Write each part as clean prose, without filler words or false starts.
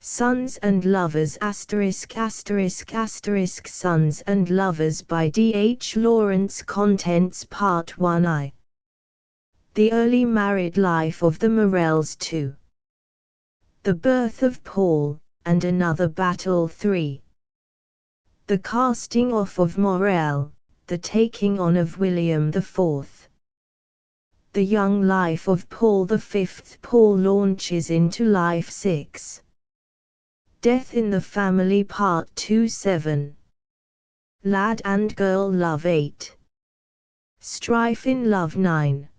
Sons and Lovers ****** Sons and Lovers by D. H. Lawrence. Contents Part 1I. The Early Married Life of the Morells 2. The Birth of Paul, and Another Battle 3. The Casting Off of Morell, the Taking On of William IV. The Young Life of Paul V. Paul launches into life 6. Death in the Family Part 2-7. Lad and Girl Love 8. Strife in Love 9.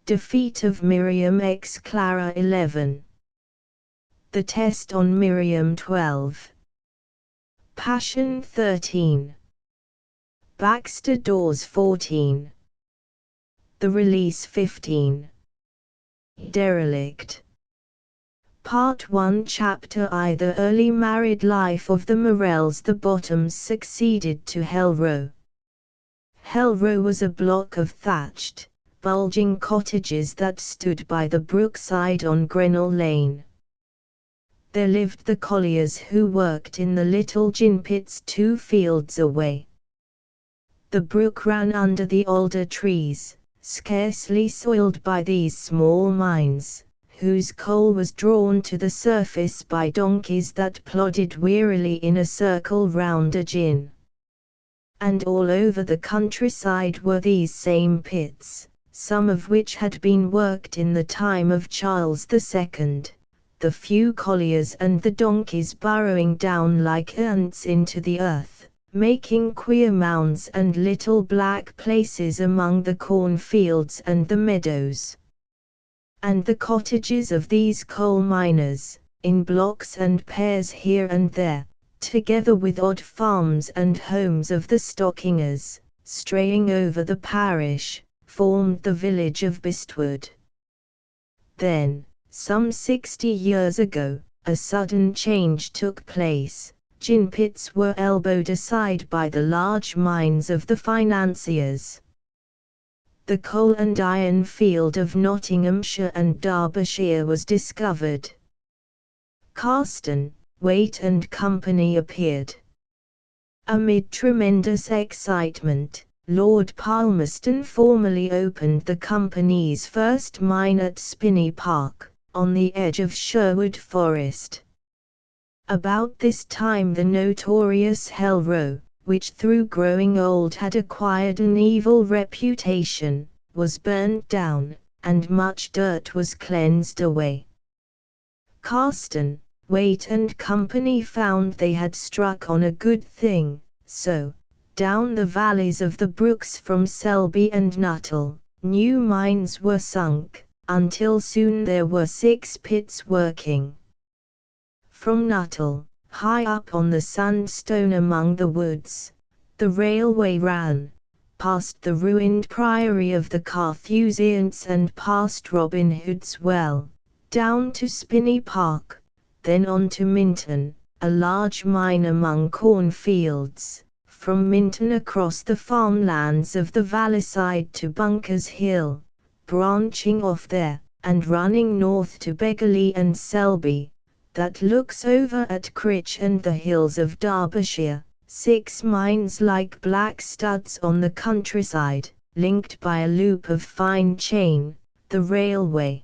Defeat of Miriam x Clara 11. The Test on Miriam 12. Passion 13. Baxter Dawes 14. The Release 15. Derelict. Part 1 Chapter I. The Early Married Life of the Morells. The Bottoms succeeded to Hell Row. Hell Row was a block of thatched, bulging cottages that stood by the brookside on Grenell Lane. There lived the colliers who worked in the little gin pits 2 fields away. The brook ran under the alder trees, scarcely soiled by these small mines, whose coal was drawn to the surface by donkeys that plodded wearily in a circle round a gin. And all over the countryside were these same pits, some of which had been worked in the time of Charles II, the few colliers and the donkeys burrowing down like ants into the earth, making queer mounds and little black places among the cornfields and the meadows. And the cottages of these coal miners, in blocks and pairs here and there, together with odd farms and homes of the stockingers, straying over the parish, formed the village of Bistwood. Then, some 60 years ago, a sudden change took place. Gin pits were elbowed aside by the large mines of the financiers. The coal and iron field of Nottinghamshire and Derbyshire was discovered. Carston, Waite and Company appeared. Amid tremendous excitement, Lord Palmerston formally opened the company's first mine at Spinney Park, on the edge of Sherwood Forest. About this time the notorious Hell Row, which through growing old had acquired an evil reputation, was burned down, and much dirt was cleansed away. Carston, Waite and Company found they had struck on a good thing, so, down the valleys of the brooks from Selby and Nuttall, new mines were sunk, until soon there were 6 pits working. From Nuttall, high up on the sandstone among the woods, the railway ran, past the ruined priory of the Carthusians and past Robin Hood's Well, down to Spinney Park, then on to Minton, a large mine among cornfields, from Minton across the farmlands of the Valleyside to Bunkers Hill, branching off there, and running north to Beggarly and Selby, that looks over at Critch and the hills of Derbyshire, 6 mines like black studs on the countryside, linked by a loop of fine chain, the railway.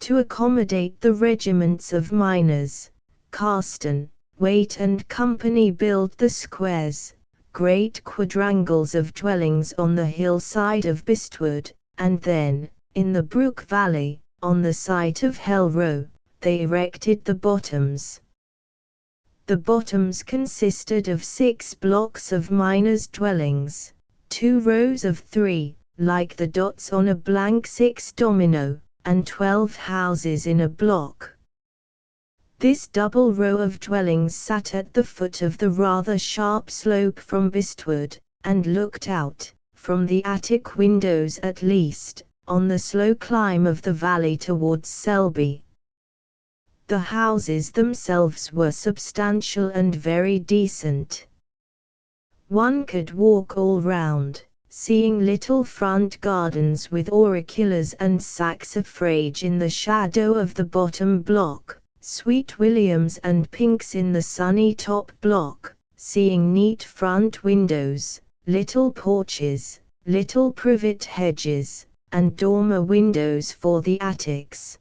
To accommodate the regiments of miners, Carston, Waite and Company built the squares, great quadrangles of dwellings on the hillside of Bistwood, and then, in the Brook Valley, on the site of Hell Row, they erected the Bottoms. The Bottoms consisted of 6 blocks of miners' dwellings, 2 rows of 3, like the dots on a blank 6 domino, and 12 houses in a block. This double row of dwellings sat at the foot of the rather sharp slope from Bistwood, and looked out, from the attic windows at least, on the slow climb of the valley towards Selby. The houses themselves were substantial and very decent. One could walk all round, seeing little front gardens with auriculas and saxifrage in the shadow of the bottom block, Sweet williams and pinks in the sunny top block, seeing neat front windows, little porches, little privet hedges, and dormer windows for the attics.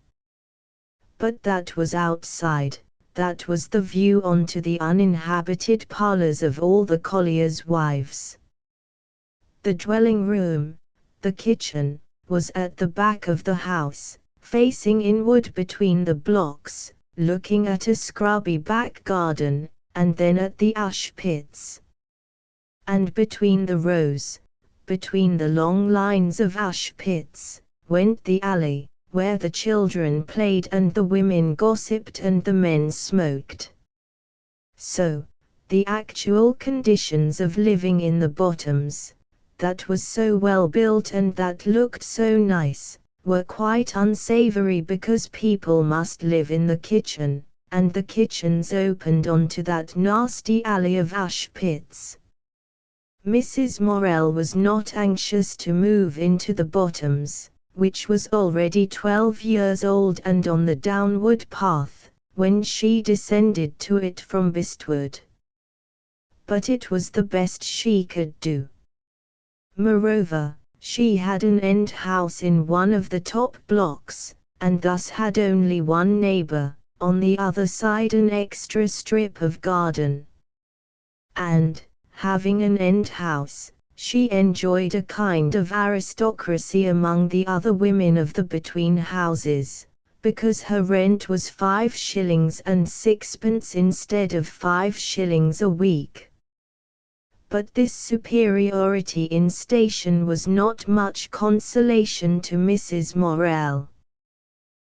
But that was outside, that was the view onto the uninhabited parlors of all the colliers' wives. The dwelling room, the kitchen, was at the back of the house, facing inward between the blocks, looking at a scrubby back garden, and then at the ash pits. And between the rows, between the long lines of ash pits, went the alley, where the children played and the women gossiped and the men smoked. So, the actual conditions of living in the Bottoms, that was so well built and that looked so nice, were quite unsavory because people must live in the kitchen, and the kitchens opened onto that nasty alley of ash pits. Mrs. Morell was not anxious to move into the Bottoms, which was already 12 years old and on the downward path, when she descended to it from Bestwood. But it was the best she could do. Moreover, she had an end house in one of the top blocks, and thus had only one neighbor, on the other side an extra strip of garden. And, having an end house, she enjoyed a kind of aristocracy among the other women of the between houses, because her rent was 5 shillings and 6pence instead of 5 shillings a week. But this superiority in station was not much consolation to Mrs. Morell.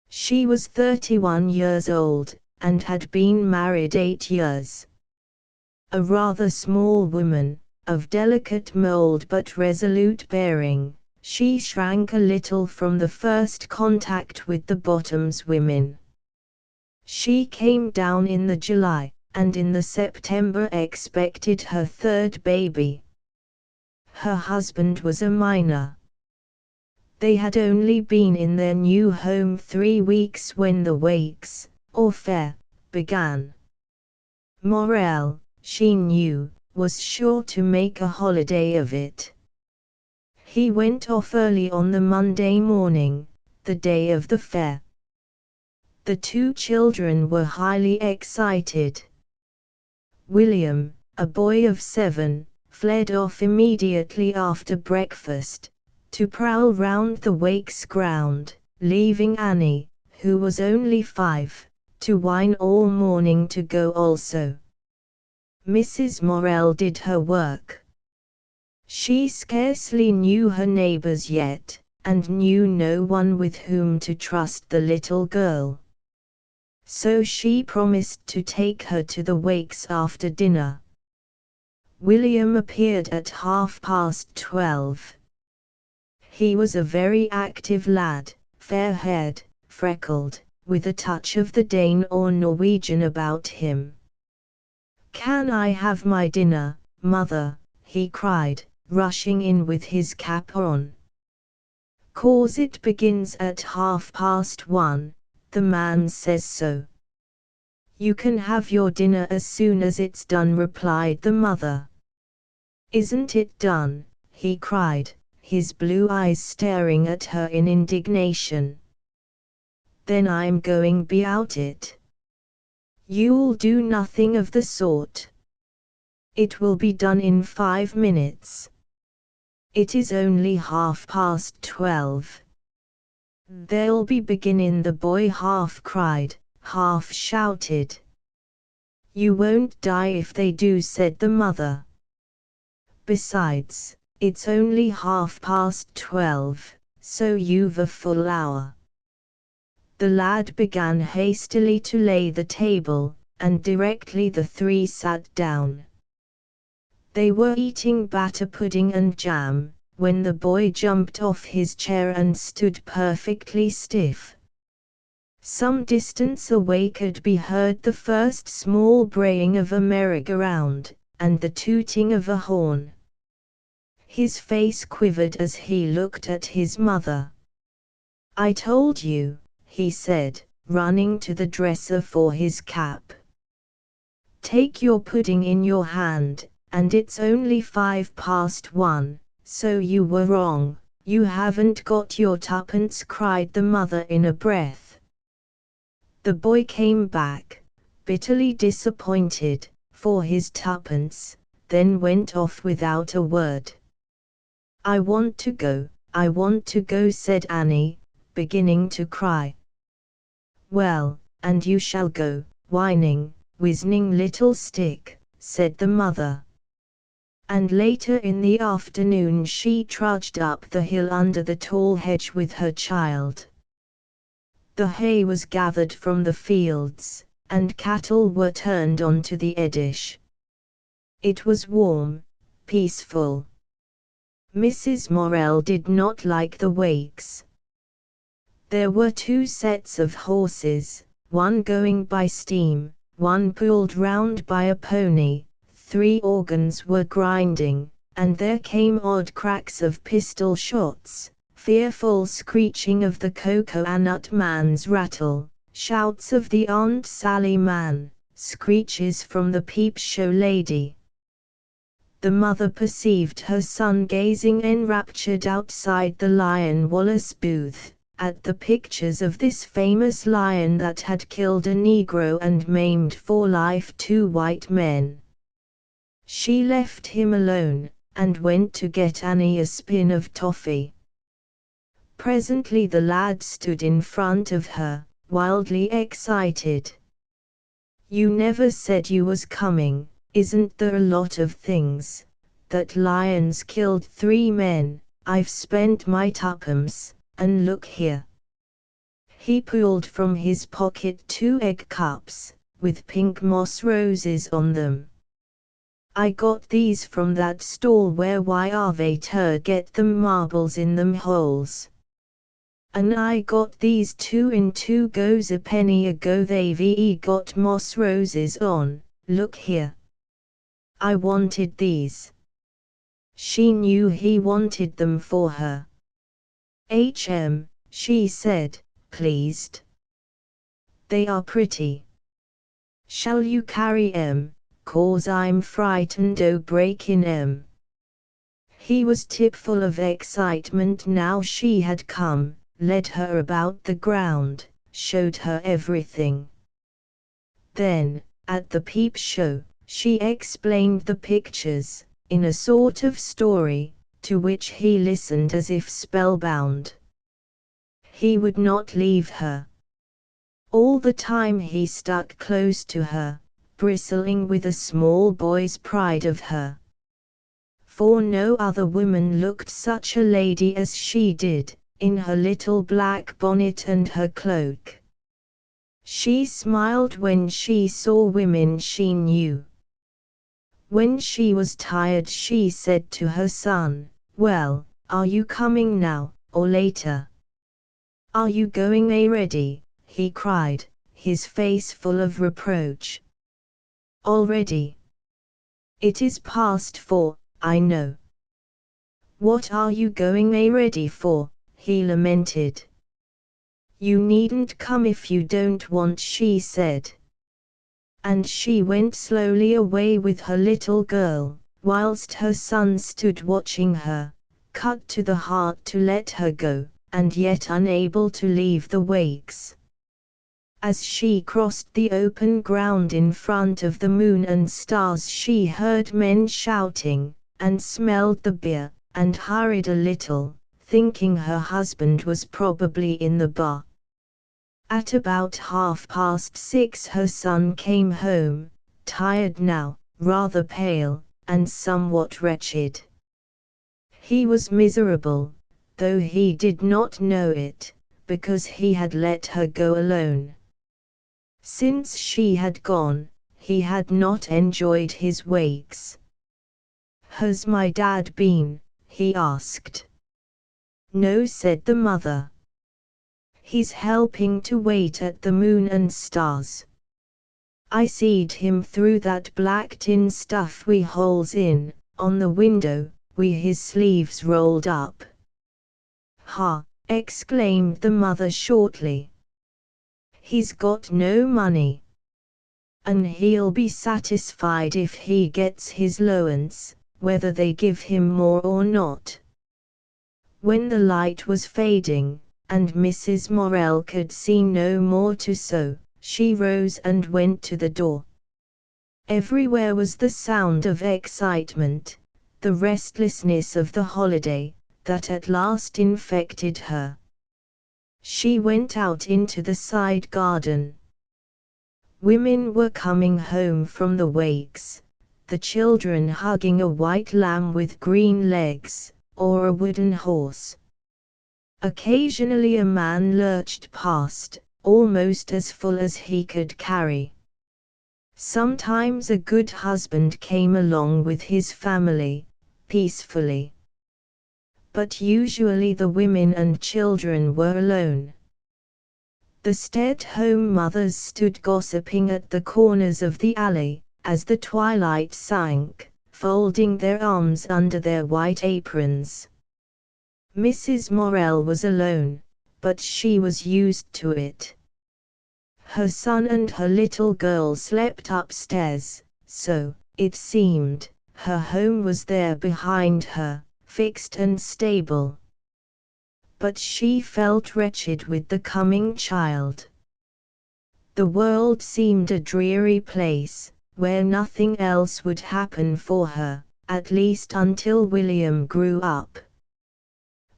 She was 31 years old, and had been married 8 years. A rather small woman, of delicate mold but resolute bearing, she shrank a little from the first contact with the Bottoms women. She came down in the July, and in the September expected her 3rd baby. Her husband was a miner. They had only been in their new home 3 weeks when the wakes, or fair, began. Morell, she knew, was sure to make a holiday of it. He went off early on the Monday morning, the day of the fair. The 2 children were highly excited. William, a boy of 7, fled off immediately after breakfast, to prowl round the wakes ground, leaving Annie, who was only 5, to whine all morning to go also. Mrs. Morell did her work. She scarcely knew her neighbors yet, and knew no one with whom to trust the little girl. So she promised to take her to the wakes after dinner. William appeared at 12:30. He was a very active lad, fair-haired, freckled, with a touch of the Dane or Norwegian about him. "Can I have my dinner, mother?" he cried, rushing in with his cap on. "'Cause it begins at 1:30. The man says so." "You can have your dinner as soon as it's done," replied the mother. "Isn't it done?" he cried, his blue eyes staring at her in indignation. "Then I'm going about it." "You'll do nothing of the sort. It will be done in 5 minutes. It is only 12:30. "They'll be beginning," the boy half cried, half shouted. "You won't die if they do," said the mother. "Besides, it's only 12:30, so you've a full hour." The lad began hastily to lay the table, and directly the 3 sat down. They were eating batter pudding and jam, when the boy jumped off his chair and stood perfectly stiff. Some distance away could be heard the first small braying of a merry-go-round, and the tooting of a horn. His face quivered as he looked at his mother. "I told you," he said, running to the dresser for his cap. "Take your pudding in your hand, and it's only 1:05, so you were wrong, you haven't got your tuppence," cried the mother in a breath. The boy came back, bitterly disappointed, for his tuppence, then went off without a word. "I want to go," said Annie, beginning to cry. "Well, and you shall go, whining, wizening little stick," said the mother. And later in the afternoon she trudged up the hill under the tall hedge with her child. The hay was gathered from the fields, and cattle were turned onto the Eddish. It was warm, peaceful. Mrs. Morel did not like the wakes. There were 2 sets of horses, one going by steam, one pulled round by a pony, 3 organs were grinding, and there came odd cracks of pistol shots, fearful screeching of the cocoa-nut man's rattle, shouts of the Aunt Sally man, screeches from the peep-show lady. The mother perceived her son gazing enraptured outside the Lion Wallace booth, at the pictures of this famous lion that had killed a Negro and maimed for life 2 white men. She left him alone, and went to get Annie a spin of toffee. Presently the lad stood in front of her, wildly excited. "You never said you was coming. Isn't there a lot of things? That lion's killed 3 men, I've spent my tuppence, and look here." He pulled from his pocket 2 egg cups, with pink moss roses on them. "I got these from that stall where Wyarvator get them marbles in them holes. And I got these 2 in 2 goes a penny ago, they've got moss roses on, look here. I wanted these." She knew he wanted them for her. She said, pleased. "They are pretty. Shall you carry 'cause I'm frightened o' breaking 'em." He was tipful of excitement now she had come, led her about the ground, showed her everything. Then, at the peep show, she explained the pictures, in a sort of story, to which he listened as if spellbound. He would not leave her. All the time he stuck close to her, bristling with a small boy's pride of her. For no other woman looked such a lady as she did, in her little black bonnet and her cloak. She smiled when she saw women she knew. When she was tired she said to her son, "Well, are you coming now, or later? Are you going already?" he cried, his face full of reproach. "Already? It is past 4, I know." "What are you going already for?" he lamented. "You needn't come if you don't want," she said. And she went slowly away with her little girl, whilst her son stood watching her, cut to the heart to let her go, and yet unable to leave the wakes. As she crossed the open ground in front of the Moon and Stars she heard men shouting, and smelled the beer, and hurried a little, thinking her husband was probably in the bar. At about 6:30 her son came home, tired now, rather pale, and somewhat wretched. He was miserable, though he did not know it, because he had let her go alone. Since she had gone, he had not enjoyed his wakes. "Has my dad been?" he asked. "No," said the mother. "He's helping to wait at the Moon and Stars. I seed him through that black tin stuff wi' holes in, on the window, wi' his sleeves rolled up." "Ha!" exclaimed the mother shortly. He's got no money. And he'll be satisfied if he gets his allowance, whether they give him more or not. When the light was fading, and Mrs. Morel could see no more to sew, she rose and went to the door. Everywhere was the sound of excitement, the restlessness of the holiday, that at last infected her. She went out into the side garden. Women were coming home from the wakes, the children hugging a white lamb with green legs, or a wooden horse. Occasionally a man lurched past, almost as full as he could carry. Sometimes a good husband came along with his family, peacefully. But usually the women and children were alone. The stay-at-home mothers stood gossiping at the corners of the alley, as the twilight sank, folding their arms under their white aprons. Mrs. Morel was alone, but she was used to it. Her son and her little girl slept upstairs, so, it seemed, her home was there behind her, fixed and stable. But she felt wretched with the coming child. The world seemed a dreary place, where nothing else would happen for her, at least until William grew up.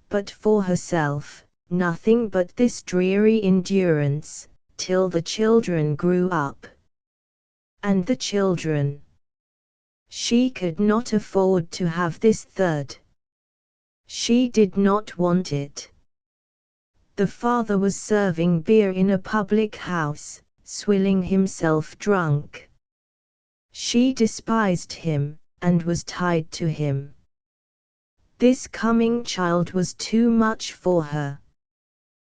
But for herself, nothing but this dreary endurance, till the children grew up. And the children. She could not afford to have this third. She did not want it. The father was serving beer in a public house, swilling himself drunk. She despised him, and was tied to him. This coming child was too much for her.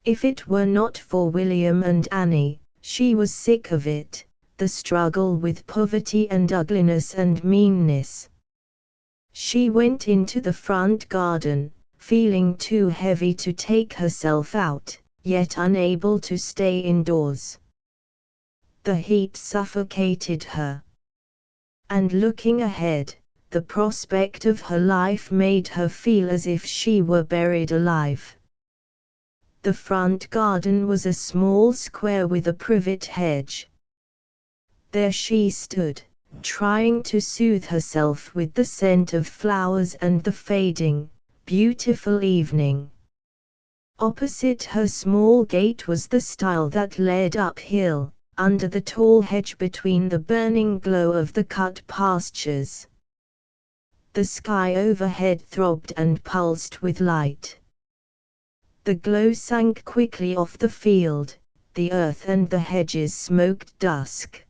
If it were not for William and Annie, she was sick of it, the struggle with poverty and ugliness and meanness. She went into the front garden, feeling too heavy to take herself out, yet unable to stay indoors. The heat suffocated her. And looking ahead, the prospect of her life made her feel as if she were buried alive. The front garden was a small square with a privet hedge. There she stood, trying to soothe herself with the scent of flowers and the fading, beautiful evening. Opposite her small gate was the stile that led uphill, under the tall hedge between the burning glow of the cut pastures. The sky overhead throbbed and pulsed with light. The glow sank quickly off the field, the earth and the hedges smoked dusk.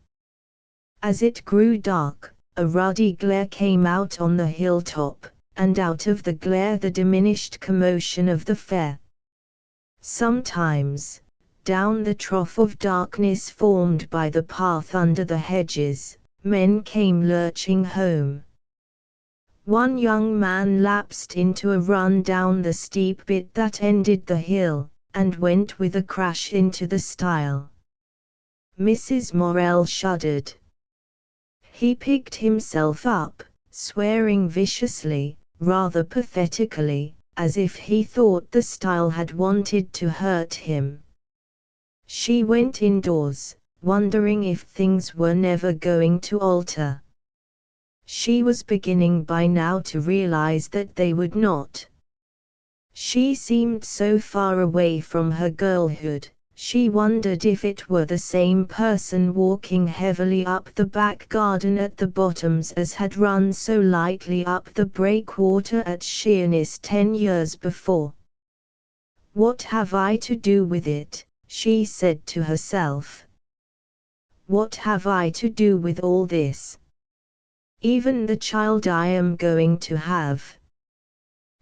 As it grew dark, a ruddy glare came out on the hilltop, and out of the glare the diminished commotion of the fair. Sometimes, down the trough of darkness formed by the path under the hedges, men came lurching home. One young man lapsed into a run down the steep bit that ended the hill, and went with a crash into the stile. Mrs. Morel shuddered. He picked himself up, swearing viciously, rather pathetically, as if he thought the stile had wanted to hurt him. She went indoors, wondering if things were never going to alter. She was beginning by now to realize that they would not. She seemed so far away from her girlhood. She wondered if it were the same person walking heavily up the back garden at the Bottoms as had run so lightly up the breakwater at Sheerness 10 years before. "What have I to do with it?" she said to herself. "What have I to do with all this? Even the child I am going to have.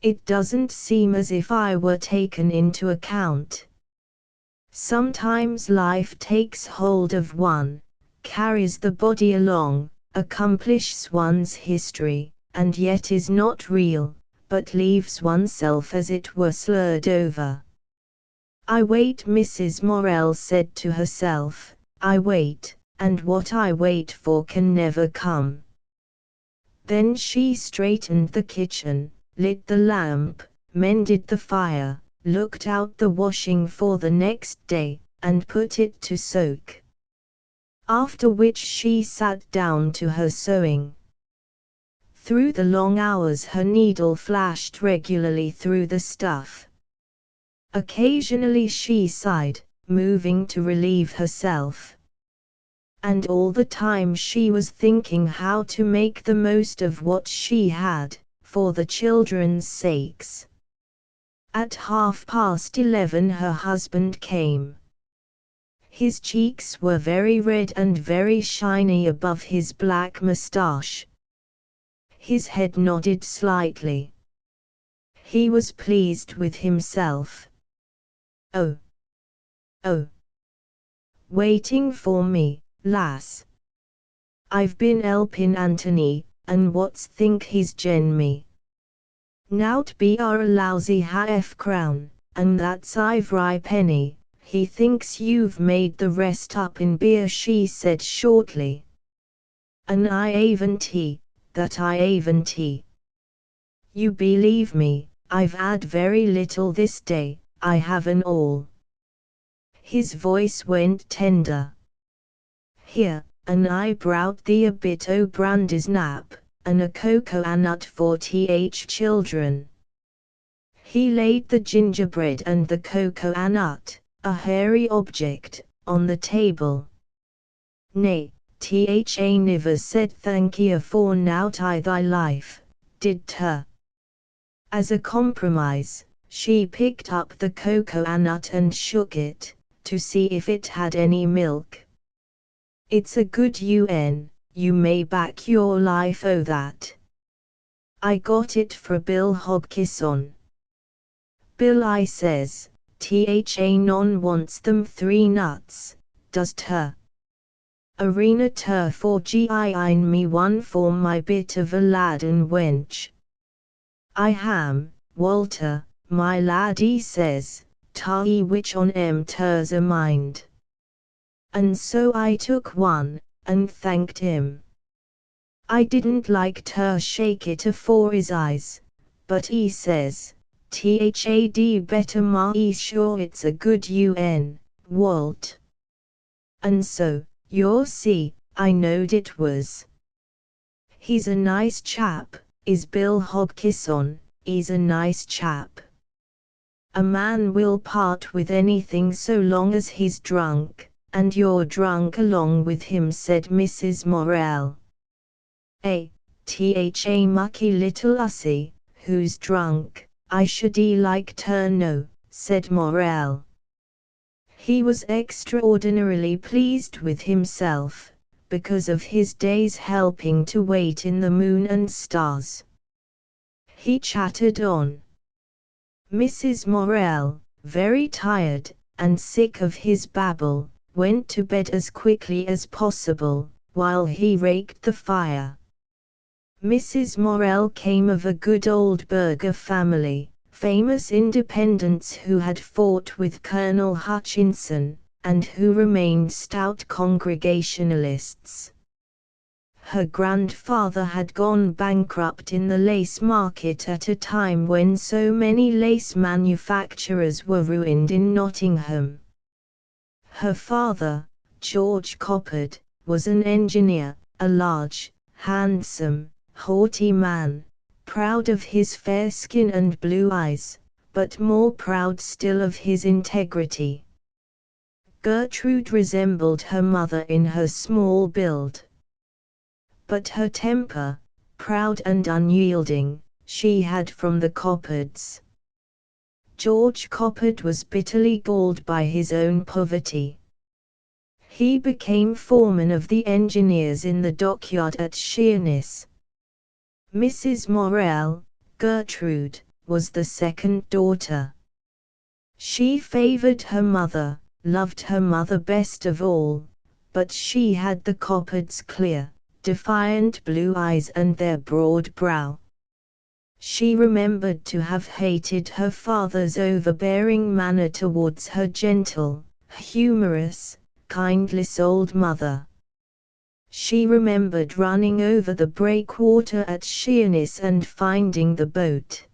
It doesn't seem as if I were taken into account." Sometimes life takes hold of one, carries the body along, accomplishes one's history, and yet is not real, but leaves oneself as it were slurred over. I wait, Mrs. Morel said to herself, I wait, and what I wait for can never come. Then she straightened the kitchen, lit the lamp, mended the fire, looked out the washing for the next day, and put it to soak. After which she sat down to her sewing. Through the long hours her needle flashed regularly through the stuff. Occasionally she sighed, moving to relieve herself. And all the time she was thinking how to make the most of what she had, for the children's sakes. At 11:30 her husband came. His cheeks were very red and very shiny above his black moustache. His head nodded slightly. He was pleased with himself. Oh! Oh! Waiting for me, lass. I've been helpin' Anthony, and what's think he's gen me. Now't be a lousy half-crown, and that's ivory penny, he thinks you've made the rest up in beer, she said shortly. And I aven't, that I aven't. You believe me, I've had very little this day, I haven't all. His voice went tender. Here, and I browt thee a bit o' brandy's nap, and a cocoa nut for th children. He laid the gingerbread and the cocoa nut, a hairy object, on the table. Nay, tha niver said thank ye for nout I thy life, did her? As a compromise, she picked up the cocoa nut and shook it, to see if it had any milk. It's a good UN, you may back your life o' that. I got it for Bill Hogkisson. Bill, I says, tha non wants them 3 nuts, does her? Arena tur for gi'n me one for my bit of a lad and wench. I ham, Walter, my lad, he says, ta which on turs a mind. And so I took one, and thanked him. I didn't like ter shake it afore his eyes, but he says, Thad better ma sure it's a good UN, Walt. And so, you see, I knowed it was. He's a nice chap, is Bill Hogkisson, he's a nice chap. A man will part with anything so long as he's drunk, and you're drunk along with him, said Mrs. Morel. Tha mucky little hussy, who's drunk, I should like to know, said Morel. He was extraordinarily pleased with himself, because of his day's helping to wait in the moon and stars. He chattered on. Mrs. Morel, very tired, and sick of his babble, went to bed as quickly as possible, while he raked the fire. Mrs. Morel came of a good old burgher family, famous independents who had fought with Colonel Hutchinson, and who remained stout Congregationalists. Her grandfather had gone bankrupt in the lace market at a time when so many lace manufacturers were ruined in Nottingham. Her father, George Coppard, was an engineer, a large, handsome, haughty man, proud of his fair skin and blue eyes, but more proud still of his integrity. Gertrude resembled her mother in her small build. But her temper, proud and unyielding, she had from the Coppards. George Coppard was bitterly galled by his own poverty. He became foreman of the engineers in the dockyard at Sheerness. Mrs. Morel, Gertrude, was the second daughter. She favored her mother, loved her mother best of all, but she had the Coppards' clear, defiant blue eyes and their broad brow. She remembered to have hated her father's overbearing manner towards her gentle, humorous, kindless old mother. She remembered running over the breakwater at Sheerness and finding the boat.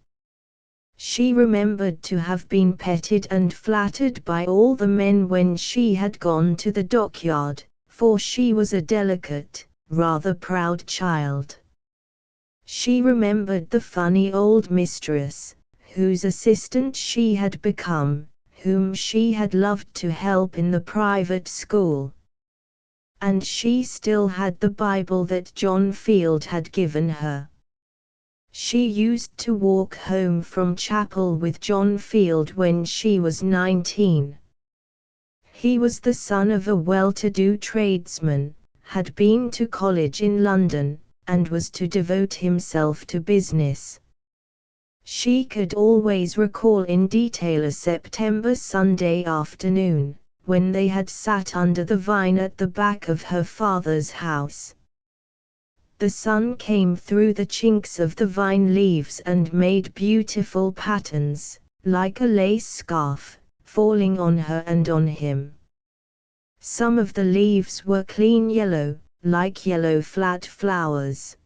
She remembered to have been petted and flattered by all the men when she had gone to the dockyard, for she was a delicate, rather proud child. She remembered the funny old mistress, whose assistant she had become, whom she had loved to help in the private school. And she still had the Bible that John Field had given her. She used to walk home from chapel with John Field when she was 19. He was the son of a well-to-do tradesman, had been to college in London, and was to devote himself to business. She could always recall in detail a September Sunday afternoon, when they had sat under the vine at the back of her father's house. The sun came through the chinks of the vine leaves and made beautiful patterns, like a lace scarf, falling on her and on him. Some of the leaves were clean yellow, like yellow flat flowers.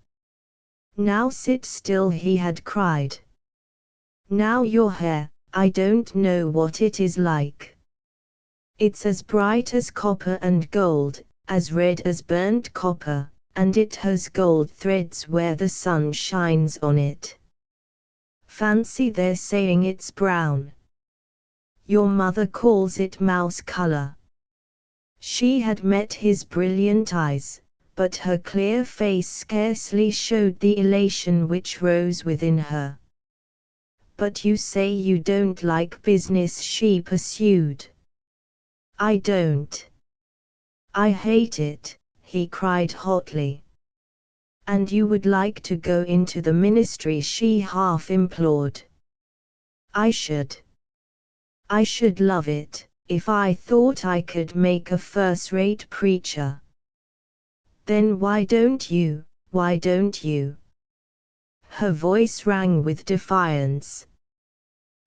"Now sit still," he had cried. "Now your hair, I don't know what it is like. It's as bright as copper and gold, as red as burnt copper, and it has gold threads where the sun shines on it. Fancy their saying it's brown. Your mother calls it mouse color." She had met his brilliant eyes, but her clear face scarcely showed the elation which rose within her. "But you say you don't like business," she pursued. "I don't. I hate it," he cried hotly. "And you would like to go into the ministry?" she half implored. I should love it, if I thought I could make a first-rate preacher." "Then why don't you? Her voice rang with defiance.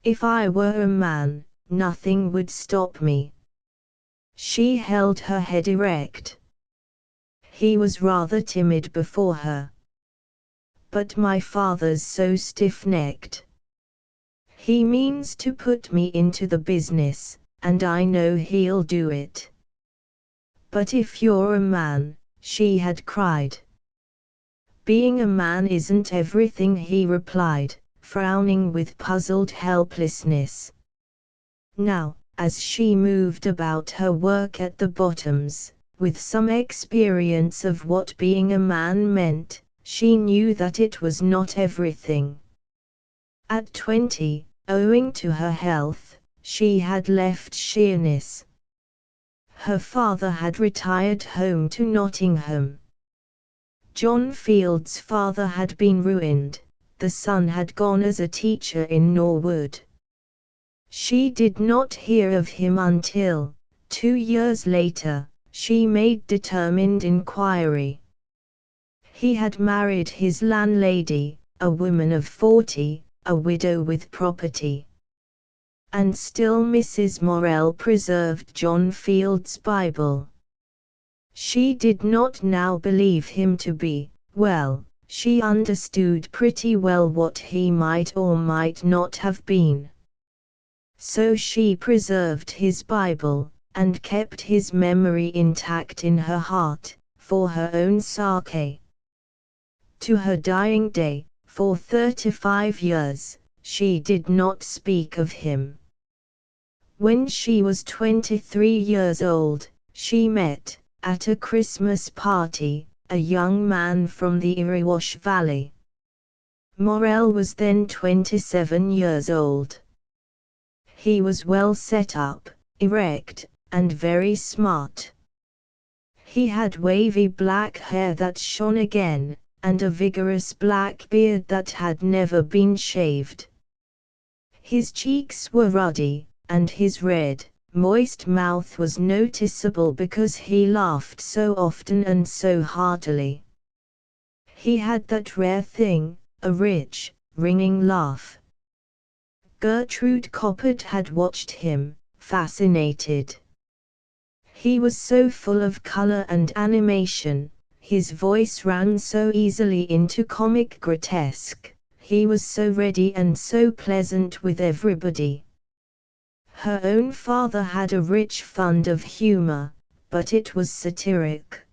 "If I were a man, nothing would stop me." She held her head erect. He was rather timid before her. "But my father's so stiff-necked. He means to put me into the business, and I know he'll do it." "But if you're a man," she had cried. "Being a man isn't everything," he replied, frowning with puzzled helplessness. Now, as she moved about her work at the Bottoms, with some experience of what being a man meant, she knew that it was not everything. At 20, owing to her health, she had left Sheerness. Her father had retired home to Nottingham. John Field's father had been ruined, the son had gone as a teacher in Norwood. She did not hear of him until, 2 years later, she made determined inquiry. He had married his landlady, a woman of 40, a widow with property. And still Mrs. Morell preserved John Field's Bible. She did not now believe him to be, well, she understood pretty well what he might or might not have been. So she preserved his Bible, and kept his memory intact in her heart, for her own sake. To her dying day, for 35 years, she did not speak of him. When she was 23 years old, she met, at a Christmas party, a young man from the Erewash Valley. Morell was then 27 years old. He was well set up, erect, and very smart. He had wavy black hair that shone again, and a vigorous black beard that had never been shaved. His cheeks were ruddy, and his red, moist mouth was noticeable because he laughed so often and so heartily. He had that rare thing, a rich, ringing laugh. Gertrude Coppard had watched him, fascinated. He was so full of color and animation, his voice ran so easily into comic grotesque, he was so ready and so pleasant with everybody. Her own father had a rich fund of humor, but it was satiric.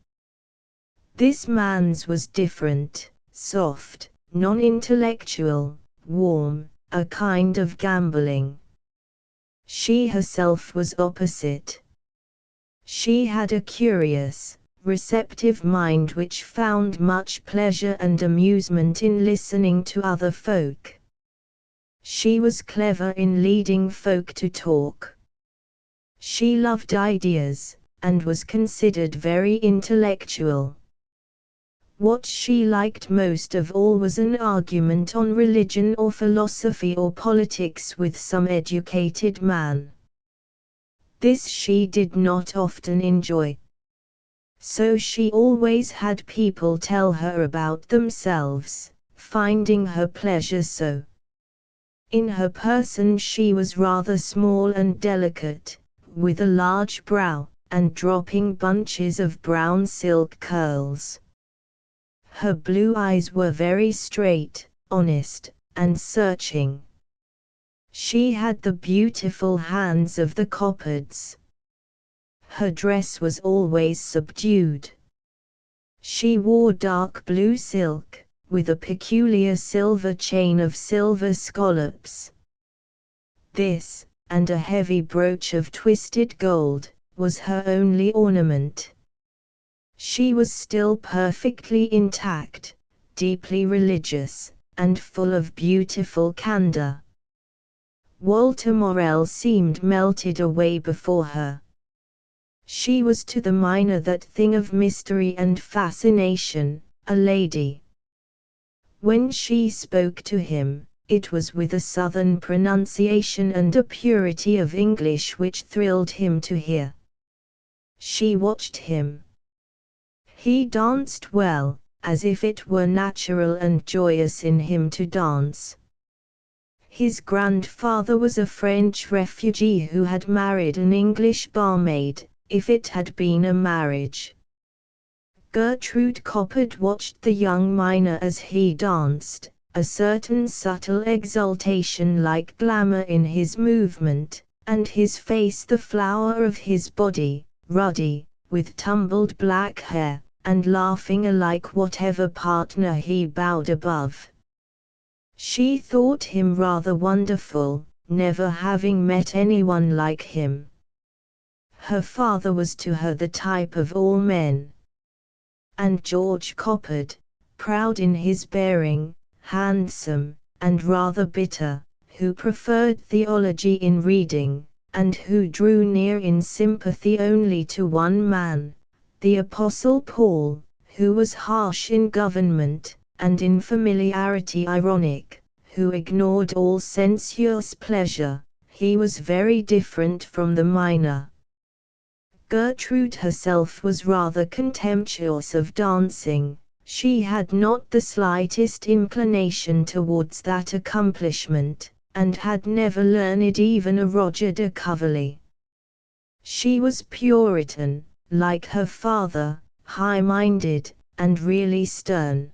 This man's was different, soft, non-intellectual, warm, a kind of gambling. She herself was opposite. She had a curious, receptive mind which found much pleasure and amusement in listening to other folk. She was clever in leading folk to talk. She loved ideas, and was considered very intellectual. What she liked most of all was an argument on religion or philosophy or politics with some educated man. This she did not often enjoy. So she always had people tell her about themselves, finding her pleasure so. In her person she was rather small and delicate, with a large brow, and dropping bunches of brown silk curls. Her blue eyes were very straight, honest, and searching. She had the beautiful hands of the Coppards. Her dress was always subdued. She wore dark blue silk, with a peculiar silver chain of silver scallops. This, and a heavy brooch of twisted gold, was her only ornament. She was still perfectly intact, deeply religious, and full of beautiful candor. Walter Morell seemed melted away before her. She was to the miner that thing of mystery and fascination, a lady. When she spoke to him, it was with a southern pronunciation and a purity of English which thrilled him to hear. She watched him. He danced well, as if it were natural and joyous in him to dance. His grandfather was a French refugee who had married an English barmaid, if it had been a marriage. Gertrude Coppard watched the young miner as he danced, a certain subtle exultation like glamour in his movement, and his face the flower of his body, ruddy, with tumbled black hair, and laughing alike whatever partner he bowed above. She thought him rather wonderful, never having met anyone like him. Her father was to her the type of all men. And George Coppard, proud in his bearing, handsome, and rather bitter, who preferred theology in reading, and who drew near in sympathy only to one man, the Apostle Paul, who was harsh in government, and in familiarity ironic, who ignored all sensuous pleasure, he was very different from the miner. Gertrude herself was rather contemptuous of dancing. She had not the slightest inclination towards that accomplishment, and had never learned even a Roger de Coverley. She was Puritan, like her father, high-minded, and really stern.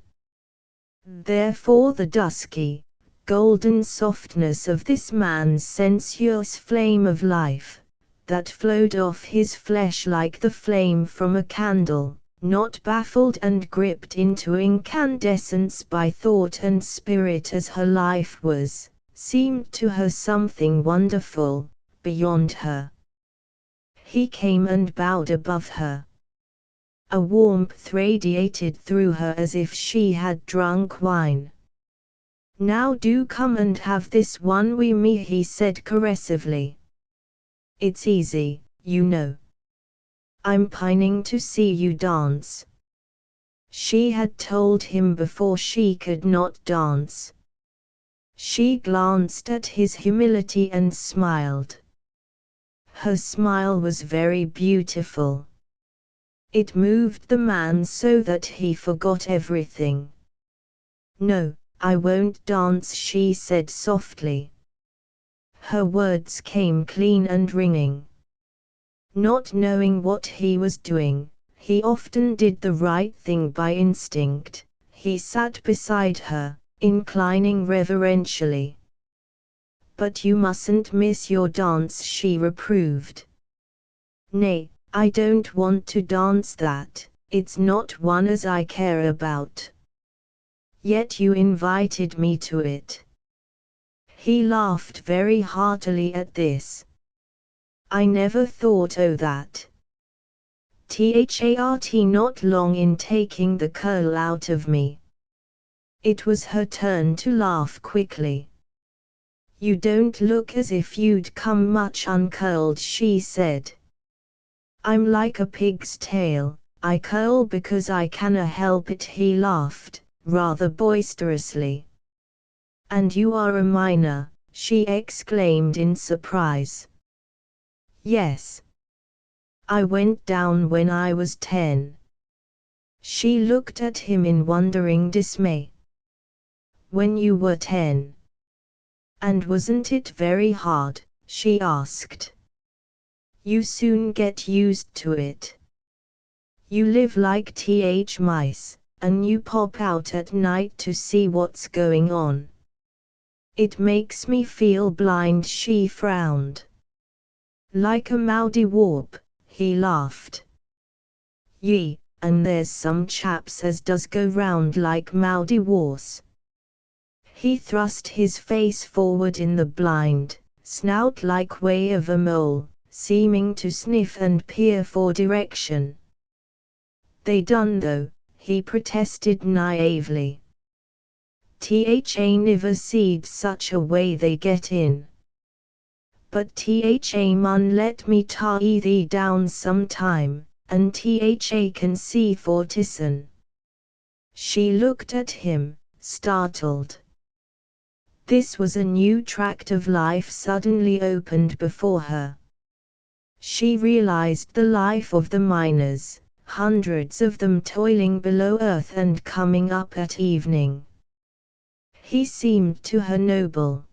Therefore the dusky, golden softness of this man's sensuous flame of life, that flowed off his flesh like the flame from a candle, not baffled and gripped into incandescence by thought and spirit as her life was, seemed to her something wonderful, beyond her. He came and bowed above her. A warmth radiated through her as if she had drunk wine. "Now do come and have this one wi' me," he said caressively. "It's easy, you know. I'm pining to see you dance." She had told him before she could not dance. She glanced at his humility and smiled. Her smile was very beautiful. It moved the man so that he forgot everything. "No, I won't dance, she said softly. Her words came clean and ringing. Not knowing what he was doing, he often did the right thing by instinct. He sat beside her, inclining reverentially. But you mustn't miss your dance, she reproved. Nay, I don't want to dance that, it's not one as I care about. Yet you invited me to it. He laughed very heartily at this. I never thought o' that. Thart not long in taking the curl out of me. It was her turn to laugh quickly. You don't look as if you'd come much uncurled, she said. I'm like a pig's tail, I curl because I canna help it, he laughed, rather boisterously. And you are a miner, she exclaimed in surprise. Yes. I went down when I was 10. She looked at him in wondering dismay. When you were 10? And wasn't it very hard? She asked. You soon get used to it. You live like mice, and you pop out at night to see what's going on. It makes me feel blind, she frowned. Like a Mouldiwarp, he laughed. Yee, and there's some chaps as does go round like Mouldiwarps. He thrust his face forward in the blind, snout-like way of a mole, seeming to sniff and peer for direction. They done though, he protested naively. Tha niver seed such a way they get in. But Tha mun let me tie thee down some time, and Tha can see for tis'n. She looked at him, startled. This was a new tract of life suddenly opened before her. She realized the life of the miners, hundreds of them toiling below earth and coming up at evening. He seemed to her noble.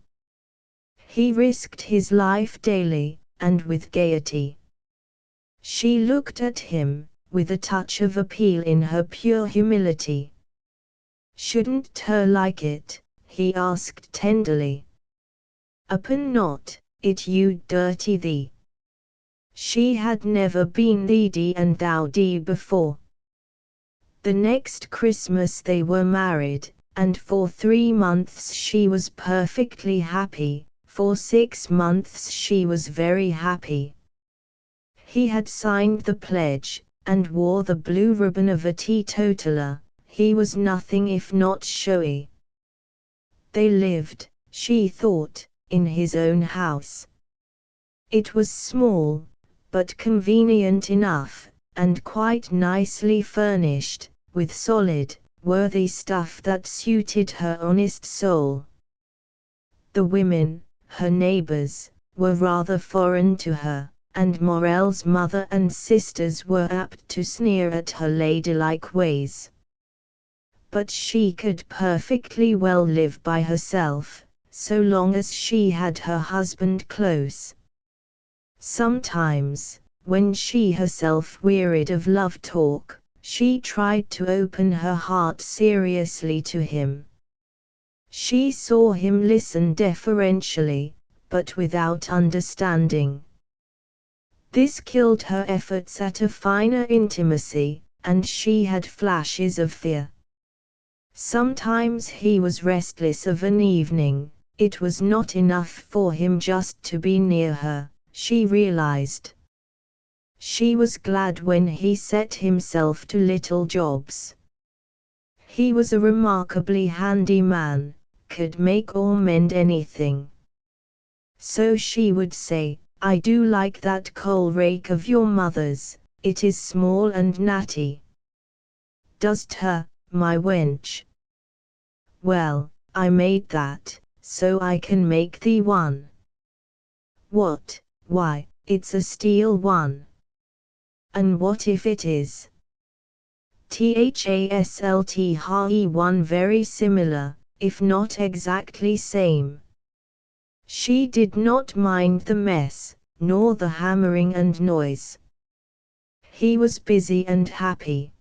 He risked his life daily, and with gaiety. She looked at him, with a touch of appeal in her pure humility. Shouldn't her like it? He asked tenderly. Uppen not, it you'd dirty thee. She had never been thee and thou before. The next Christmas they were married, and for 3 months she was perfectly happy, for 6 months she was very happy. He had signed the pledge, and wore the blue ribbon of a teetotaler. He was nothing if not showy. They lived, she thought, in his own house. It was small, but convenient enough, and quite nicely furnished, with solid, worthy stuff that suited her honest soul. The women, her neighbors, were rather foreign to her, and Morel's mother and sisters were apt to sneer at her ladylike ways. But she could perfectly well live by herself, so long as she had her husband close. Sometimes, when she herself wearied of love talk, she tried to open her heart seriously to him. She saw him listen deferentially, but without understanding. This killed her efforts at a finer intimacy, and she had flashes of fear. Sometimes he was restless of an evening. It was not enough for him just to be near her, she realized. She was glad when he set himself to little jobs. He was a remarkably handy man, could make or mend anything. So she would say, I do like that coal rake of your mother's, it is small and natty. Does't her, my wench? Well, I made that, so I can make thee one. What? Why, it's a steel one. And what if it is? Thaslt one very similar, if not exactly same. She did not mind the mess, nor the hammering and noise. He was busy and happy.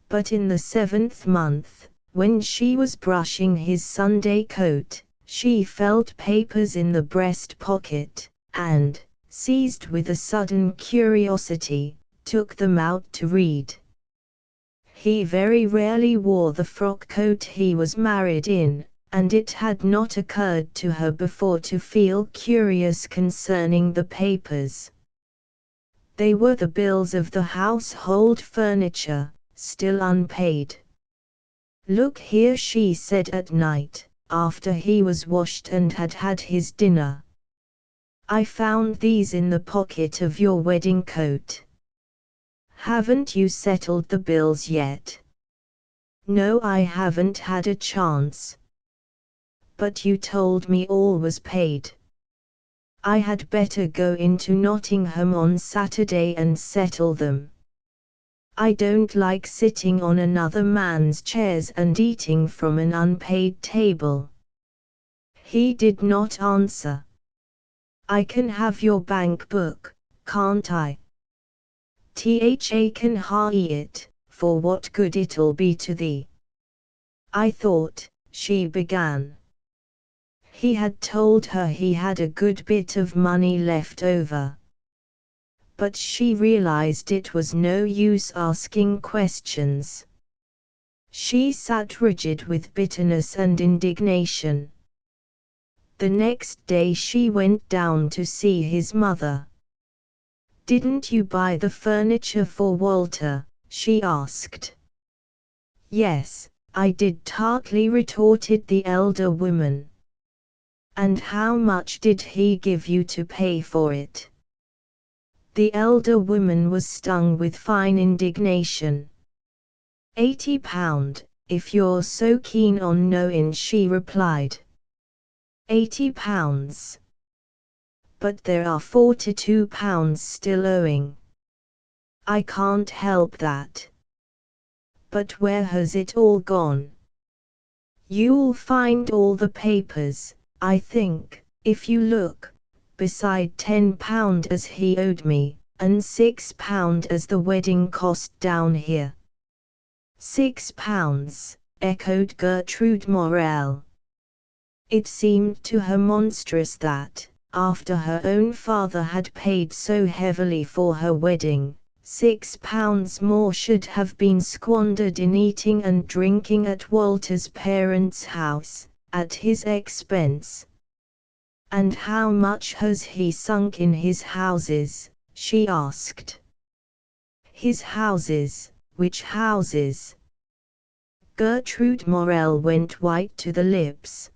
But in the 7th month, when she was brushing his Sunday coat, she felt papers in the breast pocket, and, seized with a sudden curiosity, took them out to read. He very rarely wore the frock coat he was married in, and it had not occurred to her before to feel curious concerning the papers. They were the bills of the household furniture, still unpaid. "Look here," she said at night, after he was washed and had had his dinner. "I found these in the pocket of your wedding coat. Haven't you settled the bills yet?" "No, I haven't had a chance." "But you told me all was paid." "I had better go into Nottingham on Saturday and settle them. I don't like sitting on another man's chairs and eating from an unpaid table." He did not answer. "I can have your bank book, can't I?" "Tha can ha it, for what good it'll be to thee." "I thought," she began. He had told her he had a good bit of money left over. But she realized it was no use asking questions. She sat rigid with bitterness and indignation. The next day she went down to see his mother. "Didn't you buy the furniture for Walter?" she asked. "Yes, I did," tartly retorted the elder woman. "And how much did he give you to pay for it?" The elder woman was stung with fine indignation. £80, if you're so keen on knowing," she replied. £80. But there are £42 still owing. I can't help that. But where has it all gone? You'll find all the papers, I think, if you look, beside £10 as he owed me, and £6 as the wedding cost down here. £6, echoed Gertrude Morrel. It seemed to her monstrous that, after her own father had paid so heavily for her wedding, £6 more should have been squandered in eating and drinking at Walter's parents' house, at his expense. "And how much has he sunk in his houses?" she asked. "His houses? Which houses?" Gertrude Morrel went white to the lips.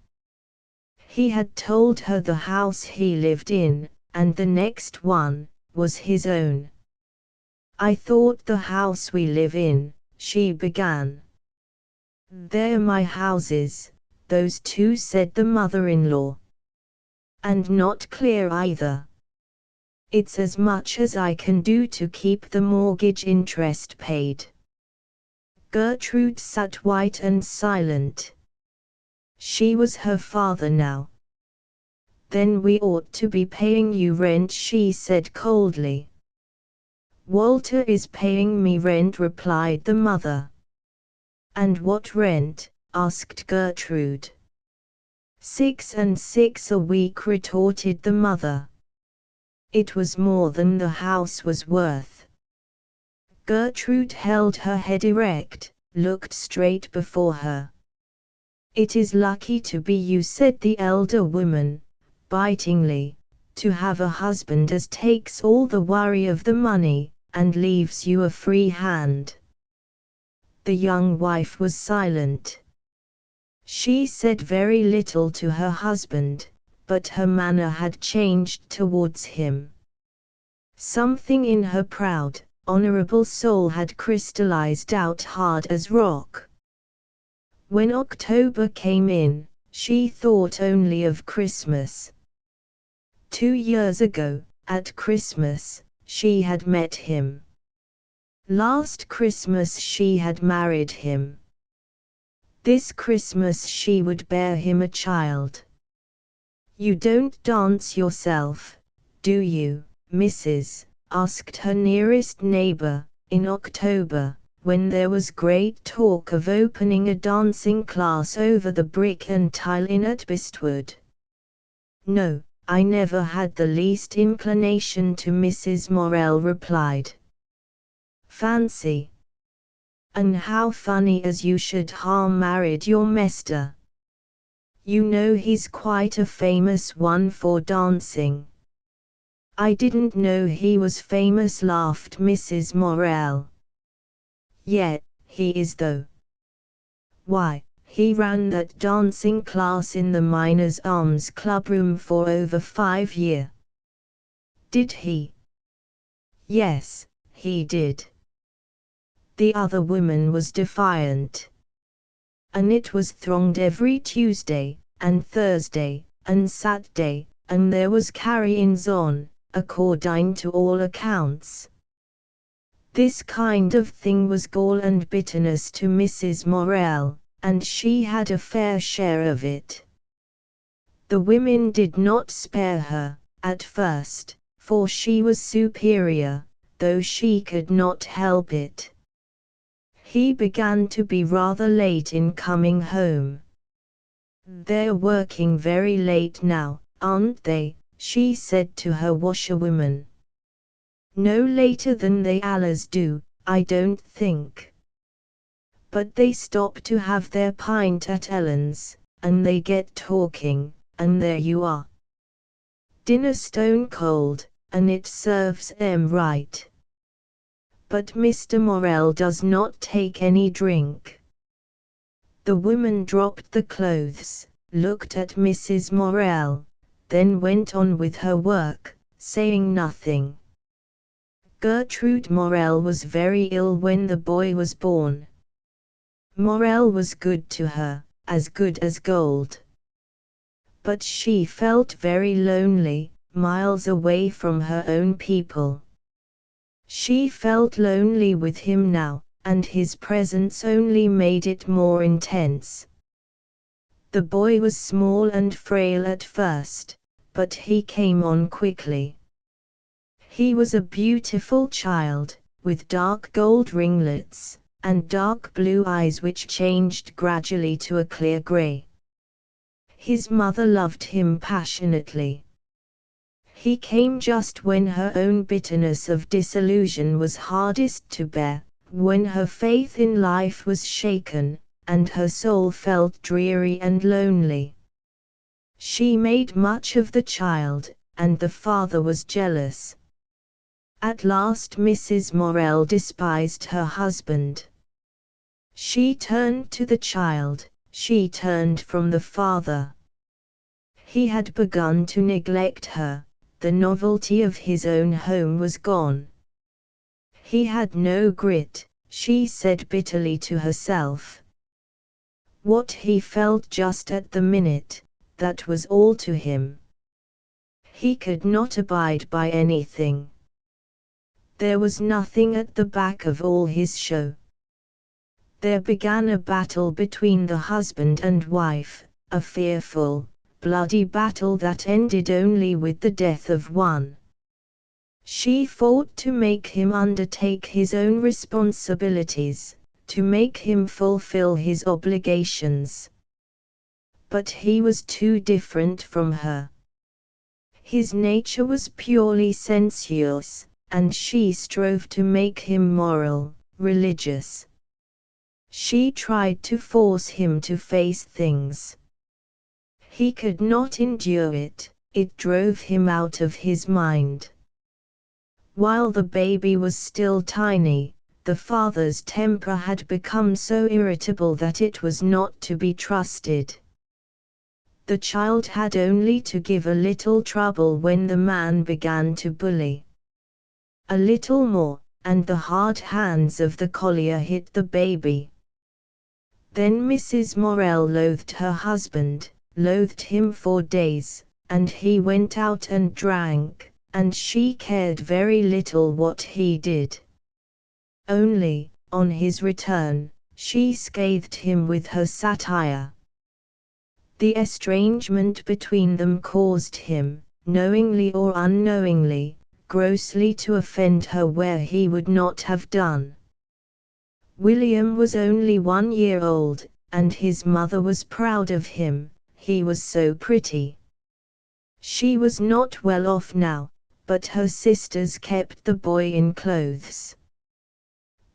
He had told her the house he lived in, and the next one, was his own. "I thought the house we live in," she began. "They're my houses, those two," said the mother-in-law. "And not clear either. It's as much as I can do to keep the mortgage interest paid." Gertrude sat white and silent. She was her father now. "Then we ought to be paying you rent," she said coldly. "Walter is paying me rent," replied the mother. "And what rent?" asked Gertrude. 6 and 6 a week," retorted the mother. It was more than the house was worth. Gertrude held her head erect, looked straight before her. "It is lucky to be you," said the elder woman, bitingly, "to have a husband as takes all the worry of the money, and leaves you a free hand." The young wife was silent. She said very little to her husband, but her manner had changed towards him. Something in her proud, honorable soul had crystallized out hard as rock. When October came in, she thought only of Christmas. 2 years ago, at Christmas, she had met him. Last Christmas she had married him. This Christmas she would bear him a child. "You don't dance yourself, do you, Mrs.?" asked her nearest neighbor, in October, when there was great talk of opening a dancing class over the brick and tile inn at Bestwood. "No, I never had the least inclination to," Mrs. Morell replied. "Fancy! And how funny as you should ha' married your Mester. You know he's quite a famous one for dancing." "I didn't know he was famous," laughed Mrs. Morell. "Yet, he is though. Why, he ran that dancing class in the Miners' Arms clubroom for over 5 years. "Did he?" "Yes, he did." The other woman was defiant. "And it was thronged every Tuesday, and Thursday, and Saturday, and there was carryings on, according to all accounts." This kind of thing was gall and bitterness to Mrs. Morell, and she had a fair share of it. The women did not spare her, at first, for she was superior, though she could not help it. He began to be rather late in coming home. "They're working very late now, aren't they?" she said to her washerwoman. "No later than they allers do, I don't think. But they stop to have their pint at Ellen's, and they get talking, and there you are. Dinner stone cold, and it serves 'em right. But Mr. Morell does not take any drink." The woman dropped the clothes, looked at Mrs. Morell, then went on with her work, saying nothing. Gertrude Morell was very ill when the boy was born. Morell was good to her, as good as gold. But she felt very lonely, miles away from her own people. She felt lonely with him now, and his presence only made it more intense. The boy was small and frail at first, but he came on quickly. He was a beautiful child, with dark gold ringlets, and dark blue eyes which changed gradually to a clear grey. His mother loved him passionately. He came just when her own bitterness of disillusion was hardest to bear, when her faith in life was shaken, and her soul felt dreary and lonely. She made much of the child, and the father was jealous. At last Mrs. Morell despised her husband. She turned to the child, she turned from the father. He had begun to neglect her. The novelty of his own home was gone. He had no grit, she said bitterly to herself. What he felt just at the minute, that was all to him. He could not abide by anything. There was nothing at the back of all his show. There began a battle between the husband and wife, a fearful, bloody battle that ended only with the death of one. She fought to make him undertake his own responsibilities, to make him fulfill his obligations. But he was too different from her. His nature was purely sensuous, and she strove to make him moral, religious. She tried to force him to face things. He could not endure it, it drove him out of his mind. While the baby was still tiny, the father's temper had become so irritable that it was not to be trusted. The child had only to give a little trouble when the man began to bully. A little more, and the hard hands of the collier hit the baby. Then Mrs. Morell loathed her husband, loathed him for days, and he went out and drank, and she cared very little what he did. Only, on his return, she scathed him with her satire. The estrangement between them caused him, knowingly or unknowingly, grossly to offend her where he would not have done. William was only 1 year old, and his mother was proud of him, he was so pretty. She was not well off now, but her sisters kept the boy in clothes.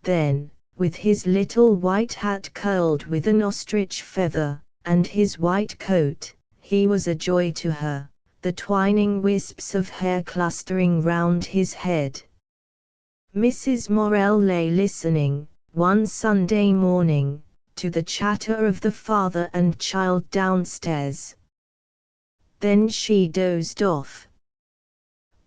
Then, with his little white hat curled with an ostrich feather, and his white coat, he was a joy to her, the twining wisps of hair clustering round his head. Mrs. Morell lay listening, one Sunday morning, to the chatter of the father and child downstairs. Then she dozed off.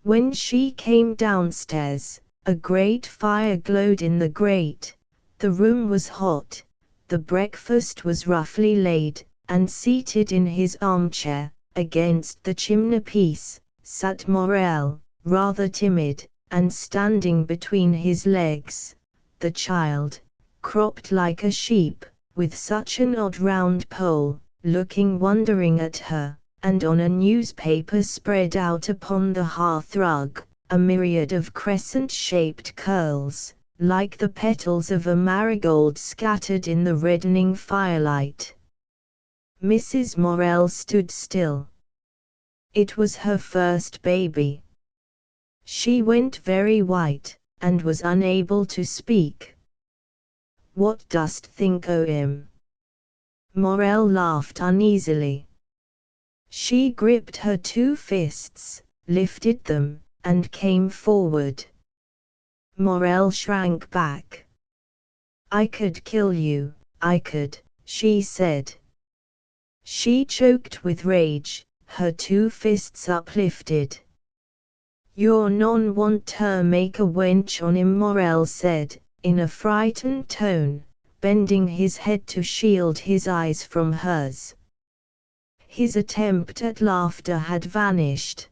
When she came downstairs, a great fire glowed in the grate, the room was hot, the breakfast was roughly laid, and seated in his armchair, against the chimney-piece, sat Morell, rather timid, and standing between his legs, the child, cropped like a sheep, with such an odd round poll, looking wondering at her, and on a newspaper spread out upon the hearth-rug, a myriad of crescent-shaped curls, like the petals of a marigold scattered in the reddening firelight. Mrs. Morell stood still. It was her first baby. She went very white, and was unable to speak. "What dost think o' him?" Morell laughed uneasily. She gripped her 2 fists, lifted them, and came forward. Morell shrank back. "I could kill you, I could," she said. She choked with rage, her 2 fists uplifted. "You're non want ter make a wench on him," Morell said, in a frightened tone, bending his head to shield his eyes from hers. His attempt at laughter had vanished.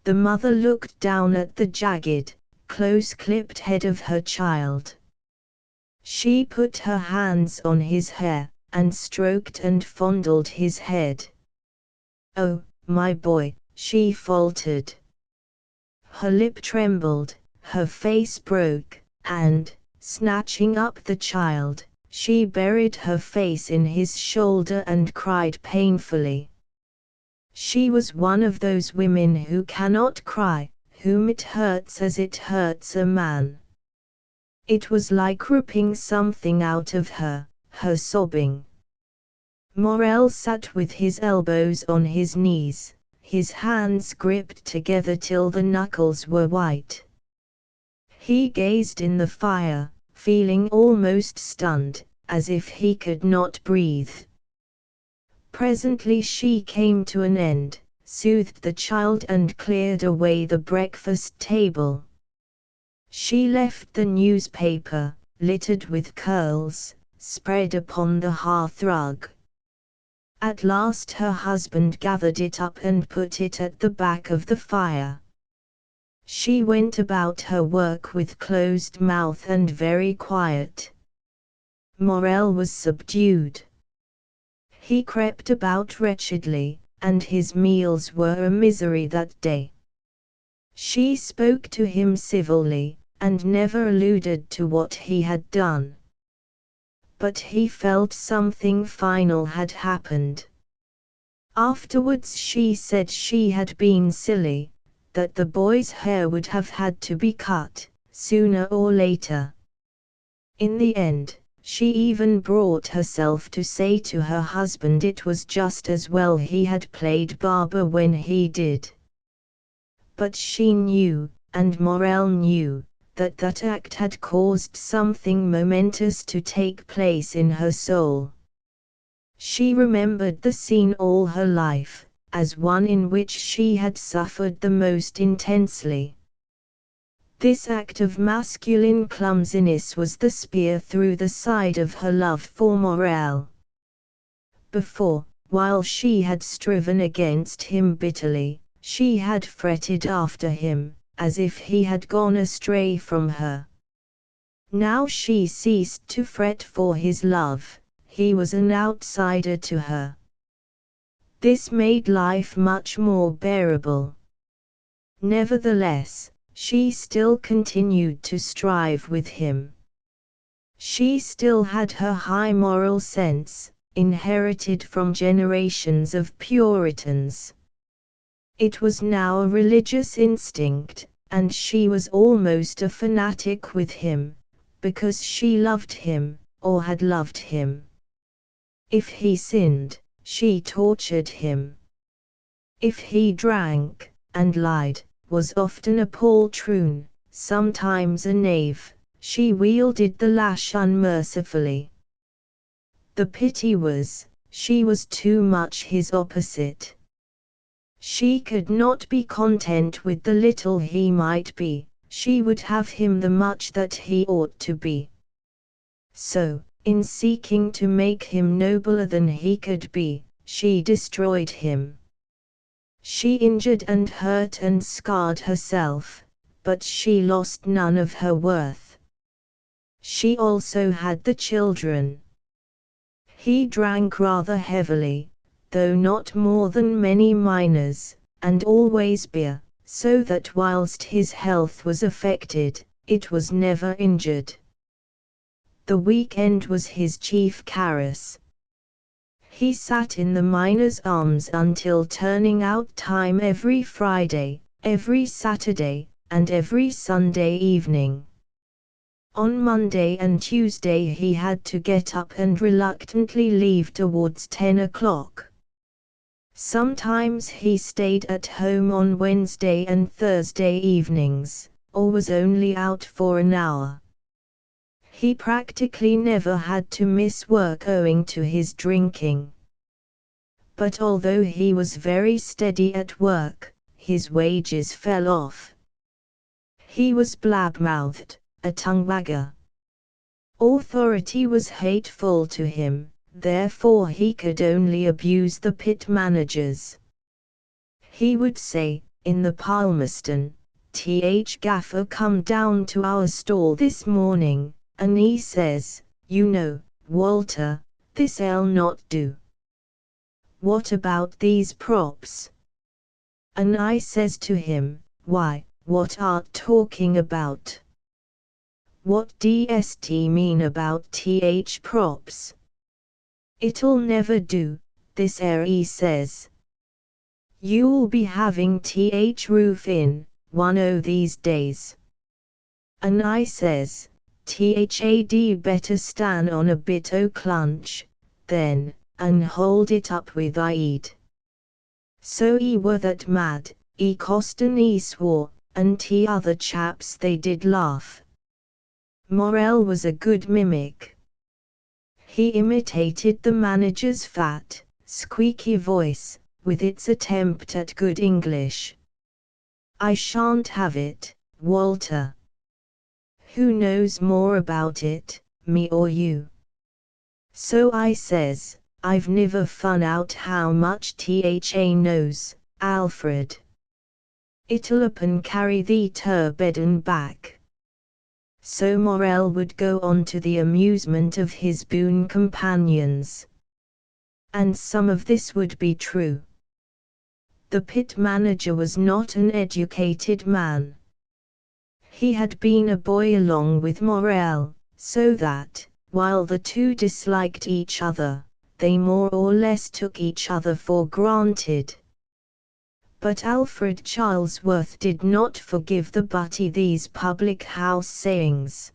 The mother looked down at the jagged, close-clipped head of her child. She put her hands on his hair, and stroked and fondled his head. "Oh, my boy," she faltered. Her lip trembled, her face broke, and, snatching up the child, she buried her face in his shoulder and cried painfully. She was one of those women who cannot cry, whom it hurts as it hurts a man. It was like ripping something out of her, her sobbing. Morell sat with his elbows on his knees, his hands gripped together till the knuckles were white. He gazed in the fire, feeling almost stunned, as if he could not breathe. Presently she came to an end, soothed the child and cleared away the breakfast table. She left the newspaper, littered with curls, spread upon the hearth-rug. At last her husband gathered it up and put it at the back of the fire. She went about her work with closed mouth and very quiet. Morell was subdued. He crept about wretchedly, and his meals were a misery that day. She spoke to him civilly, and never alluded to what he had done. But he felt something final had happened. Afterwards she said she had been silly, that the boy's hair would have had to be cut, sooner or later. In the end, she even brought herself to say to her husband it was just as well he had played barber when he did. But she knew, and Morell knew, that that act had caused something momentous to take place in her soul. She remembered the scene all her life, as one in which she had suffered the most intensely. This act of masculine clumsiness was the spear through the side of her love for Morell. Before, while she had striven against him bitterly, she had fretted after him, as if he had gone astray from her. Now she ceased to fret for his love, he was an outsider to her. This made life much more bearable. Nevertheless, she still continued to strive with him. She still had her high moral sense, inherited from generations of Puritans. It was now a religious instinct, and she was almost a fanatic with him, because she loved him, or had loved him. If he sinned, she tortured him. If he drank, and lied, was often a poltroon, sometimes a knave, she wielded the lash unmercifully. The pity was, she was too much his opposite. She could not be content with the little he might be, she would have him the much that he ought to be. So, in seeking to make him nobler than he could be, she destroyed him. She injured and hurt and scarred herself, but she lost none of her worth. She also had the children. He drank rather heavily, though not more than many minors, and always beer, so that whilst his health was affected, it was never injured. The weekend was his chief carouse. He sat in the minor's arms until turning out time every Friday, every Saturday, and every Sunday evening. On Monday and Tuesday he had to get up and reluctantly leave towards 10 o'clock. Sometimes he stayed at home on Wednesday and Thursday evenings, or was only out for an hour. He practically never had to miss work owing to his drinking. But although he was very steady at work, his wages fell off. He was blab-mouthed, a tongue-wagger. Authority was hateful to him, therefore he could only abuse the pit managers. He would say, in the Palmerston, "Th Gaffer come down to our stall this morning, and he says, you know, Walter, this 'll not do. What about these props?" And I says to him, "Why, what art talking about? What dst mean about th props? It'll never do, this ere," he says. "You'll be having th roof in, one o' these days." And I says, "Thad better stan on a bit o' clunch, then, and hold it up with I'd." So he were that mad, he cost and he swore, and other chaps they did laugh. Morel was a good mimic. He imitated the manager's fat, squeaky voice, with its attempt at good English. "I shan't have it, Walter." "Who knows more about it, me or you?" So I says, "I've niver fun out how much Tha knows, Alfred. It'll up and carry thee ter bed and back." So Morel would go on to the amusement of his boon companions. And some of this would be true. The pit manager was not an educated man. He had been a boy along with Morel, so that, while the two disliked each other, they more or less took each other for granted. But Alfred Charlesworth did not forgive the butty these public house sayings.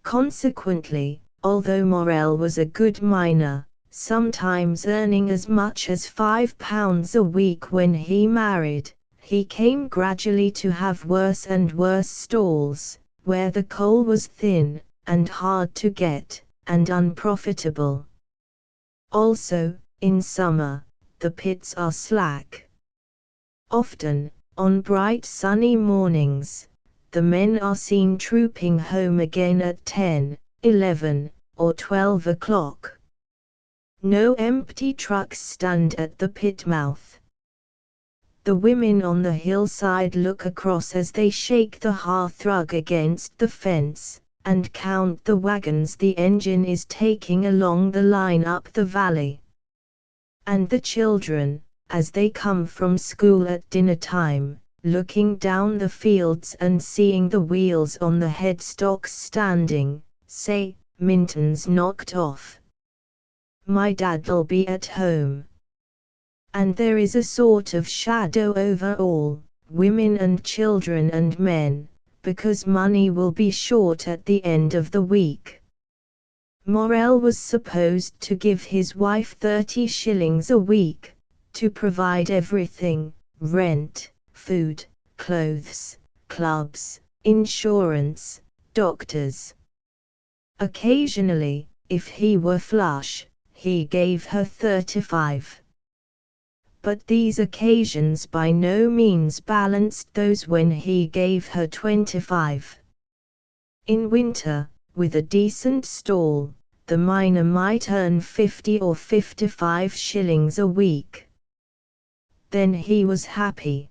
Consequently, although Morel was a good miner, sometimes earning as much as £5 a week when he married, he came gradually to have worse and worse stalls, where the coal was thin, and hard to get, and unprofitable. Also, in summer, the pits are slack. Often, on bright sunny mornings, the men are seen trooping home again at 10, 11, or 12 o'clock. No empty trucks stand at the pit mouth. The women on the hillside look across as they shake the hearthrug against the fence, and count the wagons the engine is taking along the line up the valley. And the children, as they come from school at dinner time, looking down the fields and seeing the wheels on the headstocks standing, say, Minton's knocked off. My dad'll be at home. And there is a sort of shadow over all, women and children and men, because money will be short at the end of the week. Morel was supposed to give his wife 30 shillings a week, to provide everything: rent, food, clothes, clubs, insurance, doctors. Occasionally, if he were flush, he gave her 35. But these occasions by no means balanced those when he gave her 25. In winter, with a decent stall, the miner might earn 50 or 55 shillings a week. Then he was happy.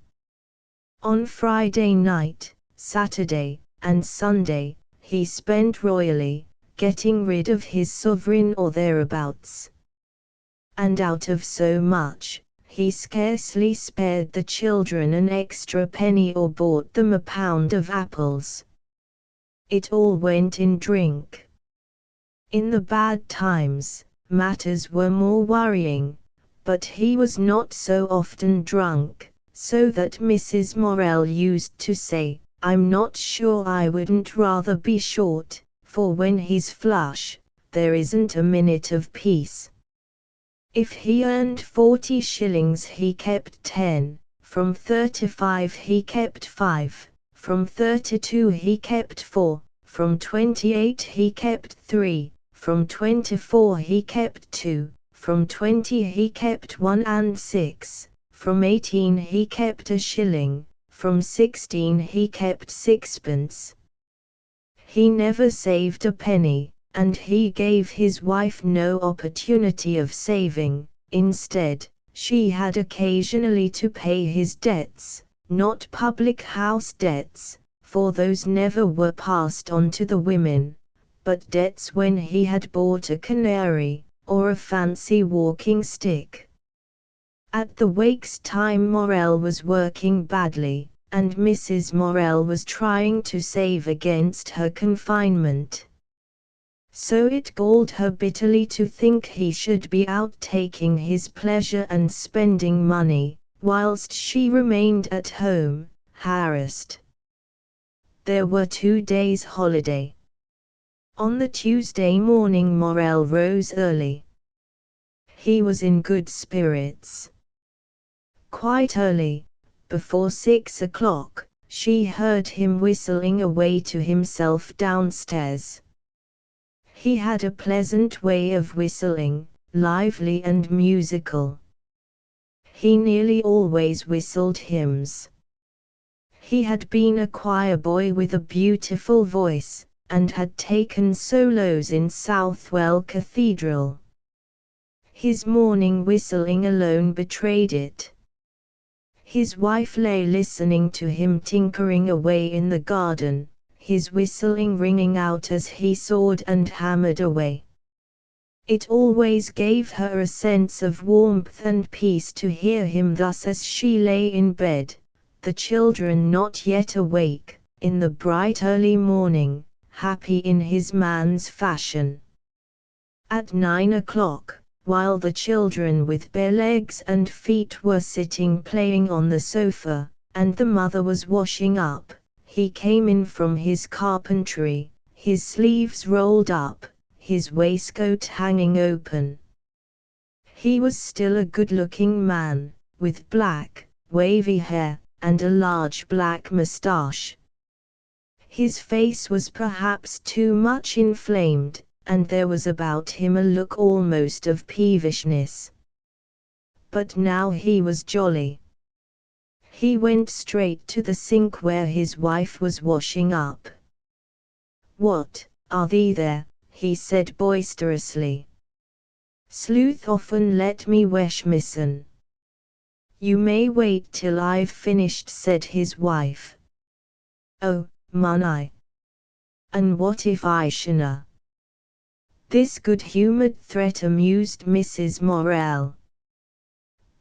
On Friday night, Saturday, and Sunday, he spent royally, getting rid of his sovereign or thereabouts. And out of so much, he scarcely spared the children an extra penny or bought them a pound of apples. It all went in drink. In the bad times, matters were more worrying, but he was not so often drunk, so that Mrs. Morel used to say, "I'm not sure I wouldn't rather be short, for when he's flush, there isn't a minute of peace." If he earned 40 shillings he kept 10, from 35 he kept 5, from 32 he kept 4, from 28 he kept 3, from 24 he kept 2, from 20 he kept 1 and 6, from 18 he kept a shilling, from 16 he kept sixpence. He never saved a penny, and he gave his wife no opportunity of saving. Instead, she had occasionally to pay his debts, not public house debts, for those never were passed on to the women, but debts when he had bought a canary, or a fancy walking stick. At the wakes time Morel was working badly, and Mrs. Morel was trying to save against her confinement. So it galled her bitterly to think he should be out taking his pleasure and spending money, whilst she remained at home, harassed. There were 2 days' holiday. On the Tuesday morning Morel rose early. He was in good spirits. Quite early, before 6 o'clock, she heard him whistling away to himself downstairs. He had a pleasant way of whistling, lively and musical. He nearly always whistled hymns. He had been a choir boy with a beautiful voice, and had taken solos in Southwell Cathedral. His morning whistling alone betrayed it. His wife lay listening to him tinkering away in the garden, his whistling ringing out as he sawed and hammered away. It always gave her a sense of warmth and peace to hear him thus as she lay in bed, the children not yet awake, in the bright early morning, happy in his man's fashion. At 9 o'clock, while the children with bare legs and feet were sitting playing on the sofa, and the mother was washing up, he came in from his carpentry, his sleeves rolled up, his waistcoat hanging open. He was still a good-looking man, with black, wavy hair, and a large black moustache. His face was perhaps too much inflamed, and there was about him a look almost of peevishness. But now he was jolly. He went straight to the sink where his wife was washing up. "What, are thee there?" he said boisterously. "Sleuth often let me wesh missen." "You may wait till I've finished," said his wife. "Oh, mun I?" "And what if I shanna?" This good-humoured threat amused Mrs. Morel.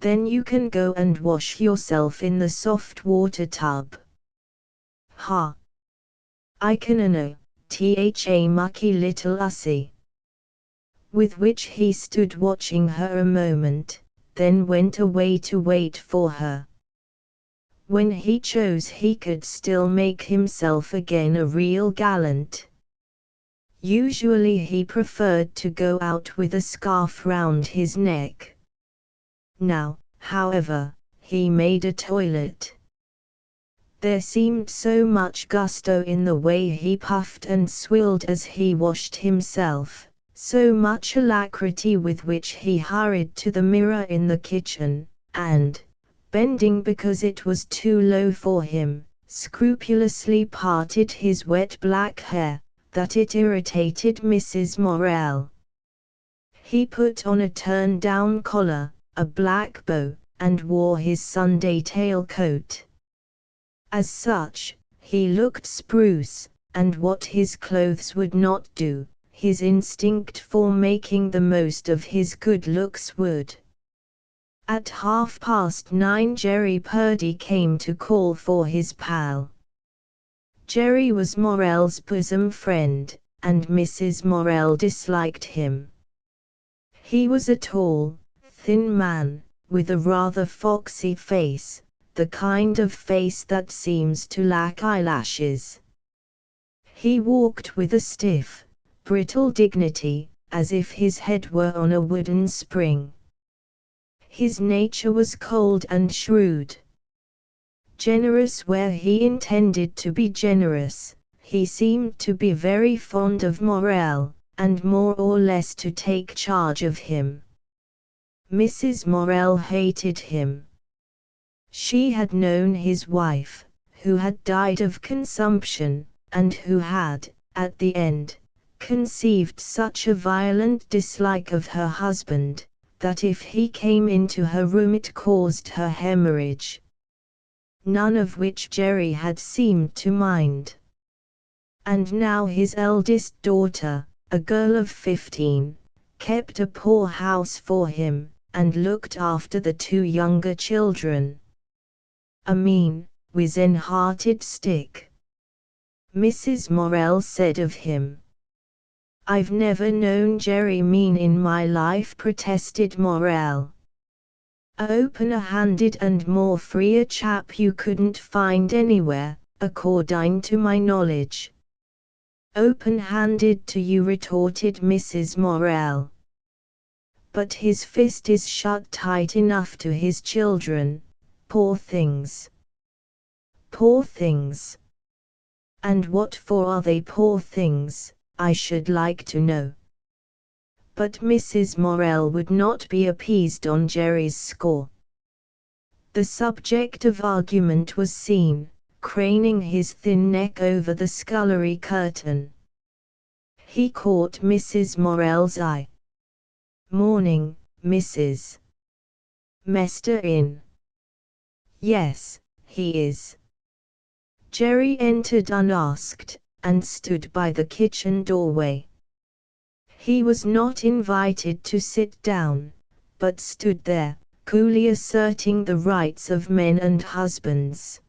"Then you can go and wash yourself in the soft water tub." "Ha! I can no, tha mucky little hussy." With which he stood watching her a moment, then went away to wait for her. When he chose he could still make himself again a real gallant. Usually he preferred to go out with a scarf round his neck. Now, however, he made a toilet. There seemed so much gusto in the way he puffed and swilled as he washed himself, so much alacrity with which he hurried to the mirror in the kitchen, and, bending because it was too low for him, scrupulously parted his wet black hair, that it irritated Mrs. Morel. He put on a turn-down collar, a black bow, and wore his Sunday tailcoat. As such, he looked spruce, and what his clothes would not do, his instinct for making the most of his good looks would. At 9:30 Jerry Purdy came to call for his pal. Jerry was Morel's bosom friend, and Mrs. Morel disliked him. He was a tall, thin man, with a rather foxy face, the kind of face that seems to lack eyelashes. He walked with a stiff, brittle dignity, as if his head were on a wooden spring. His nature was cold and shrewd. Generous where he intended to be generous, he seemed to be very fond of Morel, and more or less to take charge of him. Mrs. Morel hated him. She had known his wife, who had died of consumption, and who had, at the end, conceived such a violent dislike of her husband, that if he came into her room it caused her hemorrhage. None of which Jerry had seemed to mind. And now his eldest daughter, a girl of 15, kept a poor house for him, and looked after the two younger children. A mean, wizen-hearted stick. Mrs. Morel said of him. "I've never known Jerry mean in my life," protested Morel. "A opener-handed and more freer chap you couldn't find anywhere, according to my knowledge." "Open-handed to you," retorted Mrs. Morel. "But his fist is shut tight enough to his children, poor things." "Poor things? And what for are they poor things, I should like to know?" But Mrs. Morel would not be appeased on Jerry's score. The subject of argument was seen, craning his thin neck over the scullery curtain. He caught Mrs. Morel's eye. "Morning, Mrs. Mester in?" "Yes, he is." Jerry entered unasked, and stood by the kitchen doorway. He was not invited to sit down, but stood there, coolly asserting the rights of men and husbands.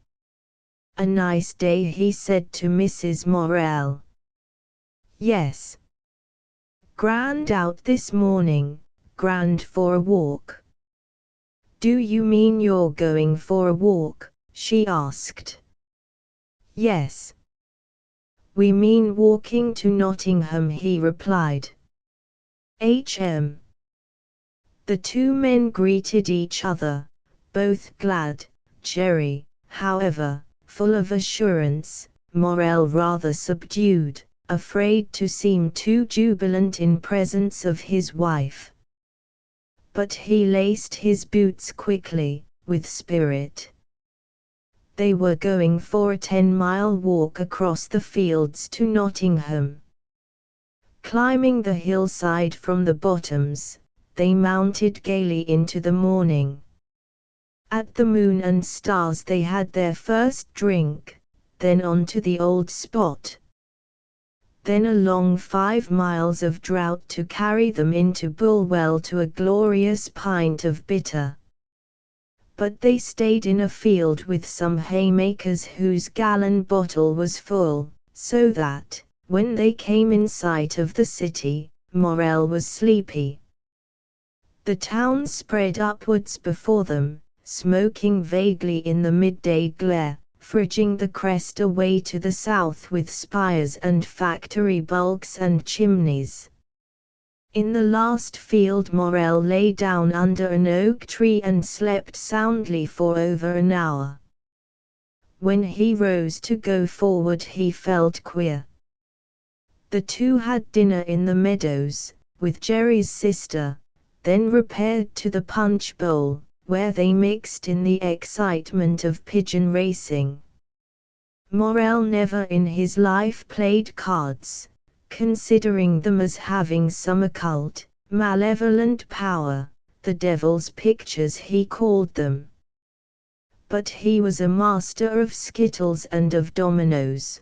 "A nice day," he said to Mrs. Morel. "Yes." "Grand out this morning, grand for a walk?" "Do you mean you're going for a walk?" she asked. "Yes. We mean walking to Nottingham," he replied. "Hm." The two men greeted each other, both glad, Jerry, however, full of assurance, Morel rather subdued, afraid to seem too jubilant in presence of his wife. But he laced his boots quickly, with spirit. They were going for a 10-mile walk across the fields to Nottingham. Climbing the hillside from the Bottoms, they mounted gaily into the morning. At the Moon and Stars they had their first drink, then on to the old spot. then a long 5 miles of drought to carry them into Bulwell to a glorious pint of bitter. But they stayed in a field with some haymakers whose gallon bottle was full, so that, when they came in sight of the city, Morrel was sleepy. The town spread upwards before them, smoking vaguely in the midday glare, fridging the crest away to the south with spires and factory bulks and chimneys. In the last field Morrel lay down under an oak tree and slept soundly for over an hour. When he rose to go forward he felt queer. The two had dinner in the meadows, with Jerry's sister, then repaired to the punch bowl, where they mixed in the excitement of pigeon racing. Morrel never in his life played cards, considering them as having some occult, malevolent power, the devil's pictures he called them. But he was a master of skittles and of dominoes.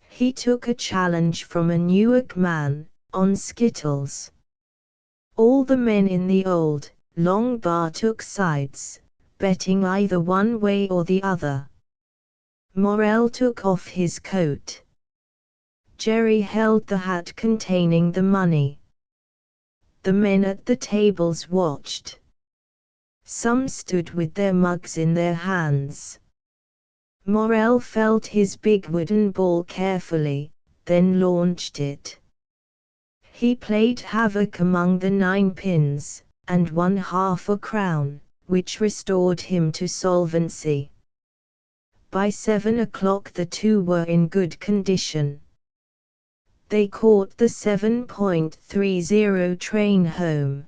He took a challenge from a Newark man, on skittles. All the men in the old, long bar took sides, betting either one way or the other. Morrel took off his coat. Jerry held the hat containing the money. The men at the tables watched. Some stood with their mugs in their hands. Morrel felt his big wooden ball carefully, then launched it. He played havoc among the 9 pins, and won half a crown, which restored him to solvency. By 7 o'clock the two were in good condition. They caught the 7:30 train home.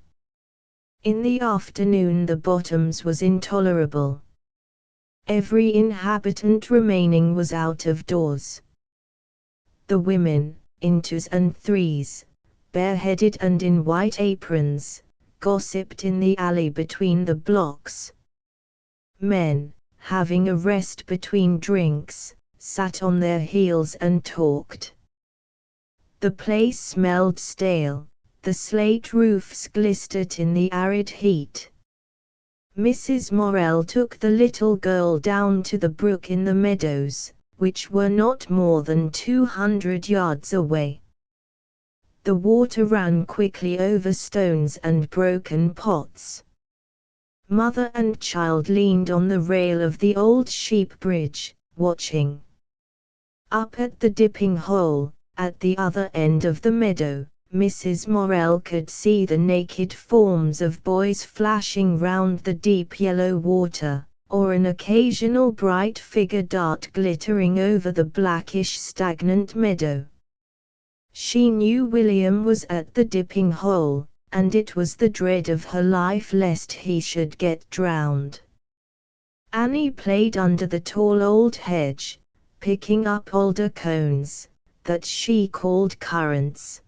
In the afternoon the Bottoms was intolerable. Every inhabitant remaining was out of doors. The women, in 2s and 3s, bareheaded and in white aprons, gossiped in the alley between the blocks. Men, having a rest between drinks, sat on their heels and talked. The place smelled stale, the slate roofs glistered in the arid heat. Mrs. Morrel took the little girl down to the brook in the meadows, which were not more than 200 yards away. The water ran quickly over stones and broken pots. Mother and child leaned on the rail of the old sheep bridge, watching. Up at the dipping hole, at the other end of the meadow, Mrs. Morrel could see the naked forms of boys flashing round the deep yellow water, or an occasional bright figure dart glittering over the blackish stagnant meadow. She knew William was at the dipping hole, and it was the dread of her life lest he should get drowned. Annie played under the tall old hedge, picking up alder cones, that she called currants.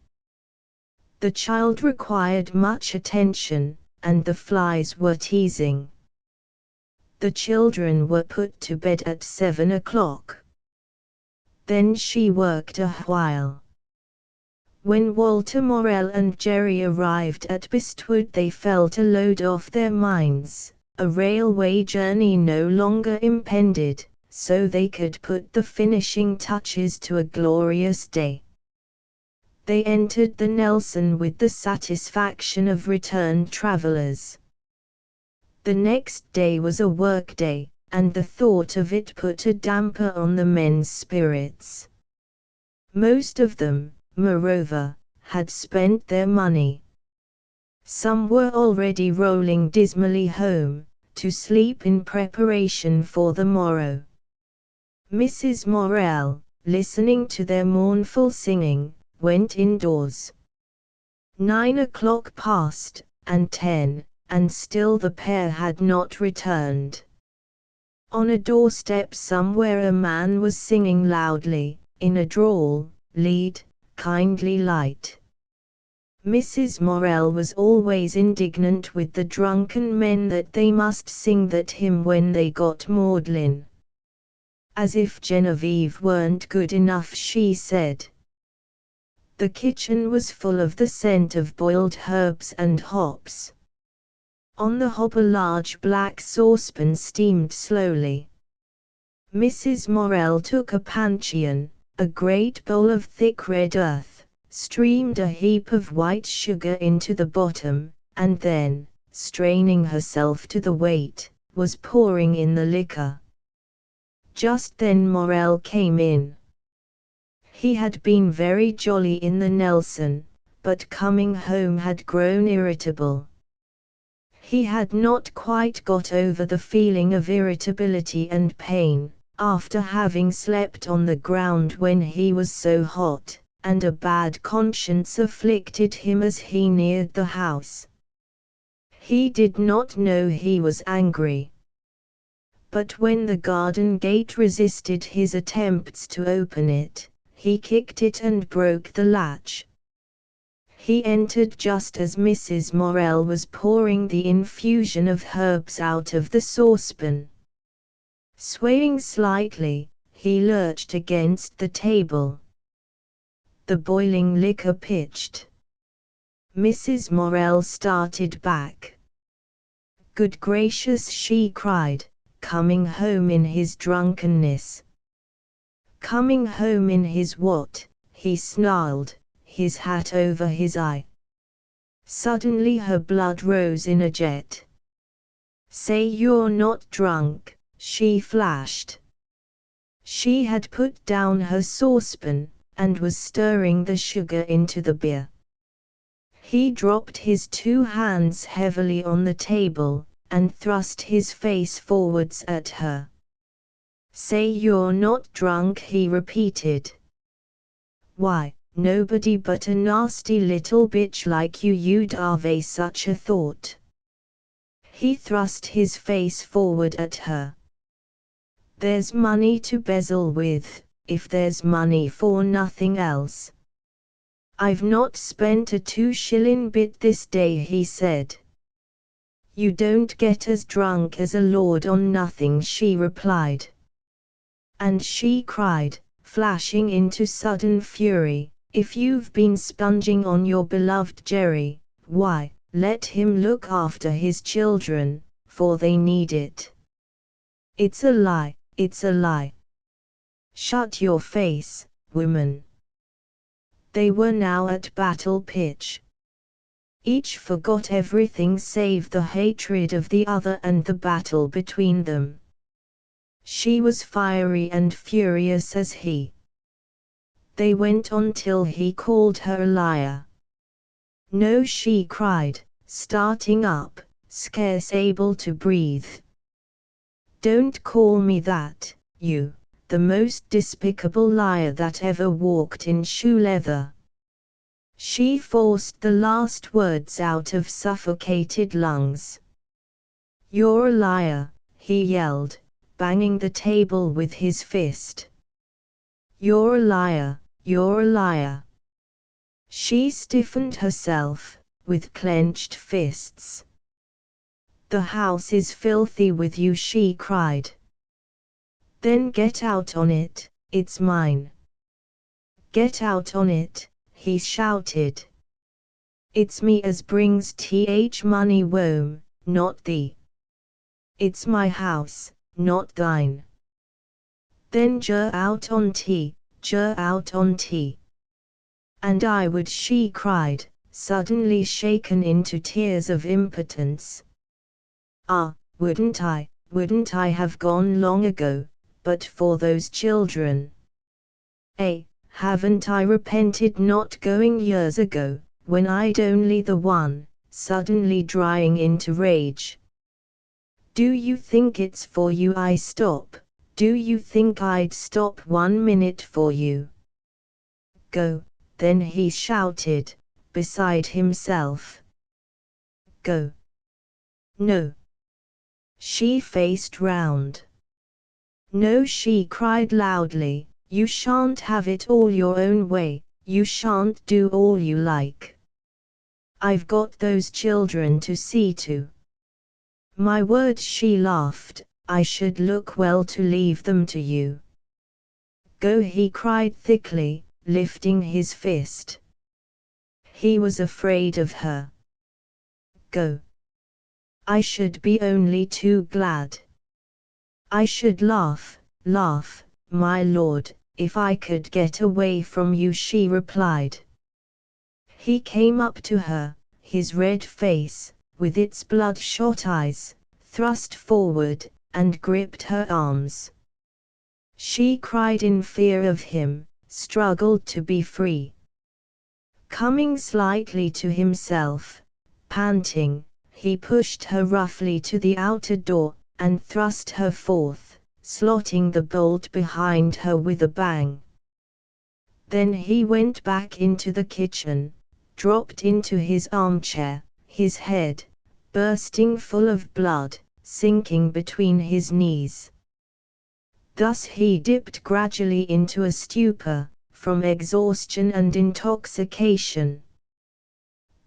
The child required much attention, and the flies were teasing. The children were put to bed at 7 o'clock. Then she worked a while. When Walter Morrel and Jerry arrived at Bestwood they felt a load off their minds. A railway journey no longer impended, so they could put the finishing touches to a glorious day. They entered the Nelson with the satisfaction of returned travellers. The next day was a work day, and the thought of it put a damper on the men's spirits. Most of them, moreover, had spent their money. Some were already rolling dismally home, to sleep in preparation for the morrow. Mrs. Morrel, listening to their mournful singing, went indoors. 9 o'clock passed, and 10, and still the pair had not returned. On a doorstep somewhere a man was singing loudly, in a drawl, "Lead, kindly light." Mrs. Morrel was always indignant with the drunken men that they must sing that hymn when they got maudlin. As if Genevieve weren't good enough, she said. The kitchen was full of the scent of boiled herbs and hops. On the hob a large black saucepan steamed slowly. Mrs. Morel took a panchion, a great bowl of thick red earth, streamed a heap of white sugar into the bottom, and then, straining herself to the weight, was pouring in the liquor. Just then Morel came in. He had been very jolly in the Nelson, but coming home had grown irritable. He had not quite got over the feeling of irritability and pain, after having slept on the ground when he was so hot, and a bad conscience afflicted him as he neared the house. He did not know he was angry. But when the garden gate resisted his attempts to open it, he kicked it and broke the latch. He entered just as Mrs. Morel was pouring the infusion of herbs out of the saucepan. Swaying slightly, he lurched against the table. The boiling liquor pitched. Mrs. Morel started back. "Good gracious," she cried, "coming home in his drunkenness." "Coming home in his what?" he snarled, his hat over his eye. Suddenly her blood rose in a jet. "Say you're not drunk," she flashed. She had put down her saucepan, and was stirring the sugar into the beer. He dropped his two hands heavily on the table, and thrust his face forwards at her. "Say you're not drunk," he repeated. "Why, nobody but a nasty little bitch like you'd have such a thought." He thrust his face forward at her. "There's money to bezzle with, if there's money for nothing else." "I've not spent a 2-shilling bit this day," he said. "You don't get as drunk as a lord on nothing," she replied. And she cried, flashing into sudden fury, "If you've been sponging on your beloved Jerry, why, let him look after his children, for they need it." "It's a lie, it's a lie." "Shut your face, woman." They were now at battle pitch. Each forgot everything save the hatred of the other and the battle between them. She was fiery and furious as he. They went on till he called her a liar. "No," she cried, starting up, scarce able to breathe. "Don't call me that, you, the most despicable liar that ever walked in shoe leather." She forced the last words out of suffocated lungs. "You're a liar," he yelled, banging the table with his fist. "You're a liar, you're a liar." She stiffened herself, with clenched fists. "The house is filthy with you," she cried. "Then get out on it, it's mine." "Get out on it," he shouted. "It's me as brings money home, not thee. It's my house, not thine." "Then jur out on tea, jur out on tea." "And I would," she cried, suddenly shaken into tears of impotence. "Ah, wouldn't I have gone long ago, but for those children. Haven't I repented not going years ago, when I'd only the one," suddenly drying into rage. "Do you think it's for you I stop? Do you think I'd stop 1 minute for you?" "Go," then he shouted, beside himself. "Go." "No." She faced round. "No," she cried loudly, "you shan't have it all your own way, you shan't do all you like. I've got those children to see to." "My word," she laughed, "I should look well to leave them to you." "Go," he cried thickly, lifting his fist. He was afraid of her. Go. I should be only too glad. I should laugh, my lord, if I could get away from you, she replied. He came up to her, his red face, with its bloodshot eyes, thrust forward, and gripped her arms. She cried in fear of him, struggled to be free. Coming slightly to himself, panting, he pushed her roughly to the outer door, and thrust her forth, slotting the bolt behind her with a bang. Then he went back into the kitchen, dropped into his armchair, his head, bursting full of blood, sinking between his knees. Thus he dipped gradually into a stupor, from exhaustion and intoxication.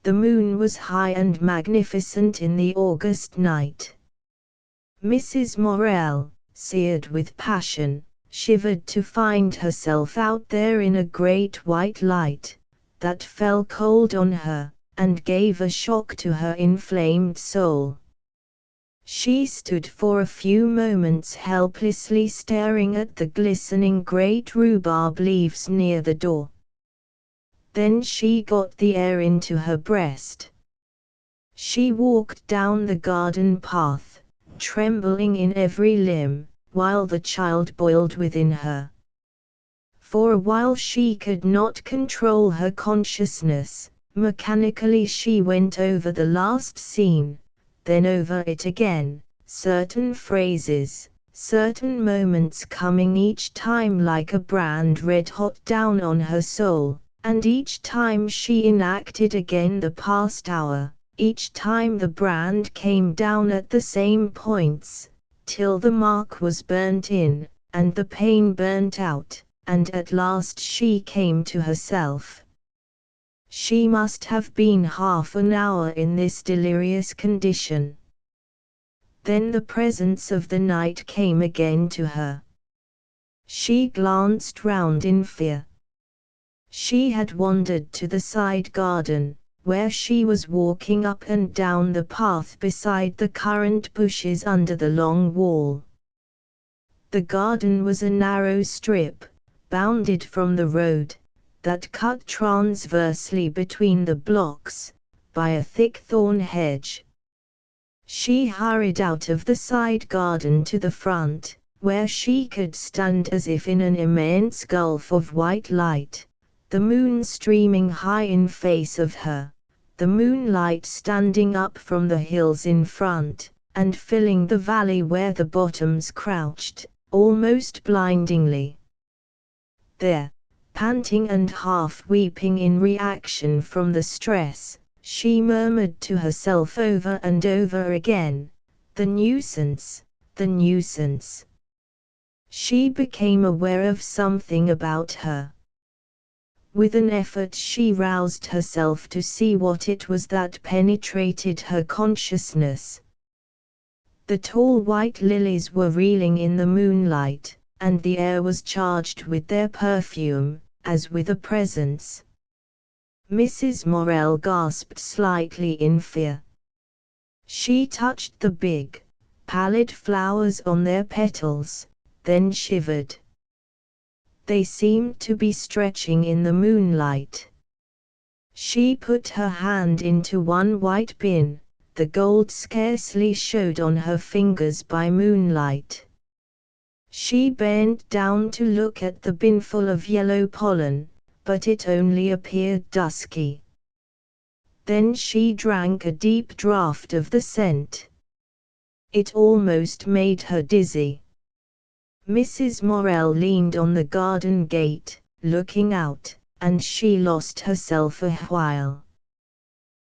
The moon was high and magnificent in the August night. Mrs. Morel, seared with passion, shivered to find herself out there in a great white light, that fell cold on her, and gave a shock to her inflamed soul. She stood for a few moments helplessly staring at the glistening great rhubarb leaves near the door. Then she got the air into her breast. She walked down the garden path, trembling in every limb, while the child boiled within her. For a while she could not control her consciousness. Mechanically she went over the last scene, then over it again, certain phrases, certain moments coming each time like a brand red-hot down on her soul, and each time she enacted again the past hour, each time the brand came down at the same points, till the mark was burnt in, and the pain burnt out, and at last she came to herself. She must have been half an hour in this delirious condition. Then the presence of the night came again to her. She glanced round in fear. She had wandered to the side garden, where she was walking up and down the path beside the currant bushes under the long wall. The garden was a narrow strip, bounded from the road, that cut transversely between the blocks, by a thick thorn hedge. She hurried out of the side garden to the front, where she could stand as if in an immense gulf of white light, the moon streaming high in face of her, the moonlight standing up from the hills in front, and filling the valley where the bottoms crouched, almost blindingly. There, panting and half weeping in reaction from the stress, she murmured to herself over and over again, "The nuisance, the nuisance." She became aware of something about her. With an effort she roused herself to see what it was that penetrated her consciousness. The tall white lilies were reeling in the moonlight, and the air was charged with their perfume, as with a presence. Mrs. Morel gasped slightly in fear. She touched the big, pallid flowers on their petals, then shivered. They seemed to be stretching in the moonlight. She put her hand into one white bin, the gold scarcely showed on her fingers by moonlight. She bent down to look at the bin full of yellow pollen, but it only appeared dusky. Then she drank a deep draught of the scent. It almost made her dizzy. Mrs. Morel leaned on the garden gate, looking out, and she lost herself a while.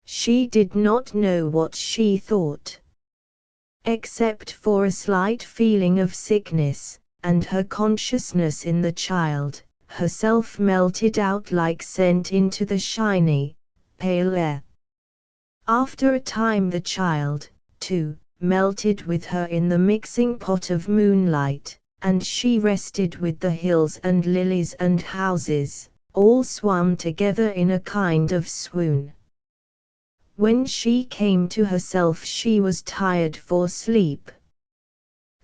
She did not know what she thought. Except for a slight feeling of sickness, and her consciousness in the child, herself melted out like scent into the shiny, pale air. After a time the child, too, melted with her in the mixing pot of moonlight, and she rested with the hills and lilies and houses, all swam together in a kind of swoon. When she came to herself she was tired for sleep.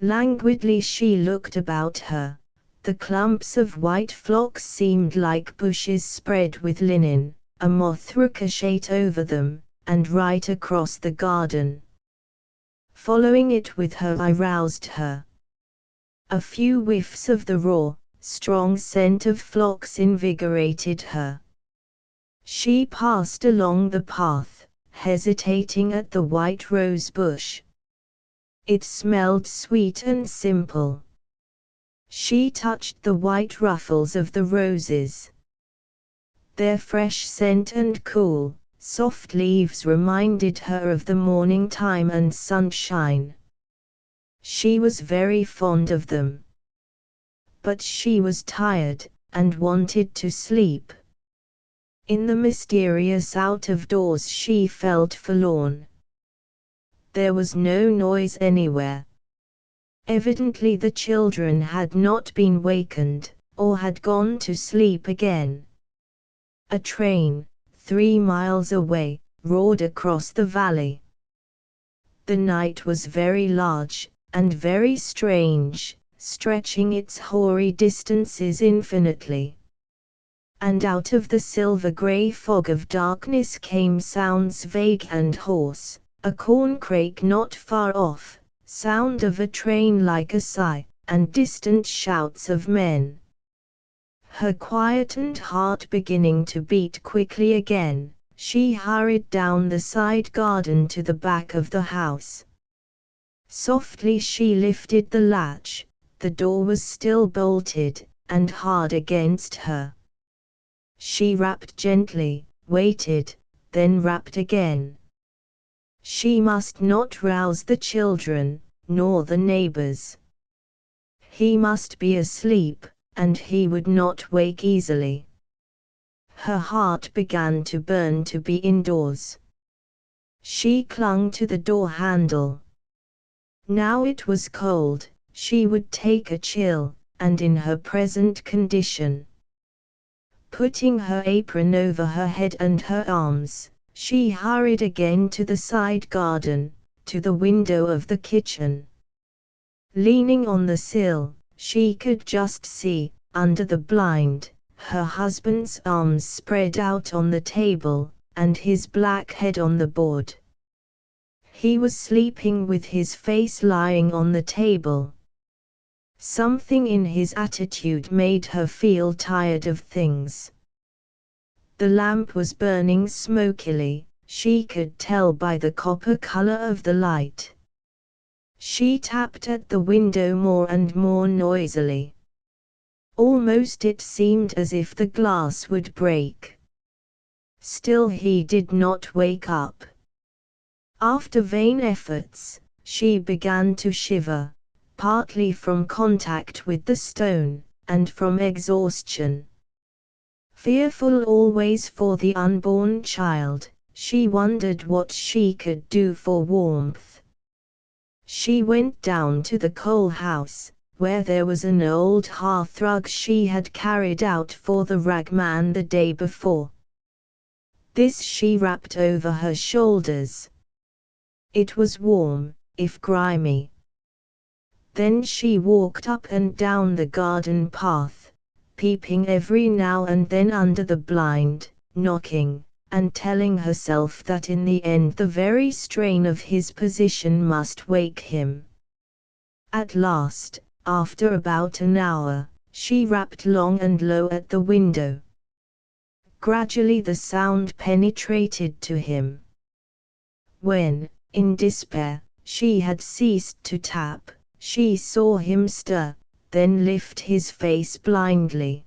Languidly she looked about her. The clumps of white phlox seemed like bushes spread with linen, a moth ricocheted over them, and right across the garden. Following it with her eye roused her. A few whiffs of the raw, strong scent of phlox invigorated her. She passed along the path, hesitating at the white rose bush. It smelled sweet and simple. She touched the white ruffles of the roses. Their fresh scent and cool, soft leaves reminded her of the morning time and sunshine. She was very fond of them. But she was tired, and wanted to sleep. In the mysterious out-of-doors she felt forlorn. There was no noise anywhere. Evidently the children had not been wakened, or had gone to sleep again. A train, 3 miles away, roared across the valley. The night was very large, and very strange, stretching its hoary distances infinitely. And out of the silver-grey fog of darkness came sounds vague and hoarse, a corncrake not far off, sound of a train like a sigh, and distant shouts of men. Her quietened heart beginning to beat quickly again, she hurried down the side garden to the back of the house. Softly she lifted the latch. The door was still bolted, and hard against her. She rapped gently, waited, then rapped again. She must not rouse the children, nor the neighbors. He must be asleep, and he would not wake easily. Her heart began to burn to be indoors. She clung to the door handle. Now it was cold, she would take a chill, and in her present condition. Putting her apron over her head and her arms, she hurried again to the side garden, to the window of the kitchen. Leaning on the sill, she could just see, under the blind, her husband's arms spread out on the table, and his black head on the board. He was sleeping with his face lying on the table. Something in his attitude made her feel tired of things. The lamp was burning smokily, she could tell by the copper color of the light. She tapped at the window more and more noisily. Almost it seemed as if the glass would break. Still he did not wake up. After vain efforts, she began to shiver, partly from contact with the stone, and from exhaustion. Fearful always for the unborn child, she wondered what she could do for warmth. She went down to the coal house, where there was an old hearthrug she had carried out for the ragman the day before. This she wrapped over her shoulders. It was warm, if grimy. Then she walked up and down the garden path, peeping every now and then under the blind, knocking, and telling herself that in the end the very strain of his position must wake him. At last, after about an hour, she rapped long and low at the window. Gradually the sound penetrated to him. When, in despair, she had ceased to tap, she saw him stir, then lift his face blindly.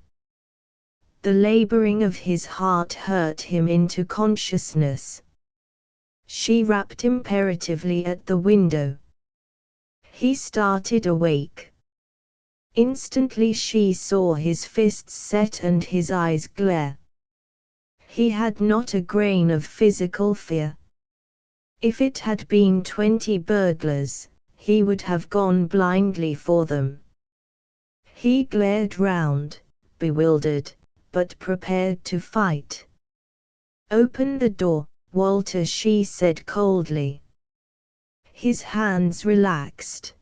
The laboring of his heart hurt him into consciousness. She rapped imperatively at the window. He started awake. Instantly she saw his fists set and his eyes glare. He had not a grain of physical fear. If it had been 20 burglars, he would have gone blindly for them. He glared round, bewildered, but prepared to fight. "Open the door, Walter," she said coldly. His hands relaxed.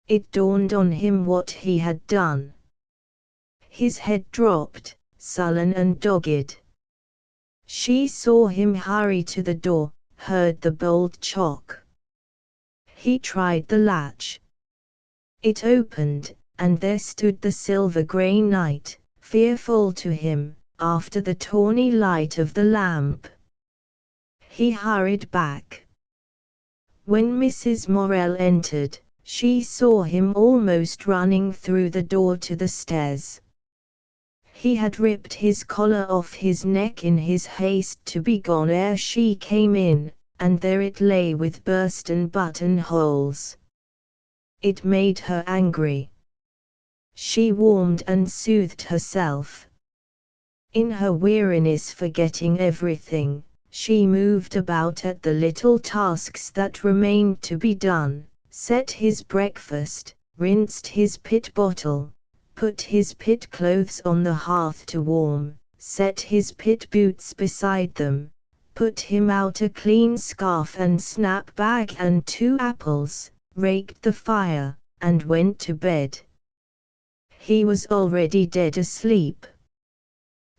It dawned on him what he had done. His head dropped, sullen and dogged. She saw him hurry to the door, heard the bolt chock. He tried the latch. It opened, and there stood the silver-grey knight, fearful to him, after the tawny light of the lamp. He hurried back. When Mrs. Morel entered, she saw him almost running through the door to the stairs. He had ripped his collar off his neck in his haste to be gone ere she came in, and there it lay with bursten buttonholes. It made her angry. She warmed and soothed herself. In her weariness, forgetting everything, she moved about at the little tasks that remained to be done, set his breakfast, rinsed his pit bottle, put his pit clothes on the hearth to warm, set his pit boots beside them, put him out a clean scarf and snap bag and 2 apples, raked the fire, and went to bed. He was already dead asleep.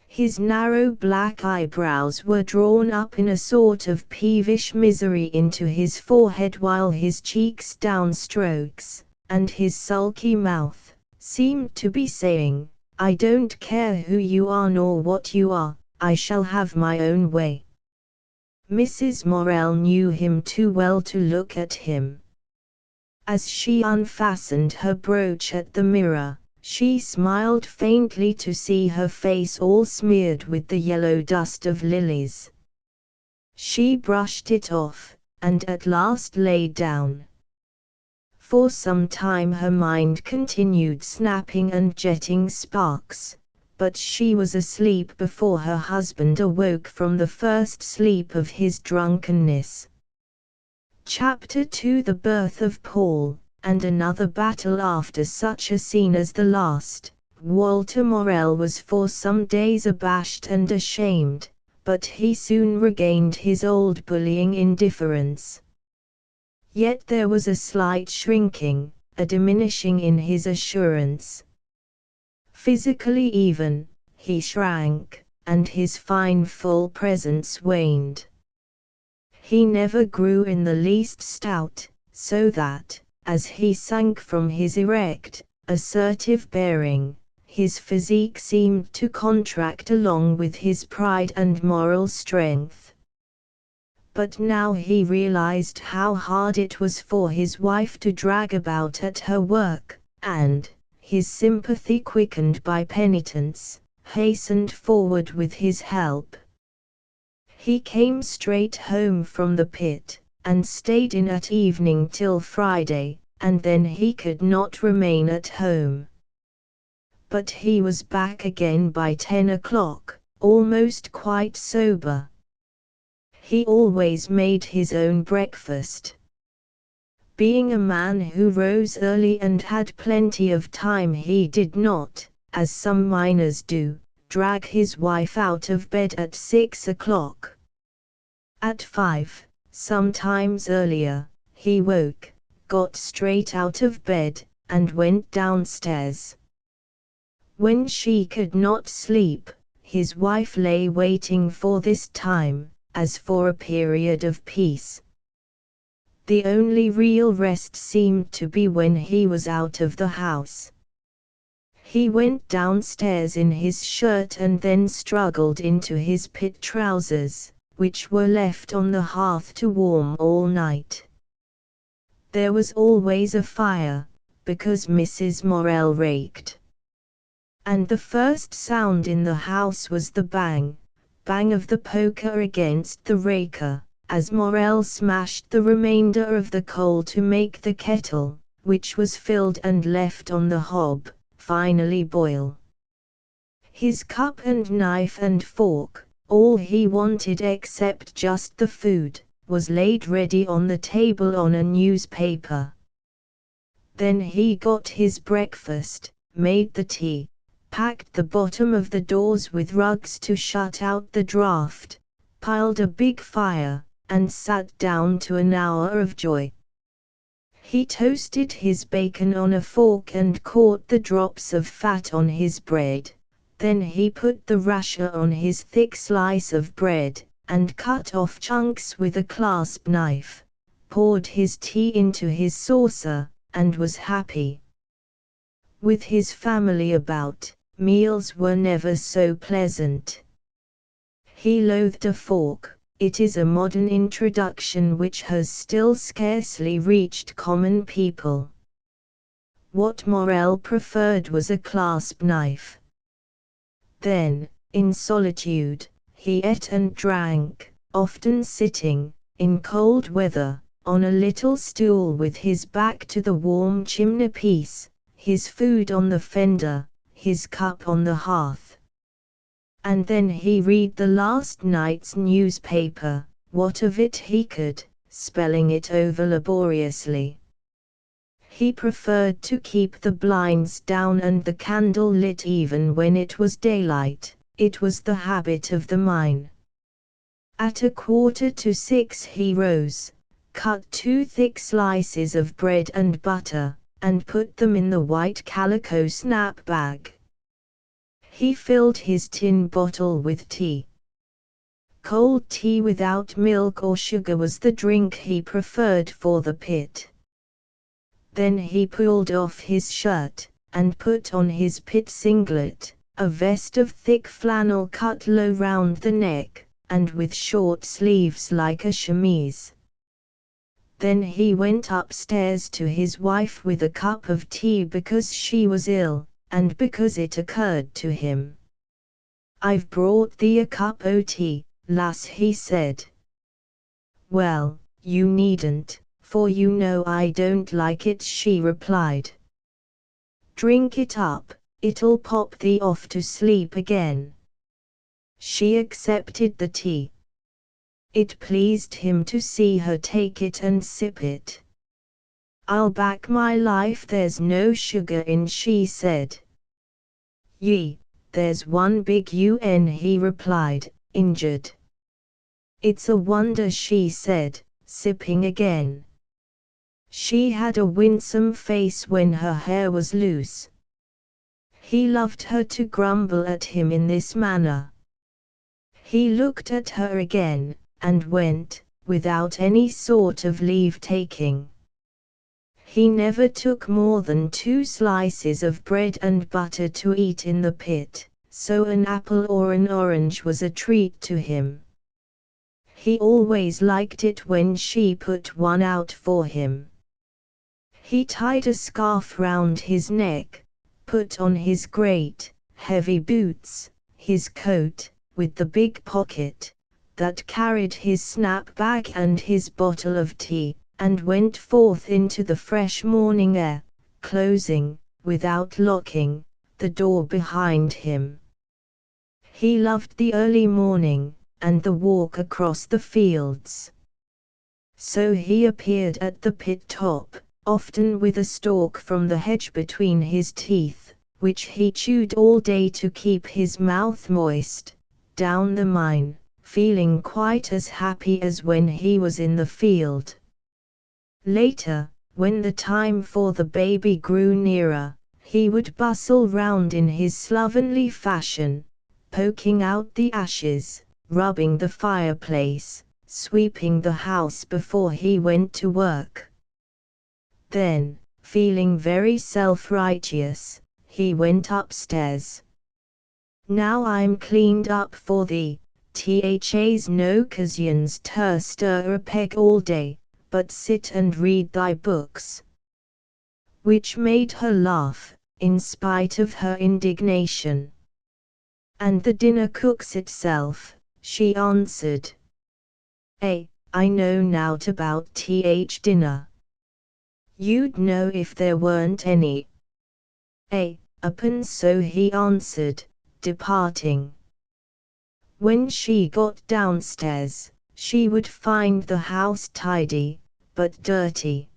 His narrow black eyebrows were drawn up in a sort of peevish misery into his forehead, while his cheeks downstrokes, and his sulky mouth, seemed to be saying, "I don't care who you are nor what you are, I shall have my own way." Mrs. Morel knew him too well to look at him. As she unfastened her brooch at the mirror, she smiled faintly to see her face all smeared with the yellow dust of lilies. She brushed it off, and at last lay down. For some time her mind continued snapping and jetting sparks, but she was asleep before her husband awoke from the first sleep of his drunkenness. Chapter 2: The birth of Paul, and another battle. After such a scene as the last, Walter Morel was for some days abashed and ashamed, but he soon regained his old bullying indifference. Yet there was a slight shrinking, a diminishing in his assurance. Physically even, he shrank, and his fine full presence waned. He never grew in the least stout, so that, as he sank from his erect, assertive bearing, his physique seemed to contract along with his pride and moral strength. But now he realized how hard it was for his wife to drag about at her work, and, his sympathy quickened by penitence, hastened forward with his help. He came straight home from the pit, and stayed in at evening till Friday, and then he could not remain at home. But he was back again by 10 o'clock, almost quite sober. He always made his own breakfast. Being a man who rose early and had plenty of time, he did not, as some miners do, drag his wife out of bed at 6 o'clock. At 5, sometimes earlier, he woke, got straight out of bed, and went downstairs. When she could not sleep, his wife lay waiting for this time, as for a period of peace. The only real rest seemed to be when he was out of the house. He went downstairs in his shirt and then struggled into his pit trousers, which were left on the hearth to warm all night. There was always a fire, because Mrs. Morel raked. And the first sound in the house was the bang of the poker against the raker, as Morel smashed the remainder of the coal to make the kettle, which was filled and left on the hob, finally boil. His cup and knife and fork, all he wanted except just the food, was laid ready on the table on a newspaper. Then he got his breakfast, made the tea, packed the bottom of the doors with rugs to shut out the draught, piled a big fire, and sat down to an hour of joy. He toasted his bacon on a fork and caught the drops of fat on his bread. Then he put the rasher on his thick slice of bread, and cut off chunks with a clasp knife, poured his tea into his saucer, and was happy. With his family about, meals were never so pleasant. He loathed a fork. It is a modern introduction which has still scarcely reached common people. What Morel preferred was a clasp knife. Then, in solitude, he ate and drank, often sitting, in cold weather, on a little stool with his back to the warm chimney-piece, his food on the fender, his cup on the hearth. And then he read the last night's newspaper, what of it he could, spelling it over laboriously. He preferred to keep the blinds down and the candle lit even when it was daylight. It was the habit of the mine. At 5:45 he rose, cut 2 thick slices of bread and butter, and put them in the white calico snap bag. He filled his tin bottle with tea. Cold tea without milk or sugar was the drink he preferred for the pit. Then he pulled off his shirt, and put on his pit singlet, a vest of thick flannel cut low round the neck, and with short sleeves like a chemise. Then he went upstairs to his wife with a cup of tea because she was ill, and because it occurred to him. "I've brought thee a cup o' tea, lass," he said. "Well, you needn't, for you know I don't like it," she replied. "Drink it up, it'll pop thee off to sleep again." She accepted the tea. It pleased him to see her take it and sip it. "I'll back my life there's no sugar in," she said. "Yea, there's one big UN," he replied, injured. "It's a wonder," she said, sipping again. She had a winsome face when her hair was loose. He loved her to grumble at him in this manner. He looked at her again, and went, without any sort of leave-taking. He never took more than 2 slices of bread and butter to eat in the pit, so an apple or an orange was a treat to him. He always liked it when she put one out for him. He tied a scarf round his neck, put on his great, heavy boots, his coat, with the big pocket, that carried his snap bag and his bottle of tea, and went forth into the fresh morning air, closing, without locking, the door behind him. He loved the early morning, and the walk across the fields. So he appeared at the pit top, often with a stalk from the hedge between his teeth, which he chewed all day to keep his mouth moist, down the mine, feeling quite as happy as when he was in the field. Later, when the time for the baby grew nearer, he would bustle round in his slovenly fashion, poking out the ashes, rubbing the fireplace, sweeping the house before he went to work. Then, feeling very self-righteous, he went upstairs. "Now I'm cleaned up for thee, thas no 'casians ter stir a peg all day, but sit and read thy books." Which made her laugh, in spite of her indignation. "And the dinner cooks itself," she answered. I know nought about dinner." "You'd know if there weren't any." "Up'n so," he answered, departing. When she got downstairs, she would find the house tidy, but dirty.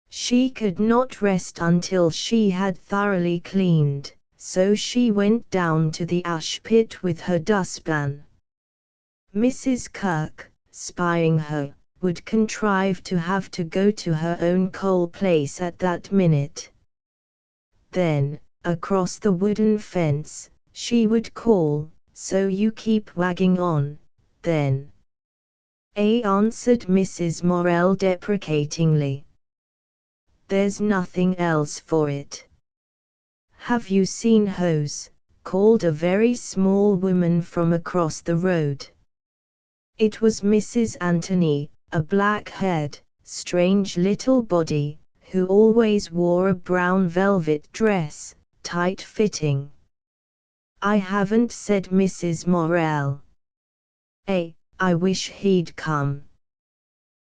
She could not rest until she had thoroughly cleaned, so she went down to the ash pit with her dustpan. Mrs. Kirk, spying her, would contrive to have to go to her own coal place at that minute. Then, across the wooden fence, she would call, "So you keep wagging on, then." Answered Mrs. Morel deprecatingly. "There's nothing else for it." "Have you seen Hose?" called a very small woman from across the road. It was Mrs. Anthony, a black-haired, strange little body, who always wore a brown velvet dress, tight-fitting. "I haven't," said Mrs. Morel. I wish he'd come.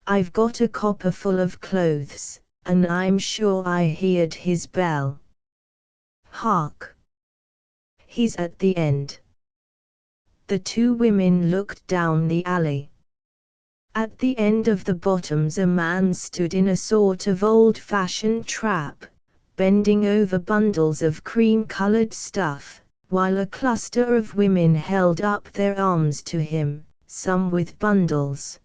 I've got a copper full of clothes, and I'm sure I heard his bell. Hark! He's at the end." The two women looked down the alley. At the end of the bottoms a man stood in a sort of old-fashioned trap, bending over bundles of cream-colored stuff, while a cluster of women held up their arms to him, some with bundles.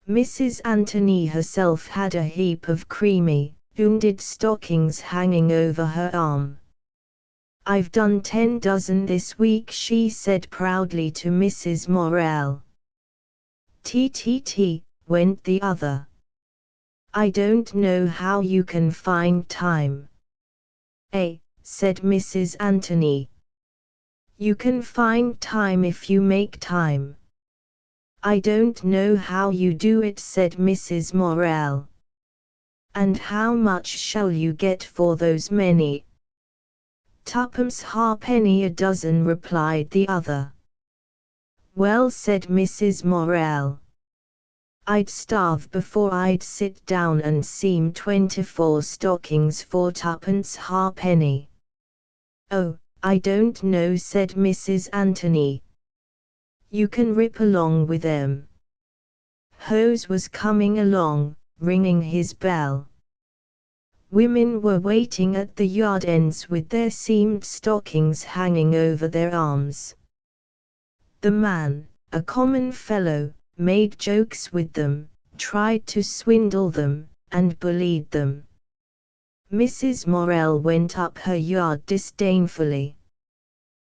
Mrs. Anthony herself had a heap of creamy, wounded stockings hanging over her arm. "I've done 10 dozen this week," she said proudly to Mrs. Morel. "T, went the other. "I don't know how you can find time." Said Mrs. Anthony. "You can find time if you make time." "I don't know how you do it," said Mrs. Morel. "And how much shall you get for those many?" "Twopence halfpenny a dozen," replied the other. "Well," said Mrs. Morel, "I'd starve before I'd sit down and seam 24 stockings for twopence halfpenny." "Oh, I don't know," said Mrs. Anthony. "You can rip along with them." Hose was coming along, ringing his bell. Women were waiting at the yard ends with their seamed stockings hanging over their arms. The man, a common fellow, made jokes with them, tried to swindle them, and bullied them. Mrs. Morel went up her yard disdainfully.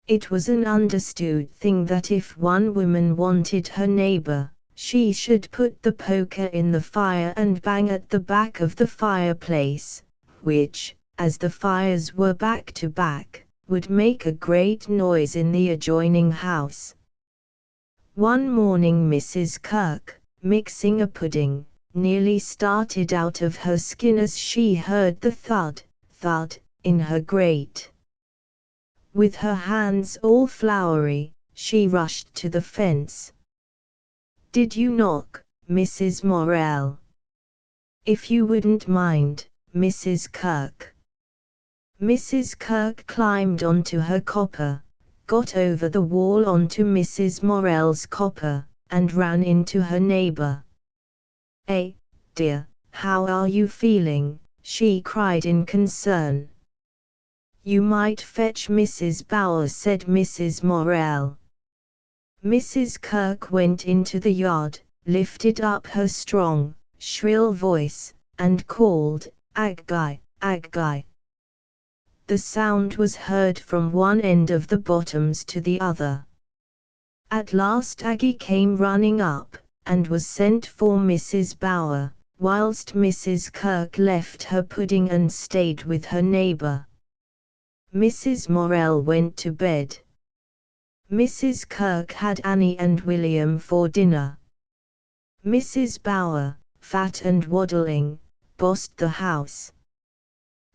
It was an understood thing that if one woman wanted her neighbor, she should put the poker in the fire and bang at the back of the fireplace, which, as the fires were back to back, would make a great noise in the adjoining house. One morning Mrs. Kirk, mixing a pudding, nearly started out of her skin as she heard the thud, thud, in her grate. With her hands all floury, she rushed to the fence. "Did you knock, Mrs. Morel?" "If you wouldn't mind, Mrs. Kirk." Mrs. Kirk climbed onto her copper, got over the wall onto Mrs. Morel's copper, and ran into her neighbor. Dear, how are you feeling?" she cried in concern. "You might fetch Mrs. Bower," said Mrs. Morel. Mrs. Kirk went into the yard, lifted up her strong, shrill voice, and called, "Aggie, Aggie." The sound was heard from one end of the bottoms to the other. At last Aggie came running up, and was sent for Mrs. Bower, whilst Mrs. Kirk left her pudding and stayed with her neighbor. Mrs. Morel went to bed. Mrs. Kirk had Annie and William for dinner. Mrs. Bower, fat and waddling, bossed the house.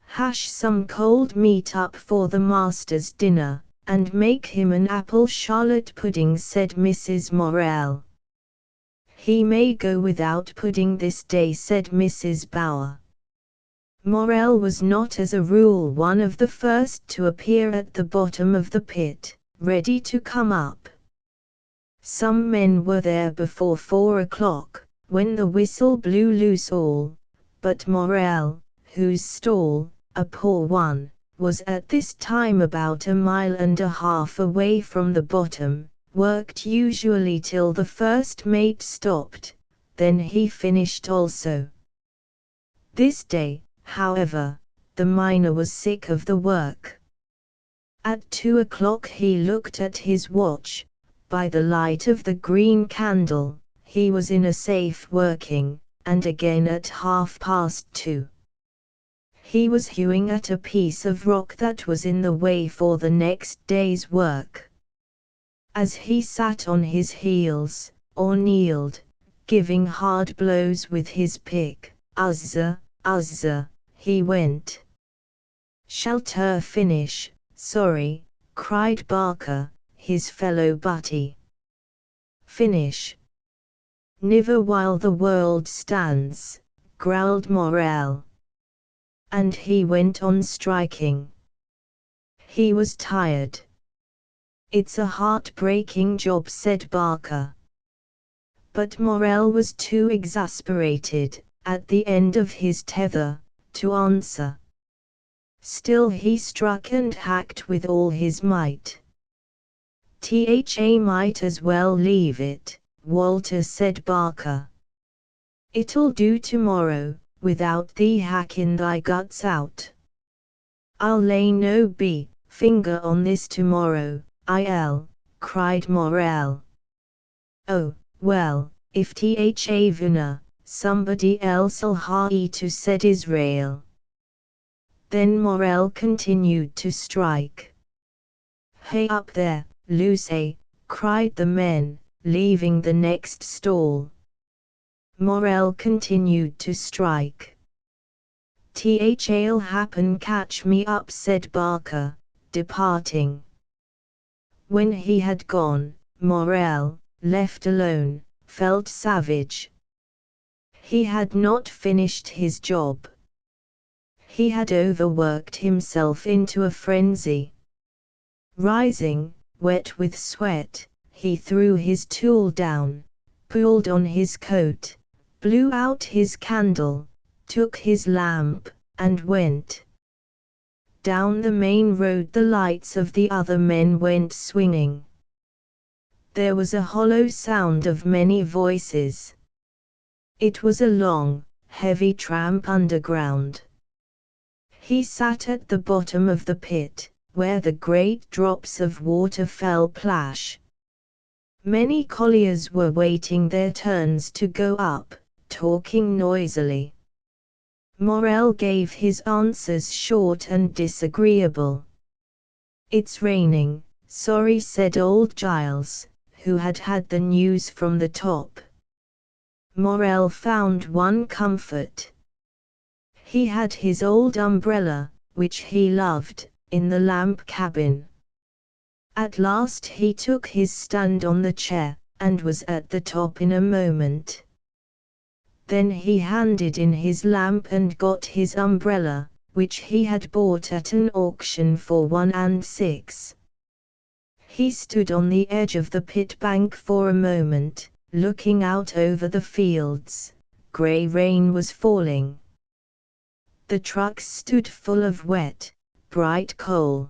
"Hash some cold meat up for the master's dinner, and make him an apple charlotte pudding," said Mrs. Morel. "He may go without pudding this day," said Mrs. Bower. Morel was not as a rule one of the first to appear at the bottom of the pit, ready to come up. Some men were there before 4 o'clock, when the whistle blew loose all, but Morel, whose stall, a poor one, was at this time about 1.5 miles away from the bottom, worked usually till the first mate stopped, then he finished also. This day, however, the miner was sick of the work. At 2 o'clock he looked at his watch. By the light of the green candle, he was in a safe working, and again at 2:30. He was hewing at a piece of rock that was in the way for the next day's work. As he sat on his heels, or kneeled, giving hard blows with his pick, "Uzzah, Uzzah," he went. "Shelter finish, sorry," cried Barker, his fellow butty. "Finish. Niver while the world stands," growled Morel. And he went on striking. He was tired. "It's a heart-breaking job," said Barker. But Morel was too exasperated, at the end of his tether, to answer. Still he struck and hacked with all his might. "Tha might as well leave it, Walter," said Barker. "It'll do tomorrow, without thee hacking thy guts out." "I'll lay no finger on this tomorrow, I'll," cried Morel. "Oh, well, if Tha vunna, somebody else'll ha' to," said Israel. Then Morel continued to strike. "Hey up there, Lucy," cried the men, leaving the next stall. Morel continued to strike. "Tha'll happen catch me up," said Barker, departing. When he had gone, Morel, left alone, felt savage. He had not finished his job. He had overworked himself into a frenzy. Rising, wet with sweat, he threw his tool down, pulled on his coat, blew out his candle, took his lamp, and went. Down the main road the lights of the other men went swinging. There was a hollow sound of many voices. It was a long, heavy tramp underground. He sat at the bottom of the pit, where the great drops of water fell plash. Many colliers were waiting their turns to go up, talking noisily. Morel gave his answers short and disagreeable. "It's raining, sorry," said old Giles, who had had the news from the top. Morel found one comfort. He had his old umbrella, which he loved, in the lamp cabin. At last he took his stand on the chair, and was at the top in a moment. Then he handed in his lamp and got his umbrella, which he had bought at an auction for 1 and 6. He stood on the edge of the pit bank for a moment, looking out over the fields. Grey rain was falling. The trucks stood full of wet, bright coal.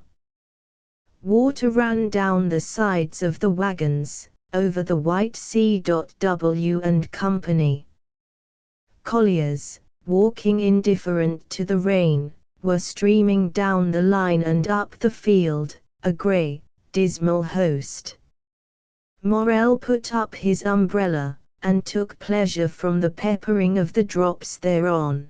Water ran down the sides of the wagons, over the white C.W. and Company. Colliers, walking indifferent to the rain, were streaming down the line and up the field, a grey, dismal host. Morel put up his umbrella, and took pleasure from the peppering of the drops thereon.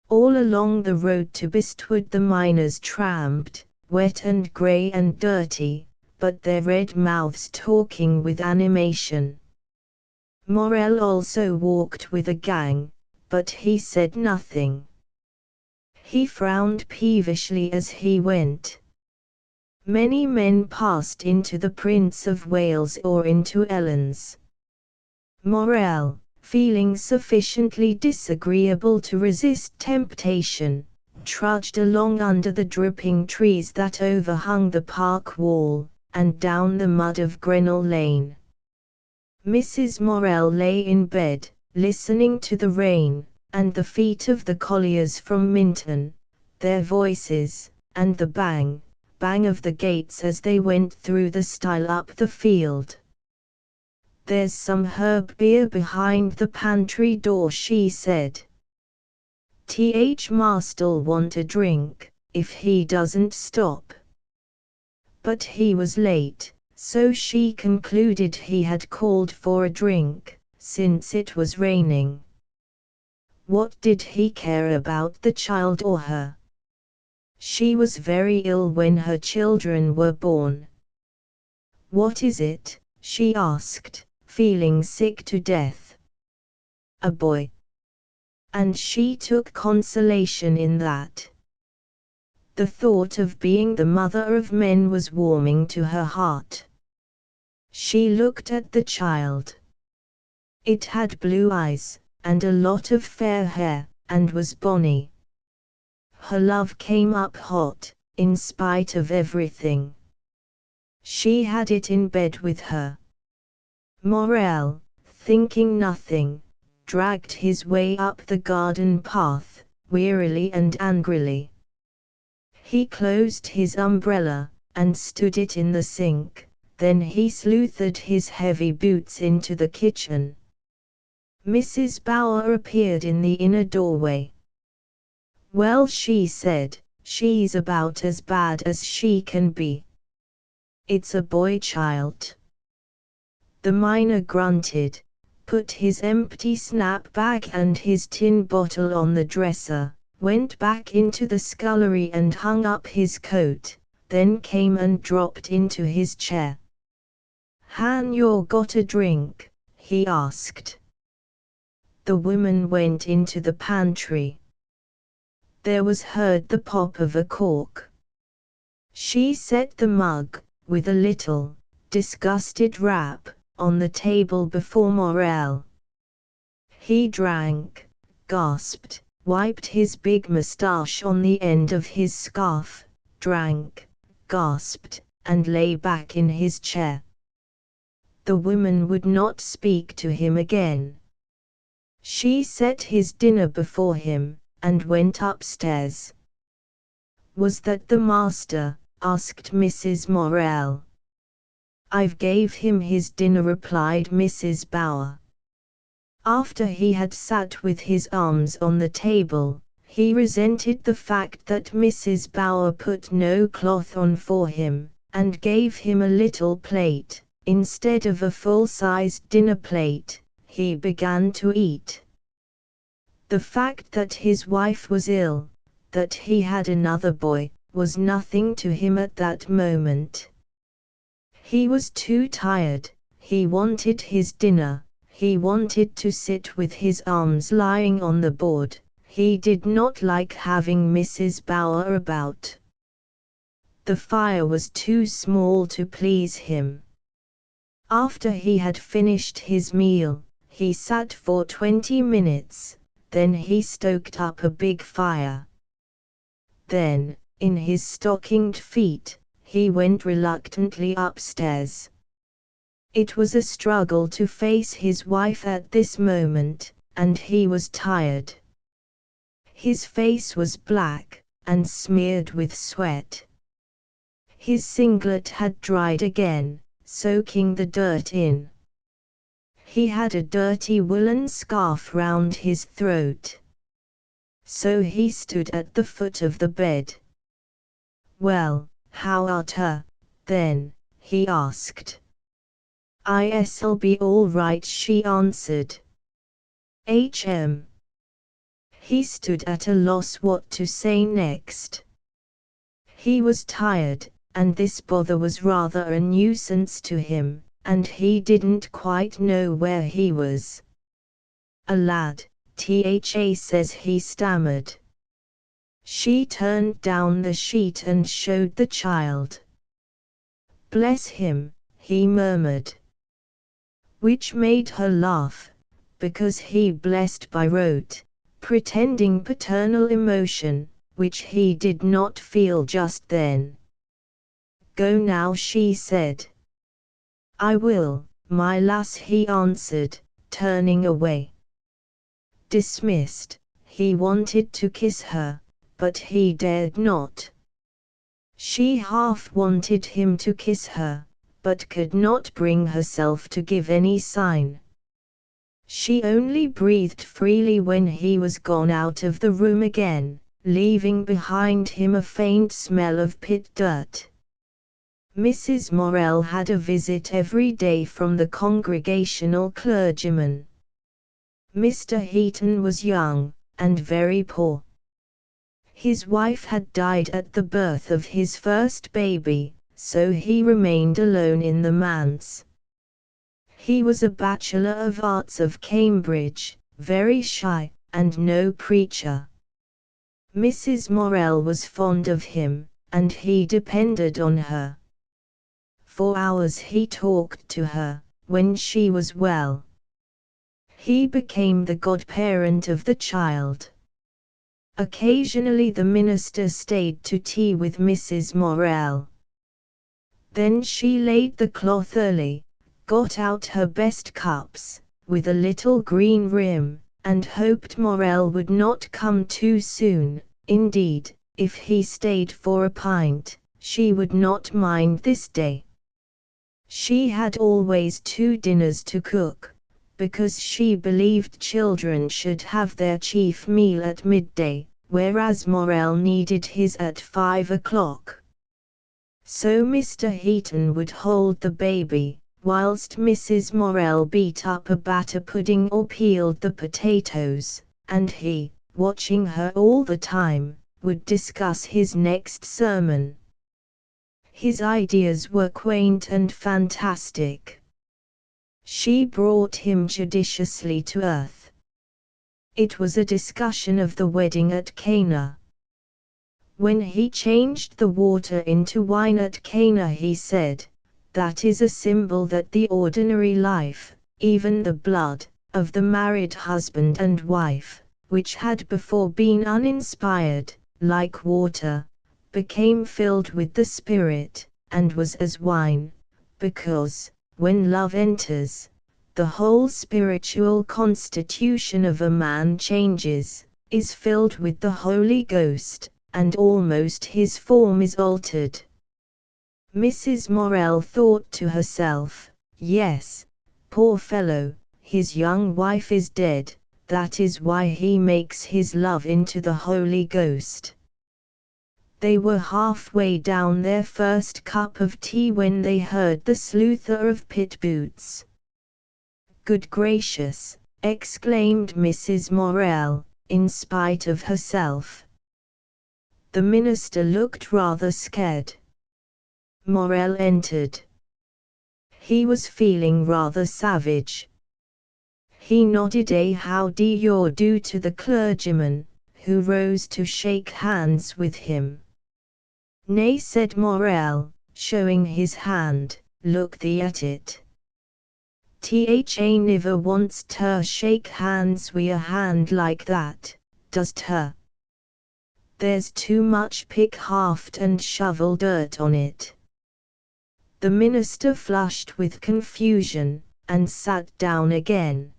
All along the road to Bestwood the miners tramped, wet and grey and dirty, but their red mouths talking with animation. Morel also walked with a gang, but he said nothing. He frowned peevishly as he went. Many men passed into the Prince of Wales or into Ellen's. Morel, feeling sufficiently disagreeable to resist temptation, trudged along under the dripping trees that overhung the park wall, and down the mud of Grenell Lane. Mrs. Morel lay in bed, listening to the rain, and the feet of the colliers from Minton, their voices, and the bang, bang of the gates as they went through the stile up the field. "There's some herb beer behind the pantry door," she said. Master'll want a drink, if he doesn't stop." But he was late, so she concluded he had called for a drink, since it was raining. What did he care about the child or her? She was very ill when her children were born. "What is it?" she asked, feeling sick to death. "A boy." And she took consolation in that. The thought of being the mother of men was warming to her heart. She looked at the child. It had blue eyes, and a lot of fair hair, and was bonny. Her love came up hot, in spite of everything. She had it in bed with her. Morel, thinking nothing, dragged his way up the garden path, wearily and angrily. He closed his umbrella, and stood it in the sink, then he sleuthed his heavy boots into the kitchen. Mrs. Bower appeared in the inner doorway. "Well," she said, "she's about as bad as she can be. It's a boy child." The miner grunted, put his empty snap bag and his tin bottle on the dresser, went back into the scullery and hung up his coat, then came and dropped into his chair. "Han you got a drink?" he asked. The woman went into the pantry. There was heard the pop of a cork. She set the mug, with a little, disgusted rap, on the table before Morel. He drank, gasped, wiped his big moustache on the end of his scarf, drank, gasped, and lay back in his chair. The woman would not speak to him again. She set his dinner before him, and went upstairs. "Was that the master?" asked Mrs. Morel. "I've gave him his dinner," replied Mrs. Bower. After he had sat with his arms on the table, he resented the fact that Mrs. Bower put no cloth on for him, and gave him a little plate, instead of a full-sized dinner plate. He began to eat. The fact that his wife was ill, that he had another boy, was nothing to him at that moment. He was too tired, he wanted his dinner, he wanted to sit with his arms lying on the board, he did not like having Mrs. Bower about. The fire was too small to please him. After he had finished his meal, he sat for 20 minutes, then he stoked up a big fire. Then, in his stockinged feet, he went reluctantly upstairs. It was a struggle to face his wife at this moment, and he was tired. His face was black, and smeared with sweat. His singlet had dried again, soaking the dirt in. He had a dirty woolen scarf round his throat. So he stood at the foot of the bed. "Well, how art her, then?" he asked. "I'll be all right," she answered. "Hm." He stood at a loss what to say next. He was tired, and this bother was rather a nuisance to him, and he didn't quite know where he was. "A lad, Tha says," he stammered. She turned down the sheet and showed the child. "Bless him," he murmured. Which made her laugh, because he blessed by rote, pretending paternal emotion, which he did not feel just then. "Go now," she said. "I will, my lass," he answered, turning away. Dismissed, he wanted to kiss her, but he dared not. She half wanted him to kiss her, but could not bring herself to give any sign. She only breathed freely when he was gone out of the room again, leaving behind him a faint smell of pit dirt. Mrs. Morel had a visit every day from the Congregational clergyman. Mr. Heaton was young, and very poor. His wife had died at the birth of his first baby, so he remained alone in the manse. He was a Bachelor of Arts of Cambridge, very shy, and no preacher. Mrs. Morel was fond of him, and he depended on her. For hours he talked to her, when she was well. He became the godparent of the child. Occasionally the minister stayed to tea with Mrs. Morel. Then she laid the cloth early, got out her best cups, with a little green rim, and hoped Morel would not come too soon. Indeed, if he stayed for a pint, she would not mind this day. She had always 2 dinners to cook, because she believed children should have their chief meal at midday, whereas Morel needed his at 5 o'clock. So Mr. Heaton would hold the baby, whilst Mrs. Morel beat up a batter pudding or peeled the potatoes, and he, watching her all the time, would discuss his next sermon. His ideas were quaint and fantastic. She brought him judiciously to earth. It was a discussion of the wedding at Cana. When he changed the water into wine at Cana, he said, "That is a symbol that the ordinary life, even the blood, of the married husband and wife, which had before been uninspired, like water, became filled with the Spirit, and was as wine, because, when love enters, the whole spiritual constitution of a man changes, is filled with the Holy Ghost, and almost his form is altered." Mrs. Morel thought to herself, "Yes, poor fellow, his young wife is dead, that is why he makes his love into the Holy Ghost." They were halfway down their first cup of tea when they heard the sleuther of pit boots. "Good gracious!" exclaimed Mrs. Morel, in spite of herself. The minister looked rather scared. Morel entered. He was feeling rather savage. He nodded a how do you do to the clergyman, who rose to shake hands with him. "Nay," said Morel, showing his hand, "look thee at it. Tha niver wants ter shake hands wi' a hand like that, does ter? There's too much pick haft and shovel dirt on it." The minister flushed with confusion, and sat down again.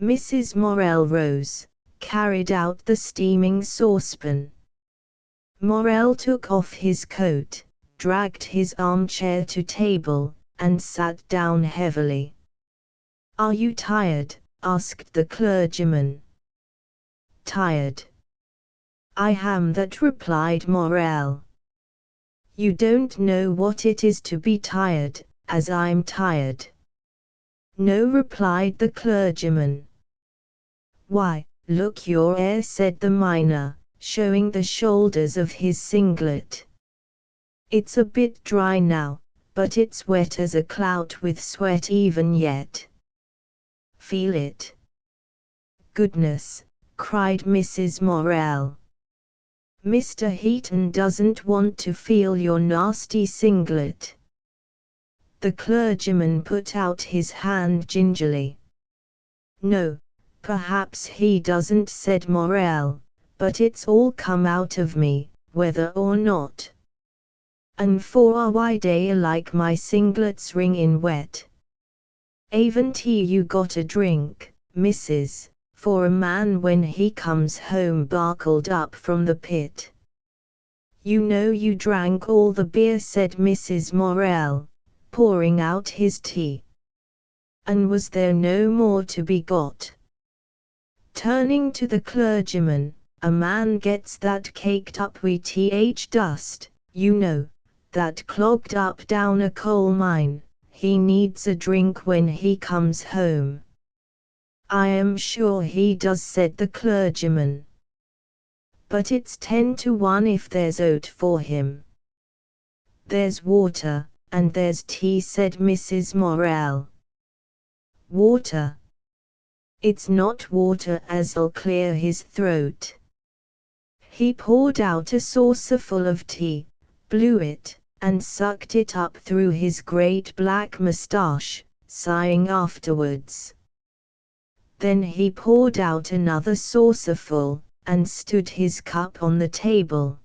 Mrs. Morel rose, carried out the steaming saucepan. Morel took off his coat, dragged his armchair to table, and sat down heavily. "Are you tired?" asked the clergyman. "Tired? I am that," replied Morel. "You don't know what it is to be tired, as I'm tired." "No," replied the clergyman. "Why, look your air," said the miner, showing the shoulders of his singlet. "It's a bit dry now, but it's wet as a clout with sweat even yet. Feel it." "Goodness!" cried Mrs. Morel. "Mr. Heaton doesn't want to feel your nasty singlet." The clergyman put out his hand gingerly. "No, perhaps he doesn't," said Morel, "but it's all come out of me, whether or not. And for a why day like my singlets wringin' wet. Aven't you got a drink, missus, for a man when he comes home barkled up from the pit?" You know you drank all the beer, said Mrs. Morel, pouring out his tea. And was there no more to be got? Turning to the clergyman, a man gets that caked up with dust, you know, that clogged up down a coal mine, he needs a drink when he comes home. I am sure he does, said the clergyman. But it's 10 to 1 if there's oat for him. There's water, and there's tea, said Mrs. Morel. Water. It's not water as'll clear his throat. He poured out a saucerful of tea, blew it, and sucked it up through his great black moustache, sighing afterwards. Then he poured out another saucerful, and stood his cup on the table.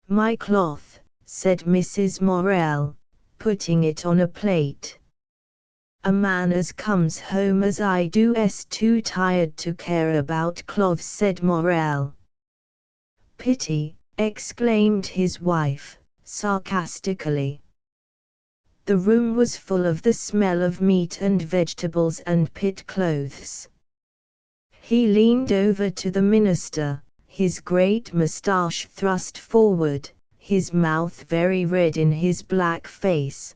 My cloth, said Mrs. Morel, putting it on a plate. A man as comes home as I do's too tired to care about cloths, said Morel. Pity, exclaimed his wife, sarcastically. The room was full of the smell of meat and vegetables and pit clothes. He leaned over to the minister, his great moustache thrust forward, his mouth very red in his black face.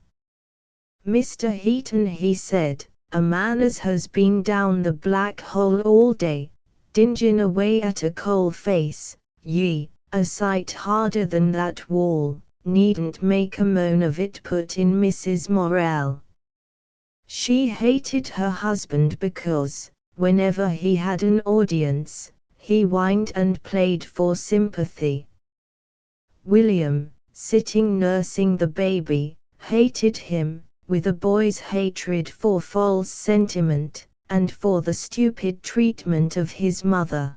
Mr. Heaton, he said, a man as has been down the black hole all day, dinging away at a coal face, a sight harder than that wall, needn't make a moan of it, put in Mrs. Morel. She hated her husband because, whenever he had an audience, he whined and played for sympathy. William, sitting nursing the baby, hated him, with a boy's hatred for false sentiment, and for the stupid treatment of his mother.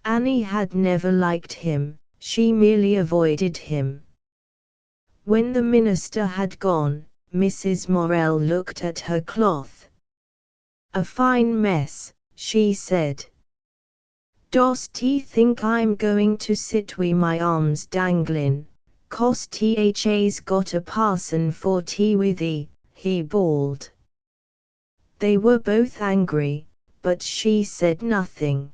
Annie had never liked him, she merely avoided him. When the minister had gone, Mrs. Morel looked at her cloth. A fine mess, she said. Dost he think I'm going to sit wi' my arms danglin', 'cause t'ha's got a parson for tea with he bawled. They were both angry, but she said nothing.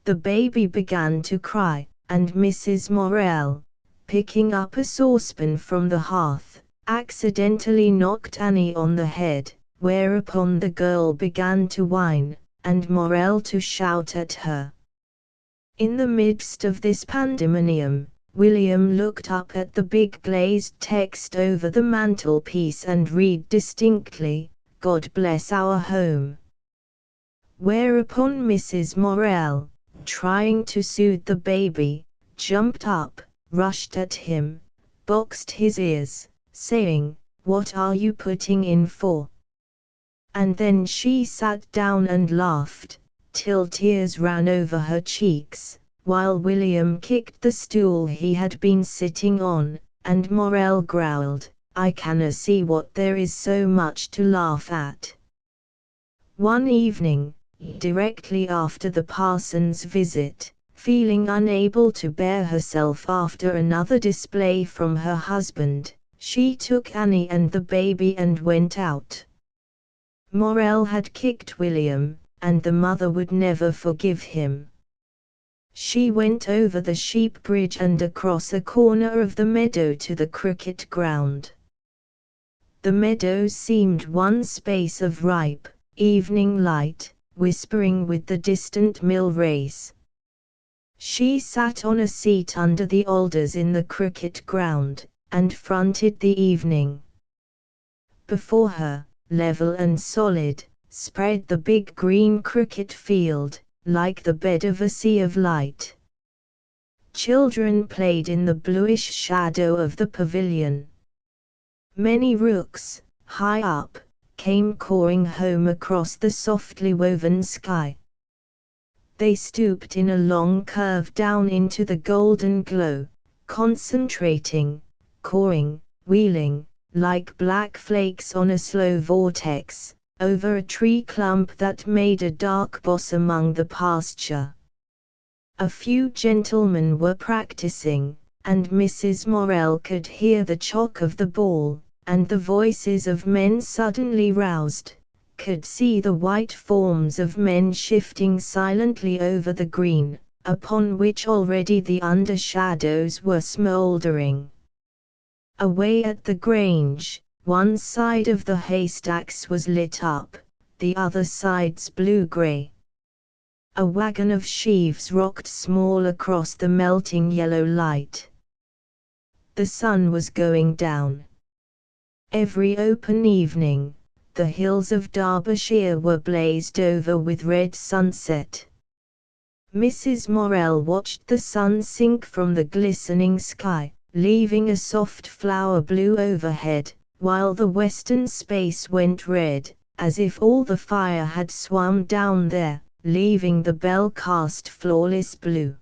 The baby began to cry, and Mrs. Morel, picking up a saucepan from the hearth, accidentally knocked Annie on the head, whereupon the girl began to whine, and Morel to shout at her. In the midst of this pandemonium, William looked up at the big glazed text over the mantelpiece and read distinctly, God bless our home. Whereupon Mrs. Morel, trying to soothe the baby, jumped up, rushed at him, boxed his ears, saying, "What are you putting in for?" And then she sat down and laughed, till tears ran over her cheeks, while William kicked the stool he had been sitting on, and Morel growled, "I canna see what there is so much to laugh at." One evening, directly after the parson's visit, feeling unable to bear herself after another display from her husband, she took Annie and the baby and went out. Morel had kicked William, and the mother would never forgive him. She went over the sheep bridge and across a corner of the meadow to the cricket ground. The meadow seemed one space of ripe, evening light, whispering with the distant mill race. She sat on a seat under the alders in the cricket ground, and fronted the evening. Before her, level and solid, spread the big green cricket field, like the bed of a sea of light. Children played in the bluish shadow of the pavilion. Many rooks, high up, came cawing home across the softly woven sky. They stooped in a long curve down into the golden glow, concentrating, cawing, wheeling, like black flakes on a slow vortex, over a tree clump that made a dark boss among the pasture. A few gentlemen were practicing, and Mrs. Morel could hear the chock of the ball, and the voices of men suddenly roused, could see the white forms of men shifting silently over the green, upon which already the under-shadows were smouldering. Away at the Grange, one side of the haystacks was lit up, the other side's blue-grey. A wagon of sheaves rocked small across the melting yellow light. The sun was going down. Every open evening, the hills of Derbyshire were blazed over with red sunset. Mrs. Morel watched the sun sink from the glistening sky, leaving a soft flower blue overhead, while the western space went red, as if all the fire had swum down there, leaving the bell-cast flawless blue.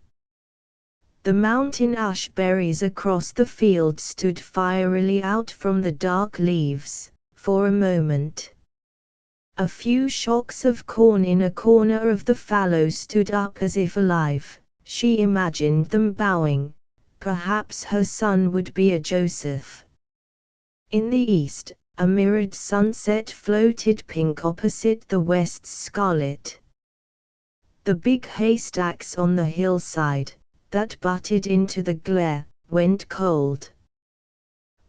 The mountain ashberries across the field stood fierily out from the dark leaves, for a moment. A few shocks of corn in a corner of the fallow stood up as if alive. She imagined them bowing. Perhaps her son would be a Joseph. In the east, a mirrored sunset floated pink opposite the west's scarlet. The big haystacks on the hillside, that butted into the glare, went cold.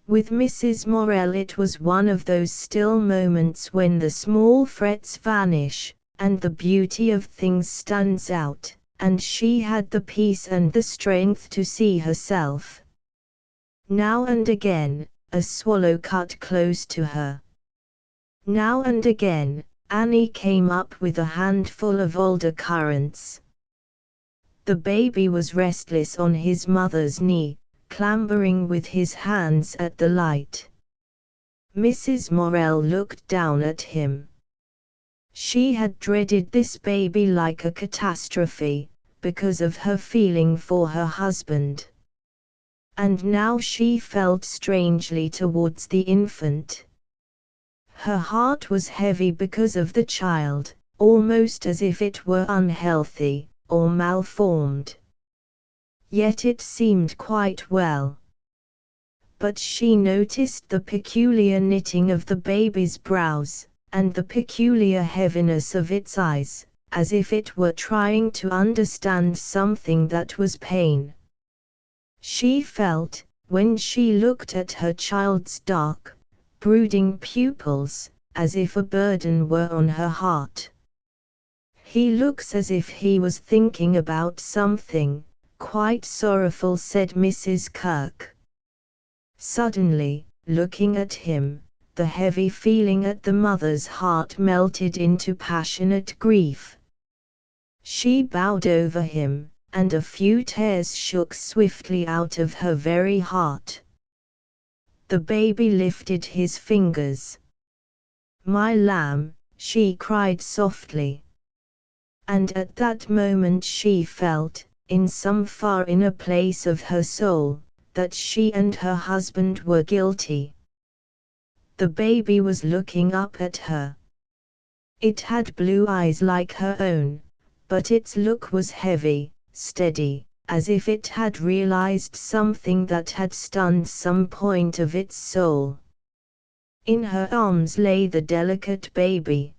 With Mrs. Morel it was one of those still moments when the small frets vanish, and the beauty of things stands out, and she had the peace and the strength to see herself. Now and again, a swallow cut close to her. Now and again, Annie came up with a handful of alder currants. The baby was restless on his mother's knee, clambering with his hands at the light. Mrs. Morel looked down at him. She had dreaded this baby like a catastrophe, because of her feeling for her husband. And now she felt strangely towards the infant. Her heart was heavy because of the child, almost as if it were unhealthy, or malformed. Yet it seemed quite well. But she noticed the peculiar knitting of the baby's brows, and the peculiar heaviness of its eyes, as if it were trying to understand something that was pain. She felt, when she looked at her child's dark, brooding pupils, as if a burden were on her heart. "He looks as if he was thinking about something, quite sorrowful," said Mrs. Kirk. Suddenly, looking at him, the heavy feeling at the mother's heart melted into passionate grief. She bowed over him, and a few tears shook swiftly out of her very heart. The baby lifted his fingers. "My lamb," she cried softly. And at that moment she felt, in some far inner place of her soul, that she and her husband were guilty. The baby was looking up at her. It had blue eyes like her own, but its look was heavy, steady, as if it had realized something that had stunned some point of its soul. In her arms lay the delicate baby.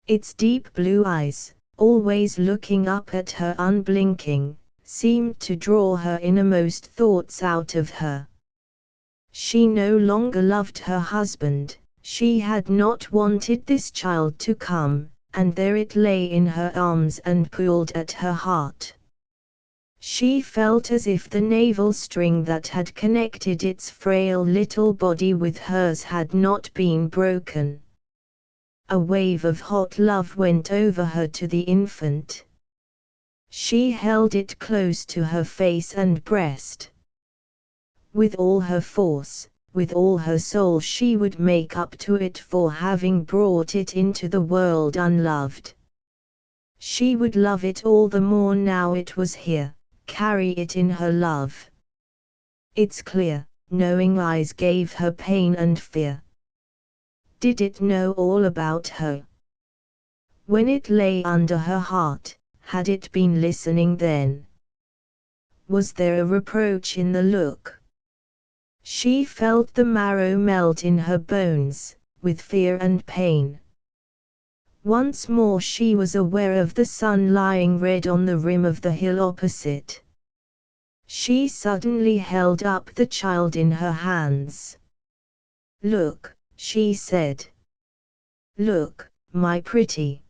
Its deep blue eyes, always looking up at her unblinking, seemed to draw her innermost thoughts out of her. She no longer loved her husband, she had not wanted this child to come, and there it lay in her arms and pulled at her heart. She felt as if the navel string that had connected its frail little body with hers had not been broken. A wave of hot love went over her to the infant. She held it close to her face and breast. With all her force, with all her soul, she would make up to it for having brought it into the world unloved. She would love it all the more now it was here, carry it in her love. Its clear, knowing eyes gave her pain and fear. Did it know all about her? When it lay under her heart, Had it been listening then? Was there a reproach in the look? She felt the marrow melt in her bones, with fear and pain. Once more she was aware of the sun lying red on the rim of the hill opposite. She suddenly held up the child in her hands. "Look," she said. "Look, my pretty."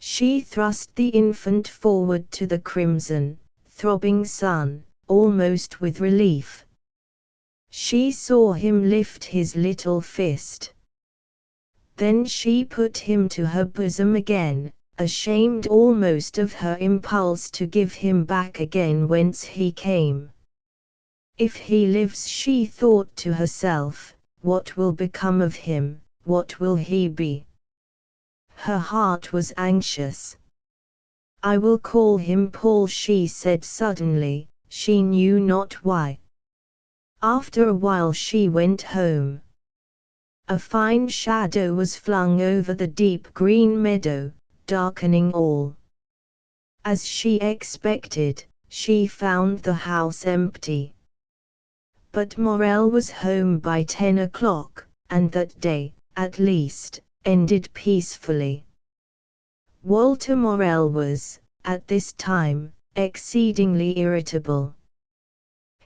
She thrust the infant forward to the crimson, throbbing sun, almost with relief. She saw him lift his little fist. Then she put him to her bosom again, ashamed almost of her impulse to give him back again whence he came. If he lives, she thought to herself, what will become of him, what will he be? Her heart was anxious. "I will call him Paul," she said suddenly, she knew not why. After a while she went home. A fine shadow was flung over the deep green meadow, darkening all. As she expected, she found the house empty. But Morel was home by 10 o'clock, and that day, at least, ended peacefully. Walter Morel was, at this time, exceedingly irritable.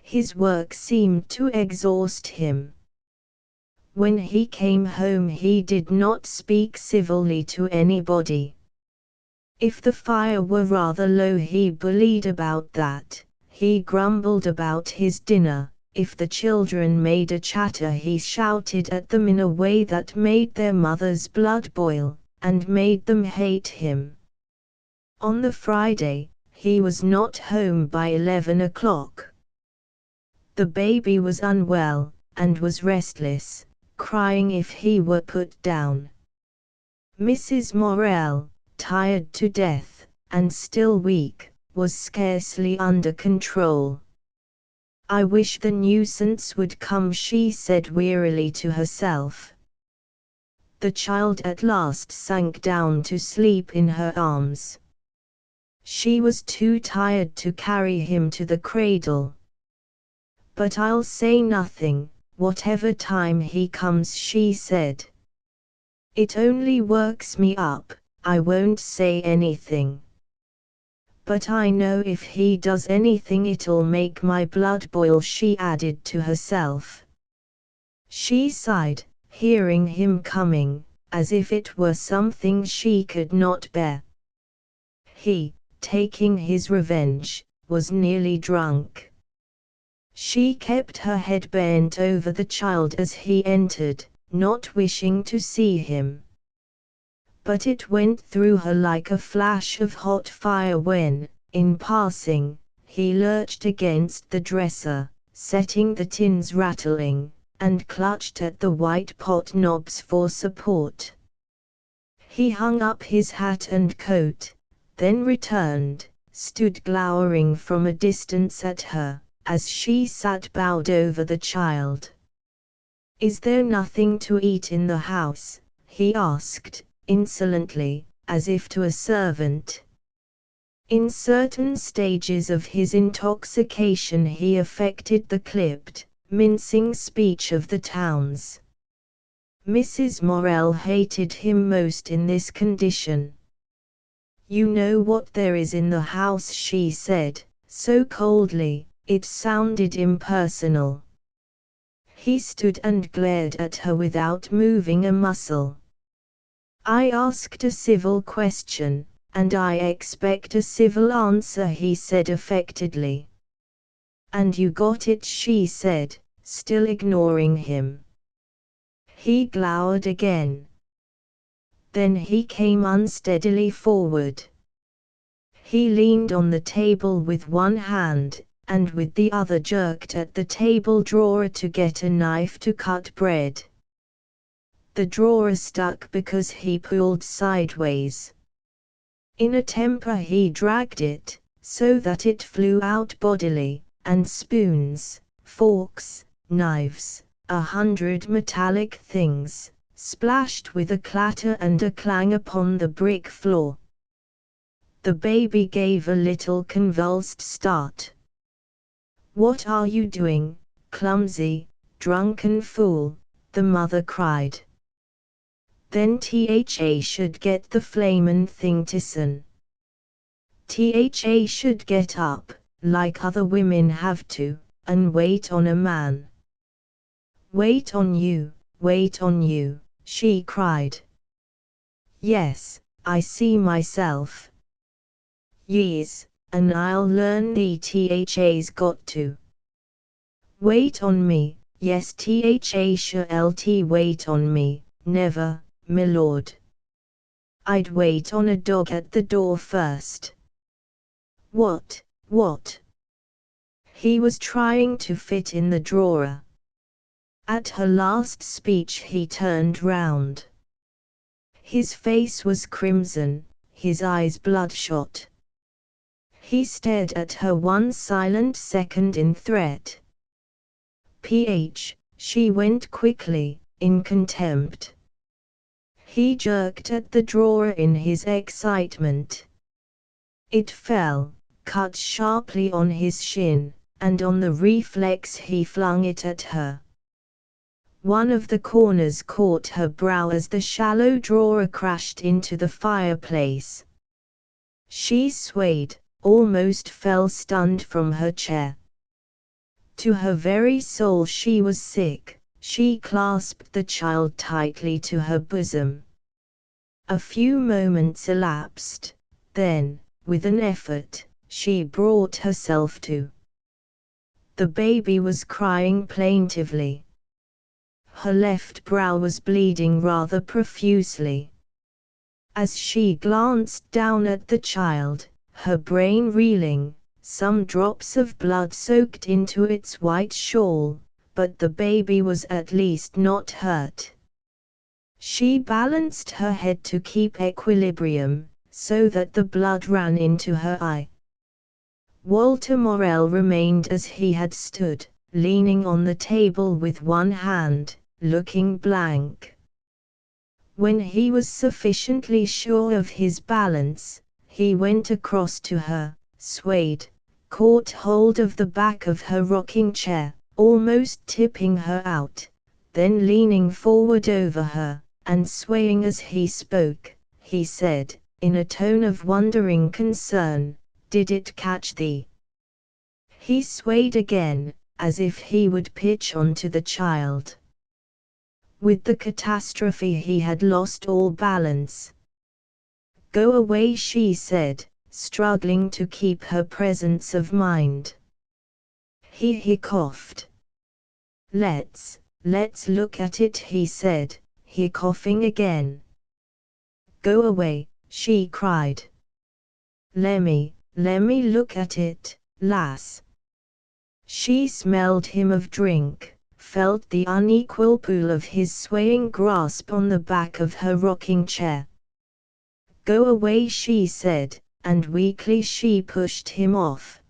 His work seemed to exhaust him. When he came home he did not speak civilly to anybody. If the fire were rather low he bullied about that, he grumbled about his dinner. If the children made a chatter he shouted at them in a way that made their mother's blood boil, and made them hate him. On the Friday, he was not home by 11 o'clock. The baby was unwell, and was restless, crying if he were put down. Mrs. Morel, tired to death, and still weak, was scarcely under control. "I wish the nuisance would come," she said wearily to herself. The child at last sank down to sleep in her arms. She was too tired to carry him to the cradle. "But I'll say nothing, whatever time he comes," she said. "It only works me up, I won't say anything. But I know if he does anything it'll make my blood boil," she added to herself. She sighed, hearing him coming, as if it were something she could not bear. He, taking his revenge, was nearly drunk. She kept her head bent over the child as he entered, not wishing to see him. But it went through her like a flash of hot fire when, in passing, he lurched against the dresser, setting the tins rattling, and clutched at the white pot knobs for support. He hung up his hat and coat, then returned, stood glowering from a distance at her, as she sat bowed over the child. "Is there nothing to eat in the house?" he asked, insolently, as if to a servant. In certain stages of his intoxication he affected the clipped, mincing speech of the towns. Mrs. Morel hated him most in this condition. "You know what there is in the house," she said, so coldly, it sounded impersonal. He stood and glared at her without moving a muscle. "I asked a civil question, and I expect a civil answer," he said affectedly. "And you got it," she said, still ignoring him. He glowered again. Then he came unsteadily forward. He leaned on the table with one hand, and with the other jerked at the table drawer to get a knife to cut bread. The drawer stuck because he pulled sideways. In a temper he dragged it, so that it flew out bodily, and spoons, forks, knives, 100 metallic things, splashed with a clatter and a clang upon the brick floor. The baby gave a little convulsed start. "What are you doing, clumsy, drunken fool?" the mother cried. "Then Tha should get the flamin' thing tis'n. Tha should get up, like other women have to, and wait on a man." Wait on you," she cried. "Yes, I see myself. Yes, and I'll learn the Tha's got to. Wait on me, yes Tha shalt wait on me, never, milord. I'd wait on a dog at the door first." What? He was trying to fit in the drawer. At her last speech he turned round. His face was crimson, his eyes bloodshot. He stared at her one silent second in threat. She went quickly, in contempt. He jerked at the drawer in his excitement. It fell, cut sharply on his shin, and on the reflex he flung it at her. One of the corners caught her brow as the shallow drawer crashed into the fireplace. She swayed, almost fell stunned from her chair. To her very soul she was sick. She clasped the child tightly to her bosom. A few moments elapsed, then, with an effort, she brought herself to. The baby was crying plaintively. Her left brow was bleeding rather profusely. As she glanced down at the child, her brain reeling, some drops of blood soaked into its white shawl, but the baby was at least not hurt. She balanced her head to keep equilibrium, so that the blood ran into her eye. Walter Morel remained as he had stood, leaning on the table with one hand, looking blank. When he was sufficiently sure of his balance, he went across to her, swayed, caught hold of the back of her rocking chair, almost tipping her out, then leaning forward over her, and swaying as he spoke, he said, in a tone of wondering concern, "Did it catch thee?" He swayed again, as if he would pitch onto the child. With the catastrophe he had lost all balance. "Go away," she said, struggling to keep her presence of mind. He coughed. Let's look at it," he said, coughing again. "Go away," she cried. Lemme look at it, lass." She smelled him of drink, felt the unequal pull of his swaying grasp on the back of her rocking chair. "Go away," she said, and weakly she pushed him off.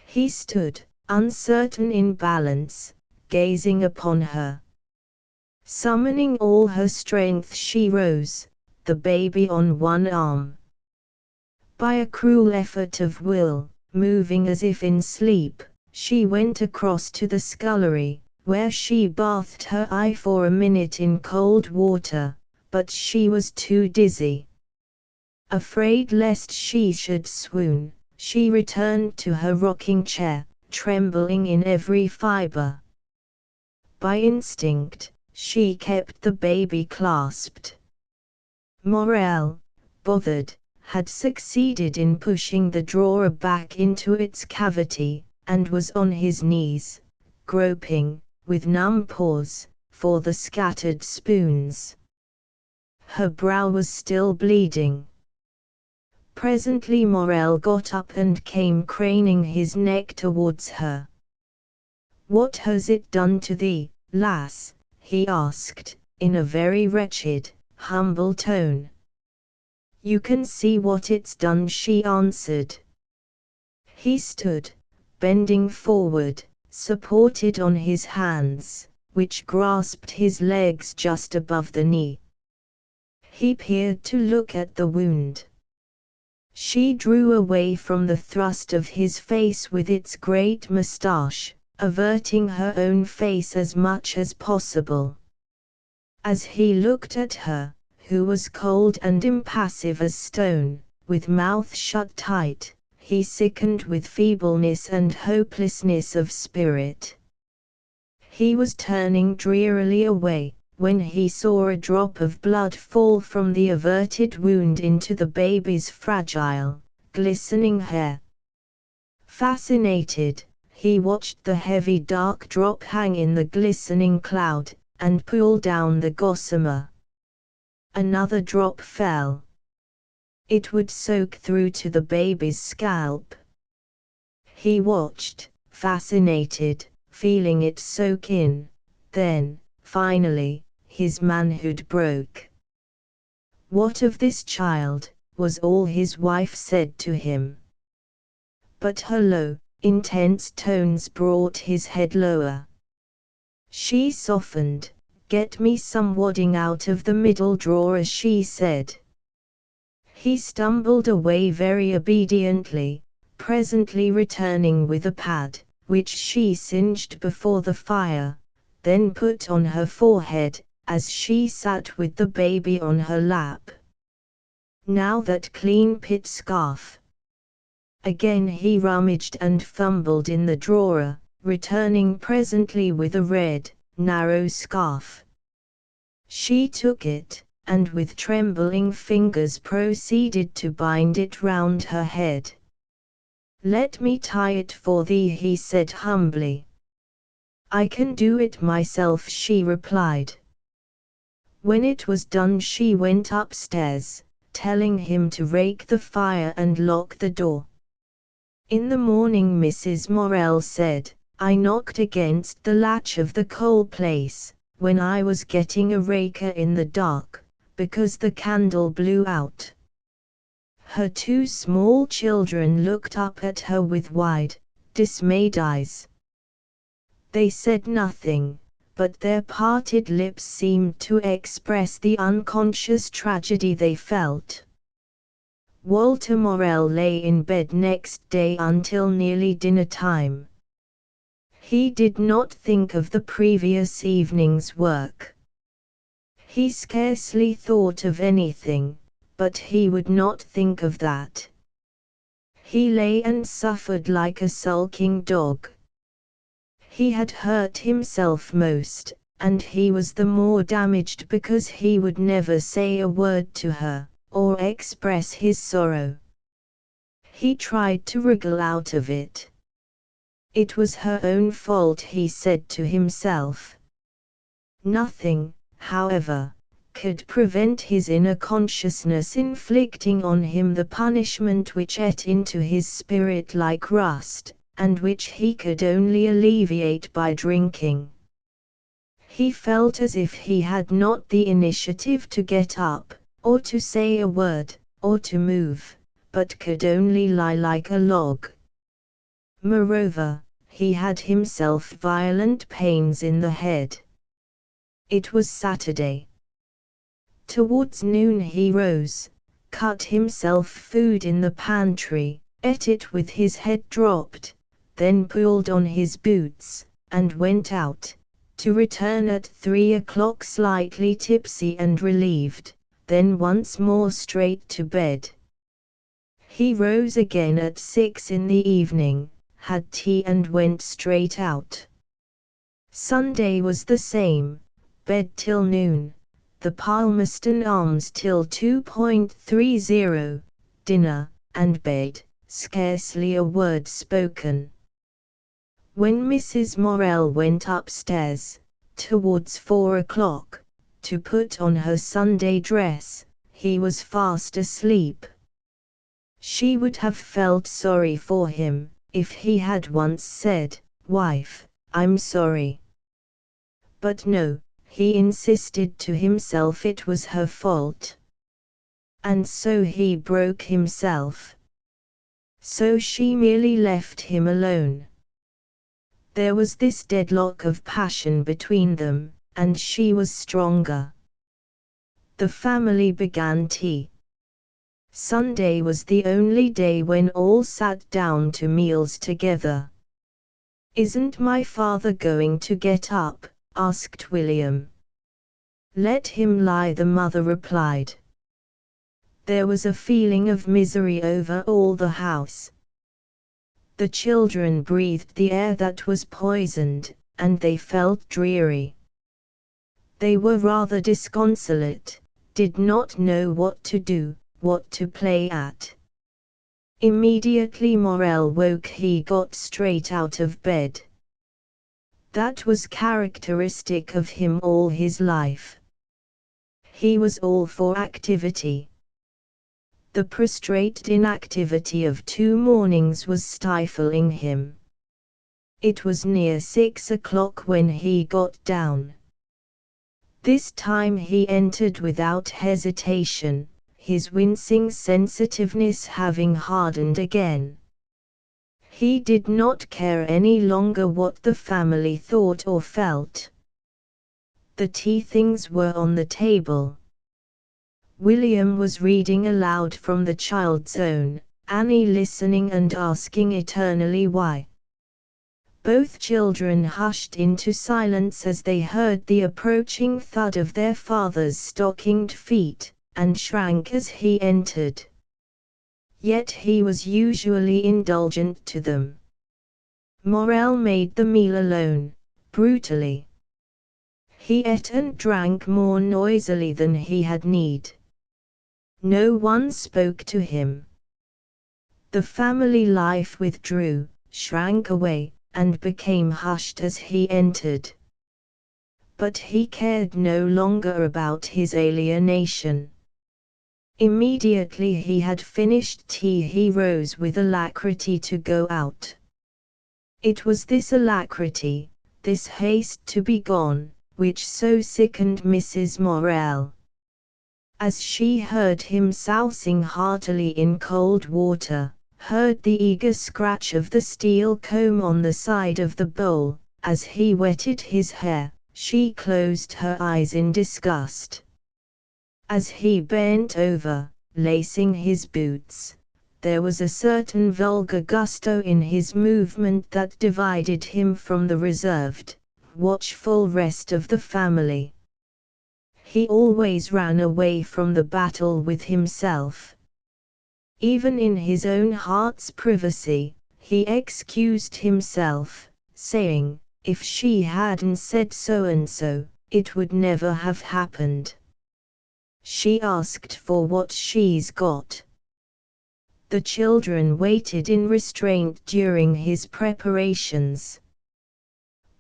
He stood, uncertain in balance, gazing upon her. Summoning all her strength she rose, the baby on one arm. By a cruel effort of will, moving as if in sleep, she went across to the scullery, where she bathed her eye for a minute in cold water, but she was too dizzy. Afraid lest she should swoon, she returned to her rocking chair, trembling in every fiber. By instinct, she kept the baby clasped. Morel, bothered, had succeeded in pushing the drawer back into its cavity, and was on his knees, groping, with numb paws, for the scattered spoons. Her brow was still bleeding. Presently Morel got up and came craning his neck towards her. "What has it done to thee, lass?" he asked, in a very wretched, humble tone. "You can see what it's done," she answered. He stood, bending forward, supported on his hands, which grasped his legs just above the knee. He peered to look at the wound. She drew away from the thrust of his face with its great moustache, averting her own face as much as possible. As he looked at her, who was cold and impassive as stone, with mouth shut tight, he sickened with feebleness and hopelessness of spirit. He was turning drearily away, when he saw a drop of blood fall from the averted wound into the baby's fragile, glistening hair. Fascinated, he watched the heavy dark drop hang in the glistening cloud, and pull down the gossamer. Another drop fell. It would soak through to the baby's scalp. He watched, fascinated, feeling it soak in. Then, finally, his manhood broke. "What of this child?" was all his wife said to him. But her low, intense tones brought his head lower. She softened. "Get me some wadding out of the middle drawer," she said. He stumbled away very obediently, presently returning with a pad, which she singed before the fire, then put on her forehead, as she sat with the baby on her lap. "Now that clean pit scarf." Again he rummaged and fumbled in the drawer, returning presently with a red, narrow scarf. She took it, and with trembling fingers proceeded to bind it round her head. "Let me tie it for thee," he said humbly. "I can do it myself," she replied. When it was done she went upstairs, telling him to rake the fire and lock the door. In the morning Mrs. Morel said, "I knocked against the latch of the coal place, when I was getting a raker in the dark, because the candle blew out." Her two small children looked up at her with wide, dismayed eyes. They said nothing, but their parted lips seemed to express the unconscious tragedy they felt. Walter Morel lay in bed next day until nearly dinner time. He did not think of the previous evening's work. He scarcely thought of anything, but he would not think of that. He lay and suffered like a sulking dog. He had hurt himself most, and he was the more damaged because he would never say a word to her, or express his sorrow. He tried to wriggle out of it. It was her own fault, he said to himself. Nothing, however, could prevent his inner consciousness inflicting on him the punishment which ate into his spirit like rust, and which he could only alleviate by drinking. He felt as if he had not the initiative to get up, or to say a word, or to move, but could only lie like a log. Moreover, he had himself violent pains in the head. It was Saturday. Towards noon he rose, cut himself food in the pantry, ate it with his head dropped, then pulled on his boots, and went out, to return at 3 o'clock slightly tipsy and relieved, then once more straight to bed. He rose again at 6 in the evening, had tea and went straight out. Sunday was the same, bed till noon, the Palmerston Arms till 2:30, dinner, and bed, scarcely a word spoken. When Mrs. Morel went upstairs, towards 4 o'clock, to put on her Sunday dress, he was fast asleep. She would have felt sorry for him, if he had once said, "Wife, I'm sorry." But no, he insisted to himself it was her fault. And so he broke himself. So she merely left him alone. There was this deadlock of passion between them, and she was stronger. The family began tea. Sunday was the only day when all sat down to meals together. "Isn't my father going to get up?" asked William. "Let him lie," the mother replied. There was a feeling of misery over all the house. The children breathed the air that was poisoned, and they felt dreary. They were rather disconsolate, did not know what to do, what to play at. Immediately Morel woke, he got straight out of bed. That was characteristic of him all his life. He was all for activity. The prostrate inactivity of 2 mornings was stifling him. It was near 6 o'clock when he got down. This time he entered without hesitation, his wincing sensitiveness having hardened again. He did not care any longer what the family thought or felt. The tea things were on the table. William was reading aloud from the Child's Own, Annie listening and asking eternally why. Both children hushed into silence as they heard the approaching thud of their father's stockinged feet, and shrank as he entered. Yet he was usually indulgent to them. Morel made the meal alone, brutally. He ate and drank more noisily than he had need. No one spoke to him. The family life withdrew, shrank away, and became hushed as he entered. But he cared no longer about his alienation. Immediately he had finished tea he rose with alacrity to go out. It was this alacrity, this haste to be gone, which so sickened Mrs. Morel. As she heard him sousing heartily in cold water, heard the eager scratch of the steel comb on the side of the bowl, as he wetted his hair, she closed her eyes in disgust. As he bent over, lacing his boots, there was a certain vulgar gusto in his movement that divided him from the reserved, watchful rest of the family. He always ran away from the battle with himself. Even in his own heart's privacy, he excused himself, saying, "If she hadn't said so and so, it would never have happened. She asked for what she's got." The children waited in restraint during his preparations.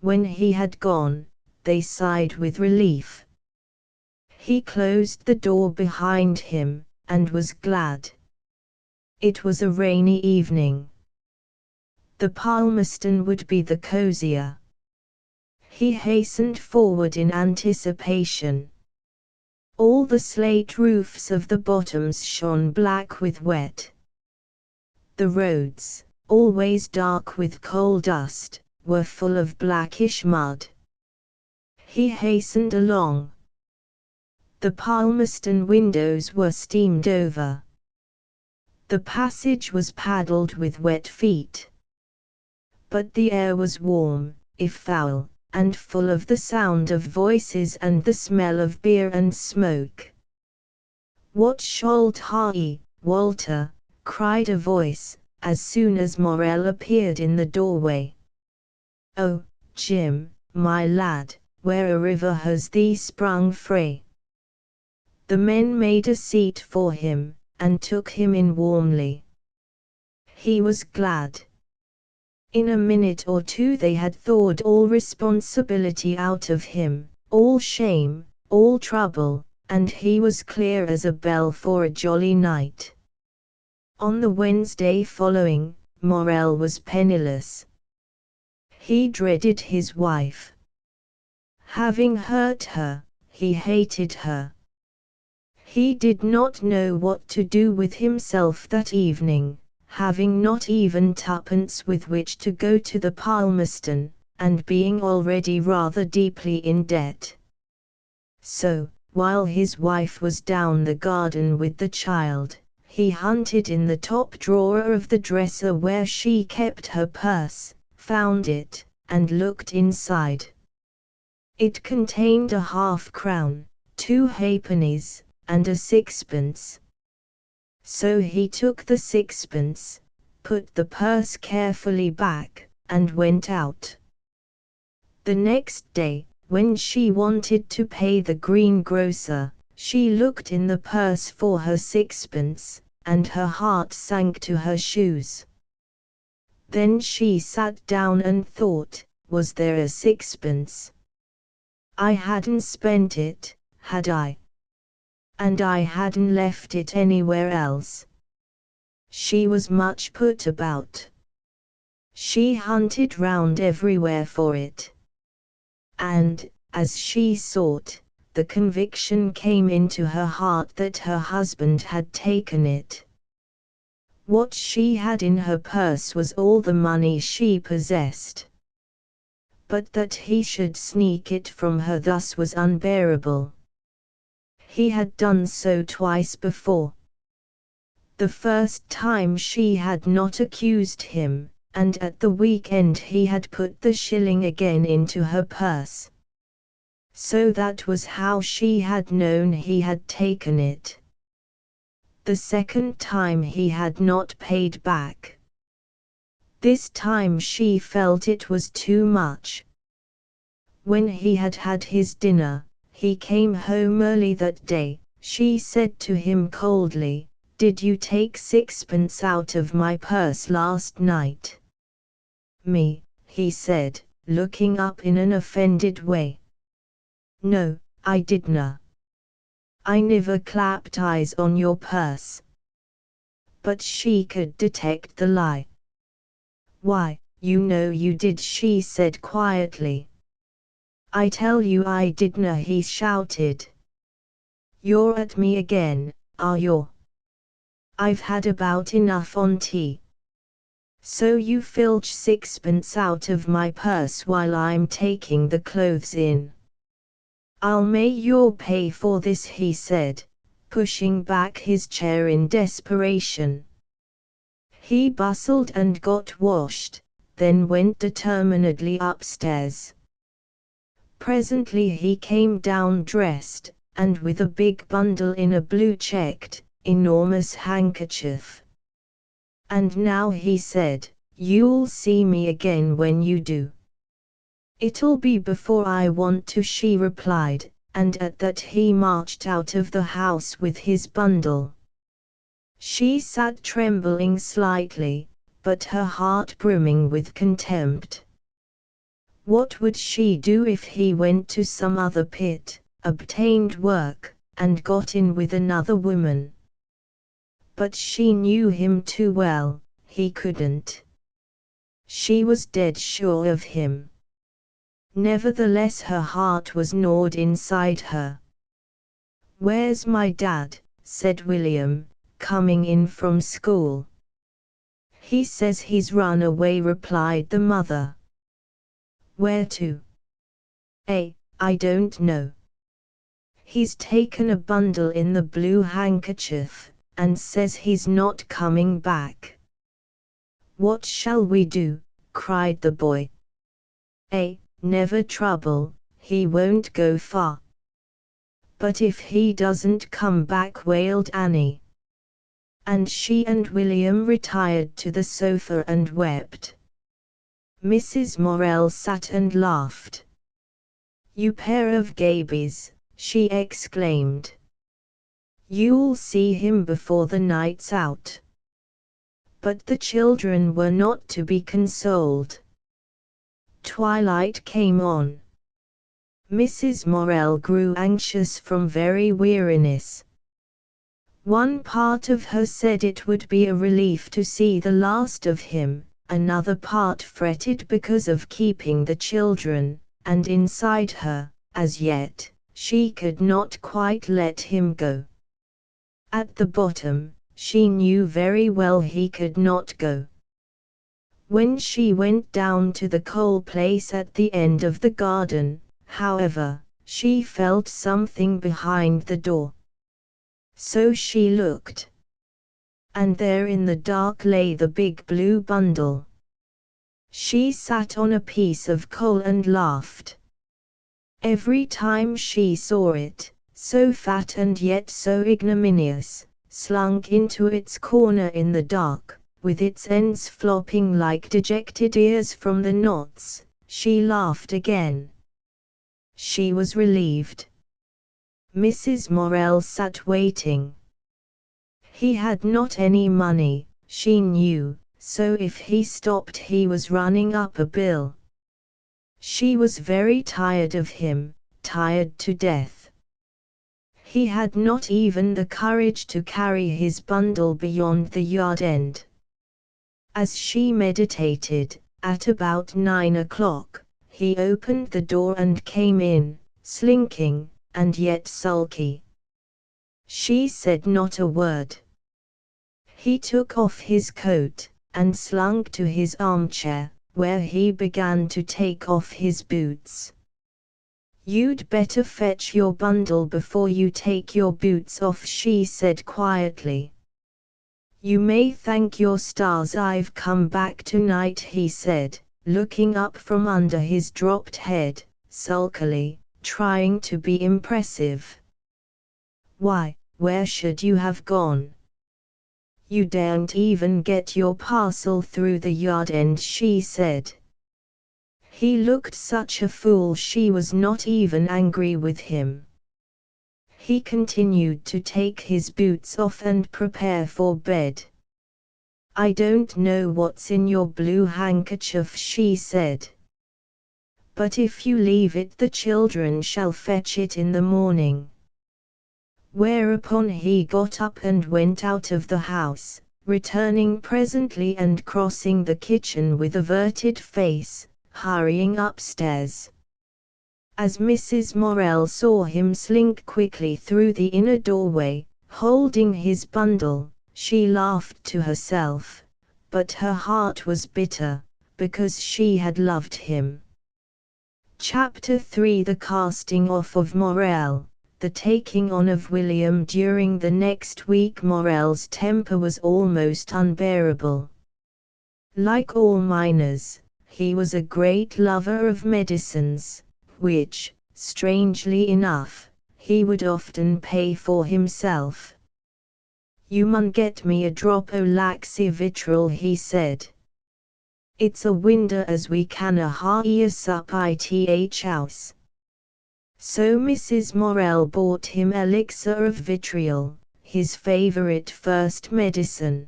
When he had gone, they sighed with relief. He closed the door behind him, and was glad. It was a rainy evening. The Palmerston would be the cozier. He hastened forward in anticipation. All the slate roofs of the bottoms shone black with wet. The roads, always dark with coal dust, were full of blackish mud. He hastened along. The Palmerston windows were steamed over. The passage was paddled with wet feet. But the air was warm, if foul, and full of the sound of voices and the smell of beer and smoke. "What should I, Walter?" cried a voice, as soon as Morel appeared in the doorway. "Oh, Jim, my lad, where a river has thee sprung frae?" The men made a seat for him, and took him in warmly. He was glad. In a minute or two they had thawed all responsibility out of him, all shame, all trouble, and he was clear as a bell for a jolly night. On the Wednesday following, Morel was penniless. He dreaded his wife. Having hurt her, he hated her. He did not know what to do with himself that evening, having not even twopence with which to go to the Palmerston, and being already rather deeply in debt. So, while his wife was down the garden with the child, He hunted in the top drawer of the dresser where she kept her purse, found it, and looked inside. It contained a half-crown, 2 halfpennies, and a sixpence. So he took the sixpence, put the purse carefully back, and went out. The next day, when she wanted to pay the greengrocer, she looked in the purse for her sixpence, and her heart sank to her shoes. Then she sat down and thought, was there a sixpence? I hadn't spent it, had I? And I hadn't left it anywhere else. She was much put about. She hunted round everywhere for it. And, as she sought, the conviction came into her heart that her husband had taken it. What she had in her purse was all the money she possessed. But that he should sneak it from her thus was unbearable. He had done so twice before. The first time she had not accused him, and at the weekend he had put the shilling again into her purse. So that was how she had known he had taken it. The second time he had not paid back. This time she felt it was too much. When he had had his dinner, he came home early that day. She said to him coldly, "Did you take sixpence out of my purse last night?" "Me," he said, looking up in an offended way. "No, I didna. I niver clapped eyes on your purse." But she could detect the lie. "Why, you know you did," she said quietly. "I tell you I didna," he shouted. "You're at me again, are you? I've had about enough on tea. So you filch sixpence out of my purse while I'm taking the clothes in. I'll make you pay for this," he said, pushing back his chair in desperation. He bustled and got washed, then went determinedly upstairs. Presently he came down dressed, and with a big bundle in a blue-checked, enormous handkerchief. "And now," he said, "you'll see me again when you do." "It'll be before I want to," she replied, and at that he marched out of the house with his bundle. She sat trembling slightly, but her heart brimming with contempt. What would she do if he went to some other pit, obtained work, and got in with another woman? But she knew him too well, he couldn't. She was dead sure of him. Nevertheless her heart was gnawed inside her. "Where's my dad?" said William, coming in from school. "He says he's run away," replied the mother. "Where to?" I don't know. He's taken a bundle in the blue handkerchief, and says he's not coming back." "What shall we do?" cried the boy. Never trouble, he won't go far." "But if he doesn't come back," wailed Annie. And she and William retired to the sofa and wept. Mrs. Morel sat and laughed. "You pair of gabies," she exclaimed. "You'll see him before the night's out." But the children were not to be consoled. Twilight came on. Mrs. Morel grew anxious from very weariness. One part of her said it would be a relief to see the last of him, another part fretted because of keeping the children, and inside her, as yet, she could not quite let him go. At the bottom, she knew very well he could not go. When she went down to the coal place at the end of the garden, however, she felt something behind the door. So she looked. and there in the dark lay the big blue bundle. She sat on a piece of coal and laughed. Every time she saw it, so fat and yet so ignominious, slunk into its corner in the dark, with its ends flopping like dejected ears from the knots, she laughed again. She was relieved. Mrs. Morel sat waiting. He had not any money, she knew, so if he stopped he was running up a bill. She was very tired of him, tired to death. He had not even the courage to carry his bundle beyond the yard end. As she meditated, at about 9 o'clock, he opened the door and came in, slinking, and yet sulky. She said not a word. He took off his coat, and slunk to his armchair, where he began to take off his boots. "You'd better fetch your bundle before you take your boots off," she said quietly. "You may thank your stars I've come back tonight," he said, looking up from under his dropped head, sulkily, trying to be impressive. "Why, where should you have gone? You daren't even get your parcel through the yard end," she said. He looked such a fool she was not even angry with him. He continued to take his boots off and prepare for bed. "I don't know what's in your blue handkerchief," she said. "But if you leave it the children shall fetch it in the morning." Whereupon he got up and went out of the house, returning presently and crossing the kitchen with averted face, hurrying upstairs. As Mrs. Morel saw him slink quickly through the inner doorway, holding his bundle, she laughed to herself, but her heart was bitter, because she had loved him. Chapter 3: The casting off of Morel. The taking on of William. During the next week Morel's temper was almost unbearable. Like all miners, he was a great lover of medicines, which, strangely enough, he would often pay for himself. "You mun get me a drop o' laxy-vitriol," he said. "It's a winder as we canna ha' sup ith house." So Mrs. Morel bought him elixir of vitriol, his favorite first medicine.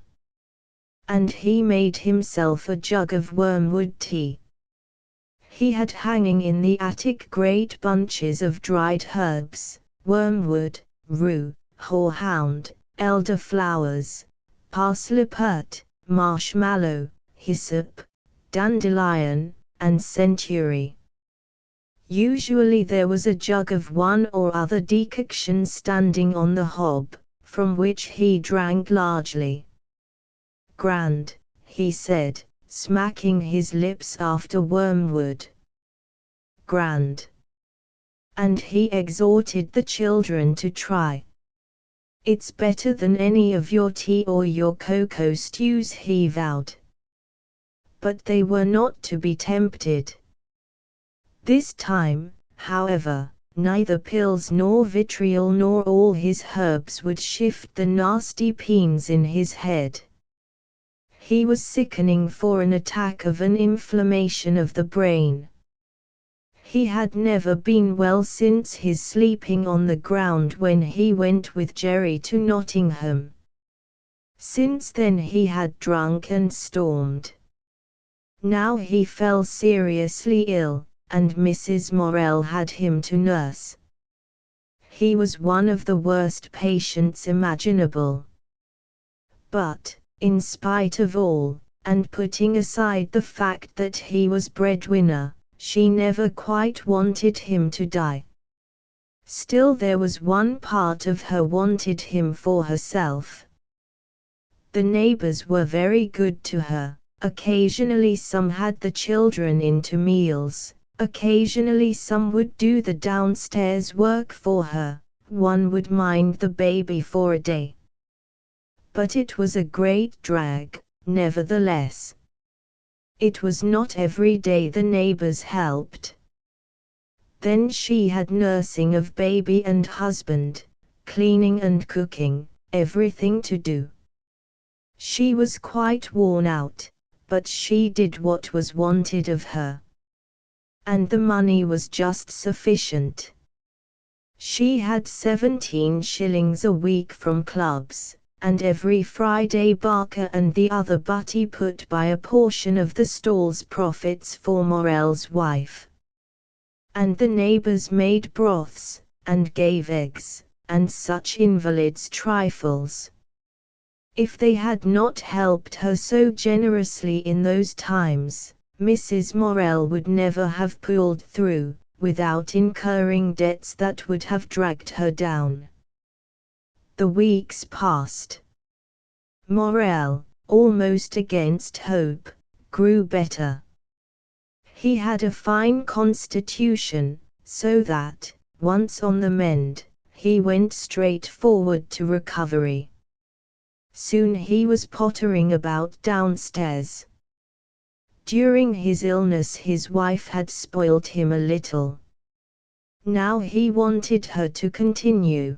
And he made himself a jug of wormwood tea. He had hanging in the attic great bunches of dried herbs, wormwood, rue, horehound, elderflowers, parsleypurt, marshmallow, hyssop, dandelion, and century. Usually there was a jug of one or other decoction standing on the hob, from which he drank largely. "Grand," he said, smacking his lips after wormwood. "Grand." And he exhorted the children to try. "It's better than any of your tea or your cocoa stews," he vowed. But they were not to be tempted. This time, however, neither pills nor vitriol nor all his herbs would shift the nasty pains in his head. He was sickening for an attack of an inflammation of the brain. He had never been well since his sleeping on the ground when he went with Jerry to Nottingham. Since then he had drunk and stormed. Now he fell seriously ill, and Mrs. Morel had him to nurse. He was one of the worst patients imaginable. But, in spite of all, and putting aside the fact that he was breadwinner, she never quite wanted him to die. Still there was one part of her wanted him for herself. The neighbors were very good to her. Occasionally some had the children into meals. Occasionally some would do the downstairs work for her, one would mind the baby for a day. But it was a great drag, nevertheless. It was not every day the neighbors helped. Then she had nursing of baby and husband, cleaning and cooking, everything to do. She was quite worn out, but she did what was wanted of her. And the money was just sufficient. She had 17 shillings a week from clubs, and every Friday Barker and the other butty put by a portion of the stall's profits for Morell's wife. And the neighbors made broths, and gave eggs, and such invalids trifles. If they had not helped her so generously in those times, Mrs. Morell would never have pulled through, without incurring debts that would have dragged her down. The weeks passed. Morell, almost against hope, grew better. He had a fine constitution, so that, once on the mend, he went straight forward to recovery. Soon he was pottering about downstairs. During his illness his wife had spoiled him a little. Now he wanted her to continue.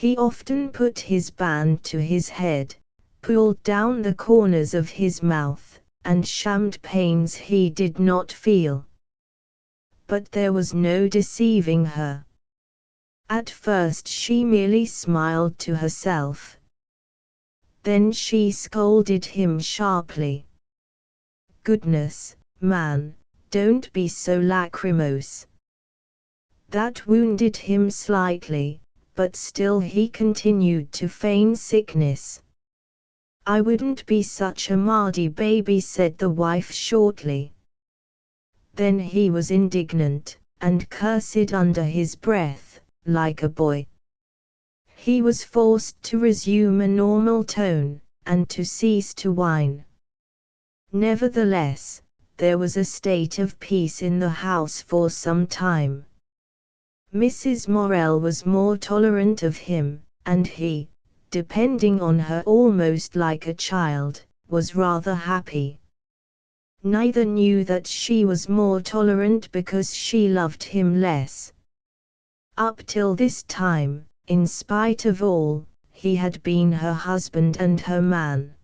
He often put his band to his head, pulled down the corners of his mouth, and shammed pains he did not feel. But there was no deceiving her. At first she merely smiled to herself. Then she scolded him sharply. "Goodness, man, don't be so lachrymose." That wounded him slightly, but still he continued to feign sickness. "I wouldn't be such a mardy baby," said the wife shortly. Then he was indignant, and cursed under his breath, like a boy. He was forced to resume a normal tone, and to cease to whine. Nevertheless, there was a state of peace in the house for some time. Mrs. Morell was more tolerant of him, and he, depending on her almost like a child, was rather happy. Neither knew that she was more tolerant because she loved him less. Up till this time, in spite of all, he had been her husband and her man.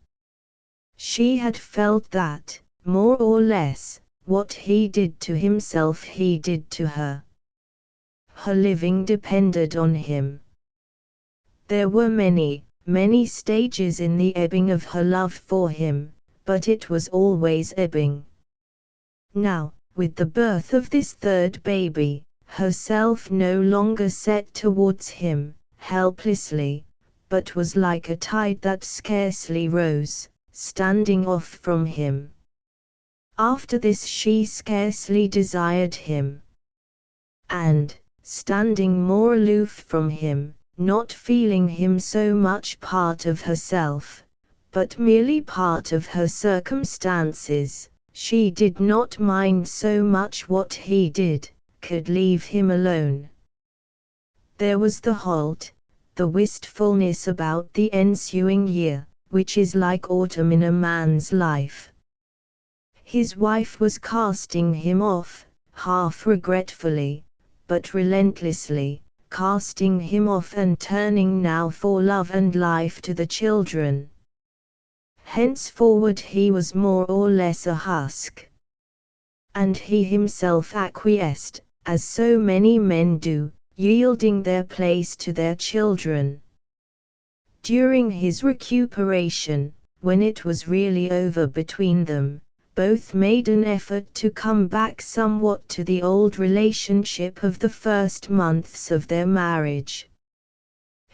She had felt that, more or less, what he did to himself he did to her. Her living depended on him. There were many, many stages in the ebbing of her love for him, but it was always ebbing. Now, with the birth of this third baby, herself no longer set towards him, helplessly, but was like a tide that scarcely rose, standing off from him. After this she scarcely desired him. And, standing more aloof from him, not feeling him so much part of herself, but merely part of her circumstances, she did not mind so much what he did, could leave him alone. There was the halt, the wistfulness about the ensuing year, which is like autumn in a man's life. His wife was casting him off, half regretfully, but relentlessly, casting him off and turning now for love and life to the children. Henceforward he was more or less a husk. And he himself acquiesced, as so many men do, yielding their place to their children. During his recuperation, when it was really over between them, both made an effort to come back somewhat to the old relationship of the first months of their marriage.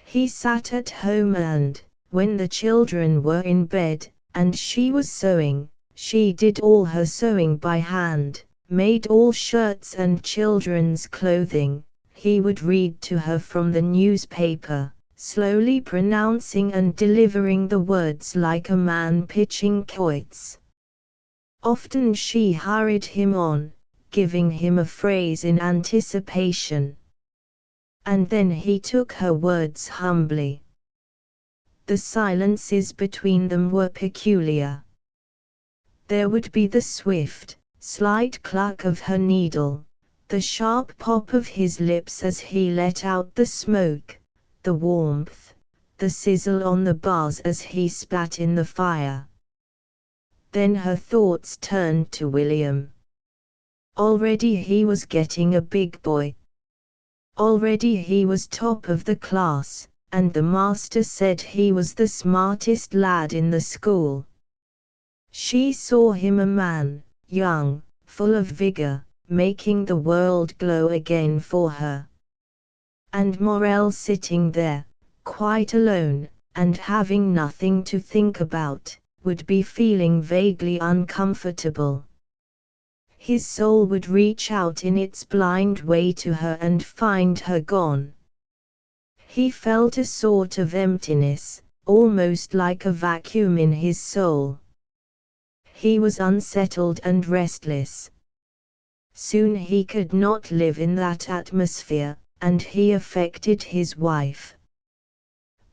He sat at home and, when the children were in bed, and she was sewing, she did all her sewing by hand, made all shirts and children's clothing. He would read to her from the newspaper, slowly pronouncing and delivering the words like a man pitching quoits. Often she hurried him on, giving him a phrase in anticipation. And then he took her words humbly. The silences between them were peculiar. There would be the swift, slight cluck of her needle, the sharp pop of his lips as he let out the smoke, the warmth, the sizzle on the bars as he spat in the fire. Then her thoughts turned to William. Already he was getting a big boy. Already he was top of the class, and the master said he was the smartest lad in the school. She saw him a man, young, full of vigor, making the world glow again for her. And Morel sitting there, quite alone, and having nothing to think about, would be feeling vaguely uncomfortable. His soul would reach out in its blind way to her and find her gone. He felt a sort of emptiness, almost like a vacuum in his soul. He was unsettled and restless. Soon he could not live in that atmosphere, and he affected his wife.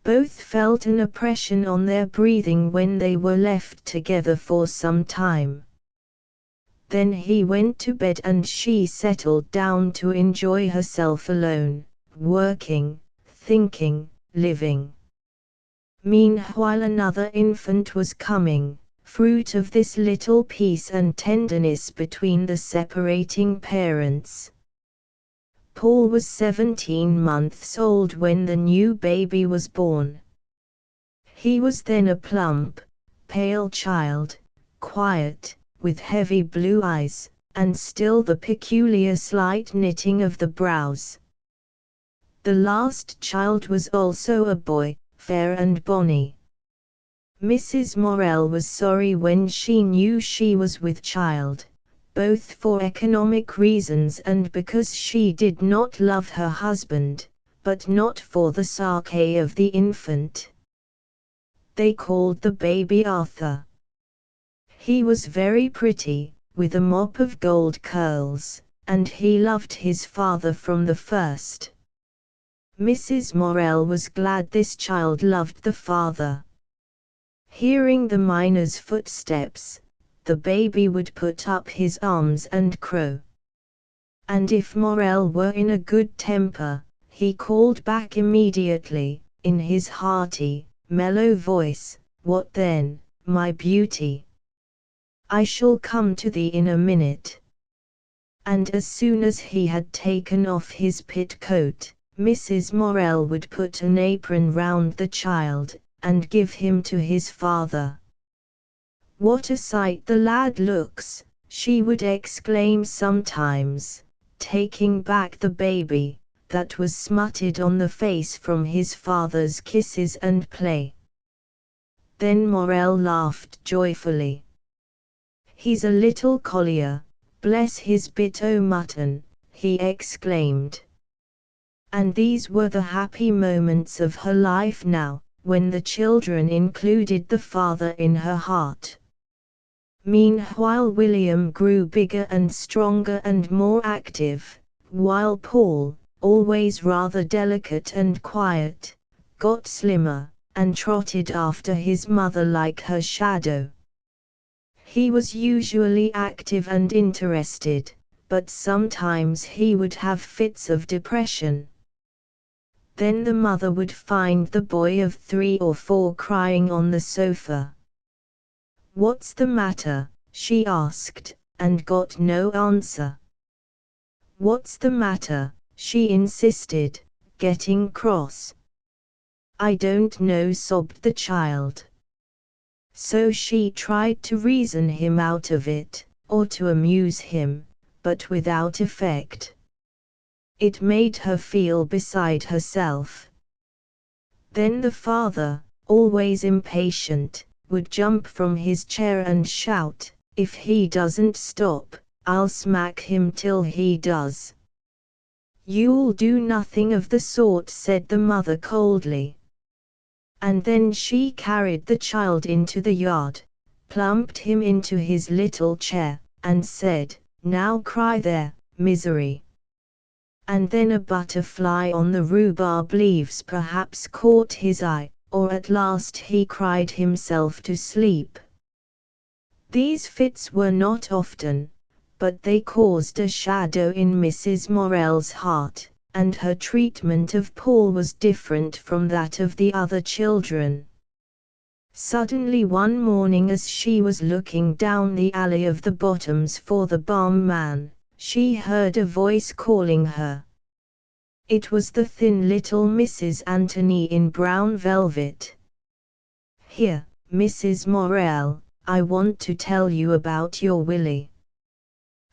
Both felt an oppression on their breathing when they were left together for some time. Then he went to bed and she settled down to enjoy herself alone, working, thinking, living. Meanwhile another infant was coming, fruit of this little peace and tenderness between the separating parents. Paul was 17 months old when the new baby was born. He was then a plump, pale child, quiet, with heavy blue eyes, and still the peculiar slight knitting of the brows. The last child was also a boy, fair and bonny. Mrs. Morel was sorry when she knew she was with child, both for economic reasons and because she did not love her husband, but not for the sarcasm of the infant. They called the baby Arthur. He was very pretty, with a mop of gold curls, and he loved his father from the first. Mrs. Morel was glad this child loved the father. Hearing the miner's footsteps, the baby would put up his arms and crow. And if Morel were in a good temper, he called back immediately, in his hearty, mellow voice, "What then, my beauty? I shall come to thee in a minute." And as soon as he had taken off his petticoat, Mrs. Morel would put an apron round the child, and give him to his father. "What a sight the lad looks," she would exclaim sometimes, taking back the baby, that was smutted on the face from his father's kisses and play. Then Morel laughed joyfully. "He's a little collier, bless his bit o' mutton," he exclaimed. And these were the happy moments of her life now, when the children included the father in her heart. Meanwhile William grew bigger and stronger and more active, while Paul, always rather delicate and quiet, got slimmer, and trotted after his mother like her shadow. He was usually active and interested, but sometimes he would have fits of depression. Then the mother would find the boy of 3 or 4 crying on the sofa. "What's the matter?" she asked, and got no answer. "What's the matter?" she insisted, getting cross. "I don't know," sobbed the child. So she tried to reason him out of it, or to amuse him, but without effect. It made her feel beside herself. Then the father, always impatient, would jump from his chair and shout, "If he doesn't stop, I'll smack him till he does." "You'll do nothing of the sort," said the mother coldly. And then she carried the child into the yard, plumped him into his little chair, and said, "Now cry there, misery." And then a butterfly on the rhubarb leaves perhaps caught his eye, or at last he cried himself to sleep. These fits were not often, but they caused a shadow in Mrs. Morell's heart, and her treatment of Paul was different from that of the other children. Suddenly one morning as she was looking down the alley of the Bottoms for the barman, she heard a voice calling her. It was the thin little Mrs. Anthony in brown velvet. "Here, Mrs. Morell, I want to tell you about your Willie."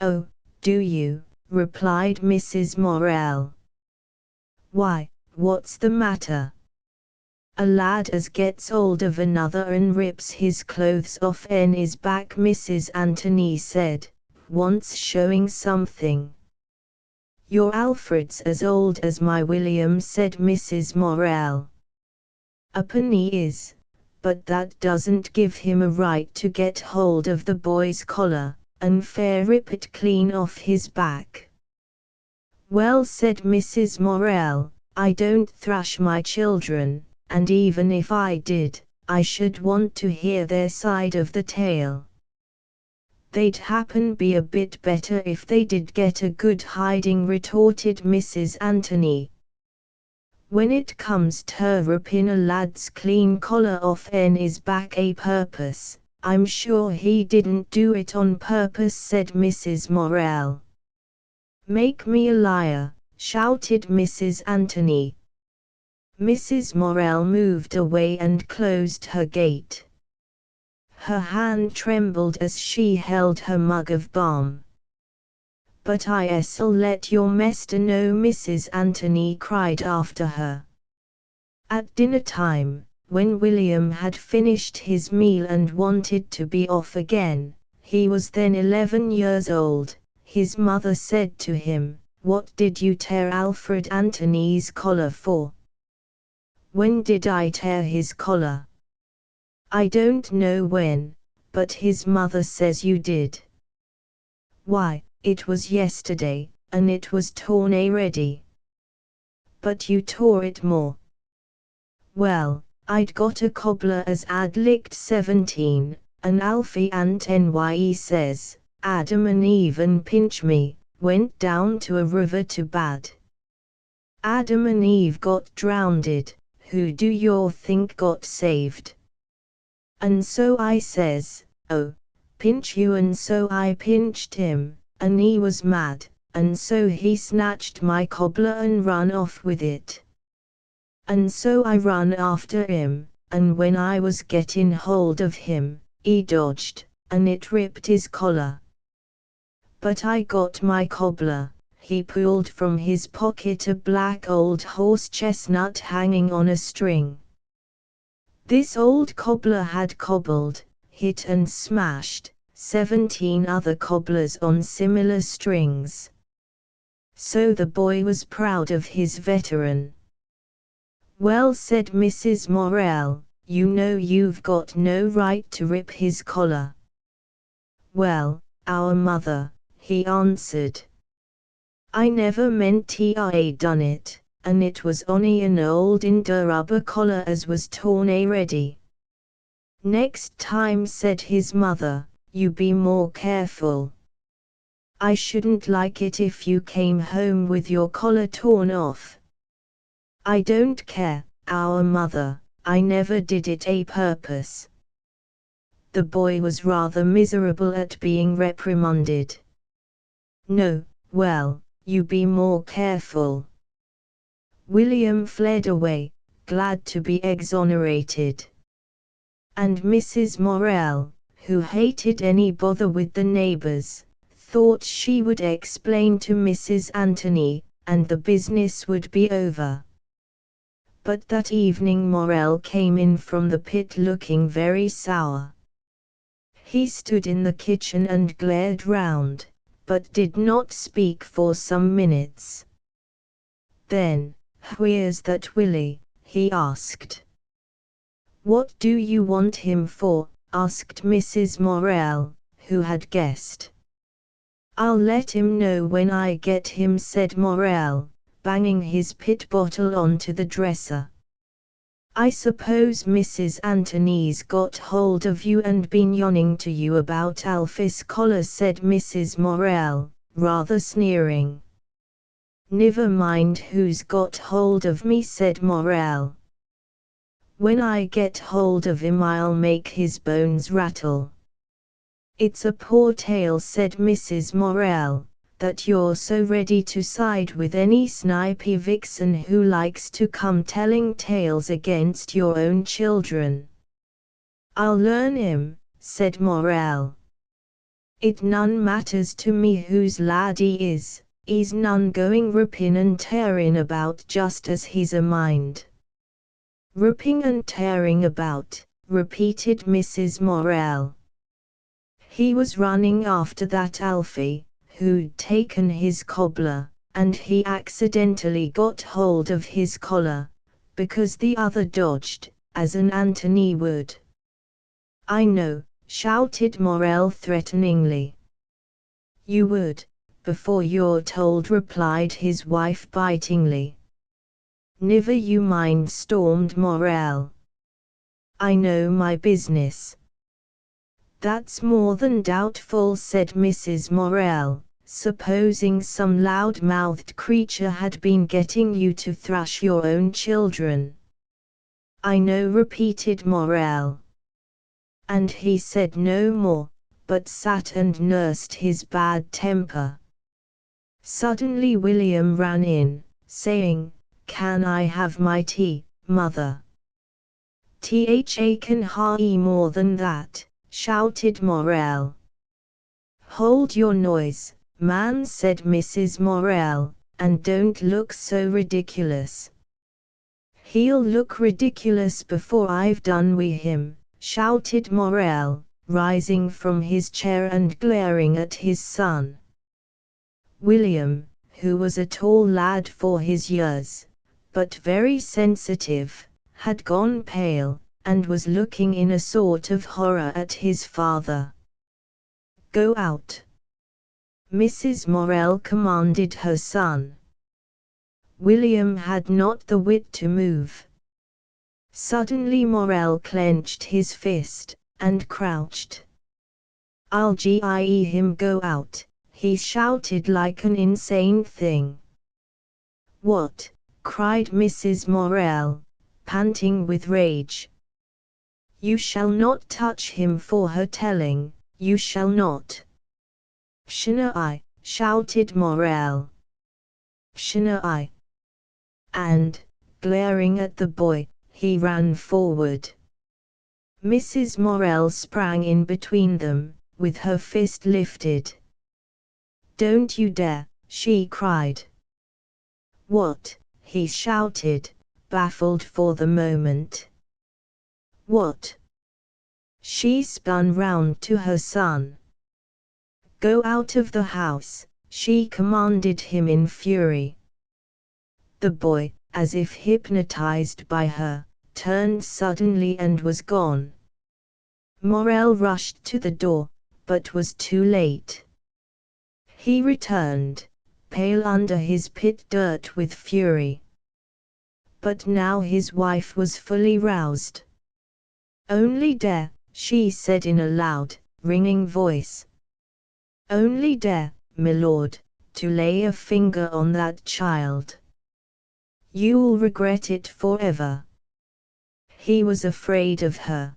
"Oh, do you?" replied Mrs. Morell. "Why, what's the matter?" "A lad as gets hold of another and rips his clothes off en his back," Mrs. Anthony said, "wants showing something." "Your Alfred's as old as my William," said Mrs. Morell. "Upon he is, but that doesn't give him a right to get hold of the boy's collar, and fair rip it clean off his back." "Well," said Mrs. Morell, "I don't thrash my children, and even if I did, I should want to hear their side of the tale." "They'd happen be a bit better if they did get a good hiding," retorted Mrs. Anthony. "When it comes to ripping a lad's clean collar off en his back a purpose, I'm sure he didn't do it on purpose," said Mrs. Morell. "Make me a liar," shouted Mrs. Anthony. Mrs. Morell moved away and closed her gate. Her hand trembled as she held her mug of balm. "But I'll let your master know," Mrs. Anthony cried after her. At dinner time, when William had finished his meal and wanted to be off again, he was then 11 years old, his mother said to him, "What did you tear Alfred Anthony's collar for?" "When did I tear his collar?" "I don't know when, but his mother says you did." "Why, it was yesterday, and it was torn already." "But you tore it more." "Well, I'd got a cobbler as 'ad licked 17, and Alfie Ant Nye says, 'Adam and Eve and pinch me, went down to a river to bad. Adam and Eve got drowned, who do you think got saved?' And so I says, 'Oh, pinch you,' and so I pinched him, and he was mad, and so he snatched my cobbler and run off with it. And so I run after him, and when I was getting hold of him, he dodged, and it ripped his collar. But I got my cobbler." He pulled from his pocket a black old horse chestnut hanging on a string. This old cobbler had cobbled, hit and smashed 17 other cobblers on similar strings. So the boy was proud of his veteran. "Well," said Mrs. Morell, "you know you've got no right to rip his collar." "Well, our mother," he answered. "I never meant I done it, and it was only an old india rubber collar as was torn already." "Next time," said his mother, "you be more careful. I shouldn't like it if you came home with your collar torn off." "I don't care, our mother, I never did it a purpose." The boy was rather miserable at being reprimanded. "No, well, you be more careful." William fled away, glad to be exonerated. And Mrs. Morell, who hated any bother with the neighbors, thought she would explain to Mrs. Anthony, and the business would be over. But that evening Morell came in from the pit looking very sour. He stood in the kitchen and glared round, but did not speak for some minutes. Then, "Where's that Willie?" he asked. "What do you want him for?" asked Mrs. Morell, who had guessed. "I'll let him know when I get him," said Morell, banging his pit bottle onto the dresser. I suppose Mrs. Anthony's got hold of you and been yawning to you about Alphys collar, said Mrs. Morel, rather sneering. Never mind who's got hold of me, said Morel. When I get hold of him I'll make his bones rattle. It's a poor tale, said Mrs. Morel, that you're so ready to side with any snipey vixen who likes to come telling tales against your own children. I'll learn him, said Morel. It none matters to me whose lad he is, he's none going ripping and tearing about just as he's a mind. Ripping and tearing about, repeated Mrs. Morel. He was running after that Alfie, who'd taken his cobbler, and he accidentally got hold of his collar, because the other dodged, as an Anthony would. I know, shouted Morel threateningly. You would, before you're told, replied his wife bitingly. Never you mind, stormed Morel. I know my business. That's more than doubtful, said Mrs. Morel, supposing some loud-mouthed creature had been getting you to thrash your own children. I know, repeated Morel. And he said no more, but sat and nursed his bad temper. Suddenly William ran in, saying, Can I have my tea, mother? Can ha more than that, shouted Morel. Hold your noise, man, said Mrs. Morel, and don't look so ridiculous. He'll look ridiculous before I've done wi' him, shouted Morel, rising from his chair and glaring at his son. William, who was a tall lad for his years, but very sensitive, had gone pale, and was looking in a sort of horror at his father. Go out, Mrs. Morel commanded her son. William had not the wit to move. Suddenly Morel clenched his fist, and crouched. I'll give him go out, he shouted like an insane thing. What? Cried Mrs. Morel, panting with rage. You shall not touch him for her telling, you shall not. Shanna I, shouted Morel. Shanna I. And, glaring at the boy, he ran forward. Mrs. Morel sprang in between them, with her fist lifted. Don't you dare, she cried. What? He shouted, baffled for the moment. What? She spun round to her son. Go out of the house, she commanded him in fury. The boy, as if hypnotized by her, turned suddenly and was gone. Morel rushed to the door, but was too late. He returned, pale under his pit dirt with fury. But now his wife was fully roused. Only dare, she said in a loud, ringing voice. Only dare, my lord, to lay a finger on that child. You'll regret it forever. He was afraid of her.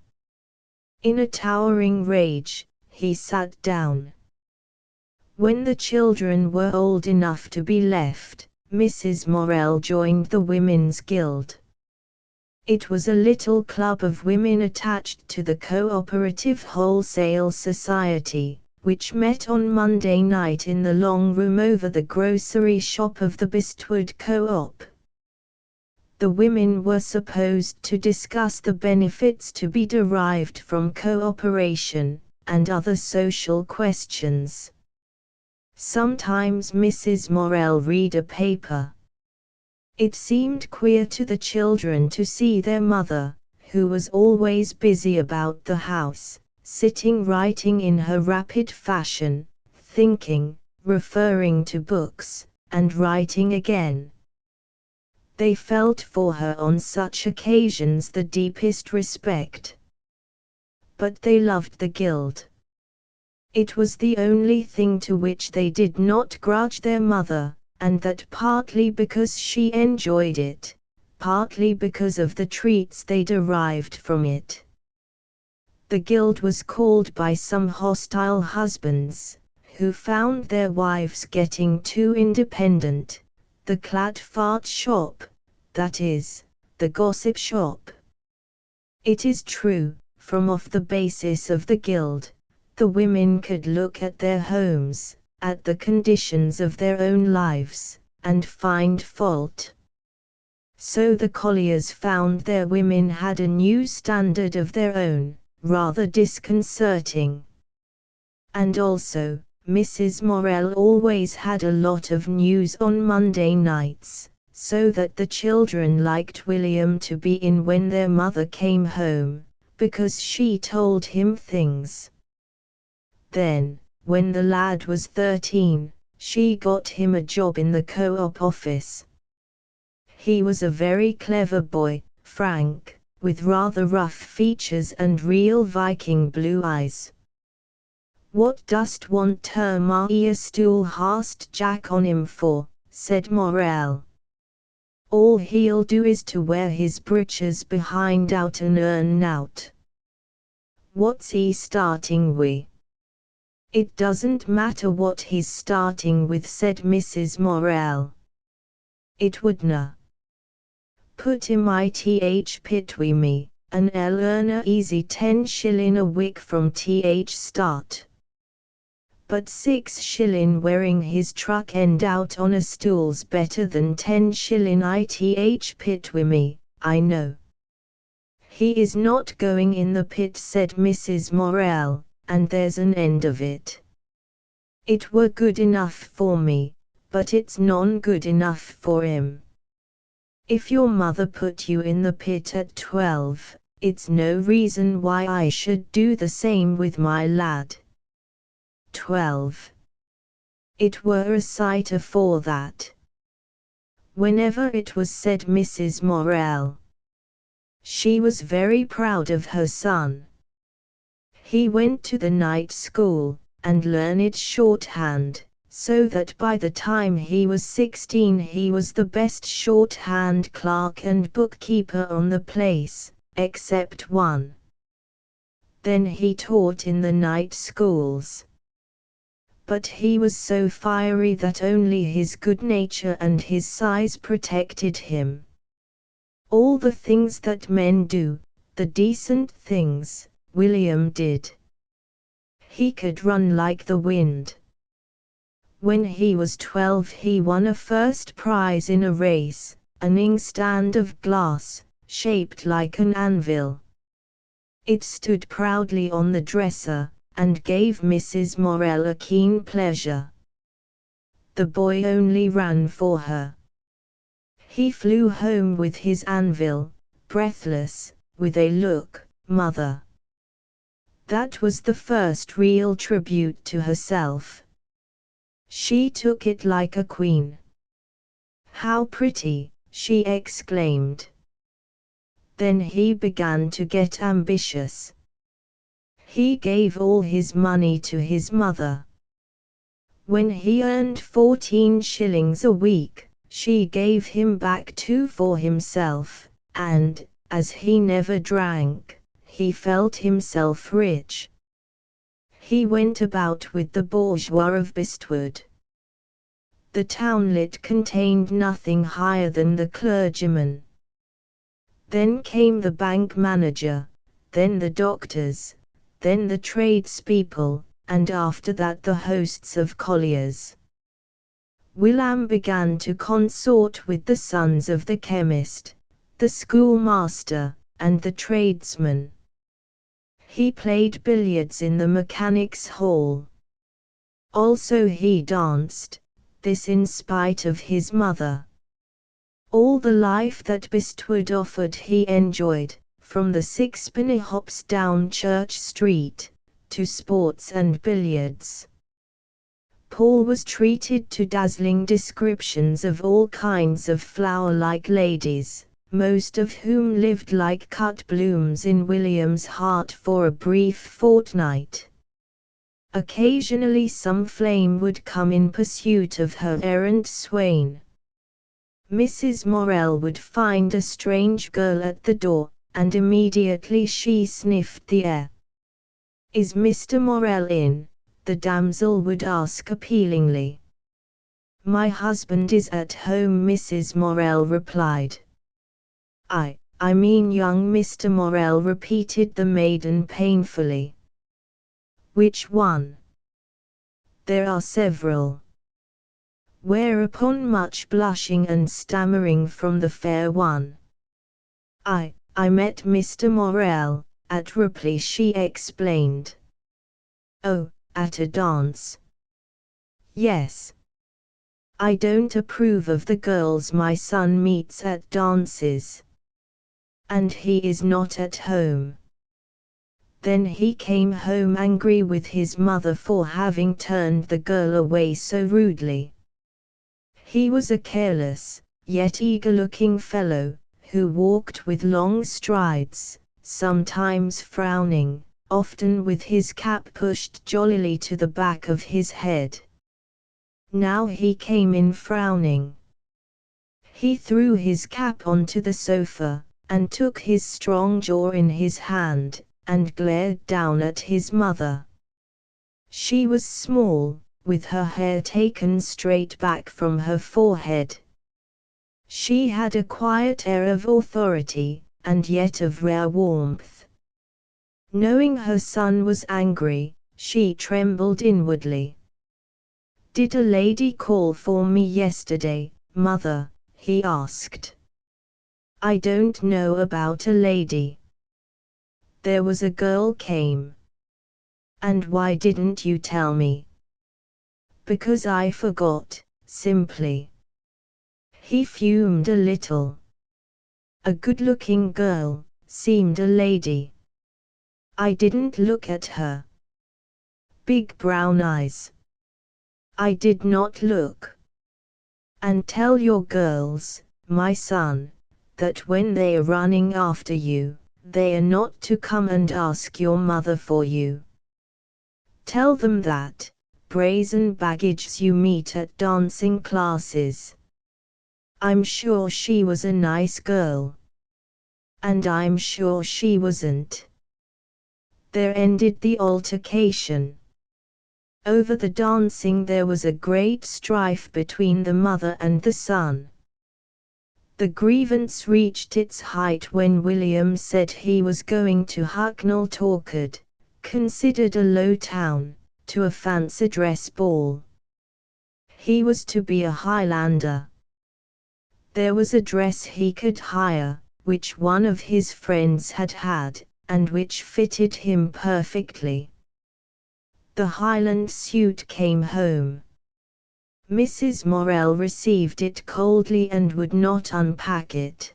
In a towering rage, he sat down. When the children were old enough to be left, Mrs. Morel joined the Women's Guild. It was a little club of women attached to the Cooperative Wholesale Society, which met on Monday night in the long room over the grocery shop of the Bestwood Co-op. The women were supposed to discuss the benefits to be derived from cooperation, and other social questions. Sometimes Mrs. Morel read a paper. It seemed queer to the children to see their mother, who was always busy about the house, sitting writing in her rapid fashion, thinking, referring to books, and writing again. They felt for her on such occasions the deepest respect. But they loved the guild. It was the only thing to which they did not grudge their mother, and that partly because she enjoyed it, partly because of the treats they derived from it. The guild was called by some hostile husbands, who found their wives getting too independent, the clat-fart shop, that is, the gossip shop. It is true, from off the basis of the guild, the women could look at their homes, at the conditions of their own lives, and find fault. So the colliers found their women had a new standard of their own, rather disconcerting. And also, Mrs. Morell always had a lot of news on Monday nights, so that the children liked William to be in when their mother came home, because she told him things. Then, when the lad was 13, she got him a job in the co-op office. He was a very clever boy, frank, with rather rough features and real Viking blue eyes. "What dost want ter my stool hast Jack on him for?" said Morell. "All he'll do is to wear his breeches behind out and earn nout. What's he starting wi'?" "It doesn't matter what he's starting with," said Mrs. Morell. "It wouldna put him ith pit wi' me, and I'll earn a easy 10 shillin' a week from th start. But 6 shillin' wearing his truck end out on a stool's better than 10 shillin' ith pit wi' me, I know." "He is not going in the pit," said Mrs. Morell, "and there's an end of it. It were good enough for me, but it's none good enough for him. If your mother put you in the pit at 12, it's no reason why I should do the same with my lad. 12. It were a sight afore that." Whenever it was said Mrs. Morell, she was very proud of her son. He went to the night school, and learned shorthand, so that by the time he was 16 he was the best shorthand clerk and bookkeeper on the place, except one. Then he taught in the night schools. But he was so fiery that only his good nature and his size protected him. All the things that men do, the decent things, William did. He could run like the wind. When he was 12 he won a first prize in a race, an inkstand of glass, shaped like an anvil. It stood proudly on the dresser, and gave Mrs. Morell a keen pleasure. The boy only ran for her. He flew home with his anvil, breathless, with a "Look, mother." That was the first real tribute to herself. She took it like a queen. "How pretty!" she exclaimed. Then he began to get ambitious. He gave all his money to his mother. When he earned 14 shillings a week, she gave him back 2 for himself, and, as he never drank, he felt himself rich. He went about with the bourgeois of Bestwood. The townlet contained nothing higher than the clergyman. Then came the bank manager, then the doctors, then the tradespeople, and after that the hosts of colliers. William began to consort with the sons of the chemist, the schoolmaster, and the tradesman. He played billiards in the mechanics' hall. Also he danced, this in spite of his mother. All the life that Bestwood offered he enjoyed, from the sixpenny hops down Church Street, to sports and billiards. Paul was treated to dazzling descriptions of all kinds of flower-like ladies, most of whom lived like cut blooms in William's heart for a brief fortnight. Occasionally some flame would come in pursuit of her errant swain. Mrs. Morel would find a strange girl at the door, and immediately she sniffed the air. "Is Mr. Morel in?" the damsel would ask appealingly. "My husband is at home," Mrs. Morel replied. I mean young Mr. Morel," repeated the maiden painfully. "Which one?" "There are several." Whereupon much blushing and stammering from the fair one. I met Mr. Morel at Ripley," she explained. "Oh, at a dance?" "Yes. I don't approve of the girls my son meets at dances. And he is not at home." Then he came home angry with his mother for having turned the girl away so rudely. He was a careless, yet eager-looking fellow, who walked with long strides, sometimes frowning, often with his cap pushed jollily to the back of his head. Now he came in frowning. He threw his cap onto the sofa, and took his strong jaw in his hand, and glared down at his mother. She was small, with her hair taken straight back from her forehead. She had a quiet air of authority, and yet of rare warmth. Knowing her son was angry, she trembled inwardly. "Did a lady call for me yesterday, mother?" he asked. "I don't know about a lady. There was a girl came." "And why didn't you tell me?" "Because I forgot, simply." He fumed a little. "A good-looking girl, seemed a lady. I didn't look at her. Big brown eyes. I did not look. And tell your girls, my son, that when they are running after you, they are not to come and ask your mother for you. Tell them that, brazen baggages you meet at dancing classes. I'm sure she was a nice girl. And I'm sure she wasn't." There ended the altercation. Over the dancing there was a great strife between the mother and the son. The grievance reached its height when William said he was going to Hucknall Torkard, considered a low town, to a fancy dress ball. He was to be a Highlander. There was a dress he could hire, which one of his friends had had, and which fitted him perfectly. The Highland suit came home. Mrs. Morel received it coldly and would not unpack it.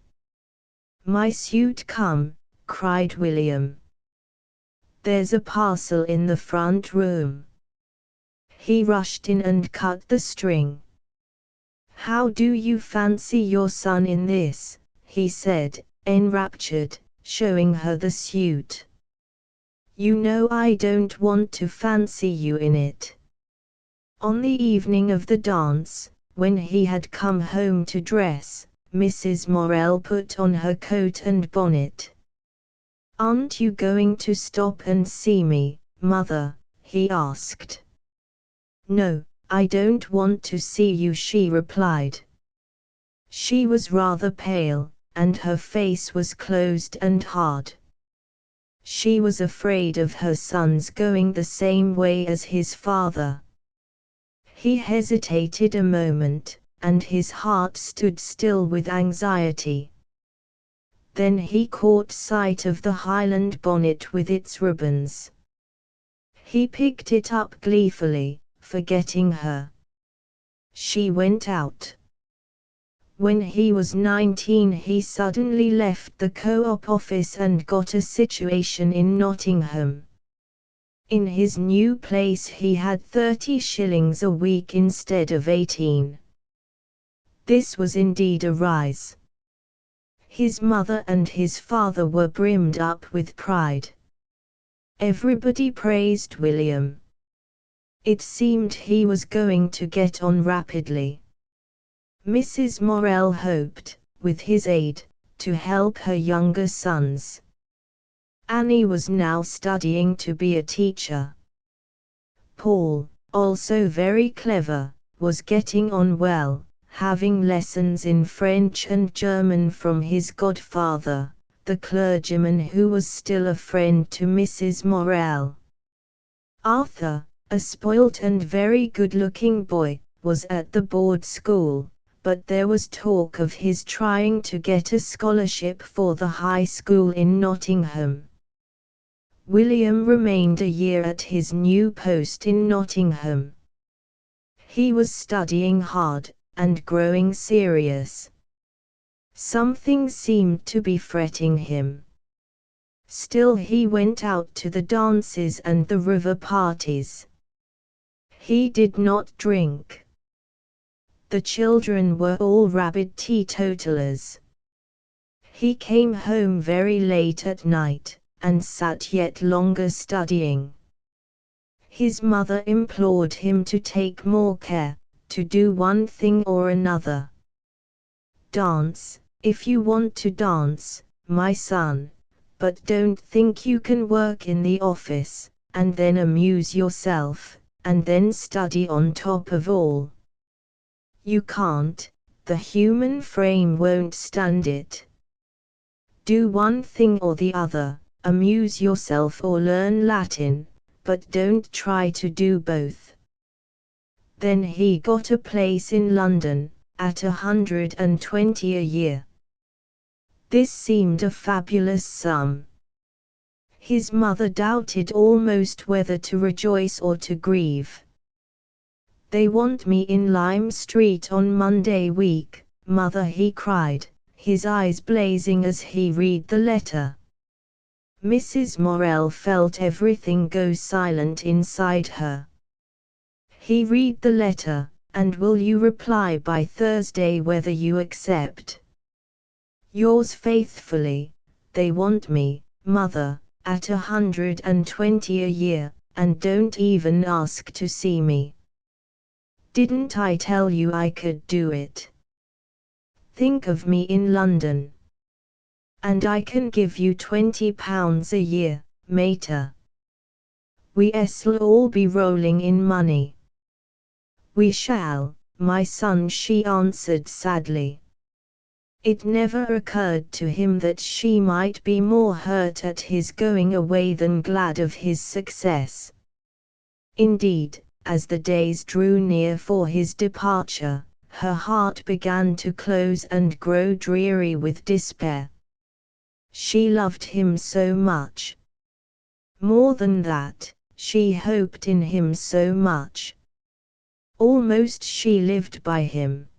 "My suit come," cried William. "There's a parcel in the front room." He rushed in and cut the string. "How do you fancy your son in this?" he said, enraptured, showing her the suit. "You know I don't want to fancy you in it." On the evening of the dance, when he had come home to dress, Mrs. Morel put on her coat and bonnet. "Aren't you going to stop and see me, mother?" he asked. "No, I don't want to see you," she replied. She was rather pale, and her face was closed and hard. She was afraid of her son's going the same way as his father. He hesitated a moment, and his heart stood still with anxiety. Then he caught sight of the Highland bonnet with its ribbons. He picked it up gleefully, forgetting her. She went out. When he was 19 he suddenly left the Co-op office and got a situation in Nottingham. In his new place he had 30 shillings a week instead of 18. This was indeed a rise. His mother and his father were brimmed up with pride. Everybody praised William. It seemed he was going to get on rapidly. Mrs. Morell hoped, with his aid, to help her younger sons. Annie was now studying to be a teacher. Paul, also very clever, was getting on well, having lessons in French and German from his godfather, the clergyman who was still a friend to Mrs. Morell. Arthur, a spoilt and very good-looking boy, was at the board school, but there was talk of his trying to get a scholarship for the high school in Nottingham. William remained a year at his new post in Nottingham. He was studying hard, and growing serious. Something seemed to be fretting him. Still he went out to the dances and the river parties. He did not drink. The children were all rabid teetotalers. He came home very late at night, and sat yet longer studying. His mother implored him to take more care, to do one thing or another. Dance, if you want to dance, my son, but don't think you can work in the office, and then amuse yourself, and then study on top of all. You can't, the human frame won't stand it. Do one thing or the other, amuse yourself or learn Latin, but don't try to do both. Then he got a place in London, at 120 a year. This seemed a fabulous sum. His mother doubted almost whether to rejoice or to grieve. "They want me in Lime Street on Monday week, mother," he cried, his eyes blazing as he read the letter. Mrs. Morell felt everything go silent inside her. "He read the letter, and will you reply by Thursday whether you accept? Yours faithfully, they want me, mother, at 120 a year, and don't even ask to see me. Didn't I tell you I could do it? Think of me in London. And I can give you £20 a year, mater. We'll all be rolling in money." "We shall, my son," she answered sadly. It never occurred to him that she might be more hurt at his going away than glad of his success. Indeed, as the days drew near for his departure, her heart began to close and grow dreary with despair. She loved him so much. More than that, she hoped in him so much. Almost she lived by him.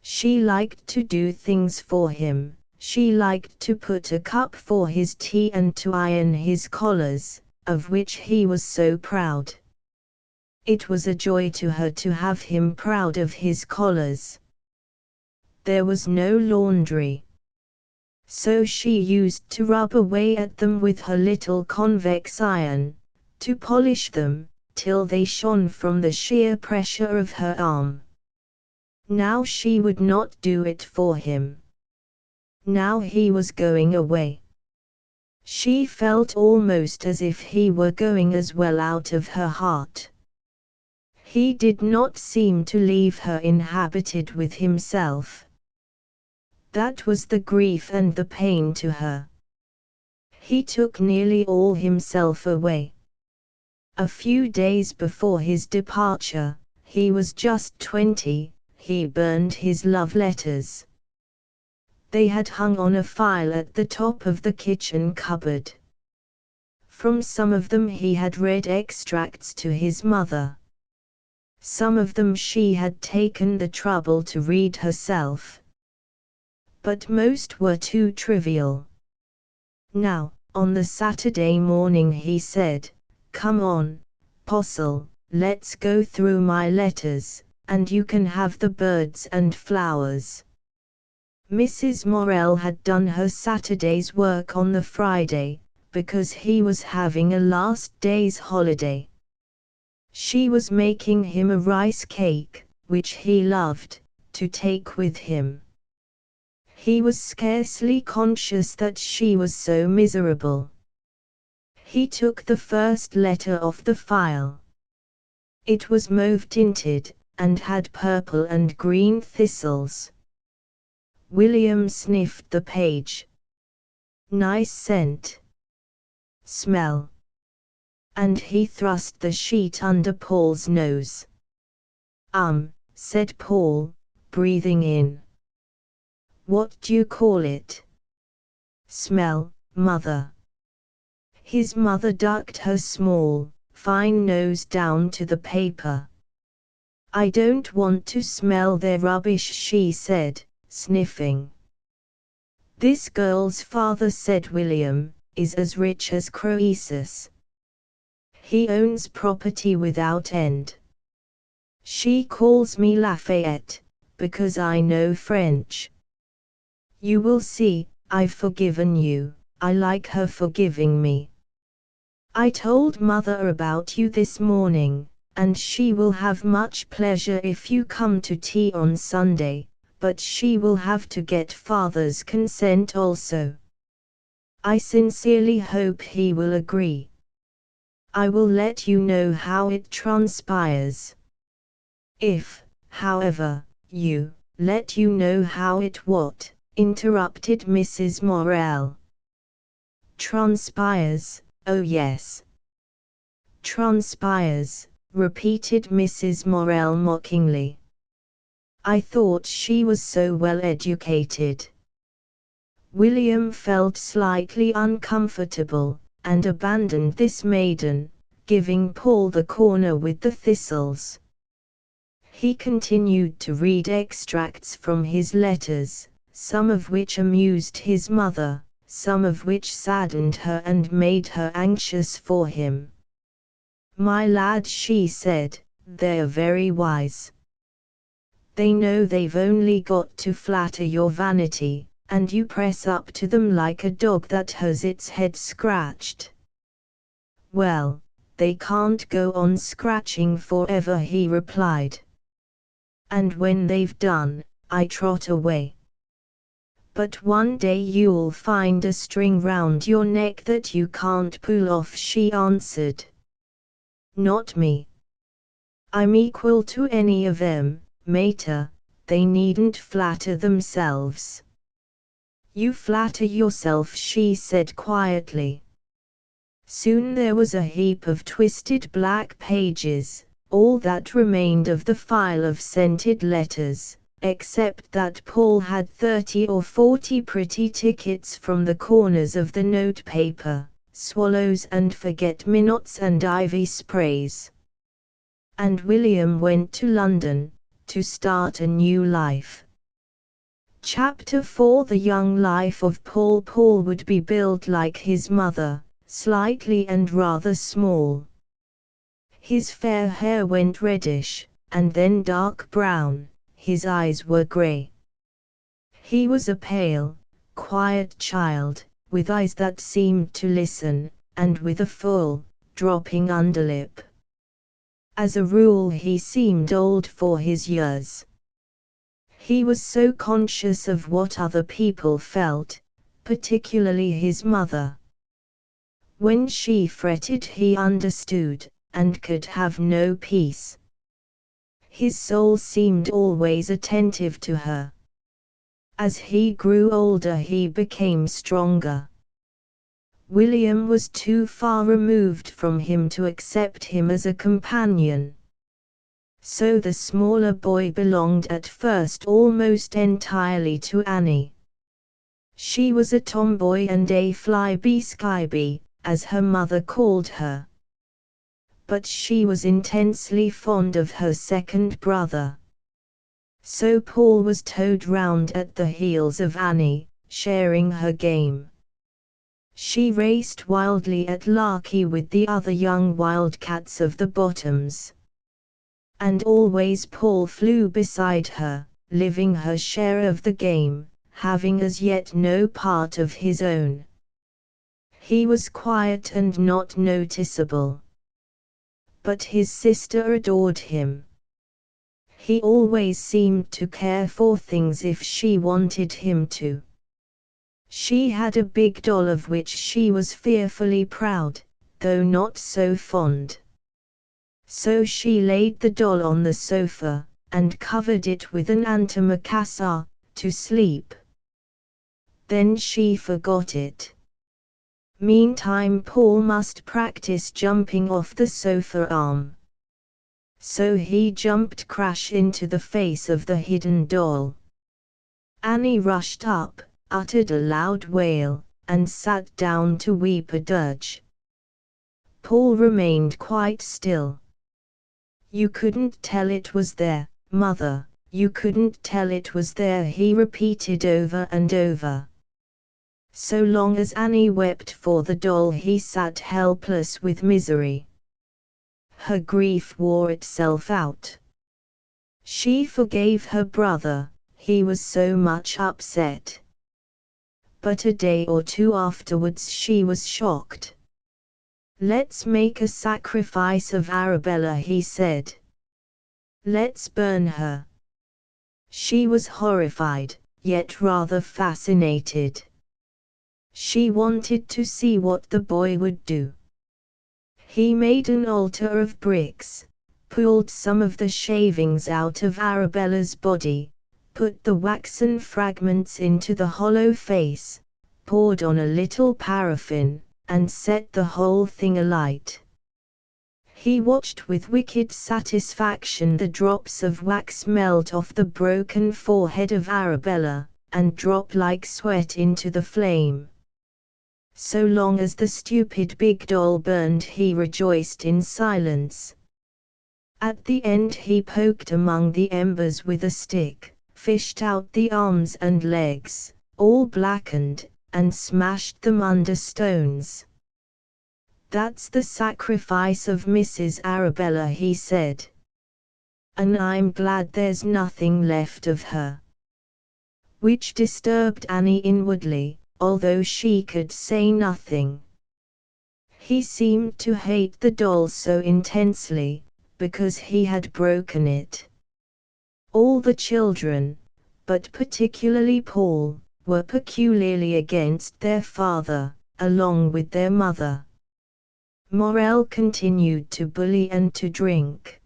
She liked to do things for him, she liked to put a cup for his tea and to iron his collars, of which he was so proud. It was a joy to her to have him proud of his collars. There was no laundry. So she used to rub away at them with her little convex iron, to polish them, till they shone from the sheer pressure of her arm. Now she would not do it for him. Now he was going away. She felt almost as if he were going as well out of her heart. He did not seem to leave her inhabited with himself. That was the grief and the pain to her. He took nearly all himself away. A few days before his departure, he was just 20, he burned his love letters. They had hung on a file at the top of the kitchen cupboard. From some of them he had read extracts to his mother. Some of them she had taken the trouble to read herself. But most were too trivial. Now, on the Saturday morning he said, Come on, Postle, let's go through my letters, and you can have the birds and flowers. Mrs. Morel had done her Saturday's work on the Friday, because he was having a last day's holiday. She was making him a rice cake, which he loved, to take with him. He was scarcely conscious that she was so miserable. He took the first letter off the file. It was mauve-tinted, and had purple and green thistles. William sniffed the page. Nice scent. Smell. And he thrust the sheet under Paul's nose. Said Paul, breathing in. What do you call it? Smell, mother. His mother ducked her small, fine nose down to the paper. I don't want to smell their rubbish, she said, sniffing. This girl's father, said William, is as rich as Croesus. He owns property without end. She calls me Lafayette, because I know French. You will see, I've forgiven you, I like her forgiving me. I told mother about you this morning, and she will have much pleasure if you come to tea on Sunday, but she will have to get father's consent also. I sincerely hope he will agree. I will let you know how it transpires. If, however, let you know how it what? Interrupted Mrs. Morel. Transpires, oh yes. Transpires, repeated Mrs. Morel mockingly. I thought she was so well educated. William felt slightly uncomfortable, and abandoned this maiden, giving Paul the corner with the thistles. He continued to read extracts from his letters, some of which amused his mother, some of which saddened her and made her anxious for him. My lad, she said, they're very wise. They know they've only got to flatter your vanity, and you press up to them like a dog that has its head scratched. Well, they can't go on scratching forever, he replied. And when they've done, I trot away. But one day you'll find a string round your neck that you can't pull off, she answered. Not me. I'm equal to any of them, mater, they needn't flatter themselves. You flatter yourself, she said quietly. Soon there was a heap of twisted black pages, all that remained of the file of scented letters, except that Paul had 30 or 40 pretty tickets from the corners of the notepaper, swallows and forget-me-nots and ivy sprays. And William went to London, to start a new life. Chapter 4 The young life of Paul. Paul would be built like his mother, slightly and rather small. His fair hair went reddish, and then dark brown, his eyes were grey. He was a pale, quiet child, with eyes that seemed to listen, and with a full, dropping underlip. As a rule he seemed old for his years. He was so conscious of what other people felt, particularly his mother. When she fretted he understood, and could have no peace. His soul seemed always attentive to her. As he grew older he became stronger. William was too far removed from him to accept him as a companion. So the smaller boy belonged at first almost entirely to Annie. She was a tomboy and a flyby-skyby, as her mother called her. But she was intensely fond of her second brother. So Paul was towed round at the heels of Annie, sharing her game. She raced wildly at Larky with the other young wildcats of the bottoms. And always Paul flew beside her, living her share of the game, having as yet no part of his own. He was quiet and not noticeable. But his sister adored him. He always seemed to care for things if she wanted him to. She had a big doll of which she was fearfully proud, though not so fond. So she laid the doll on the sofa, and covered it with an antimacassar, to sleep. Then she forgot it. Meantime Paul must practice jumping off the sofa arm. So he jumped crash into the face of the hidden doll. Annie rushed up, uttered a loud wail, and sat down to weep a dirge. Paul remained quite still. "You couldn't tell it was there, Mother, you couldn't tell it was there," he repeated over and over. So long as Annie wept for the doll he sat helpless with misery. Her grief wore itself out. She forgave her brother, he was so much upset. But a day or two afterwards she was shocked. "Let's make a sacrifice of Arabella," he said. "Let's burn her." She was horrified, yet rather fascinated. She wanted to see what the boy would do. He made an altar of bricks, pulled some of the shavings out of Arabella's body, put the waxen fragments into the hollow face, poured on a little paraffin, and set the whole thing alight. He watched with wicked satisfaction the drops of wax melt off the broken forehead of Arabella, and drop like sweat into the flame. So long as the stupid big doll burned he rejoiced in silence. At the end he poked among the embers with a stick, fished out the arms and legs, all blackened, and smashed them under stones. "That's the sacrifice of Mrs. Arabella," he said. "And I'm glad there's nothing left of her." Which disturbed Annie inwardly, although she could say nothing. He seemed to hate the doll so intensely, because he had broken it. All the children, but particularly Paul, were peculiarly against their father, along with their mother. Morel continued to bully and to drink.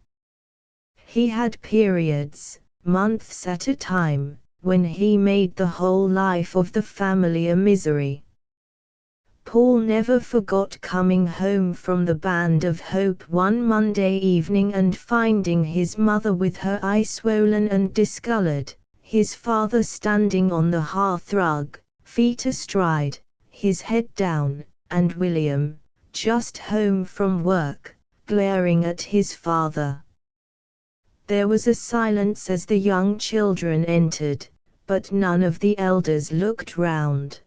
He had periods, months at a time, when he made the whole life of the family a misery. Paul never forgot coming home from the Band of Hope one Monday evening and finding his mother with her eye swollen and discolored, his father standing on the hearthrug, feet astride, his head down, and William, just home from work, glaring at his father. There was a silence as the young children entered, but none of the elders looked round.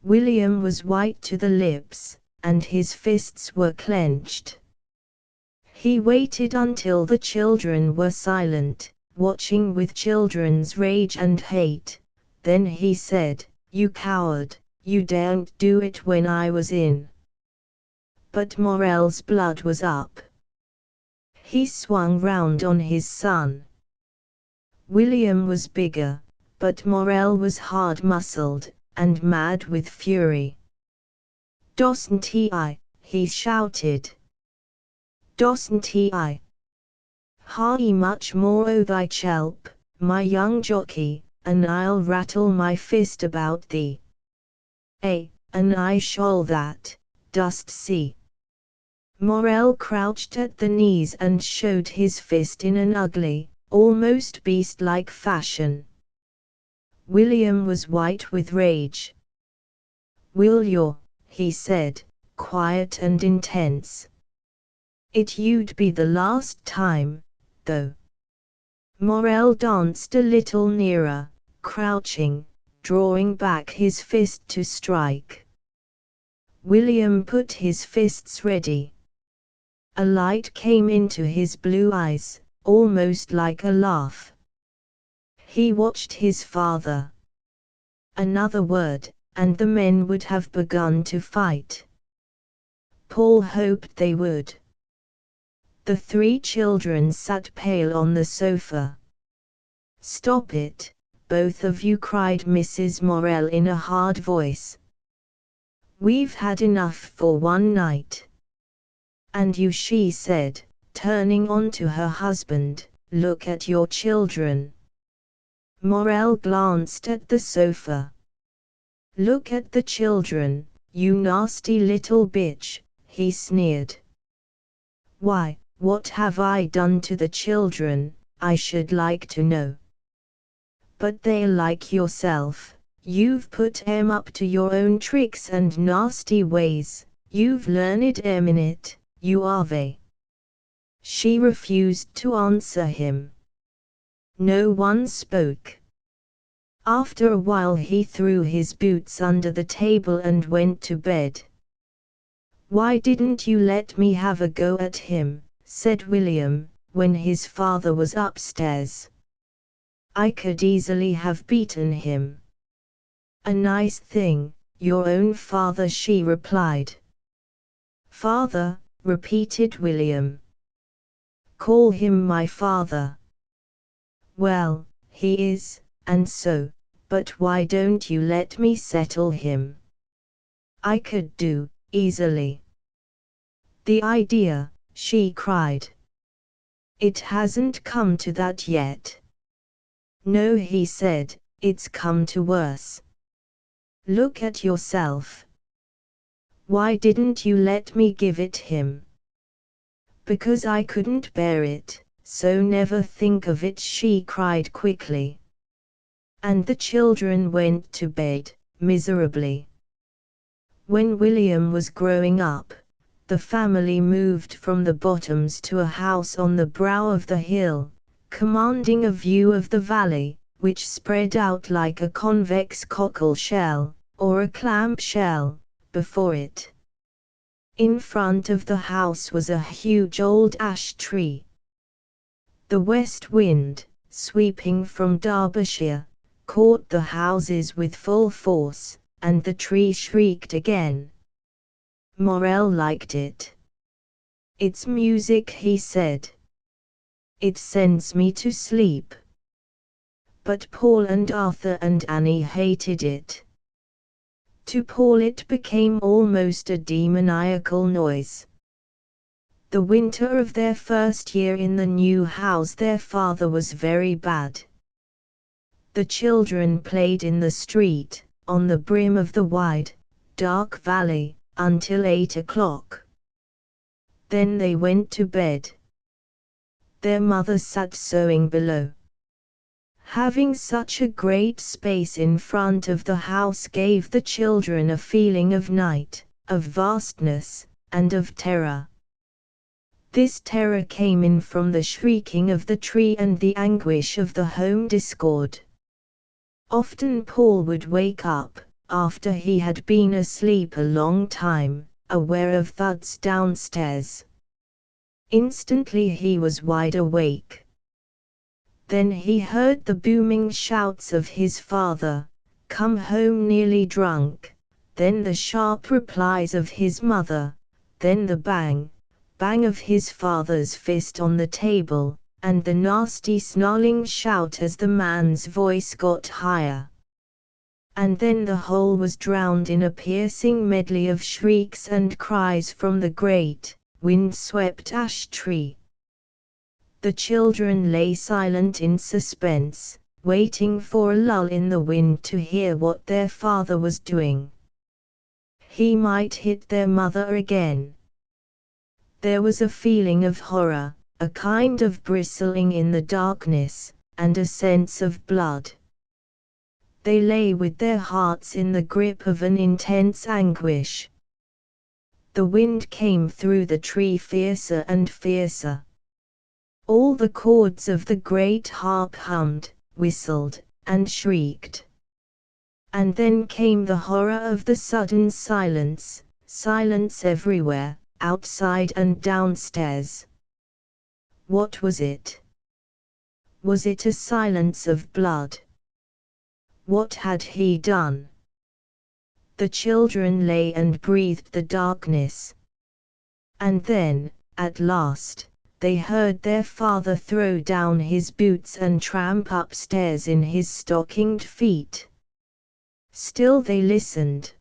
William was white to the lips, and his fists were clenched. He waited until the children were silent, watching with children's rage and hate. Then he said, "You coward, you daren't do it when I was in." But Morel's blood was up. He swung round on his son. William was bigger, but Morel was hard-muscled, and mad with fury. "Doesn't he shouted. "Doesn't he? Harry much more o' thy chelp, my young jockey, and I'll rattle my fist about thee. And I shall that, dost see." Morel crouched at the knees and showed his fist in an ugly, almost beast-like fashion. William was white with rage. "Will you?" he said, quiet and intense. "It you'd be the last time, though." Morel danced a little nearer, crouching, drawing back his fist to strike. William put his fists ready. A light came into his blue eyes, almost like a laugh. He watched his father. Another word, and the men would have begun to fight. Paul hoped they would. The three children sat pale on the sofa. "Stop it, both of you," cried Mrs. Morell in a hard voice. "We've had enough for one night." "And you," she said, turning on to her husband, "look at your children." Morell glanced at the sofa. "Look at the children, you nasty little bitch," he sneered. "Why, what have I done to the children, I should like to know? But they're like yourself, you've put 'em up to your own tricks and nasty ways, you've learned 'em in it, you have." She refused to answer him. No one spoke. After a while he threw his boots under the table and went to bed. "Why didn't you let me have a go at him?" said William, when his father was upstairs. "I could easily have beaten him." "A nice thing, your own father," she replied. "Father," repeated William. "Call him my father." "Well, he is, and so, but why don't you let me settle him? I could do, easily." "The idea," she cried. "It hasn't come to that yet." "No," he said, "it's come to worse. Look at yourself. Why didn't you let me give it him?" "Because I couldn't bear it, so never think of it," she cried quickly. And the children went to bed, miserably. When William was growing up, the family moved from the Bottoms to a house on the brow of the hill, commanding a view of the valley, which spread out like a convex cockle shell, or a clam shell, before it. In front of the house was a huge old ash tree. The west wind, sweeping from Derbyshire, caught the houses with full force, and the tree shrieked again. Morell liked it. "It's music," he said. "It sends me to sleep." But Paul and Arthur and Annie hated it. To Paul it became almost a demoniacal noise. The winter of their first year in the new house their father was very bad. The children played in the street, on the brim of the wide, dark valley, until 8 o'clock. Then they went to bed. Their mother sat sewing below. Having such a great space in front of the house gave the children a feeling of night, of vastness, and of terror. This terror came in from the shrieking of the tree and the anguish of the home discord. Often Paul would wake up, after he had been asleep a long time, aware of thuds downstairs. Instantly he was wide awake. Then he heard the booming shouts of his father, "Come home nearly drunk," then the sharp replies of his mother, then the bang, bang of his father's fist on the table, and the nasty snarling shout as the man's voice got higher. And then the whole was drowned in a piercing medley of shrieks and cries from the great, wind-swept ash tree. The children lay silent in suspense, waiting for a lull in the wind to hear what their father was doing. He might hit their mother again. There was a feeling of horror, a kind of bristling in the darkness, and a sense of blood. They lay with their hearts in the grip of an intense anguish. The wind came through the tree fiercer and fiercer. All the chords of the great harp hummed, whistled, and shrieked. And then came the horror of the sudden silence, Silence everywhere, outside and downstairs. What was it? Was it a silence of blood? What had he done? The children lay and breathed the darkness. And then, at last, they heard their father throw down his boots and tramp upstairs in his stockinged feet. Still they listened.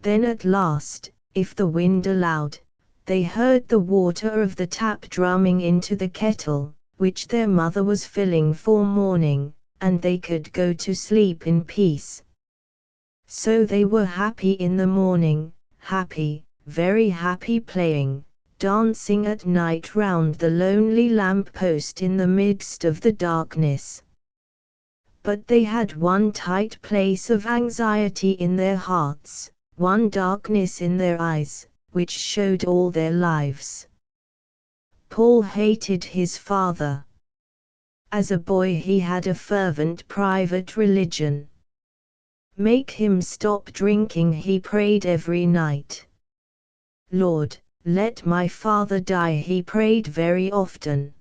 Then at last, if the wind allowed, they heard the water of the tap drumming into the kettle, which their mother was filling for morning, and they could go to sleep in peace. So they were happy in the morning, happy, very happy, playing, dancing at night round the lonely lamp-post in the midst of the darkness. But they had one tight place of anxiety in their hearts, one darkness in their eyes, which showed all their lives. Paul hated his father. As a boy he had a fervent private religion. Make him stop drinking, he prayed every night. Lord, let my father die, he prayed very often.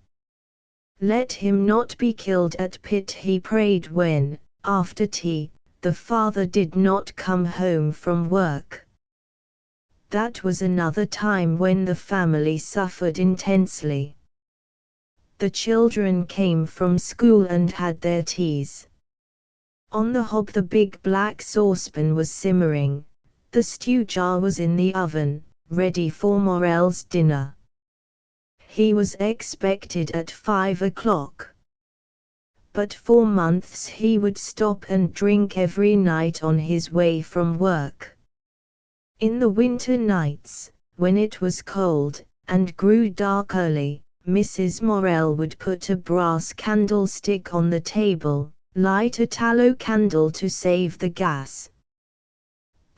Let him not be killed at pit, he prayed when, after tea, the father did not come home from work. That was another time when the family suffered intensely. The children came from school and had their teas. On the hob the big black saucepan was simmering, the stew jar was in the oven, ready for Morel's dinner. He was expected at 5 o'clock. But for months he would stop and drink every night on his way from work. In the winter nights, when it was cold, and grew dark early, Mrs. Morel would put a brass candlestick on the table, light a tallow candle to save the gas.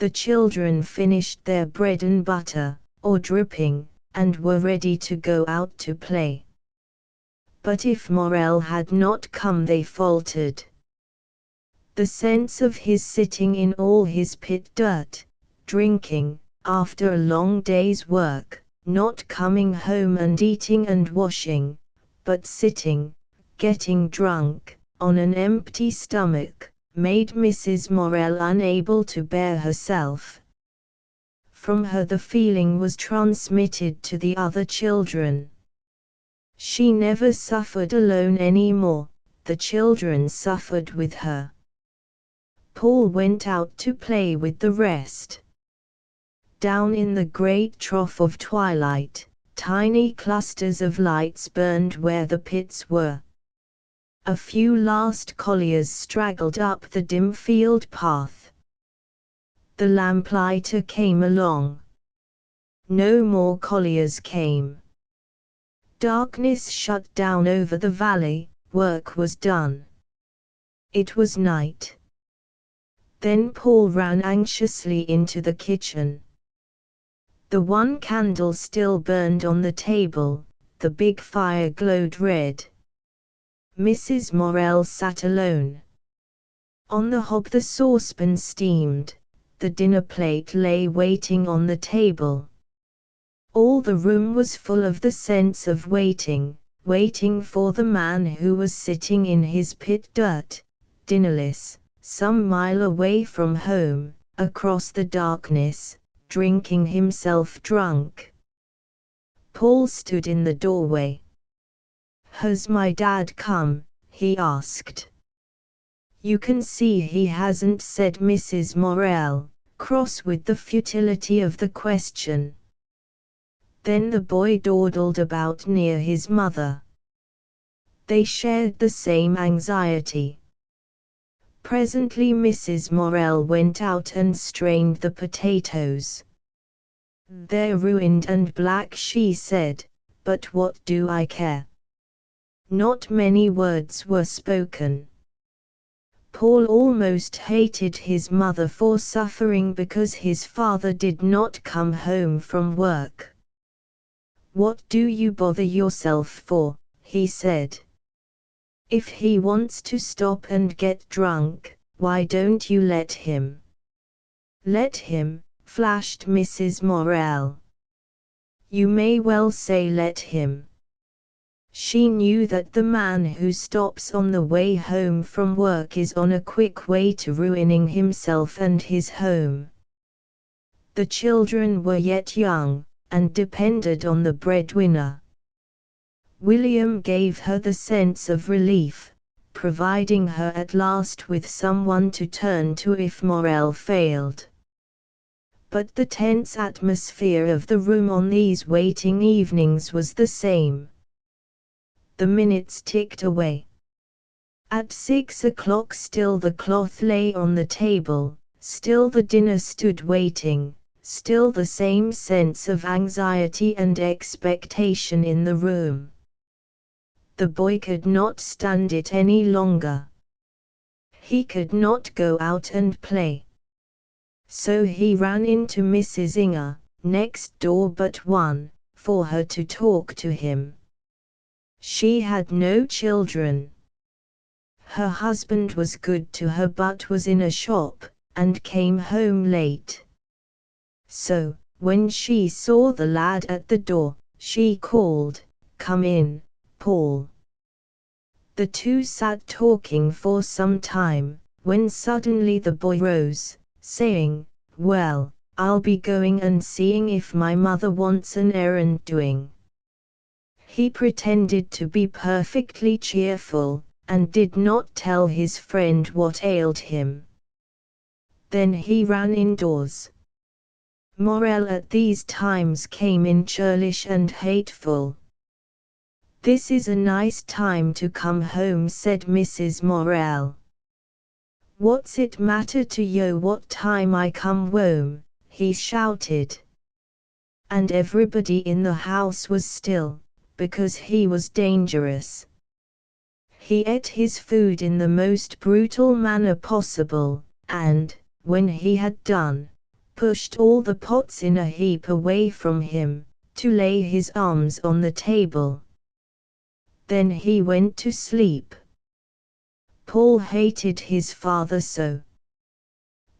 The children finished their bread and butter, or dripping, and were ready to go out to play. But if Morel had not come they faltered. The sense of his sitting in all his pit dirt, drinking, after a long day's work, not coming home and eating and washing, but sitting, getting drunk, on an empty stomach, made Mrs. Morel unable to bear herself. From her the feeling was transmitted to the other children. She never suffered alone any more, the children suffered with her. Paul went out to play with the rest. Down in the great trough of twilight, tiny clusters of lights burned where the pits were. A few last colliers straggled up the dim field path. The lamplighter came along. No more colliers came. Darkness shut down over the valley, work was done. It was night. Then Paul ran anxiously into the kitchen. The one candle still burned on the table, the big fire glowed red. Mrs. Morel sat alone. On the hob the saucepan steamed, the dinner plate lay waiting on the table. All the room was full of the sense of waiting, waiting for the man who was sitting in his pit dirt, dinnerless, some mile away from home, across the darkness, drinking himself drunk. Paul stood in the doorway. "Has my dad come?" he asked. "You can see he hasn't," said Mrs. Morel, cross with the futility of the question. Then the boy dawdled about near his mother. They shared the same anxiety. Presently Mrs. Morel went out and strained the potatoes. "They're ruined and black," she said, "but what do I care?" Not many words were spoken. Paul almost hated his mother for suffering because his father did not come home from work. "What do you bother yourself for?" he said. "If he wants to stop and get drunk, why don't you let him?" "Let him? flashed Mrs. Morel. "You may well say let him." She knew that the man who stops on the way home from work is on a quick way to ruining himself and his home. The children were yet young, and depended on the breadwinner. William gave her the sense of relief, providing her at last with someone to turn to if Morel failed. But the tense atmosphere of the room on these waiting evenings was the same. The minutes ticked away. At 6 o'clock still the cloth lay on the table, still the dinner stood waiting, still the same sense of anxiety and expectation in the room. The boy could not stand it any longer. He could not go out and play. So he ran into Mrs. Inger, next door but one, for her to talk to him. She had no children. Her husband was good to her but was in a shop, and came home late. So, when she saw the lad at the door, she called, "Come in, Paul." The two sat talking for some time, when suddenly the boy rose, saying, "Well, I'll be going and seeing if my mother wants an errand doing." He pretended to be perfectly cheerful, and did not tell his friend what ailed him. Then he ran indoors. Morel at these times came in churlish and hateful. "This is a nice time to come home," said Mrs. Morel. "What's it matter to yo what time I come home?" he shouted. And everybody in the house was still, because he was dangerous. He ate his food in the most brutal manner possible, and, when he had done, pushed all the pots in a heap away from him, to lay his arms on the table. Then he went to sleep. Paul hated his father so.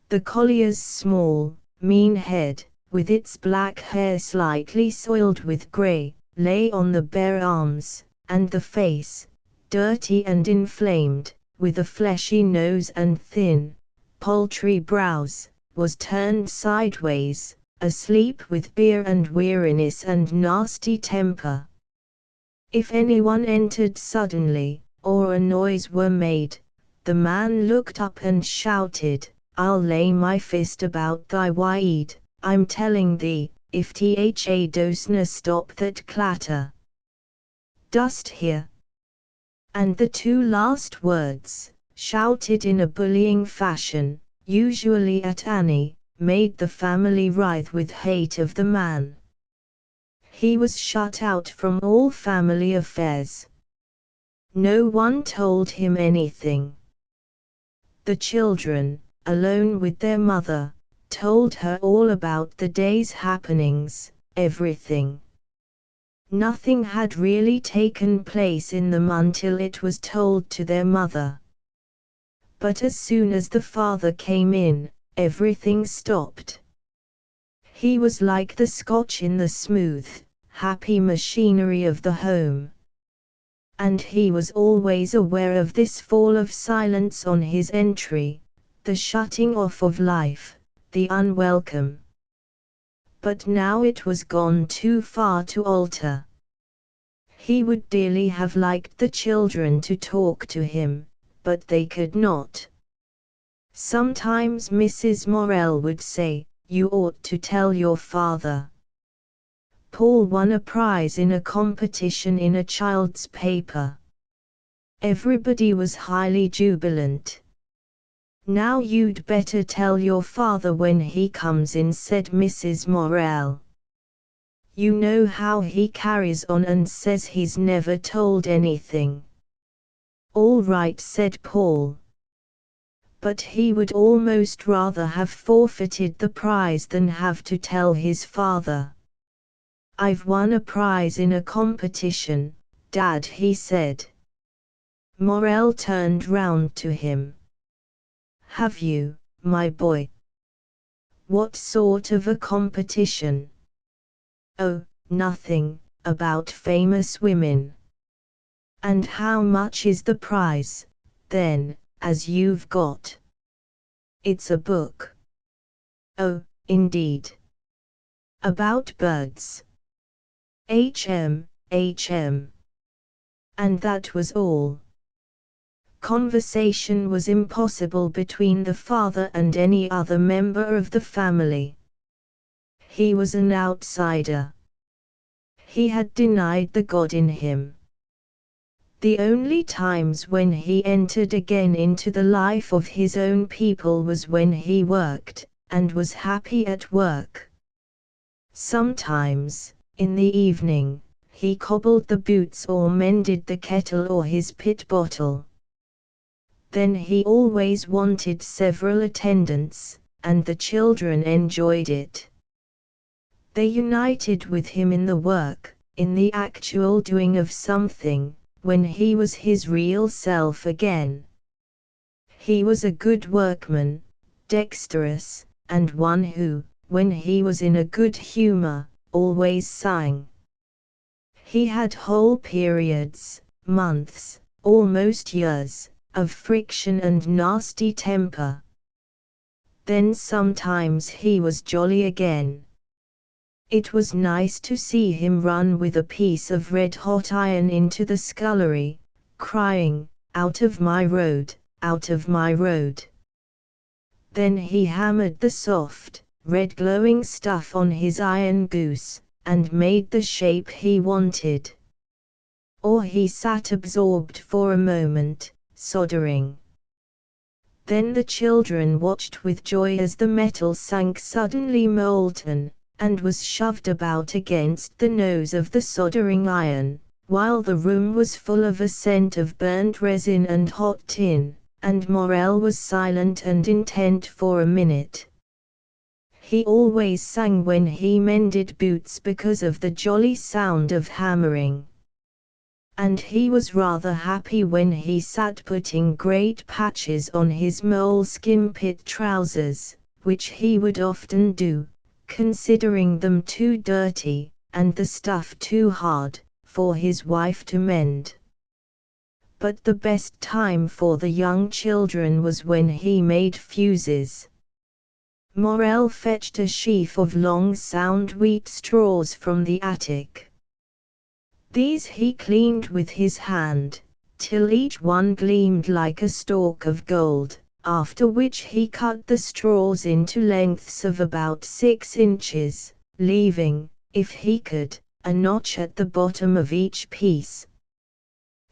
The collier's small, mean head, with its black hair slightly soiled with grey, lay on the bare arms, and the face, dirty and inflamed, with a fleshy nose and thin, paltry brows, was turned sideways, asleep with beer and weariness and nasty temper. If anyone entered suddenly, or a noise were made, the man looked up and shouted, "I'll lay my fist about thy weed, I'm telling thee, if tha dosna stop that clatter. Dost hear?" And the two last words, shouted in a bullying fashion, usually at Annie, made the family writhe with hate of the man. He was shut out from all family affairs. No one told him anything. The children, alone with their mother, told her all about the day's happenings, everything. Nothing had really taken place in them until it was told to their mother. But as soon as the father came in, everything stopped. He was like the scotch in the smooth, happy machinery of the home. And he was always aware of this fall of silence on his entry, the shutting off of life, the unwelcome. But now it was gone too far to alter. He would dearly have liked the children to talk to him, but they could not. Sometimes Mrs. Morel would say, "You ought to tell your father." Paul won a prize in a competition in a child's paper. Everybody was highly jubilant. "Now you'd better tell your father when he comes in," said Mrs. Morel. "You know how he carries on and says he's never told anything." "All right," said Paul. But he would almost rather have forfeited the prize than have to tell his father. "I've won a prize in a competition, Dad," he said. Morel turned round to him. "Have you, my boy? What sort of a competition? Oh, nothing, about famous women. And how much is the prize, then, as you've got? It's a book. Oh, indeed. About birds. HM. And that was all. Conversation was impossible between the father and any other member of the family. He was an outsider. He had denied the God in him. The only times when he entered again into the life of his own people was when he worked, and was happy at work. Sometimes, in the evening, he cobbled the boots or mended the kettle or his pit bottle. Then he always wanted several attendants, and the children enjoyed it. They united with him in the work, in the actual doing of something, when he was his real self again. He was a good workman, dexterous, and one who, when he was in a good humor, always sang. He had whole periods, months, almost years, of friction and nasty temper. Then sometimes he was jolly again. It was nice to see him run with a piece of red-hot iron into the scullery, crying, "Out of my road, out of my road." Then he hammered the soft, red glowing stuff on his iron goose, and made the shape he wanted. Or he sat absorbed for a moment, soldering. Then the children watched with joy as the metal sank suddenly molten, and was shoved about against the nose of the soldering iron, while the room was full of a scent of burnt resin and hot tin, and Morel was silent and intent for a minute. He always sang when he mended boots because of the jolly sound of hammering. And he was rather happy when he sat putting great patches on his moleskin pit trousers, which he would often do, considering them too dirty, and the stuff too hard, for his wife to mend. But the best time for the young children was when he made fuses. Morel fetched a sheaf of long sound wheat straws from the attic. These he cleaned with his hand, till each one gleamed like a stalk of gold, after which he cut the straws into lengths of about 6 inches, leaving, if he could, a notch at the bottom of each piece.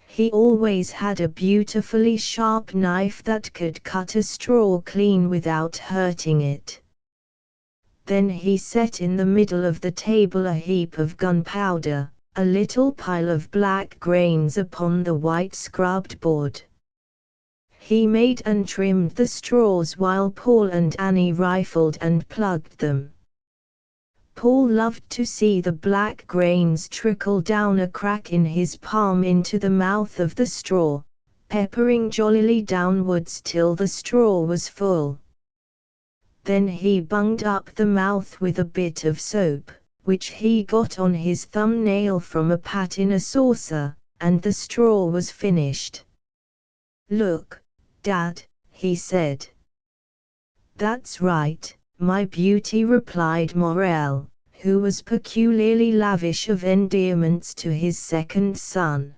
He always had a beautifully sharp knife that could cut a straw clean without hurting it. Then he set in the middle of the table a heap of gunpowder, a little pile of black grains upon the white scrubbed board. He made and trimmed the straws while Paul and Annie rifled and plugged them. Paul loved to see the black grains trickle down a crack in his palm into the mouth of the straw, peppering jollily downwards till the straw was full. Then he bunged up the mouth with a bit of soap, which he got on his thumbnail from a pat in a saucer, and the straw was finished. "Look, Dad," he said. "That's right, my beauty," replied Morel, who was peculiarly lavish of endearments to his second son.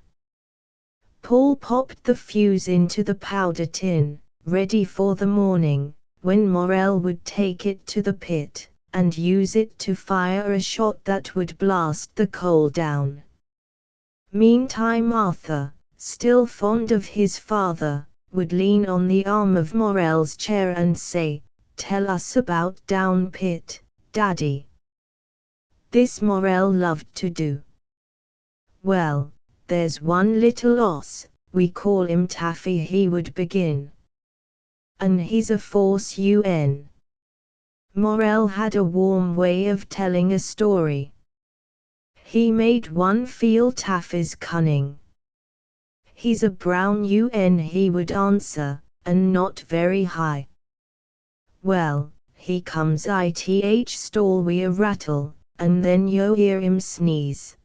Paul popped the fuse into the powder tin, ready for the morning, when Morel would take it to the pit, and use it to fire a shot that would blast the coal down. Meantime Arthur, still fond of his father, would lean on the arm of Morel's chair and say, "Tell us about Down Pit, Daddy." This Morel loved to do. "Well, there's one little oss, we call him Taffy," he would begin. "And he's a force UN." Morel had a warm way of telling a story. He made one feel Taffy's cunning. "He's a brown UN," he would answer, "and not very high." "Well, he comes ith stall we a rattle, and then yo hear him sneeze.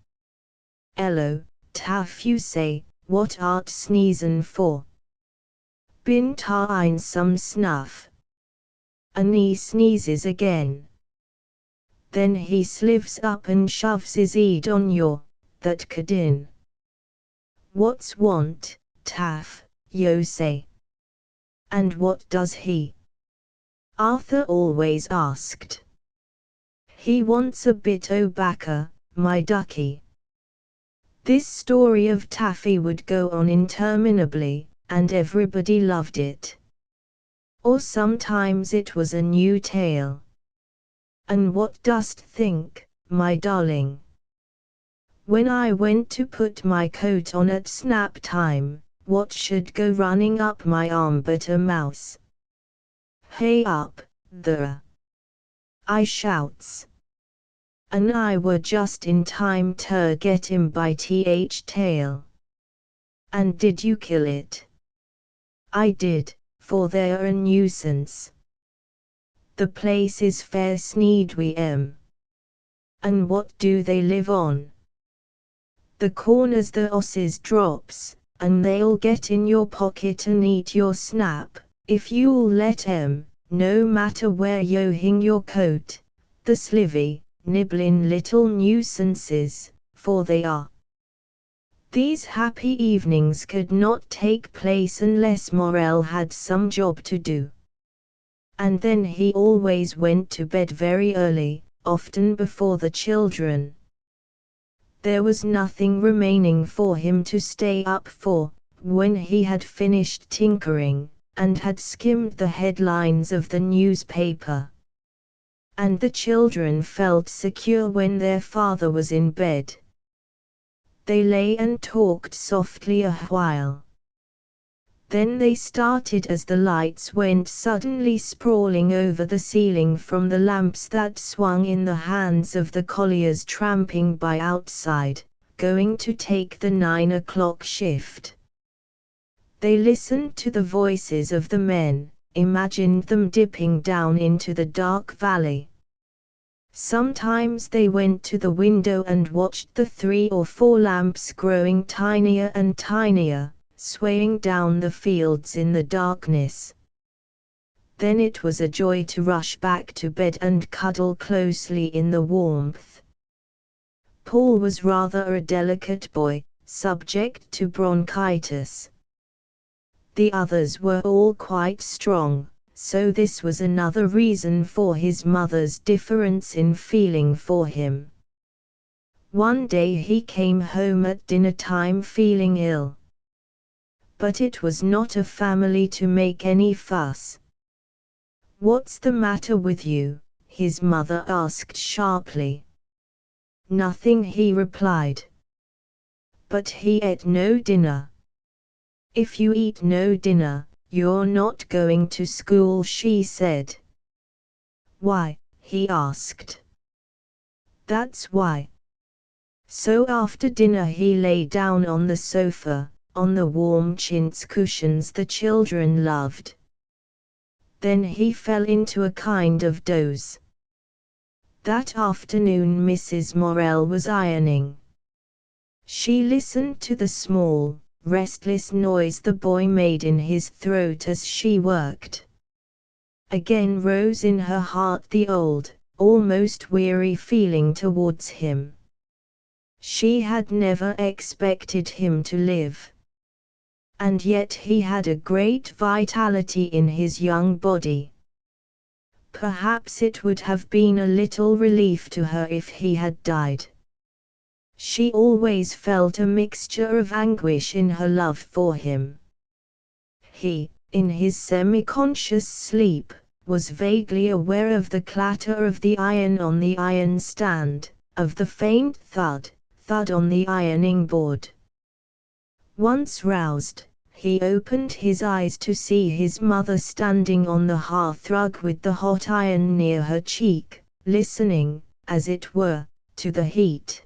Ello, Taff you say, what art sneezin' for? Bin ta ein some snuff. And he sneezes again. Then he slivs up and shoves his head on your, that cadin. What's want, Taff, yo say? And what does he? Arthur always asked. He wants a bit o' bacca, my ducky. This story of Taffy would go on interminably, and everybody loved it. Or sometimes it was a new tale. And what dost think, my darling? When I went to put my coat on at snap time, what should go running up my arm but a mouse? Hey up, there! I shouts. And I were just in time to get him by th tail. And did you kill it? I did, for they're a nuisance. The place is fair sneed we em. And what do they live on? The corners the osses drops, and they'll get in your pocket and eat your snap, if you'll let em, no matter where yo hing your coat, the slivvy, nibblin' little nuisances, for they are. These happy evenings could not take place unless Morel had some job to do. And then he always went to bed very early, often before the children. There was nothing remaining for him to stay up for, when he had finished tinkering, and had skimmed the headlines of the newspaper. And the children felt secure when their father was in bed. They lay and talked softly a while. Then they started as the lights went suddenly sprawling over the ceiling from the lamps that swung in the hands of the colliers tramping by outside, going to take the 9 o'clock shift. They listened to the voices of the men, imagined them dipping down into the dark valley. Sometimes they went to the window and watched the 3 or 4 lamps growing tinier and tinier, swaying down the fields in the darkness. Then it was a joy to rush back to bed and cuddle closely in the warmth. Paul was rather a delicate boy, subject to bronchitis. The others were all quite strong, so this was another reason for his mother's difference in feeling for him. One day he came home at dinner time feeling ill. But it was not a family to make any fuss. "What's the matter with you?" his mother asked sharply. "Nothing," he replied. But he ate no dinner. "If you eat no dinner, you're not going to school," she said. "Why?" he asked. "That's why." So after dinner he lay down on the sofa, on the warm chintz cushions the children loved. Then he fell into a kind of doze. That afternoon Mrs. Morel was ironing. She listened to the small, restless noise the boy made in his throat as she worked. Again rose in her heart the old, almost weary feeling towards him. She had never expected him to live. And yet he had a great vitality in his young body. Perhaps it would have been a little relief to her if he had died. She always felt a mixture of anguish in her love for him. He, in his semi-conscious sleep, was vaguely aware of the clatter of the iron on the iron stand, of the faint thud on the ironing board. Once roused, he opened his eyes to see his mother standing on the hearthrug with the hot iron near her cheek, listening, as it were, to the heat.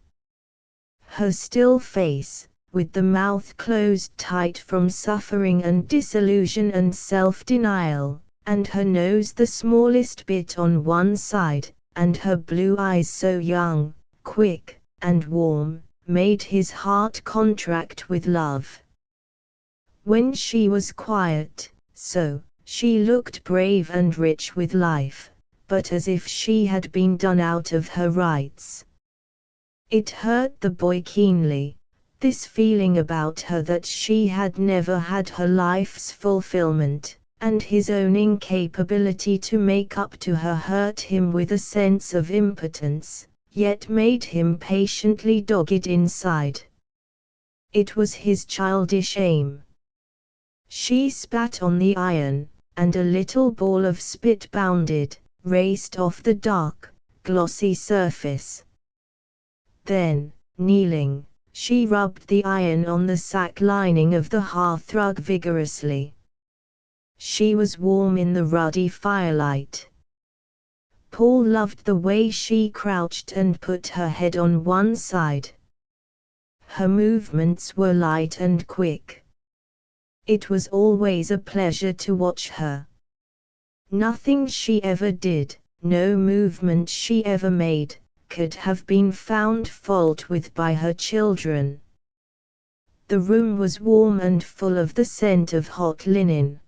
Her still face, with the mouth closed tight from suffering and disillusion and self-denial, and her nose the smallest bit on one side, and her blue eyes so young, quick, and warm, made his heart contract with love. When she was quiet, so, she looked brave and rich with life, but as if she had been done out of her rights. It hurt the boy keenly, this feeling about her that she had never had her life's fulfillment, and his own incapability to make up to her hurt him with a sense of impotence, yet made him patiently dogged inside. It was his childish aim. She spat on the iron, and a little ball of spit bounded, raced off the dark, glossy surface. Then, kneeling, she rubbed the iron on the sack lining of the hearthrug vigorously. She was warm in the ruddy firelight. Paul loved the way she crouched and put her head on one side. Her movements were light and quick. It was always a pleasure to watch her. Nothing she ever did, no movement she ever made, could have been found fault with by her children. The room was warm and full of the scent of hot linen.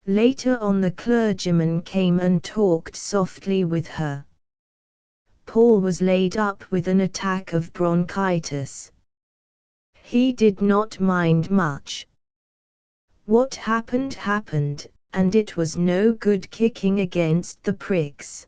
Later on the clergyman came and talked softly with her. Paul was laid up with an attack of bronchitis. He did not mind much. What happened happened, and it was no good kicking against the pricks.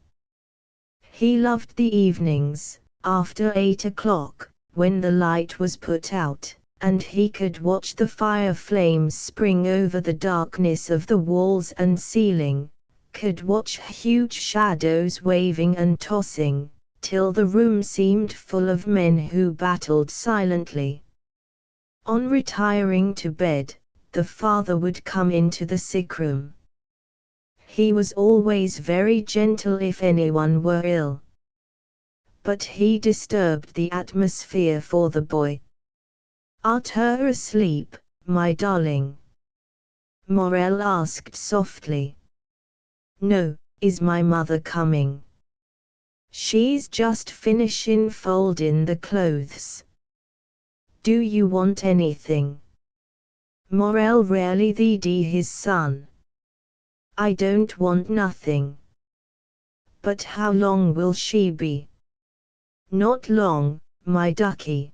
He loved the evenings, after 8 o'clock, when the light was put out, and he could watch the fire flames spring over the darkness of the walls and ceiling, could watch huge shadows waving and tossing, till the room seemed full of men who battled silently. On retiring to bed, the father would come into the sick room. He was always very gentle if anyone were ill. But he disturbed the atmosphere for the boy. "Art her asleep, my darling?" Morel asked softly. "No, is my mother coming?" "She's just finishin' foldin' the clothes." "Do you want anything?" Morel rarely thd his son. "I don't want nothing." "But how long will she be?" "Not long, my ducky."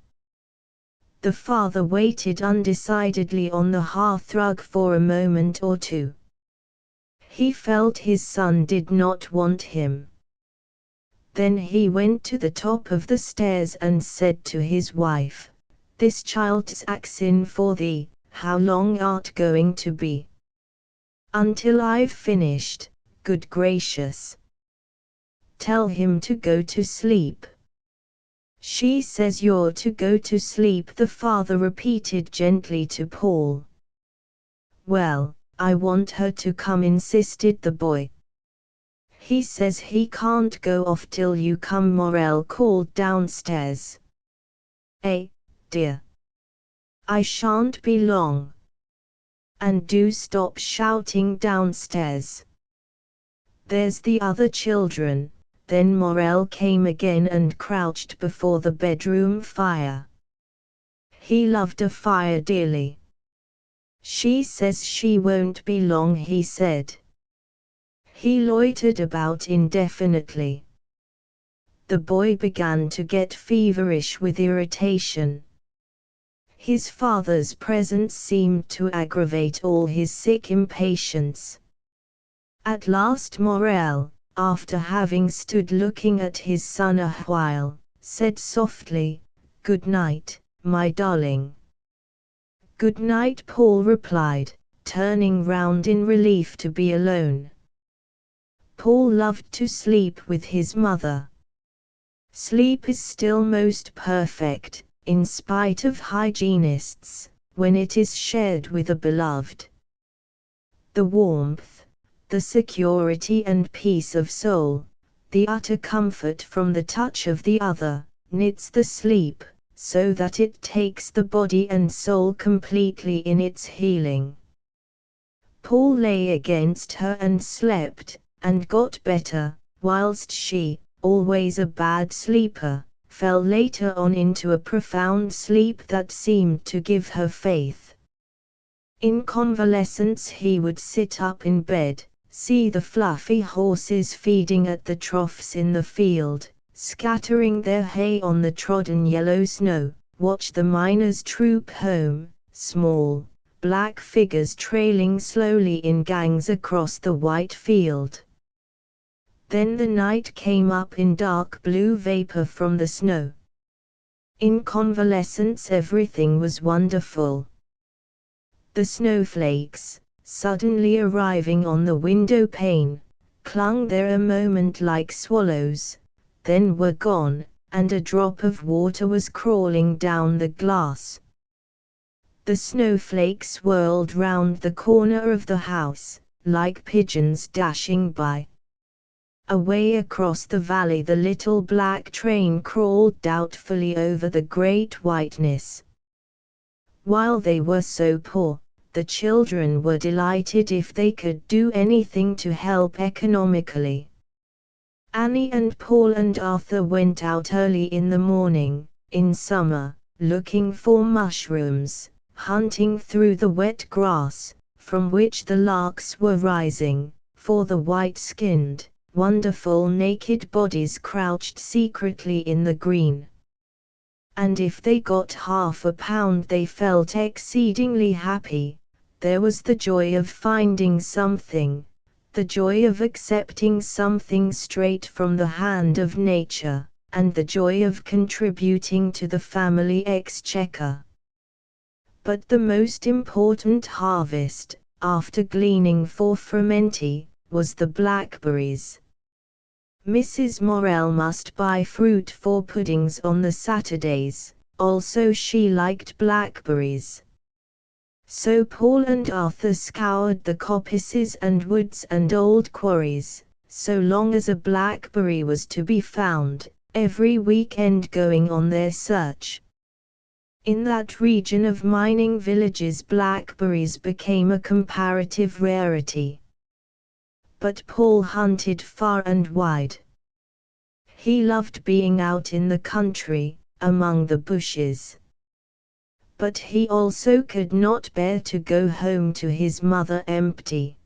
The father waited undecidedly on the hearthrug for a moment or two. He felt his son did not want him. Then he went to the top of the stairs and said to his wife, "This child's axin for thee, how long art going to be?" "Until I've finished, good gracious." "Tell him to go to sleep." "She says you're to go to sleep," the father repeated gently to Paul. "Well, I want her to come," insisted the boy. "He says he can't go off till you come," Morel called downstairs. Dear. I shan't be long. And do stop shouting downstairs. There's the other children." Then Morel came again and crouched before the bedroom fire. He loved a fire dearly. "She says she won't be long," he said. He loitered about indefinitely. The boy began to get feverish with irritation. His father's presence seemed to aggravate all his sick impatience. At last Morel, after having stood looking at his son a while, said softly, "Good night, my darling." "Good night," Paul replied, turning round in relief to be alone. Paul loved to sleep with his mother. Sleep is still most perfect, in spite of hygienists, when it is shared with a beloved. The warmth, the security and peace of soul, the utter comfort from the touch of the other, knits the sleep, so that it takes the body and soul completely in its healing. Paul lay against her and slept, and got better, whilst she, always a bad sleeper, fell later on into a profound sleep that seemed to give her faith. In convalescence he would sit up in bed, see the fluffy horses feeding at the troughs in the field, scattering their hay on the trodden yellow snow, watch the miners troop home, small, black figures trailing slowly in gangs across the white field. Then the night came up in dark blue vapor from the snow. In convalescence everything was wonderful. The snowflakes, suddenly arriving on the window pane, clung there a moment like swallows, then were gone, and a drop of water was crawling down the glass. The snowflakes whirled round the corner of the house, like pigeons dashing by. Away across the valley the little black train crawled doubtfully over the great whiteness. While they were so poor, the children were delighted if they could do anything to help economically. Annie and Paul and Arthur went out early in the morning, in summer, looking for mushrooms, hunting through the wet grass, from which the larks were rising, for the white-skinned, wonderful naked bodies crouched secretly in the green. And if they got £1/2 they felt exceedingly happy. There was the joy of finding something, the joy of accepting something straight from the hand of nature, and the joy of contributing to the family exchequer. But the most important harvest, after gleaning for Frumenti, was the blackberries. Mrs. Morel must buy fruit for puddings on the Saturdays, also she liked blackberries. So Paul and Arthur scoured the coppices and woods and old quarries, so long as a blackberry was to be found, every weekend going on their search. In that region of mining villages blackberries became a comparative rarity. But Paul hunted far and wide. He loved being out in the country, among the bushes. But he also could not bear to go home to his mother empty.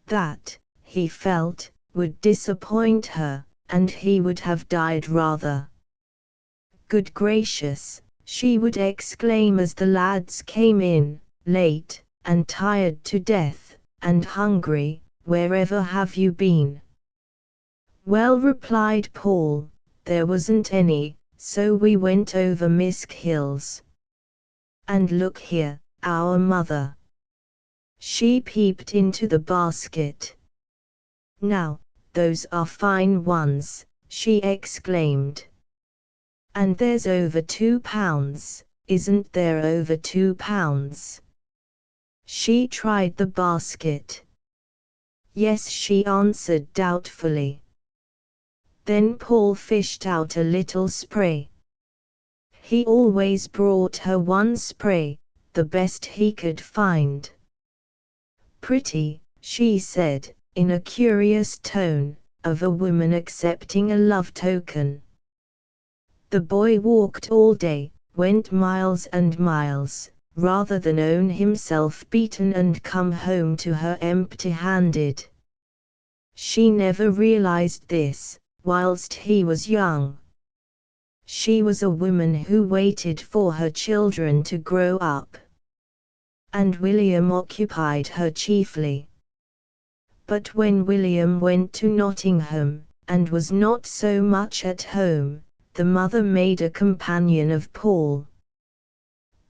That, he felt, would disappoint her, and he would have died rather. Good gracious, she would exclaim as the lads came in, late, and tired to death, and hungry, wherever have you been? Well, replied Paul, there wasn't any, so we went over Misk Hills. And look here, our mother. She peeped into the basket. Now, those are fine ones, she exclaimed. And there's over £2, isn't there over £2? She tried the basket. Yes, she answered doubtfully. Then Paul fished out a little spray. He always brought her one spray, the best he could find. Pretty, she said, in a curious tone, of a woman accepting a love token. The boy walked all day, went miles and miles, rather than own himself beaten and come home to her empty-handed. She never realized this, whilst he was young. She was a woman who waited for her children to grow up. And William occupied her chiefly. But when William went to Nottingham, and was not so much at home, the mother made a companion of Paul.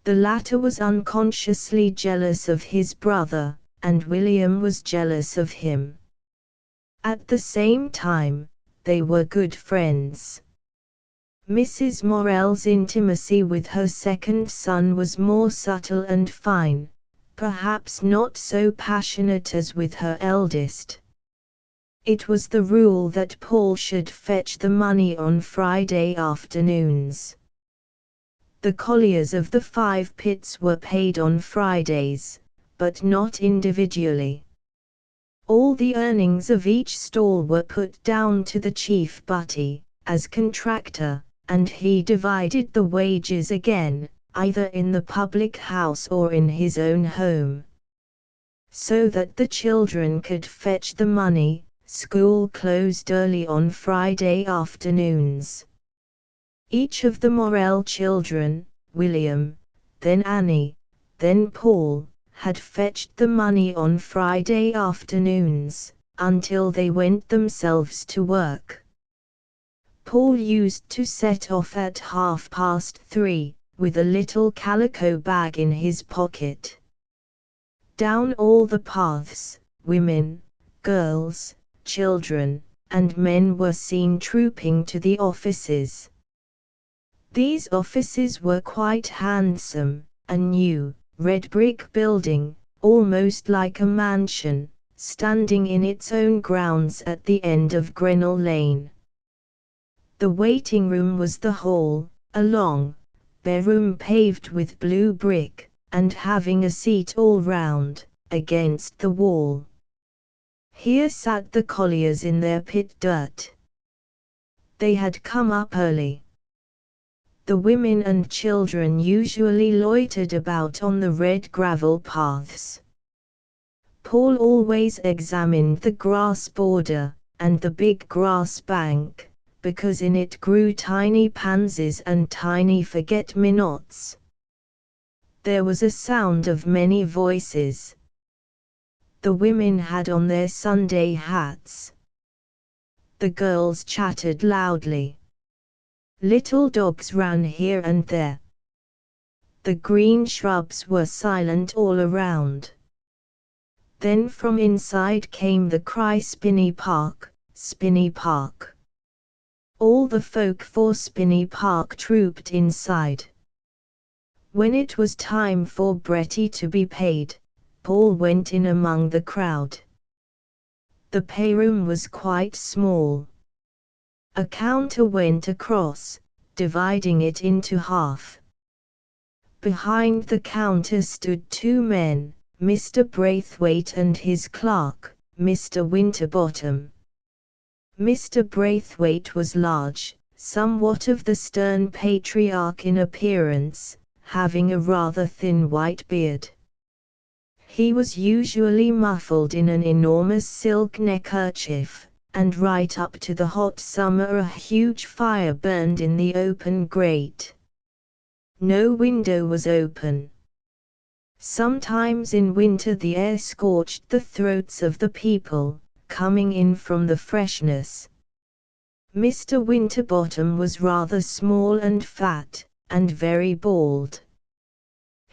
The latter was unconsciously jealous of his brother, and William was jealous of him. At the same time, they were good friends. Mrs. Morel's intimacy with her second son was more subtle and fine, perhaps not so passionate as with her eldest. It was the rule that Paul should fetch the money on Friday afternoons. The colliers of the 5 pits were paid on Fridays, but not individually. All the earnings of each stall were put down to the chief butty, as contractor, and he divided the wages again, either in the public house or in his own home. So that the children could fetch the money, school closed early on Friday afternoons. Each of the Morel children, William, then Annie, then Paul, had fetched the money on Friday afternoons, until they went themselves to work. Paul used to set off at 3:30, with a little calico bag in his pocket. Down all the paths, women, girls, children, and men were seen trooping to the offices. These offices were quite handsome, a new, red brick building, almost like a mansion, standing in its own grounds at the end of Grenell Lane. The waiting room was the hall, a long, bare room paved with blue brick, and having a seat all round, against the wall. Here sat the colliers in their pit dirt. They had come up early. The women and children usually loitered about on the red gravel paths. Paul always examined the grass border, and the big grass bank, because in it grew tiny pansies and tiny forget-me-nots. There was a sound of many voices. The women had on their Sunday hats. The girls chattered loudly. Little dogs ran here and there. The green shrubs were silent all around. Then from inside came the cry, "Spinney Park, Spinney Park." All the folk for Spinney Park trooped inside. When it was time for Bretty to be paid, Paul went in among the crowd. The payroom was quite small. A counter went across, dividing it into half. Behind the counter stood two men, Mr. Braithwaite and his clerk, Mr. Winterbottom. Mr. Braithwaite was large, somewhat of the stern patriarch in appearance, having a rather thin white beard. He was usually muffled in an enormous silk neckerchief, and right up to the hot summer a huge fire burned in the open grate. No window was open. Sometimes in winter the air scorched the throats of the people, coming in from the freshness. Mr. Winterbottom was rather small and fat, and very bald.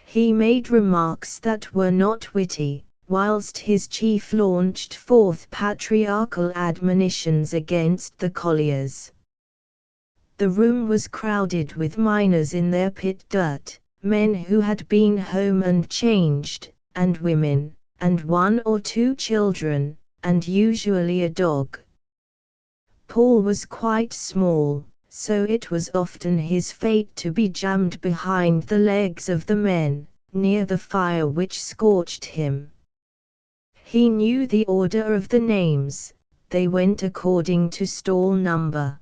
He made remarks that were not witty, whilst his chief launched forth patriarchal admonitions against the colliers. The room was crowded with miners in their pit dirt, men who had been home and changed, and women, and one or two children, and usually a dog. Paul was quite small, so it was often his fate to be jammed behind the legs of the men, near the fire which scorched him. He knew the order of the names, they went according to stall number.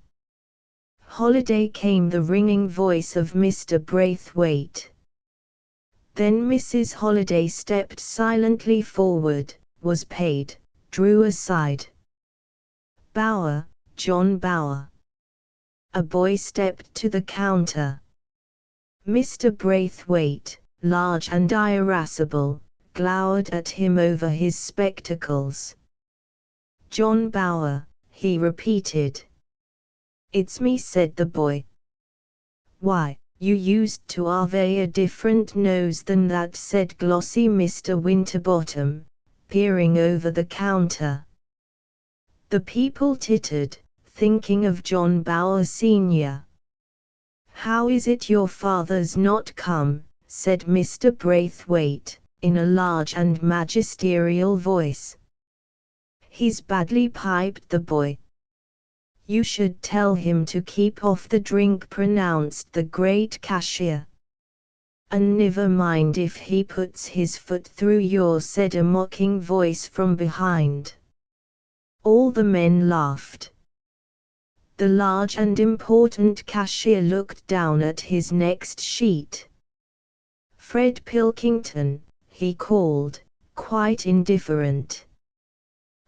Holiday came the ringing voice of Mr. Braithwaite. Then Mrs. Holiday stepped silently forward, was paid, drew aside. "Bower, John Bower." A boy stepped to the counter. Mr. Braithwaite, large and irascible, glowered at him over his spectacles. "John Bower," he repeated. "It's me," said the boy. "Why, you used to have a different nose than that," said glossy Mr. Winterbottom, peering over the counter. The people tittered, thinking of John Bower Sr. "How is it your father's not come?" said Mr. Braithwaite, in a large and magisterial voice. "He's badly," piped the boy. "You should tell him to keep off the drink," pronounced the great cashier. "And never mind if he puts his foot through yours," said a mocking voice from behind. All the men laughed. The large and important cashier looked down at his next sheet. "Fred Pilkington," he called, quite indifferent.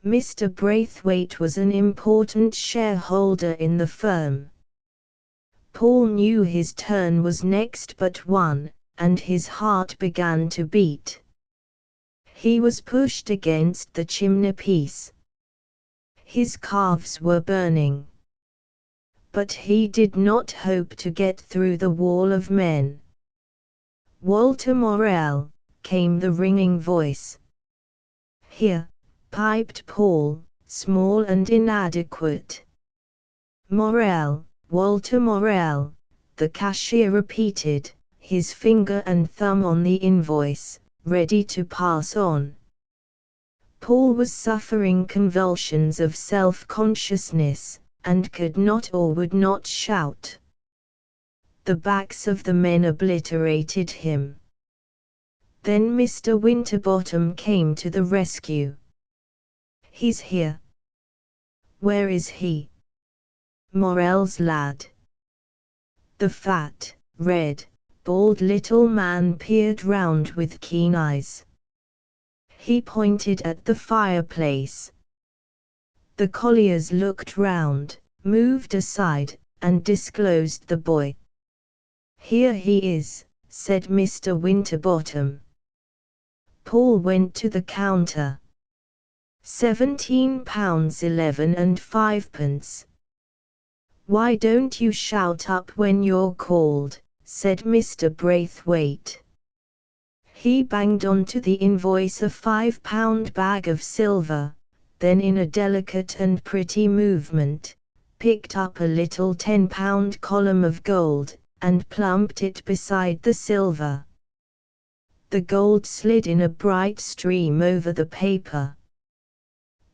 Mr. Braithwaite was an important shareholder in the firm. Paul knew his turn was next but one, and his heart began to beat. He was pushed against the chimney-piece. His calves were burning. But he did not hope to get through the wall of men. "Walter Morell," came the ringing voice. "Here," piped Paul, small and inadequate. "Morell, Walter Morell," the cashier repeated, his finger and thumb on the invoice, ready to pass on. Paul was suffering convulsions of self-consciousness, and could not or would not shout. The backs of the men obliterated him. Then Mr. Winterbottom came to the rescue. "He's here." "Where is he?" "Morell's lad." The fat, red, bald little man peered round with keen eyes. He pointed at the fireplace. The colliers looked round, moved aside, and disclosed the boy. "Here he is," said Mr. Winterbottom. Paul went to the counter. £17.11 and 5 pence. "Why don't you shout up when you're called?" said Mr. Braithwaite. He banged onto the invoice a £5 bag of silver, then in a delicate and pretty movement, picked up a little £10 column of gold, and plumped it beside the silver. The gold slid in a bright stream over the paper.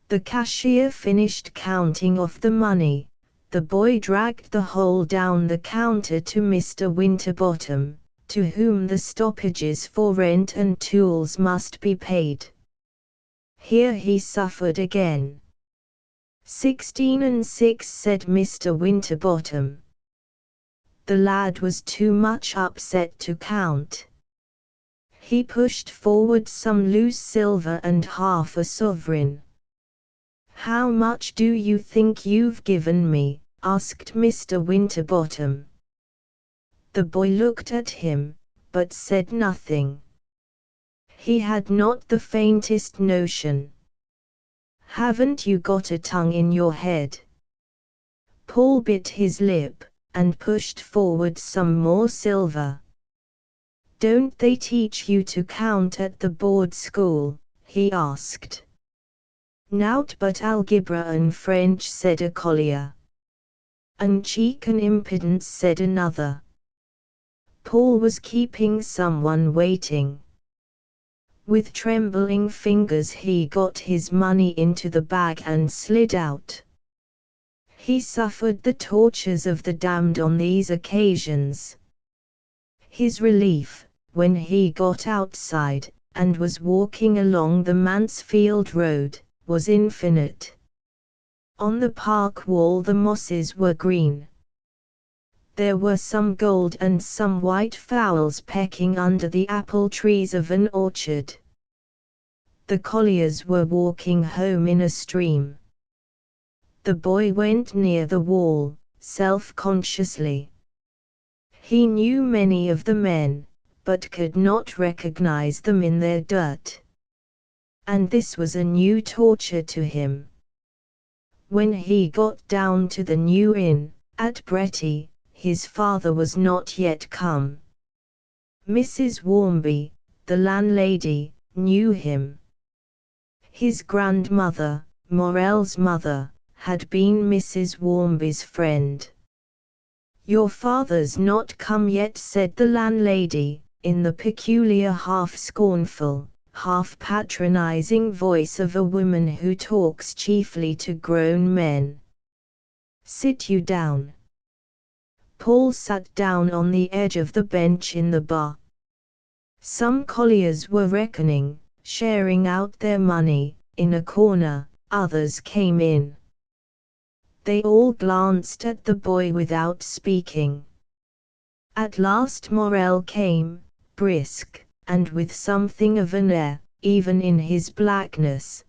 The cashier finished counting off the money. The boy dragged the whole down the counter to Mr. Winterbottom, to whom the stoppages for rent and tools must be paid. Here he suffered again. 16 and 6, said Mr. Winterbottom. The lad was too much upset to count. He pushed forward some loose silver and half a sovereign. "How much do you think you've given me?" asked Mr. Winterbottom. The boy looked at him, but said nothing. He had not the faintest notion. "Haven't you got a tongue in your head?" Paul bit his lip, and pushed forward some more silver. "Don't they teach you to count at the board school?" he asked. "Nout but algebra and French," said a collier. "And cheek and impudence," said another. Paul was keeping someone waiting. With trembling fingers he got his money into the bag and slid out. He suffered the tortures of the damned on these occasions. His relief, when he got outside, and was walking along the Mansfield Road, was infinite. On the park wall the mosses were green. There were some gold and some white fowls pecking under the apple trees of an orchard. The colliers were walking home in a stream. The boy went near the wall, self-consciously. He knew many of the men, but could not recognize them in their dirt. And this was a new torture to him. When he got down to the New Inn, at Bretty, his father was not yet come. Mrs. Warmby, the landlady, knew him. His grandmother, Morell's mother, had been Mrs. Warmby's friend. "Your father's not come yet," said the landlady, in the peculiar half-scornful, half-patronizing voice of a woman who talks chiefly to grown men. "Sit you down." Paul sat down on the edge of the bench in the bar. Some colliers were reckoning, sharing out their money, in a corner. Others came in. They all glanced at the boy without speaking. At last Morel came, brisk, and with something of an air, even in his blackness.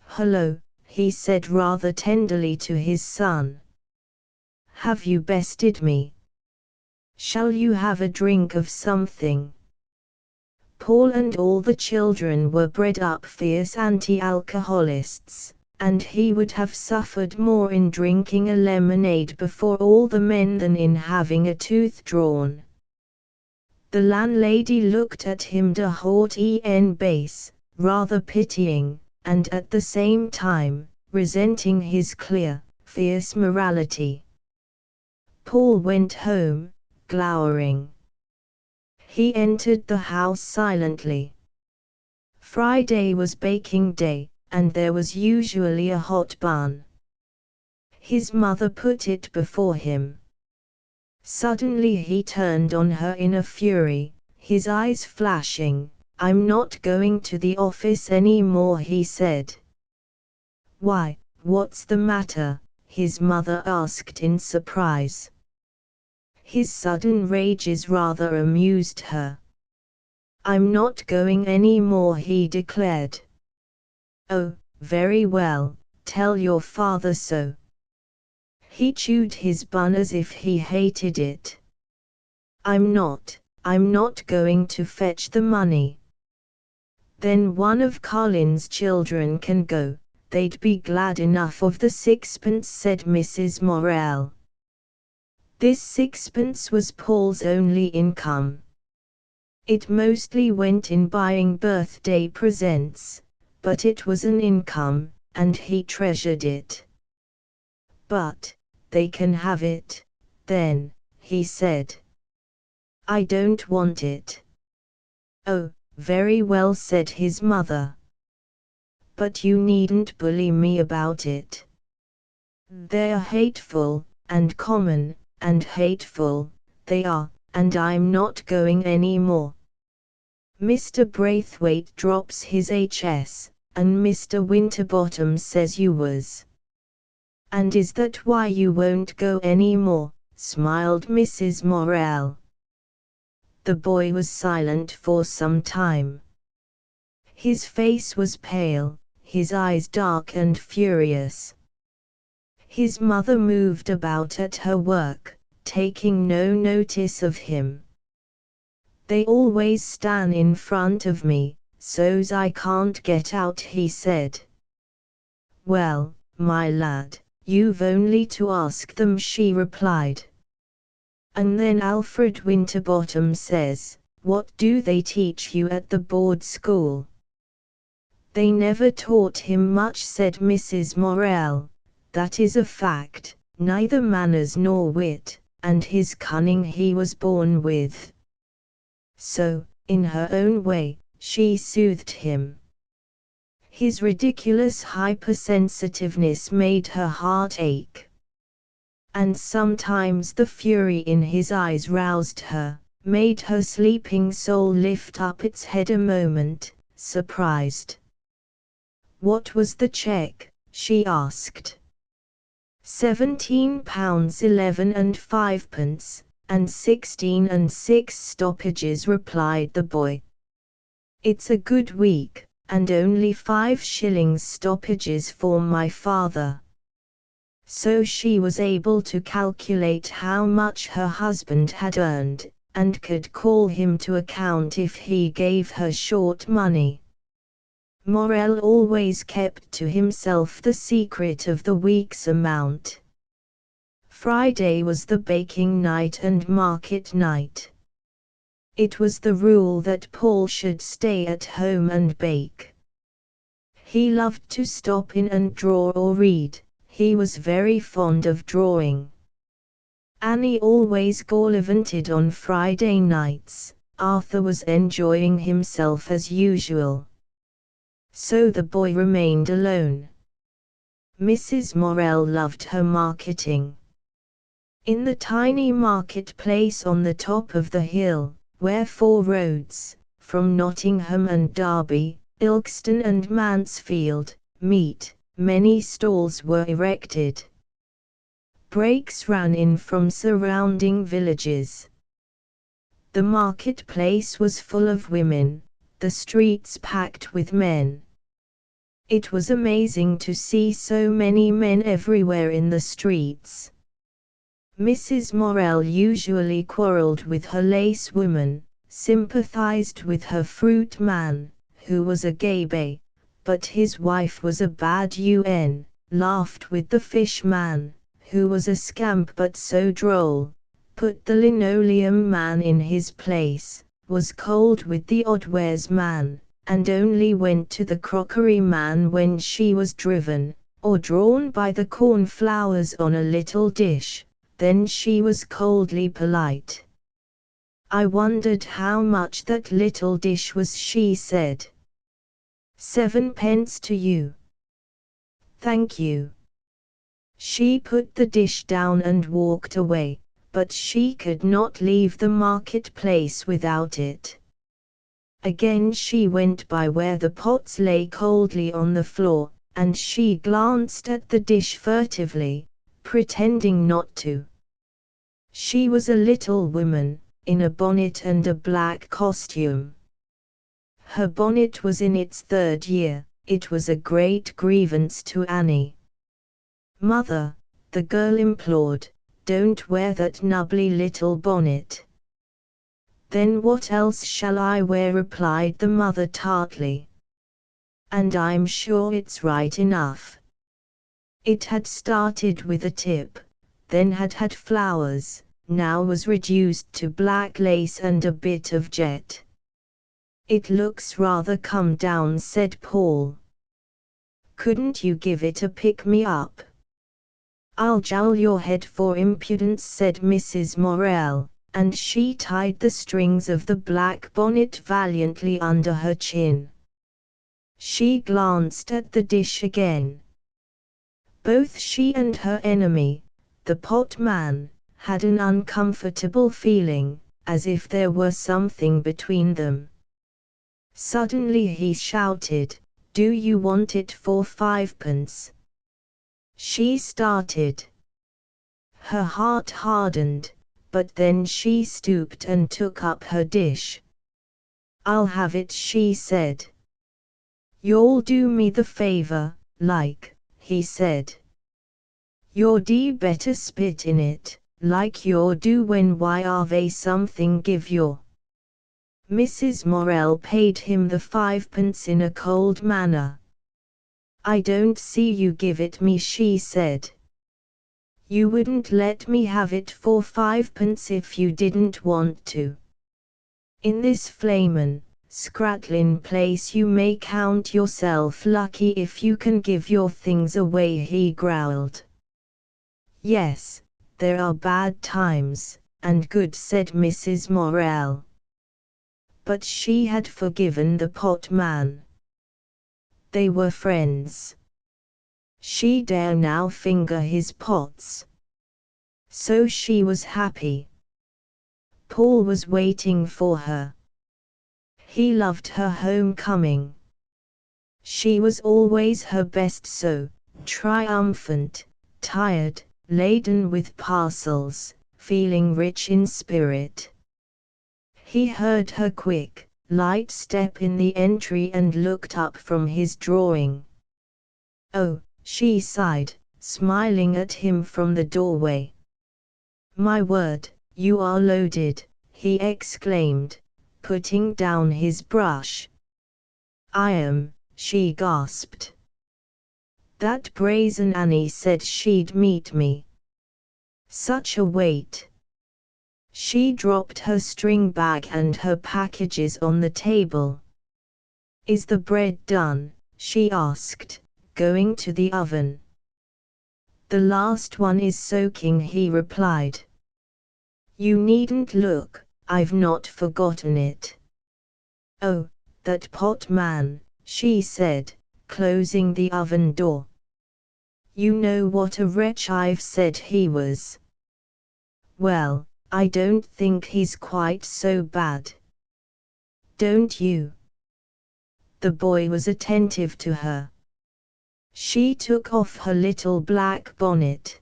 "Hullo," he said rather tenderly to his son. "Have you bested me? Shall you have a drink of something?" Paul and all the children were bred up fierce anti-alcoholists, and he would have suffered more in drinking a lemonade before all the men than in having a tooth drawn. The landlady looked at him de haut en bas, rather pitying, and at the same time, resenting his clear, fierce morality. Paul went home, glowering. He entered the house silently. Friday was baking day, and there was usually a hot bun. His mother put it before him. Suddenly he turned on her in a fury, his eyes flashing. "I'm not going to the office any more," he said. "Why, what's the matter?" his mother asked in surprise. His sudden rages rather amused her. "I'm not going any more," he declared. "Oh, very well, tell your father so." He chewed his bun as if he hated it. I'm not going to fetch the money." "Then one of Colin's children can go, they'd be glad enough of the sixpence," said Mrs. Morel. This sixpence was Paul's only income. It mostly went in buying birthday presents, but it was an income, and he treasured it. "But, they can have it, then," he said. "I don't want it." "Oh, very well," said his mother. "But you needn't bully me about it. They're hateful, and common, and hateful, they are, and I'm not going any more." Mr. Braithwaite drops his HS, and Mr. Winterbottom says you was. "And is that why you won't go any more?" smiled Mrs. Morel. The boy was silent for some time. His face was pale, his eyes dark and furious. His mother moved about at her work, taking no notice of him. "They always stan' in front of me, so's I can't get out," he said. "Well, my lad, you've only to ask them," she replied. And then Alfred Winterbottom says, "What do they teach you at the board school?" "They never taught him much," said Mrs. Morel. "That is a fact, neither manners nor wit, and his cunning he was born with." So, in her own way, she soothed him. His ridiculous hypersensitiveness made her heart ache. And sometimes the fury in his eyes roused her, made her sleeping soul lift up its head a moment, surprised. "What was the cheque?" she asked. £17.11 and 5 and 16 and 6 stoppages," replied the boy. "It's a good week, and only 5 shillings stoppages for my father." So she was able to calculate how much her husband had earned, and could call him to account if he gave her short money. Morel always kept to himself the secret of the week's amount. Friday was the baking night and market night. It was the rule that Paul should stay at home and bake. He loved to stop in and draw or read. He was very fond of drawing. Annie always gallivanted on Friday nights. Arthur was enjoying himself as usual. So the boy remained alone. Mrs. Morel loved her marketing. In the tiny marketplace on the top of the hill, where 4 roads, from Nottingham and Derby, Ilkeston and Mansfield, meet, many stalls were erected. Brakes ran in from surrounding villages. The marketplace was full of women, the streets packed with men. It was amazing to see so many men everywhere in the streets. Mrs. Morel usually quarrelled with her lace woman, sympathized with her fruit man, who was a gaby, but his wife was a bad un, laughed with the fish man, who was a scamp but so droll, put the linoleum man in his place, was cold with the oddwares man, and only went to the crockery man when she was driven, or drawn by the cornflowers on a little dish, then she was coldly polite. I wondered how much that little dish was. She said, 7 pence to you. Thank you. She put the dish down and walked away, but she could not leave the marketplace without it. Again she went by where the pots lay coldly on the floor, and she glanced at the dish furtively, pretending not to. She was a little woman, in a bonnet and a black costume. Her bonnet was in its 3rd year. It was a great grievance to Annie. "Mother," the girl implored, "don't wear that nubbly little bonnet." "Then what else shall I wear?" replied the mother tartly. "And I'm sure it's right enough." It had started with a tip, then had flowers, now was reduced to black lace and a bit of jet. "It looks rather come down," said Paul. "Couldn't you give it a pick-me-up?" "I'll jowl your head for impudence," said Mrs. Morel, and she tied the strings of the black bonnet valiantly under her chin. She glanced at the dish again. Both she and her enemy, the pot man, had an uncomfortable feeling, as if there were something between them. Suddenly he shouted, "Do you want it for 5 pence?" She started. Her heart hardened, but then she stooped and took up her dish. "I'll have it," she said. "You'll do me the favor, like," he said. "You'd better spit in it, like you do when I've something give you." Mrs. Morel paid him the 5 pence in a cold manner. "I don't see you give it me," she said. "You wouldn't let me have it for 5 pence if you didn't want to. In this flamin', scrattlin' place you may count yourself lucky if you can give your things away," he growled. "Yes, there are bad times, and good," said Mrs. Morel. But she had forgiven the pot man. They were friends. She dare now finger his pots. So she was happy. Paul was waiting for her. He loved her homecoming. She was always her best, so triumphant, tired, laden with parcels, feeling rich in spirit. He heard her quick, light step in the entry and looked up from his drawing. "Oh," she sighed, smiling at him from the doorway. "My word, you are loaded," he exclaimed, putting down his brush. "I am," she gasped. "That brazen Annie said she'd meet me. Such a weight." She dropped her string bag and her packages on the table. "Is the bread done?" she asked, going to the oven. "The last one is soaking," he replied. "You needn't look, I've not forgotten it." "Oh, that pot man," she said, closing the oven door. "You know what a wretch I've said he was. Well, I don't think he's quite so bad. Don't you? The boy was attentive to her. She took off her little black bonnet.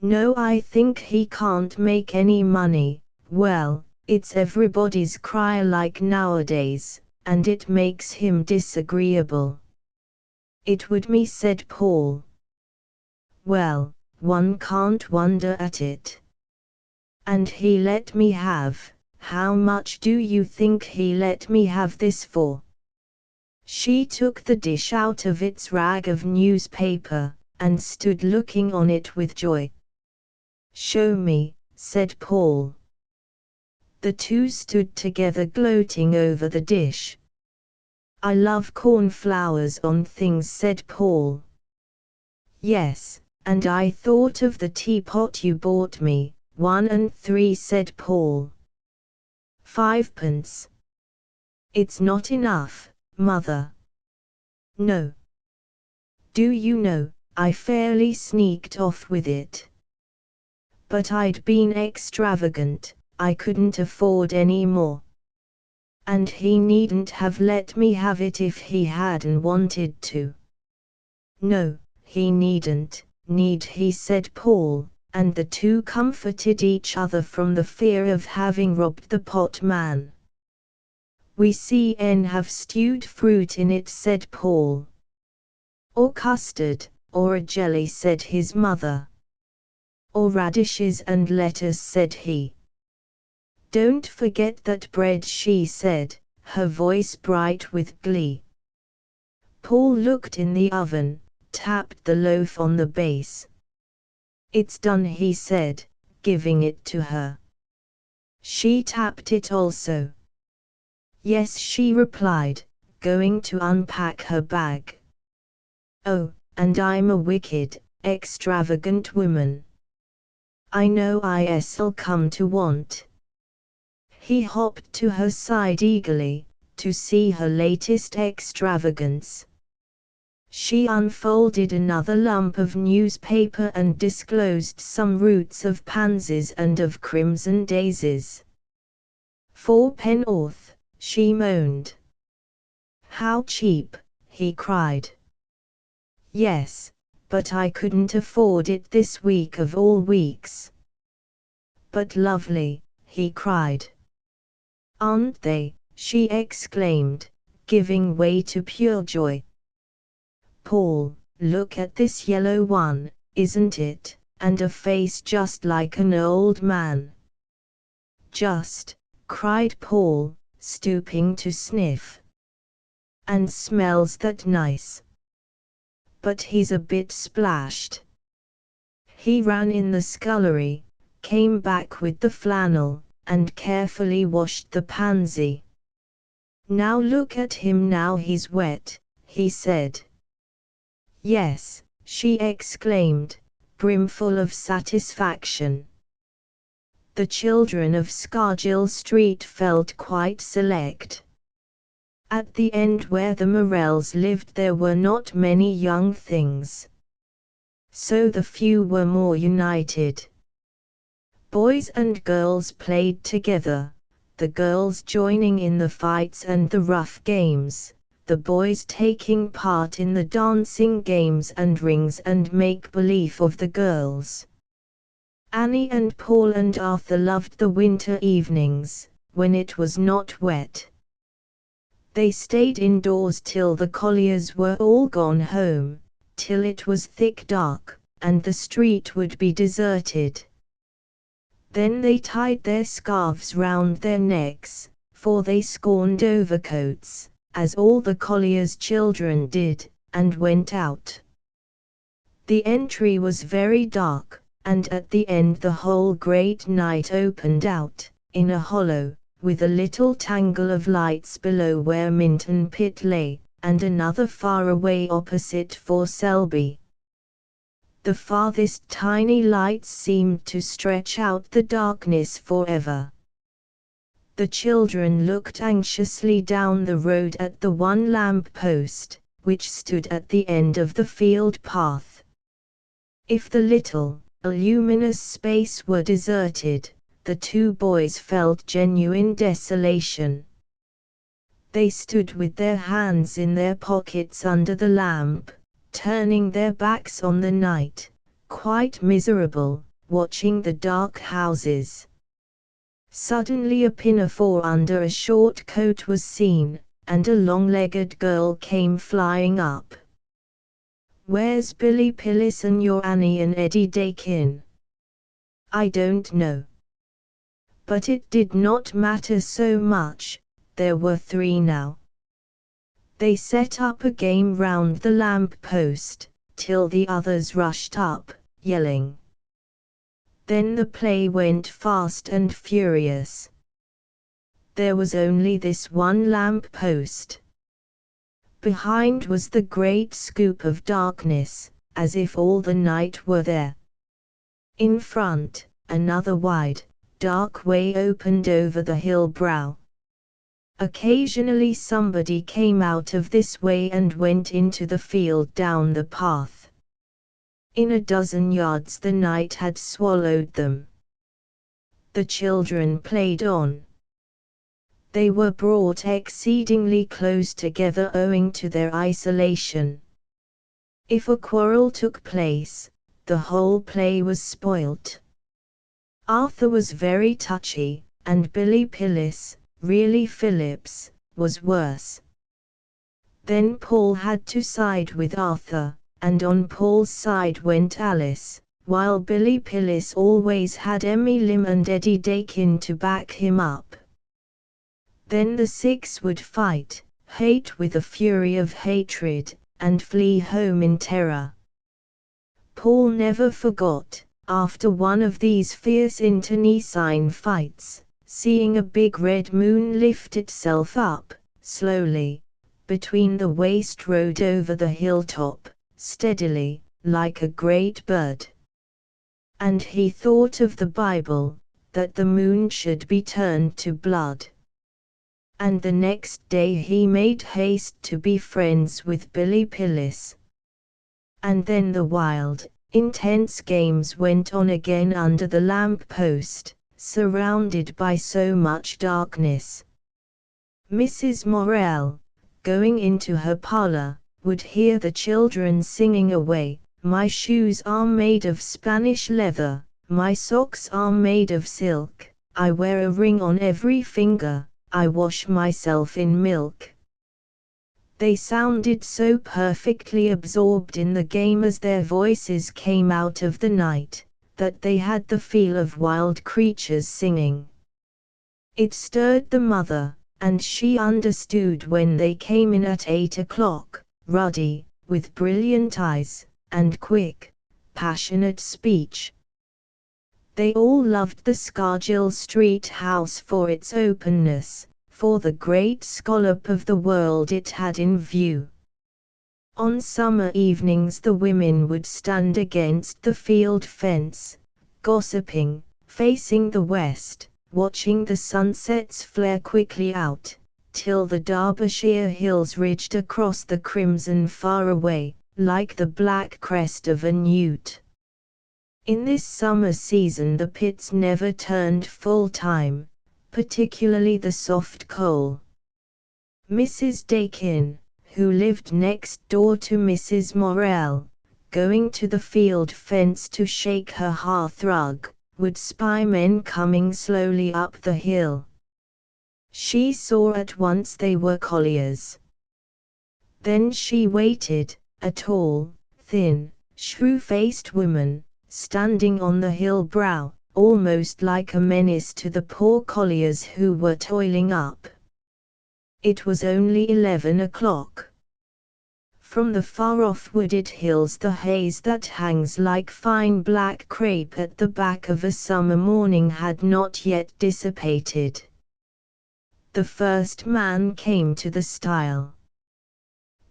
No, I think he can't make any money. Well, it's everybody's cry like nowadays, and it makes him disagreeable. It would me, said Paul. Well, one can't wonder at it. And he let me have, how much do you think he let me have this for? She took the dish out of its rag of newspaper, and stood looking on it with joy. Show me, said Paul. The two stood together gloating over the dish. I love cornflowers on things, said Paul. Yes, and I thought of the teapot you bought me, 1 and 3, said Paul. 5 pence. It's not enough, Mother. No. Do you know, I fairly sneaked off with it. But I'd been extravagant, I couldn't afford any more. And he needn't have let me have it if he hadn't wanted to. No, he needn't, need he, said Paul, and the two comforted each other from the fear of having robbed the potman. We see N have stewed fruit in it, said Paul. Or custard, or a jelly, said his mother. Or radishes and lettuce, said he. Don't forget that bread, she said, her voice bright with glee. Paul looked in the oven, tapped the loaf on the base. It's done, he said, giving it to her. She tapped it also. Yes, she replied, going to unpack her bag. Oh, and I'm a wicked, extravagant woman. I know I'll come to want. He hopped to her side eagerly, to see her latest extravagance. She unfolded another lump of newspaper and disclosed some roots of pansies and of crimson daisies. 4 penn'orth, she moaned. How cheap, he cried. Yes, but I couldn't afford it this week of all weeks. But lovely, he cried. Aren't they? She exclaimed, giving way to pure joy. Paul, look at this yellow one, isn't it, and a face just like an old man. Just, cried Paul, stooping to sniff. And smells that nice. But he's a bit splashed. He ran in the scullery, came back with the flannel, and carefully washed the pansy. Now look at him, now he's wet, he said. Yes, she exclaimed, brimful of satisfaction. The children of Scargill Street felt quite select. At the end where the Morells lived there were not many young things. So the few were more united. Boys and girls played together, the girls joining in the fights and the rough games, the boys taking part in the dancing games and rings and make-believe of the girls. Annie and Paul and Arthur loved the winter evenings, when it was not wet. They stayed indoors till the Colliers were all gone home, till it was thick dark, and the street would be deserted. Then they tied their scarves round their necks, for they scorned overcoats, as all the Colliers' children did, and went out. The entry was very dark, and at the end the whole great night opened out, in a hollow, with a little tangle of lights below where Minton Pit lay, and another far away opposite for Selby. The farthest tiny lights seemed to stretch out the darkness forever. The children looked anxiously down the road at the one lamp post, which stood at the end of the field path. If the little, luminous space were deserted, the two boys felt genuine desolation. They stood with their hands in their pockets under the lamp, turning their backs on the night, quite miserable, watching the dark houses. Suddenly a pinafore under a short coat was seen, and a long-legged girl came flying up. "Where's Billy Pillis and your Annie and Eddie Dakin?" "I don't know." But it did not matter so much, there were three now. They set up a game round the lamp-post, till the others rushed up, yelling. Then the play went fast and furious. There was only this one lamp-post. Behind was the great scoop of darkness, as if all the night were there. In front, another wide, dark way opened over the hill brow. Occasionally somebody came out of this way and went into the field down the path. In a dozen yards the night had swallowed them. The children played on. They were brought exceedingly close together owing to their isolation. If a quarrel took place, the whole play was spoilt. Arthur was very touchy, and Billy Pillis, really Phillips, was worse. Then Paul had to side with Arthur, and on Paul's side went Alice, while Billy Pillis always had Emmy Lim and Eddie Dakin to back him up. Then the six would fight, hate with the fury of hatred, and flee home in terror. Paul never forgot, after one of these fierce internecine fights, seeing a big red moon lift itself up, slowly, between the waste road over the hilltop, steadily, like a great bird. And he thought of the Bible, that the moon should be turned to blood. And the next day he made haste to be friends with Billy Pillis. And then the wild, intense games went on again under the lamp-post, surrounded by so much darkness. Mrs. Morel, going into her parlor, would hear the children singing away, "My shoes are made of Spanish leather, my socks are made of silk, I wear a ring on every finger, I wash myself in milk." They sounded so perfectly absorbed in the game as their voices came out of the night, that they had the feel of wild creatures singing. It stirred the mother, and she understood when they came in at 8 o'clock, ruddy, with brilliant eyes, and quick, passionate speech. They all loved the Scargill Street house for its openness, for the great scallop of the world it had in view. On summer evenings the women would stand against the field fence, gossiping, facing the west, watching the sunsets flare quickly out, till the Derbyshire hills ridged across the crimson far away, like the black crest of a newt. In this summer season the pits never turned full time, particularly the soft coal. Mrs. Dakin, who lived next door to Mrs. Morel, going to the field fence to shake her hearthrug, would spy men coming slowly up the hill. She saw at once they were colliers. Then she waited, a tall, thin, shrew-faced woman, standing on the hill brow, almost like a menace to the poor colliers who were toiling up. It was only 11 o'clock. From the far-off wooded hills the haze that hangs like fine black crape at the back of a summer morning had not yet dissipated. The first man came to the stile.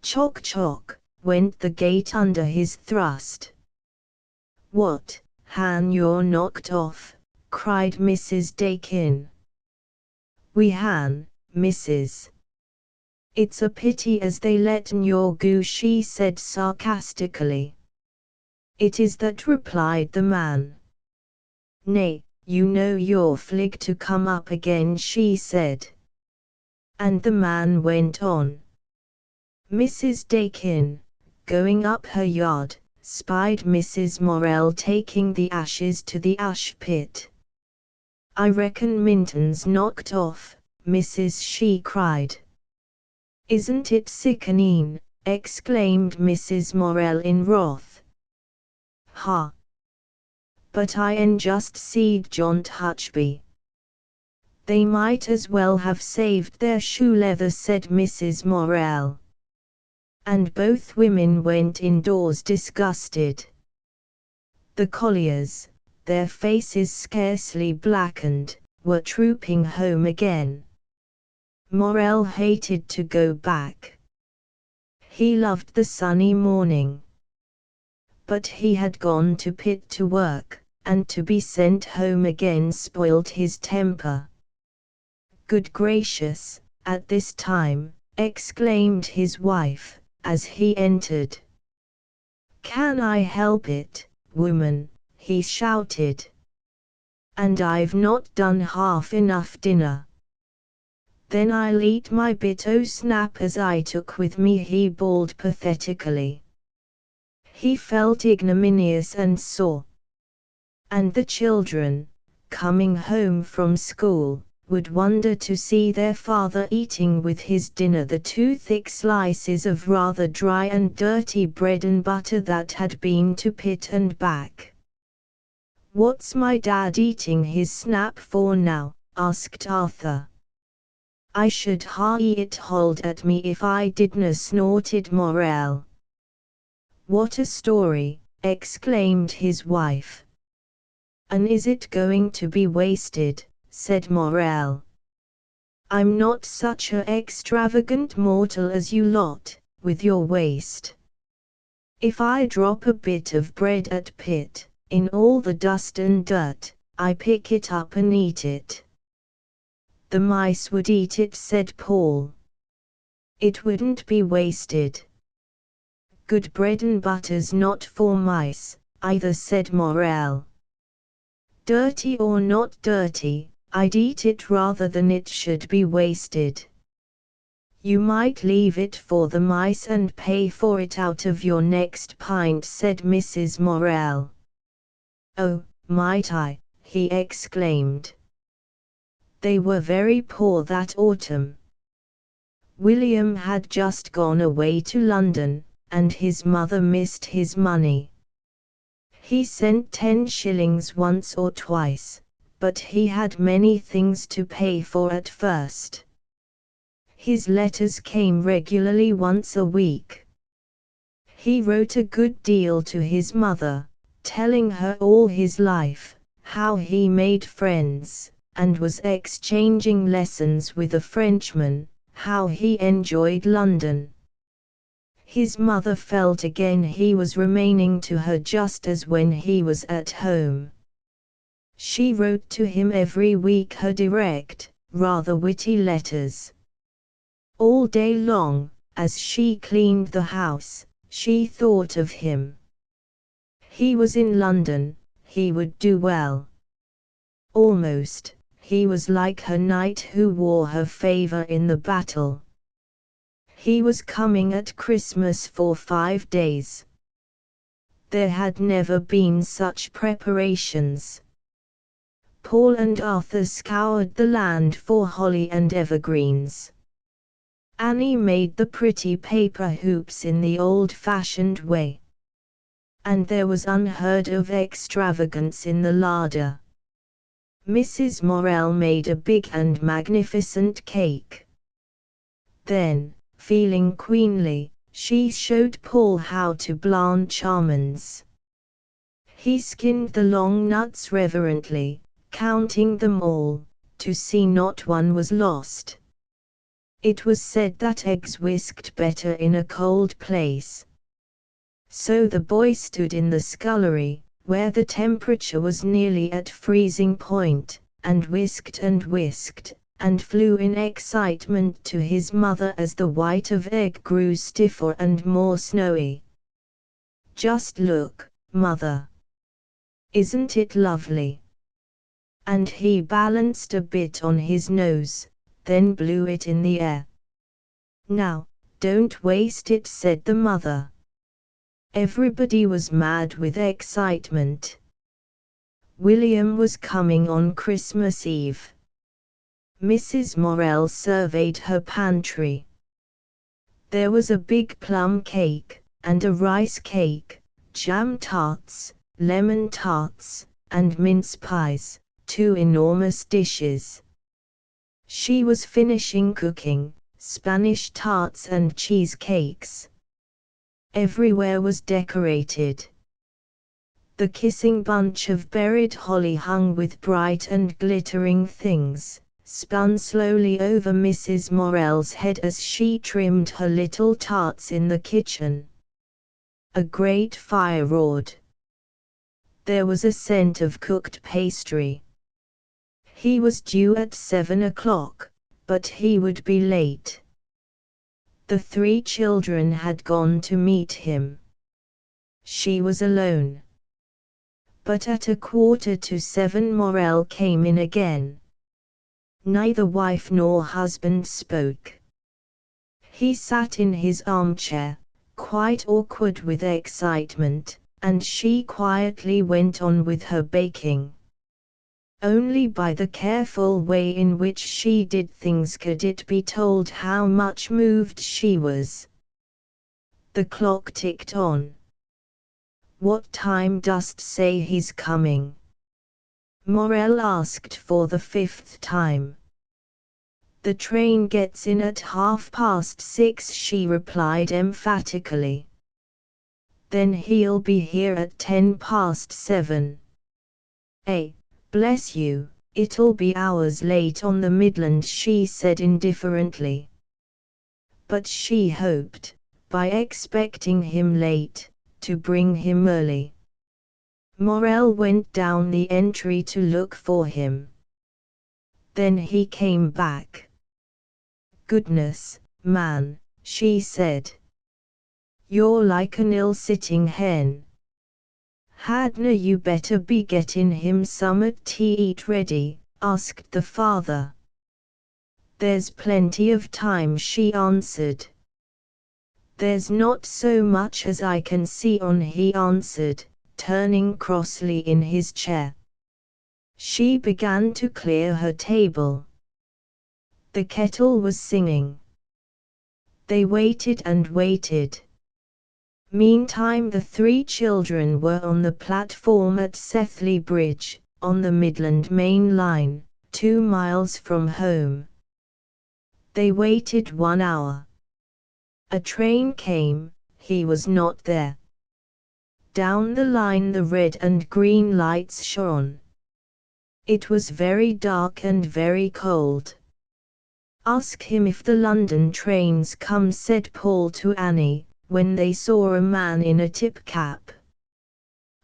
Chock chock, went the gate under his thrust. "What, Han, you're knocked off," cried Mrs. Dakin. "We han, Mrs. It's a pity as they let'n your go," she said sarcastically. "It is that," replied the man. "Nay, "You know you're flig to come up again," she said. And the man went on. Mrs. Dakin, going up her yard, spied Mrs. Morell taking the ashes to the ash pit. "I reckon Minton's knocked off, Mrs. she cried. "Isn't it sickening?" exclaimed Mrs. Morell in wrath. "Ha! But I en just seed John Hutchby." "They might as well have saved their shoe leather," said Mrs. Morell. And both women went indoors disgusted. The colliers, their faces scarcely blackened, were trooping home again. Morell hated to go back. He loved the sunny morning. But he had gone to pit to work, and to be sent home again spoilt his temper. "Good gracious, at this time," exclaimed his wife, as he entered. "Can I help it, woman?" he shouted. "And I've not done half enough dinner." "Then I'll eat my bit o' snap as I took with me," he bawled pathetically. He felt ignominious and sore. And the children, coming home from school, would wonder to see their father eating with his dinner the 2 thick slices of rather dry and dirty bread and butter that had been to pit and back. "What's my dad eating his snap for now?" asked Arthur. "I should ha' it hold at me if I didna," snorted Morell. "What a story!" exclaimed his wife. "And is it going to be wasted?" said Morell. "I'm not such a extravagant mortal as you lot, with your waste. If I drop a bit of bread at pit, in all the dust and dirt, I pick it up and eat it." "The mice would eat it," said Paul. "It wouldn't be wasted." "Good bread and butter's not for mice, either," said Morell. "Dirty or not dirty, I'd eat it rather than it should be wasted." "You might leave it for the mice and pay for it out of your next pint," said Mrs. Morell. "Oh, might I?" he exclaimed. They were very poor that autumn. William had just gone away to London, and his mother missed his money. He sent 10 shillings once or twice, but he had many things to pay for at first. His letters came regularly once a week. He wrote a good deal to his mother, telling her all his life, how he made friends, and was exchanging lessons with a Frenchman, how he enjoyed London. His mother felt again he was remaining to her just as when he was at home. She wrote to him every week her direct, rather witty letters. All day long, as she cleaned the house, she thought of him. He was in London, he would do well. Almost, he was like her knight who wore her favor in the battle. He was coming at Christmas for 5 days. There had never been such preparations. Paul and Arthur scoured the land for holly and evergreens. Annie made the pretty paper hoops in the old-fashioned way. And there was unheard of extravagance in the larder. Mrs. Morell made a big and magnificent cake. Then, feeling queenly, she showed Paul how to blanch almonds. He skinned the long nuts reverently, counting them all, to see not one was lost. It was said that eggs whisked better in a cold place. So the boy stood in the scullery, where the temperature was nearly at freezing point, and whisked, and flew in excitement to his mother as the white of egg grew stiffer and more snowy. "Just look, mother! Isn't it lovely? and he balanced a bit on his nose, then blew it in the air. "Now, don't waste it," said the mother. Everybody was mad with excitement. William was coming on Christmas Eve. Mrs. Morell surveyed her pantry. There was a big plum cake, and a rice cake, jam tarts, lemon tarts, and mince pies, 2 enormous dishes. She was finishing cooking Spanish tarts and cheesecakes. Everywhere was decorated. The kissing bunch of berried holly hung with bright and glittering things, spun slowly over Mrs. Morell's head as she trimmed her little tarts in the kitchen. A great fire roared. There was a scent of cooked pastry. He was due at 7 o'clock, but he would be late. The 3 children had gone to meet him. She was alone. But at 6:45 Morell came in again. Neither wife nor husband spoke. He sat in his armchair, quite awkward with excitement, and she quietly went on with her baking. Only by the careful way in which she did things could it be told how much moved she was. The clock ticked on. "What time dost say he's coming?" Morell asked for the 5th time. "The train gets in at 6:30, she replied emphatically. "Then he'll be here at 7:10. Bless you, it'll be hours late on the Midland," she said indifferently. But she hoped, by expecting him late, to bring him early. Morell went down the entry to look for him. Then he came back. "Goodness, man," she said. "You're like an ill-sitting hen. Hadna you better be getting him summat to eat ready?" asked the father. "There's plenty of time," she answered. "There's not so much as I can see on," he answered, turning crossly in his chair. She began to clear her table. The kettle was singing. They waited and waited. Meantime the 3 children were on the platform at Sethley Bridge, on the Midland Main Line, 2 miles from home. They waited 1 hour. A train came, he was not there. Down the line the red and green lights shone. It was very dark and very cold. "Ask him if the London trains come," said Paul to Annie, when they saw a man in a tip-cap.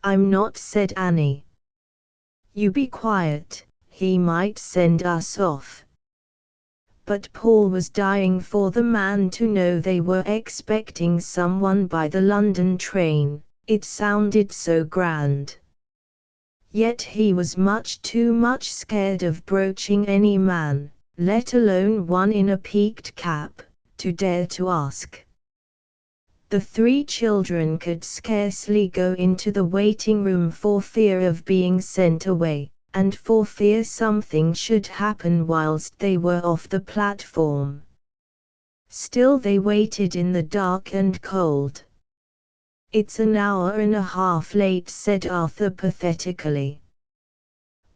"I'm not," said Annie. "You be quiet, he might send us off." But Paul was dying for the man to know they were expecting someone by the London train, it sounded so grand. Yet he was too much scared of broaching any man, let alone one in a peaked cap, to dare to ask. The 3 children could scarcely go into the waiting room for fear of being sent away, and for fear something should happen whilst they were off the platform. Still they waited in the dark and cold. "It's an hour and a half late," said Arthur pathetically.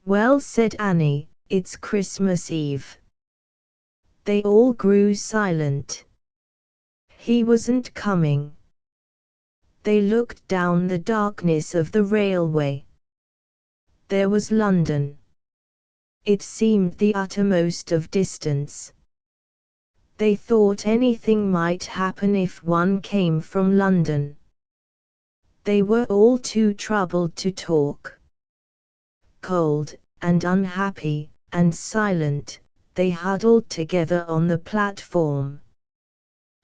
"Well," said Annie, "it's Christmas Eve." They all grew silent. He wasn't coming. They looked down the darkness of the railway. There was London. It seemed the uttermost of distance. They thought anything might happen if one came from London. They were all too troubled to talk. Cold, and unhappy, and silent, they huddled together on the platform.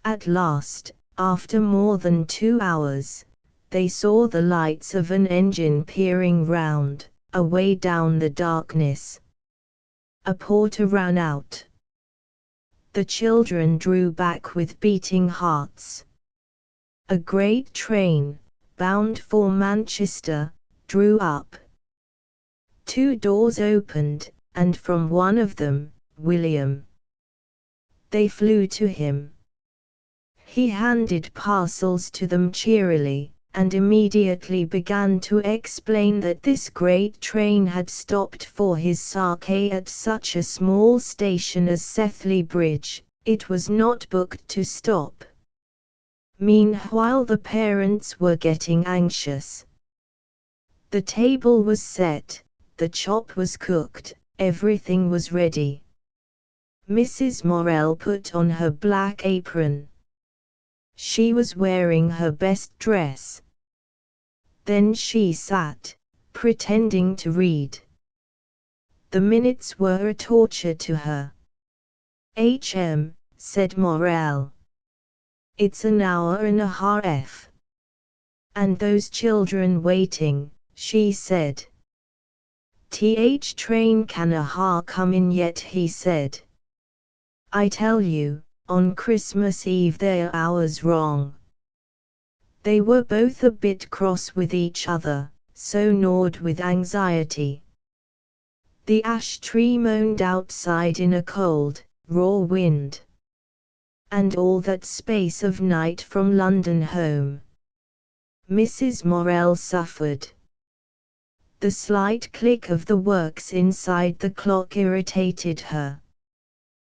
At last, after more than 2 hours, they saw the lights of an engine peering round, away down the darkness. A porter ran out. The children drew back with beating hearts. A great train, bound for Manchester, drew up. 2 doors opened, and from one of them, William. They flew to him. He handed parcels to them cheerily, and immediately began to explain that this great train had stopped for his sake at such a small station as Sethley Bridge. It was not booked to stop. Meanwhile the parents were getting anxious. The table was set, the chop was cooked, everything was ready. Mrs. Morell put on her black apron. She was wearing her best dress. Then she sat, pretending to read. The minutes were a torture to her. Said Morell. It's an hour and a half. And those children waiting, she said. Train canna ha come in yet, he said. I tell you, on Christmas Eve they're hours wrong. They were both a bit cross with each other, so gnawed with anxiety. The ash tree moaned outside in a cold, raw wind. And all that space of night from London home, Mrs. Morell suffered. The slight click of the works inside the clock irritated her.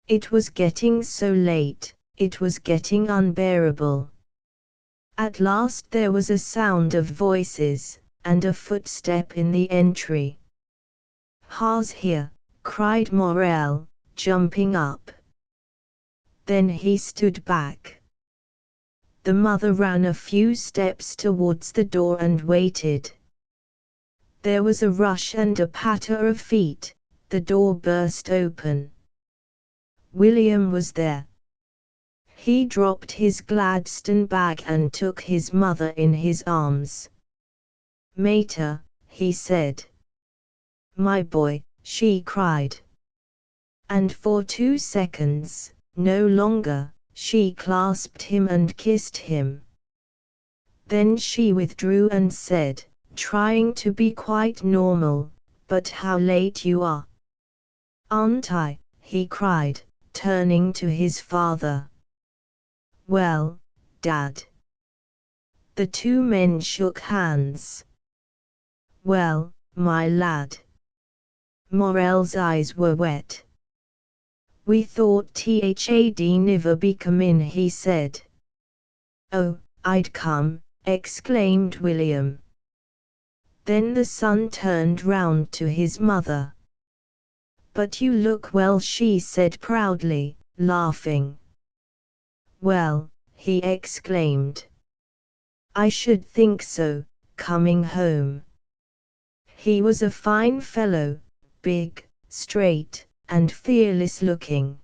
It was getting so late, it was getting unbearable. At last there was a sound of voices, and a footstep in the entry. "Ha's here," cried Morell, jumping up. Then he stood back. The mother ran a few steps towards the door and waited. There was a rush and a patter of feet, the door burst open. William was there. He dropped his Gladstone bag and took his mother in his arms. "Mater," he said. "My boy," she cried. And for 2 seconds, no longer, she clasped him and kissed him. Then she withdrew and said, trying to be quite normal, "But how late you are." "Aren't I?" he cried, turning to his father. "Well, Dad." The 2 men shook hands. "Well, my lad." Morell's eyes were wet. "We thought T'd niver be come in," he said. "Oh, I'd come," exclaimed William. Then the son turned round to his mother. "But you look well," she said proudly, laughing. "Well," he exclaimed. "I should think so, coming home." He was a fine fellow, big, straight, and fearless looking.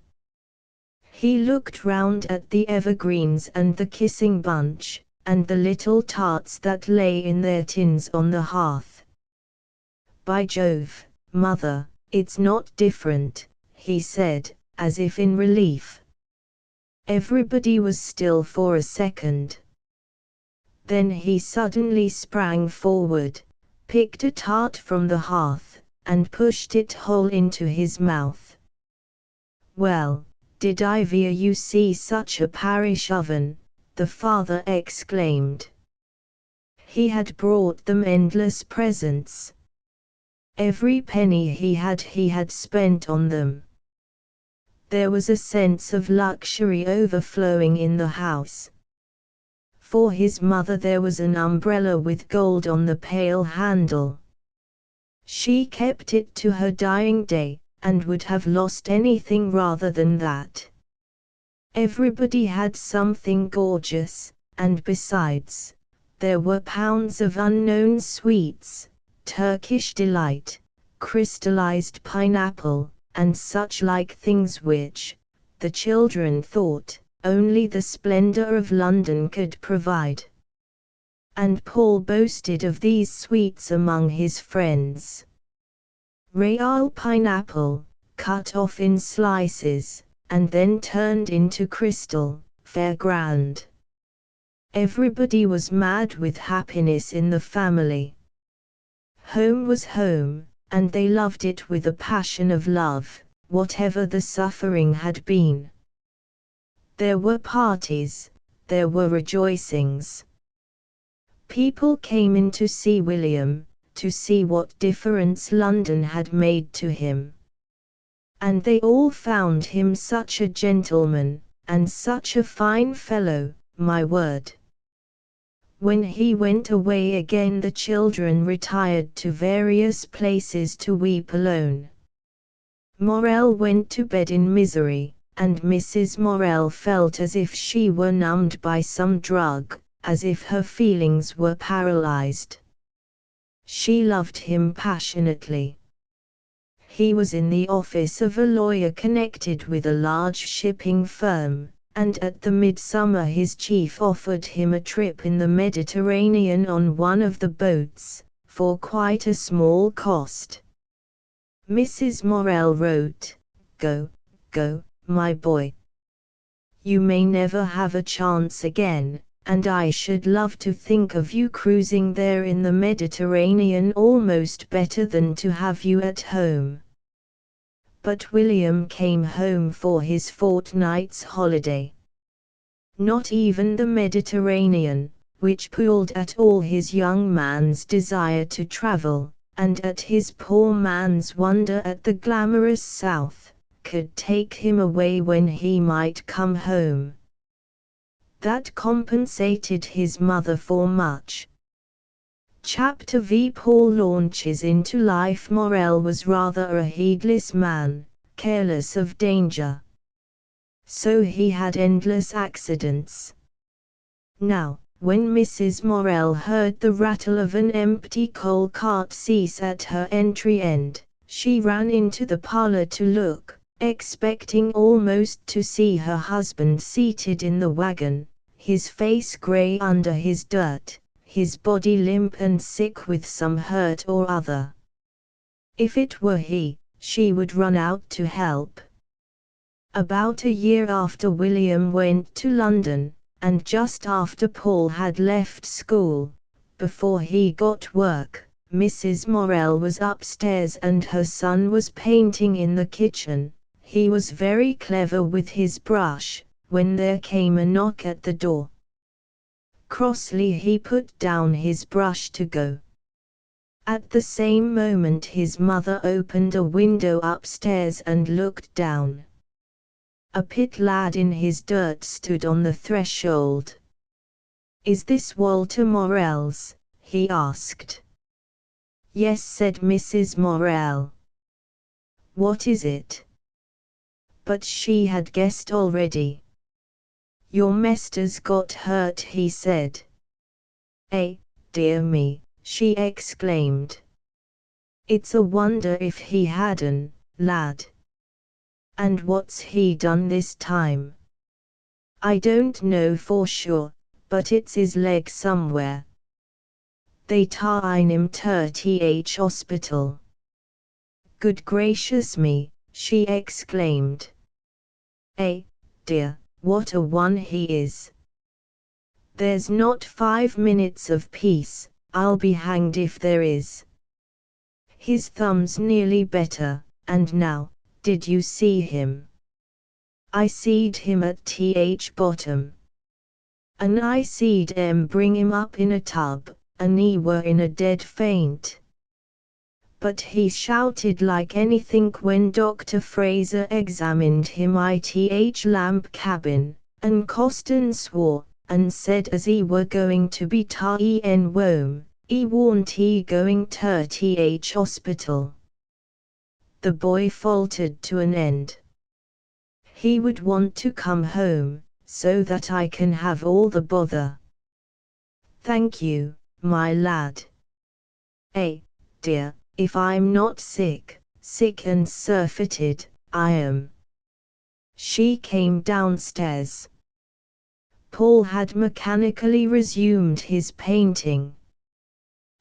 He looked round at the evergreens and the kissing bunch, and the little tarts that lay in their tins on the hearth. "By Jove, Mother, it's not different," he said, as if in relief. Everybody was still for a second. Then he suddenly sprang forward, picked a tart from the hearth, and pushed it whole into his mouth. "Well, did ever you see such a parish oven?" the father exclaimed. He had brought them endless presents. Every penny he had spent on them. There was a sense of luxury overflowing in the house. For his mother there was an umbrella with gold on the pale handle. She kept it to her dying day, and would have lost anything rather than that. Everybody had something gorgeous, and besides, there were pounds of unknown sweets, Turkish delight, crystallized pineapple, and such like things which, the children thought, only the splendor of London could provide. And Paul boasted of these sweets among his friends. Real pineapple, cut off in slices, and then turned into crystal, Fairgrande. Everybody was mad with happiness in the family. Home was home, and they loved it with a passion of love, whatever the suffering had been. There were parties, there were rejoicings. People came in to see William, to see what difference London had made to him. And they all found him such a gentleman, and such a fine fellow, my word. When he went away again, the children retired to various places to weep alone. Morel went to bed in misery, and Mrs. Morel felt as if she were numbed by some drug, as if her feelings were paralyzed. She loved him passionately. He was in the office of a lawyer connected with a large shipping firm, and at the midsummer his chief offered him a trip in the Mediterranean on one of the boats, for quite a small cost. Mrs. Morel wrote, "Go, go, my boy. You may never have a chance again, and I should love to think of you cruising there in the Mediterranean almost better than to have you at home." But William came home for his fortnight's holiday. Not even the Mediterranean, which pulled at all his young man's desire to travel, and at his poor man's wonder at the glamorous South, could take him away when he might come home. That compensated his mother for much. Chapter V. Paul launches into life. Morel was rather a heedless man, careless of danger. So he had endless accidents. Now, when Mrs. Morel heard the rattle of an empty coal cart cease at her entry end, she ran into the parlor to look, expecting almost to see her husband seated in the wagon, his face grey under his dirt, his body limp and sick with some hurt or other. If it were he, she would run out to help. About a year after William went to London, and just after Paul had left school, before he got work, Mrs. Morel was upstairs and her son was painting in the kitchen. He was very clever with his brush, when there came a knock at the door. Crossly he put down his brush to go. At the same moment his mother opened a window upstairs and looked down. A pit lad in his dirt stood on the threshold. "Is this Walter Morel's?" he asked. "Yes," said Mrs. Morel. "What is it?" But she had guessed already. "Your mester's got hurt," he said. "Eh, dear me," she exclaimed. "It's a wonder if he hadn't, lad. And what's he done this time?" "I don't know for sure, but it's his leg somewhere. They ta'en him to th hospital." "Good gracious me," she exclaimed. "Eh, dear, what a one he is. There's not 5 minutes of peace, I'll be hanged if there is. His thumb's nearly better, and now, did you see him?" "I seed him at th bottom. And I seed 'em bring him up in a tub, and he were in a dead faint. But he shouted like anything when Dr. Fraser examined him ith lamp cabin, and Coston swore, and said as he were going to be ta'en wome, he warn't he going to th hospital." The boy faltered to an end. "He would want to come home, so that I can have all the bother." "Thank you, my lad." "Eh, dear, if I'm not sick and surfeited, I am." She came downstairs. Paul had mechanically resumed his painting.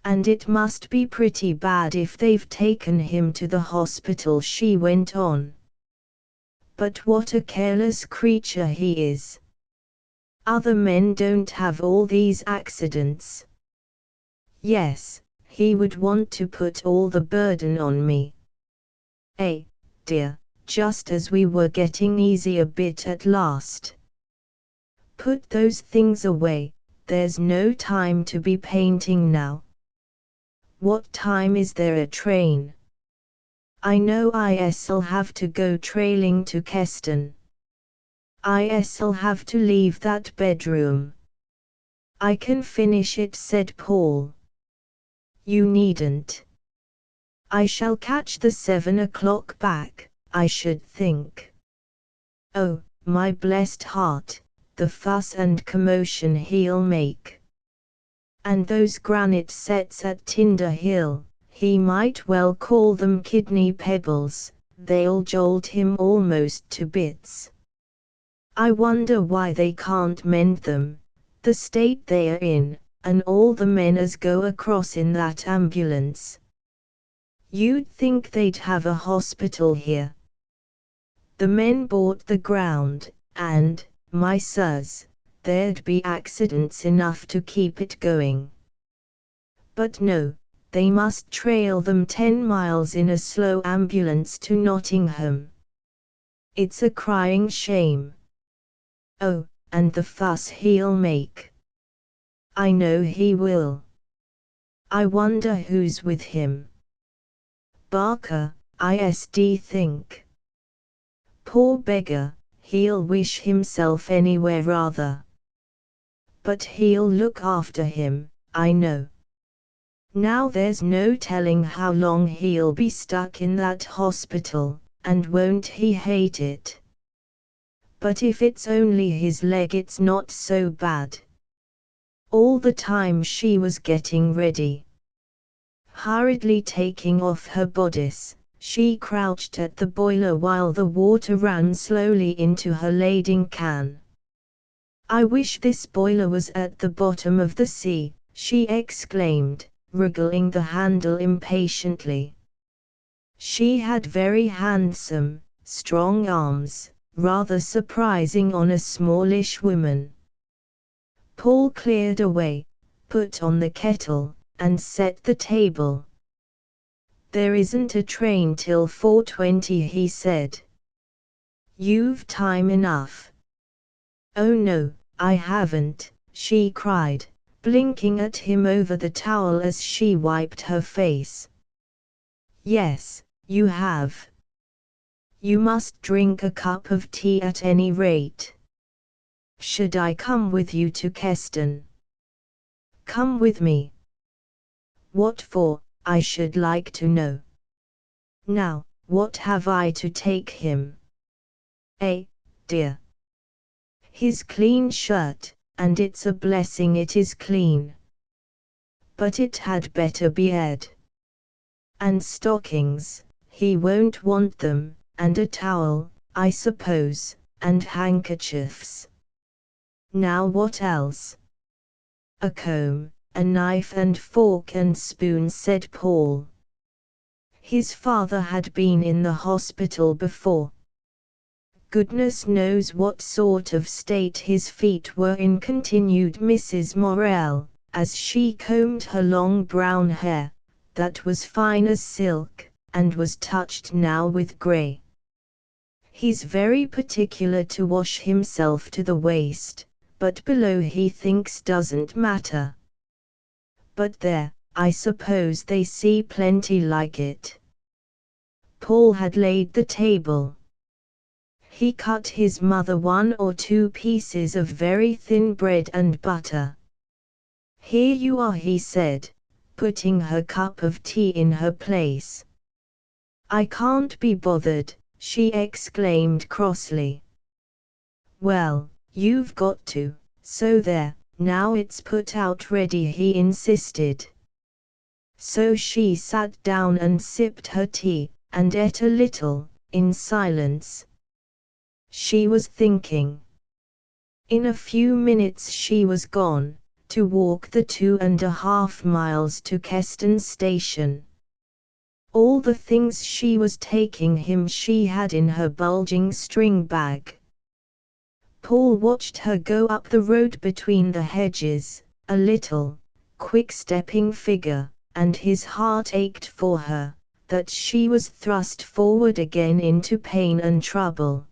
And it must be pretty bad if they've taken him to the hospital, she went on. But what a careless creature he is. Other men don't have all these accidents. Yes, he would want to put all the burden on me. Dear, just as we were getting easy a bit at last. Put those things away, there's no time to be painting now. What time is there a train? I know I'll have to go trailing to Keston. I'll have to leave that bedroom. I can finish it, said Paul. You needn't. I shall catch the 7 o'clock back, I should think. Oh, my blessed heart, the fuss and commotion he'll make. And those granite sets at Tinder Hill, he might well call them kidney pebbles, they'll jolt him almost to bits. I wonder why they can't mend them, the state they're in, and all the men as go across in that ambulance. You'd think they'd have a hospital here. The men bought the ground, and, my sirs, there'd be accidents enough to keep it going. But no, they must trail them 10 miles in a slow ambulance to Nottingham. It's a crying shame. Oh, and the fuss he'll make. I know he will. I wonder who's with him. Barker, ISD think. Poor beggar, he'll wish himself anywhere rather. But he'll look after him, I know. Now there's no telling how long he'll be stuck in that hospital, and won't he hate it? But if it's only his leg, it's not so bad. All the time she was getting ready. Hurriedly taking off her bodice, she crouched at the boiler while the water ran slowly into her lading can. I wish this boiler was at the bottom of the sea, she exclaimed, wriggling the handle impatiently. She had very handsome, strong arms, rather surprising on a smallish woman. Paul cleared away, put on the kettle, and set the table. There isn't a train till 4:20, he said. You've time enough. Oh no, I haven't, she cried, blinking at him over the towel as she wiped her face. Yes, you have. You must drink a cup of tea at any rate. Should I come with you to Keston? Come with me. What for, I should like to know. Now, what have I to take him? Dear. His clean shirt, and it's a blessing it is clean. But it had better be aired. And stockings, he won't want them, and a towel, I suppose, and handkerchiefs. Now what else? A comb, a knife and fork and spoon, said Paul. His father had been in the hospital before. Goodness knows what sort of state his feet were in, continued Mrs. Morell, as she combed her long brown hair, that was fine as silk, and was touched now with grey. He's very particular to wash himself to the waist, but below he thinks doesn't matter. But there, I suppose they see plenty like it. Paul had laid the table. He cut his mother 1 or 2 pieces of very thin bread and butter. Here you are, he said, putting her cup of tea in her place. I can't be bothered, she exclaimed crossly. Well, you've got to, so there, now it's put out ready, he insisted. So she sat down and sipped her tea, and ate a little, in silence. She was thinking. In a few minutes she was gone, to walk the 2.5 miles to Keston Station. All the things she was taking him she had in her bulging string bag. Paul watched her go up the road between the hedges, a little, quick-stepping figure, and his heart ached for her, that she was thrust forward again into pain and trouble.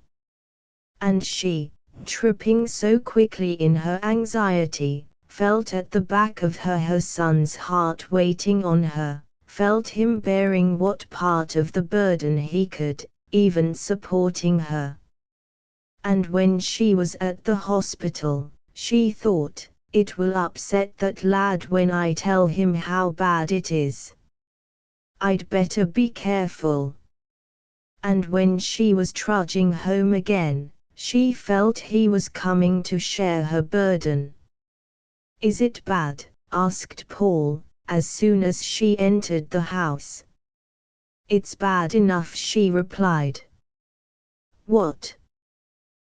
And she, tripping so quickly in her anxiety, felt at the back of her son's heart waiting on her, felt him bearing what part of the burden he could, even supporting her. And when she was at the hospital, she thought, it will upset that lad when I tell him how bad it is. I'd better be careful. And when she was trudging home again, she felt he was coming to share her burden. Is it bad? Asked Paul, as soon as she entered the house. It's bad enough, she replied. What?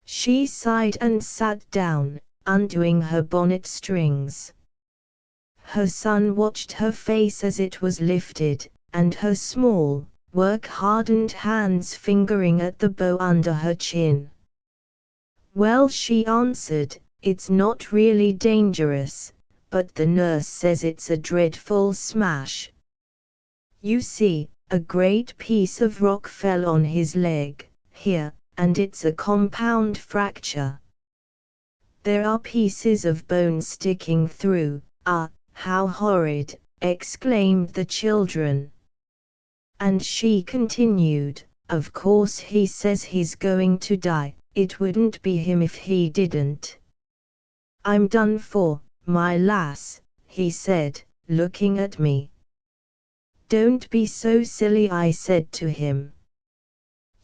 She sighed and sat down, undoing her bonnet strings. Her son watched her face as it was lifted, and her small, work-hardened hands fingering at the bow under her chin. Well, she answered, it's not really dangerous, but the nurse says it's a dreadful smash. You see, a great piece of rock fell on his leg, here, and it's a compound fracture. There are pieces of bone sticking through. Ah, how horrid, exclaimed the children. And she continued, of course he says he's going to die, it wouldn't be him if he didn't. I'm done for, my lass, he said, looking at me. Don't be so silly, I said to him.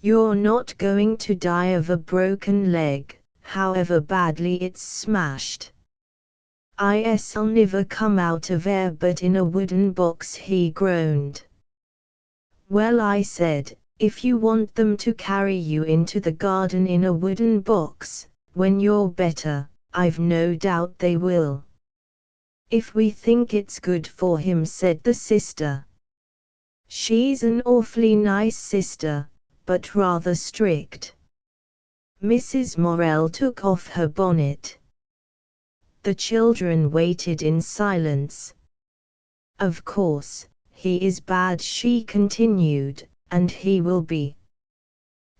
You're not going to die of a broken leg, however badly it's smashed. I'll never come out of air but in a wooden box, he groaned. Well, I said, if you want them to carry you into the garden in a wooden box, when you're better, I've no doubt they will. If we think it's good for him, said the sister. She's an awfully nice sister, but rather strict. Mrs. Morell took off her bonnet. The children waited in silence. Of course, he is bad, she continued, and he will be.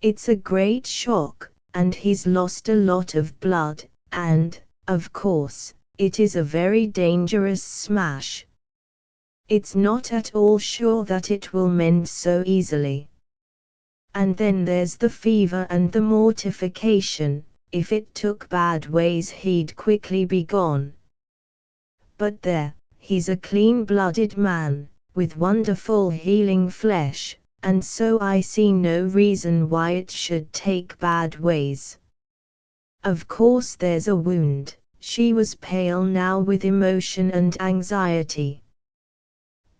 It's a great shock, and he's lost a lot of blood, and, of course, it is a very dangerous smash. It's not at all sure that it will mend so easily. And then there's the fever and the mortification. If it took bad ways he'd quickly be gone. But there, he's a clean-blooded man, with wonderful healing flesh, and so I see no reason why it should take bad ways. Of course there's a wound. She was pale now with emotion and anxiety.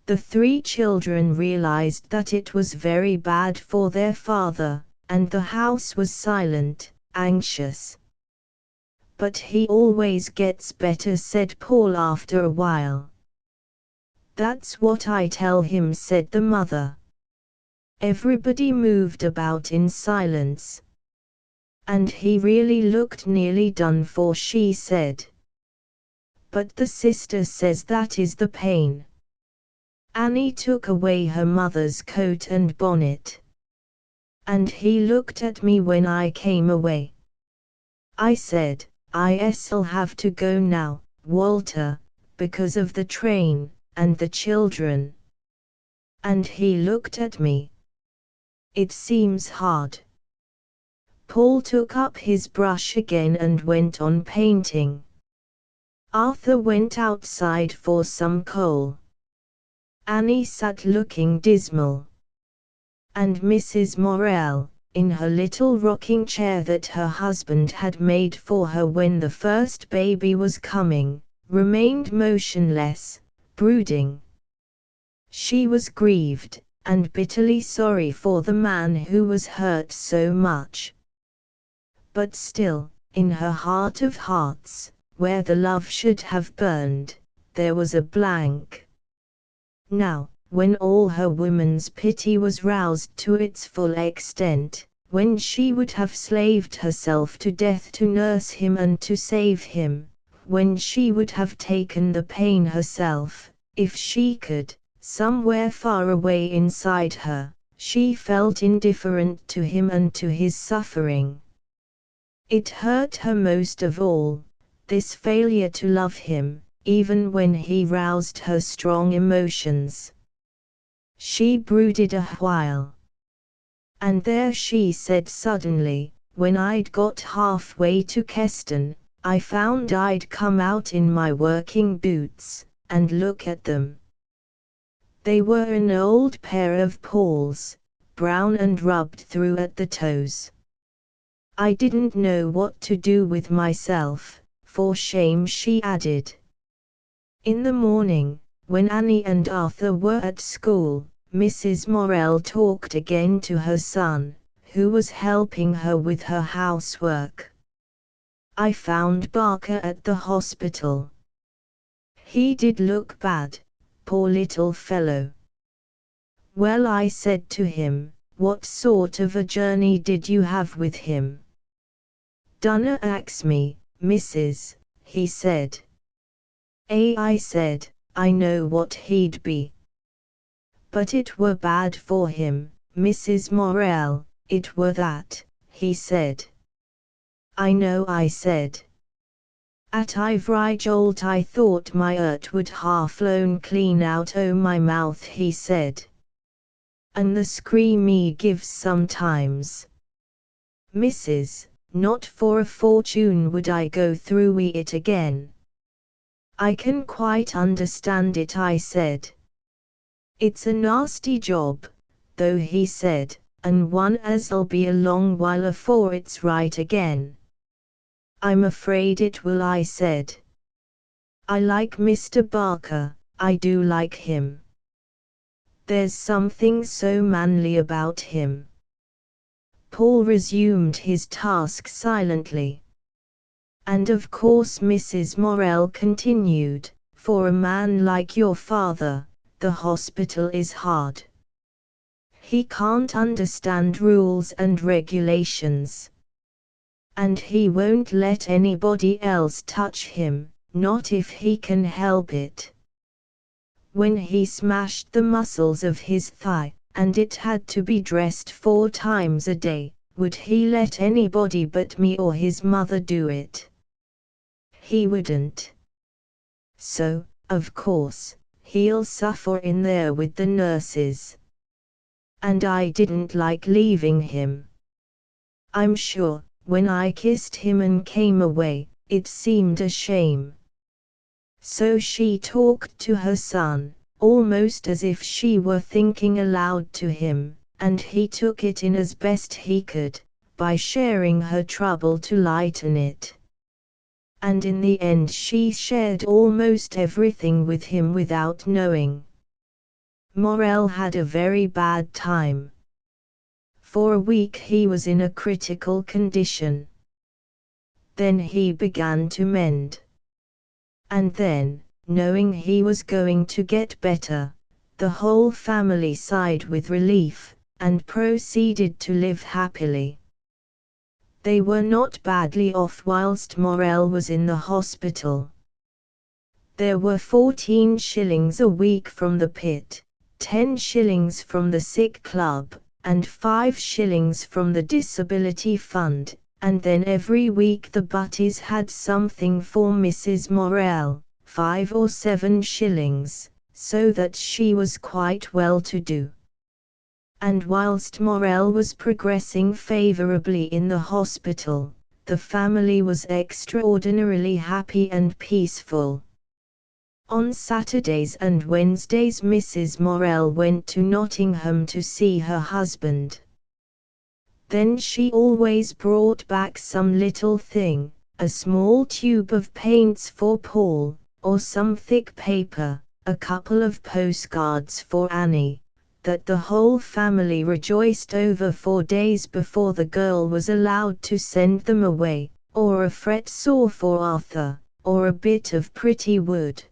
The three children realized that it was very bad for their father, and the house was silent, anxious. But he always gets better, said Paul after a while. That's what I tell him, said the mother. Everybody moved about in silence. And he really looked nearly done for, she said. But the sister says that is the pain. Annie took away her mother's coat and bonnet. And he looked at me when I came away. I said, I'll have to go now, Walter, because of the train, and the children. And he looked at me. It seems hard. Paul took up his brush again and went on painting. Arthur went outside for some coal. Annie sat looking dismal. And Mrs. Morell, in her little rocking chair that her husband had made for her when the first baby was coming, remained motionless, brooding. She was grieved, and bitterly sorry for the man who was hurt so much. But still, in her heart of hearts, where the love should have burned, there was a blank. Now, when all her woman's pity was roused to its full extent, when she would have slaved herself to death to nurse him and to save him, when she would have taken the pain herself, if she could, somewhere far away inside her, she felt indifferent to him and to his suffering. It hurt her most of all, this failure to love him, even when he roused her strong emotions. She brooded a while. And there she said suddenly, when I'd got halfway to Keston, I found I'd come out in my working boots, and look at them. They were an old pair of Paul's, brown and rubbed through at the toes. I didn't know what to do with myself, for shame, she added. In the morning, when Annie and Arthur were at school, Mrs. Morell talked again to her son, who was helping her with her housework. I found Barker at the hospital. He did look bad, poor little fellow. Well, I said to him, what sort of a journey did you have with him? Dunna ax me, missus, he said. I said, I know what he'd be. But it were bad for him, Mrs. Morell, it were that, he said. I know, I said. At Ivry Jolt I thought my urt would half flown clean out o' my mouth, he said. And the scream he gives sometimes. Missus, not for a fortune would I go through wi' it again. I can quite understand it, I said. It's a nasty job, though, he said, and one as'll be a long while afore it's right again. I'm afraid it will, I said. I like Mr. Barker, I do like him. There's something so manly about him. Paul resumed his task silently. And of course, Mrs. Morell continued, for a man like your father, the hospital is hard. He can't understand rules and regulations. And he won't let anybody else touch him, not if he can help it. When he smashed the muscles of his thigh, and it had to be dressed 4 times a day, would he let anybody but me or his mother do it? He wouldn't. So, of course, he'll suffer in there with the nurses. And I didn't like leaving him. I'm sure, when I kissed him and came away, it seemed a shame. So she talked to her son, almost as if she were thinking aloud to him, and he took it in as best he could, by sharing her trouble to lighten it. And in the end she shared almost everything with him without knowing. Morell had a very bad time. For a week he was in a critical condition. Then he began to mend. And then, knowing he was going to get better, the whole family sighed with relief, and proceeded to live happily. They were not badly off whilst Morell was in the hospital. There were 14 shillings a week from the pit, 10 shillings from the sick club, and 5 shillings from the disability fund, and then every week the Butties had something for Mrs. Morell, 5 or 7 shillings, so that she was quite well to do. And whilst Morell was progressing favourably in the hospital, the family was extraordinarily happy and peaceful. On Saturdays and Wednesdays Mrs. Morell went to Nottingham to see her husband. Then she always brought back some little thing, a small tube of paints for Paul, or some thick paper, a couple of postcards for Annie, that the whole family rejoiced over for days before the girl was allowed to send them away, or a fret sore for Arthur, or a bit of pretty wood.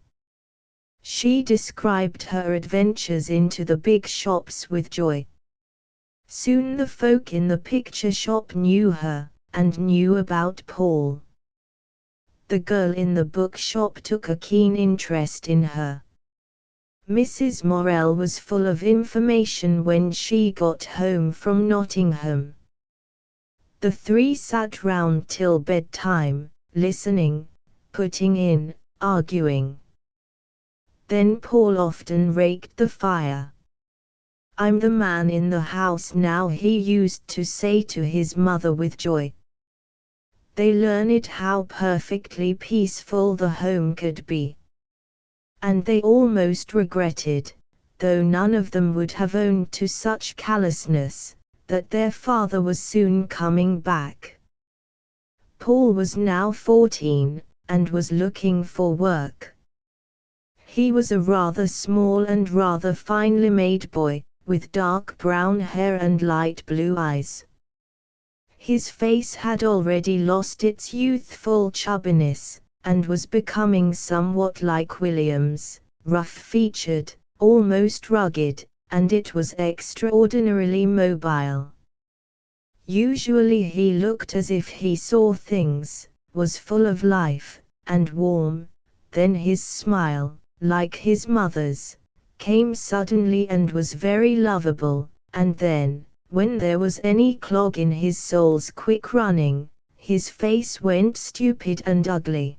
She described her adventures into the big shops with joy. Soon the folk in the picture shop knew her, and knew about Paul. The girl in the bookshop took a keen interest in her. Mrs. Morel was full of information when she got home from Nottingham. The three sat round till bedtime, listening, putting in, arguing. Then Paul often raked the fire. "I'm the man in the house now," he used to say to his mother with joy. They learned how perfectly peaceful the home could be. And they almost regretted, though none of them would have owned to such callousness, that their father was soon coming back. Paul was now 14, and was looking for work. He was a rather small and rather finely made boy, with dark brown hair and light blue eyes. His face had already lost its youthful chubbiness, and was becoming somewhat like William's, rough-featured, almost rugged, and it was extraordinarily mobile. Usually he looked as if he saw things, was full of life, and warm. Then his smile, like his mother's, came suddenly and was very lovable, and then, when there was any clog in his soul's quick running, his face went stupid and ugly.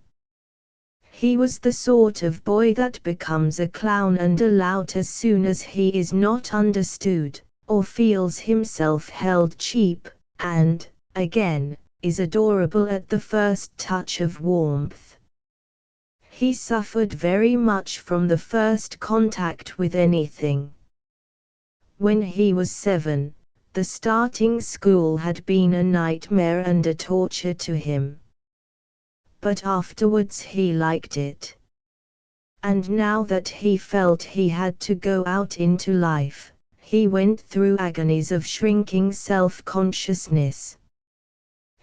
He was the sort of boy that becomes a clown and a lout as soon as he is not understood, or feels himself held cheap, and, again, is adorable at the first touch of warmth. He suffered very much from the first contact with anything. When he was 7, the starting school had been a nightmare and a torture to him. But afterwards he liked it. And now that he felt he had to go out into life, he went through agonies of shrinking self-consciousness.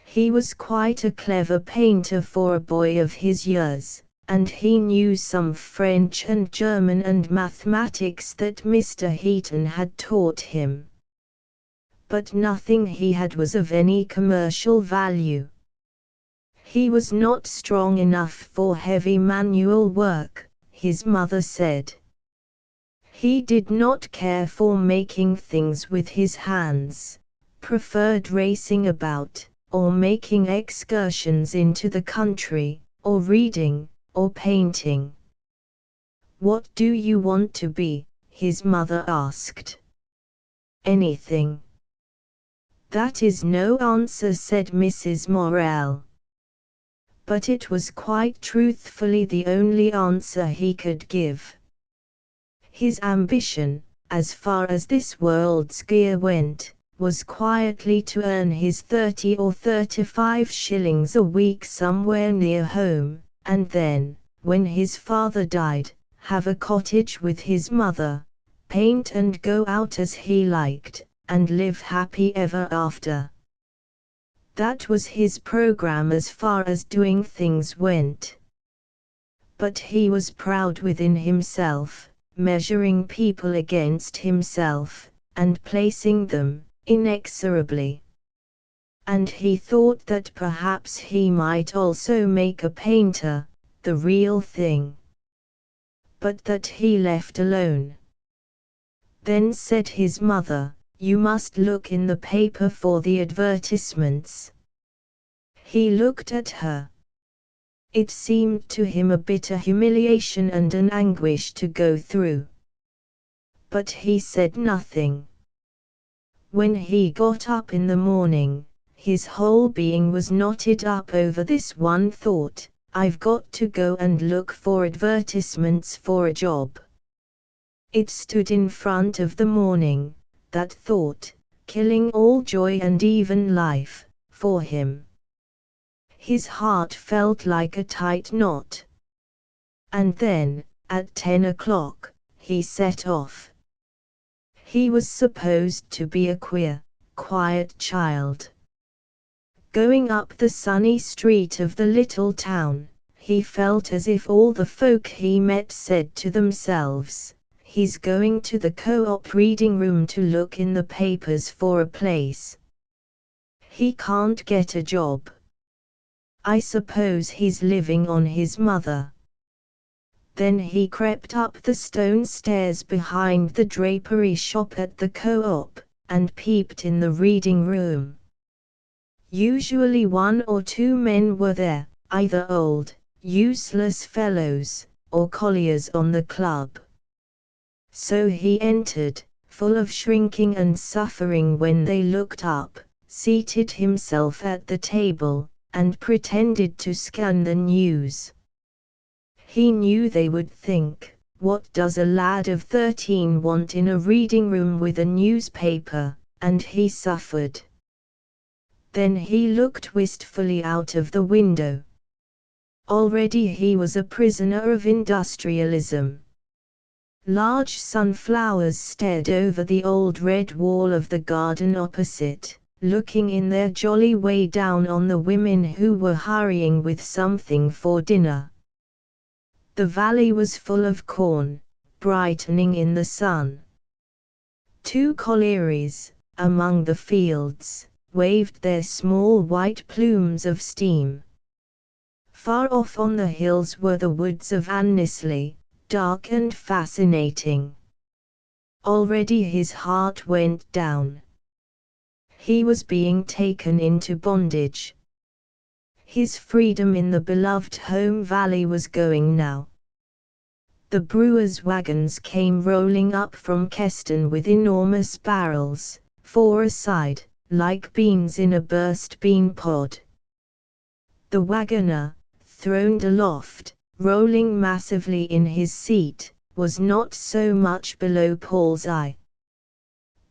He was quite a clever painter for a boy of his years, and he knew some French and German and mathematics that Mr. Heaton had taught him. But nothing he had was of any commercial value. He was not strong enough for heavy manual work, his mother said. He did not care for making things with his hands, preferred racing about, or making excursions into the country, or reading, or painting. "What do you want to be?" his mother asked. "Anything." "That is no answer," said Mrs. Morel. But it was quite truthfully the only answer he could give. His ambition, as far as this world's gear went, was quietly to earn his 30 or 35 shillings a week somewhere near home, and then, when his father died, have a cottage with his mother, paint and go out as he liked, and live happy ever after. That was his program as far as doing things went. But he was proud within himself, measuring people against himself, and placing them, inexorably. And he thought that perhaps he might also make a painter, the real thing. But that he left alone. Then said his mother, "You must look in the paper for the advertisements." He looked at her. It seemed to him a bitter humiliation and an anguish to go through. But he said nothing. When he got up in the morning, his whole being was knotted up over this one thought: "I've got to go and look for advertisements for a job." It stood in front of the morning, that thought, killing all joy and even life, for him. His heart felt like a tight knot. And then, at 10 o'clock, he set off. He was supposed to be a queer, quiet child. Going up the sunny street of the little town, he felt as if all the folk he met said to themselves, "He's going to the co-op reading room to look in the papers for a place. He can't get a job. I suppose he's living on his mother." Then he crept up the stone stairs behind the drapery shop at the co-op, and peeped in the reading room. Usually 1 or 2 men were there, either old, useless fellows, or colliers on the club. So he entered, full of shrinking and suffering when they looked up, seated himself at the table, and pretended to scan the news. He knew they would think, "What does a lad of 13 want in a reading room with a newspaper?" and he suffered. Then he looked wistfully out of the window. Already he was a prisoner of industrialism. Large sunflowers stared over the old red wall of the garden opposite, looking in their jolly way down on the women who were hurrying with something for dinner. The valley was full of corn, brightening in the sun. 2 collieries, among the fields, waved their small white plumes of steam. Far off on the hills were the woods of Annesley, dark and fascinating. Already his heart went down. He was being taken into bondage. His freedom in the beloved home valley was going now. The brewers' wagons came rolling up from Keston with enormous barrels, 4 a side, like beans in a burst bean pod. The wagoner, throned aloft, rolling massively in his seat, was not so much below Paul's eye.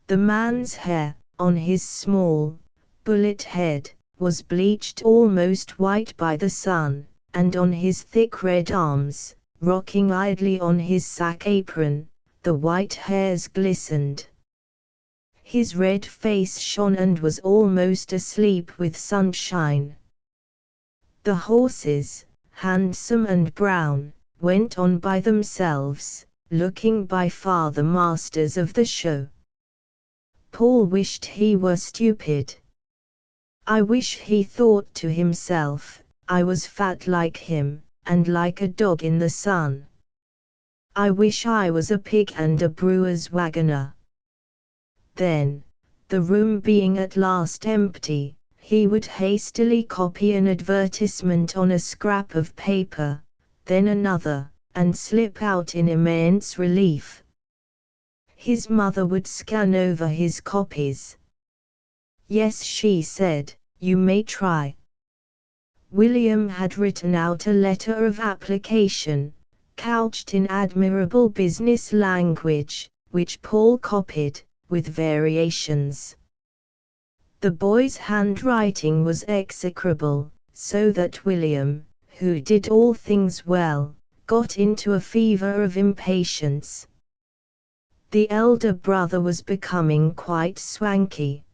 The man's hair, on his small, bullet head, was bleached almost white by the sun, and on his thick red arms, rocking idly on his sack apron, the white hairs glistened. His red face shone and was almost asleep with sunshine. The horses, handsome and brown, went on by themselves, looking by far the masters of the show. Paul wished he were stupid. I wish he thought to himself, "I was fat like him, and like a dog in the sun. I wish I was a pig and a brewer's wagoner." Then, the room being at last empty, he would hastily copy an advertisement on a scrap of paper, then another, and slip out in immense relief. His mother would scan over his copies. "Yes," she said, "you may try." William had written out a letter of application, couched in admirable business language, which Paul copied, with variations. The boy's handwriting was execrable, so that William, who did all things well, got into a fever of impatience. The elder brother was becoming quite swanky.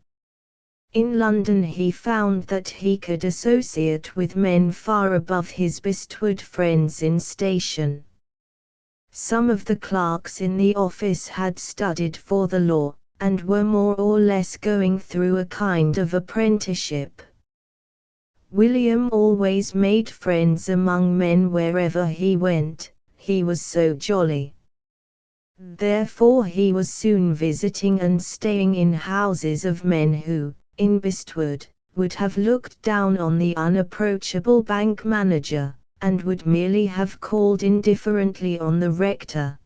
In London he found that he could associate with men far above his Bestwood friends in station. Some of the clerks in the office had studied for the law, and were more or less going through a kind of apprenticeship. William always made friends among men wherever he went, he was so jolly. Therefore he was soon visiting and staying in houses of men who, in Bestwood, would have looked down on the unapproachable bank manager, and would merely have called indifferently on the rector.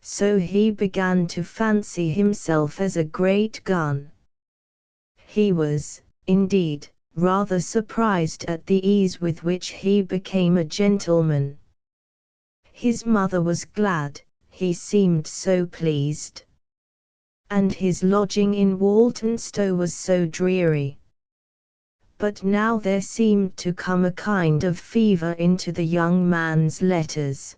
So he began to fancy himself as a great gun. He was, indeed, rather surprised at the ease with which he became a gentleman. His mother was glad, he seemed so pleased. And his lodging in Walthamstow was so dreary. But now there seemed to come a kind of fever into the young man's letters.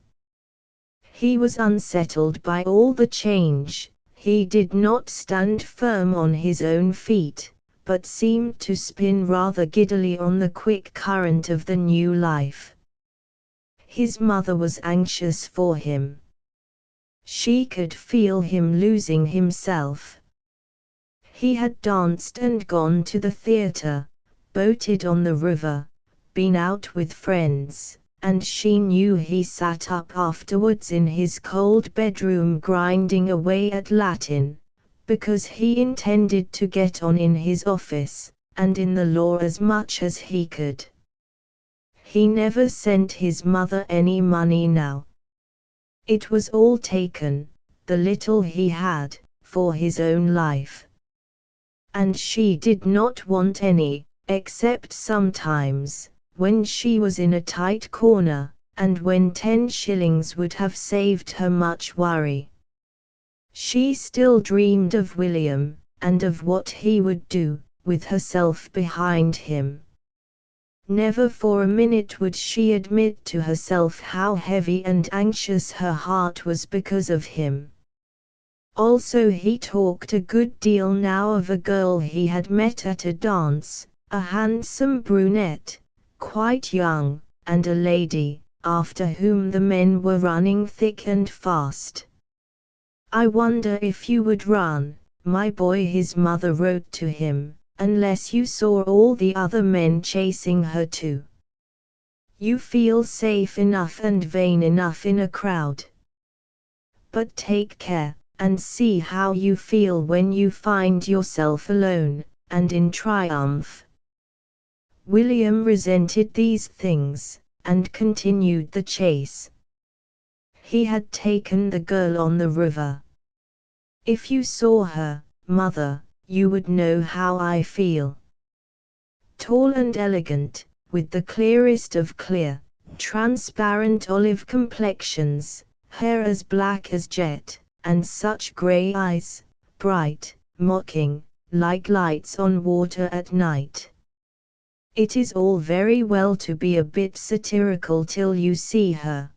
He was unsettled by all the change, he did not stand firm on his own feet, but seemed to spin rather giddily on the quick current of the new life. His mother was anxious for him. She could feel him losing himself. He had danced and gone to the theatre, boated on the river, been out with friends, and she knew he sat up afterwards in his cold bedroom grinding away at Latin, because he intended to get on in his office, and in the law as much as he could. He never sent his mother any money now. It was all taken, the little he had, for his own life. And she did not want any, except sometimes, when she was in a tight corner, and when 10 shillings would have saved her much worry. She still dreamed of William, and of what he would do, with herself behind him. Never for a minute would she admit to herself how heavy and anxious her heart was because of him. Also he talked a good deal now of a girl he had met at a dance, a handsome brunette, quite young, and a lady, after whom the men were running thick and fast. "I wonder if you would run, my boy," his mother wrote to him, "unless you saw all the other men chasing her too. You feel safe enough and vain enough in a crowd. But take care, and see how you feel when you find yourself alone, and in triumph." William resented these things, and continued the chase. He had taken the girl on the river. "If you saw her, mother, you would know how I feel. Tall and elegant, with the clearest of clear, transparent olive complexions, hair as black as jet, and such grey eyes, bright, mocking, like lights on water at night. It is all very well to be a bit satirical till you see her.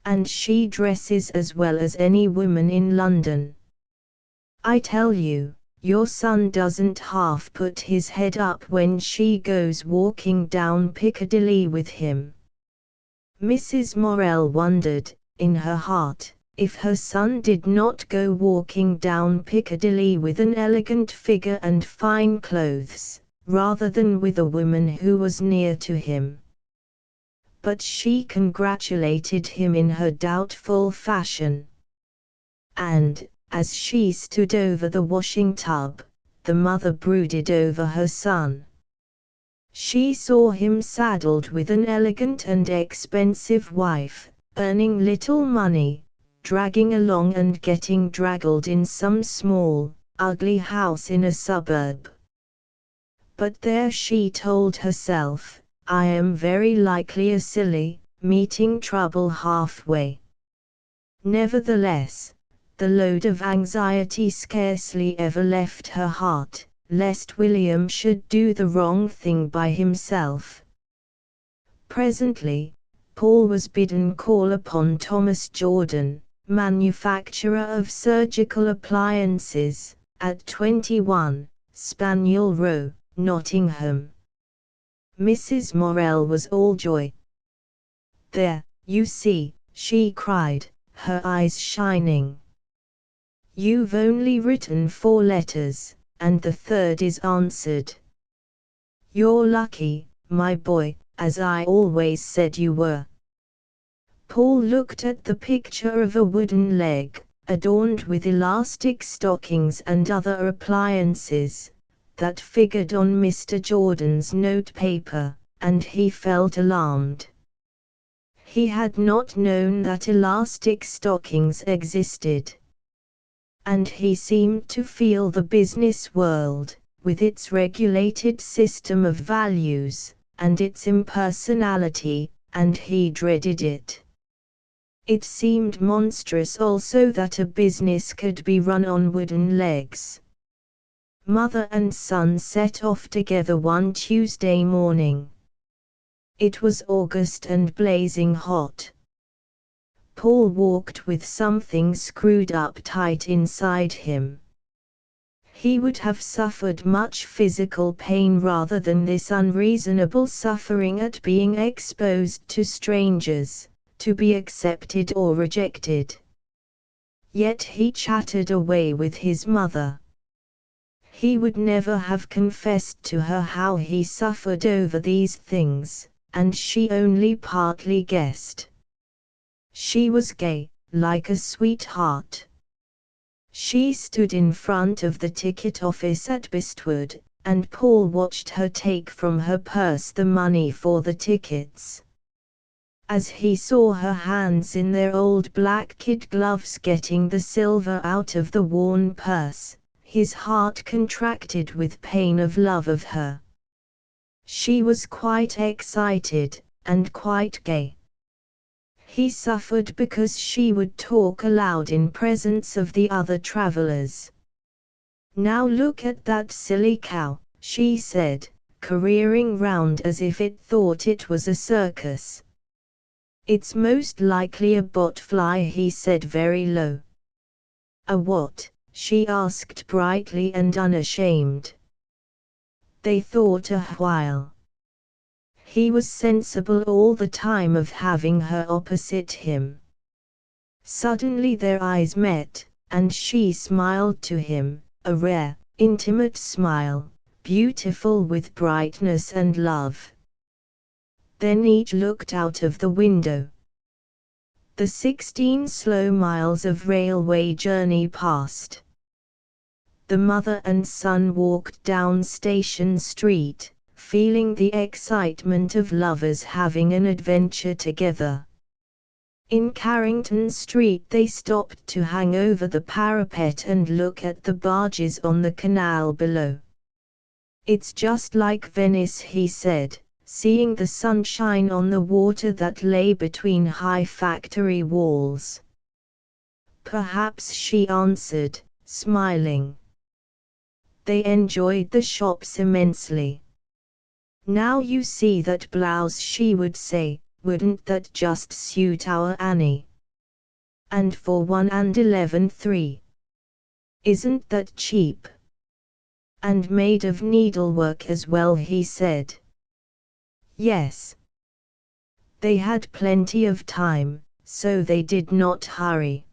And she dresses as well as any woman in London. I tell you, your son doesn't half put his head up when she goes walking down Piccadilly with him." Mrs. Morel wondered, in her heart, if her son did not go walking down Piccadilly with an elegant figure and fine clothes, rather than with a woman who was near to him. But she congratulated him in her doubtful fashion. And, as she stood over the washing tub, the mother brooded over her son. She saw him saddled with an elegant and expensive wife, earning little money, dragging along and getting draggled in some small, ugly house in a suburb. But there, she told herself, I am very likely a silly, meeting trouble halfway. Nevertheless, the load of anxiety scarcely ever left her heart, lest William should do the wrong thing by himself. Presently, Paul was bidden call upon Thomas Jordan, manufacturer of surgical appliances, at 21, Spaniel Row, Nottingham. Mrs. Morel was all joy. There, you see, she cried, her eyes shining. You've only written 4 letters, and the 3rd is answered. You're lucky, my boy, as I always said you were. Paul looked at the picture of a wooden leg, adorned with elastic stockings and other appliances, that figured on Mr. Jordan's notepaper, and he felt alarmed. He had not known that elastic stockings existed. And he seemed to feel the business world, with its regulated system of values, and its impersonality, and he dreaded it. It seemed monstrous also that a business could be run on wooden legs. Mother and son set off together one Tuesday morning. It was August and blazing hot. Paul walked with something screwed up tight inside him. He would have suffered much physical pain rather than this unreasonable suffering at being exposed to strangers, to be accepted or rejected. Yet he chattered away with his mother. He would never have confessed to her how he suffered over these things, and she only partly guessed. She was gay, like a sweetheart. She stood in front of the ticket office at Bestwood, and Paul watched her take from her purse the money for the tickets. As he saw her hands in their old black kid gloves getting the silver out of the worn purse, his heart contracted with pain of love of her. She was quite excited, and quite gay. He suffered because she would talk aloud in presence of the other travelers. "Now look at that silly cow," she said, careering round as if it thought it was a circus. "It's most likely a botfly," he said very low. "A what?" she asked brightly and unashamed. They thought a while. He was sensible all the time of having her opposite him. Suddenly their eyes met, and she smiled to him, a rare, intimate smile, beautiful with brightness and love. Then each looked out of the window. The 16 slow miles of railway journey passed. The mother and son walked down Station Street, feeling the excitement of lovers having an adventure together. In Carrington Street they stopped to hang over the parapet and look at the barges on the canal below. "It's just like Venice," he said, seeing the sunshine on the water that lay between high factory walls. "Perhaps," she answered, smiling. They enjoyed the shops immensely. "Now you see that blouse," she would say, "wouldn't that just suit our Annie? And for 1.11.3. Isn't that cheap? And made of needlework as well," he said. Yes. They had plenty of time, so they did not hurry.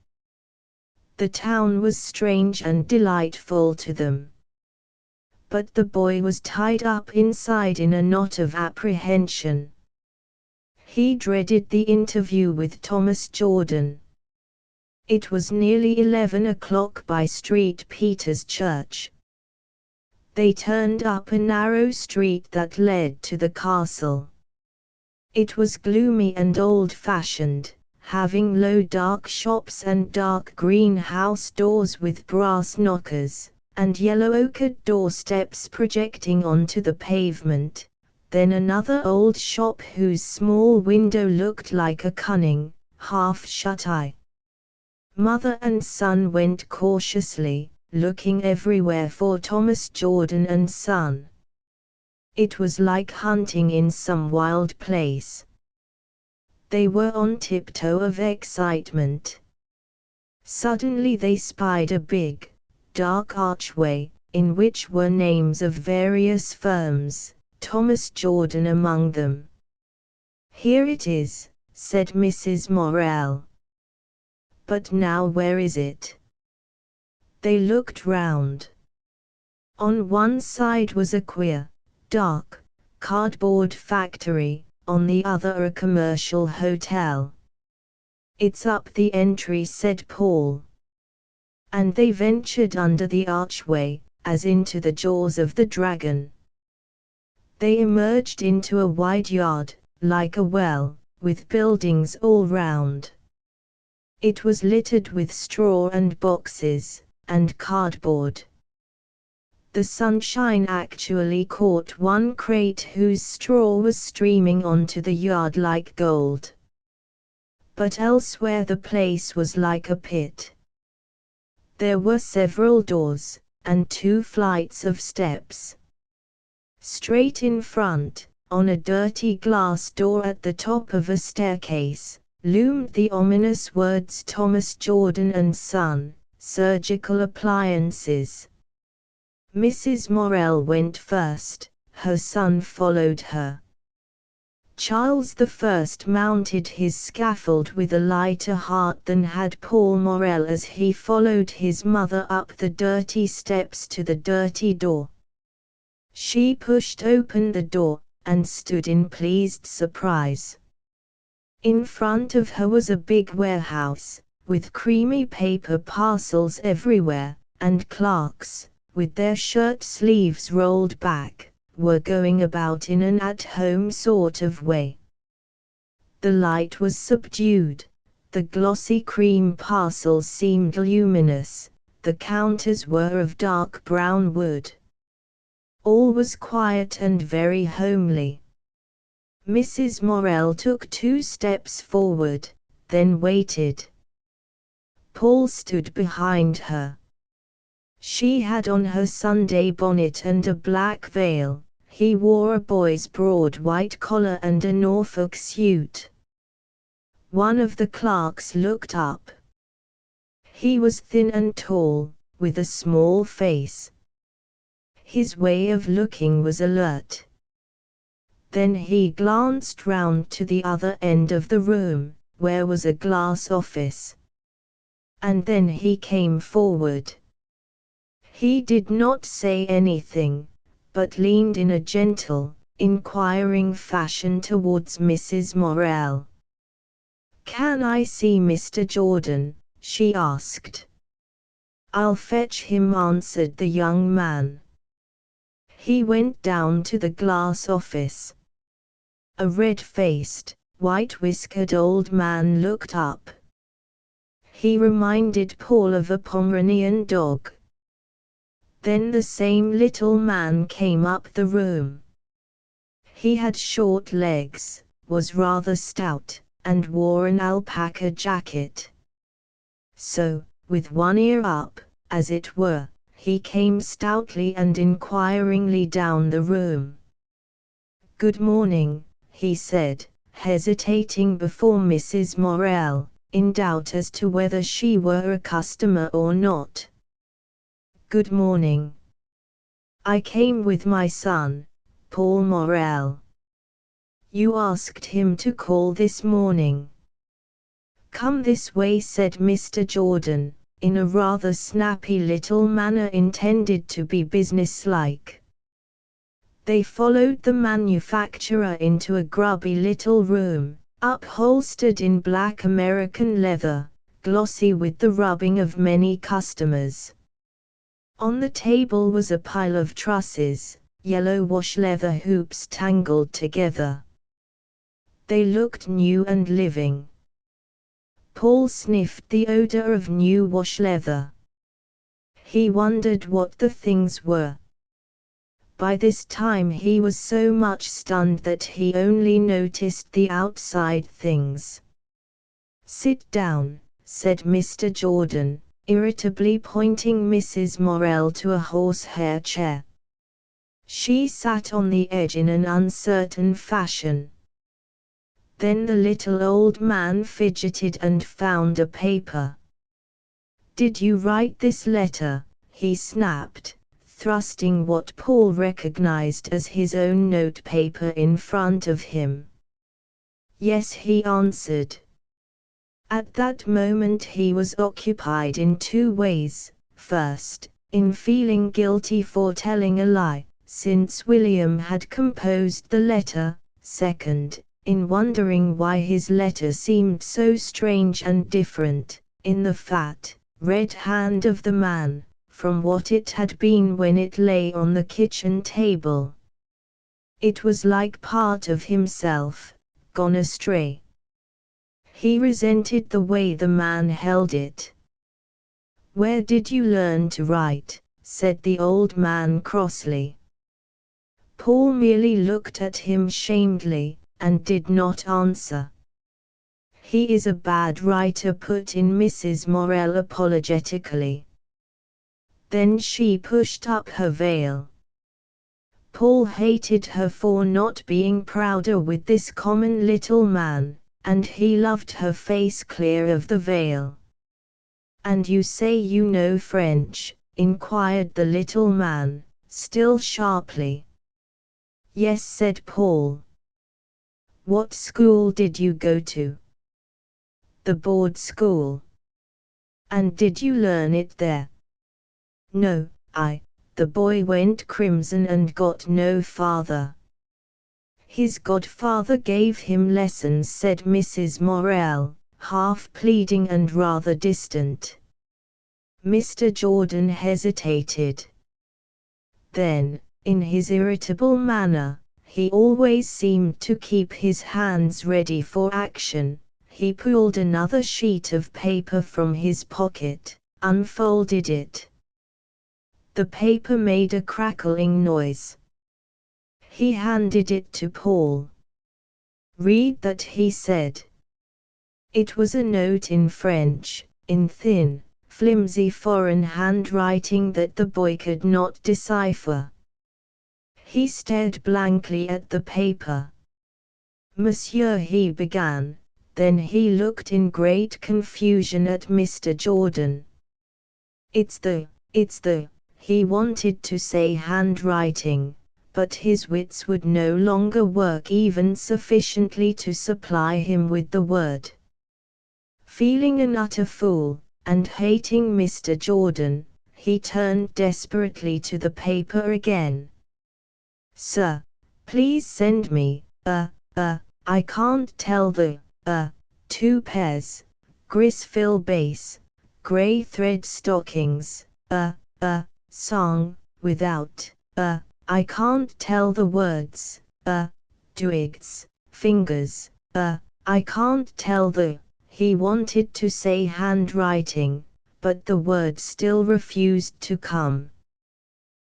The town was strange and delightful to them. But the boy was tied up inside in a knot of apprehension. He dreaded the interview with Thomas Jordan. It was nearly 11 o'clock by St. Peter's Church. They turned up a narrow street that led to the castle. It was gloomy and old-fashioned, having low dark shops and dark green house doors with brass knockers, and yellow ochred doorsteps projecting onto the pavement, then another old shop whose small window looked like a cunning, half-shut eye. Mother and son went cautiously, looking everywhere for Thomas Jordan and Son. It was like hunting in some wild place. They were on tiptoe of excitement. Suddenly they spied a big, dark archway, in which were names of various firms, Thomas Jordan among them. "Here it is," said Mrs. Morel. "But now where is it?" They looked round. On one side was a queer, dark, cardboard factory, on the other a commercial hotel. "It's up the entry," said Paul. And they ventured under the archway, as into the jaws of the dragon. They emerged into a wide yard, like a well, with buildings all round. It was littered with straw and boxes, and cardboard. The sunshine actually caught one crate whose straw was streaming onto the yard like gold. But elsewhere the place was like a pit. There were several doors, and 2 flights of steps. Straight in front, on a dirty glass door at the top of a staircase, loomed the ominous words Thomas Jordan and Son, Surgical Appliances. Mrs. Morel went first, her son followed her. Charles I mounted his scaffold with a lighter heart than had Paul Morel as he followed his mother up the dirty steps to the dirty door. She pushed open the door, and stood in pleased surprise. In front of her was a big warehouse, with creamy paper parcels everywhere, and clerks, with their shirt sleeves rolled back, were going about in an at-home sort of way. The light was subdued, the glossy cream parcels seemed luminous, the counters were of dark brown wood. All was quiet and very homely. Mrs. Morel took 2 steps forward, then waited. Paul stood behind her. She had on her Sunday bonnet and a black veil. He wore a boy's broad white collar and a Norfolk suit. One of the clerks looked up. He was thin and tall, with a small face. His way of looking was alert. Then he glanced round to the other end of the room, where was a glass office. And then he came forward. He did not say anything, but leaned in a gentle, inquiring fashion towards Mrs. Morel. "Can I see Mr. Jordan?" she asked. "I'll fetch him," answered the young man. He went down to the glass office. A red-faced, white-whiskered old man looked up. He reminded Paul of a Pomeranian dog. Then the same little man came up the room. He had short legs, was rather stout, and wore an alpaca jacket. So, with one ear up, as it were, he came stoutly and inquiringly down the room. "Good morning," he said, hesitating before Mrs. Morel, in doubt as to whether she were a customer or not. "Good morning. I came with my son, Paul Morel. You asked him to call this morning." "Come this way," said Mr. Jordan, in a rather snappy little manner intended to be businesslike. They followed the manufacturer into a grubby little room, upholstered in black American leather, glossy with the rubbing of many customers. On the table was a pile of trusses, yellow wash leather hoops tangled together. They looked new and living. Paul sniffed the odor of new wash leather. He wondered what the things were. By this time he was so much stunned that he only noticed the outside things. "Sit down," said Mr. Jordan, irritably pointing Mrs. Morel to a horsehair chair. She sat on the edge in an uncertain fashion. Then the little old man fidgeted and found a paper. "Did you write this letter?" he snapped, thrusting what Paul recognized as his own notepaper in front of him. "Yes," he answered. At that moment he was occupied in 2 ways: first, in feeling guilty for telling a lie, since William had composed the letter; second, in wondering why his letter seemed so strange and different, in the fat, red hand of the man, from what it had been when it lay on the kitchen table. It was like part of himself, gone astray. He resented the way the man held it. "Where did you learn to write?" said the old man crossly. Paul merely looked at him shamedly, and did not answer. "He is a bad writer," put in Mrs. Morel apologetically. Then she pushed up her veil. Paul hated her for not being prouder with this common little man, and he loved her face clear of the veil. "And you say you know French?" inquired the little man, still sharply. Yes, said Paul. What school did you go to? The board school. And did you learn it there? No, the boy went crimson and got no farther. His godfather gave him lessons, said Mrs. Morel, half pleading and rather distant. Mr. Jordan hesitated. Then, in his irritable manner, he always seemed to keep his hands ready for action. He pulled another sheet of paper from his pocket, unfolded it. The paper made a crackling noise. He handed it to Paul. Read that, he said. It was a note in French, in thin, flimsy foreign handwriting that the boy could not decipher. He stared blankly at the paper. Monsieur, he began, then he looked in great confusion at Mr. Jordan. It's the, he wanted to say handwriting, but his wits would no longer work even sufficiently to supply him with the word. Feeling an utter fool, and hating Mr. Jordan, he turned desperately to the paper again. Sir, please send me, I can't tell the, 2 pairs, Grisville base, grey thread stockings, song, without, I can't tell the words, Duig's, fingers, I can't tell the, he wanted to say handwriting, but the word still refused to come.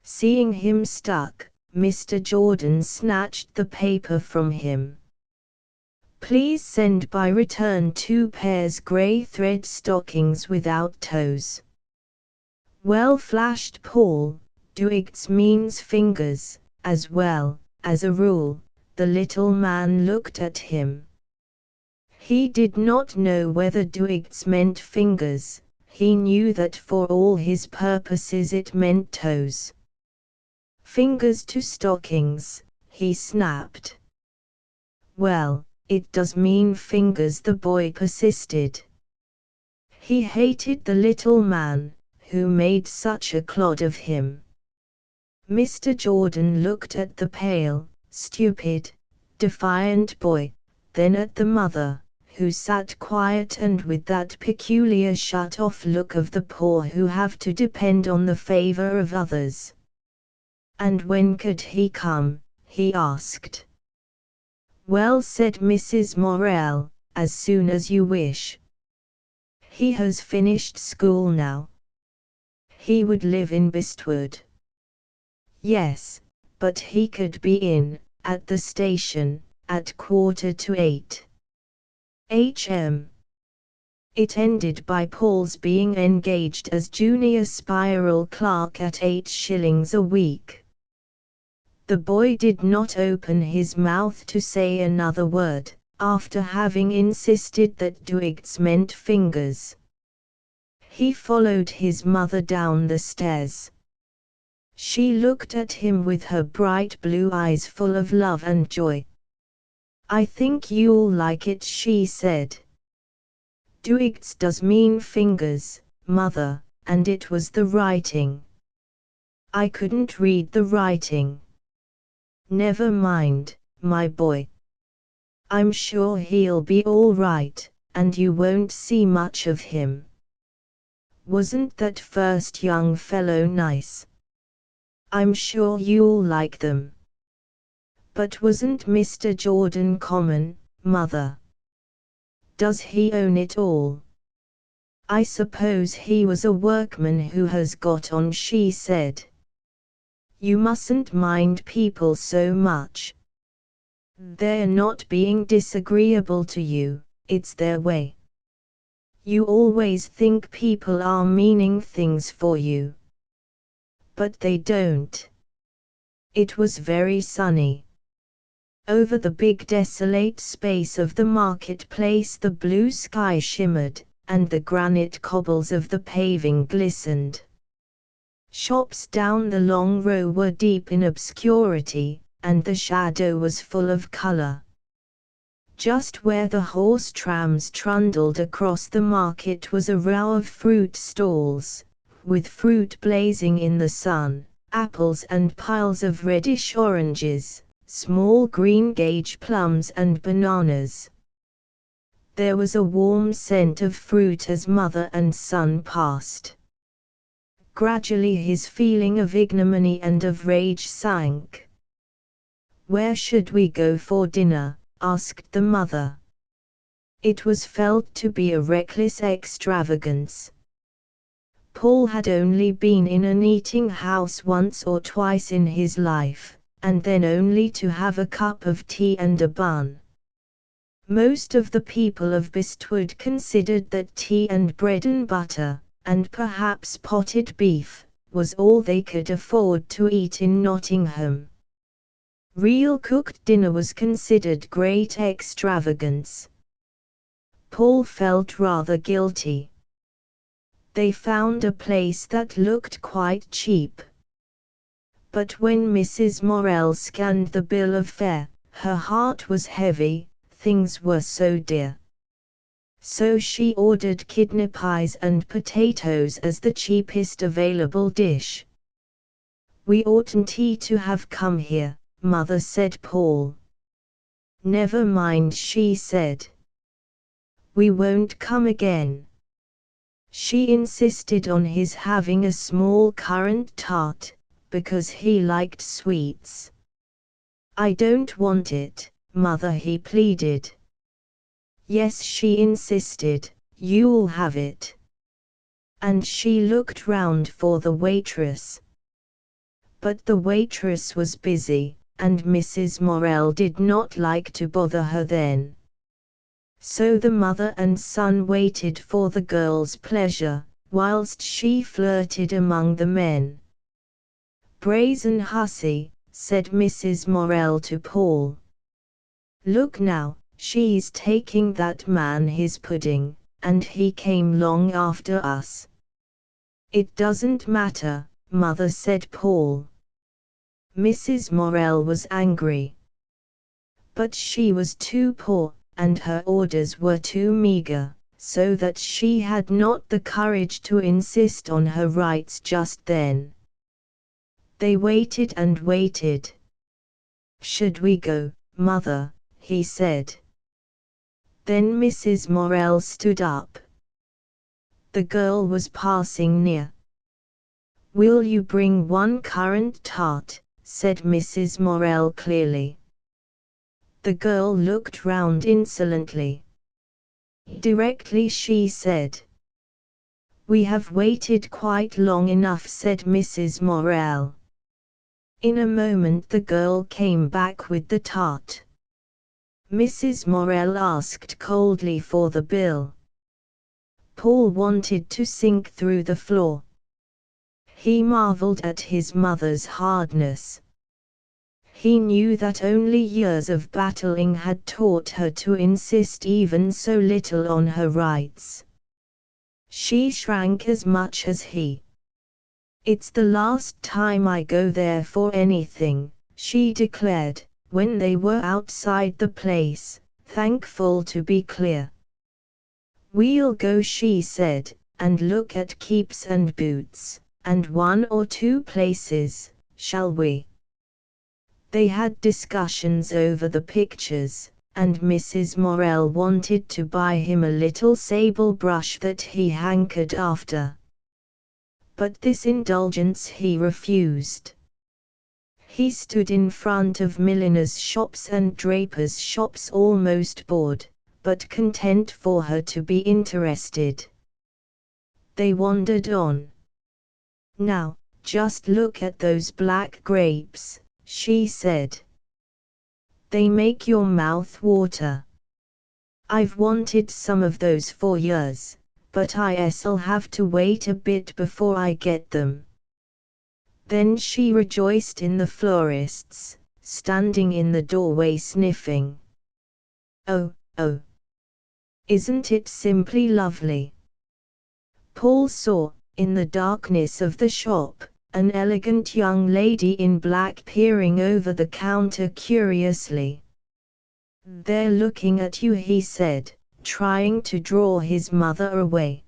Seeing him stuck, Mr. Jordan snatched the paper from him. Please send by return 2 pairs grey thread stockings without toes. Well, flashed Paul, Duig's means fingers, as well, as a rule. The little man looked at him. He did not know whether Duig's meant fingers, he knew that for all his purposes it meant toes. Fingers to stockings, he snapped. Well, it does mean fingers, the boy persisted. He hated the little man, who made such a clod of him. Mr. Jordan looked at the pale, stupid, defiant boy, then at the mother, who sat quiet and with that peculiar shut-off look of the poor who have to depend on the favor of others. And when could he come? He asked. Well, said Mrs. Morel, as soon as you wish. He has finished school now. He would live in Bestwood. Yes, but he could be in, at the station, at 7:45. H.M. It ended by Paul's being engaged as junior spiral clerk at 8 shillings a week. The boy did not open his mouth to say another word, after having insisted that Duig's meant fingers. He followed his mother down the stairs. She looked at him with her bright blue eyes full of love and joy. I think you'll like it, she said. Duig's does mean fingers, mother, and it was the writing. I couldn't read the writing. Never mind, my boy. I'm sure he'll be all right, and you won't see much of him. Wasn't that first young fellow nice? I'm sure you'll like them. But wasn't Mr. Jordan common, mother? Does he own it all? I suppose he was a workman who has got on, she said. You mustn't mind people so much. They're not being disagreeable to you, it's their way. You always think people are meaning things for you. But they don't. It was very sunny. Over the big desolate space of the marketplace the blue sky shimmered, and the granite cobbles of the paving glistened. Shops down the long row were deep in obscurity, and the shadow was full of color. Just where the horse trams trundled across the market was a row of fruit stalls, with fruit blazing in the sun, apples and piles of reddish oranges, small green gauge plums and bananas. There was a warm scent of fruit as mother and son passed. Gradually his feeling of ignominy and of rage sank. "Where should we go for dinner?" asked the mother. It was felt to be a reckless extravagance. Paul had only been in an eating house once or twice in his life, and then only to have a cup of tea and a bun. Most of the people of Bestwood considered that tea and bread and butter, and perhaps potted beef, was all they could afford to eat in Nottingham. Real cooked dinner was considered great extravagance. Paul felt rather guilty. They found a place that looked quite cheap. But when Mrs. Morell scanned the bill of fare, her heart was heavy, things were so dear. So she ordered kidney pies and potatoes as the cheapest available dish. "We oughtn't to have come here," Mother said. Paul. "Never mind," she said. "We won't come again." She insisted on his having a small currant tart, because he liked sweets. "I don't want it, Mother," he pleaded. "Yes," she insisted, "you'll have it." And she looked round for the waitress. But the waitress was busy, and Mrs. Morell did not like to bother her then. So the mother and son waited for the girl's pleasure, whilst she flirted among the men. "Brazen hussy," said Mrs. Morell to Paul. "Look now, she's taking that man his pudding, and he came long after us." "It doesn't matter, Mother," said Paul. Mrs. Morell was angry. But she was too poor, and her orders were too meager, so that she had not the courage to insist on her rights just then. They waited and waited. "Should we go, Mother?" he said. Then Mrs. Morell stood up. The girl was passing near. "Will you bring one currant tart?" said Mrs. Morell clearly. The girl looked round insolently. "Directly," she said. "We have waited quite long enough," said Mrs. Morell. In a moment the girl came back with the tart. Mrs. Morell asked coldly for the bill. Paul wanted to sink through the floor. He marveled at his mother's hardness. He knew that only years of battling had taught her to insist even so little on her rights. She shrank as much as he. "It's the last time I go there for anything," she declared, when they were outside the place, thankful to be clear. "We'll go," she said, "and look at Keeps and Boots, and one or two places, shall we?" They had discussions over the pictures, and Mrs. Morell wanted to buy him a little sable brush that he hankered after. But this indulgence he refused. He stood in front of milliners' shops and drapers' shops almost bored, but content for her to be interested. They wandered on. "Now, just look at those black grapes," she said. "They make your mouth water. I've wanted some of those for years, but I'll have to wait a bit before I get them." Then she rejoiced in the florists, standing in the doorway sniffing. "Oh, oh! Isn't it simply lovely?" Paul saw, in the darkness of the shop, an elegant young lady in black peering over the counter curiously. "They're looking at you," he said, trying to draw his mother away.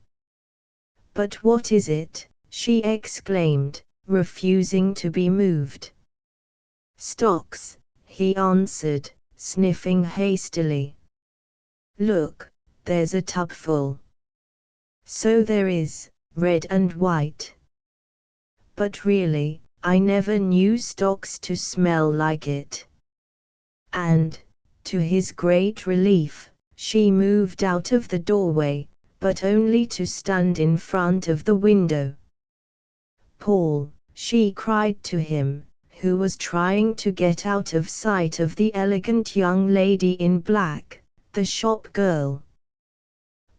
"But what is it?" she exclaimed, refusing to be moved. "Stocks," he answered, sniffing hastily. "Look, there's a tub full." "So there is, red and white. But really, I never knew stocks to smell like it." And, to his great relief, she moved out of the doorway, but only to stand in front of the window. "Paul," she cried to him, who was trying to get out of sight of the elegant young lady in black, the shop girl.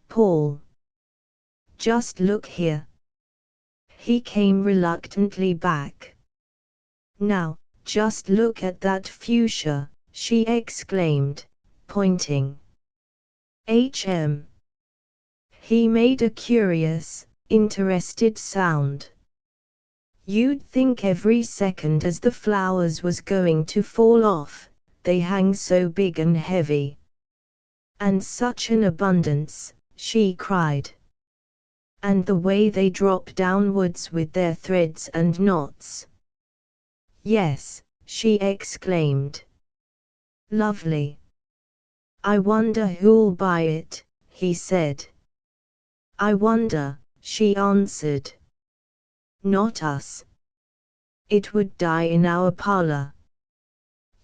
"Paul, just look here." He came reluctantly back. "Now, just look at that fuchsia," she exclaimed, pointing. "Hm." He made a curious, interested sound. "You'd think every second as the flowers was going to fall off, they hang so big and heavy. And such an abundance," she cried. "And the way they drop downwards with their threads and knots." "Yes," she exclaimed. "Lovely. I wonder who'll buy it," he said. "I wonder," she answered. "Not us. It would die in our parlor."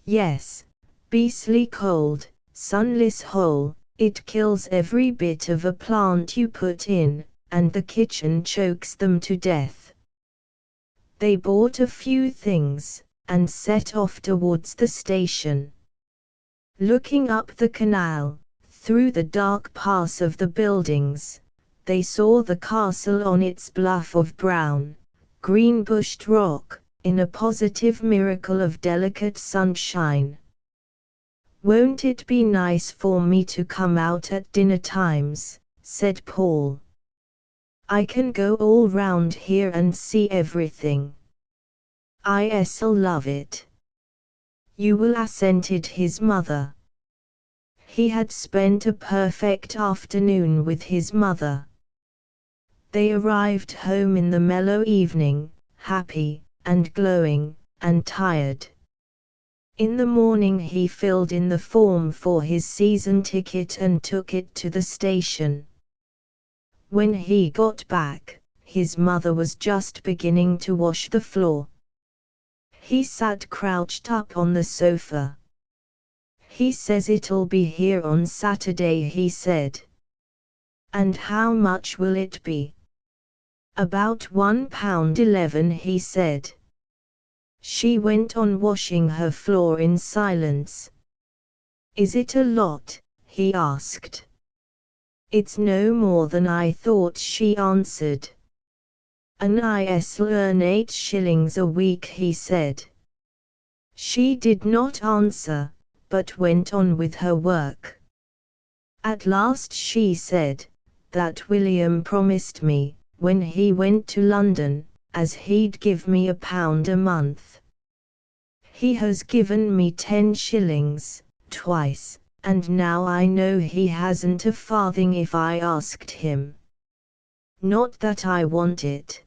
"Yes, beastly cold, sunless hole, it kills every bit of a plant you put in, and the kitchen chokes them to death." They bought a few things, and set off towards the station. Looking up the canal, through the dark pass of the buildings, they saw the castle on its bluff of brown, green-bushed rock, in a positive miracle of delicate sunshine. "Won't it be nice for me to come out at dinner times?" said Paul. "I can go all round here and see everything. I'll love it." "You will," assented his mother. He had spent a perfect afternoon with his mother. They arrived home in the mellow evening, happy, and glowing, and tired. In the morning he filled in the form for his season ticket and took it to the station. When he got back, his mother was just beginning to wash the floor. He sat crouched up on the sofa. "He says it'll be here on Saturday," he said. "And how much will it be?" "About £1.11, he said. She went on washing her floor in silence. "Is it a lot?" he asked. "It's no more than I thought," she answered. "And I'll earn 8 shillings a week," he said. She did not answer, but went on with her work. At last she said, "That William promised me, when he went to London, as he'd give me £1 a month. He has given me 10 shillings, twice, and now I know he hasn't a farthing if I asked him. Not that I want it.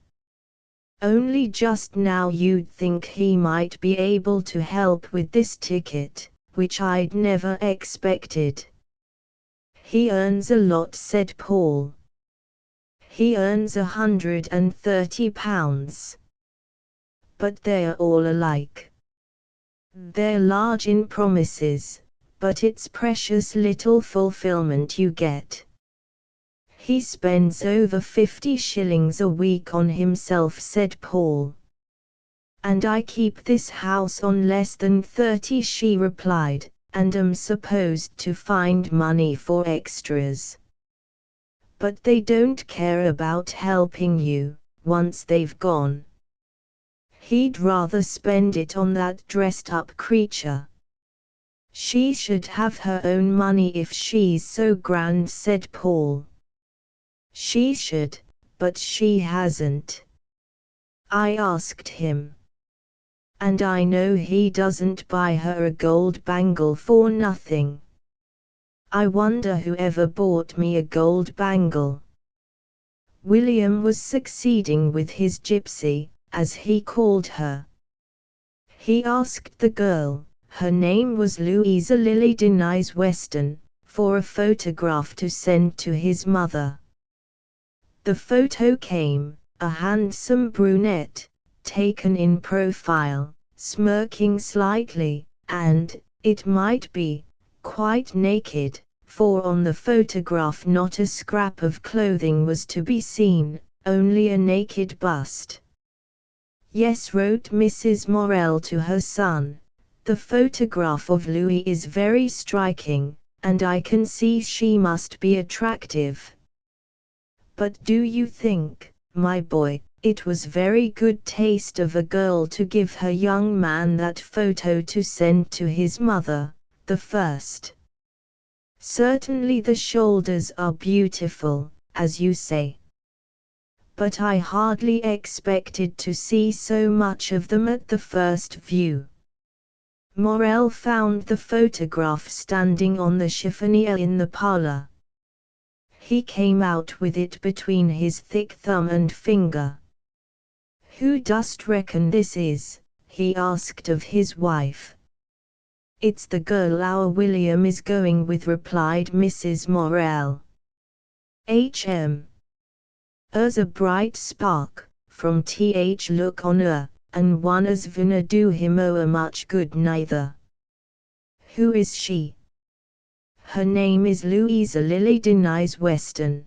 Only just now you'd think he might be able to help with this ticket, which I'd never expected." "He earns a lot," said Paul. "He earns £130. But they're all alike. They're large in promises, but it's precious little fulfillment you get. He spends over 50 shillings a week on himself," said Paul. "And I keep this house on less than 30, she replied, "and am supposed to find money for extras. But they don't care about helping you, once they've gone. He'd rather spend it on that dressed-up creature." "She should have her own money if she's so grand," said Paul. "She should, but she hasn't. I asked him. And I know he doesn't buy her a gold bangle for nothing. I wonder who ever bought me a gold bangle. William was succeeding with his gypsy, as he called her. He asked the girl, her name was Louisa Lily Denise Weston, for a photograph to send to his mother. The photo came, a handsome brunette, taken in profile, smirking slightly, and, it might be, quite naked, for on the photograph not a scrap of clothing was to be seen, only a naked bust. Yes, wrote Mrs. Morel to her son, the photograph of Louis is very striking, and I can see she must be attractive. But do you think, my boy, it was very good taste of a girl to give her young man that photo to send to his mother, the first? Certainly the shoulders are beautiful, as you say. But I hardly expected to see so much of them at the first view. Morel found the photograph standing on the chiffonier in the parlor. He came out with it between his thick thumb and finger. "Who dost reckon this is?" he asked of his wife. "It's the girl our William is going with," replied Mrs. Morel. "Hm. Er's a bright spark, from th look on her, and one as vina do him a much good neither." "Who is she?" "Her name is Louisa Lily Denise Weston."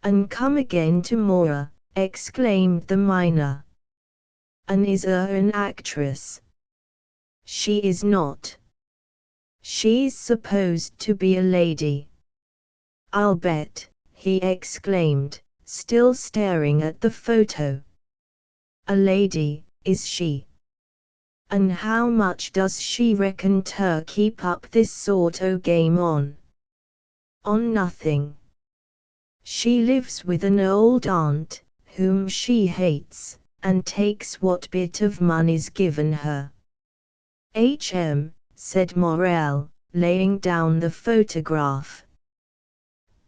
"An' come again to-morrow," exclaimed the miner. "An' is an actress?" "She is not. She's supposed to be a lady." "I'll bet," he exclaimed, still staring at the photo. "A lady, is she? An' how much does she reckon ter keep up this sort o' game on?" "On nothing. She lives with an old aunt, whom she hates, and takes what bit of money's given her." "Hm," said Morel, laying down the photograph.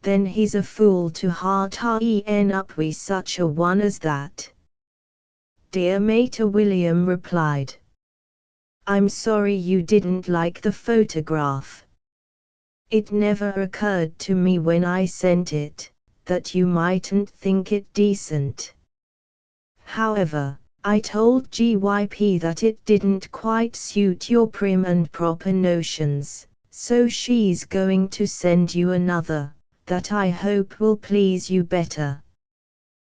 "Then he's a fool to hearten up wi' such a one as that." "Dear Mater," William replied. "I'm sorry you didn't like the photograph. It never occurred to me when I sent it, that you mightn't think it decent. However, I told GYP that it didn't quite suit your prim and proper notions, so she's going to send you another, that I hope will please you better.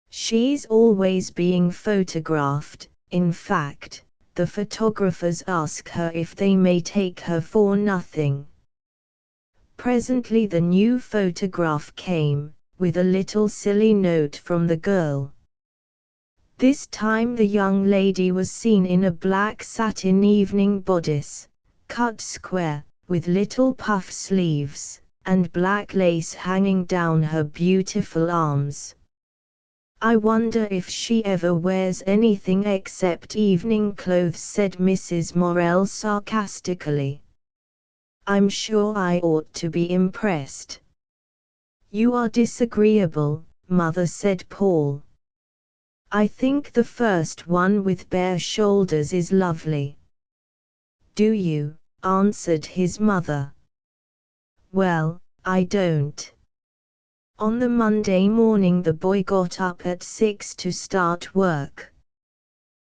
She's always being photographed, in fact, the photographers ask her if they may take her for nothing." Presently the new photograph came, with a little silly note from the girl. This time the young lady was seen in a black satin evening bodice, cut square, with little puff sleeves, and black lace hanging down her beautiful arms. "I wonder if she ever wears anything except evening clothes," said Mrs. Morel sarcastically. "I'm sure I ought to be impressed." "You are disagreeable, Mother," said Paul. "I think the first one with bare shoulders is lovely." "Do you?" answered his mother. "Well, I don't." On the Monday morning the boy got up at 6 to start work.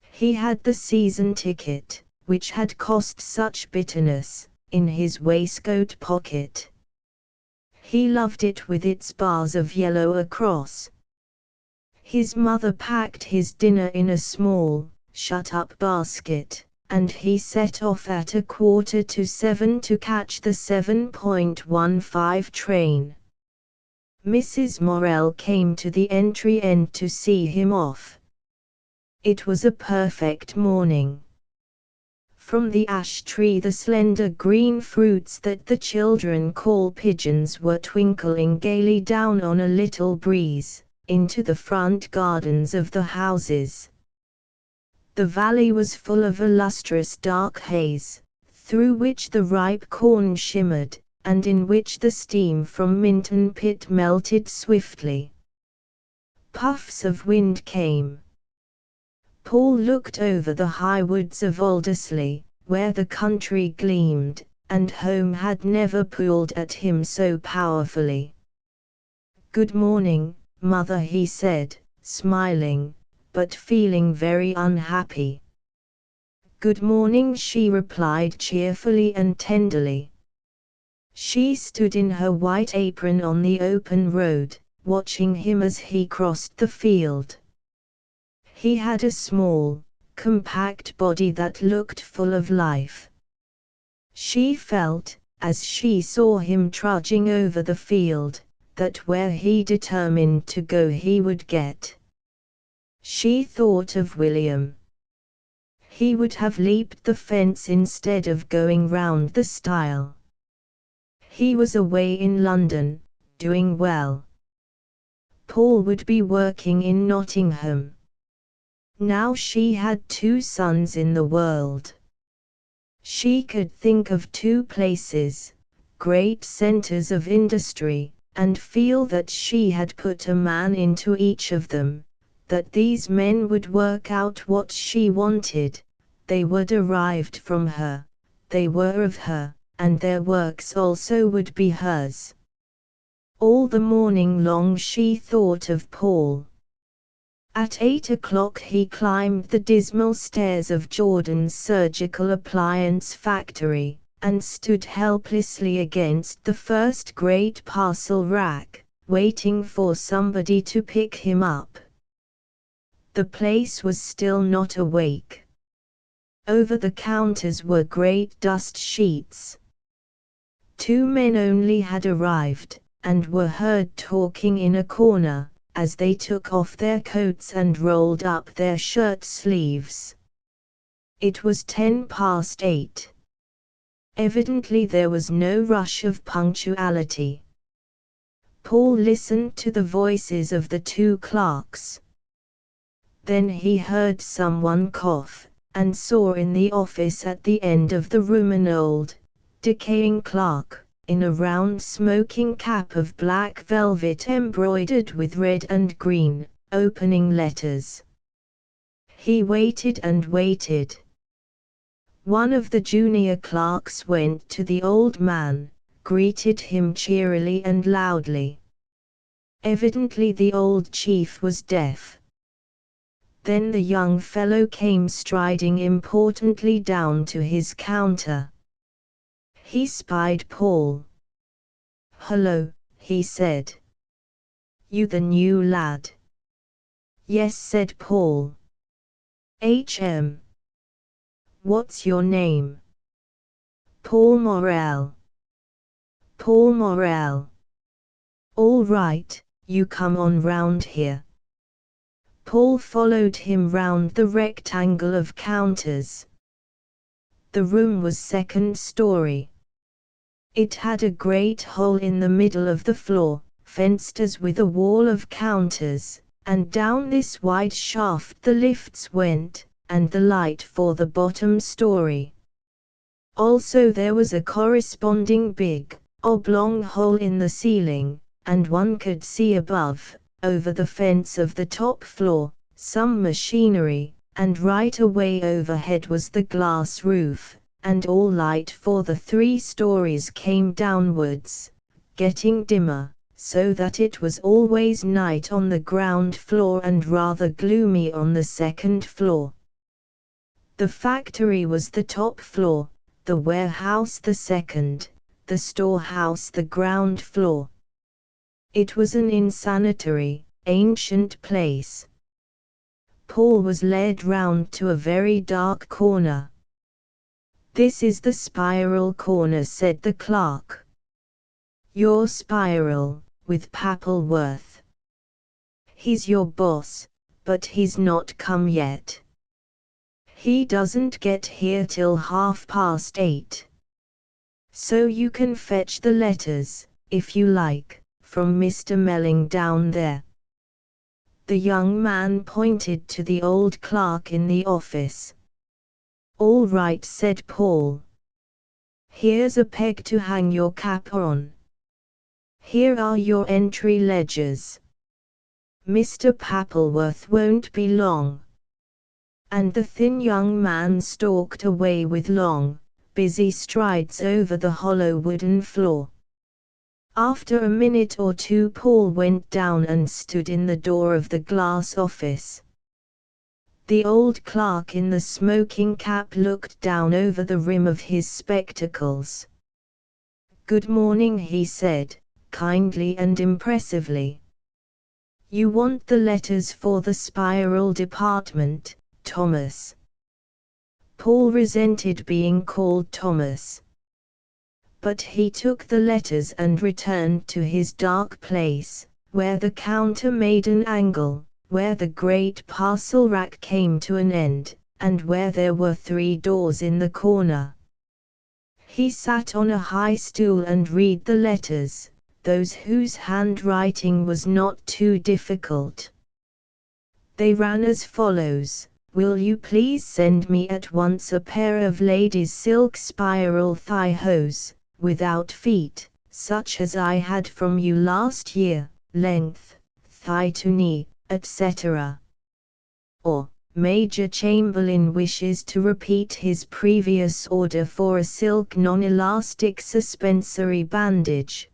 He had the season ticket, which had cost such bitterness, in his waistcoat pocket. He loved it with its bars of yellow across. His mother packed his dinner in a small, shut-up basket, and he set off at 6:45 to catch the 7:15 train. Mrs. Morel came to the entry end to see him off. It was a perfect morning. From the ash tree the slender green fruits that the children call pigeons were twinkling gaily down on a little breeze, into the front gardens of the houses. The valley was full of a lustrous dark haze, through which the ripe corn shimmered, and in which the steam from Minton Pit melted swiftly. Puffs of wind came. Paul looked over the high woods of Aldersley, where the country gleamed, and home had never pulled at him so powerfully. "Good morning, Mother," he said, smiling, but feeling very unhappy. "Good morning," she replied cheerfully and tenderly. She stood in her white apron on the open road, watching him as he crossed the field. He had a small, compact body that looked full of life. She felt, as she saw him trudging over the field, that where he determined to go he would get. She thought of William. He would have leaped the fence instead of going round the stile. He was away in London, doing well. Paul would be working in Nottingham. Now she had 2 sons in the world. She could think of 2 places, great centers of industry, and feel that she had put a man into each of them, that these men would work out what she wanted, they were derived from her, they were of her, and their works also would be hers. All the morning long she thought of Paul. At 8 o'clock he climbed the dismal stairs of Jordan's surgical appliance factory, and stood helplessly against the first great parcel rack, waiting for somebody to pick him up. The place was still not awake. Over the counters were great dust sheets. 2 men only had arrived, and were heard talking in a corner, as they took off their coats and rolled up their shirt sleeves. It was 8:10. Evidently there was no rush of punctuality. Paul listened to the voices of the 2 clerks. Then he heard someone cough, and saw in the office at the end of the room an old, decaying clerk, in a round smoking cap of black velvet embroidered with red and green, opening letters. He waited and waited. One of the junior clerks went to the old man, greeted him cheerily and loudly. Evidently the old chief was deaf. Then the young fellow came striding importantly down to his counter. He spied Paul. "Hello," he said. "You the new lad?" "Yes," said Paul. "H.M. What's your name?" "Paul Morel." "Paul Morel. All right, you come on round here." Paul followed him round the rectangle of counters. The room was 2nd story. It had a great hole in the middle of the floor, fenced as with a wall of counters, and down this wide shaft the lifts went, and the light for the bottom story. Also there was a corresponding big, oblong hole in the ceiling, and one could see above, over the fence of the top floor, some machinery, and right away overhead was the glass roof, and all light for the 3 stories came downwards, getting dimmer, so that it was always night on the ground floor and rather gloomy on the 2nd floor. The factory was the top floor, the warehouse the 2nd, the storehouse the ground floor. It was an insanitary, ancient place. Paul was led round to a very dark corner. "This is the spiral corner," said the clerk. "Your spiral, with Pappleworth. He's your boss, but he's not come yet. He doesn't get here till 8:30. So you can fetch the letters, if you like, from Mr. Melling down there. The young man pointed to the old clerk in the office. "All right," said Paul. "Here's a peg to hang your cap on. Here are your entry ledgers. Mr. Pappleworth won't be long." And the thin young man stalked away with long, busy strides over the hollow wooden floor. After a minute or two Paul went down and stood in the door of the glass office. The old clerk in the smoking cap looked down over the rim of his spectacles. "Good morning," he said, kindly and impressively. "You want the letters for the spiral department, Thomas?" Paul resented being called Thomas. But he took the letters and returned to his dark place, where the counter made an angle, where the great parcel rack came to an end, and where there were 3 doors in the corner. He sat on a high stool and read the letters, those whose handwriting was not too difficult. They ran as follows: "Will you please send me at once a pair of ladies' silk spiral thigh hose, without feet, such as I had from you last year, length, thigh to knee, etc." Or, "Major Chamberlain wishes to repeat his previous order for a silk non-elastic suspensory bandage."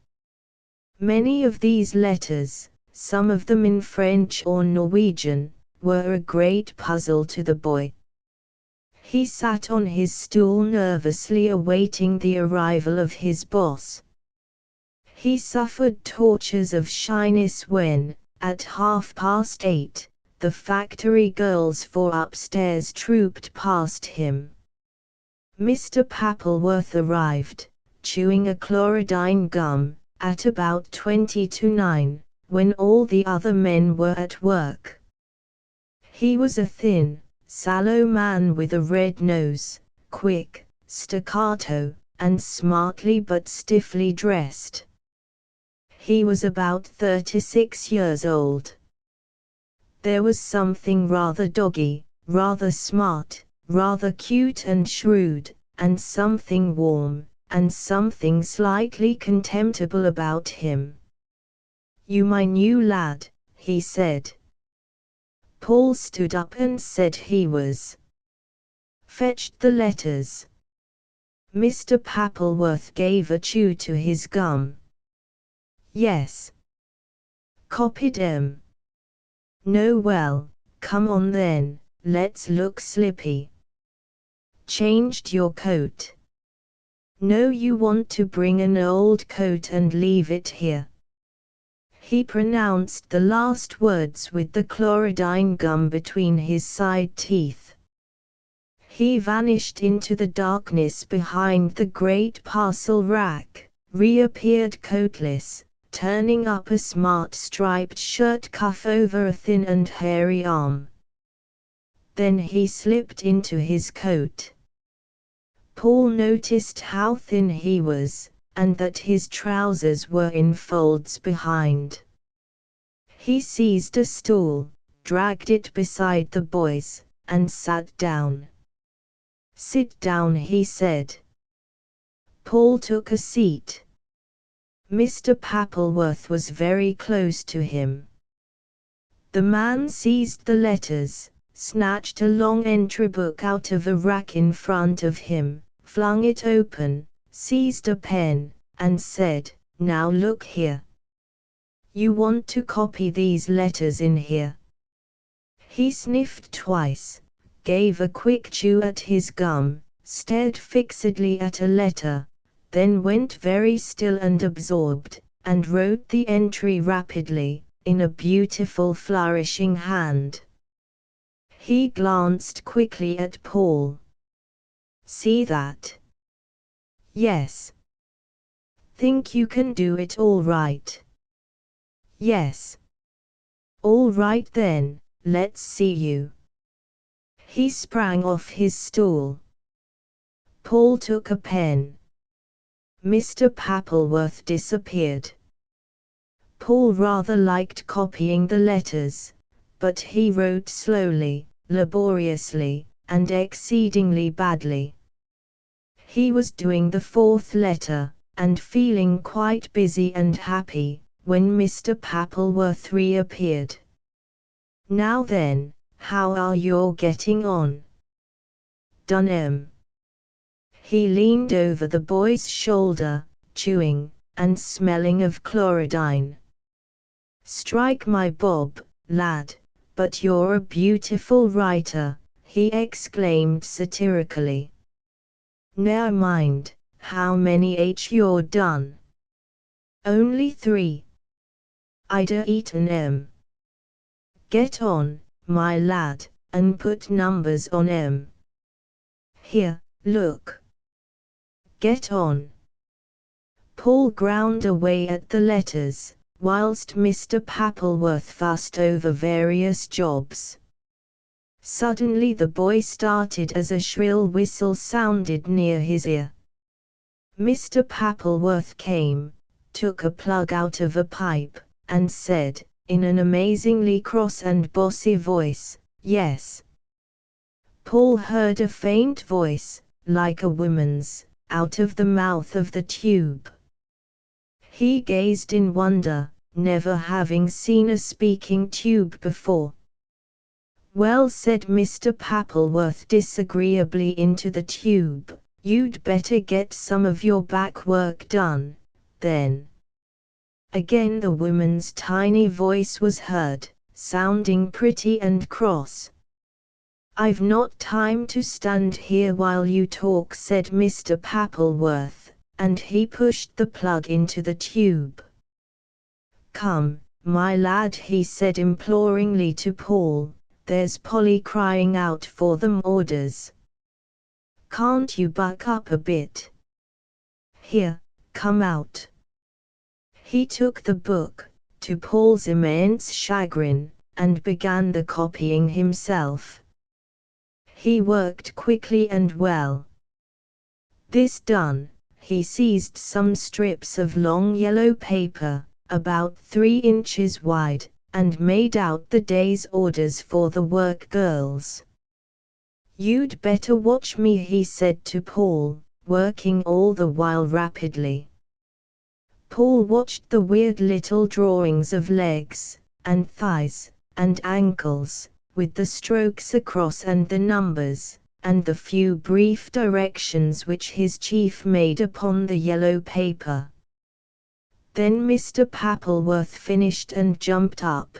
Many of these letters, some of them in French or Norwegian, were a great puzzle to the boy. He sat on his stool nervously awaiting the arrival of his boss. He suffered tortures of shyness when, at 8:30, the factory girls for upstairs trooped past him. Mr. Pappleworth arrived, chewing a chlorodyne gum, at about 9:20, when all the other men were at work. He was a thin, sallow man with a red nose, quick, staccato, and smartly but stiffly dressed. He was about 36 years old. There was something rather doggy, rather smart, rather cute and shrewd, and something warm, and something slightly contemptible about him. "You my new lad," he said. Paul stood up and said he was. "Fetched the letters?" Mr. Pappleworth gave a chew to his gum. "Yes." "Copied 'em?" "No, well, come on then, let's look slippy." "Changed your coat?" "No, you want to bring an old coat and leave it here." He pronounced the last words with the chlorodyne gum between his side teeth. He vanished into the darkness behind the great parcel rack, reappeared coatless, turning up a smart striped shirt cuff over a thin and hairy arm. Then he slipped into his coat. Paul noticed how thin he was, and that his trousers were in folds behind. He seized a stool, dragged it beside the boys, and sat down. "Sit down," he said. Paul took a seat. Mr. Pappleworth was very close to him. The man seized the letters, snatched a long entry book out of a rack in front of him, flung it open, seized a pen, and said, "Now look here. You want to copy these letters in here." He sniffed twice, gave a quick chew at his gum, stared fixedly at a letter, then went very still and absorbed, and wrote the entry rapidly, in a beautiful flourishing hand. He glanced quickly at Paul. "See that?" "Yes." "Think you can do it all right?" "Yes." "All right then, let's see you." He sprang off his stool. Paul took a pen. Mr. Pappleworth disappeared. Paul rather liked copying the letters, but he wrote slowly, laboriously, and exceedingly badly. He was doing the fourth letter, and feeling quite busy and happy, when Mr. Pappleworth reappeared. "Now then, how are you getting on?" "Done, Em." He leaned over the boy's shoulder, chewing, and smelling of chlorodyne. "Strike my bob, lad, but you're a beautiful writer," he exclaimed satirically. "Ne'er mind, how many you're done?" "Only 3. I'd a eaten 'em." "Get on, my lad, and put numbers on 'em. Here, look. Get on." Paul ground away at the letters, whilst Mr. Pappleworth fussed over various jobs. Suddenly the boy started as a shrill whistle sounded near his ear. Mr. Pappleworth came, took a plug out of a pipe, and said, in an amazingly cross and bossy voice, "Yes." Paul heard a faint voice, like a woman's, out of the mouth of the tube. He gazed in wonder, never having seen a speaking tube before. "Well," said Mr. Pappleworth disagreeably into the tube, "you'd better get some of your back work done, then." Again the woman's tiny voice was heard, sounding pretty and cross. "I've not time to stand here while you talk," said Mr. Pappleworth, and he pushed the plug into the tube. "Come, my lad," he said imploringly to Paul, "there's Polly crying out for them orders. Can't you buck up a bit? Here, come out." He took the book, to Paul's immense chagrin, and began the copying himself. He worked quickly and well. This done, he seized some strips of long yellow paper, about 3 inches wide, and made out the day's orders for the work girls. "You'd better watch me," he said to Paul, working all the while rapidly. Paul watched the weird little drawings of legs, and thighs, and ankles, with the strokes across and the numbers, and the few brief directions which his chief made upon the yellow paper. Then Mr. Pappleworth finished and jumped up.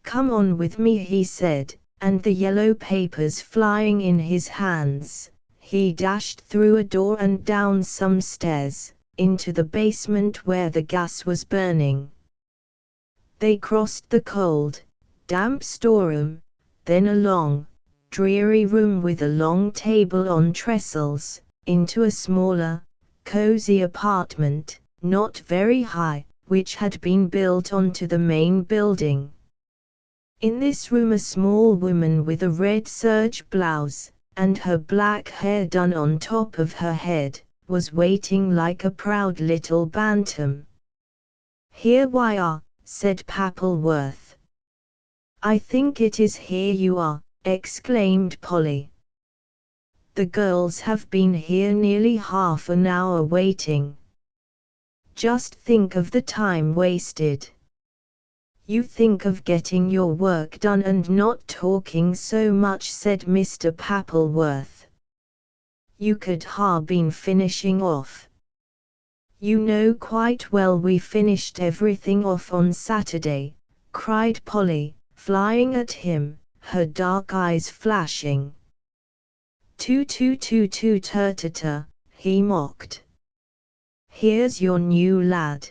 "Come on with me," he said, and the yellow papers flying in his hands, he dashed through a door and down some stairs, into the basement where the gas was burning. They crossed the cold, damp storeroom, then a long, dreary room with a long table on trestles, into a smaller, cozy apartment, not very high, which had been built onto the main building. In this room a small woman with a red serge blouse, and her black hair done on top of her head, was waiting like a proud little bantam. "Here we are," said Pappleworth. "I think it is here you are," exclaimed Polly. "The girls have been here nearly half an hour waiting. Just think of the time wasted. You think of getting your work done and not talking so much," said Mr. Pappleworth. "You could ha' been finishing off." "You know quite well we finished everything off on Saturday," cried Polly, flying at him, her dark eyes flashing. "Too, ta-ta-ta," he mocked. "Here's your new lad.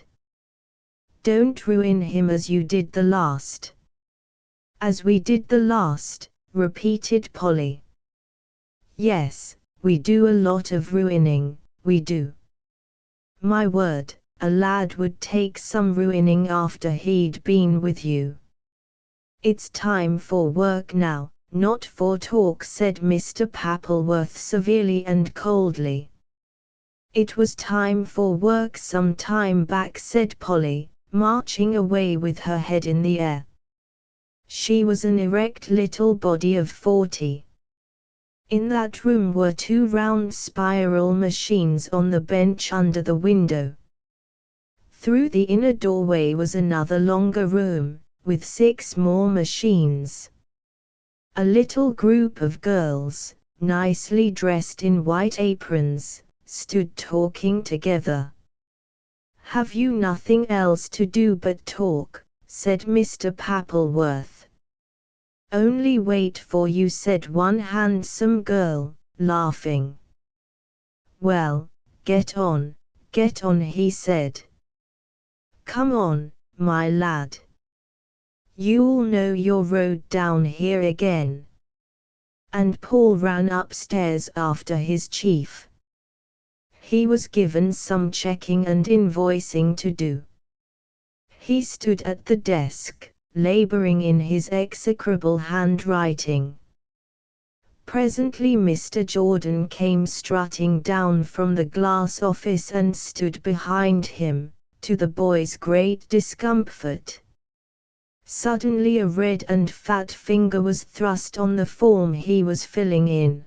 Don't ruin him as you did the last." "As we did the last," repeated Polly. "Yes, we do a lot of ruining, we do. My word, a lad would take some ruining after he'd been with you." "It's time for work now, not for talk," said Mr. Pappleworth severely and coldly. "It was time for work some time back," said Polly, marching away with her head in the air. She was an erect little body of 40. In that room were 2 round spiral machines on the bench under the window. Through the inner doorway was another longer room, with 6 more machines. A little group of girls, nicely dressed in white aprons, stood talking together. "Have you nothing else to do but talk?" said Mr. Pappleworth. "Only wait for you," said one handsome girl, laughing. "Well, get on, he said. "Come on, my lad. You'll know your road down here again." And Paul ran upstairs after his chief. He was given some checking and invoicing to do. He stood at the desk, laboring in his execrable handwriting. Presently Mr. Jordan came strutting down from the glass office and stood behind him, to the boy's great discomfort. Suddenly a red and fat finger was thrust on the form he was filling in.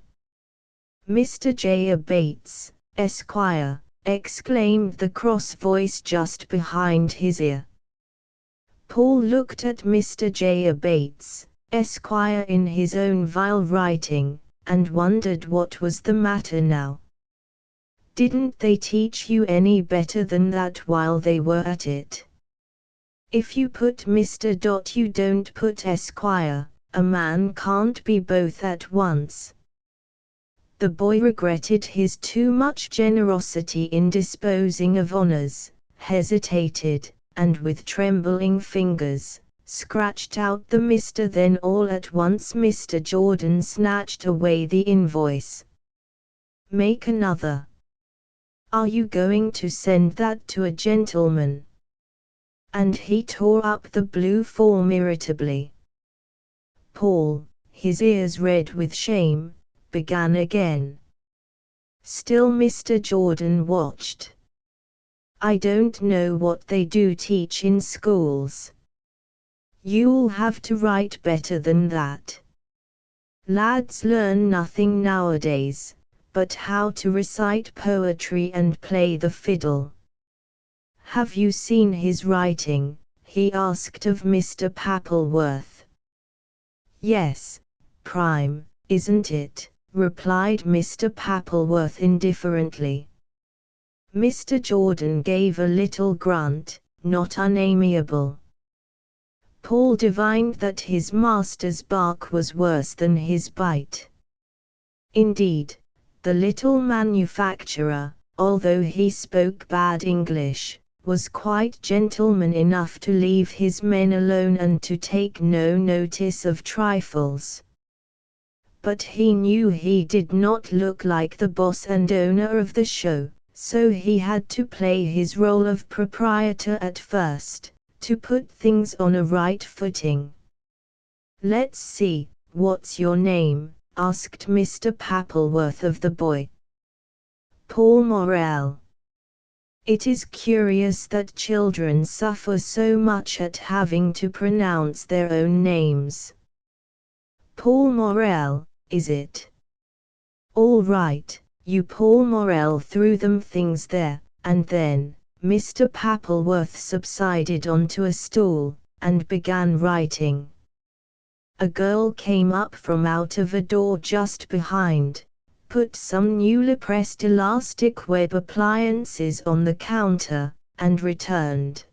"Mr. J. A. Bates, Esquire," exclaimed the cross voice just behind his ear. Paul looked at Mr. J. A. Bates, Esquire in his own vile writing, and wondered what was the matter now. Didn't they teach you any better than that while they were at it? If you put Mr. You don't put Esquire, a man can't be both at once. The boy regretted his too much generosity in disposing of honors, hesitated, and with trembling fingers, scratched out the Mr. Then all at once Mr. Jordan snatched away the invoice. "Make another. Are you going to send that to a gentleman?" And he tore up the blue form irritably. Paul, his ears red with shame, began again. Still Mr. Jordan watched. "I don't know what they do teach in schools. You'll have to write better than that. Lads learn nothing nowadays, but how to recite poetry and play the fiddle." "Have you seen his writing?" he asked of Mr. Pappleworth. "Yes, prime, isn't it?" replied Mr. Pappleworth indifferently. Mr. Jordan gave a little grunt, not unamiable. Paul divined that his master's bark was worse than his bite. Indeed, the little manufacturer, although he spoke bad English, was quite gentleman enough to leave his men alone and to take no notice of trifles. But he knew he did not look like the boss and owner of the show, so he had to play his role of proprietor at first, to put things on a right footing. "Let's see, what's your name?" asked Mr. Pappleworth of the boy. "Paul Morel." It is curious that children suffer so much at having to pronounce their own names. "Paul Morel, is it? All right, you Paul Morel." Threw them things there, and then Mr. Pappleworth subsided onto a stool, and began writing. A girl came up from out of a door just behind, put some newly pressed elastic web appliances on the counter, and returned.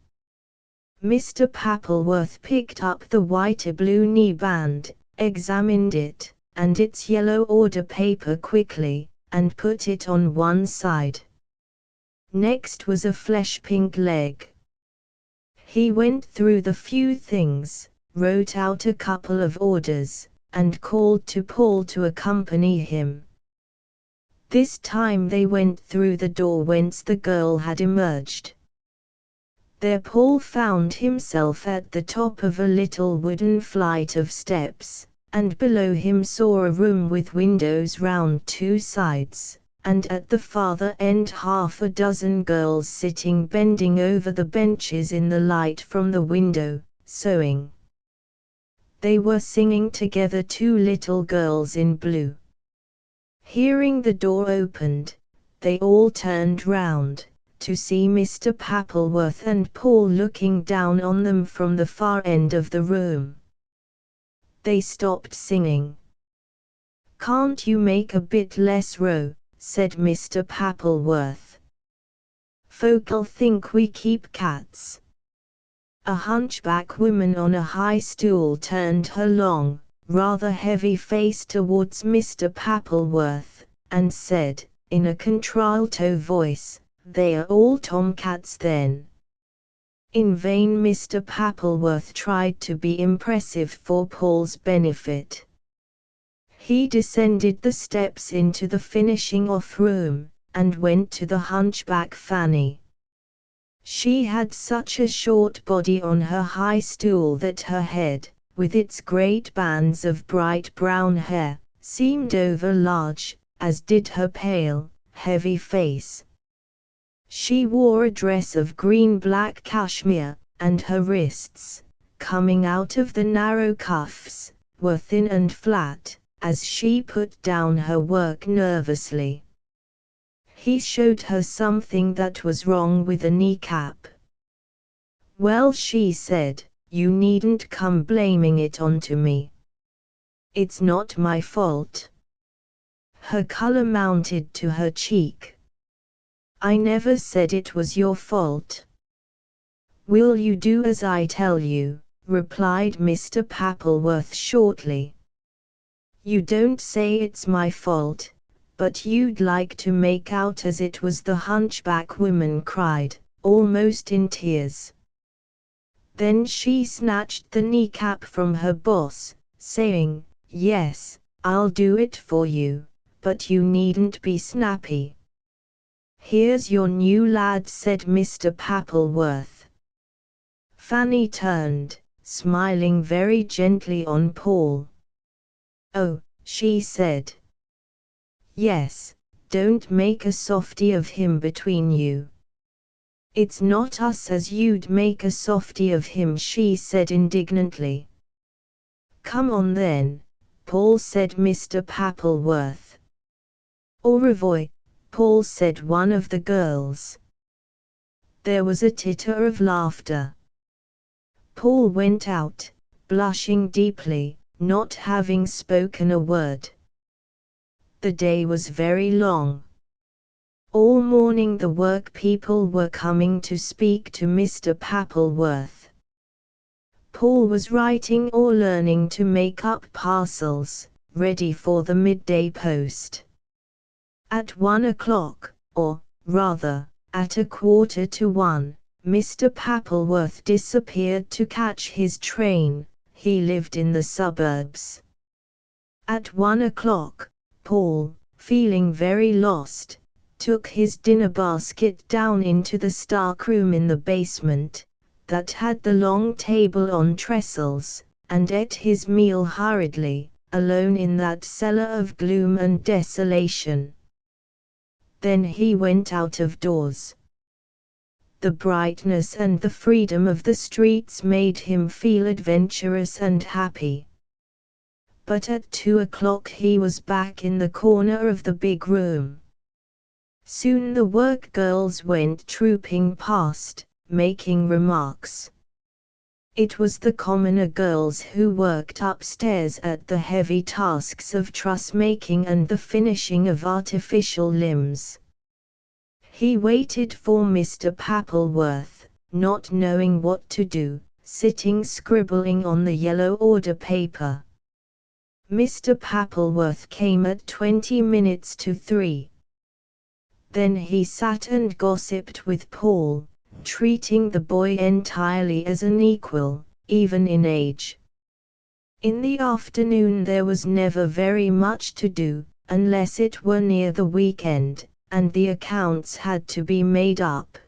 Mr. Pappleworth picked up the white blue knee band, examined it, and its yellow order paper quickly, and put it on one side. Next was a flesh-pink leg. He went through the few things, wrote out a couple of orders, and called to Paul to accompany him. This time they went through the door whence the girl had emerged. There Paul found himself at the top of a little wooden flight of steps, and below him saw a room with windows round 2 sides, and at the farther end half a dozen girls sitting bending over the benches in the light from the window, sewing. They were singing together, two little girls in blue. Hearing the door opened, they all turned round, to see Mr. Pappleworth and Paul looking down on them from the far end of the room. They stopped singing. "Can't you make a bit less row?" said Mr. Pappleworth. "Folk'll think we keep cats." A hunchback woman on a high stool turned her long, rather heavy face towards Mr. Pappleworth, and said, in a contralto voice, "They are all tomcats then." In vain Mr. Pappleworth tried to be impressive for Paul's benefit. He descended the steps into the finishing-off room, and went to the hunchback Fanny. She had such a short body on her high stool that her head, with its great bands of bright brown hair, seemed over-large, as did her pale, heavy face. She wore a dress of green-black cashmere, and her wrists, coming out of the narrow cuffs, were thin and flat, as she put down her work nervously. He showed her something that was wrong with a kneecap. "Well," she said, "you needn't come blaming it onto me. It's not my fault." Her color mounted to her cheek. "I never said it was your fault." "Will you do as I tell you?" replied Mr. Pappleworth shortly. "You don't say it's my fault, but you'd like to make out as it was," the hunchback woman cried, almost in tears. Then she snatched the kneecap from her boss, saying, "Yes, I'll do it for you, but you needn't be snappy." "Here's your new lad," said Mr. Pappleworth. Fanny turned, smiling very gently on Paul. "Oh," she said. "Yes, don't make a softy of him between you." "It's not us as you'd make a softy of him," she said indignantly. "Come on then," Paul said Mr. Pappleworth. "Au revoir, Paul," said one of the girls. There was a titter of laughter. Paul went out, blushing deeply, not having spoken a word. The day was very long. All morning the work people were coming to speak to Mr. Pappleworth. Paul was writing or learning to make up parcels, ready for the midday post. At 1 o'clock, or, rather, at 1:15, Mr. Pappleworth disappeared to catch his train. He lived in the suburbs. At 1 o'clock, Paul, feeling very lost, took his dinner basket down into the stockroom in the basement, that had the long table on trestles, and ate his meal hurriedly, alone in that cellar of gloom and desolation. Then he went out of doors. The brightness and the freedom of the streets made him feel adventurous and happy. But at 2 o'clock he was back in the corner of the big room. Soon the work girls went trooping past, making remarks. It was the commoner girls who worked upstairs at the heavy tasks of truss-making and the finishing of artificial limbs. He waited for Mr. Pappleworth, not knowing what to do, sitting scribbling on the yellow order paper. Mr. Pappleworth came at 20 minutes to 3. Then he sat and gossiped with Paul, treating the boy entirely as an equal, even in age. In the afternoon there was never very much to do, unless it were near the weekend, and the accounts had to be made up.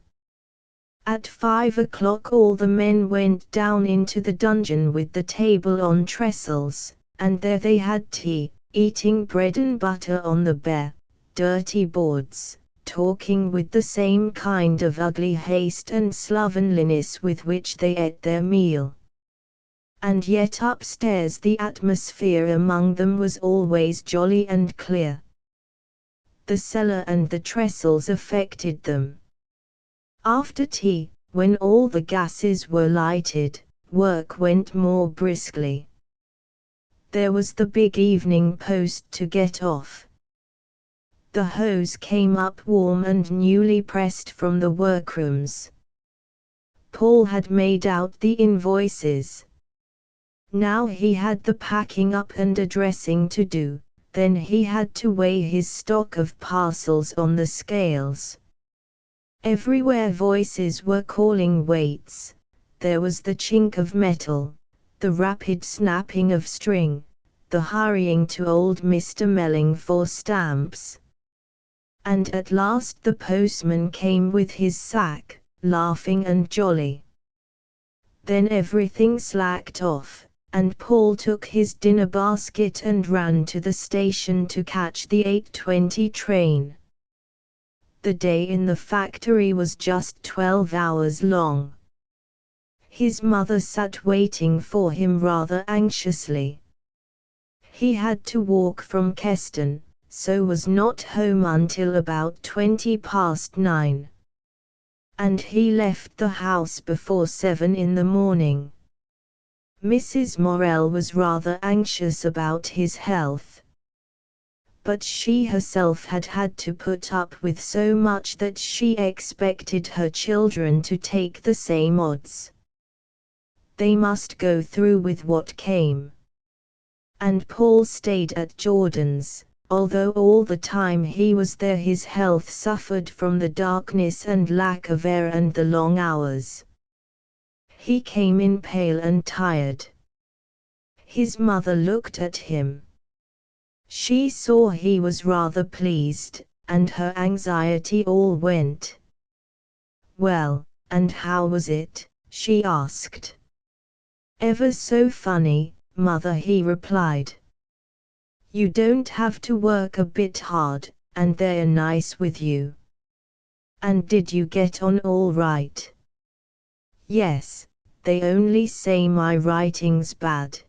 At 5 o'clock all the men went down into the dungeon with the table on trestles, and there they had tea, eating bread and butter on the bare, dirty boards, talking with the same kind of ugly haste and slovenliness with which they ate their meal. And yet upstairs the atmosphere among them was always jolly and clear. The cellar and the trestles affected them. After tea, when all the gases were lighted, work went more briskly. There was the big evening post to get off. The hose came up warm and newly pressed from the workrooms. Paul had made out the invoices. Now he had the packing up and addressing to do, then he had to weigh his stock of parcels on the scales. Everywhere voices were calling weights. There was the chink of metal, the rapid snapping of string, the hurrying to old Mr. Melling for stamps. And at last the postman came with his sack, laughing and jolly. Then everything slacked off, and Paul took his dinner basket and ran to the station to catch the 8:20 train. The day in the factory was just 12 hours long. His mother sat waiting for him rather anxiously. He had to walk from Keston, so was not home until about 9:20. And he left the house before 7 in the morning. Mrs. Morel was rather anxious about his health. But she herself had had to put up with so much that she expected her children to take the same odds. They must go through with what came. And Paul stayed at Jordan's, although all the time he was there his health suffered from the darkness and lack of air and the long hours. He came in pale and tired. His mother looked at him. She saw he was rather pleased, and her anxiety all went. "Well, and how was it?" she asked. "Ever so funny, Mother," he replied. "You don't have to work a bit hard, and they're nice with you. And did you get on all right?" "Yes, they only say my writing's bad."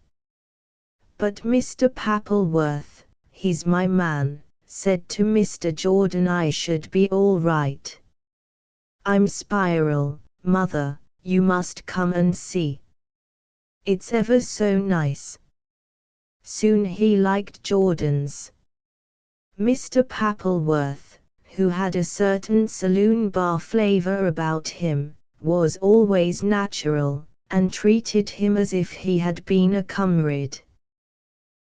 "But Mr. Pappleworth, he's my man, said to Mr. Jordan I should be all right. I'm Spiral, Mother, you must come and see. It's ever so nice." Soon he liked Jordan's. Mr. Pappleworth, who had a certain saloon bar flavor about him, was always natural, and treated him as if he had been a comrade.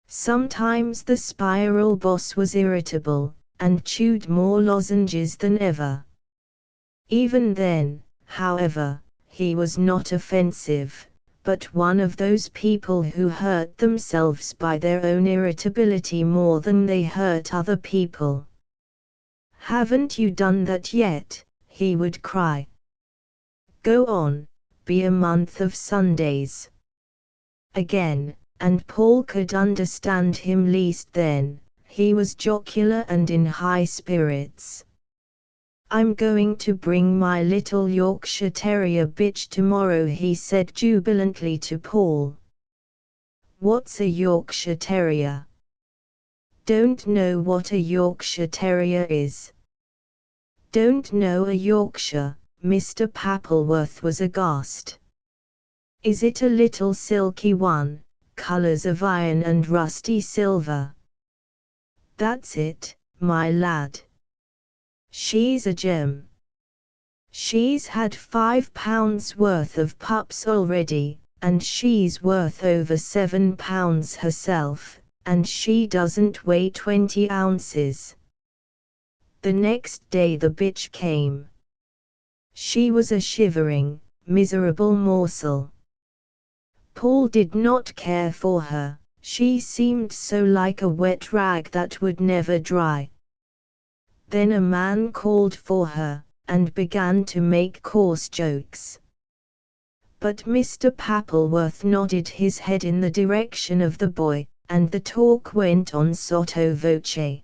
Sometimes the Spiral boss was irritable, and chewed more lozenges than ever. Even then, however, he was not offensive, but one of those people who hurt themselves by their own irritability more than they hurt other people. "Haven't you done that yet?" he would cry. "Go on, be a month of Sundays." Again, and Paul could understand him least then, he was jocular and in high spirits. "I'm going to bring my little Yorkshire Terrier bitch tomorrow," he said jubilantly to Paul. "What's a Yorkshire Terrier?" "Don't know what a Yorkshire Terrier is?" "Don't know a Yorkshire?" Mr. Pappleworth was aghast. "Is it a little silky one, colors of iron and rusty silver?" "That's it, my lad. She's a gem. She's had £5 worth of pups already, and she's worth over £7 herself, and she doesn't weigh 20 ounces. The next day the bitch came. She was a shivering, miserable morsel. Paul did not care for her, she seemed so like a wet rag that would never dry. Then a man called for her, and began to make coarse jokes. But Mr. Pappleworth nodded his head in the direction of the boy, and the talk went on sotto voce.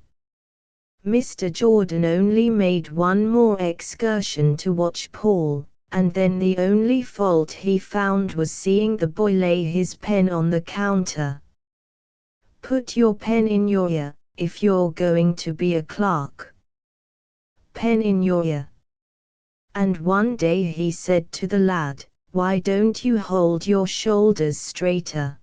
Mr. Jordan only made one more excursion to watch Paul, and then the only fault he found was seeing the boy lay his pen on the counter. "Put your pen in your ear, if you're going to be a clerk. Pen in your ear." And one day he said to the lad, "Why don't you hold your shoulders straighter?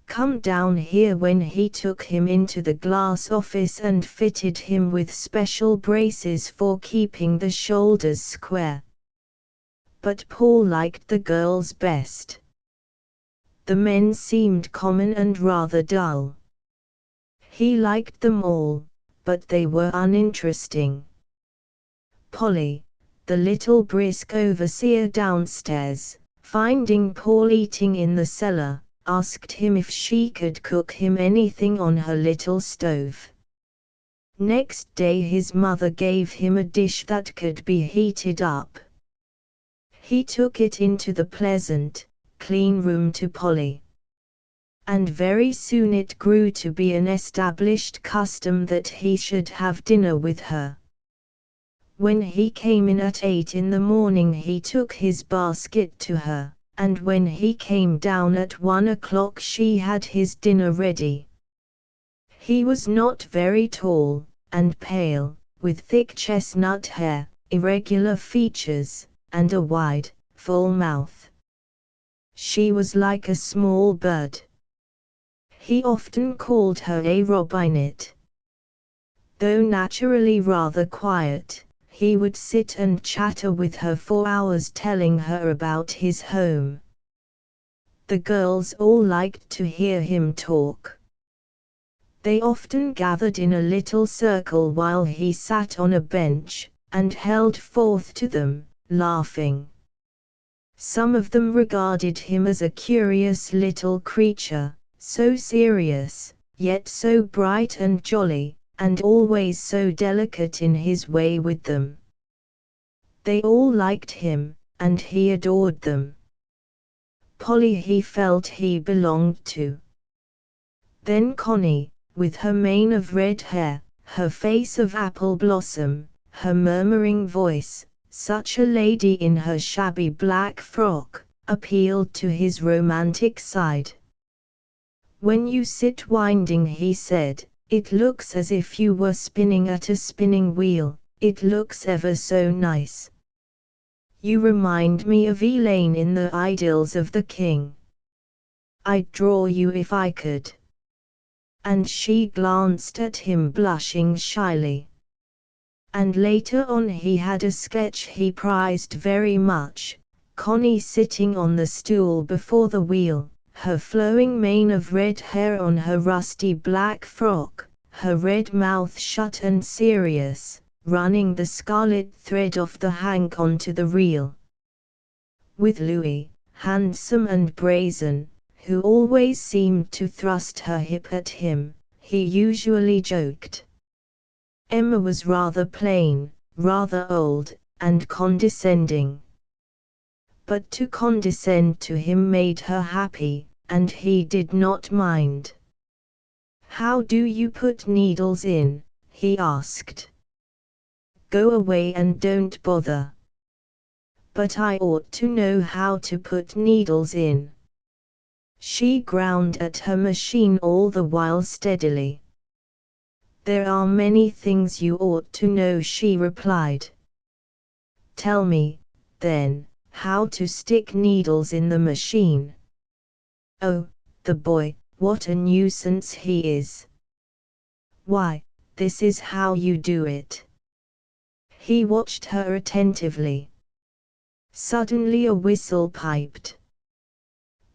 Come down here." When he took him into the glass office and fitted him with special braces for keeping the shoulders square. But Paul liked the girls best. The men seemed common and rather dull. He liked them all, but they were uninteresting. Polly, the little brisk overseer downstairs, finding Paul eating in the cellar, asked him if she could cook him anything on her little stove. Next day his mother gave him a dish that could be heated up. He took it into the pleasant, clean room to Polly. And very soon it grew to be an established custom that he should have dinner with her. When he came in at 8 in the morning he took his basket to her, and when he came down at 1 o'clock she had his dinner ready. He was not very tall, and pale, with thick chestnut hair, irregular features, and a wide, full mouth. She was like a small bird. He often called her a robinet. Though naturally rather quiet, he would sit and chatter with her for hours telling her about his home. The girls all liked to hear him talk. They often gathered in a little circle while he sat on a bench, and held forth to them, laughing. Some of them regarded him as a curious little creature, so serious, yet so bright and jolly, and always so delicate in his way with them. They all liked him, and he adored them. Polly he felt he belonged to. Then Connie, with her mane of red hair, her face of apple blossom, her murmuring voice, such a lady in her shabby black frock, appealed to his romantic side. "When you sit winding," he said, "it looks as if you were spinning at a spinning wheel, it looks ever so nice. You remind me of Elaine in the Idylls of the King. I'd draw you if I could." And she glanced at him blushing shyly. And later on he had a sketch he prized very much, Connie sitting on the stool before the wheel, her flowing mane of red hair on her rusty black frock, her red mouth shut and serious, running the scarlet thread off the hank onto the reel. With Louis, handsome and brazen, who always seemed to thrust her hip at him, he usually joked. Emma was rather plain, rather old, and condescending. But to condescend to him made her happy, and he did not mind. "How do you put needles in?" he asked. "Go away and don't bother." "But I ought to know how to put needles in." She ground at her machine all the while steadily. "There are many things you ought to know," she replied. "Tell me, then, how to stick needles in the machine." "Oh, the boy, what a nuisance he is." "Why, this is how you do it." He watched her attentively. Suddenly a whistle piped.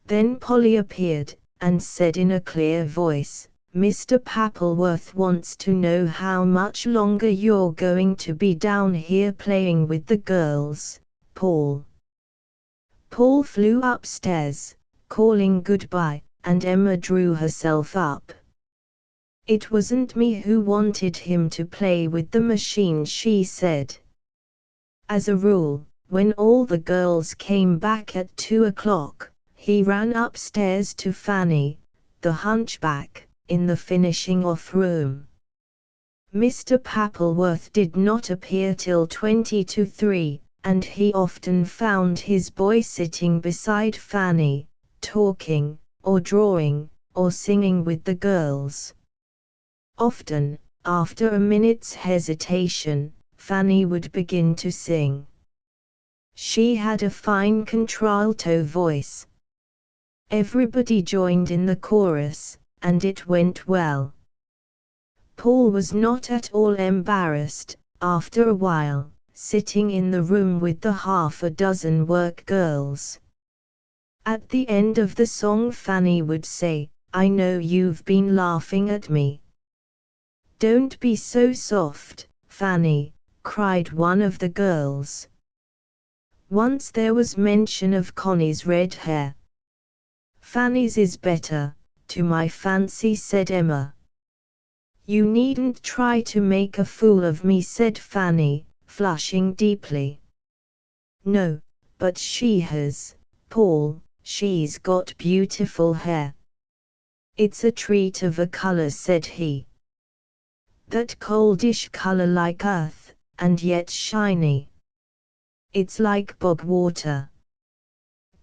Then Polly appeared, and said in a clear voice, "Mr. Pappleworth wants to know how much longer you're going to be down here playing with the girls, Paul." Paul flew upstairs, calling goodbye, and Emma drew herself up. "It wasn't me who wanted him to play with the machine," she said. As a rule, when all the girls came back at 2 o'clock, he ran upstairs to Fanny, the hunchback, in the finishing-off room. Mr. Pappleworth did not appear till 20 to 3, and he often found his boy sitting beside Fanny, talking, or drawing, or singing with the girls. Often, after a minute's hesitation, Fanny would begin to sing. She had a fine contralto voice. Everybody joined in the chorus, and it went well. Paul was not at all embarrassed, after a while, sitting in the room with the half a dozen work girls. At the end of the song Fanny would say, "I know you've been laughing at me." "Don't be so soft, Fanny," cried one of the girls. Once there was mention of Connie's red hair. "Fanny's is better, to my fancy," said Emma. "You needn't try to make a fool of me," said Fanny, flushing deeply. "No, but she has, Paul, she's got beautiful hair." "It's a treat of a color," said he. "That coldish color like earth, and yet shiny. It's like bog water."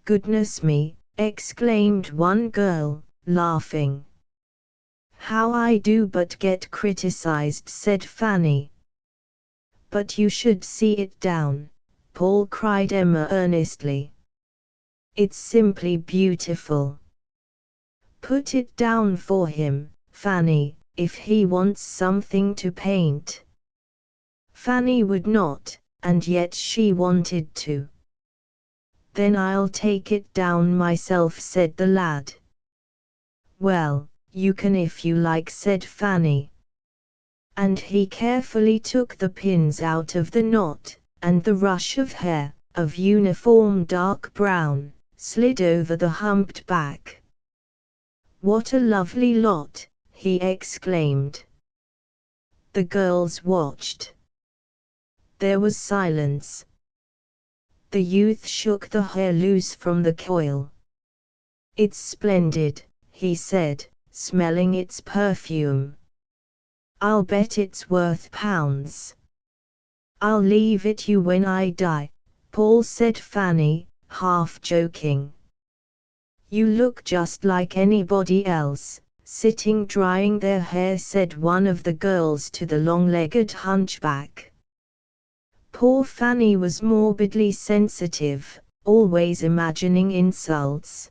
"Goodness me," exclaimed one girl, laughing. "How I do but get criticized," said Fanny. "But you should see it down, Paul," cried Emma earnestly. "It's simply beautiful. Put it down for him, Fanny, if he wants something to paint." Fanny would not, and yet she wanted to. "Then I'll take it down myself," said the lad. "Well, you can if you like," said Fanny. And he carefully took the pins out of the knot, and the rush of hair, of uniform dark brown, slid over the humped back. "What a lovely lot," he exclaimed. The girls watched. There was silence. The youth shook the hair loose from the coil. "It's splendid," he said, smelling its perfume. "I'll bet it's worth pounds." "I'll leave it you when I die," Paul said. Fanny, half joking. "You look just like anybody else, sitting drying their hair," said one of the girls to the long-legged hunchback. Poor Fanny was morbidly sensitive, always imagining insults.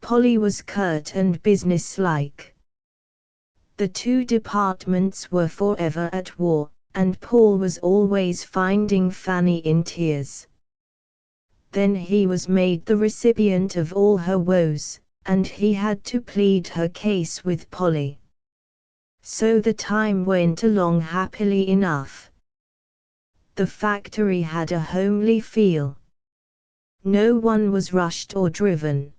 Polly was curt and businesslike. The two departments were forever at war, and Paul was always finding Fanny in tears. Then he was made the recipient of all her woes, and he had to plead her case with Polly. So the time went along happily enough. The factory had a homely feel. No one was rushed or driven.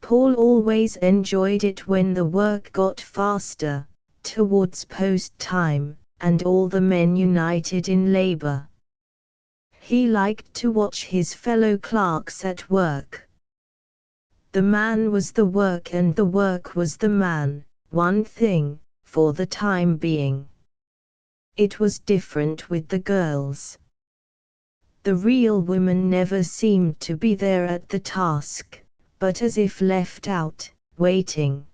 Paul always enjoyed it when the work got faster, towards post time, and all the men united in labor. He liked to watch his fellow clerks at work. The man was the work and the work was the man, one thing, for the time being. It was different with the girls. The real woman never seemed to be there at the task, but as if left out, waiting.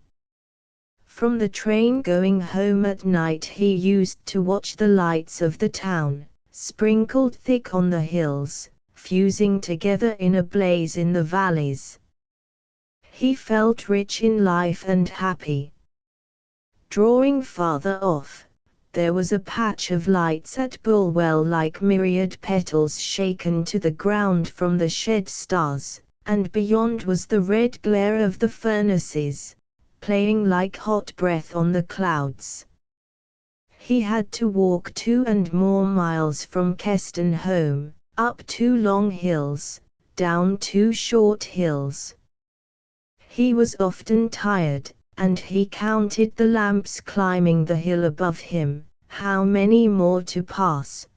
From the train going home at night he used to watch the lights of the town, sprinkled thick on the hills, fusing together in a blaze in the valleys. He felt rich in life and happy. Drawing farther off, there was a patch of lights at Bulwell like myriad petals shaken to the ground from the shed stars, and beyond was the red glare of the furnaces, playing like hot breath on the clouds. He had to walk 2 and more miles from Keston home, up 2 long hills, down 2 short hills. He was often tired, and he counted the lamps climbing the hill above him, how many more to pass.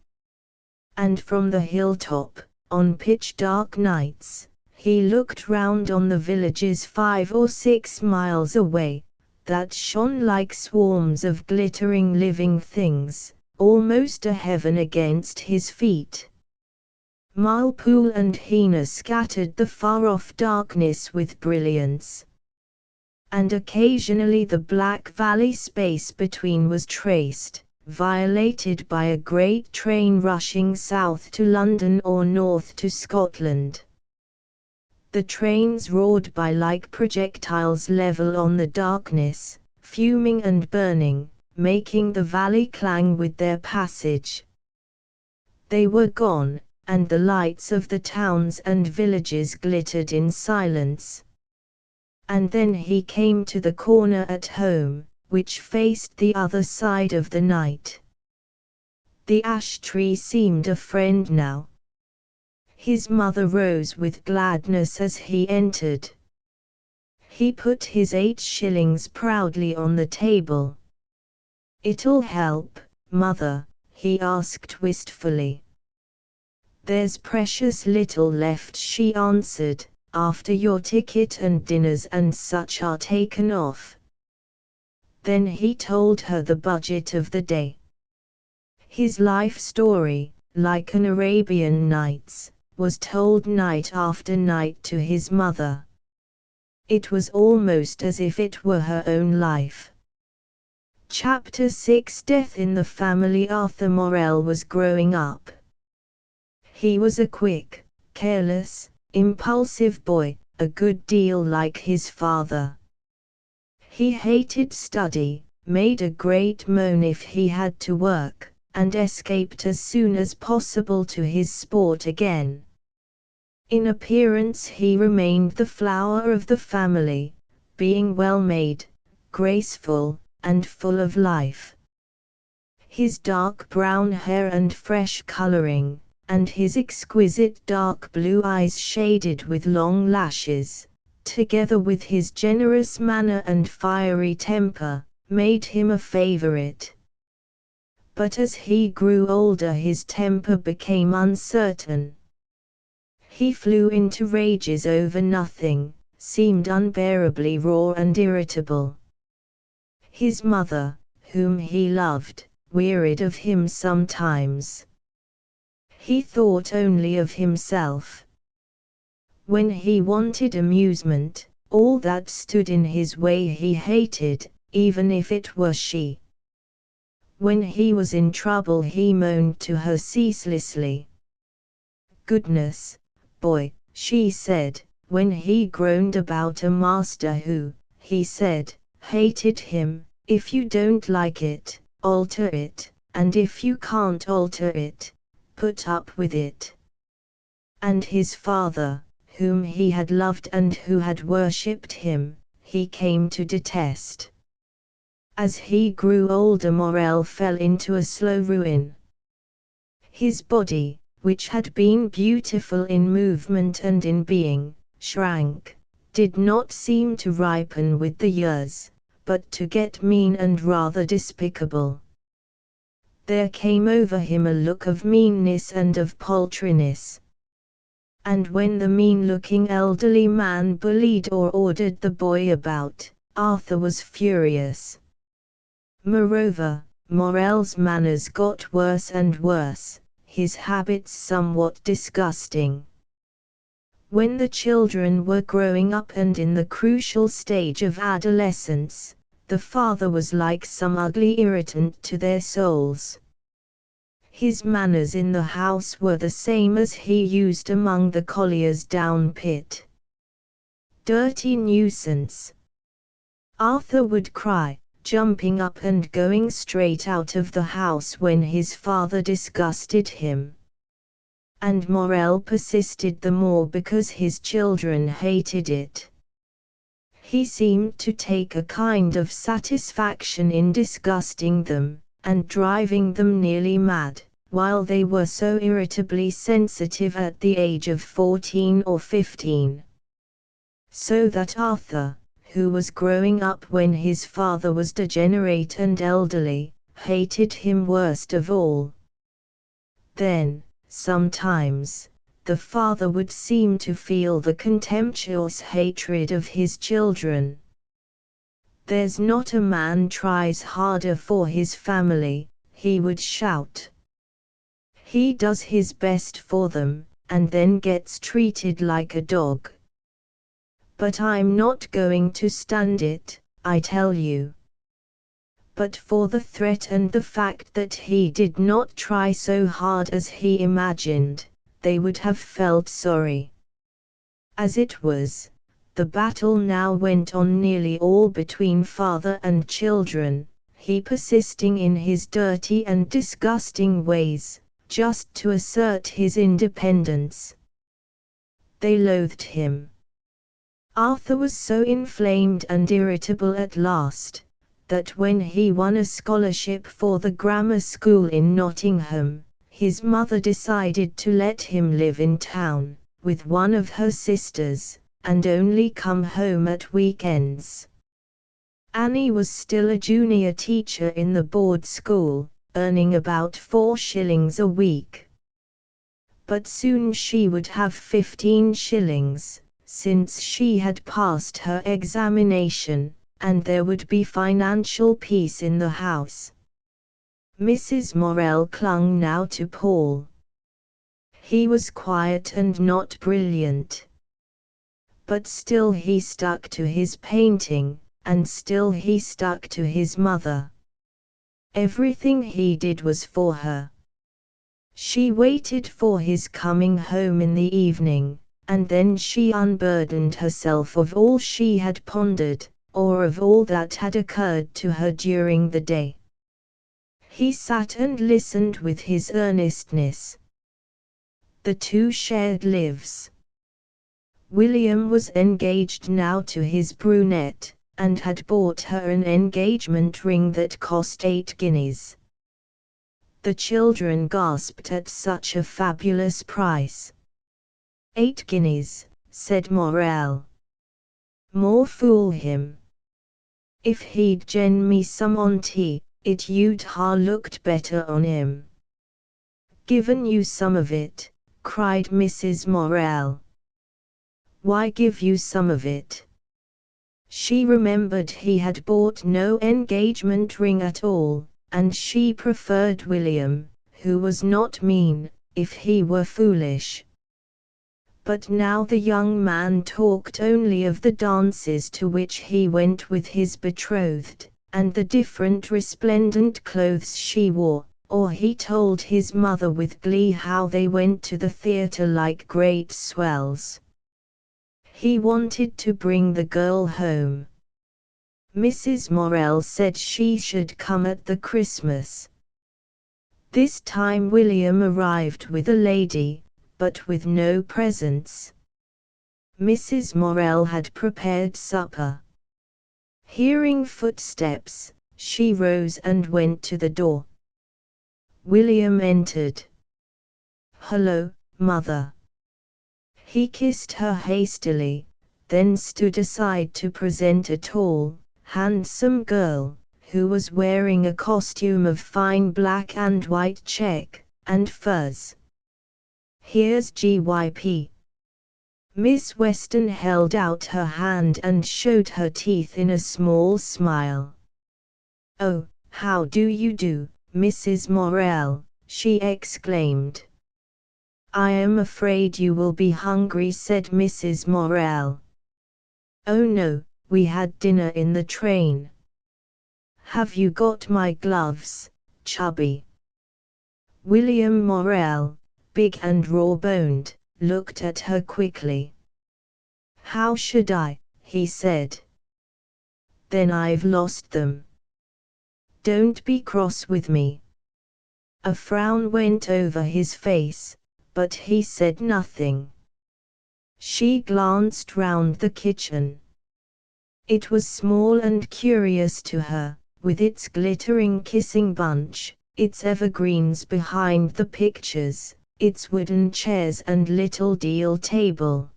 And from the hilltop, on pitch-dark nights, he looked round on the villages 5 or 6 miles away, that shone like swarms of glittering living things, almost a heaven against his feet. Milpool and Hena scattered the far-off darkness with brilliance. And occasionally the black valley space between was traced, violated by a great train rushing south to London or north to Scotland. The trains roared by like projectiles level on the darkness, fuming and burning, making the valley clang with their passage. They were gone, and the lights of the towns and villages glittered in silence. And then he came to the corner at home, which faced the other side of the night. The ash tree seemed a friend now. His mother rose with gladness as he entered. He put his 8 shillings proudly on the table. "It'll help, Mother?" he asked wistfully. "There's precious little left," she answered, "after your ticket and dinners and such are taken off." Then he told her the budget of the day. His life story, like an Arabian Nights, was told night after night to his mother. It was almost as if it were her own life. Chapter 6 Death in the Family. Arthur Morell was growing up. He was a quick, careless, impulsive boy, a good deal like his father. He hated study, made a great moan if he had to work, and escaped as soon as possible to his sport again. In appearance he remained the flower of the family, being well-made, graceful, and full of life. His dark brown hair and fresh coloring, and his exquisite dark blue eyes shaded with long lashes, together with his generous manner and fiery temper, made him a favorite. But as he grew older his temper became uncertain. He flew into rages over nothing, seemed unbearably raw and irritable. His mother, whom he loved, wearied of him sometimes. He thought only of himself. When he wanted amusement, all that stood in his way he hated, even if it were she. When he was in trouble he moaned to her ceaselessly. "Goodness, boy," she said, when he groaned about a master who, he said, hated him, "if you don't like it, alter it, and if you can't alter it, put up with it." And his father, whom he had loved and who had worshipped him, he came to detest. As he grew older Morell fell into a slow ruin. His body, which had been beautiful in movement and in being, shrank, did not seem to ripen with the years, but to get mean and rather despicable. There came over him a look of meanness and of paltriness. And when the mean-looking elderly man bullied or ordered the boy about, Arthur was furious. Moreover, Morell's manners got worse and worse, his habits somewhat disgusting. When the children were growing up and in the crucial stage of adolescence, the father was like some ugly irritant to their souls. His manners in the house were the same as he used among the colliers down pit. "Dirty nuisance!" Arthur would cry, jumping up and going straight out of the house when his father disgusted him. And Morell persisted the more because his children hated it. He seemed to take a kind of satisfaction in disgusting them, and driving them nearly mad, while they were so irritably sensitive at the age of 14 or 15. So that Arthur, who was growing up when his father was degenerate and elderly, hated him worst of all. Then, sometimes, the father would seem to feel the contemptuous hatred of his children. "There's not a man tries harder for his family," he would shout. "He does his best for them, and then gets treated like a dog. But I'm not going to stand it, I tell you. But for the threat and the fact that he did not try so hard as he imagined, they would have felt sorry. As it was, the battle now went on nearly all between father and children, he persisting in his dirty and disgusting ways, just to assert his independence. They loathed him. Arthur was so inflamed and irritable at last, that when he won a scholarship for the grammar school in Nottingham, his mother decided to let him live in town, with one of her sisters, and only come home at weekends. Annie was still a junior teacher in the board school, earning about 4 shillings a week. But soon she would have 15 shillings, since she had passed her examination, and there would be financial peace in the house. Mrs. Morell clung now to Paul. He was quiet and not brilliant. But still he stuck to his painting, and still he stuck to his mother. Everything he did was for her. She waited for his coming home in the evening, and then she unburdened herself of all she had pondered, or of all that had occurred to her during the day. He sat and listened with his earnestness. The two shared lives. William was engaged now to his brunette, and had bought her an engagement ring that cost 8 guineas. The children gasped at such a fabulous price. 8 guineas, said Morell. More fool him. If he'd gen me some on tea, it you'd ha looked better on him. Given you some of it, cried Mrs. Morell. Why give you some of it? She remembered he had bought no engagement ring at all, and she preferred William, who was not mean, if he were foolish. But now the young man talked only of the dances to which he went with his betrothed, and the different resplendent clothes she wore, or he told his mother with glee how they went to the theatre like great swells. He wanted to bring the girl home. Mrs. Morell said she should come at the Christmas. This time William arrived with a lady, but with no presents. Mrs. Morell had prepared supper. Hearing footsteps, she rose and went to the door. William entered. "Hello, Mother." He kissed her hastily, then stood aside to present a tall, handsome girl, who was wearing a costume of fine black and white check, and furs. "Here's GYP." Miss Weston held out her hand and showed her teeth in a small smile. "Oh, how do you do, Mrs. Morell?" she exclaimed. "I am afraid you will be hungry," said Mrs. Morell. "Oh no, we had dinner in the train." "Have you got my gloves, Chubby?" William Morell, big and raw-boned, looked at her quickly. "How should I?" he said. "Then I've lost them. Don't be cross with me." A frown went over his face, but he said nothing. She glanced round the kitchen. It was small and curious to her, with its glittering kissing bunch, its evergreens behind the pictures, its wooden chairs and little deal table.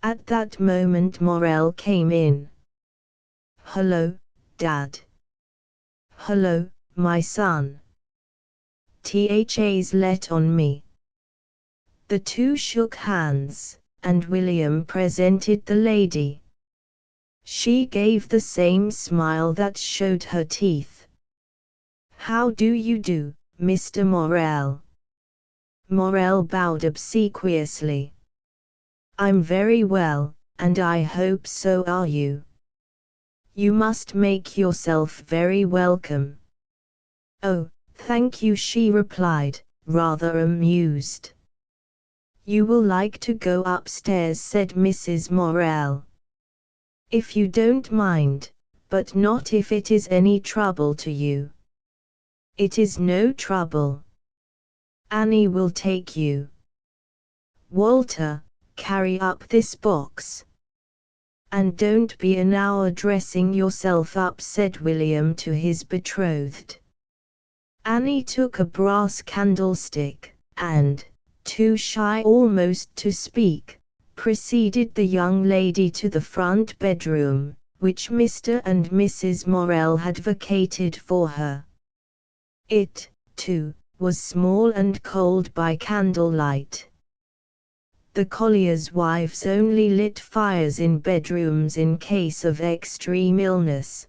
At that moment Morell came in. "Hello, Dad." "Hello, my son. Thas let on me." The two shook hands, and William presented the lady. She gave the same smile that showed her teeth. "How do you do, Mr. Morell?" Morel bowed obsequiously. I'm very well, and I hope so are you. You must make yourself very welcome. Oh, thank you, she replied, rather amused. You will like to go upstairs, said Mrs. Morel. If you don't mind, but not if it is any trouble to you. It is no trouble. Annie will take you. Walter, carry up this box. And don't be an hour dressing yourself up, said William to his betrothed. Annie took a brass candlestick, and, too shy almost to speak, preceded the young lady to the front bedroom, which Mr. and Mrs. Morel had vacated for her. It, too, was small and cold by candlelight. The colliers' wives only lit fires in bedrooms in case of extreme illness.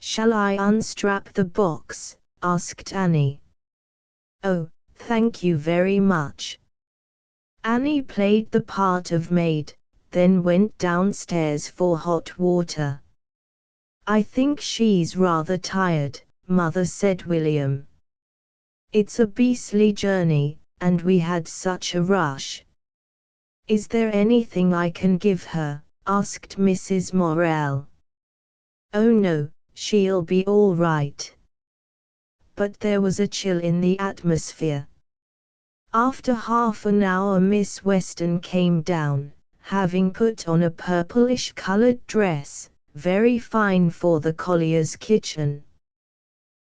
Shall I unstrap the box? Asked Annie. Oh, thank you very much. Annie played the part of maid, then went downstairs for hot water. I think she's rather tired, Mother, said William. It's a beastly journey, and we had such a rush. Is there anything I can give her? Asked Mrs. Morel. Oh no, she'll be all right. But there was a chill in the atmosphere. After half an hour Miss Weston came down, having put on a purplish-colored dress, very fine for the collier's kitchen.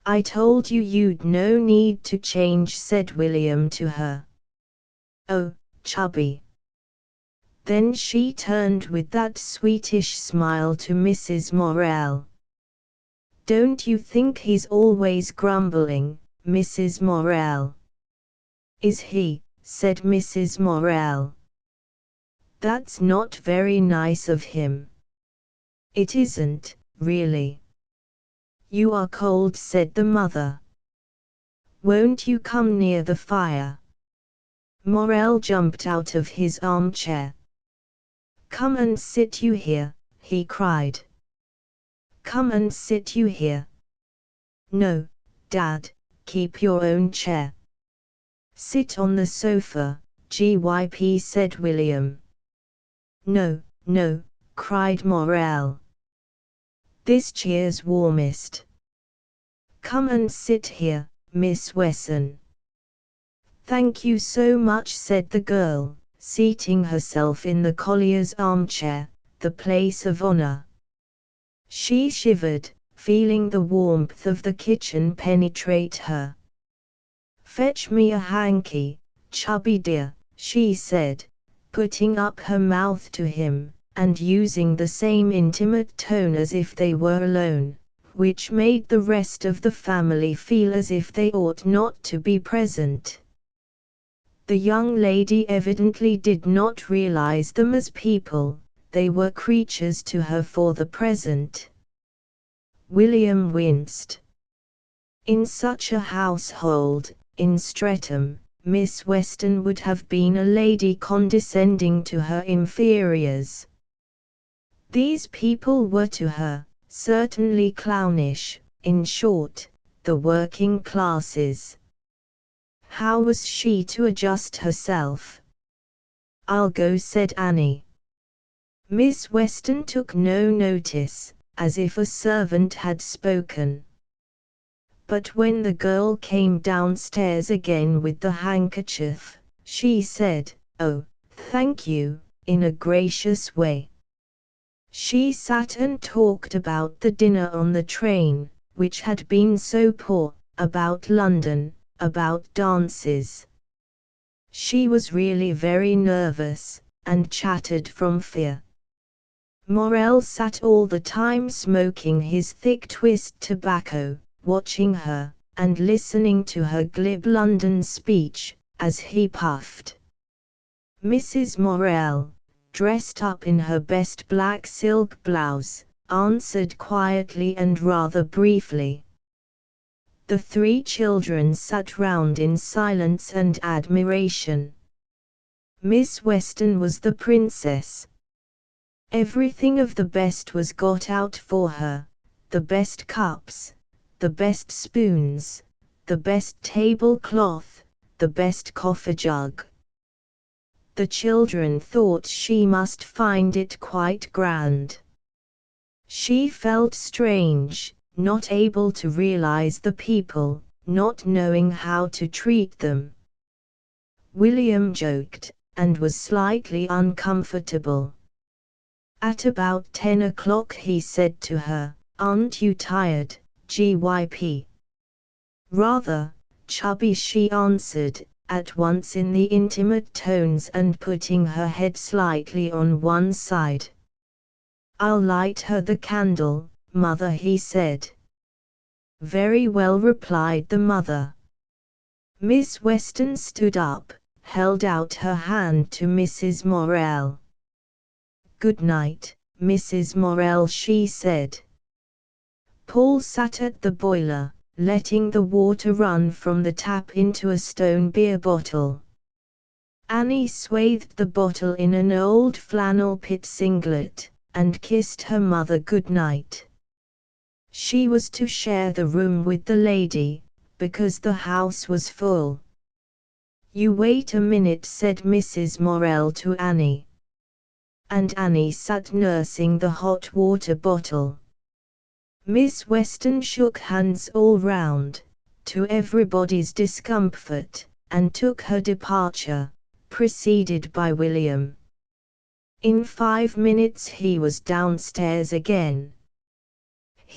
I told you you'd no need to change, said William to her. Oh, chubby. Then she turned with that sweetish smile to Mrs. Morel. Don't you think he's always grumbling, Mrs. Morel? Is he? Said Mrs. Morel. That's not very nice of him. It isn't, really. You are cold, said the mother. Won't you come near the fire? Morel jumped out of his armchair. Come and sit you here, he cried. Come and sit you here. No, Dad, keep your own chair. Sit on the sofa, GYP, said William. No, no, cried Morel. This chair's warmest. Come and sit here, Miss Wesson. Thank you so much, said the girl, seating herself in the collier's armchair, the place of honor. She shivered, feeling the warmth of the kitchen penetrate her. Fetch me a hanky, chubby dear, she said, putting up her mouth to him, and using the same intimate tone as if they were alone, which made the rest of the family feel as if they ought not to be present. The young lady evidently did not realize them as people, they were creatures to her for the present. William winced. In such a household, in Streatham, Miss Weston would have been a lady condescending to her inferiors. These people were to her, certainly clownish, in short, the working classes. How was she to adjust herself? I'll go, said Annie. Miss Weston took no notice, as if a servant had spoken. But when the girl came downstairs again with the handkerchief, she said, "Oh, thank you," in a gracious way. She sat and talked about the dinner on the train, which had been so poor, about London, about dances. She was really very nervous, and chattered from fear. Morel sat all the time smoking his thick twist tobacco, watching her, and listening to her glib London speech, as he puffed. Mrs. Morel, dressed up in her best black silk blouse, answered quietly and rather briefly. The three children sat round in silence and admiration. Miss Weston was the princess. Everything of the best was got out for her, the best cups, the best spoons, the best tablecloth, the best coffee jug. The children thought she must find it quite grand. She felt strange, not able to realize the people, not knowing how to treat them. William joked, and was slightly uncomfortable. At about 10 o'clock he said to her, "Aren't you tired, GYP?" "Rather, chubby," she answered, at once in the intimate tones and putting her head slightly on one side. "I'll light her the candle, Mother," he said. "Very well," replied the mother. Miss Weston stood up, held out her hand to Mrs. Morell. "Good night, Mrs. Morell," she said. Paul sat at the boiler, letting the water run from the tap into a stone beer bottle. Annie swathed the bottle in an old flannel pit singlet, and kissed her mother good night. She was to share the room with the lady, because the house was full. "You wait a minute," said Mrs. Morell to Annie. And Annie sat nursing the hot water bottle. Miss Weston shook hands all round, to everybody's discomfort, and took her departure, preceded by William. In 5 minutes he was downstairs again.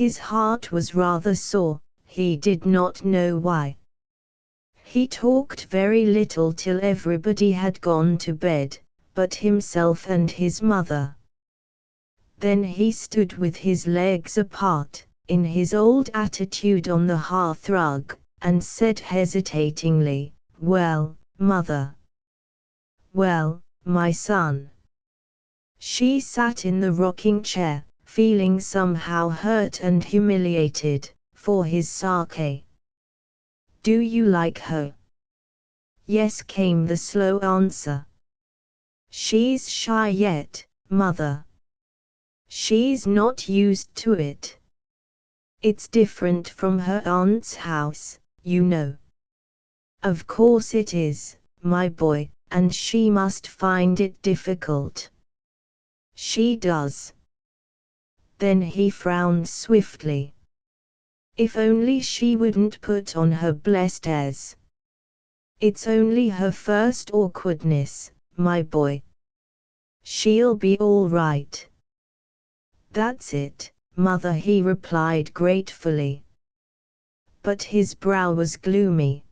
His heart was rather sore, he did not know why. He talked very little till everybody had gone to bed, but himself and his mother. Then he stood with his legs apart, in his old attitude on the hearthrug, and said hesitatingly, "Well, Mother." "Well, my son." She sat in the rocking chair, feeling somehow hurt and humiliated, for his sake. "Do you like her?" "Yes," came the slow answer. "She's shy yet, Mother. She's not used to it. It's different from her aunt's house, you know." "Of course it is, my boy, and she must find it difficult." "She does." Then he frowned swiftly. If only she wouldn't put on her blessed airs. "It's only her first awkwardness, my boy. She'll be all right." "That's it, Mother," he replied gratefully. But his brow was gloomy.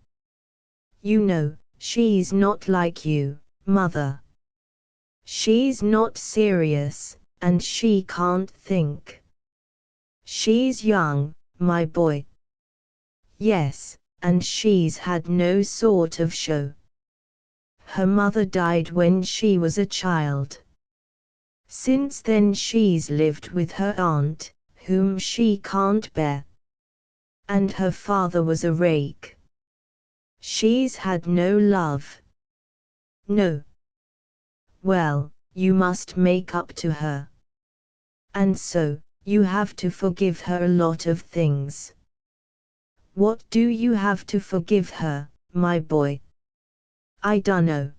"You know, she's not like you, Mother. She's not serious, and she can't think. She's young, my boy." "Yes, and she's had no sort of show. Her mother died when she was a child. Since then she's lived with her aunt, whom she can't bear. And her father was a rake. She's had no love." "No." "Well, you must make up to her. And so, you have to forgive her a lot of things." "What do you have to forgive her, my boy?" "I dunno.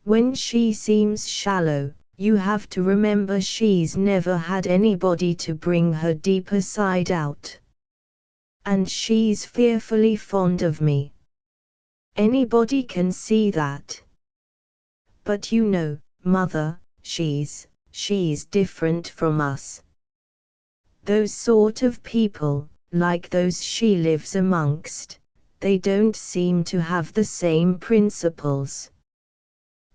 When she seems shallow, you have to remember she's never had anybody to bring her deeper side out. And she's fearfully fond of me. Anybody can see that. But you know, Mother, she's different from us. Those sort of people, like those she lives amongst, they don't seem to have the same principles."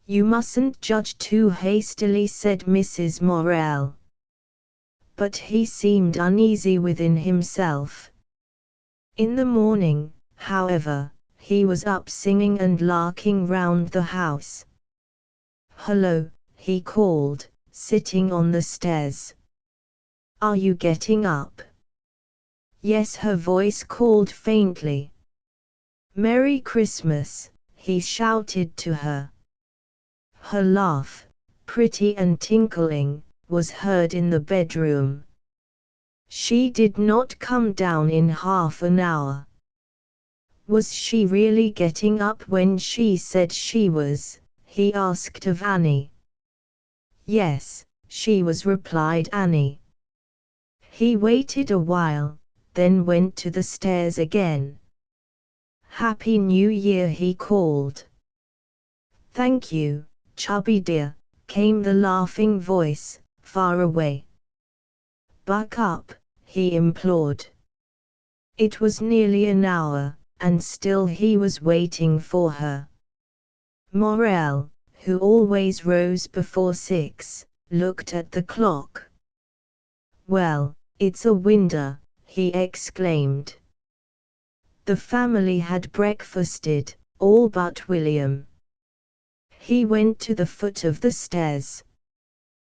"You mustn't judge too hastily," said Mrs. Morell. But he seemed uneasy within himself. In the morning, however, he was up singing and larking round the house. "Hello," he called, sitting on the stairs. "Are you getting up?" Yes, her voice called faintly. Merry Christmas, he shouted to her. Her laugh, pretty and tinkling, was heard in the bedroom. She did not come down in half an hour. Was she really getting up when she said she was? He asked of Annie. Yes, she was, replied Annie. He waited a while, then went to the stairs again. Happy New Year, he called. Thank you, Chubby dear, came the laughing voice, far away. Buck up, he implored. It was nearly an hour, and still he was waiting for her. Morel, who always rose before 6, looked at the clock. Well, it's a wonder, he exclaimed. The family had breakfasted, all but William. He went to the foot of the stairs.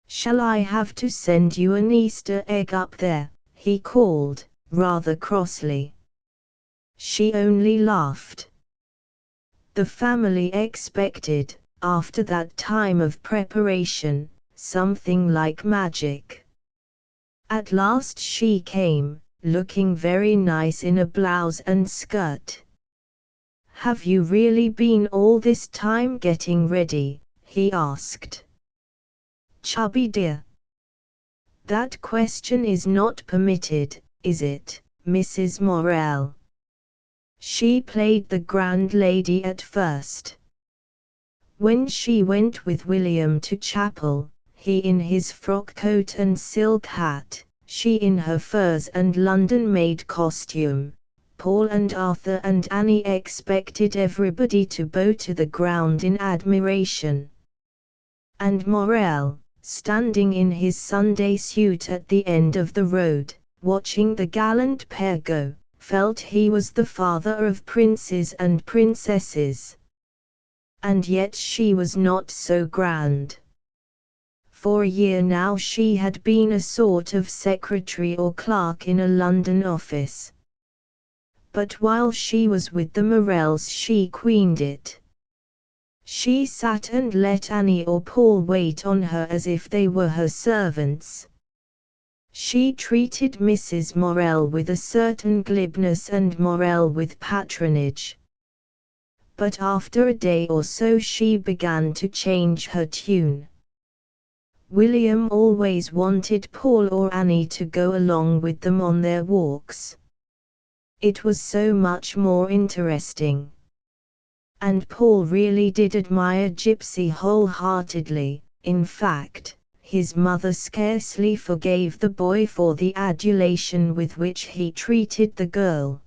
Shall I have to send you an Easter egg up there? He called, rather crossly. She only laughed. The family expected, after that time of preparation, something like magic. At last she came, looking very nice in a blouse and skirt. Have you really been all this time getting ready? He asked. Chubby dear. That question is not permitted, is it, Mrs. Morel? She played the grand lady at first. When she went with William to chapel, he in his frock coat and silk hat, she in her furs and London-made costume, Paul and Arthur and Annie expected everybody to bow to the ground in admiration. And Morel, standing in his Sunday suit at the end of the road, watching the gallant pair go, felt he was the father of princes and princesses. And yet she was not so grand. For a year now she had been a sort of secretary or clerk in a London office. But while she was with the Morels she queened it. She sat and let Annie or Paul wait on her as if they were her servants. She treated Mrs. Morel with a certain glibness and Morel with patronage. But after a day or so she began to change her tune. William always wanted Paul or Annie to go along with them on their walks. It was so much more interesting. And Paul really did admire Gypsy wholeheartedly. In fact, his mother scarcely forgave the boy for the adulation with which he treated the girl.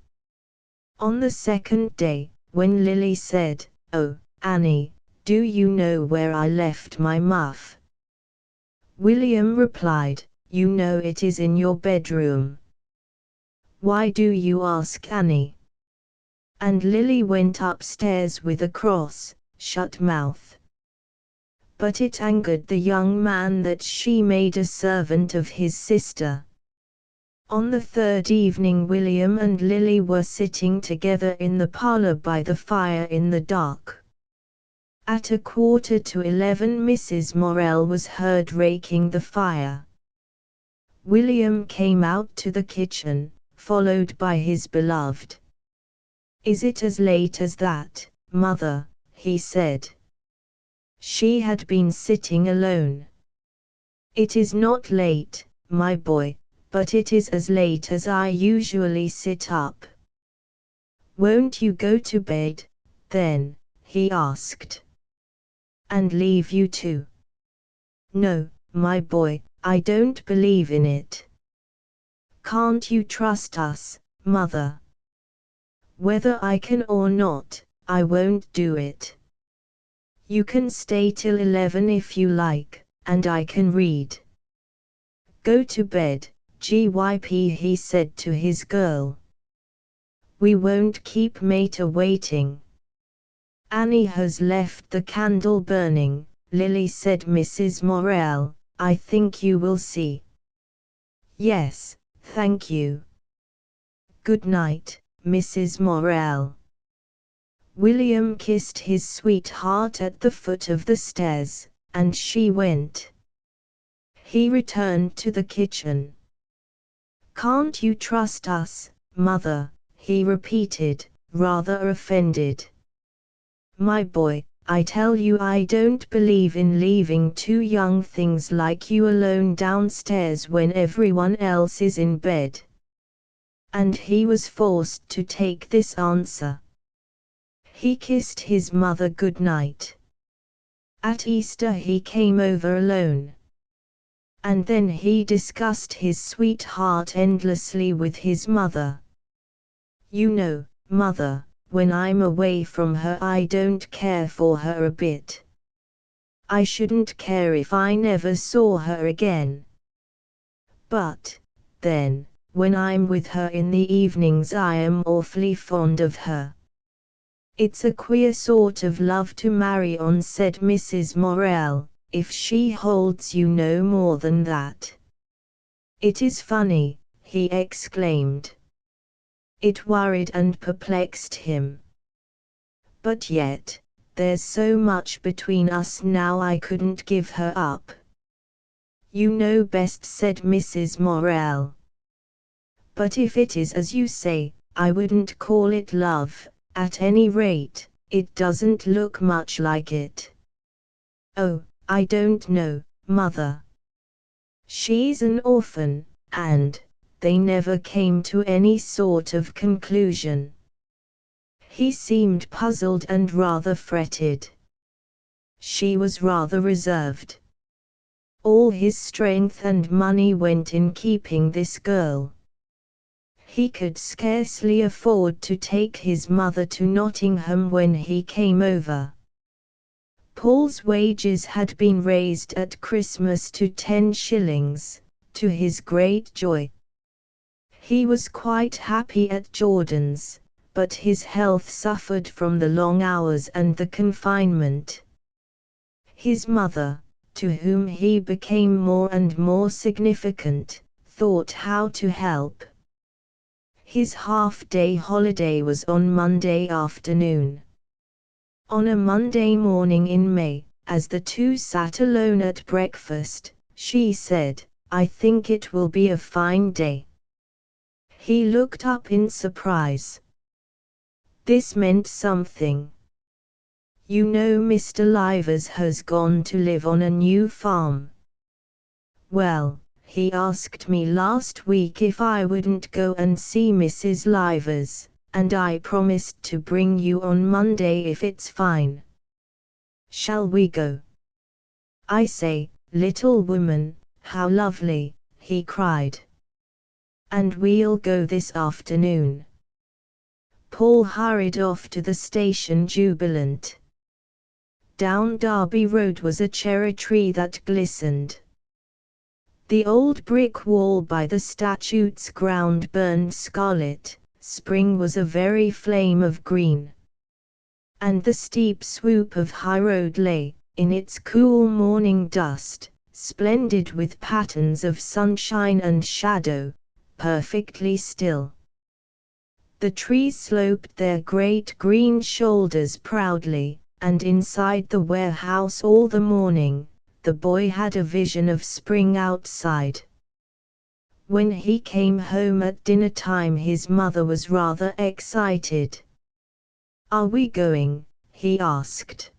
On the second day, when Lily said, "Oh, Annie, do you know where I left my muff?" William replied, "You know it is in your bedroom." "Why do you ask, Annie?" And Lily went upstairs with a cross, shut mouth. But it angered the young man that she made a servant of his sister. On the third evening William and Lily were sitting together in the parlor by the fire in the dark. At 11:15 Mrs. Morel was heard raking the fire. William came out to the kitchen, followed by his beloved. "Is it as late as that, Mother?" he said. She had been sitting alone. "It is not late, my boy, but it is as late as I usually sit up." "Won't you go to bed, then?" he asked. "And leave you too?" "No, my boy, I don't believe in it." "Can't you trust us, Mother?" "Whether I can or not, I won't do it. You can stay till 11 if you like, and I can read." "Go to bed, Gyp," he said to his girl. "We won't keep Mater waiting." "Annie has left the candle burning, Lily," said Mrs. Morel. "I think you will see." "Yes, thank you." "Good night, Mrs. Morell." William kissed his sweetheart at the foot of the stairs, and she went. He returned to the kitchen. "Can't you trust us, Mother?" he repeated, rather offended. "My boy, I tell you I don't believe in leaving two young things like you alone downstairs when everyone else is in bed." And he was forced to take this answer. He kissed his mother good night. At Easter he came over alone. And then he discussed his sweetheart endlessly with his mother. "You know, Mother, when I'm away from her I don't care for her a bit. I shouldn't care if I never saw her again. But, then, when I'm with her in the evenings I am awfully fond of her." "It's a queer sort of love to marry on," said Mrs. Morell, "if she holds you no more than that." "It is funny," he exclaimed. It worried and perplexed him. "But yet, there's so much between us now I couldn't give her up." "You know best," said Mrs. Morell. "But if it is as you say, I wouldn't call it love. At any rate, it doesn't look much like it." "Oh, I don't know, Mother. She's an orphan, and they never came to any sort of conclusion." He seemed puzzled and rather fretted. She was rather reserved. All his strength and money went in keeping this girl. He could scarcely afford to take his mother to Nottingham when he came over. Paul's wages had been raised at Christmas to 10 shillings, to his great joy. He was quite happy at Jordan's, but his health suffered from the long hours and the confinement. His mother, to whom he became more and more significant, thought how to help. His half-day holiday was on Monday afternoon. On a Monday morning in May, as the two sat alone at breakfast, she said, "I think it will be a fine day." He looked up in surprise. This meant something. "You know Mr. Livers has gone to live on a new farm." "Well, he asked me last week if I wouldn't go and see Mrs. Livers, and I promised to bring you on Monday if it's fine. Shall we go?" "I say, little woman, how lovely," he cried. "And we'll go this afternoon." Paul hurried off to the station jubilant. Down Derby Road was a cherry tree that glistened. The old brick wall by the statue's ground burned scarlet, spring was a very flame of green. And the steep swoop of High Road lay, in its cool morning dust, splendid with patterns of sunshine and shadow, perfectly still. The trees sloped their great green shoulders proudly, and inside the warehouse all the morning, the boy had a vision of spring outside. When he came home at dinner time his mother was rather excited. "Are we going?" he asked.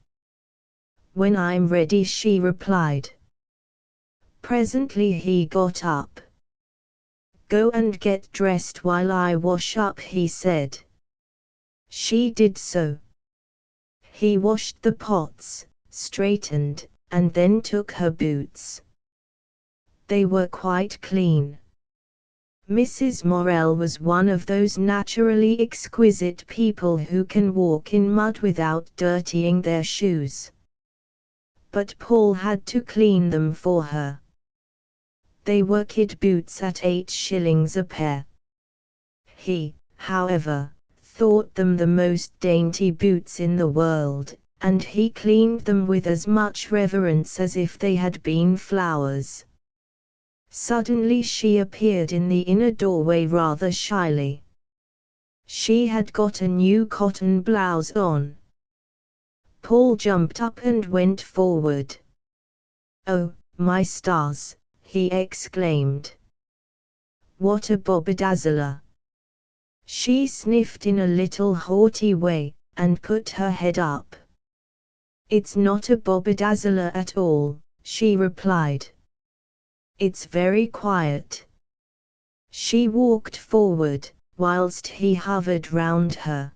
"When I'm ready," she replied. Presently he got up. "Go and get dressed while I wash up," he said. She did so. He washed the pots, straightened, and then took her boots. They were quite clean. Mrs. Morell was one of those naturally exquisite people who can walk in mud without dirtying their shoes. But Paul had to clean them for her. They were kid boots at 8 shillings a pair. He, however, thought them the most dainty boots in the world, and he cleaned them with as much reverence as if they had been flowers. Suddenly she appeared in the inner doorway rather shyly. She had got a new cotton blouse on. Paul jumped up and went forward. "Oh, my stars," he exclaimed. "What a bobbedazzler!" She sniffed in a little haughty way, and put her head up. "It's not a bobbedazzler at all," she replied. "It's very quiet." She walked forward, whilst he hovered round her.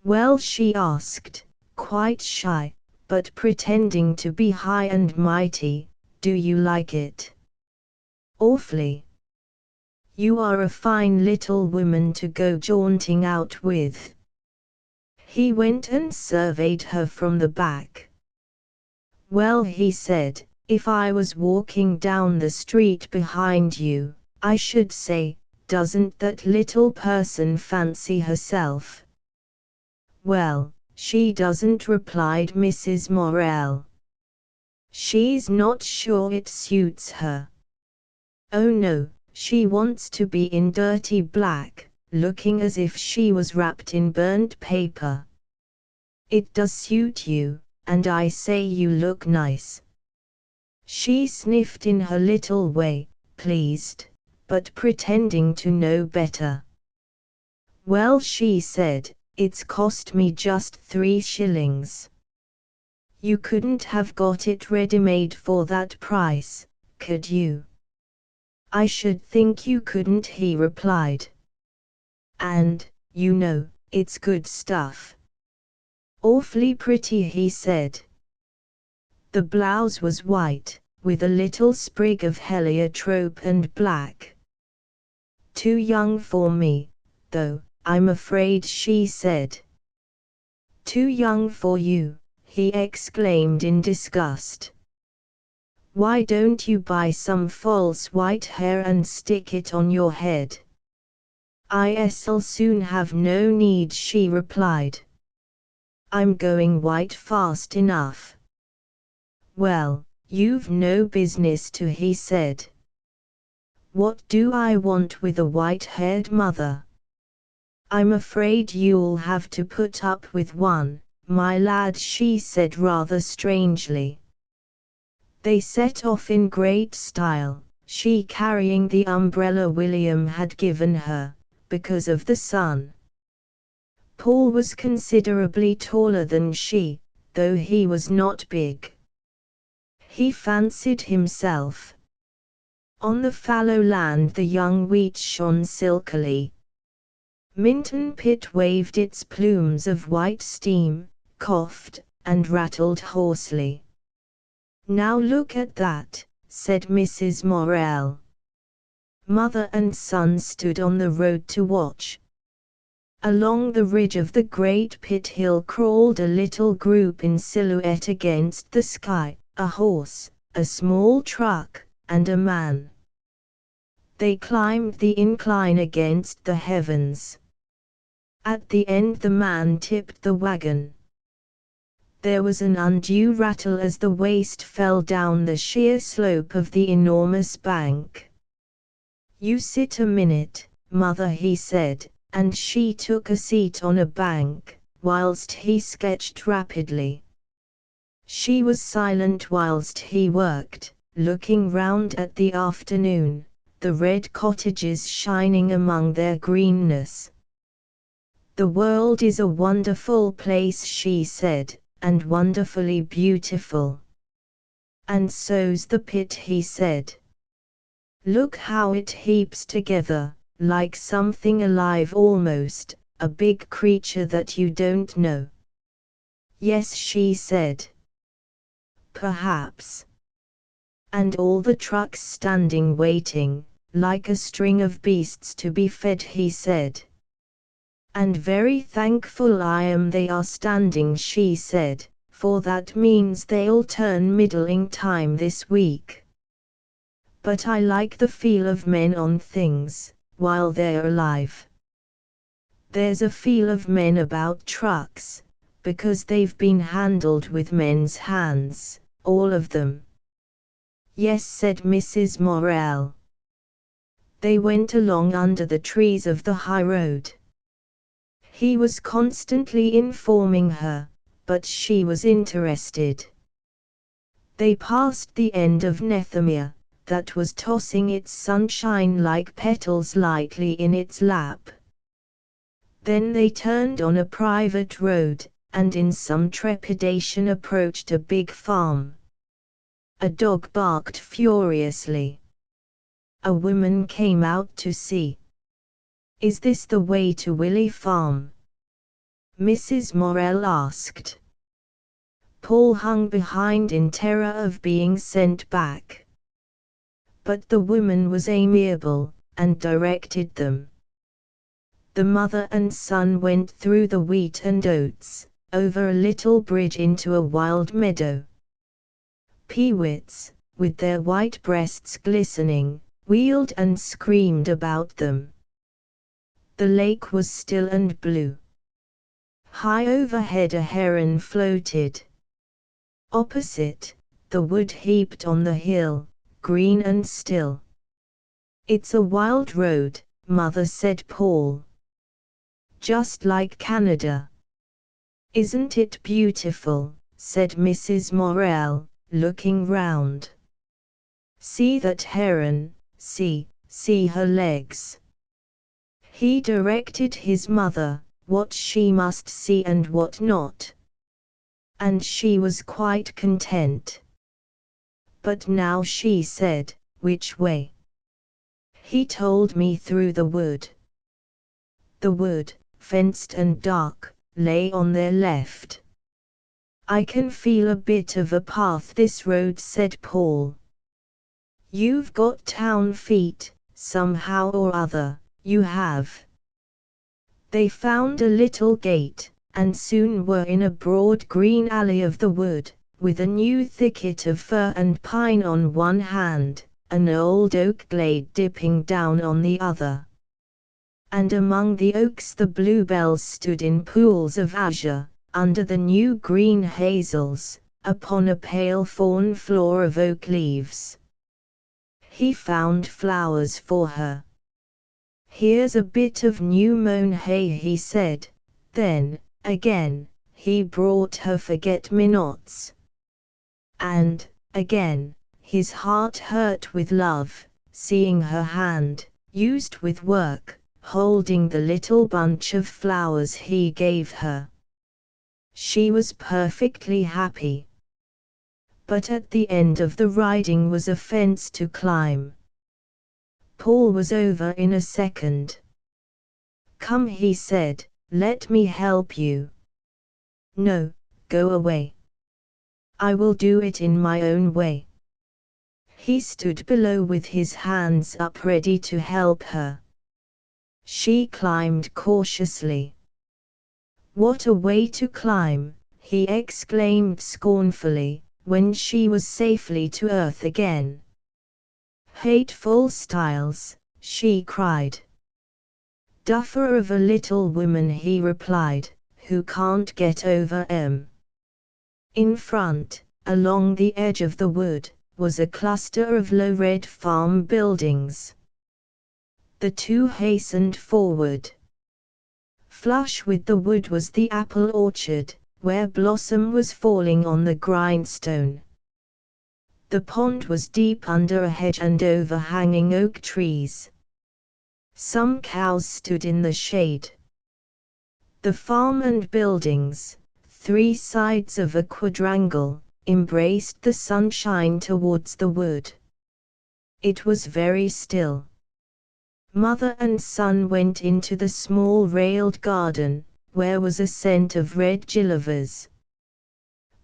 "Well," she asked, quite shy, but pretending to be high and mighty, "do you like it?" "Awfully. You are a fine little woman to go jaunting out with." He went and surveyed her from the back. "Well," he said, "if I was walking down the street behind you, I should say, doesn't that little person fancy herself?" "Well, she doesn't," replied Mrs. Morel. "She's not sure it suits her." "Oh no, she wants to be in dirty black, looking as if she was wrapped in burnt paper." "It does suit you, and I say you look nice." She sniffed in her little way, pleased, but pretending to know better. "Well," she said, "it's cost me just 3 shillings. You couldn't have got it ready-made for that price, could you?" "I should think you couldn't," he replied. "And, you know, it's good stuff." "Awfully pretty," he said. The blouse was white, with a little sprig of heliotrope and black. "Too young for me, though, I'm afraid," she said. "Too young for you," he exclaimed in disgust. "Why don't you buy some false white hair and stick it on your head?" "I'll soon have no need," she replied. "I'm going white fast enough." "Well, you've no business to," he said. "What do I want with a white-haired mother?" "I'm afraid you'll have to put up with one, my lad," she said rather strangely. They set off in great style, she carrying the umbrella William had given her, because of the sun. Paul was considerably taller than she, though he was not big. He fancied himself. On the fallow land the young wheat shone silkily. Minton Pit waved its plumes of white steam, coughed, and rattled hoarsely. "Now look at that," said Mrs. Morel. Mother and son stood on the road to watch. Along the ridge of the great pit hill crawled a little group in silhouette against the sky, a horse, a small truck, and a man. They climbed the incline against the heavens. At the end the man tipped the wagon. There was an undue rattle as the waste fell down the sheer slope of the enormous bank. "You sit a minute, Mother," he said, and she took a seat on a bank, whilst he sketched rapidly. She was silent whilst he worked, looking round at the afternoon, the red cottages shining among their greenness. "The world is a wonderful place," she said, "and wonderfully beautiful." "And so's the pit," he said. "Look how it heaps together, like something alive almost, a big creature that you don't know." "Yes," she said. "Perhaps. And all the trucks standing waiting, like a string of beasts to be fed," he said. "And very thankful I am they are standing," she said, "for that means they'll turn middling time this week. But I like the feel of men on things, while they're alive. There's a feel of men about trucks, because they've been handled with men's hands, all of them." "Yes," said Mrs. Morel. They went along under the trees of the high road. He was constantly informing her, but she was interested. They passed the end of Nethemia, that was tossing its sunshine like petals lightly in its lap. Then they turned on a private road, and in some trepidation approached a big farm. A dog barked furiously. A woman came out to see. "Is this the way to Willey Farm?" Mrs. Morell asked. Paul hung behind in terror of being sent back. But the woman was amiable, and directed them. The mother and son went through the wheat and oats, over a little bridge into a wild meadow. Peewits, with their white breasts glistening, wheeled and screamed about them. The lake was still and blue. High overhead a heron floated. Opposite, the wood heaped on the hill, green and still. "It's a wild road," Mother said Paul. "Just like Canada." "Isn't it beautiful?" said Mrs. Morell, looking round. "See that heron, see her legs." He directed his mother, what she must see and what not. And she was quite content. But now she said, "Which way?" He told me through the wood. The wood, fenced and dark, lay on their left. "I can feel a bit of a path this road," said Paul. "You've got town feet, somehow or other, you have." They found a little gate, and soon were in a broad green alley of the wood, with a new thicket of fir and pine on one hand, an old oak glade dipping down on the other. And among the oaks the bluebells stood in pools of azure, under the new green hazels, upon a pale fawn floor of oak leaves. He found flowers for her. "Here's a bit of new mown hay," he said. Then, again, he brought her forget-me-nots. And, again, his heart hurt with love, seeing her hand, used with work, holding the little bunch of flowers he gave her. She was perfectly happy. But at the end of the riding was a fence to climb. Paul was over in a second. "Come," he said, "let me help you." "No, go away. I will do it in my own way." He stood below with his hands up ready to help her. She climbed cautiously. "What a way to climb!" he exclaimed scornfully, when she was safely to earth again. "Hateful stiles," she cried. "Duffer of a little woman," he replied, "who can't get over 'em." In front, along the edge of the wood, was a cluster of low red farm buildings. The two hastened forward. Flush with the wood was the apple orchard, where blossom was falling on the grindstone. The pond was deep under a hedge and overhanging oak trees. Some cows stood in the shade. The farm and buildings, 3 sides of a quadrangle, embraced the sunshine towards the wood. It was very still. Mother and son went into the small railed garden, where was a scent of red gilivers.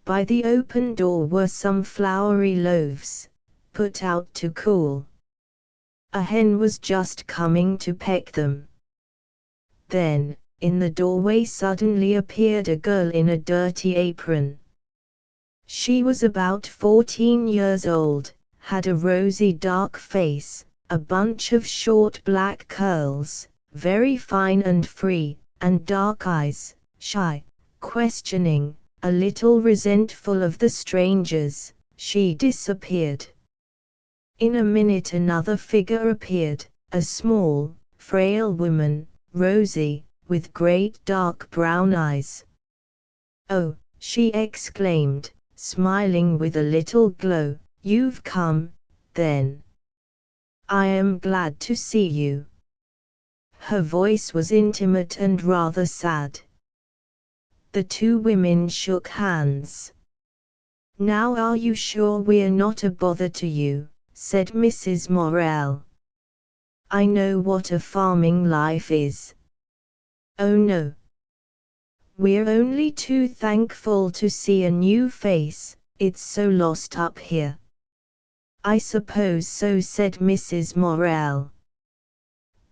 By the open door were some floury loaves, put out to cool. A hen was just coming to peck them. Then, in the doorway suddenly appeared a girl in a dirty apron. She was about 14 years old, had a rosy dark face, a bunch of short black curls, very fine and free, and dark eyes, shy, questioning, a little resentful of the strangers. She disappeared. In a minute another figure appeared, a small, frail woman, rosy, with great dark brown eyes. "Oh," she exclaimed, smiling with a little glow, "you've come, then. I am glad to see you." Her voice was intimate and rather sad. The two women shook hands. "Now are you sure we're not a bother to you?" said Mrs. Morel. "I know what a farming life is." "Oh no. We're only too thankful to see a new face, it's so lost up here." "I suppose so," said Mrs. Morel.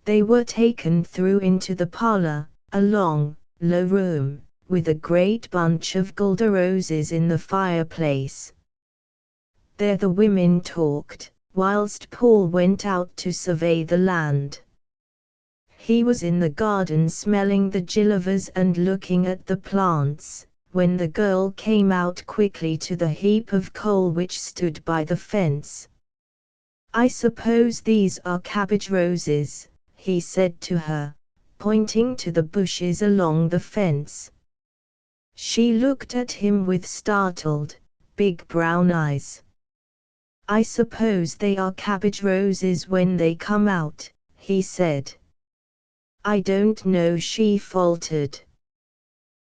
They were taken through into the parlor, a long, low room, with a great bunch of guelder roses in the fireplace. There the women talked, whilst Paul went out to survey the land. He was in the garden smelling the gilivers and looking at the plants, when the girl came out quickly to the heap of coal which stood by the fence. "I suppose these are cabbage roses," he said to her, pointing to the bushes along the fence. She looked at him with startled, big brown eyes. "I suppose they are cabbage roses when they come out," he said. "I don't know," she faltered.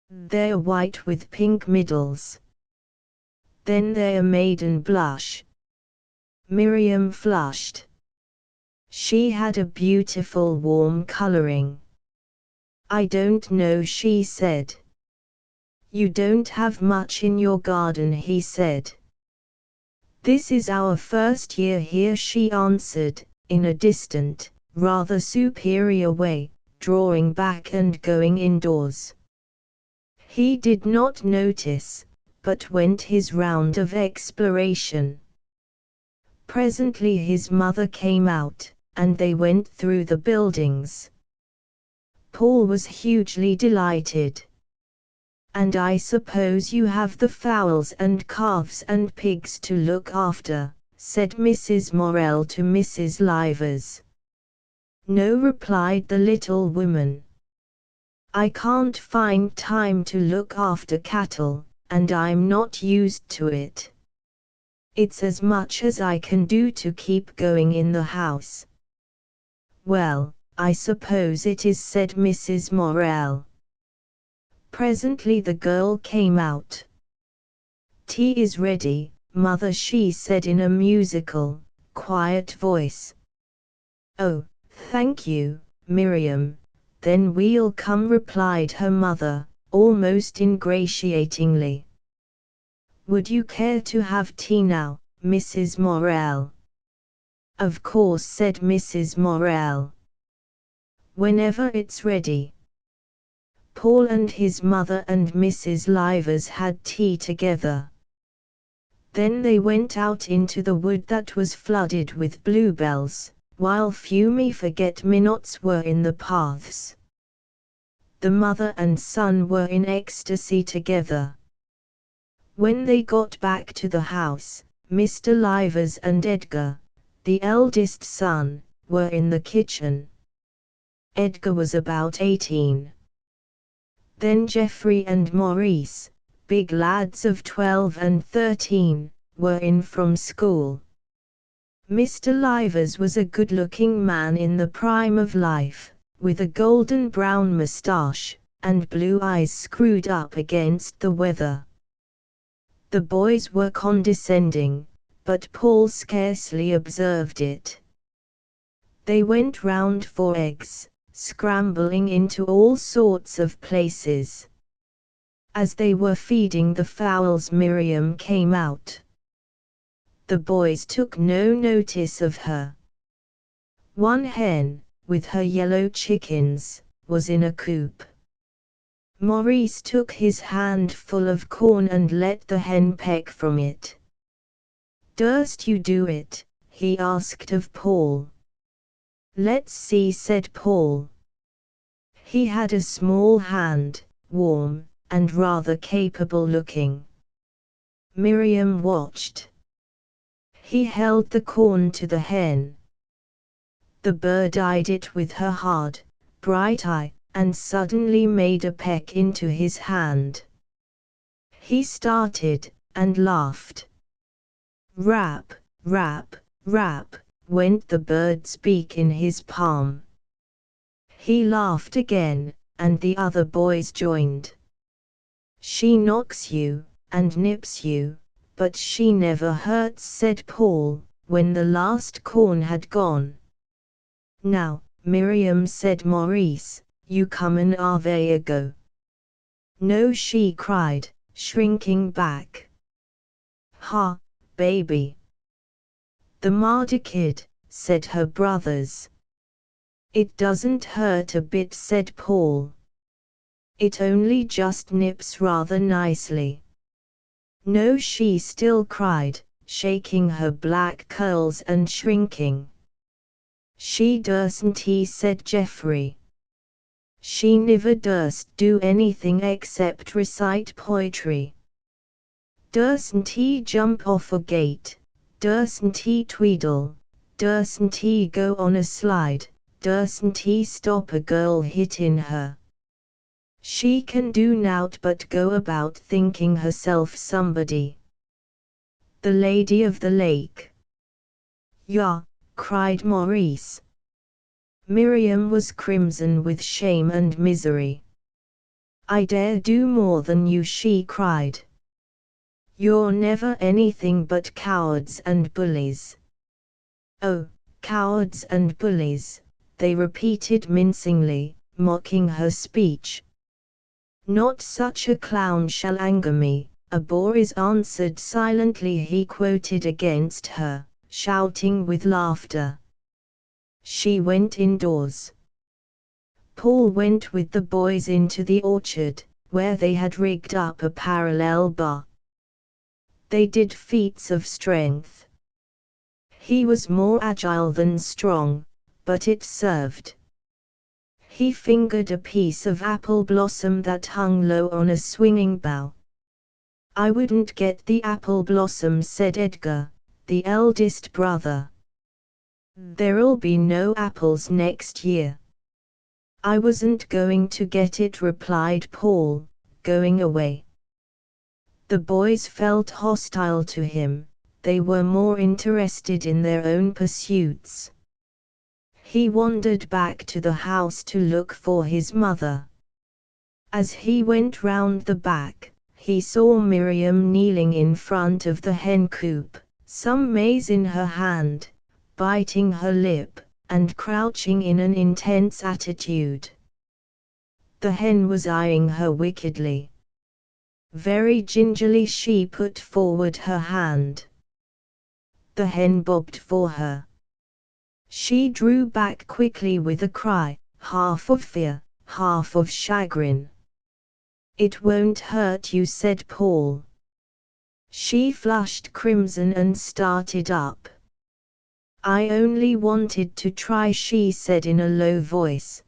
"They're white with pink middles." "Then they're maiden blush." Miriam flushed. She had a beautiful warm coloring. "I don't know," she said. "You don't have much in your garden," he said. "This is our first year here," she answered, in a distant, rather superior way, drawing back and going indoors. He did not notice, but went his round of exploration. Presently his mother came out, and they went through the buildings. Paul was hugely delighted. "And I suppose you have the fowls and calves and pigs to look after," said Mrs. Morel to Mrs. Livers. "No," replied the little woman. "I can't find time to look after cattle, and I'm not used to it. It's as much as I can do to keep going in the house." "Well, I suppose it is," said Mrs. Morel. Presently the girl came out. "Tea is ready, Mother," she said in a musical, quiet voice. "Oh, thank you, Miriam, then we'll come," replied her mother, almost ingratiatingly. "Would you care to have tea now, Mrs. Morel?" "Of course," said Mrs. Morel. "Whenever it's ready." Paul and his mother and Mrs. Livers had tea together. Then they went out into the wood that was flooded with bluebells, while fumy forget-me-nots were in the paths. The mother and son were in ecstasy together. When they got back to the house, Mr. Livers and Edgar, the eldest son, were in the kitchen. Edgar was about 18. Then Geoffrey and Maurice, big lads of 12 and 13, were in from school. Mr. Livers was a good-looking man in the prime of life, with a golden brown moustache, and blue eyes screwed up against the weather. The boys were condescending, but Paul scarcely observed it. They went round for eggs, scrambling into all sorts of places. As they were feeding the fowls, Miriam came out. The boys took no notice of her. One hen, with her yellow chickens, was in a coop. Maurice took his hand full of corn and let the hen peck from it. "Durst you do it?" he asked of Paul. "Let's see," said Paul. He had a small hand, warm, and rather capable looking. Miriam watched. He held the corn to the hen. The bird eyed it with her hard, bright eye, and suddenly made a peck into his hand. He started, and laughed. Rap, rap, rap, went the bird's beak in his palm. He laughed again, and the other boys joined. She knocks you, and nips you, but she never hurts, said Paul, when the last corn had gone. Now, Miriam, said Maurice, you come an away ago. No, she cried, shrinking back. Ha, baby. The murder kid, said her brothers. It doesn't hurt a bit, said Paul. It only just nips rather nicely. No, she still cried, shaking her black curls and shrinking. She dursn't, he said Geoffrey. She never durst do anything except recite poetry. Dursn't he jump off a gate, dursn't he tweedle, dursn't he go on a slide, dursn't he stop a girl hittin' her. She can do nought but go about thinking herself somebody. The Lady of the Lake. Yah, cried Maurice. Miriam was crimson with shame and misery. I dare do more than you, she cried. You're never anything but cowards and bullies. Oh, cowards and bullies, they repeated mincingly, mocking her speech. Not such a clown shall anger me, a boor is answered silently, he quoted against her, shouting with laughter. She went indoors. Paul went with the boys into the orchard, where they had rigged up a parallel bar. They did feats of strength. He was more agile than strong, but it served. He fingered a piece of apple blossom that hung low on a swinging bough. I wouldn't get the apple blossom, said Edgar, the eldest brother. There'll be no apples next year. I wasn't going to get it, replied Paul, going away. The boys felt hostile to him, they were more interested in their own pursuits. He wandered back to the house to look for his mother. As he went round the back, he saw Miriam kneeling in front of the hen coop, some maize in her hand, biting her lip, and crouching in an intense attitude. The hen was eyeing her wickedly. Very gingerly she put forward her hand. The hen bobbed for her. She drew back quickly with a cry, half of fear, half of chagrin. It won't hurt you, said Paul. She flushed crimson and started up. I only wanted to try, she said in a low voice.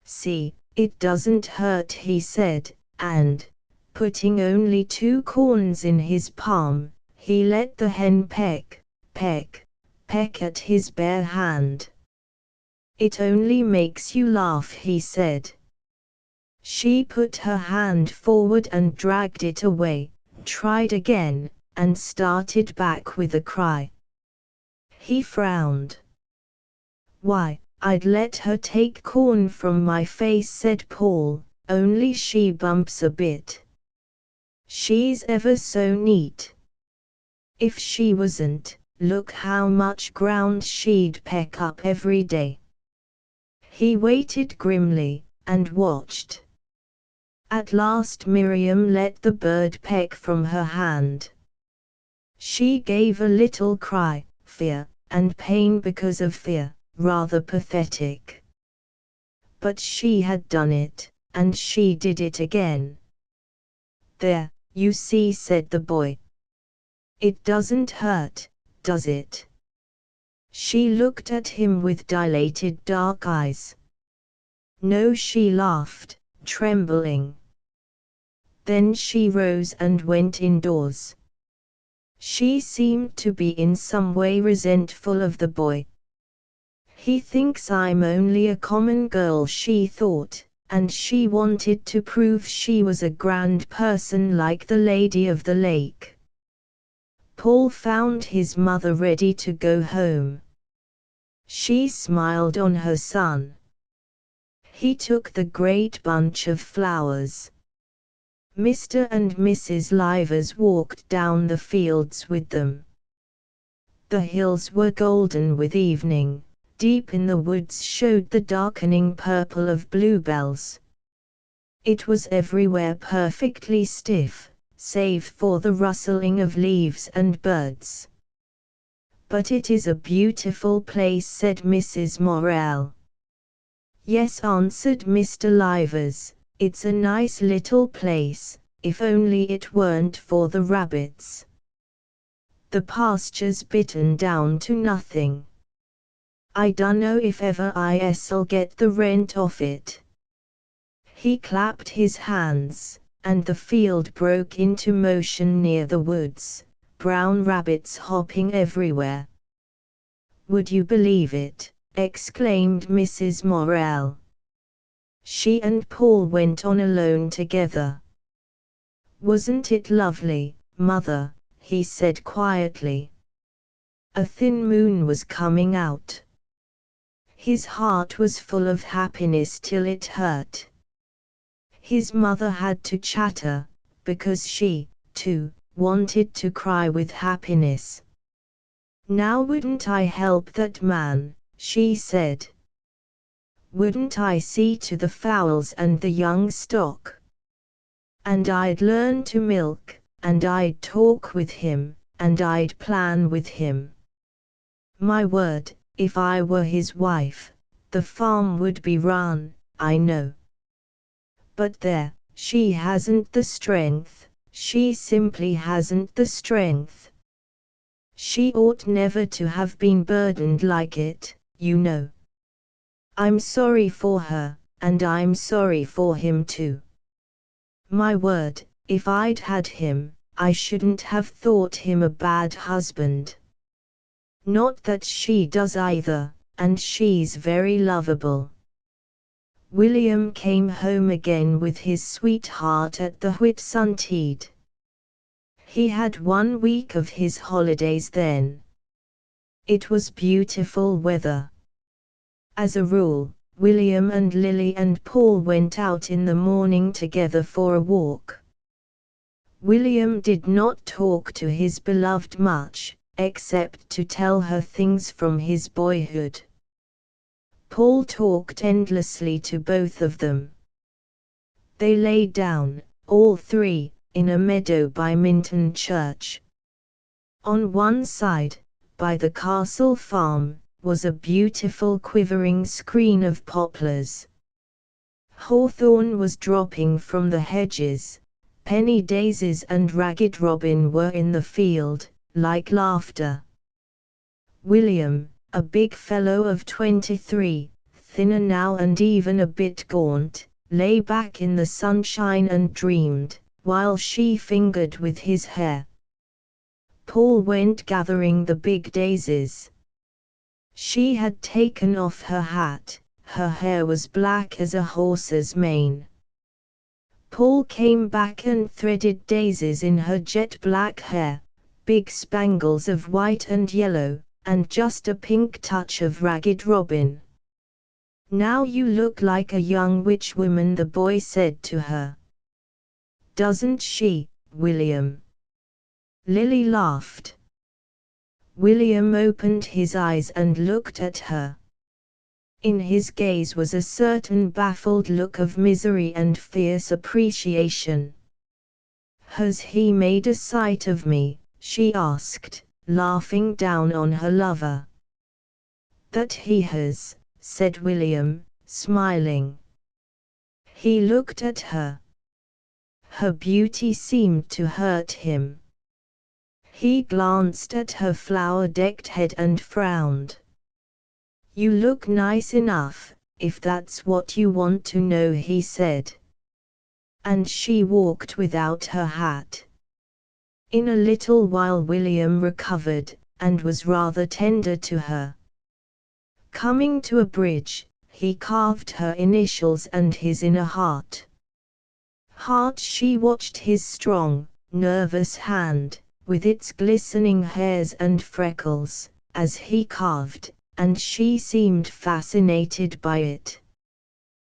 See, it doesn't hurt, he said, and, putting only 2 corns in his palm, he let the hen peck, peck, peck at his bare hand. It only makes you laugh, he said. She put her hand forward and dragged it away, tried again, and started back with a cry. He frowned. Why, I'd let her take corn from my face, said Paul, only she bumps a bit. She's ever so neat. If she wasn't, look how much ground she'd peck up every day. He waited grimly, and watched. At last Miriam let the bird peck from her hand. She gave a little cry, fear, and pain because of fear, rather pathetic. But she had done it, and she did it again. There, you see, said the boy. It doesn't hurt, does it? She looked at him with dilated dark eyes. No, she laughed, trembling. Then she rose and went indoors. She seemed to be in some way resentful of the boy. He thinks I'm only a common girl, she thought, and she wanted to prove she was a grand person like the Lady of the Lake. Paul found his mother ready to go home. She smiled on her son. He took the great bunch of flowers. Mr. and Mrs. Livers walked down the fields with them. The hills were golden with evening. Deep in the woods showed the darkening purple of bluebells. It was everywhere perfectly stiff, save for the rustling of leaves and birds. "But it is a beautiful place," said Mrs. Morel. "Yes," answered Mr. Livers, "it's a nice little place, if only it weren't for the rabbits. The pasture's bitten down to nothing. I dunno if ever I'll get the rent off it." He clapped his hands, and the field broke into motion near the woods, brown rabbits hopping everywhere. "Would you believe it?" exclaimed Mrs. Morel. She and Paul went on alone together. "Wasn't it lovely, Mother?" he said quietly. A thin moon was coming out. His heart was full of happiness till it hurt. His mother had to chatter, because she, too, wanted to cry with happiness. "Now wouldn't I help that man," she said. "Wouldn't I see to the fowls and the young stock? And I'd learn to milk, and I'd talk with him, and I'd plan with him. My word, if I were his wife, the farm would be run, I know. But there, she hasn't the strength, she simply hasn't the strength. She ought never to have been burdened like it, you know. I'm sorry for her, and I'm sorry for him too. My word, if I'd had him, I shouldn't have thought him a bad husband. Not that she does either, and she's very lovable." William came home again with his sweetheart at the Whitsuntide. He had 1 week of his holidays then. It was beautiful weather. As a rule, William and Lily and Paul went out in the morning together for a walk. William did not talk to his beloved much, except to tell her things from his boyhood. Paul talked endlessly to both of them. They lay down, all three, in a meadow by Minton Church. On one side, by the castle farm, was a beautiful quivering screen of poplars. Hawthorn was dropping from the hedges, penny daisies and ragged robin were in the field, like laughter. William, a big fellow of 23, thinner now and even a bit gaunt, lay back in the sunshine and dreamed, while she fingered with his hair. Paul went gathering the big daisies. She had taken off her hat, her hair was black as a horse's mane. Paul came back and threaded daisies in her jet-black hair, big spangles of white and yellow, and just a pink touch of ragged robin. "Now you look like a young witch woman," the boy said to her. "Doesn't she, William?" Lily laughed. William opened his eyes and looked at her. In his gaze was a certain baffled look of misery and fierce appreciation. "Has he made a sight of me?" she asked, laughing down on her lover. "That he has," said William, smiling. He looked at her. Her beauty seemed to hurt him. He glanced at her flower-decked head and frowned. "You look nice enough, if that's what you want to know," he said. And she walked without her hat. In a little while William recovered, and was rather tender to her. Coming to a bridge, he carved her initials and his in a heart. She watched his strong, nervous hand, with its glistening hairs and freckles, as he carved, and she seemed fascinated by it.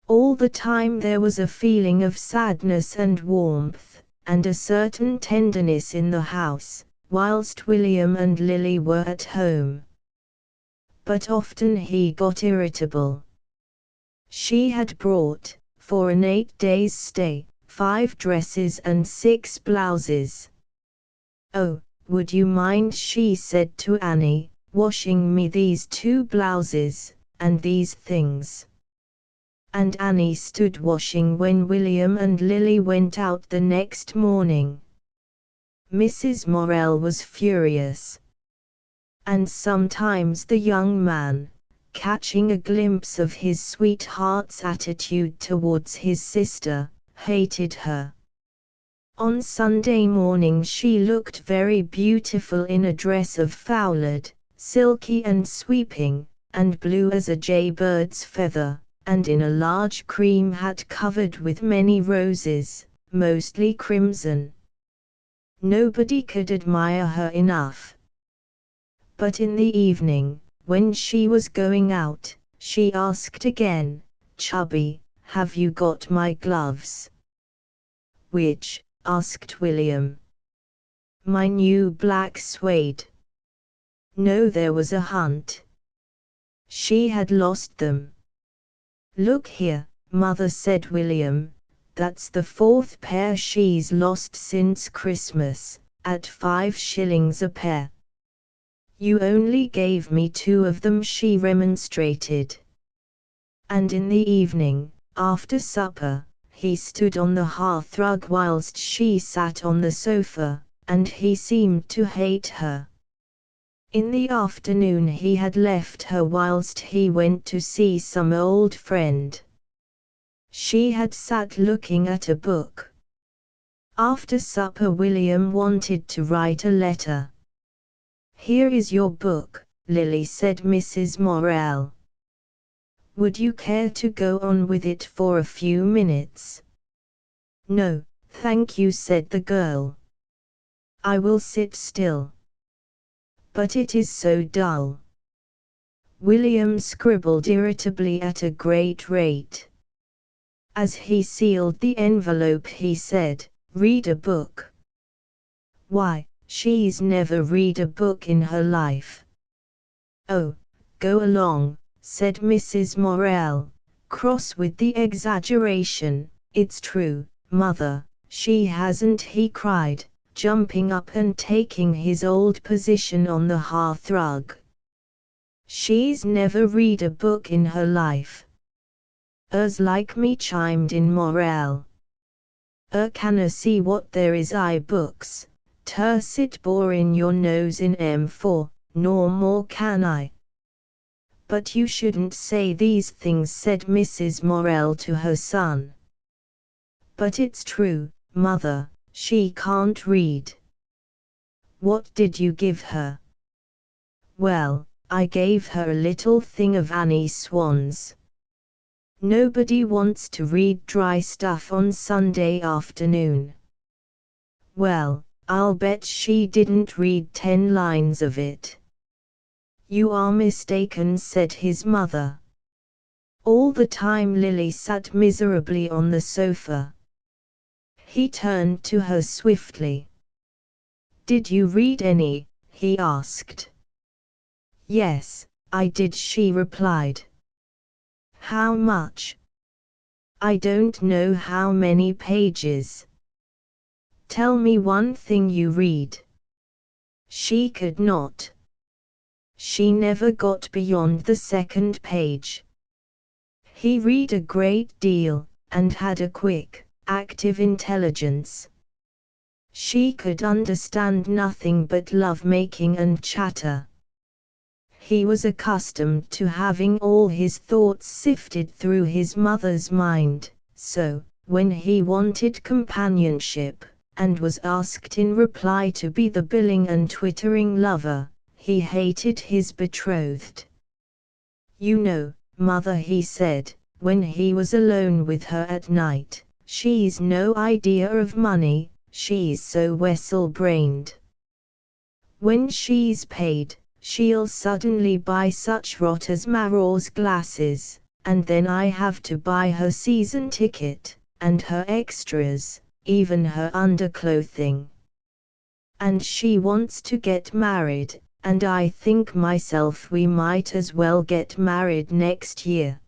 All the time there was a feeling of sadness and warmth, and a certain tenderness in the house, whilst William and Lily were at home. But often he got irritable. She had brought, for an 8 days' stay, 5 dresses and 6 blouses. "Oh, would you mind," she said to Annie, "washing me these 2 blouses, and these things?" And Annie stood washing when William and Lily went out the next morning. Mrs. Morel was furious. And sometimes the young man, catching a glimpse of his sweetheart's attitude towards his sister, hated her. On Sunday morning she looked very beautiful in a dress of foulard, silky and sweeping, and blue as a jaybird's feather, and in a large cream hat covered with many roses, mostly crimson. Nobody could admire her enough. But in the evening, when she was going out, she asked again, "Chubby, have you got my gloves?" "Which?" asked William. "My new black suede." No, there was a hunt. She had lost them. "Look here, Mother," said William, "that's the 4th pair she's lost since Christmas, at 5 shillings a pair." "You only gave me 2 of them," she remonstrated. And in the evening, after supper, he stood on the hearthrug whilst she sat on the sofa, and he seemed to hate her. In the afternoon he had left her whilst he went to see some old friend. She had sat looking at a book. After supper William wanted to write a letter. "Here is your book, Lily," said Mrs. Morel. "Would you care to go on with it for a few minutes?" "No, thank you," said the girl. "I will sit still." "But it is so dull." William scribbled irritably at a great rate. As he sealed the envelope he said, "Read a book. Why, she's never read a book in her life." "Oh, go along," said Mrs. Morel, cross with the exaggeration. "It's true, Mother, she hasn't," he cried, jumping up and taking his old position on the hearthrug. "She's never read a book in her life." "'Er's like me," chimed in Morel. Canna see what there is I books, sit bore in your nose in M4, nor more can I." "But you shouldn't say these things," said Mrs. Morel to her son. "But it's true, Mother, she can't read." "What did you give her?" "Well, I gave her a little thing of Annie Swan's." "Nobody wants to read dry stuff on Sunday afternoon." "Well, I'll bet she didn't read 10 lines of it." "You are mistaken," said his mother. All the time Lily sat miserably on the sofa. He turned to her swiftly. "Did you read any?" he asked. "Yes, I did," she replied. "How much?" "I don't know how many pages." "Tell me one thing you read." She could not. She never got beyond the 2nd page. He read a great deal, and had a quick, active intelligence. She could understand nothing but love-making and chatter. He was accustomed to having all his thoughts sifted through his mother's mind, so, when he wanted companionship, and was asked in reply to be the billing and twittering lover, he hated his betrothed. You know, Mother, he said, when he was alone with her at night, she's no idea of money, she's so wessel-brained. When she's paid, she'll suddenly buy such rot as Maror's glasses, and then I have to buy her season ticket, and her extras, even her underclothing. And she wants to get married, and I think myself we might as well get married next year.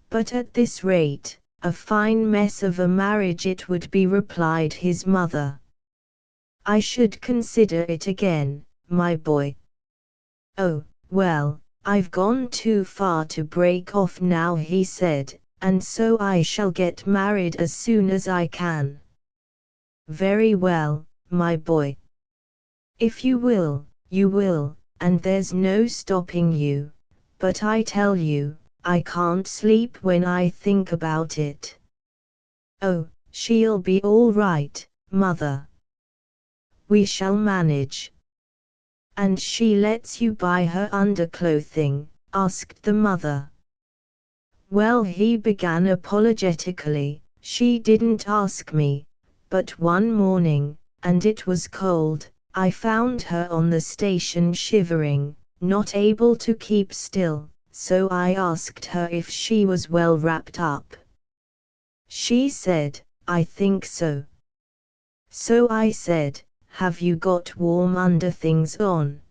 But at this rate, a fine mess of a marriage it would be, replied his mother. I should consider it again, my boy. Oh, well, I've gone too far to break off now, he said, and so I shall get married as soon as I can. Very well, my boy. If you will, you will, and there's no stopping you, but I tell you, I can't sleep when I think about it. Oh, she'll be all right, Mother. We shall manage. And she lets you buy her underclothing? Asked the mother. Well, he began apologetically, she didn't ask me, but one morning, and it was cold, I found her on the station shivering, not able to keep still, so I asked her if she was well wrapped up. She said, I think so. So I said, have you got warm underthings on?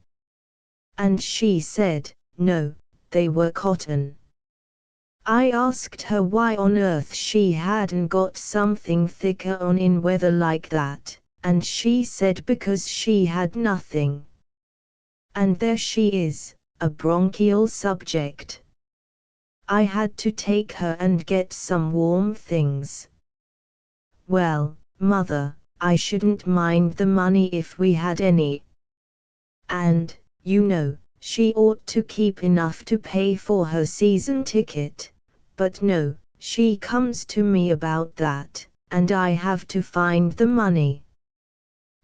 And she said, no, they were cotton. I asked her why on earth she hadn't got something thicker on in weather like that, and she said because she had nothing. And there she is, a bronchial subject. I had to take her and get some warm things. Well, Mother, I shouldn't mind the money if we had any. And, you know, she ought to keep enough to pay for her season ticket, but no, she comes to me about that, and I have to find the money.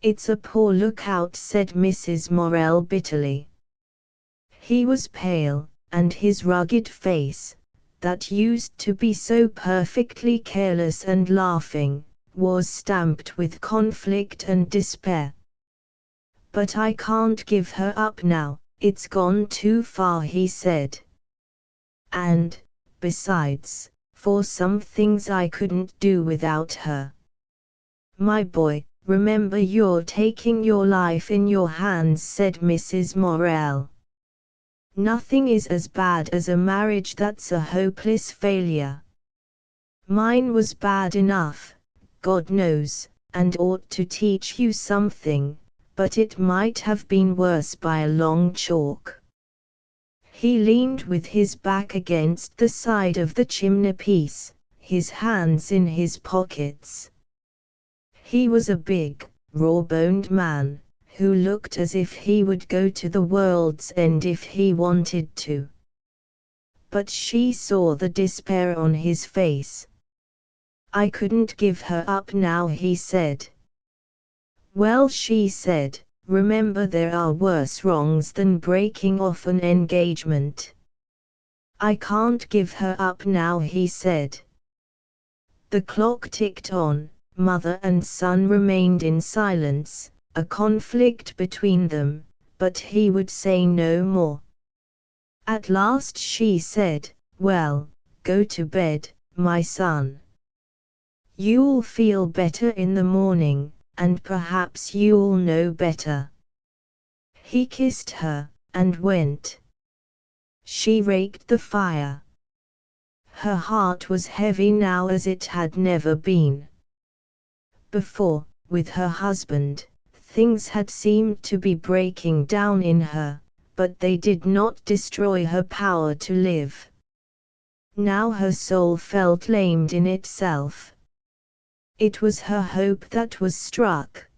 It's a poor lookout, said Mrs. Morel bitterly. He was pale, and his rugged face, that used to be so perfectly careless and laughing, was stamped with conflict and despair. But I can't give her up now, it's gone too far, he said. And, besides, for some things I couldn't do without her. My boy, remember you're taking your life in your hands, said Mrs. Morel. Nothing is as bad as a marriage that's a hopeless failure. Mine was bad enough, God knows, and ought to teach you something, but it might have been worse by a long chalk. He leaned with his back against the side of the chimney-piece, his hands in his pockets. He was a big, raw-boned man, who looked as if he would go to the world's end if he wanted to. But she saw the despair on his face. I couldn't give her up now, he said. Well, she said, remember there are worse wrongs than breaking off an engagement. I can't give her up now, he said. The clock ticked on, mother and son remained in silence, a conflict between them, but he would say no more. At last she said, well, go to bed, my son. You'll feel better in the morning, and perhaps you'll know better. He kissed her, and went. She raked the fire. Her heart was heavy now as it had never been. Before, with her husband, things had seemed to be breaking down in her, but they did not destroy her power to live. Now her soul felt lamed in itself. It was her hope that was struck.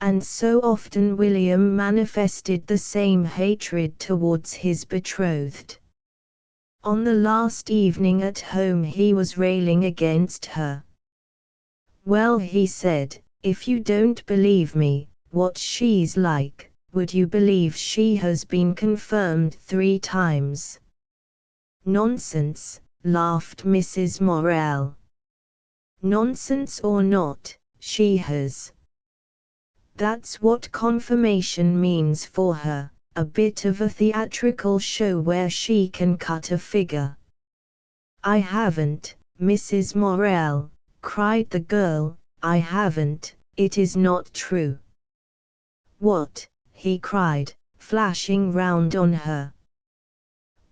And so often William manifested the same hatred towards his betrothed. On the last evening at home he was railing against her. Well, he said, if you don't believe me, what she's like, would you believe she has been confirmed 3 times? Nonsense, laughed Mrs. Morel. Nonsense or not, she has. That's what confirmation means for her, a bit of a theatrical show where she can cut a figure. I haven't, Mrs. Morel, cried the girl, I haven't, it is not true. What? He cried, flashing round on her.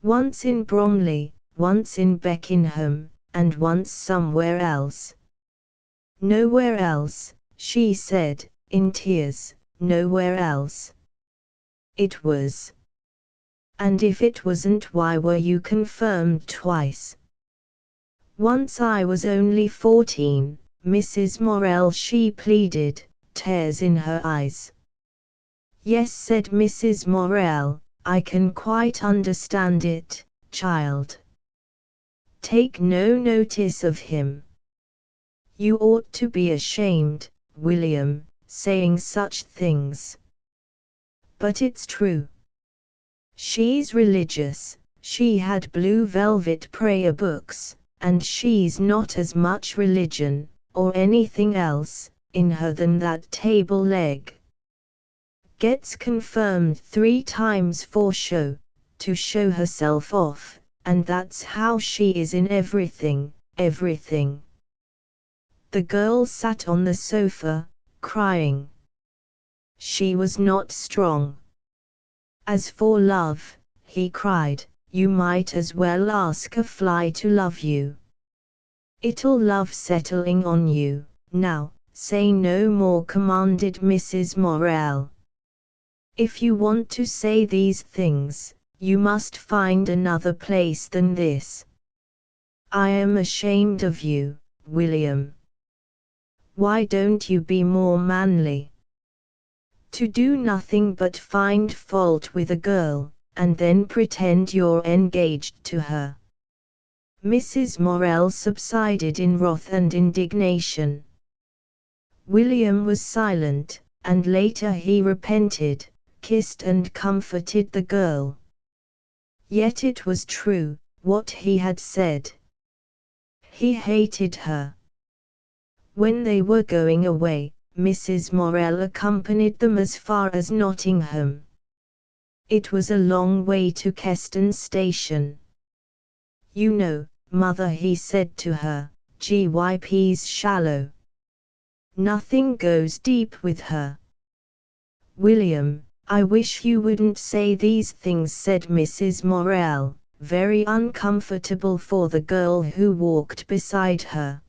Once in Bromley, once in Beckenham, and once somewhere else. Nowhere else, she said, in tears, nowhere else. It was. And if it wasn't, why were you confirmed twice? Once I was only 14, Mrs. Morel, she pleaded, tears in her eyes. Yes, said Mrs. Morel, I can quite understand it, child. Take no notice of him. You ought to be ashamed, William, saying such things. But it's true. She's religious, she had blue velvet prayer books, and she's not as much religion, or anything else, in her than that table leg. Gets confirmed 3 times for show, to show herself off, and that's how she is in everything, everything. The girl sat on the sofa, crying. She was not strong. As for love, he cried, you might as well ask a fly to love you. It'll love settling on you. Now, say no more, commanded Mrs. Morel. If you want to say these things, you must find another place than this. I am ashamed of you, William. Why don't you be more manly? To do nothing but find fault with a girl, and then pretend you're engaged to her. Mrs. Morel subsided in wrath and indignation. William was silent, and later he repented, kissed and comforted the girl. Yet it was true, what he had said. He hated her. When they were going away, Mrs. Morel accompanied them as far as Nottingham. It was a long way to Keston Station. You know, mother, he said to her, GYP's shallow. Nothing goes deep with her. William, I wish you wouldn't say these things, said Mrs. Morel, very uncomfortable for the girl who walked beside her.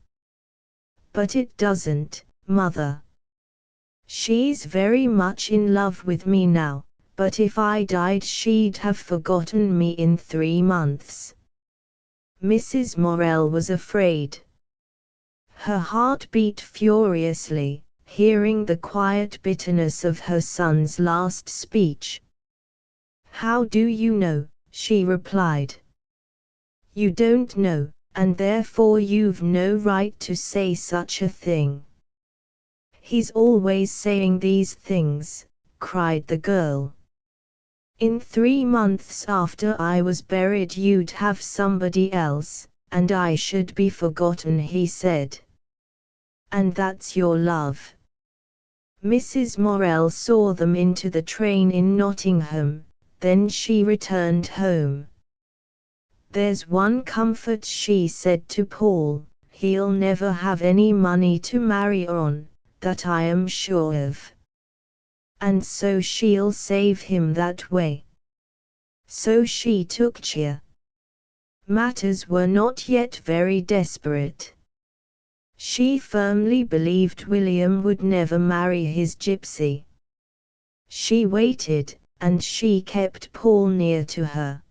But it doesn't, mother. She's very much in love with me now, but if I died she'd have forgotten me in 3 months. Mrs. Morel was afraid. Her heart beat furiously, hearing the quiet bitterness of her son's last speech. How do you know? She replied. You don't know, and therefore you've no right to say such a thing. He's always saying these things, cried the girl. In 3 months after I was buried you'd have somebody else, and I should be forgotten, he said. And that's your love. Mrs. Morel saw them into the train in Nottingham, then she returned home. There's one comfort, she said to Paul, he'll never have any money to marry on, that I am sure of. And so she'll save him that way. So she took cheer. Matters were not yet very desperate. She firmly believed William would never marry his gypsy. She waited, and she kept Paul near to her.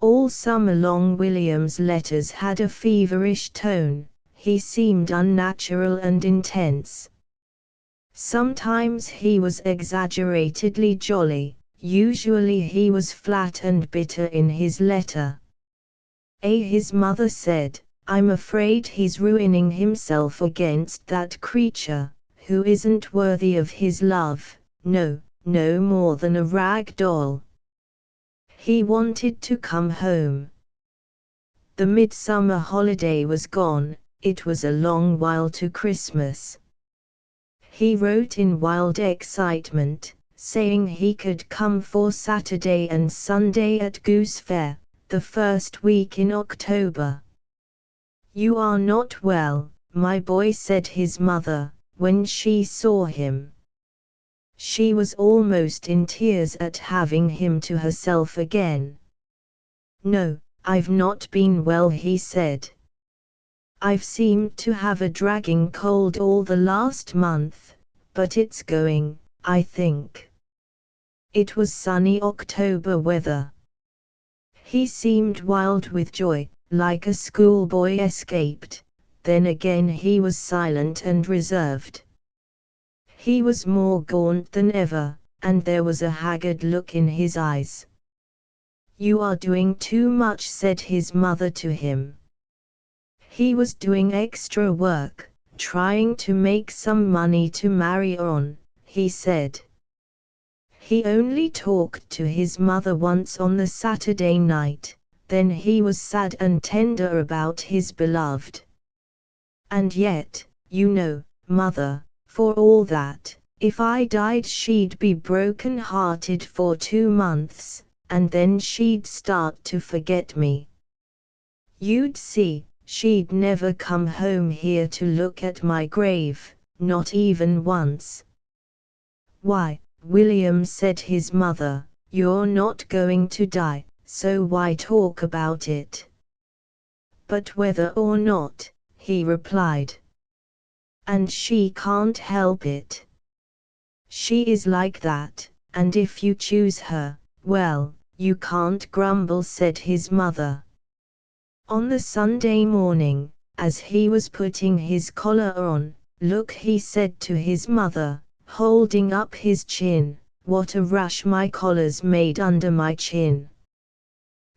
All summer long William's letters had a feverish tone, he seemed unnatural and intense. Sometimes he was exaggeratedly jolly, usually he was flat and bitter in his letter. His mother said, I'm afraid he's ruining himself against that creature, who isn't worthy of his love, no more than a rag doll. He wanted to come home. The midsummer holiday was gone, it was a long while to Christmas. He wrote in wild excitement, saying he could come for Saturday and Sunday at Goose Fair, the first week in October. "You are not well, my boy," said his mother, when she saw him. She was almost in tears at having him to herself again. "No, I've not been well," he said. "I've seemed to have a dragging cold all the last month, but it's going, I think." It was sunny October weather. He seemed wild with joy, like a schoolboy escaped, then again he was silent and reserved. He was more gaunt than ever, and there was a haggard look in his eyes. "You are doing too much," said his mother to him. He was doing extra work, trying to make some money to marry on, he said. He only talked to his mother once on the Saturday night, then he was sad and tender about his beloved. "And yet, you know, mother, for all that, if I died she'd be broken-hearted for 2 months, and then she'd start to forget me. You'd see, she'd never come home here to look at my grave, not even once." "Why, William," said his mother, "you're not going to die, so why talk about it?" "But whether or not," he replied. "And she can't help it. She is like that, and if you choose her, well, you can't grumble," said his mother. On the Sunday morning, as he was putting his collar on, "Look," he said to his mother, holding up his chin, "what a rush my collar's made under my chin."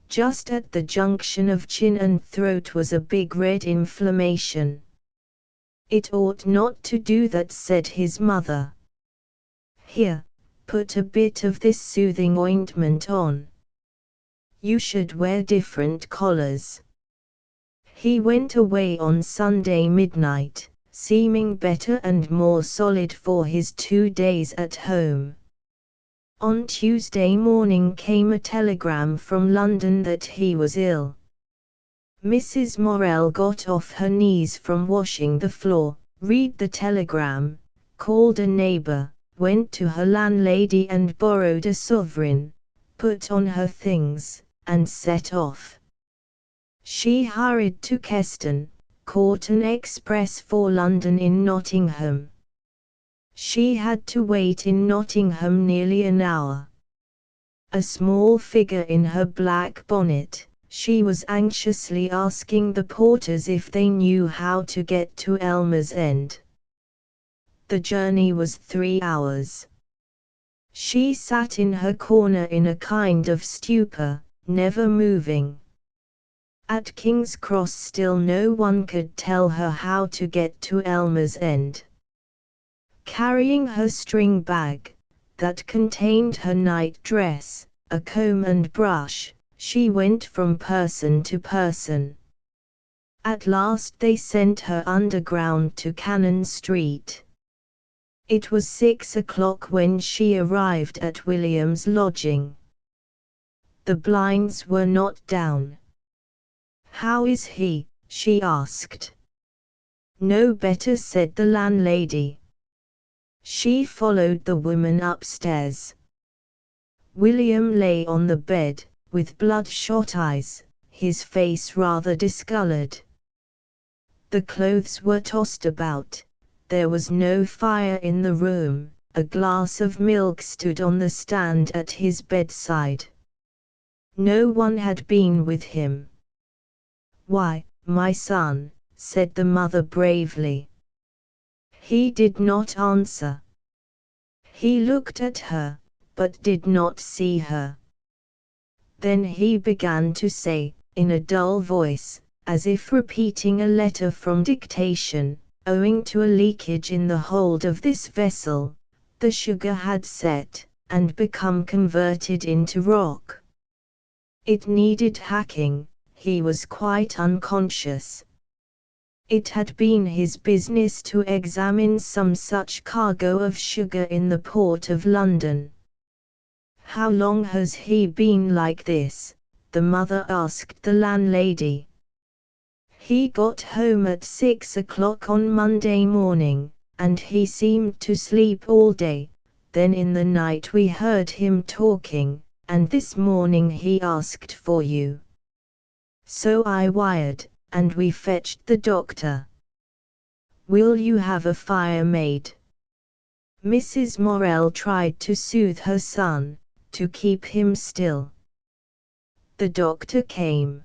Just at the junction of chin and throat was a big red inflammation. "It ought not to do that," said his mother. "Here, put a bit of this soothing ointment on. You should wear different collars." He went away on Sunday midnight, seeming better and more solid for his 2 days at home. On Tuesday morning came a telegram from London that he was ill. Mrs. Morell got off her knees from washing the floor, read the telegram, called a neighbour, went to her landlady and borrowed a sovereign, put on her things, and set off. She hurried to Keston, caught an express for London in Nottingham. She had to wait in Nottingham nearly an hour. A small figure in her black bonnet, she was anxiously asking the porters if they knew how to get to Elmer's End. The journey was 3 hours. She sat in her corner in a kind of stupor, never moving. At King's Cross still no one could tell her how to get to Elmer's End. Carrying her string bag, that contained her night dress, a comb and brush, she went from person to person. At last they sent her underground to Cannon Street. It was 6 o'clock when she arrived at William's lodging. The blinds were not down. "How is he?" she asked. "No better," said the landlady. She followed the woman upstairs. William lay on the bed, with bloodshot eyes, his face rather discolored. The clothes were tossed about, there was no fire in the room, a glass of milk stood on the stand at his bedside. No one had been with him. "Why, my son," said the mother bravely. He did not answer. He looked at her, but did not see her. Then he began to say, in a dull voice, as if repeating a letter from dictation, "Owing to a leakage in the hold of this vessel, the sugar had set, and become converted into rock. It needed hacking, he was quite unconscious. It had been his business to examine some such cargo of sugar in the port of London. "How long has he been like this?" the mother asked the landlady. "He got home at 6 o'clock on Monday morning, and he seemed to sleep all day. Then in the night we heard him talking, and this morning he asked for you. So I wired, and we fetched the doctor. Will you have a fire made?" Mrs. Morel tried to soothe her son, to keep him still. The doctor came.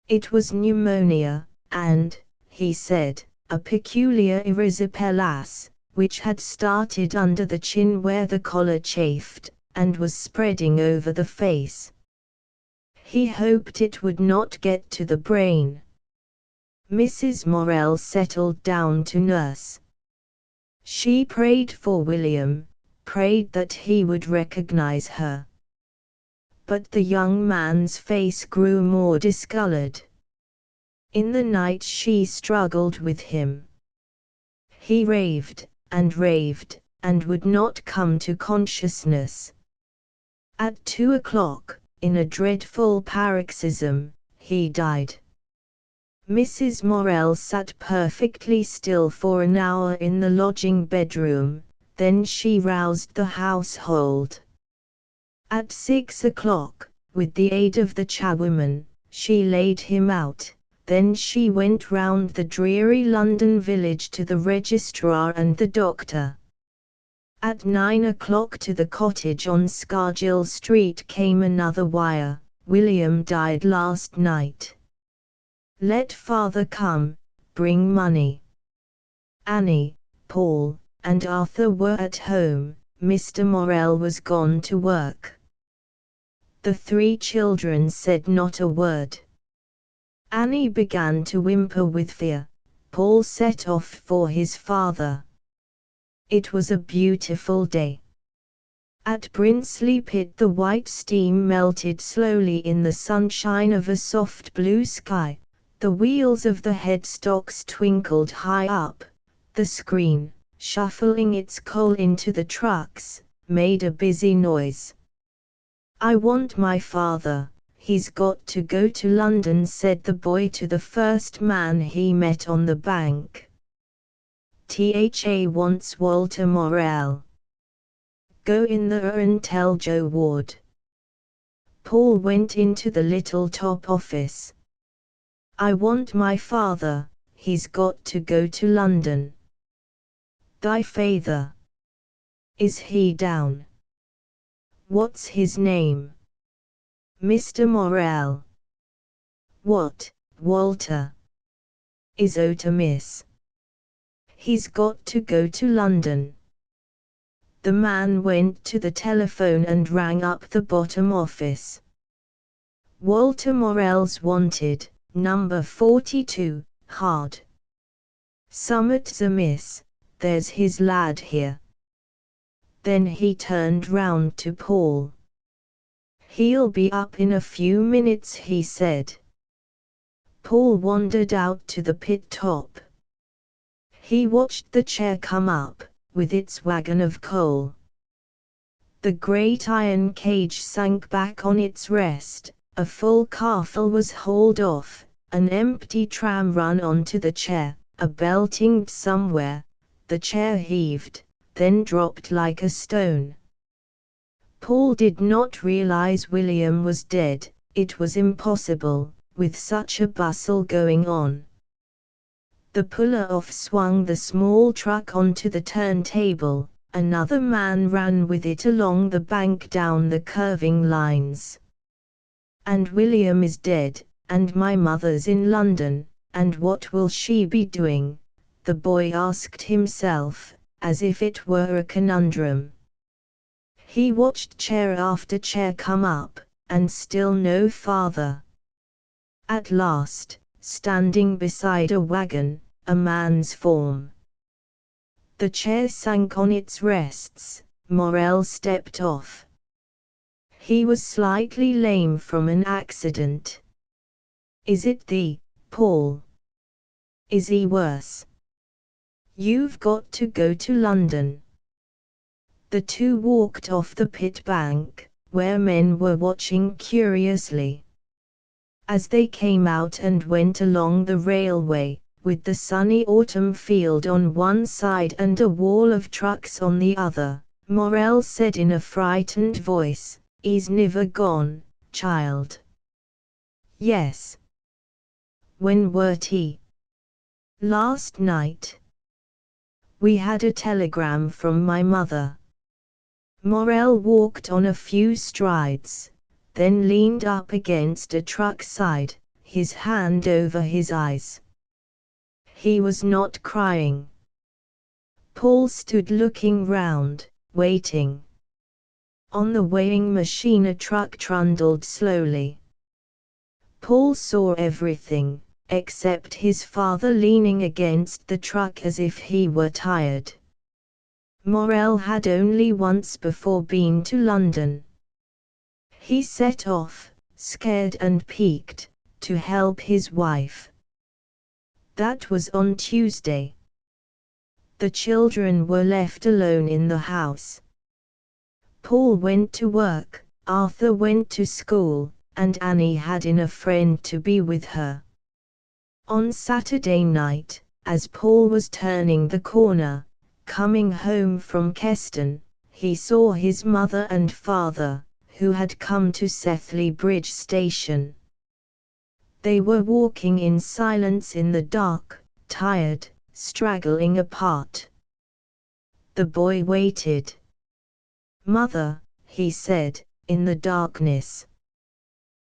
It was pneumonia, and, he said, a peculiar erysipelas, which had started under the chin where the collar chafed, and was spreading over the face. He hoped it would not get to the brain. Mrs. Morel settled down to nurse. She prayed for William, prayed that he would recognize her. But the young man's face grew more discolored. In the night she struggled with him. He raved, and would not come to consciousness. At 2 o'clock, in a dreadful paroxysm, he died. Mrs. Morel sat perfectly still for an hour in the lodging bedroom, then she roused the household. At 6 o'clock, with the aid of the charwoman, she laid him out, then she went round the dreary London village to the registrar and the doctor. At 9 o'clock to the cottage on Scargill Street came another wire: "William died last night. Let father come, bring money." Annie, Paul, and Arthur were at home. Mr. Morel was gone to work. The 3 children said not a word. Annie began to whimper with fear. Paul set off for his father. It was a beautiful day. At Brinsley Pit the white steam melted slowly in the sunshine of a soft blue sky. The wheels of the headstocks twinkled high up. The screen, shuffling its coal into the trucks, made a busy noise. "I want my father, he's got to go to London," said the boy to the first man he met on the bank. "Tha wants Walter Morel. Go in there and tell Joe Ward." Paul went into the little top office. "I want my father, he's got to go to London." "Thy father? Is he down? What's his name?" "Mr. Morel." "What, Walter? Is ota miss? He's got to go to London." The man went to the telephone and rang up the bottom office. "Walter Morel's wanted, number 42, hard. Summat's amiss, there's his lad here." Then he turned round to Paul. "He'll be up in a few minutes," he said. Paul wandered out to the pit top. He watched the chair come up, with its wagon of coal. The great iron cage sank back on its rest, a full carful was hauled off, an empty tram run onto the chair, a bell tinged somewhere, the chair heaved, then dropped like a stone. Paul did not realize William was dead. It was impossible, with such a bustle going on. The puller-off swung the small truck onto the turntable, another man ran with it along the bank down the curving lines. "And William is dead, and my mother's in London, and what will she be doing?" the boy asked himself, as if it were a conundrum. He watched chair after chair come up, and still no father. At last, standing beside a wagon, a man's form. The chair sank on its rests. Morel stepped off. He was slightly lame from an accident. Is it thee, Paul? Is he worse? You've got to go to London. The two walked off the pit bank, where men were watching curiously. As they came out and went along the railway, with the sunny autumn field on one side and a wall of trucks on the other, Morel said in a frightened voice, "He's never gone, child." "Yes." "When wert he?" "Last night. We had a telegram from my mother." Morel walked on a few strides, then leaned up against a truck side, his hand over his eyes. He was not crying. Paul stood looking round, waiting. On the weighing machine a truck trundled slowly. Paul saw everything, except his father leaning against the truck as if he were tired. Morel had only once before been to London. He set off, scared and piqued, to help his wife. That was on Tuesday. The children were left alone in the house. Paul went to work, Arthur went to school, and Annie had in a friend to be with her. On Saturday night, as Paul was turning the corner, coming home from Keston, he saw his mother and father, who had come to Sethley Bridge station. They were walking in silence in the dark, tired, straggling apart. The boy waited. "Mother," he said, in the darkness.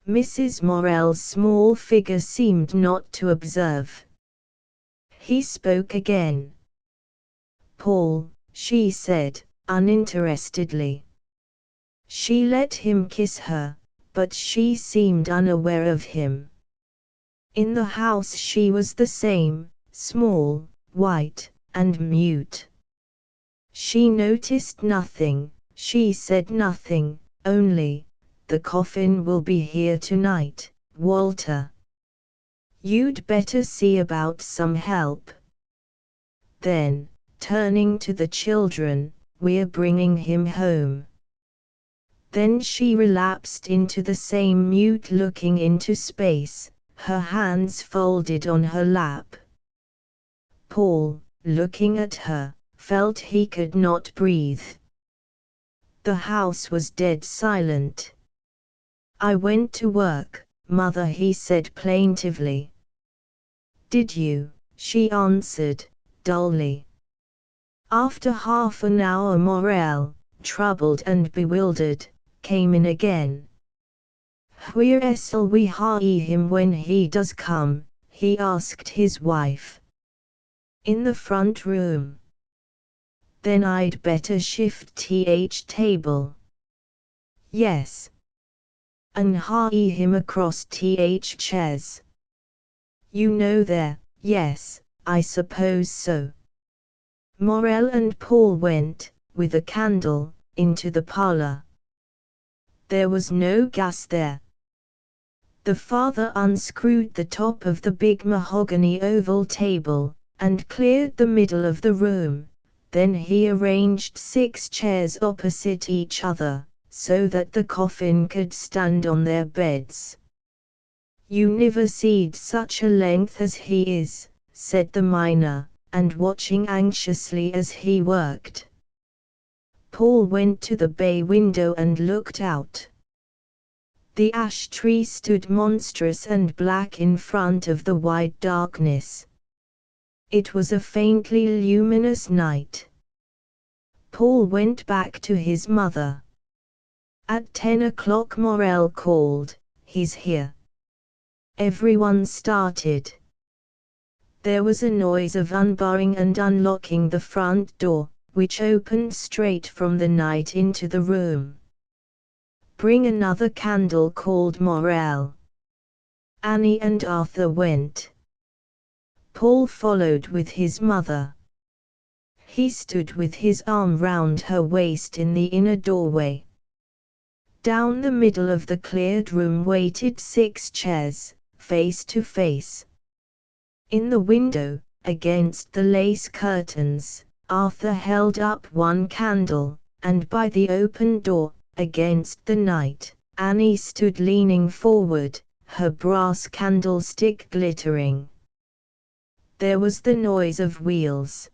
Mrs. Morel's small figure seemed not to observe. He spoke again. "Paul," she said, uninterestedly. She let him kiss her, but she seemed unaware of him. In the house she was the same, small, white, and mute. She noticed nothing, she said nothing, only, "The coffin will be here tonight, Walter. You'd better see about some help." Then, turning to the children, "We're bringing him home." Then she relapsed into the same mute looking into space, her hands folded on her lap. Paul, looking at her, felt he could not breathe. The house was dead silent. "I went to work, Mother," he said plaintively. "Did you?" she answered, dully. After half an hour Morel, troubled and bewildered, came in again. "Where'll we hide him when he does come?" he asked his wife. "In the front room." "Then I'd better shift th table." "Yes." "And hide him across th chairs." "You know there." "Yes, I suppose so." Morel and Paul went, with a candle, into the parlor. There was no gas there. The father unscrewed the top of the big mahogany oval table, and cleared the middle of the room. Then he arranged 6 chairs opposite each other, so that the coffin could stand on their beds. "You never seed such a length as he is," said the miner, and watching anxiously as he worked. Paul went to the bay window and looked out. The ash tree stood monstrous and black in front of the wide darkness. It was a faintly luminous night. Paul went back to his mother. At 10 o'clock Morel called, "He's here." Everyone started. There was a noise of unbarring and unlocking the front door, which opened straight from the night into the room. "Bring another candle," called Morel. Annie and Arthur went. Paul followed with his mother. He stood with his arm round her waist in the inner doorway. Down the middle of the cleared room waited 6 chairs, face to face. In the window, against the lace curtains, Arthur held up one candle, and by the open door, against the night, Annie stood leaning forward, her brass candlestick glittering. There was the noise of wheels.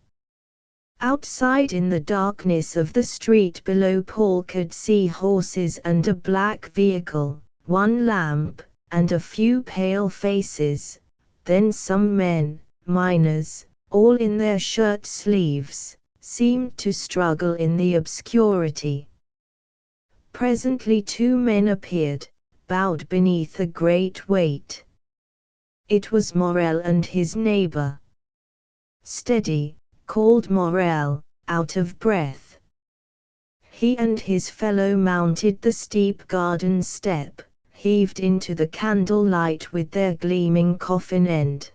Outside in the darkness of the street below, Paul could see horses and a black vehicle, one lamp, and a few pale faces, then some men, miners, all in their shirt sleeves, seemed to struggle in the obscurity. Presently 2 men appeared, bowed beneath a great weight. It was Morel and his neighbor. "Steady," called Morel, out of breath. He and his fellow mounted the steep garden step, heaved into the candlelight with their gleaming coffin end.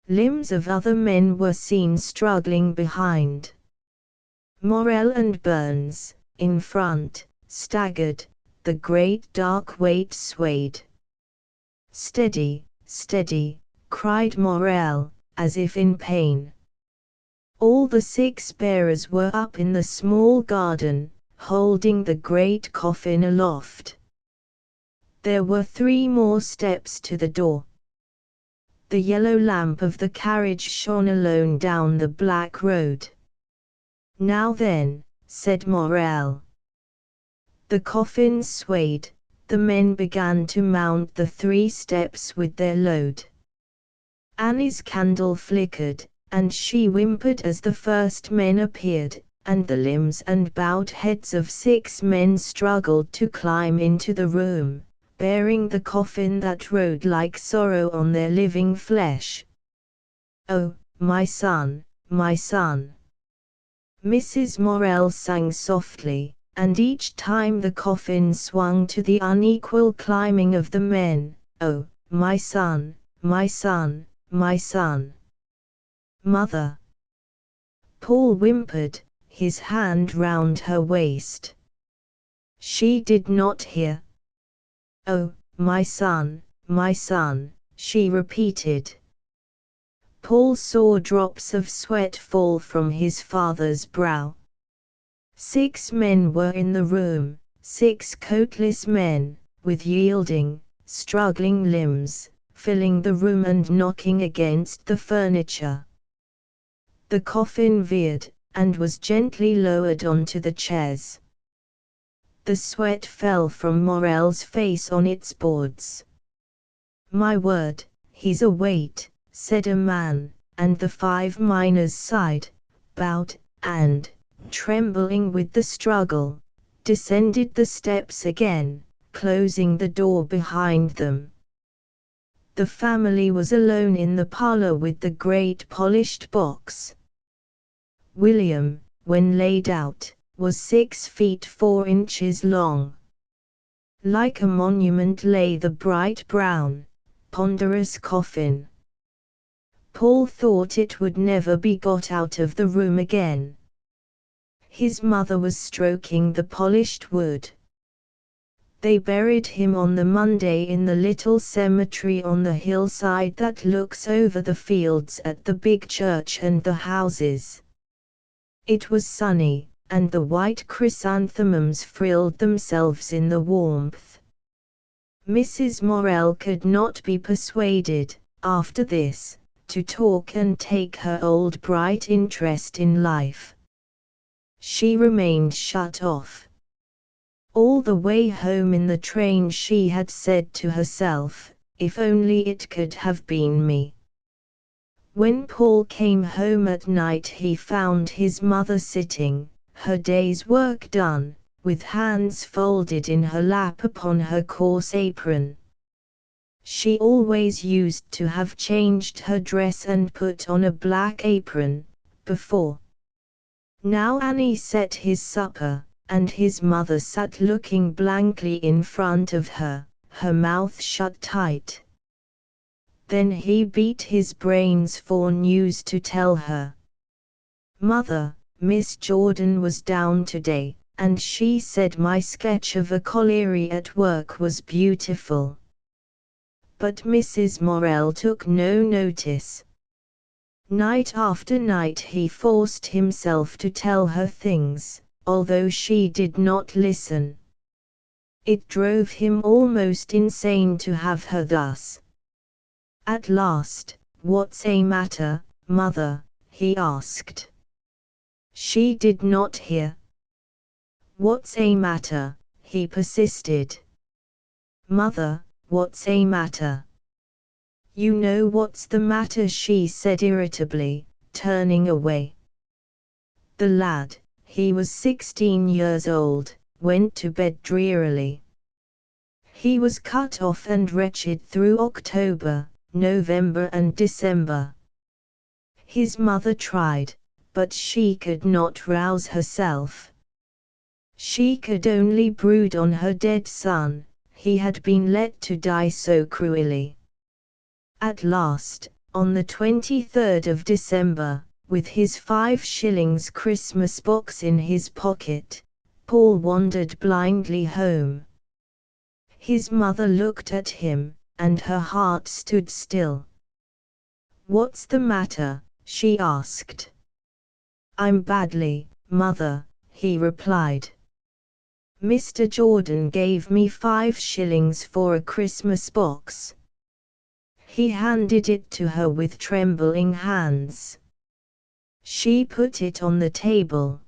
Limbs of other men were seen struggling behind. Morel and Burns, in front, staggered, the great dark weight swayed. "Steady, steady," cried Morel, as if in pain. All the 6 bearers were up in the small garden, holding the great coffin aloft. There were 3 more steps to the door. The yellow lamp of the carriage shone alone down the black road. "Now then," said Morel. The coffin swayed, the men began to mount the 3 steps with their load. Annie's candle flickered, and she whimpered as the first men appeared, and the limbs and bowed heads of 6 men struggled to climb into the room, bearing the coffin that rode like sorrow on their living flesh. "Oh, my son, my son!" Mrs. Morel sang softly, and each time the coffin swung to the unequal climbing of the men, "Oh, my son, my son, my son!" "Mother!" Paul whimpered, his hand round her waist. She did not hear. "Oh, my son, she repeated. Paul saw drops of sweat fall from his father's brow. 6 men were in the room, 6 coatless men, with yielding, struggling limbs, filling the room and knocking against the furniture. The coffin veered, and was gently lowered onto the chairs. The sweat fell from Morel's face on its boards. "My word, he's a weight," said a man, and the 5 miners sighed, bowed, and, trembling with the struggle, descended the steps again, closing the door behind them. The family was alone in the parlor with the great polished box. William, when laid out, was 6 feet 4 inches long. Like a monument lay the bright brown, ponderous coffin. Paul thought it would never be got out of the room again. His mother was stroking the polished wood. They buried him on the Monday in the little cemetery on the hillside that looks over the fields at the big church and the houses. It was sunny, and the white chrysanthemums frilled themselves in the warmth. Mrs. Morel could not be persuaded, after this, to talk and take her old bright interest in life. She remained shut off. All the way home in the train she had said to herself, "If only it could have been me." When Paul came home at night he found his mother sitting, her day's work done, with hands folded in her lap upon her coarse apron. She always used to have changed her dress and put on a black apron, before. Now Annie set his supper, and his mother sat looking blankly in front of her, her mouth shut tight. Then he beat his brains for news to tell her. "Mother, Miss Jordan was down today, and she said my sketch of a colliery at work was beautiful." but Mrs. Morel took no notice. Night after night he forced himself to tell her things, although she did not listen. It drove him almost insane to have her thus. At last, "What's a matter, mother?" he asked. She did not hear. "What's a matter?" he persisted. "Mother, what's a matter?" "You know what's the matter," she said irritably, turning away. The lad, he was 16 years old, went to bed drearily. He was cut off and wretched through October, November and December. His mother tried, but she could not rouse herself. She could only brood on her dead son, he had been let to die so cruelly. At last, on the 23rd of December, with his 5 shillings Christmas box in his pocket, Paul wandered blindly home. His mother looked at him, and her heart stood still. "What's the matter?" she asked. "I'm badly, mother," he replied. "Mr. Jordan gave me 5 shillings for a Christmas box." He handed it to her with trembling hands. She put it on the table.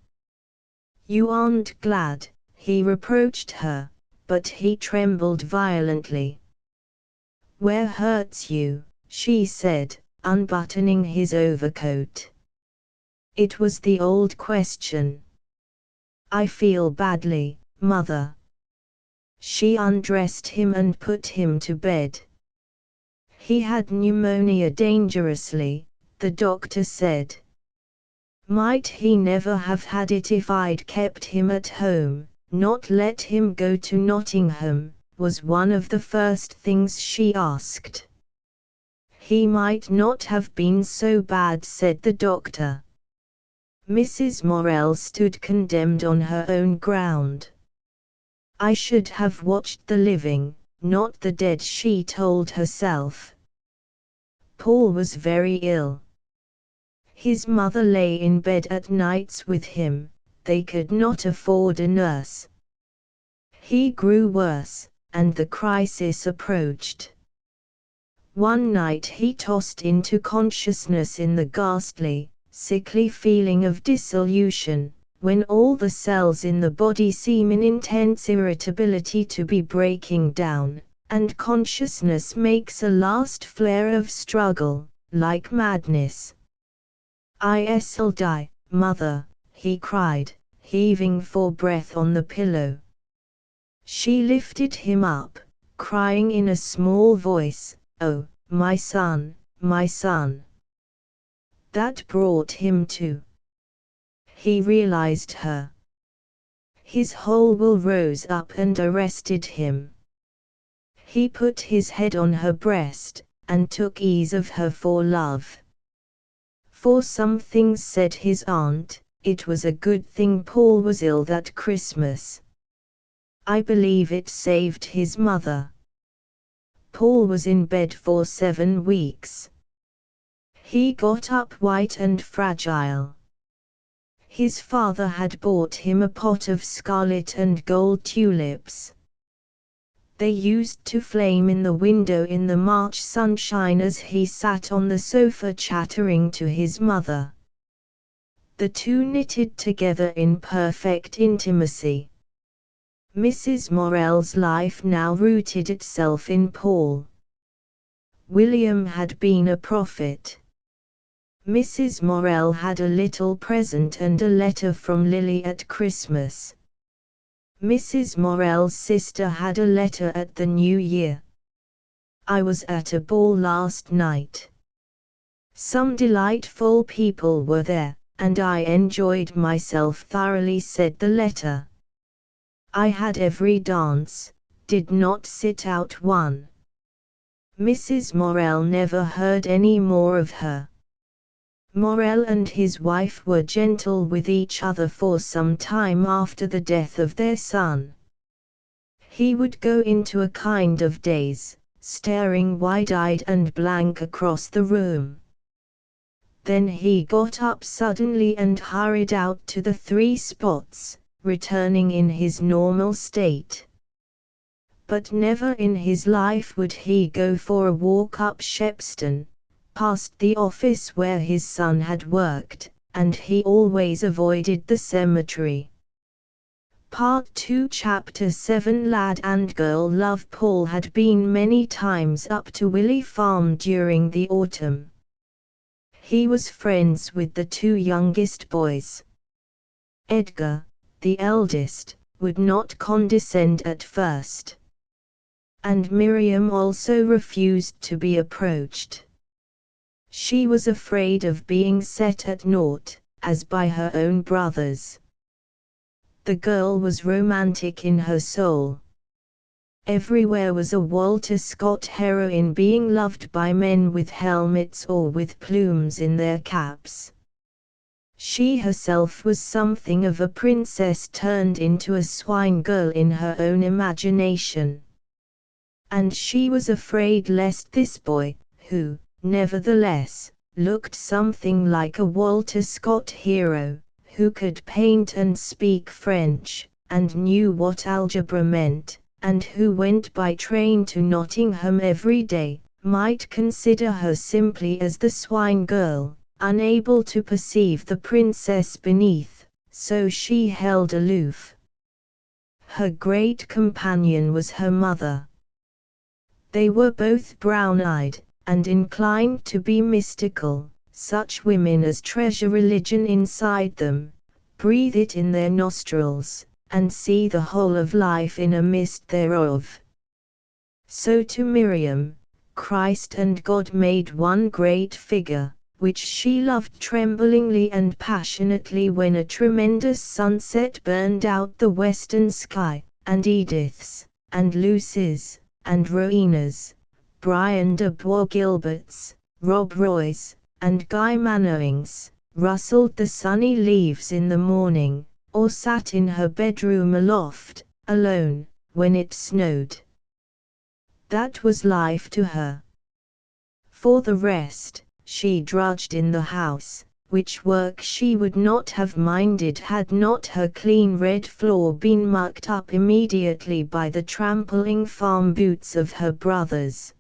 "You aren't glad," he reproached her, but he trembled violently. "Where hurts you?" she said, unbuttoning his overcoat. It was the old question. "I feel badly, mother." She undressed him and put him to bed. He had pneumonia dangerously, the doctor said. Might he never have had it if I'd kept him at home, not let him go to Nottingham, was one of the first things she asked. He might not have been so bad, said the doctor. Mrs. Morel stood condemned on her own ground. "I should have watched the living, not the dead," she told herself. Paul was very ill. His mother lay in bed at nights with him, they could not afford a nurse. He grew worse, and the crisis approached. One night he tossed into consciousness in the ghastly, sickly feeling of dissolution, when all the cells in the body seem in intense irritability to be breaking down, and consciousness makes a last flare of struggle, like madness. "I'll die, mother," he cried, heaving for breath on the pillow. She lifted him up, crying in a small voice, "Oh, my son, my son." That brought him to. He realized her. His whole will rose up and arrested him. He put his head on her breast, and took ease of her for love. For some things, said his aunt, it was a good thing Paul was ill that Christmas. I believe it saved his mother. Paul was in bed for 7 weeks. He got up white and fragile. His father had bought him a pot of scarlet and gold tulips. They used to flame in the window in the March sunshine as he sat on the sofa chattering to his mother. The two knitted together in perfect intimacy. Mrs. Morel's life now rooted itself in Paul. William had been a prophet. Mrs. Morel had a little present and a letter from Lily at Christmas. Mrs. Morel's sister had a letter at the New Year. I was at a ball last night. Some delightful people were there, and I enjoyed myself thoroughly, said the letter. I had every dance, did not sit out one. Mrs. Morel never heard any more of her. Morel and his wife were gentle with each other for some time after the death of their son. He would go into a kind of daze, staring wide-eyed and blank across the room. Then he got up suddenly and hurried out to the 3 spots, returning in his normal state. But never in his life would he go for a walk up Shepstone, past the office where his son had worked, and he always avoided the cemetery. Part 2 Chapter 7 Lad and girl love. Paul had been many times up to Willey Farm during the autumn. He was friends with the 2 youngest boys. Edgar, the eldest, would not condescend at first. And Miriam also refused to be approached. She was afraid of being set at naught, as by her own brothers. The girl was romantic in her soul. Everywhere was a Walter Scott heroine being loved by men with helmets or with plumes in their caps. She herself was something of a princess turned into a swine girl in her own imagination. And she was afraid lest this boy, who, nevertheless, looked something like a Walter Scott hero, who could paint and speak French, and knew what algebra meant, and who went by train to Nottingham every day, might consider her simply as the swine girl, unable to perceive the princess beneath, so she held aloof. Her great companion was her mother. They were both brown-eyed, and inclined to be mystical, such women as treasure religion inside them, breathe it in their nostrils, and see the whole of life in a mist thereof. So to Miriam, Christ and God made one great figure, which she loved tremblingly and passionately when a tremendous sunset burned out the western sky, and Edith's, and Lucy's, and Rowena's, Brian de Bois Gilbert's, Rob Roy's, and Guy Manning's, rustled the sunny leaves in the morning, or sat in her bedroom aloft, alone, when it snowed. That was life to her. For the rest, she drudged in the house, which work she would not have minded had not her clean red floor been mucked up immediately by the trampling farm boots of her brothers.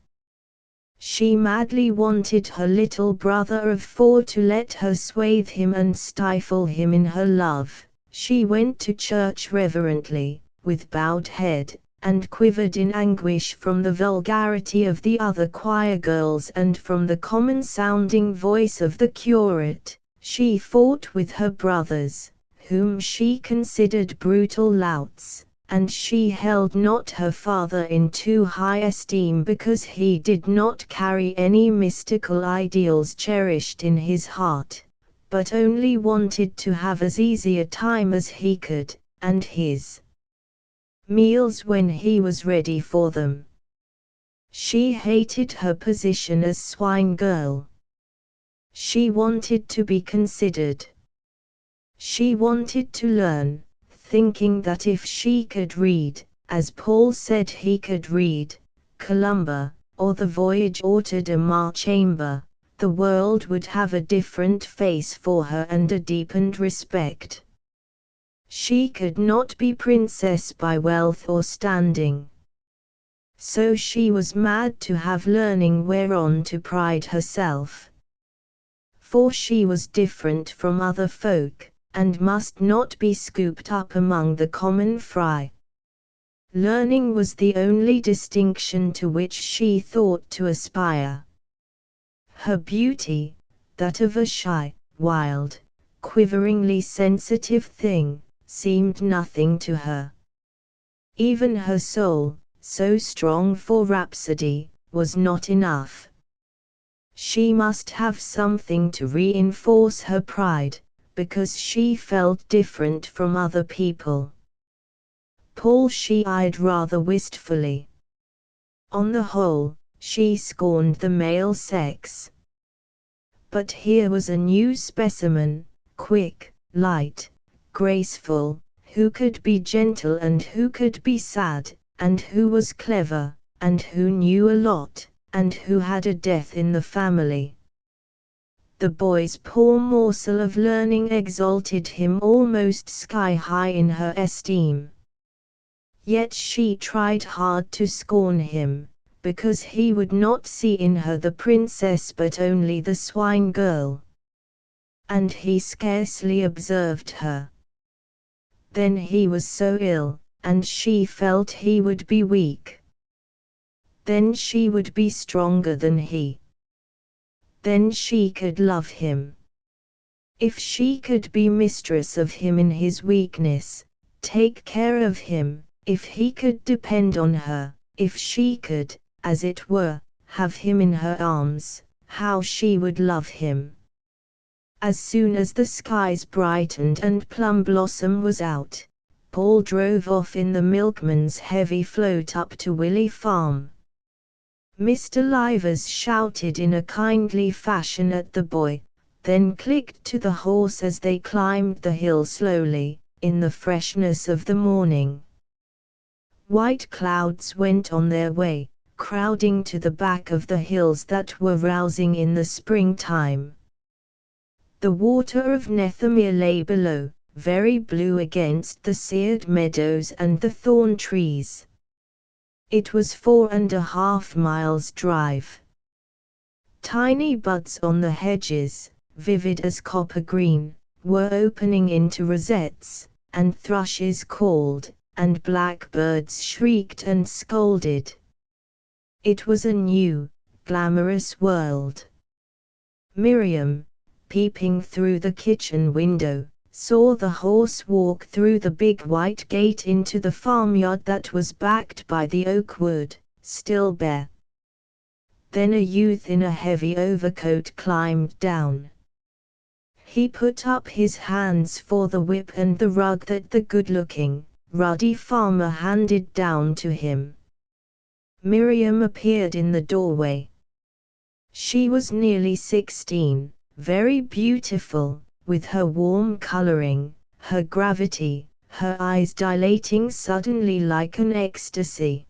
She madly wanted her little brother of 4 to let her swathe him and stifle him in her love. She went to church reverently, with bowed head, and quivered in anguish from the vulgarity of the other choir girls and from the common-sounding voice of the curate. She fought with her brothers, whom she considered brutal louts, and she held not her father in too high esteem because he did not carry any mystical ideals cherished in his heart, but only wanted to have as easy a time as he could, and his meals when he was ready for them. She hated her position as swine girl. She wanted to be considered. She wanted to learn, thinking that if she could read, as Paul said he could read, Columba, or the Voyage Auto de Marchember, the world would have a different face for her and a deepened respect. She could not be princess by wealth or standing. So she was mad to have learning whereon to pride herself. For she was different from other folk, and must not be scooped up among the common fry. Learning was the only distinction to which she thought to aspire. Her beauty, that of a shy, wild, quiveringly sensitive thing, seemed nothing to her. Even her soul, so strong for rhapsody, was not enough. She must have something to reinforce her pride, because she felt different from other people. Paul she eyed rather wistfully. On the whole, she scorned the male sex. But here was a new specimen, quick, light, graceful, who could be gentle and who could be sad, and who was clever, and who knew a lot, and who had a death in the family. The boy's poor morsel of learning exalted him almost sky-high in her esteem. Yet she tried hard to scorn him, because he would not see in her the princess but only the swine girl. And he scarcely observed her. Then he was so ill, and she felt he would be weak. Then she would be stronger than he. Then she could love him. If she could be mistress of him in his weakness, take care of him, if he could depend on her, if she could, as it were, have him in her arms, how she would love him. As soon as the skies brightened and Plum Blossom was out, Paul drove off in the milkman's heavy float up to Willey Farm. Mr. Livers shouted in a kindly fashion at the boy, then clicked to the horse as they climbed the hill slowly, in the freshness of the morning. White clouds went on their way, crowding to the back of the hills that were rousing in the springtime. The water of Nethermere lay below, very blue against the seared meadows and the thorn trees. It was 4.5 miles drive. Tiny buds on the hedges, vivid as copper green, were opening into rosettes, and thrushes called, and blackbirds shrieked and scolded. It was a new, glamorous world. Miriam, peeping through the kitchen window, saw the horse walk through the big white gate into the farmyard that was backed by the oak wood, still bare. Then a youth in a heavy overcoat climbed down. He put up his hands for the whip and the rug that the good-looking, ruddy farmer handed down to him. Miriam appeared in the doorway. She was nearly 16, very beautiful, with her warm coloring, her gravity, her eyes dilating suddenly like an ecstasy.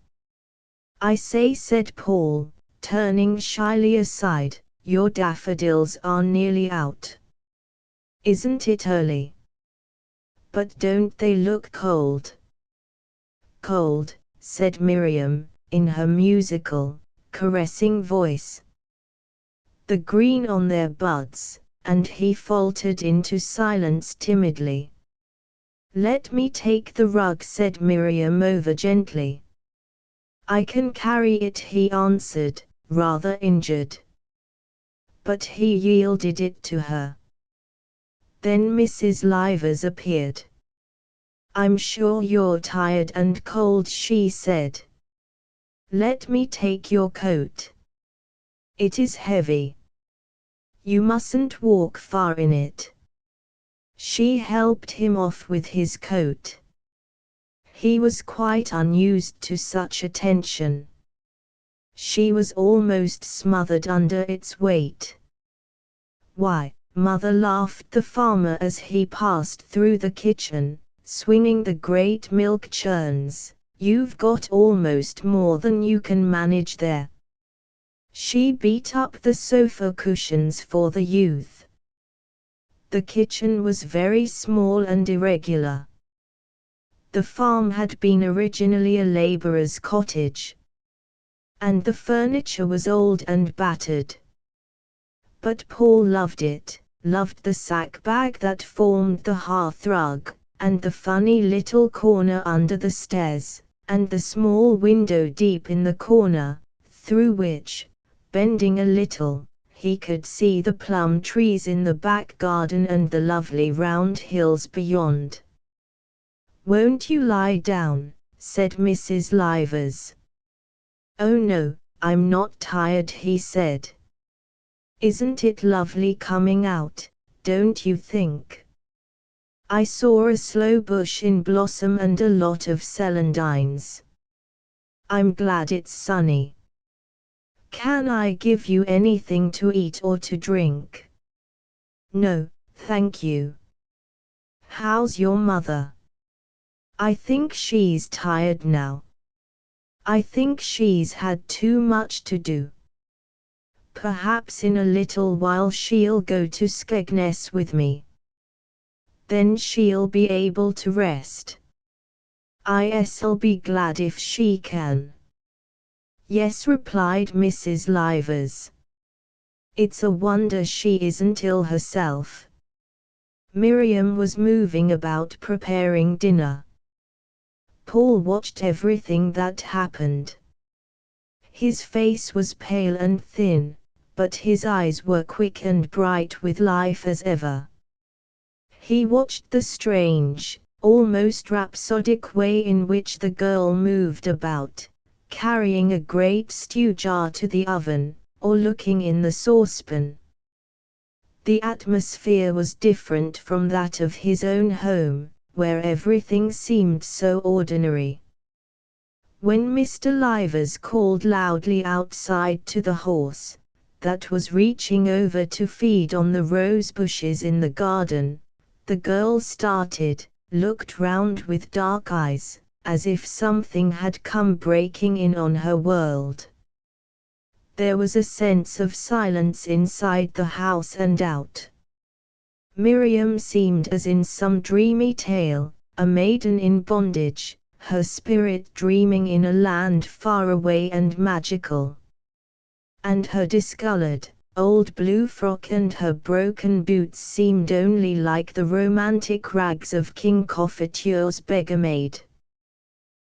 "I say," said Paul, turning shyly aside, "your daffodils are nearly out. Isn't it early? But don't they look cold?" "Cold," said Miriam, in her musical, caressing voice. "The green on their buds," and he faltered into silence timidly. "Let me take the rug," said Miriam over gently. "I can carry it," he answered, rather injured. But he yielded it to her. Then Mrs. Livers appeared. "I'm sure you're tired and cold," she said. "Let me take your coat. It is heavy. You mustn't walk far in it." She helped him off with his coat. He was quite unused to such attention. She was almost smothered under its weight. "Why, Mother," laughed the farmer as he passed through the kitchen, swinging the great milk churns, "you've got almost more than you can manage there." She beat up the sofa cushions for the youth. The kitchen was very small and irregular. The farm had been originally a laborer's cottage, and the furniture was old and battered. But Paul loved it, loved the sack bag that formed the hearthrug, and the funny little corner under the stairs, and the small window deep in the corner, through which, bending a little, he could see the plum trees in the back garden and the lovely round hills beyond. "Won't you lie down?" said Mrs. Livers. "Oh no, I'm not tired," he said. "Isn't it lovely coming out, don't you think? I saw a sloe bush in blossom and a lot of celandines. I'm glad it's sunny. Can I give you anything to eat or to drink?" "No, thank you." "How's your mother?" "I think she's tired now. I think she's had too much to do. Perhaps in a little while she'll go to Skegness with me. Then she'll be able to rest. I'll be glad if she can. Yes, replied Mrs. Livers. It's a wonder she isn't ill herself. Miriam was moving about preparing dinner. Paul watched everything that happened. His face was pale and thin, but his eyes were quick and bright with life as ever. He watched the strange, almost rhapsodic way in which the girl moved about, carrying a great stew jar to the oven, or looking in the saucepan. The atmosphere was different from that of his own home, where everything seemed so ordinary. When Mr. Livers called loudly outside to the horse, that was reaching over to feed on the rose bushes in the garden, the girl started, looked round with dark eyes, as if something had come breaking in on her world. There was a sense of silence inside the house and out. Miriam seemed as in some dreamy tale, a maiden in bondage, her spirit dreaming in a land far away and magical. And her discolored, old blue frock and her broken boots seemed only like the romantic rags of King Copheture's beggar maid.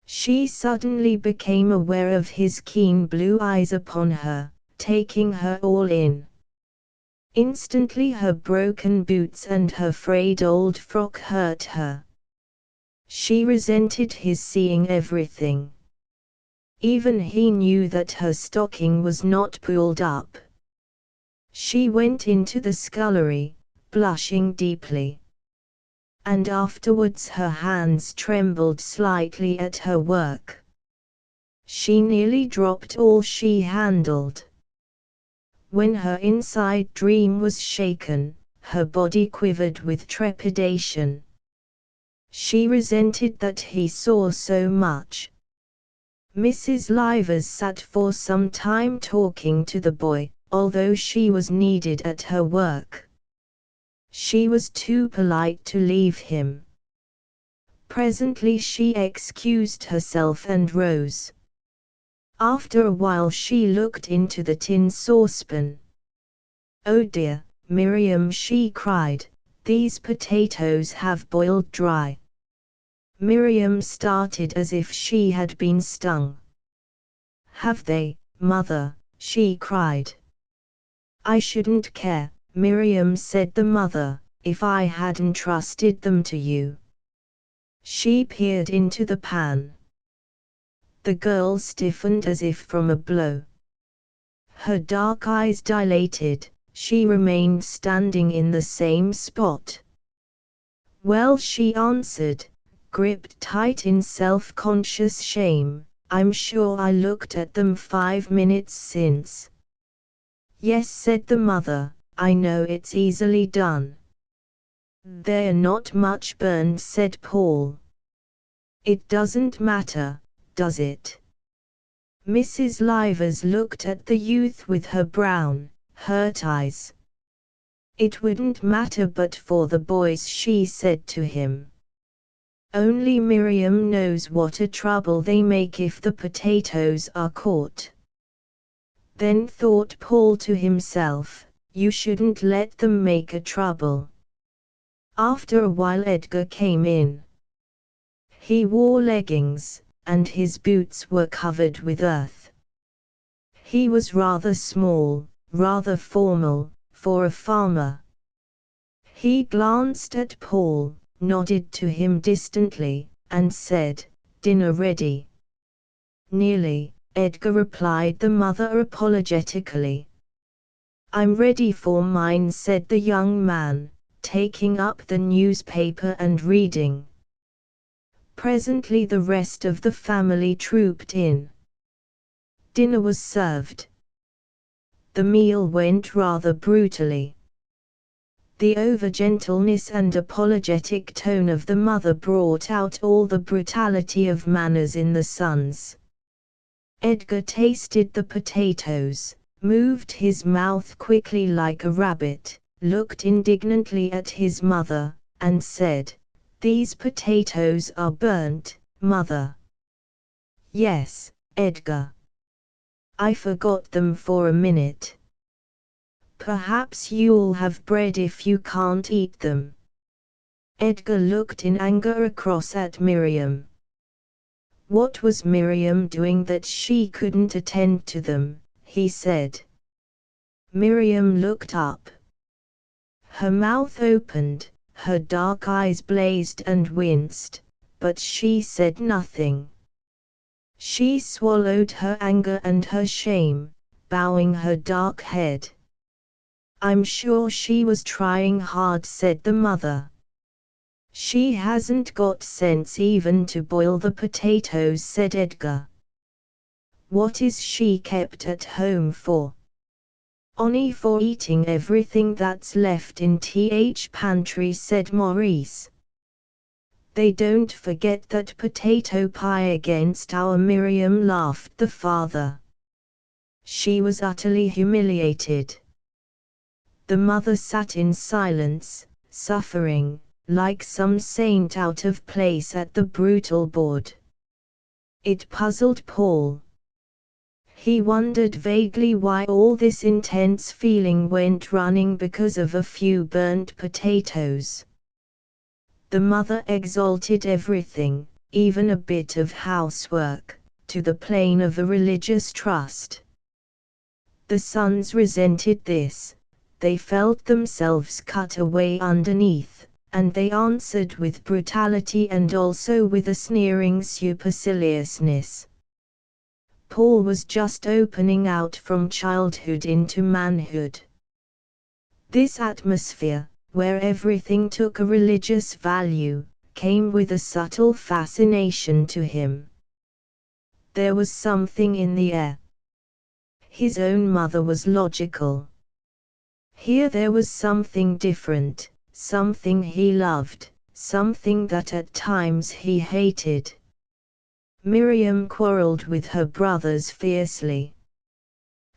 She suddenly became aware of his keen blue eyes upon her, taking her all in. Instantly her broken boots and her frayed old frock hurt her. She resented his seeing everything. Even he knew that her stocking was not pulled up. She went into the scullery, blushing deeply. And afterwards her hands trembled slightly at her work. She nearly dropped all she handled. When her inside dream was shaken, her body quivered with trepidation. She resented that he saw so much. Mrs. Livers sat for some time talking to the boy, although she was needed at her work. She was too polite to leave him. Presently she excused herself and rose. After a while she looked into the tin saucepan. "Oh dear, Miriam," she cried, "these potatoes have boiled dry." Miriam started as if she had been stung. "Have they, mother?" she cried. "I shouldn't care, Miriam," said the mother, "if I hadn't trusted them to you." She peered into the pan. The girl stiffened as if from a blow. Her dark eyes dilated, she remained standing in the same spot. "Well," she answered, gripped tight in self-conscious shame, "I'm sure I looked at them 5 minutes since." "Yes," said the mother, "I know it's easily done." "They're not much burned," said Paul. "It doesn't matter, does it?" Mrs. Livers looked at the youth with her brown, hurt eyes. "It wouldn't matter but for the boys," she said to him. "Only Miriam knows what a trouble they make if the potatoes are caught." Then thought Paul to himself, "You shouldn't let them make a trouble." After a while Edgar came in. He wore leggings, and his boots were covered with earth. He was rather small, rather formal, for a farmer. He glanced at Paul, nodded to him distantly, and said, "Dinner ready?" "Nearly," Edgar replied the mother apologetically. "I'm ready for mine," said the young man, taking up the newspaper and reading. Presently the rest of the family trooped in. Dinner was served. The meal went rather brutally. The over-gentleness and apologetic tone of the mother brought out all the brutality of manners in the sons. Edgar tasted the potatoes, moved his mouth quickly like a rabbit, looked indignantly at his mother, and said, "These potatoes are burnt, Mother." "Yes, Edgar. I forgot them for a minute." "Perhaps you'll have bread if you can't eat them." Edgar looked in anger across at Miriam. What was Miriam doing that she couldn't attend to them, he said. Miriam looked up. Her mouth opened, her dark eyes blazed and winced, but she said nothing. She swallowed her anger and her shame, bowing her dark head. "I'm sure she was trying hard," said the mother. "She hasn't got sense even to boil the potatoes," said Edgar. "What is she kept at home for?" "Only for eating everything that's left in th pantry," said Maurice. "They don't forget that potato pie against our Miriam," laughed the father. She was utterly humiliated. The mother sat in silence, suffering, like some saint out of place at the brutal board. It puzzled Paul. He wondered vaguely why all this intense feeling went running because of a few burnt potatoes. The mother exalted everything, even a bit of housework, to the plane of a religious trust. The sons resented this, they felt themselves cut away underneath, and they answered with brutality and also with a sneering superciliousness. Paul was just opening out from childhood into manhood. This atmosphere, where everything took a religious value, came with a subtle fascination to him. There was something in the air. His own mother was logical. Here there was something different, something he loved, something that at times he hated. Miriam quarreled with her brothers fiercely.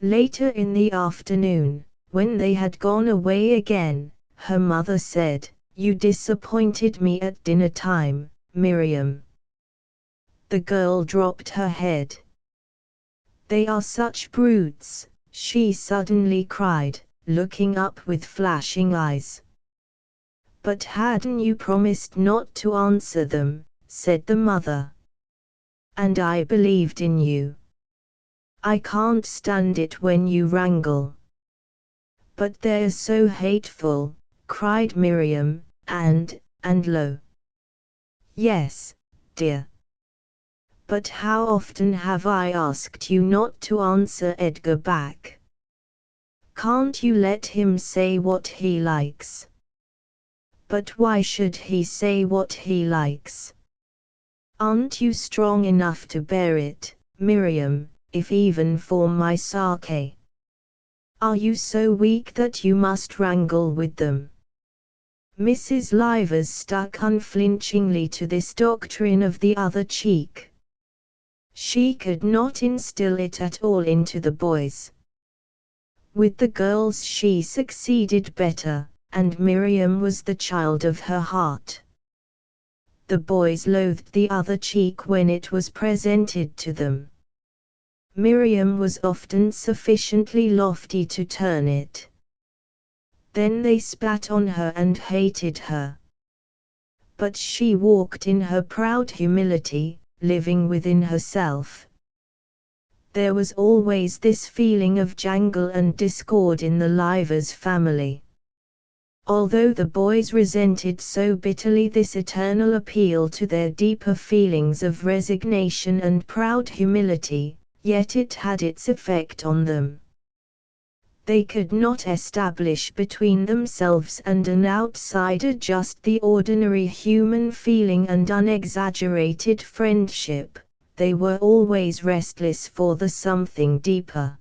Later in the afternoon, when they had gone away again, her mother said, "You disappointed me at dinner time, Miriam." The girl dropped her head. "They are such brutes," she suddenly cried, looking up with flashing eyes. "But hadn't you promised not to answer them?" said the mother. "And I believed in you. I can't stand it when you wrangle." "But they're so hateful," cried Miriam, and lo. "Yes, dear. But how often have I asked you not to answer Edgar back? Can't you let him say what he likes?" "But why should he say what he likes? Aren't you strong enough to bear it, Miriam, if even for my sake? Are you so weak that you must wrangle with them?" Mrs. Livers stuck unflinchingly to this doctrine of the other cheek. She could not instill it at all into the boys. With the girls she succeeded better, and Miriam was the child of her heart. The boys loathed the other cheek when it was presented to them. Miriam was often sufficiently lofty to turn it. Then they spat on her and hated her. But she walked in her proud humility, living within herself. There was always this feeling of jangle and discord in the Livers family. Although the boys resented so bitterly this eternal appeal to their deeper feelings of resignation and proud humility, yet it had its effect on them. They could not establish between themselves and an outsider just the ordinary human feeling and unexaggerated friendship, they were always restless for the something deeper.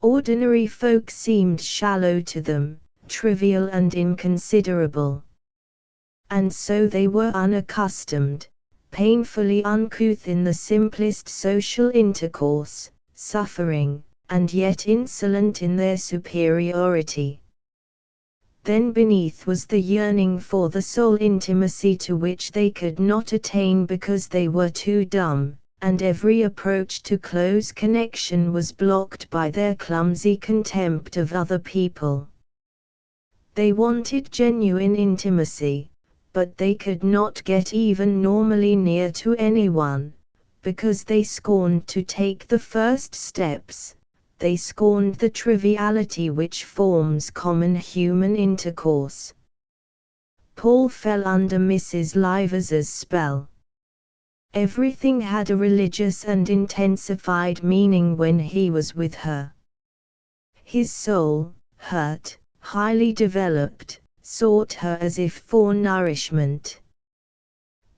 Ordinary folk seemed shallow to them, trivial and inconsiderable. And so they were unaccustomed, painfully uncouth in the simplest social intercourse, suffering, and yet insolent in their superiority. Then beneath was the yearning for the soul intimacy to which they could not attain because they were too dumb, and every approach to close connection was blocked by their clumsy contempt of other people. They wanted genuine intimacy, but they could not get even normally near to anyone, because they scorned to take the first steps. They scorned the triviality which forms common human intercourse. Paul fell under Mrs. Livers's spell. Everything had a religious and intensified meaning when he was with her. His soul, hurt, highly developed, sought her as if for nourishment.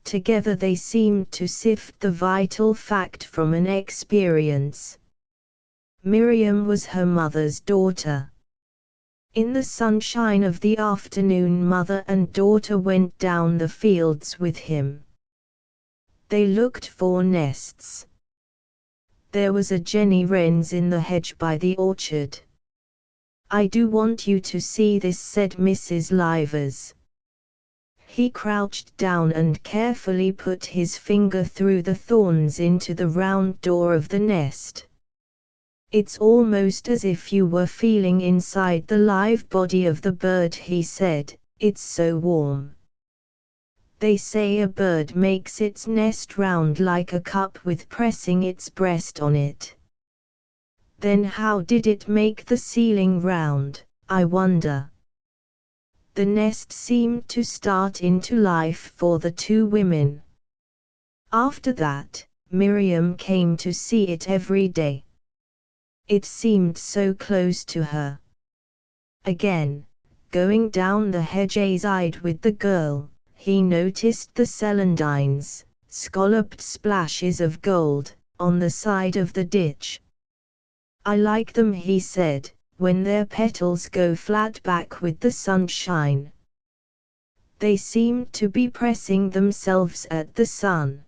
Together they seemed to sift the vital fact from an experience. Miriam was her mother's daughter. In the sunshine of the afternoon, mother and daughter went down the fields with him. They looked for nests. There was a Jenny Wren's in the hedge by the orchard. "I do want you to see this," said Mrs. Livers. He crouched down and carefully put his finger through the thorns into the round door of the nest. "It's almost as if you were feeling inside the live body of the bird," he said, "it's so warm. They say a bird makes its nest round like a cup with pressing its breast on it. Then how did it make the ceiling round, I wonder?" The nest seemed to start into life for the two women. After that, Miriam came to see it every day. It seemed so close to her. Again, going down the hedge-side with the girl, he noticed the celandines, scalloped splashes of gold, on the side of the ditch. "I like them," he said, "when their petals go flat back with the sunshine. They seem to be pressing themselves at the sun."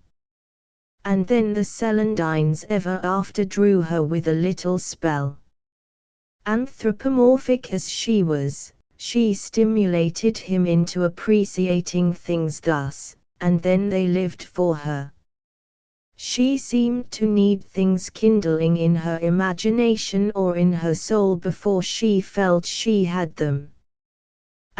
And then the celandines ever after drew her with a little spell. Anthropomorphic as she was, she stimulated him into appreciating things thus, and then they lived for her. She seemed to need things kindling in her imagination or in her soul before she felt she had them.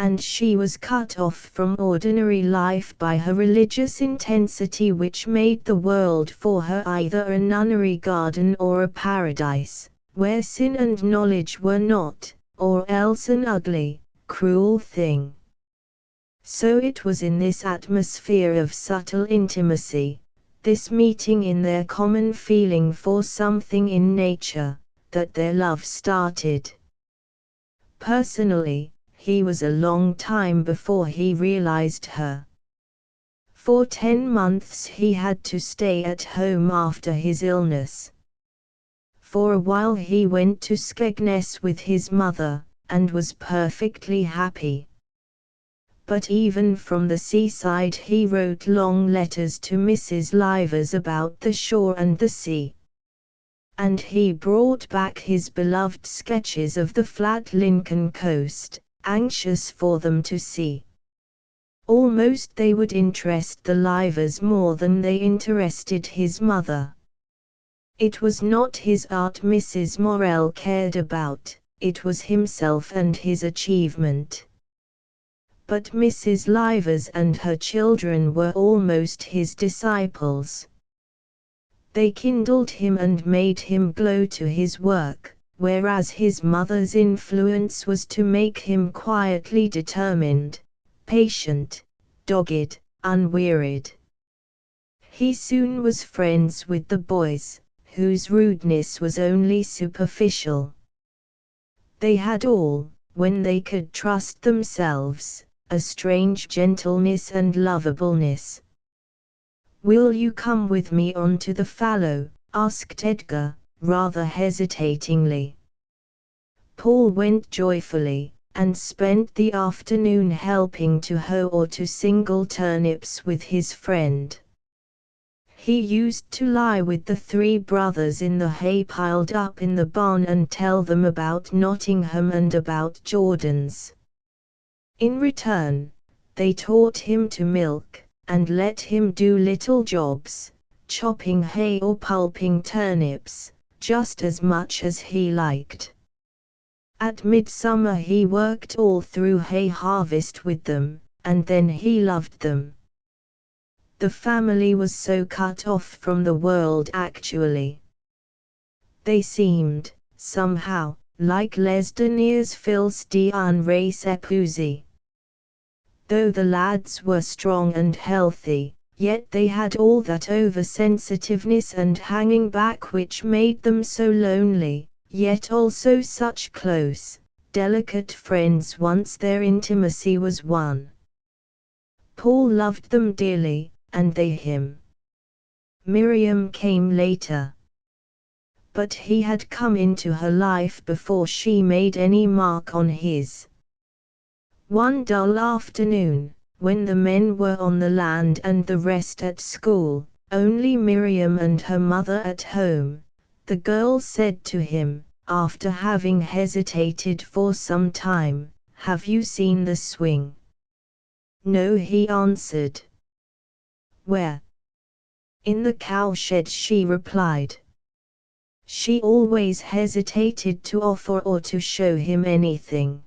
And she was cut off from ordinary life by her religious intensity, which made the world for her either a nunnery garden or a paradise, where sin and knowledge were not, or else an ugly, cruel thing. So it was in this atmosphere of subtle intimacy, this meeting in their common feeling for something in nature, that their love started. Personally, he was a long time before he realized her. For 10 months he had to stay at home after his illness. For a while he went to Skegness with his mother, and was perfectly happy. But even from the seaside he wrote long letters to Mrs. Livers about the shore and the sea. And he brought back his beloved sketches of the flat Lincoln coast, anxious for them to see. Almost they would interest the Livers more than they interested his mother. It was not his art Mrs. Morell cared about, it was himself and his achievement. But Mrs. Livers and her children were almost his disciples. They kindled him and made him glow to his work, whereas his mother's influence was to make him quietly determined, patient, dogged, unwearied. He soon was friends with the boys, whose rudeness was only superficial. They had all, when they could trust themselves, a strange gentleness and lovableness. "Will you come with me on to the fallow?" asked Edgar, rather hesitatingly. Paul went joyfully, and spent the afternoon helping to hoe or to single turnips with his friend. He used to lie with the three brothers in the hay piled up in the barn and tell them about Nottingham and about Jordan's. In return, they taught him to milk, and let him do little jobs, chopping hay or pulping turnips, just as much as he liked. At midsummer he worked all through hay harvest with them, and then he loved them. The family was so cut off from the world actually. They seemed, somehow, like les derniers fils d'un race épuisé. Though the lads were strong and healthy, yet they had all that oversensitiveness and hanging back which made them so lonely, yet also such close, delicate friends once their intimacy was won. Paul loved them dearly, and they him. Miriam came later. But he had come into her life before she made any mark on his. One dull afternoon, when the men were on the land and the rest at school, only Miriam and her mother at home, the girl said to him, after having hesitated for some time, "Have you seen the swing?" "No," he answered. "Where?" "In the cowshed," she replied. She always hesitated to offer or to show him anything.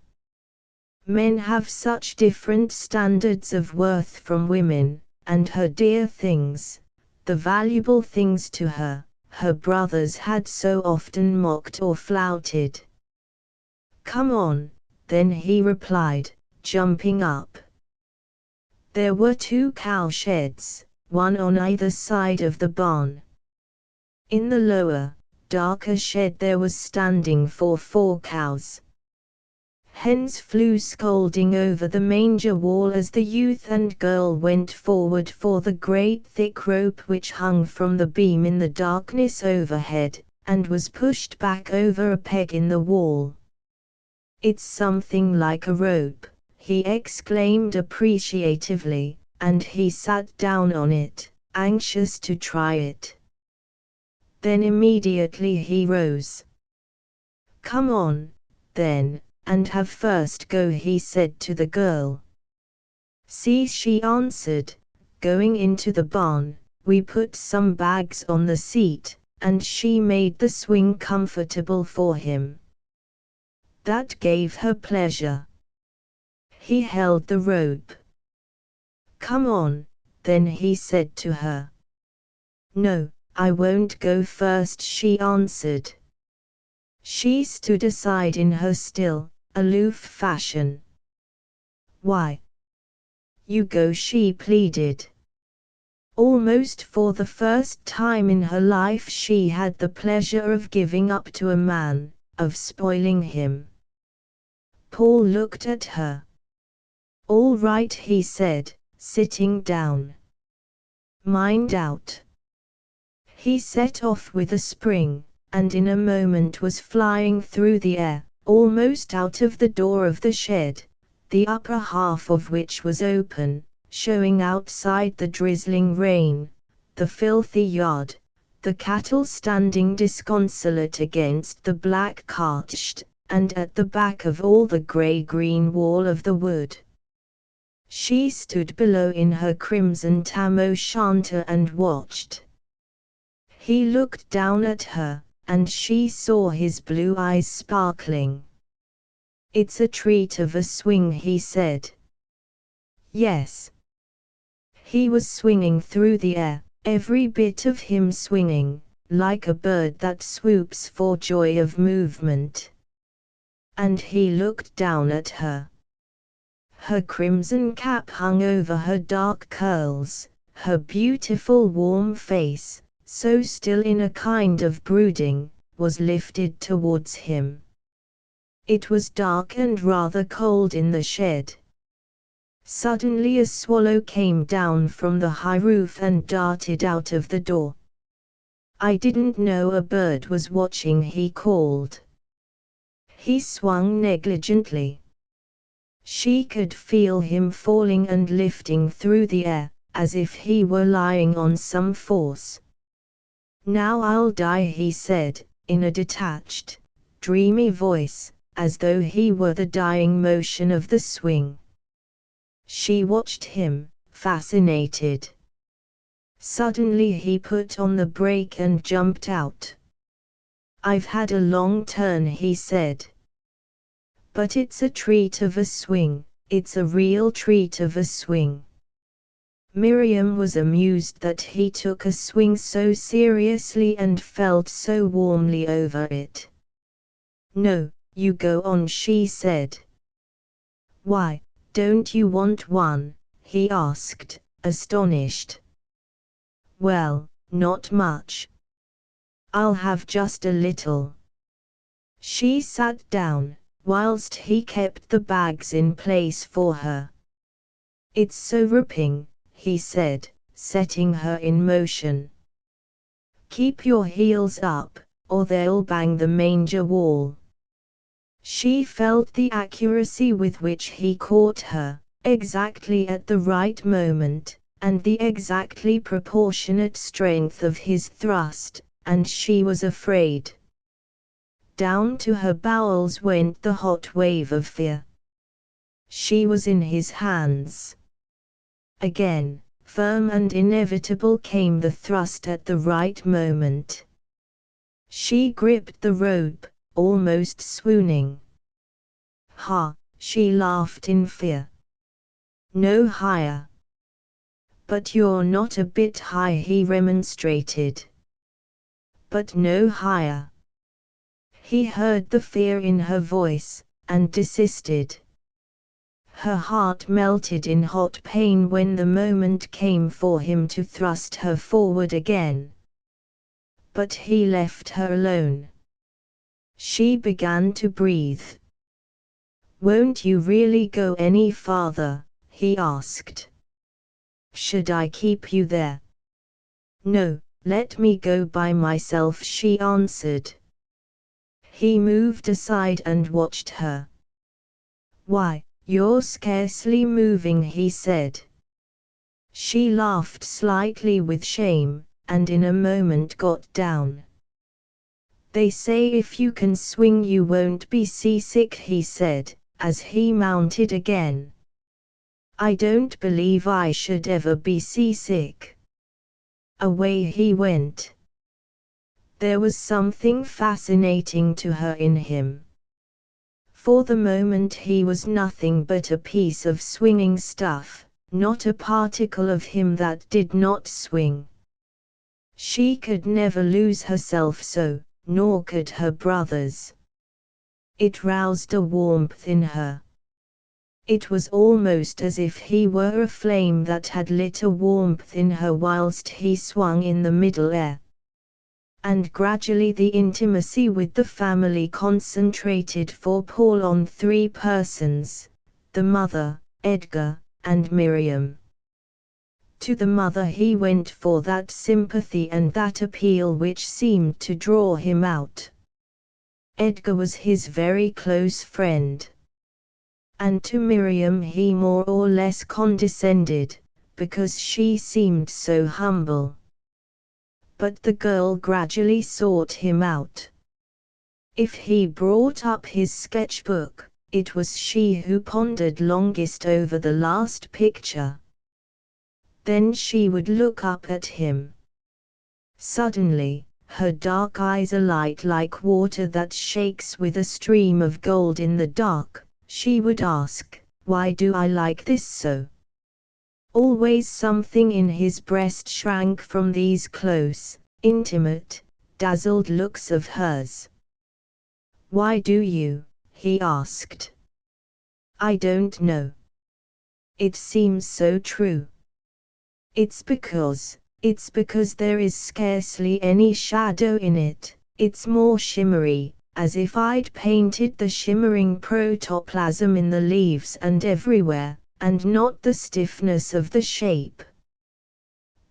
Men have such different standards of worth from women, and her dear things, the valuable things to her, her brothers had so often mocked or flouted. "Come on," then he replied, jumping up. There were 2 cowsheds, one on either side of the barn. In the lower, darker shed there was standing for 4 cows. Hens flew scolding over the manger wall as the youth and girl went forward for the great thick rope which hung from the beam in the darkness overhead, and was pushed back over a peg in the wall. "It's something like a rope," he exclaimed appreciatively, and he sat down on it, anxious to try it. Then immediately he rose. "Come on, then, and have first go," he said to the girl. "See," she answered, going into the barn, "we put some bags on the seat," and she made the swing comfortable for him. That gave her pleasure. He held the rope. "Come on," then he said to her. "No, I won't go first," she answered. She stood aside in her still, aloof fashion. "Why? You go," she pleaded. Almost for the first time in her life she had the pleasure of giving up to a man, of spoiling him. Paul looked at her. "All right," he said, sitting down. "Mind out." He set off with a spring, and in a moment was flying through the air, almost out of the door of the shed, the upper half of which was open, showing outside the drizzling rain, the filthy yard, the cattle standing disconsolate against the black cart, and at the back of all the grey-green wall of the wood. She stood below in her crimson tam o' shanter and watched. He looked down at her, and she saw his blue eyes sparkling. "It's a treat of a swing," he said. "Yes." He was swinging through the air, every bit of him swinging, like a bird that swoops for joy of movement. And he looked down at her. Her crimson cap hung over her dark curls, her beautiful warm face, so still in a kind of brooding, was lifted towards him. It was dark and rather cold in the shed. Suddenly a swallow came down from the high roof and darted out of the door. "I didn't know a bird was watching," he called. He swung negligently. She could feel him falling and lifting through the air, as if he were lying on some force. "Now I'll die," he said, in a detached, dreamy voice, as though he were the dying motion of the swing. She watched him, fascinated. Suddenly he put on the brake and jumped out. "I've had a long turn," he said. "But it's a treat of a swing, it's a real treat of a swing." Miriam was amused that he took a swing so seriously and felt so warmly over it. "No, you go on," she said. "Why, don't you want one?" he asked, astonished. "Well, not much. I'll have just a little." She sat down, whilst he kept the bags in place for her. "It's so ripping," he said, setting her in motion. "Keep your heels up, or they'll bang the manger wall." She felt the accuracy with which he caught her, exactly at the right moment, and the exactly proportionate strength of his thrust, and she was afraid. Down to her bowels went the hot wave of fear. She was in his hands. Again, firm and inevitable came the thrust at the right moment. She gripped the rope, almost swooning. "Ha!" she laughed in fear. "No higher." "But you're not a bit high," he remonstrated. "But no higher." He heard the fear in her voice, and desisted. Her heart melted in hot pain when the moment came for him to thrust her forward again. But he left her alone. She began to breathe. "Won't you really go any farther?" he asked. "Should I keep you there?" "No, let me go by myself," she answered. He moved aside and watched her. "Why, you're scarcely moving," he said. She laughed slightly with shame, and in a moment got down. "They say if you can swing you won't be seasick," he said, as he mounted again. "I don't believe I should ever be seasick." Away he went. There was something fascinating to her in him. For the moment he was nothing but a piece of swinging stuff, not a particle of him that did not swing. She could never lose herself so, nor could her brothers. It roused a warmth in her. It was almost as if he were a flame that had lit a warmth in her whilst he swung in the middle air. And gradually the intimacy with the family concentrated for Paul on three persons: the mother, Edgar, and Miriam. To the mother he went for that sympathy and that appeal which seemed to draw him out. Edgar was his very close friend. And to Miriam he more or less condescended, because she seemed so humble. But the girl gradually sought him out. If he brought up his sketchbook, it was she who pondered longest over the last picture. Then she would look up at him. Suddenly, her dark eyes alight like water that shakes with a stream of gold in the dark, she would ask, "Why do I like this so?" Always something in his breast shrank from these close, intimate, dazzled looks of hers. "Why do you?" he asked. "I don't know. It seems so true. It's because there is scarcely any shadow in it, it's more shimmery, as if I'd painted the shimmering protoplasm in the leaves and everywhere, and not the stiffness of the shape.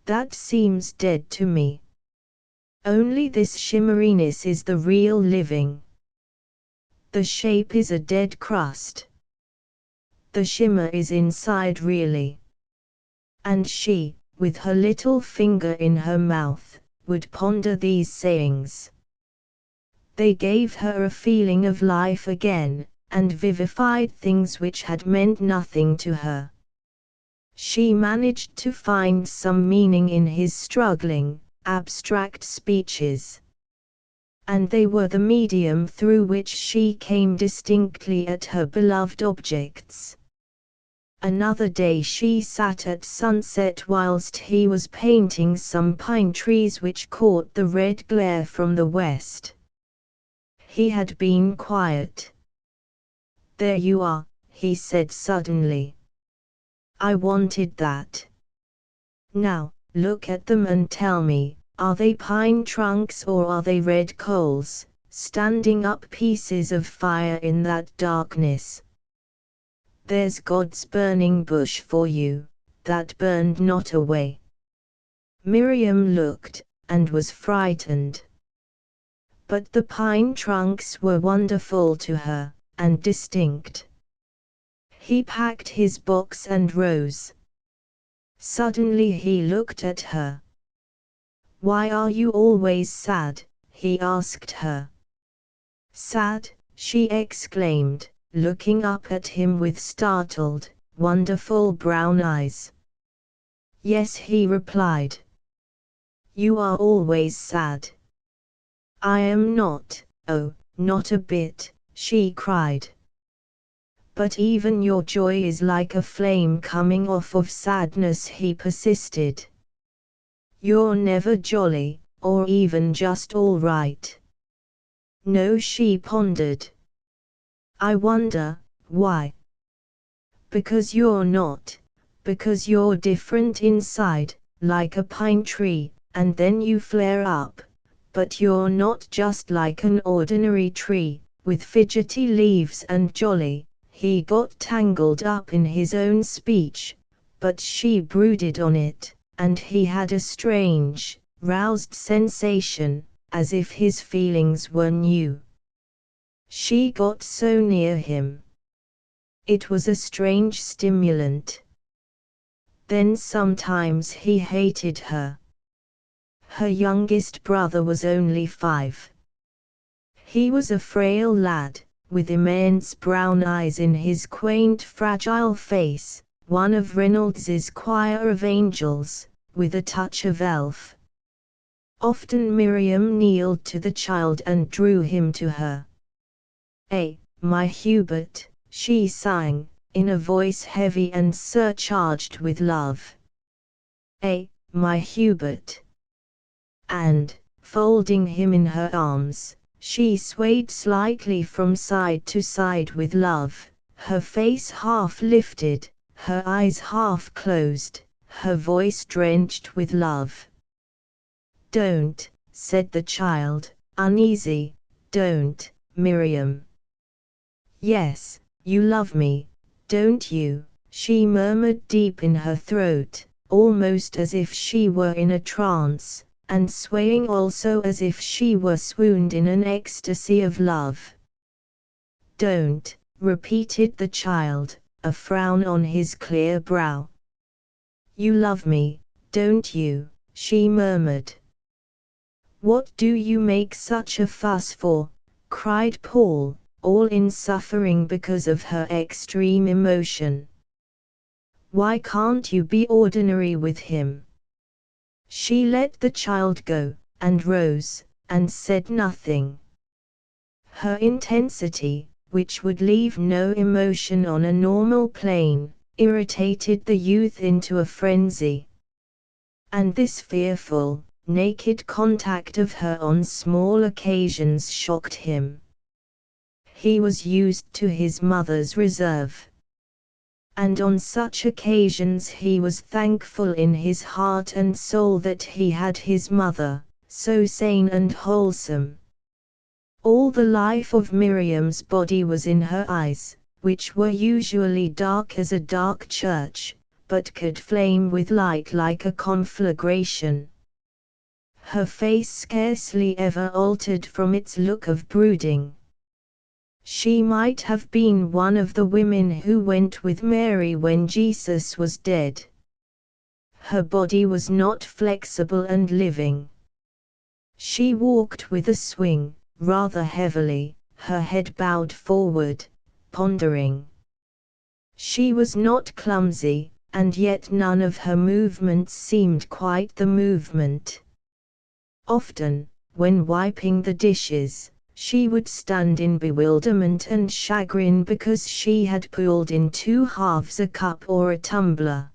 That seems dead to me. Only this shimmeriness is the real living. The shape is a dead crust. The shimmer is inside really. And she, with her little finger in her mouth, would ponder these sayings. They gave her a feeling of life again, and vivified things which had meant nothing to her. She managed to find some meaning in his struggling, abstract speeches. And they were the medium through which she came distinctly at her beloved objects. Another day she sat at sunset whilst he was painting some pine trees which caught the red glare from the west. He had been quiet. "There you are," he said suddenly. "I wanted that. Now, look at them and tell me, are they pine trunks or are they red coals, standing up pieces of fire in that darkness? There's God's burning bush for you, that burned not away." Miriam looked, and was frightened. But the pine trunks were wonderful to her, and distinct. He packed his box and rose. Suddenly he looked at her. "Why are you always sad?" he asked her. "Sad?" she exclaimed, looking up at him with startled, wonderful brown eyes. "Yes," he replied. "You are always sad." "I am not, oh, not a bit," she cried. "But even your joy is like a flame coming off of sadness," he persisted. "You're never jolly, or even just all right." "No," she pondered. "I wonder, why?" "Because you're not. Because you're different inside, like a pine tree, and then you flare up. But you're not just like an ordinary tree, with fidgety leaves and jolly." He got tangled up in his own speech, but she brooded on it, and he had a strange, roused sensation, as if his feelings were new. She got so near him. It was a strange stimulant. Then sometimes he hated her. Her youngest brother was only 5. He was a frail lad, with immense brown eyes in his quaint fragile face, one of Reynolds's choir of angels, with a touch of elf. Often Miriam kneeled to the child and drew him to her. My Hubert," she sang, in a voice heavy and surcharged with love. My Hubert." And, folding him in her arms, she swayed slightly from side to side with love, her face half lifted, her eyes half closed, her voice drenched with love. "Don't," said the child, uneasy, "don't, Miriam." "Yes, you love me, don't you?" she murmured deep in her throat, almost as if she were in a trance, and swaying also as if she were swooned in an ecstasy of love. "Don't," repeated the child, a frown on his clear brow. "You love me, don't you?" she murmured. "What do you make such a fuss for?" cried Paul, all in suffering because of her extreme emotion. "Why can't you be ordinary with him?" She let the child go, and rose, and said nothing. Her intensity, which would leave no emotion on a normal plane, irritated the youth into a frenzy. And this fearful, naked contact of her on small occasions shocked him. He was used to his mother's reserve. And on such occasions he was thankful in his heart and soul that he had his mother, so sane and wholesome. All the life of Miriam's body was in her eyes, which were usually dark as a dark church, but could flame with light like a conflagration. Her face scarcely ever altered from its look of brooding. She might have been one of the women who went with Mary when Jesus was dead. Her body was not flexible and living. She walked with a swing, rather heavily, her head bowed forward, pondering. She was not clumsy, and yet none of her movements seemed quite the movement. Often, when wiping the dishes, she would stand in bewilderment and chagrin because she had pulled in two halves a cup or a tumbler.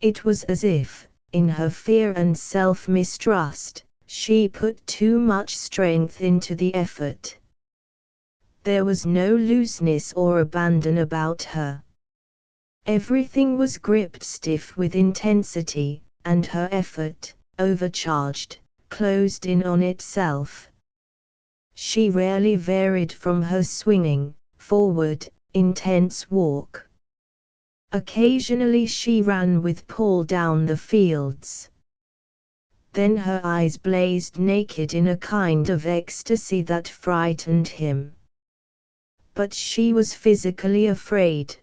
It was as if, in her fear and self-mistrust, she put too much strength into the effort. There was no looseness or abandon about her. Everything was gripped stiff with intensity, and her effort, overcharged, closed in on itself. She rarely varied from her swinging, forward, intense walk. Occasionally she ran with Paul down the fields. Then her eyes blazed naked in a kind of ecstasy that frightened him. But she was physically afraid.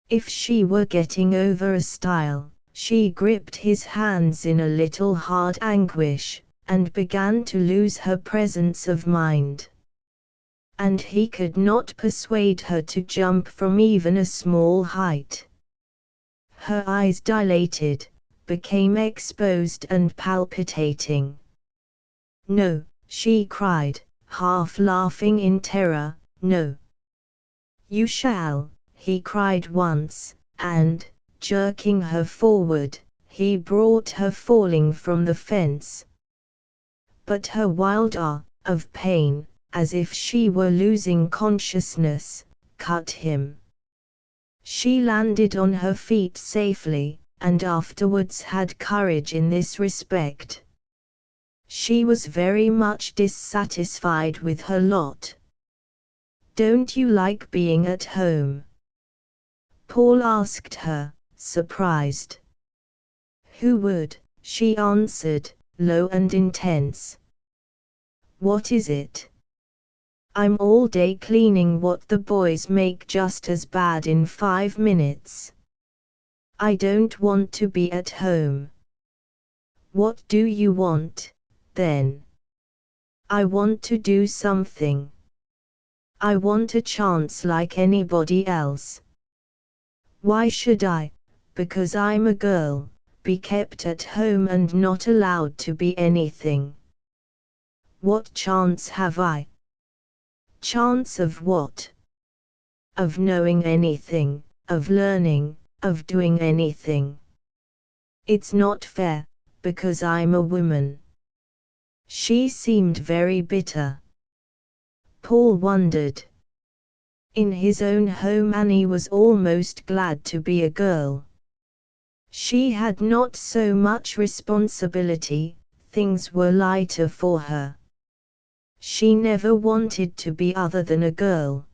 If she were getting over a stile, she gripped his hands in a little hard anguish, and began to lose her presence of mind. And he could not persuade her to jump from even a small height. Her eyes dilated, became exposed and palpitating. "No," she cried, half laughing in terror, "no." "You shall," he cried once, and, jerking her forward, he brought her falling from the fence. But her wild of pain, as if she were losing consciousness, cut him. She landed on her feet safely, and afterwards had courage in this respect. She was very much dissatisfied with her lot. "Don't you like being at home?" Paul asked her, surprised. "Who would?" she answered, low and intense. "What is it?" "I'm all day cleaning what the boys make just as bad in 5 minutes. I don't want to be at home." "What do you want, then?" "I want to do something. I want a chance like anybody else." "Why should I, because I'm a girl, be kept at home and not allowed to be anything? What chance have I?" "Chance of what?" "Of knowing anything, of learning, of doing anything. It's not fair, because I'm a woman." She seemed very bitter. Paul wondered. In his own home Annie was almost glad to be a girl. She had not so much responsibility, things were lighter for her. She never wanted to be other than a girl.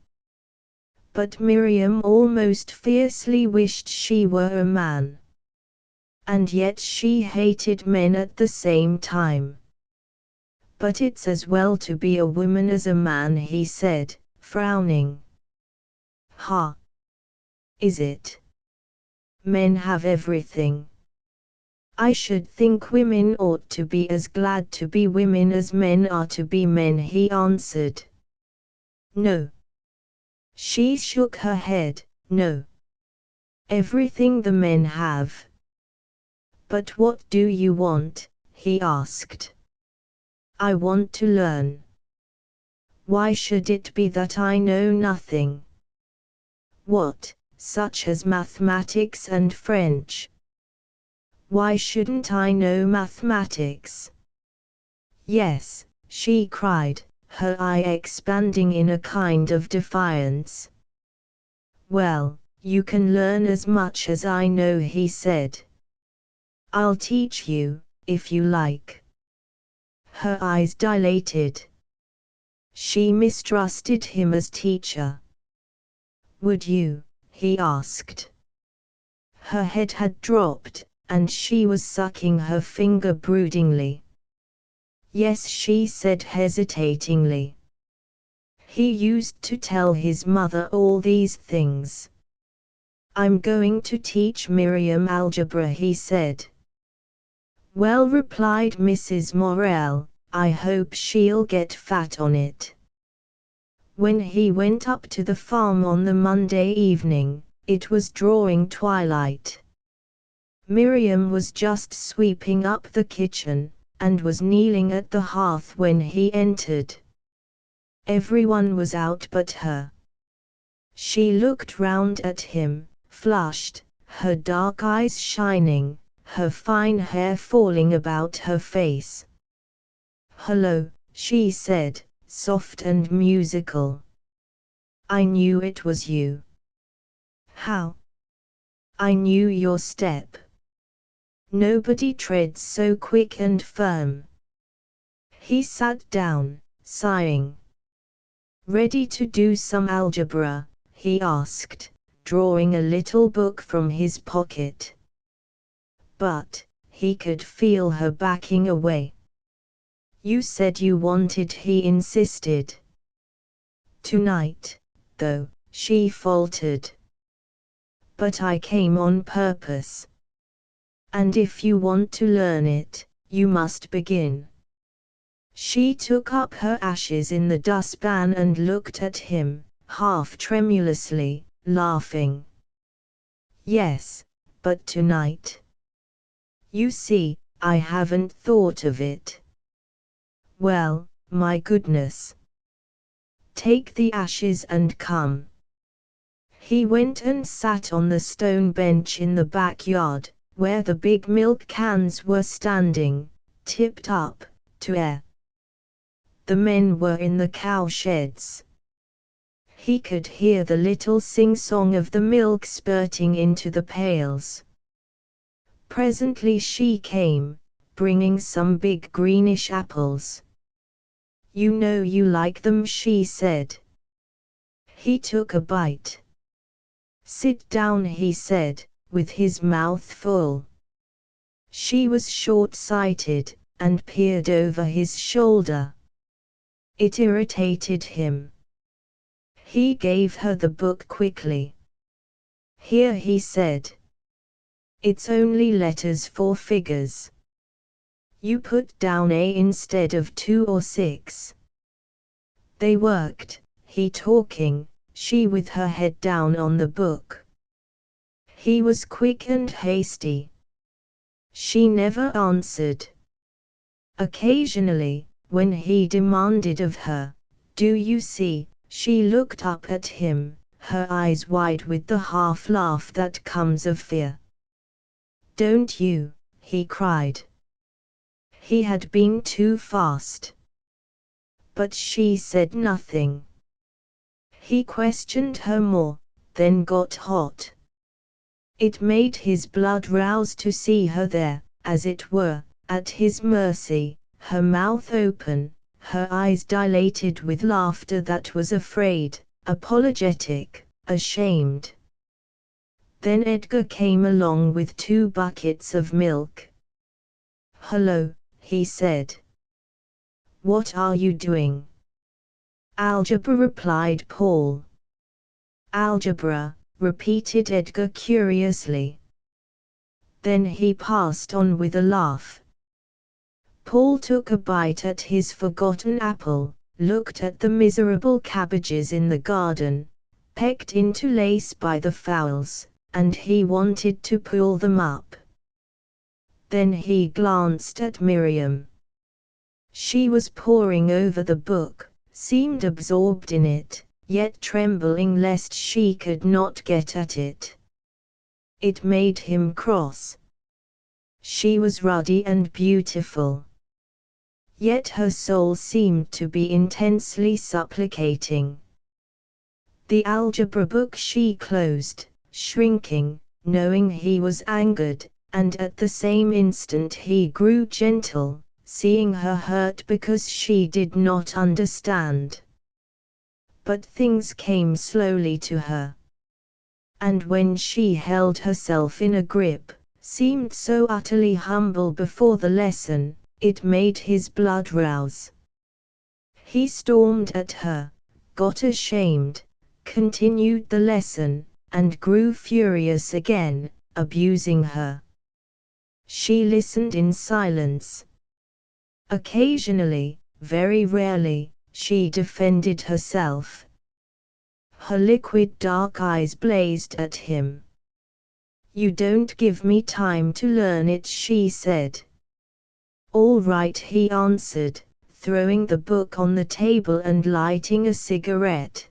But Miriam almost fiercely wished she were a man. And yet she hated men at the same time. "But it's as well to be a woman as a man," he said, frowning. "Ha! Is it? Men have everything. I should think women ought to be as glad to be women as men are to be men," he answered. "No." She shook her head, "No. Everything the men have." "But what do you want?" he asked. "I want to learn." "Why should it be that I know nothing?" "What, such as mathematics and French?" "Why shouldn't I know mathematics?" "Yes," she cried, her eye expanding in a kind of defiance. "Well, you can learn as much as I know," he said. "I'll teach you, if you like." Her eyes dilated. She mistrusted him as teacher. "Would you?" he asked. Her head had dropped, and she was sucking her finger broodingly. "Yes," she said hesitatingly. He used to tell his mother all these things. I'm going to teach Miriam algebra, he said. Well, replied Mrs. Morel, I hope she'll get fat on it. When he went up to the farm on the Monday evening, it was drawing twilight. Miriam was just sweeping up the kitchen, and was kneeling at the hearth when he entered. Everyone was out but her. She looked round at him, flushed, her dark eyes shining, her fine hair falling about her face. Hello, she said, soft and musical. I knew it was you. How? I knew your step. Nobody treads so quick and firm. He sat down, sighing. Ready to do some algebra? He asked, drawing a little book from his pocket. But he could feel her backing away. You said you wanted, he insisted. Tonight, though, she faltered. But I came on purpose. And if you want to learn it, you must begin. She took up her ashes in the dustpan and looked at him, half tremulously, laughing. Yes, but tonight. You see, I haven't thought of it. Well, my goodness. Take the ashes and come. He went and sat on the stone bench in the backyard, where the big milk cans were standing, tipped up, to air. The men were in the cow sheds. He could hear the little sing-song of the milk spurting into the pails. Presently she came, bringing some big greenish apples. You know you like them, she said. He took a bite. Sit down, he said, with his mouth full. She was short-sighted, and peered over his shoulder. It irritated him. He gave her the book quickly. Here, he said. It's only letters for figures. You put down A instead of 2 or 6. They worked, he talking, she with her head down on the book. He was quick and hasty. She never answered. Occasionally, when he demanded of her, do you see, she looked up at him, her eyes wide with the half-laugh that comes of fear. Don't you? He cried. He had been too fast. But she said nothing. He questioned her more, then got hot. It made his blood rouse to see her there, as it were, at his mercy, her mouth open, her eyes dilated with laughter that was afraid, apologetic, ashamed. Then Edgar came along with 2 buckets of milk. Hello, he said. What are you doing? Algebra, replied Paul. Algebra, repeated Edgar curiously. Then he passed on with a laugh. Paul took a bite at his forgotten apple, looked at the miserable cabbages in the garden, pecked into lace by the fowls, and he wanted to pull them up. Then he glanced at Miriam. She was poring over the book, seemed absorbed in it, yet trembling lest she could not get at it. It made him cross. She was ruddy and beautiful. Yet her soul seemed to be intensely supplicating. The algebra book she closed, shrinking, knowing he was angered, and at the same instant he grew gentle, seeing her hurt because she did not understand. But things came slowly to her. And when she held herself in a grip, seemed so utterly humble before the lesson, it made his blood rouse. He stormed at her, got ashamed, continued the lesson, and grew furious again, abusing her. She listened in silence. Occasionally, very rarely, she defended herself. Her liquid dark eyes blazed at him. "You don't give me time to learn it," she said. "All right," he answered, throwing the book on the table and lighting a cigarette.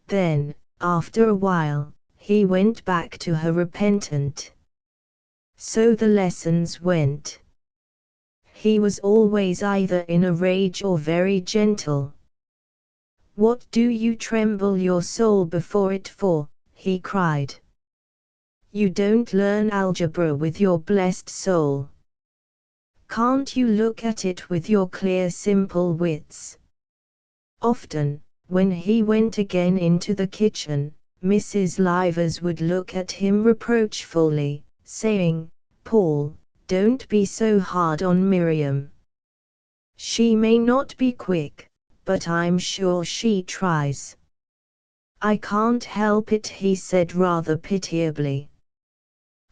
Then, after a while, he went back to her repentant. So the lessons went. He was always either in a rage or very gentle. "What do you tremble your soul before it for?" he cried. "You don't learn algebra with your blessed soul. Can't you look at it with your clear simple wits?" Often, when he went again into the kitchen, Mrs. Livers would look at him reproachfully, saying, "Paul, don't be so hard on Miriam. She may not be quick, but I'm sure she tries." "I can't help it," he said rather pitiably.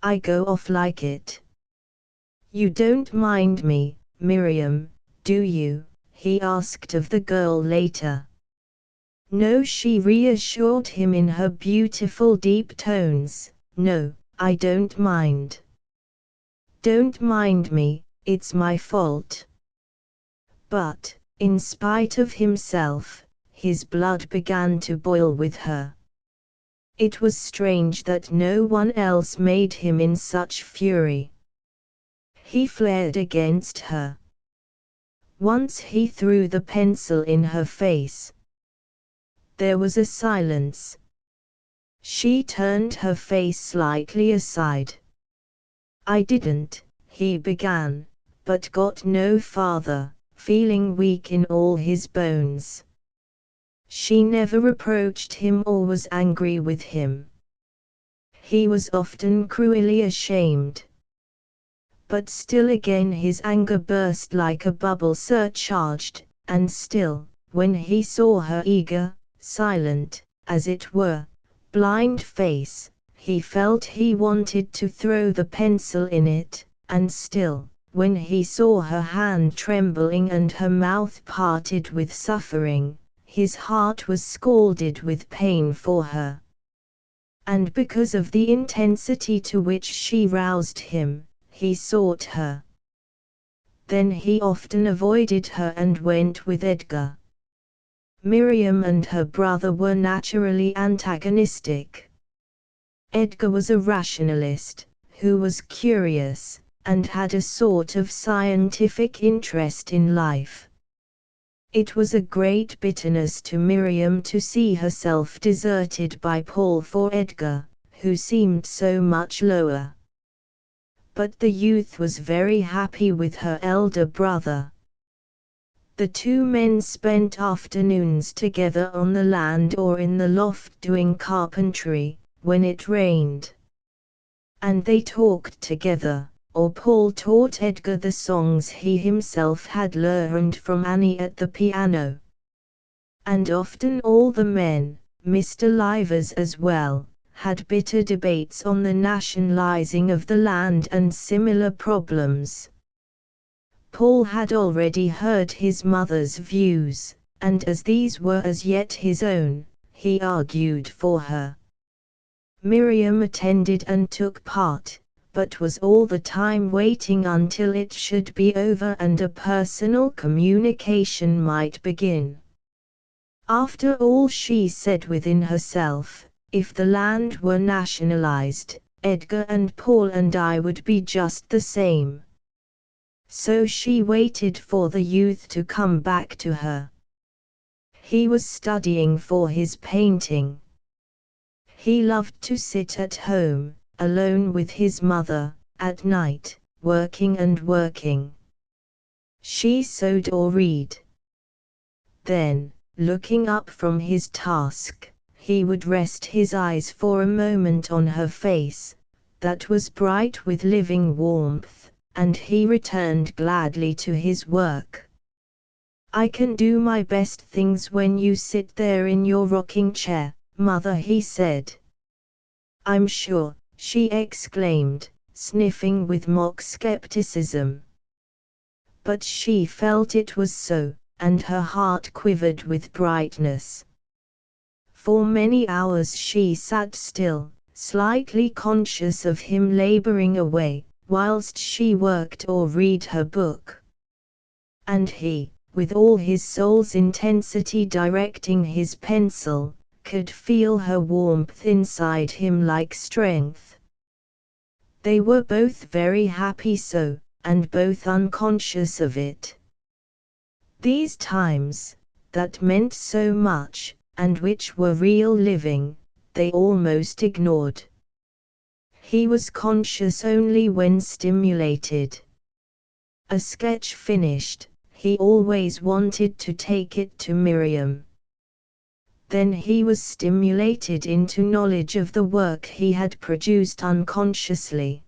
"I go off like it." "You don't mind me, Miriam, do you?" he asked of the girl later. "No," she reassured him in her beautiful deep tones. "No, I don't mind. Don't mind me, it's my fault." But, in spite of himself, his blood began to boil with her. It was strange that no one else made him in such fury. He flared against her. Once he threw the pencil in her face. There was a silence. She turned her face slightly aside. "I didn't," he began, but got no farther, feeling weak in all his bones. She never reproached him or was angry with him. He was often cruelly ashamed. But still again his anger burst like a bubble surcharged, and still, when he saw her eager, silent, as it were, blind face, he felt he wanted to throw the pencil in it, and still, when he saw her hand trembling and her mouth parted with suffering, his heart was scalded with pain for her. And because of the intensity to which she roused him, he sought her. Then he often avoided her and went with Edgar. Miriam and her brother were naturally antagonistic. Edgar was a rationalist, who was curious, and had a sort of scientific interest in life. It was a great bitterness to Miriam to see herself deserted by Paul for Edgar, who seemed so much lower. But the youth was very happy with her elder brother. The two men spent afternoons together on the land or in the loft doing carpentry, when it rained. And they talked together, or Paul taught Edgar the songs he himself had learned from Annie at the piano. And often all the men, Mr. Livers as well, had bitter debates on the nationalizing of the land and similar problems. Paul had already heard his mother's views, and as these were as yet his own, he argued for her. Miriam attended and took part, but was all the time waiting until it should be over and a personal communication might begin. After all, she said within herself, if the land were nationalized, Edgar and Paul and I would be just the same. So she waited for the youth to come back to her. He was studying for his painting. He loved to sit at home, alone with his mother, at night, working and working. She sewed or read. Then, looking up from his task, he would rest his eyes for a moment on her face, that was bright with living warmth, and he returned gladly to his work. "I can do my best things when you sit there in your rocking chair, Mother," he said. I'm sure, she exclaimed, sniffing with mock skepticism. But she felt it was so, and her heart quivered with brightness. For many hours she sat still, slightly conscious of him laboring away, whilst she worked or read her book. And he, with all his soul's intensity directing his pencil, could feel her warmth inside him like strength. They were both very happy so, and both unconscious of it. These times, that meant so much, and which were real living, they almost ignored. He was conscious only when stimulated. A sketch finished, he always wanted to take it to Miriam. Then he was stimulated into knowledge of the work he had produced unconsciously.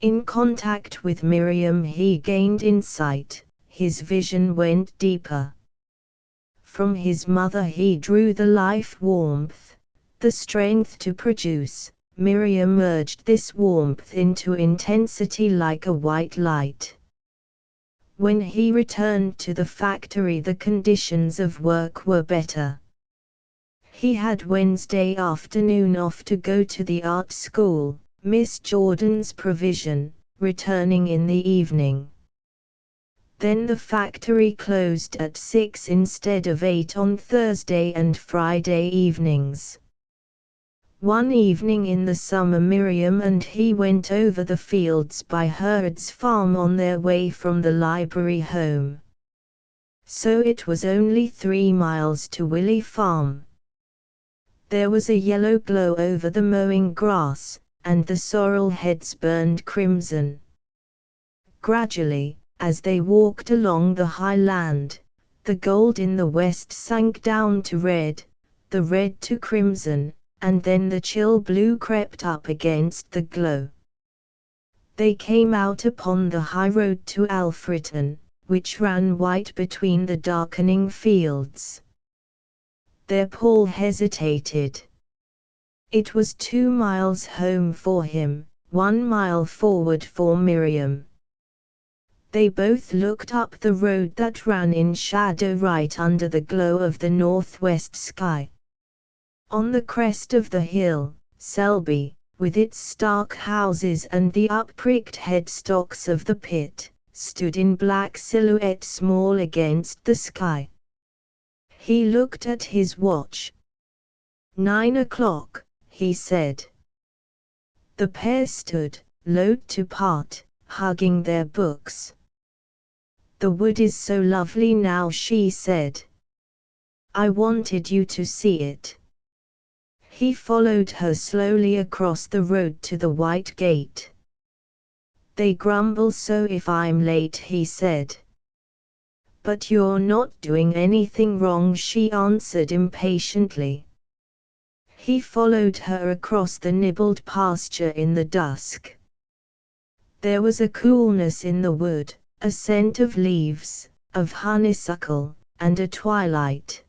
In contact with Miriam he gained insight, his vision went deeper. From his mother he drew the life warmth, the strength to produce. Miriam merged this warmth into intensity like a white light. When he returned to the factory the conditions of work were better. He had Wednesday afternoon off to go to the art school, Miss Jordan's provision, returning in the evening. Then the factory closed at 6 instead of 8 on Thursday and Friday evenings. One evening in the summer Miriam and he went over the fields by Herd's farm on their way from the library home. So it was only 3 miles to Willey Farm. There was a yellow glow over the mowing grass, and the sorrel heads burned crimson. Gradually, as they walked along the high land, the gold in the west sank down to red, the red to crimson, and then the chill blue crept up against the glow. They came out upon the high road to Alfreton, which ran white between the darkening fields. There Paul hesitated. It was 2 miles home for him, 1 mile forward for Miriam. They both looked up the road that ran in shadow right under the glow of the northwest sky. On the crest of the hill, Selby, with its stark houses and the up-pricked headstocks of the pit, stood in black silhouette small against the sky. He looked at his watch. 9 o'clock, he said. The pair stood, loath to part, hugging their books. The wood is so lovely now, she said. I wanted you to see it. He followed her slowly across the road to the white gate. They grumble so if I'm late, he said. But you're not doing anything wrong, she answered impatiently. He followed her across the nibbled pasture in the dusk. There was a coolness in the wood, a scent of leaves, of honeysuckle, and a twilight.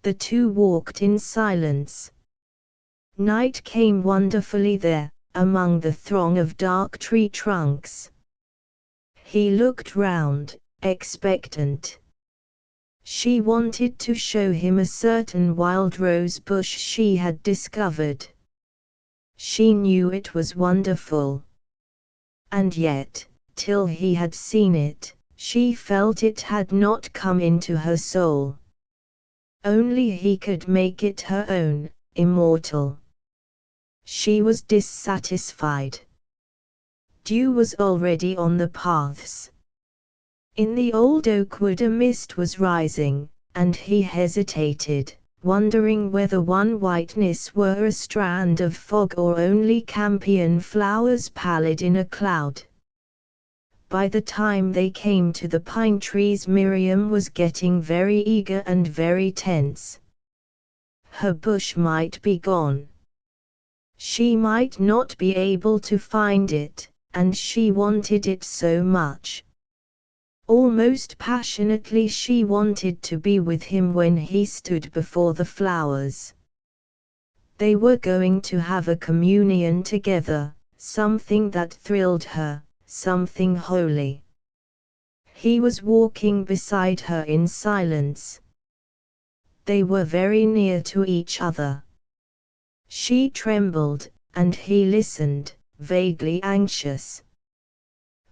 The two walked in silence. Night came wonderfully there, among the throng of dark tree trunks. He looked round, expectant. She wanted to show him a certain wild rose bush she had discovered. She knew it was wonderful. And yet, till he had seen it, she felt it had not come into her soul. Only he could make it her own, immortal. She was dissatisfied. Dew was already on the paths. In the old oak wood a mist was rising, and he hesitated, wondering whether one whiteness were a strand of fog or only campion flowers pallid in a cloud. By the time they came to the pine trees Miriam was getting very eager and very tense. Her bush might be gone. She might not be able to find it, and she wanted it so much. Almost passionately she wanted to be with him when he stood before the flowers. They were going to have a communion together, something that thrilled her, something holy. He was walking beside her in silence. They were very near to each other. She trembled, and he listened, vaguely anxious.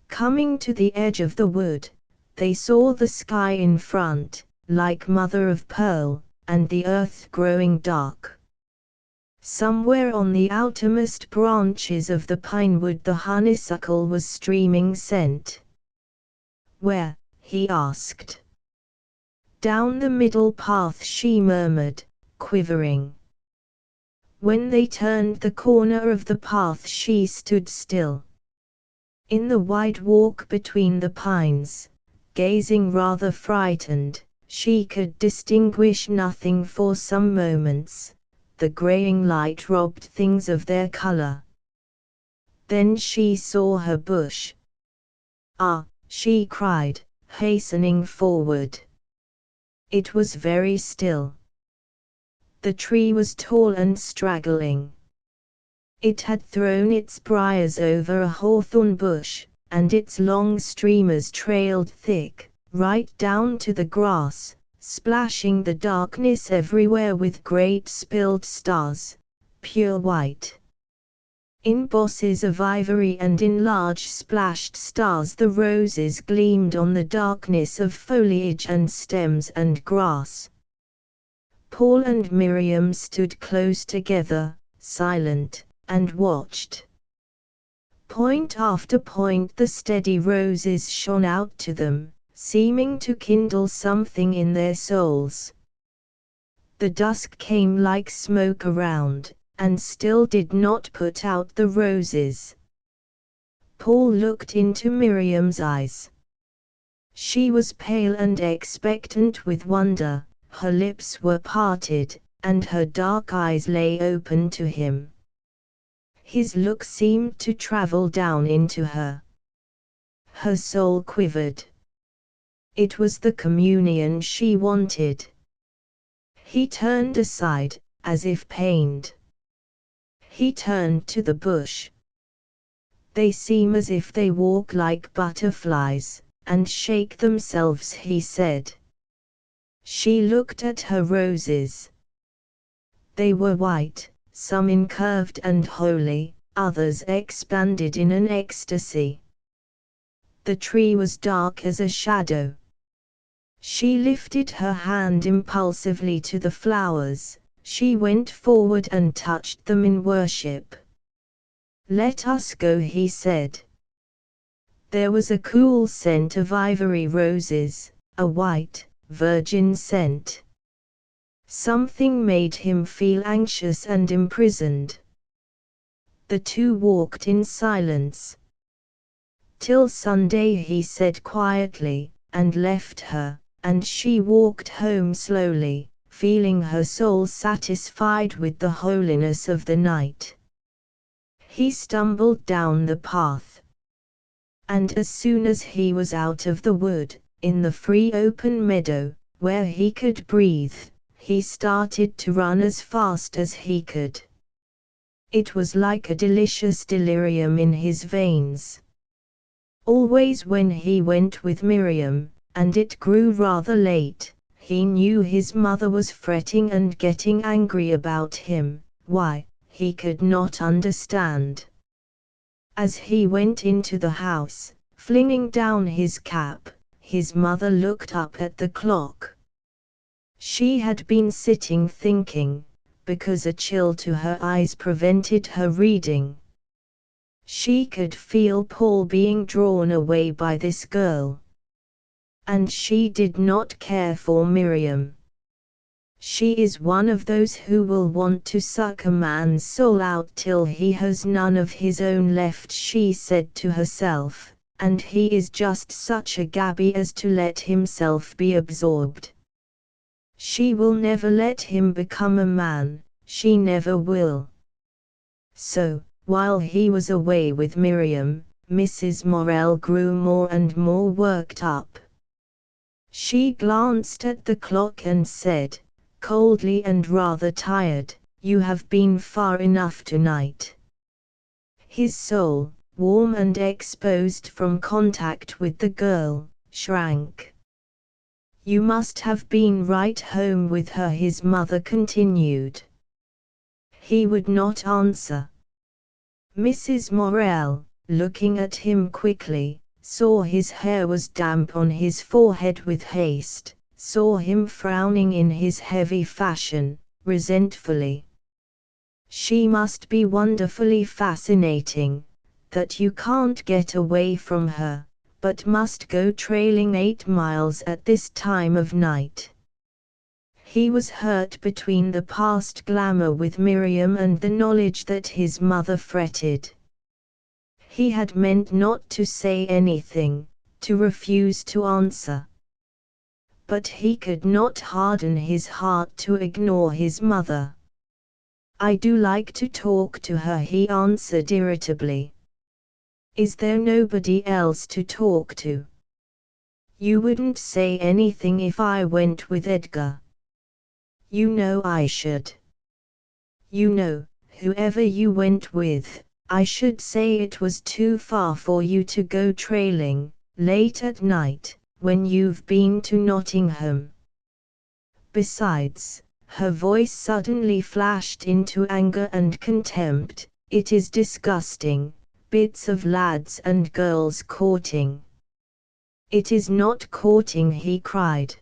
Coming to the edge of the wood, they saw the sky in front, like mother of pearl, and the earth growing dark. Somewhere on the outermost branches of the pinewood the honeysuckle was streaming scent. Where? He asked. Down the middle path, she murmured, quivering. When they turned the corner of the path, she stood still. In the wide walk between the pines, gazing rather frightened, she could distinguish nothing for some moments. The graying light robbed things of their color. Then she saw her bush. Ah, she cried, hastening forward. It was very still. The tree was tall and straggling. It had thrown its briars over a hawthorn bush, and its long streamers trailed thick, right down to the grass, splashing the darkness everywhere with great spilled stars, pure white. In bosses of ivory and in large splashed stars the roses gleamed on the darkness of foliage and stems and grass. Paul and Miriam stood close together, silent, and watched. Point after point the steady roses shone out to them, seeming to kindle something in their souls. The dusk came like smoke around, and still did not put out the roses. Paul looked into Miriam's eyes. She was pale and expectant with wonder, her lips were parted, and her dark eyes lay open to him. His look seemed to travel down into her. Her soul quivered. It was the communion she wanted. He turned aside, as if pained. He turned to the bush. They seem as if they walk like butterflies, and shake themselves, he said. She looked at her roses. They were white, some incurved and holy, others expanded in an ecstasy. The tree was dark as a shadow. She lifted her hand impulsively to the flowers, she went forward and touched them in worship. Let us go, he said. There was a cool scent of ivory roses, a white, virgin scent. Something made him feel anxious and imprisoned. The two walked in silence. Till Sunday, he said quietly, and left her, and she walked home slowly, feeling her soul satisfied with the holiness of the night. He stumbled down the path. And as soon as he was out of the wood, in the free open meadow, where he could breathe, he started to run as fast as he could. It was like a delicious delirium in his veins. Always when he went with Miriam, and it grew rather late, he knew his mother was fretting and getting angry about him. Why, he could not understand. As he went into the house, flinging down his cap, his mother looked up at the clock. She had been sitting thinking, because a chill to her eyes prevented her reading. She could feel Paul being drawn away by this girl. And she did not care for Miriam. She is one of those who will want to suck a man's soul out till he has none of his own left, she said to herself, and he is just such a gaby as to let himself be absorbed. She will never let him become a man, she never will. So, while he was away with Miriam, Mrs. Morel grew more and more worked up. She glanced at the clock and said, coldly and rather tired, you have been far enough tonight. His soul, warm and exposed from contact with the girl, shrank. You must have been right home with her, his mother continued. He would not answer. Mrs. Morel, looking at him quickly, saw his hair was damp on his forehead with haste, saw him frowning in his heavy fashion, resentfully. She must be wonderfully fascinating, that you can't get away from her, but must go trailing 8 miles at this time of night. He was hurt between the past glamour with Miriam and the knowledge that his mother fretted. He had meant not to say anything, to refuse to answer. But he could not harden his heart to ignore his mother. I do like to talk to her, he answered irritably. Is there nobody else to talk to? You wouldn't say anything if I went with Edgar. You know I should. You know, whoever you went with, I should say it was too far for you to go trailing, late at night, when you've been to Nottingham. Besides, her voice suddenly flashed into anger and contempt, it is disgusting. Bits of lads and girls courting. It is not courting, he cried.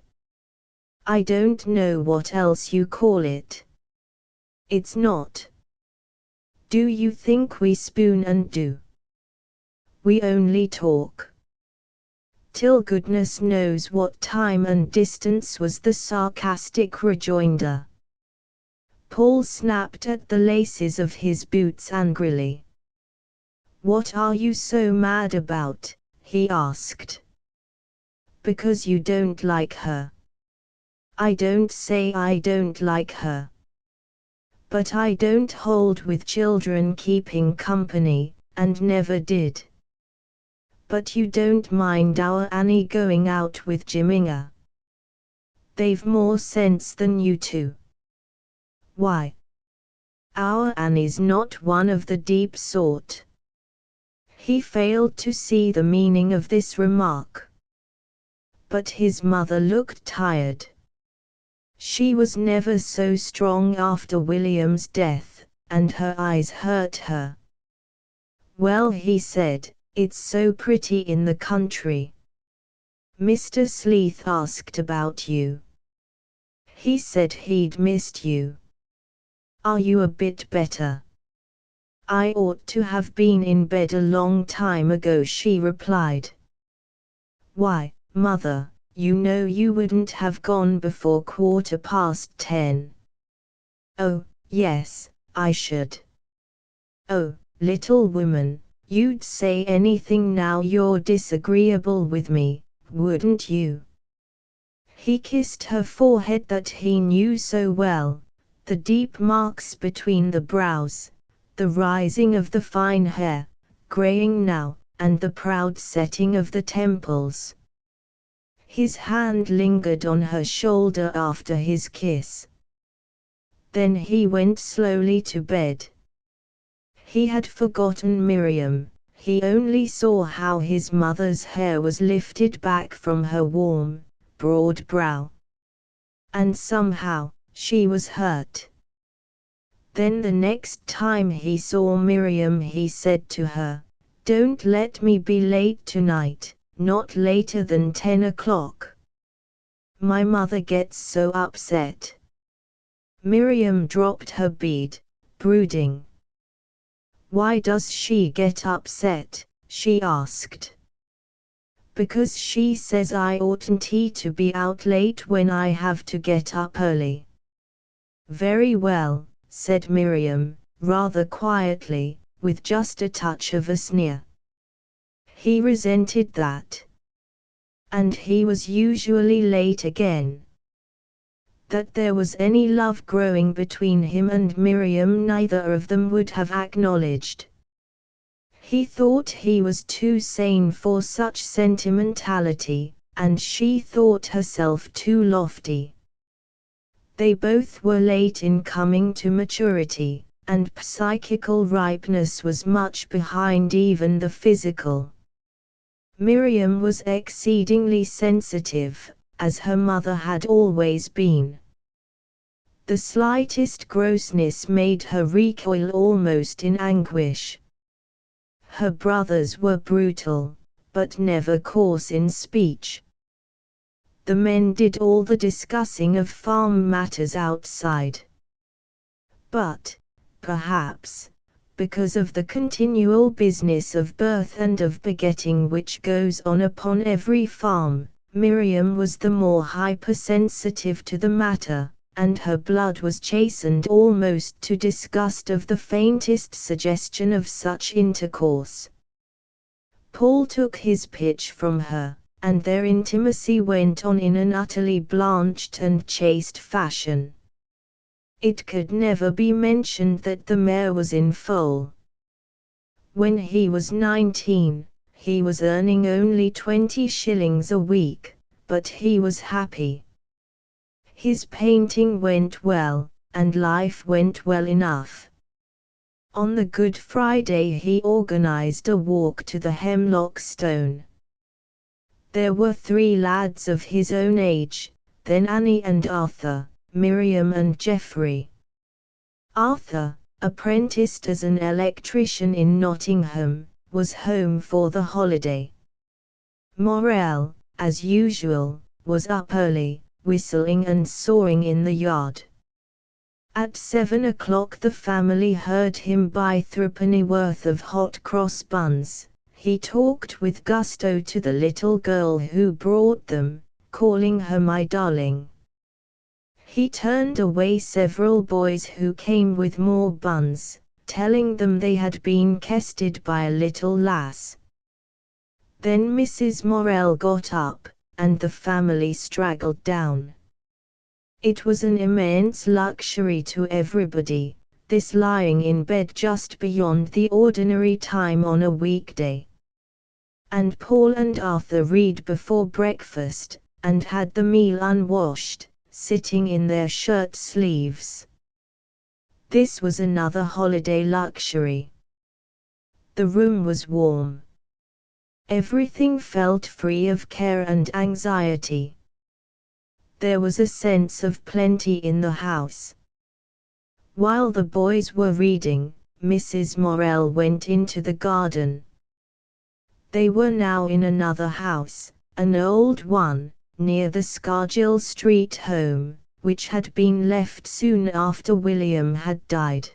I don't know what else you call it. It's not. Do you think we spoon and do? We only talk. Till goodness knows what time and distance, was the sarcastic rejoinder. Paul snapped at the laces of his boots angrily. What are you so mad about? He asked. Because you don't like her. I don't say I don't like her. But I don't hold with children keeping company, and never did. But you don't mind our Annie going out with Jiminger. They've more sense than you two. Why? Our Annie's not one of the deep sort. He failed to see the meaning of this remark. But his mother looked tired. She was never so strong after William's death, and her eyes hurt her. Well, he said, it's so pretty in the country. Mr. Sleeth asked about you. He said he'd missed you. Are you a bit better? I ought to have been in bed a long time ago, she replied. Why, Mother, you know you wouldn't have gone before 10:15. Oh, yes, I should. Oh, little woman, you'd say anything now you're disagreeable with me, wouldn't you? He kissed her forehead that he knew so well, the deep marks between the brows, the rising of the fine hair, graying now, and the proud setting of the temples. His hand lingered on her shoulder after his kiss. Then he went slowly to bed. He had forgotten Miriam, he only saw how his mother's hair was lifted back from her warm, broad brow. And somehow, she was hurt. Then the next time he saw Miriam, he said to her, "Don't let me be late tonight, not later than 10 o'clock. My mother gets so upset." Miriam dropped her bead, brooding. "Why does she get upset?" she asked. "Because she says I oughtn't to be out late when I have to get up early." "Very well," said Miriam, rather quietly, with just a touch of a sneer. He resented that. And he was usually late again. That there was any love growing between him and Miriam neither of them would have acknowledged. He thought he was too sane for such sentimentality, and she thought herself too lofty. They both were late in coming to maturity, and psychical ripeness was much behind even the physical. Miriam was exceedingly sensitive, as her mother had always been. The slightest grossness made her recoil almost in anguish. Her brothers were brutal, but never coarse in speech. The men did all the discussing of farm matters outside. But, perhaps, because of the continual business of birth and of begetting which goes on upon every farm, Miriam was the more hypersensitive to the matter, and her blood was chastened almost to disgust of the faintest suggestion of such intercourse. Paul took his pitch from her, and their intimacy went on in an utterly blanched and chaste fashion. It could never be mentioned that the mare was in foal. When he was 19, he was earning only 20 shillings a week, but he was happy. His painting went well, and life went well enough. On the Good Friday he organized a walk to the Hemlock Stone. There were 3 lads of his own age, then Annie and Arthur, Miriam and Geoffrey. Arthur, apprenticed as an electrician in Nottingham, was home for the holiday. Morel, as usual, was up early, whistling and sawing in the yard. At 7 o'clock the family heard him buy 3 worth of hot cross buns. He talked with gusto to the little girl who brought them, calling her my darling. He turned away several boys who came with more buns, telling them they had been kested by a little lass. Then Mrs. Morel got up, and the family straggled down. It was an immense luxury to everybody, this lying in bed just beyond the ordinary time on a weekday. And Paul and Arthur read before breakfast, and had the meal unwashed, sitting in their shirt sleeves. This was another holiday luxury. The room was warm. Everything felt free of care and anxiety. There was a sense of plenty in the house. While the boys were reading, Mrs. Morel went into the garden. They were now in another house, an old one, near the Scargill Street home, which had been left soon after William had died.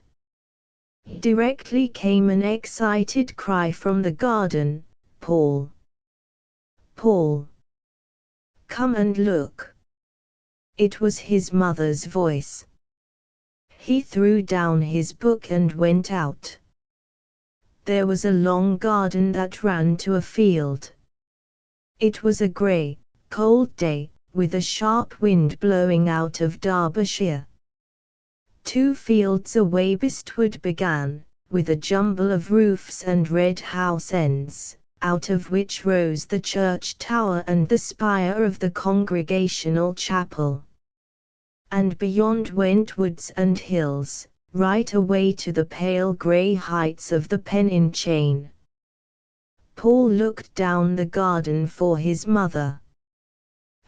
Directly came an excited cry from the garden, "Paul! Paul! Come and look!" It was his mother's voice. He threw down his book and went out. There was a long garden that ran to a field. It was a grey, cold day, with a sharp wind blowing out of Derbyshire. 2 fields away Bestwood began, with a jumble of roofs and red house ends, out of which rose the church tower and the spire of the Congregational Chapel. And beyond went woods and hills, right away to the pale grey heights of the Pennine Chain. Paul looked down the garden for his mother.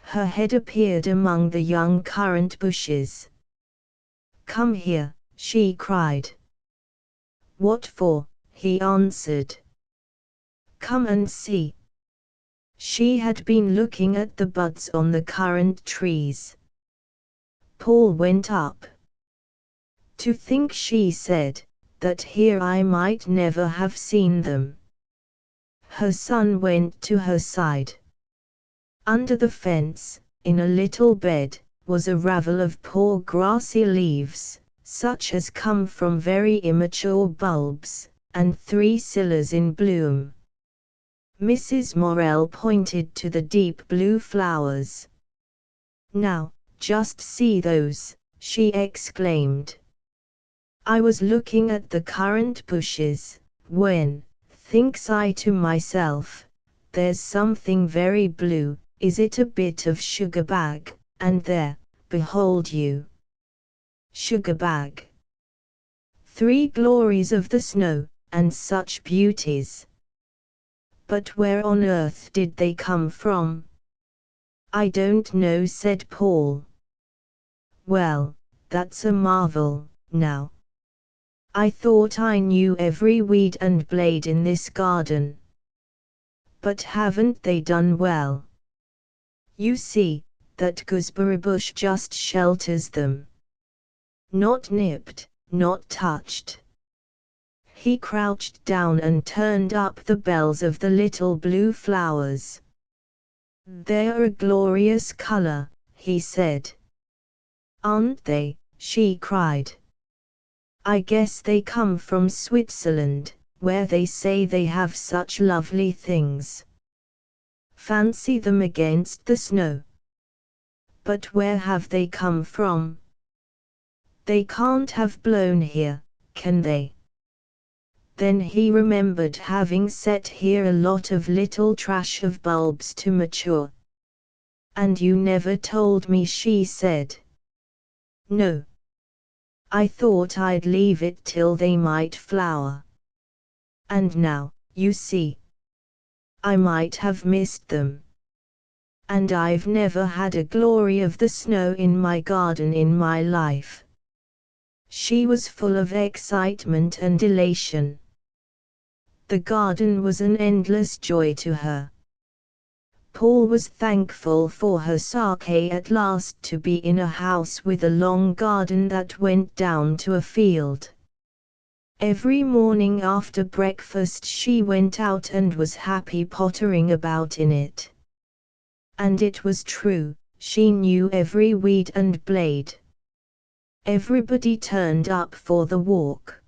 Her head appeared among the young currant bushes. "Come here," she cried. "What for?" he answered. "Come and see." She had been looking at the buds on the currant trees. Paul went up. "To think," she said, "that here I might never have seen them." Her son went to her side. Under the fence, in a little bed, was a ravel of poor grassy leaves, such as come from very immature bulbs, and 3 scillas in bloom. Mrs. Morel pointed to the deep blue flowers. "Now, just see those," she exclaimed. "I was looking at the currant bushes, when, thinks I to myself, there's something very blue, is it a bit of sugar bag, and there, behold you, sugar bag. 3 glories of the snow, and such beauties. But where on earth did they come from? I don't know, said Paul. Well, that's a marvel, now. I thought I knew every weed and blade in this garden. But haven't they done well? You see, that gooseberry bush just shelters them. Not nipped, not touched. He crouched down and turned up the bells of the little blue flowers. They're a glorious color, he said. Aren't they? She cried. I guess they come from Switzerland, where they say they have such lovely things. Fancy them against the snow. But where have they come from? They can't have blown here, can they? Then he remembered having set here a lot of little trash of bulbs to mature. And you never told me, she said. No. I thought I'd leave it till they might flower. And now, you see, I might have missed them. And I've never had a glory of the snow in my garden in my life. She was full of excitement and elation. The garden was an endless joy to her. Paul was thankful for her sake at last to be in a house with a long garden that went down to a field. Every morning after breakfast she went out and was happy pottering about in it. And it was true, she knew every weed and blade. Everybody turned up for the walk.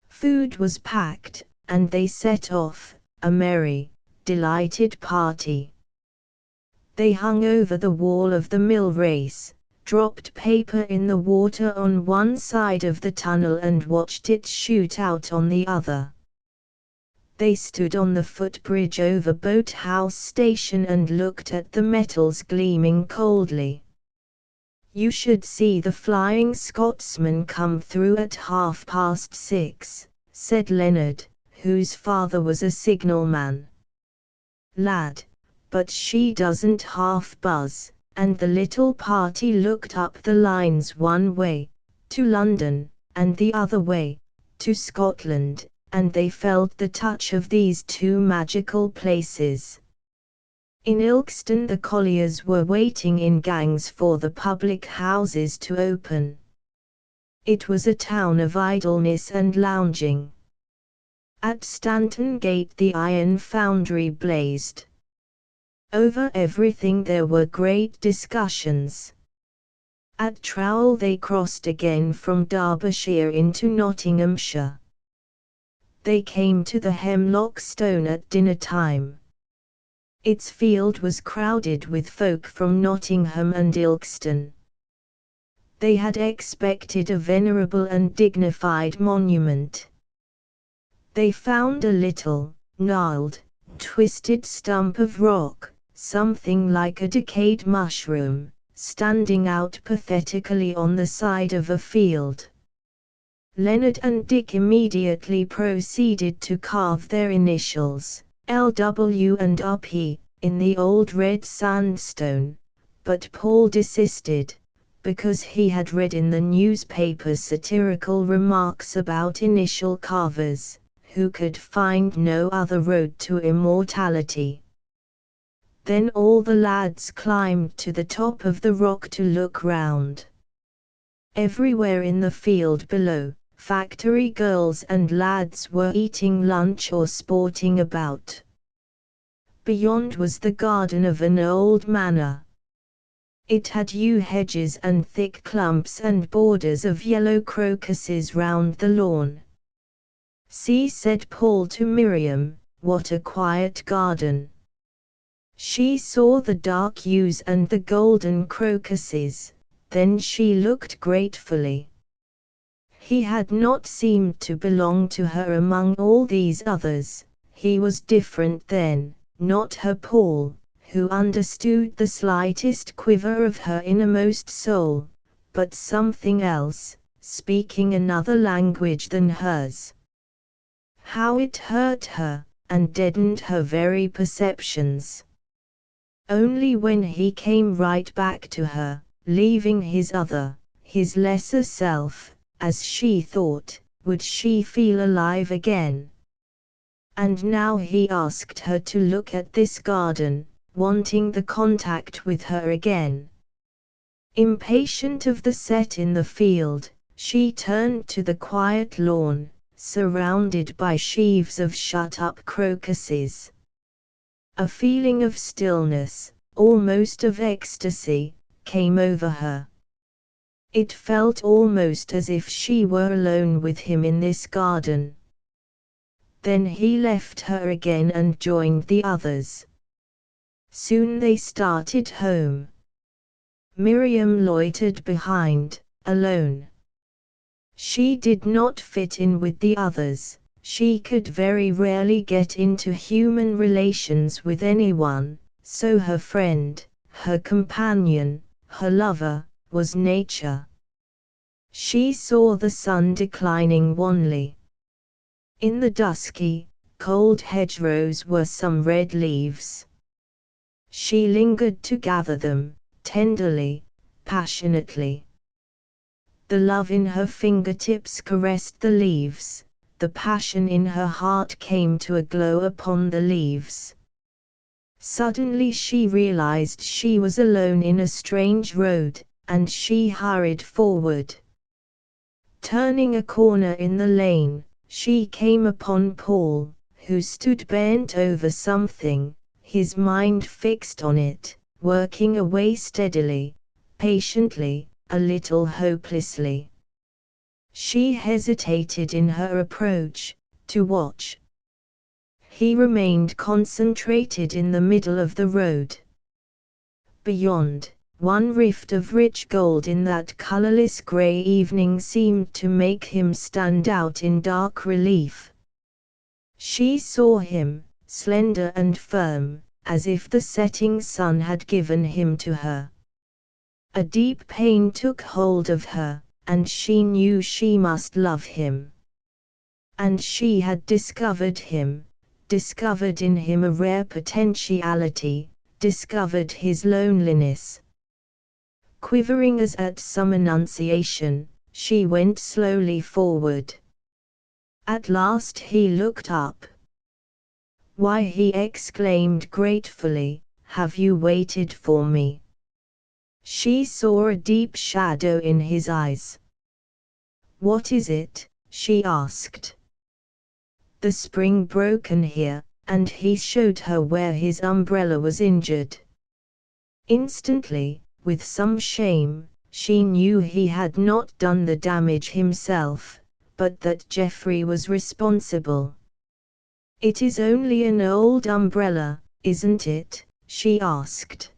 Food was packed, and they set off, a merry, delighted party. They hung over the wall of the mill race, dropped paper in the water on one side of the tunnel and watched it shoot out on the other. They stood on the footbridge over Boathouse Station and looked at the metals gleaming coldly. You should see the Flying Scotsman come through at 6:30, said Leonard, whose father was a signalman. Lad, but she doesn't half buzz, and the little party looked up the lines one way, to London, and the other way, to Scotland, and they felt the touch of these two magical places. In Ilkeston the colliers were waiting in gangs for the public houses to open. It was a town of idleness and lounging. At Stanton Gate the iron foundry blazed. Over everything there were great discussions. At Trowell they crossed again from Derbyshire into Nottinghamshire. They came to the Hemlock Stone at dinner time. Its field was crowded with folk from Nottingham and Ilkeston. They had expected a venerable and dignified monument. They found a little, gnarled, twisted stump of rock, something like a decayed mushroom, standing out pathetically on the side of a field. Leonard and Dick immediately proceeded to carve their initials, LW and RP, in the old red sandstone, but Paul desisted, because he had read in the newspaper satirical remarks about initial carvers, who could find no other road to immortality. Then all the lads climbed to the top of the rock to look round. Everywhere in the field below, factory girls and lads were eating lunch or sporting about. Beyond was the garden of an old manor. It had yew hedges and thick clumps and borders of yellow crocuses round the lawn. "See," said Paul to Miriam, "what a quiet garden." She saw the dark yews and the golden crocuses, then she looked gratefully. He had not seemed to belong to her among all these others. He was different then, not her Paul, who understood the slightest quiver of her innermost soul, but something else, speaking another language than hers. How it hurt her, and deadened her very perceptions. Only when he came right back to her, leaving his lesser self, as she thought, would she feel alive again. And now he asked her to look at this garden, wanting the contact with her again. Impatient of the set in the field, she turned to the quiet lawn, surrounded by sheaves of shut-up crocuses. A feeling of stillness, almost of ecstasy, came over her. It felt almost as if she were alone with him in this garden. Then he left her again and joined the others. Soon they started home. Miriam loitered behind, alone. She did not fit in with the others. She could very rarely get into human relations with anyone, so her friend, her companion, her lover, was nature. She saw the sun declining wanly. In the dusky, cold hedgerows were some red leaves. She lingered to gather them, tenderly, passionately. The love in her fingertips caressed the leaves, the passion in her heart came to a glow upon the leaves. Suddenly she realized she was alone in a strange road, and she hurried forward. Turning a corner in the lane, she came upon Paul, who stood bent over something, his mind fixed on it, working away steadily, patiently, a little hopelessly. She hesitated in her approach, to watch. He remained concentrated in the middle of the road. Beyond, one rift of rich gold in that colorless gray evening seemed to make him stand out in dark relief. She saw him, slender and firm, as if the setting sun had given him to her. A deep pain took hold of her, and she knew she must love him. And she had discovered him, discovered in him a rare potentiality, discovered his loneliness. Quivering as at some annunciation, she went slowly forward. At last he looked up. "Why," he exclaimed gratefully, "have you waited for me?" She saw a deep shadow in his eyes. "What is it?" she asked. "The spring broken here," and he showed her where his umbrella was injured. Instantly, with some shame, she knew he had not done the damage himself, but that Geoffrey was responsible. "It is only an old umbrella, isn't it?" she asked.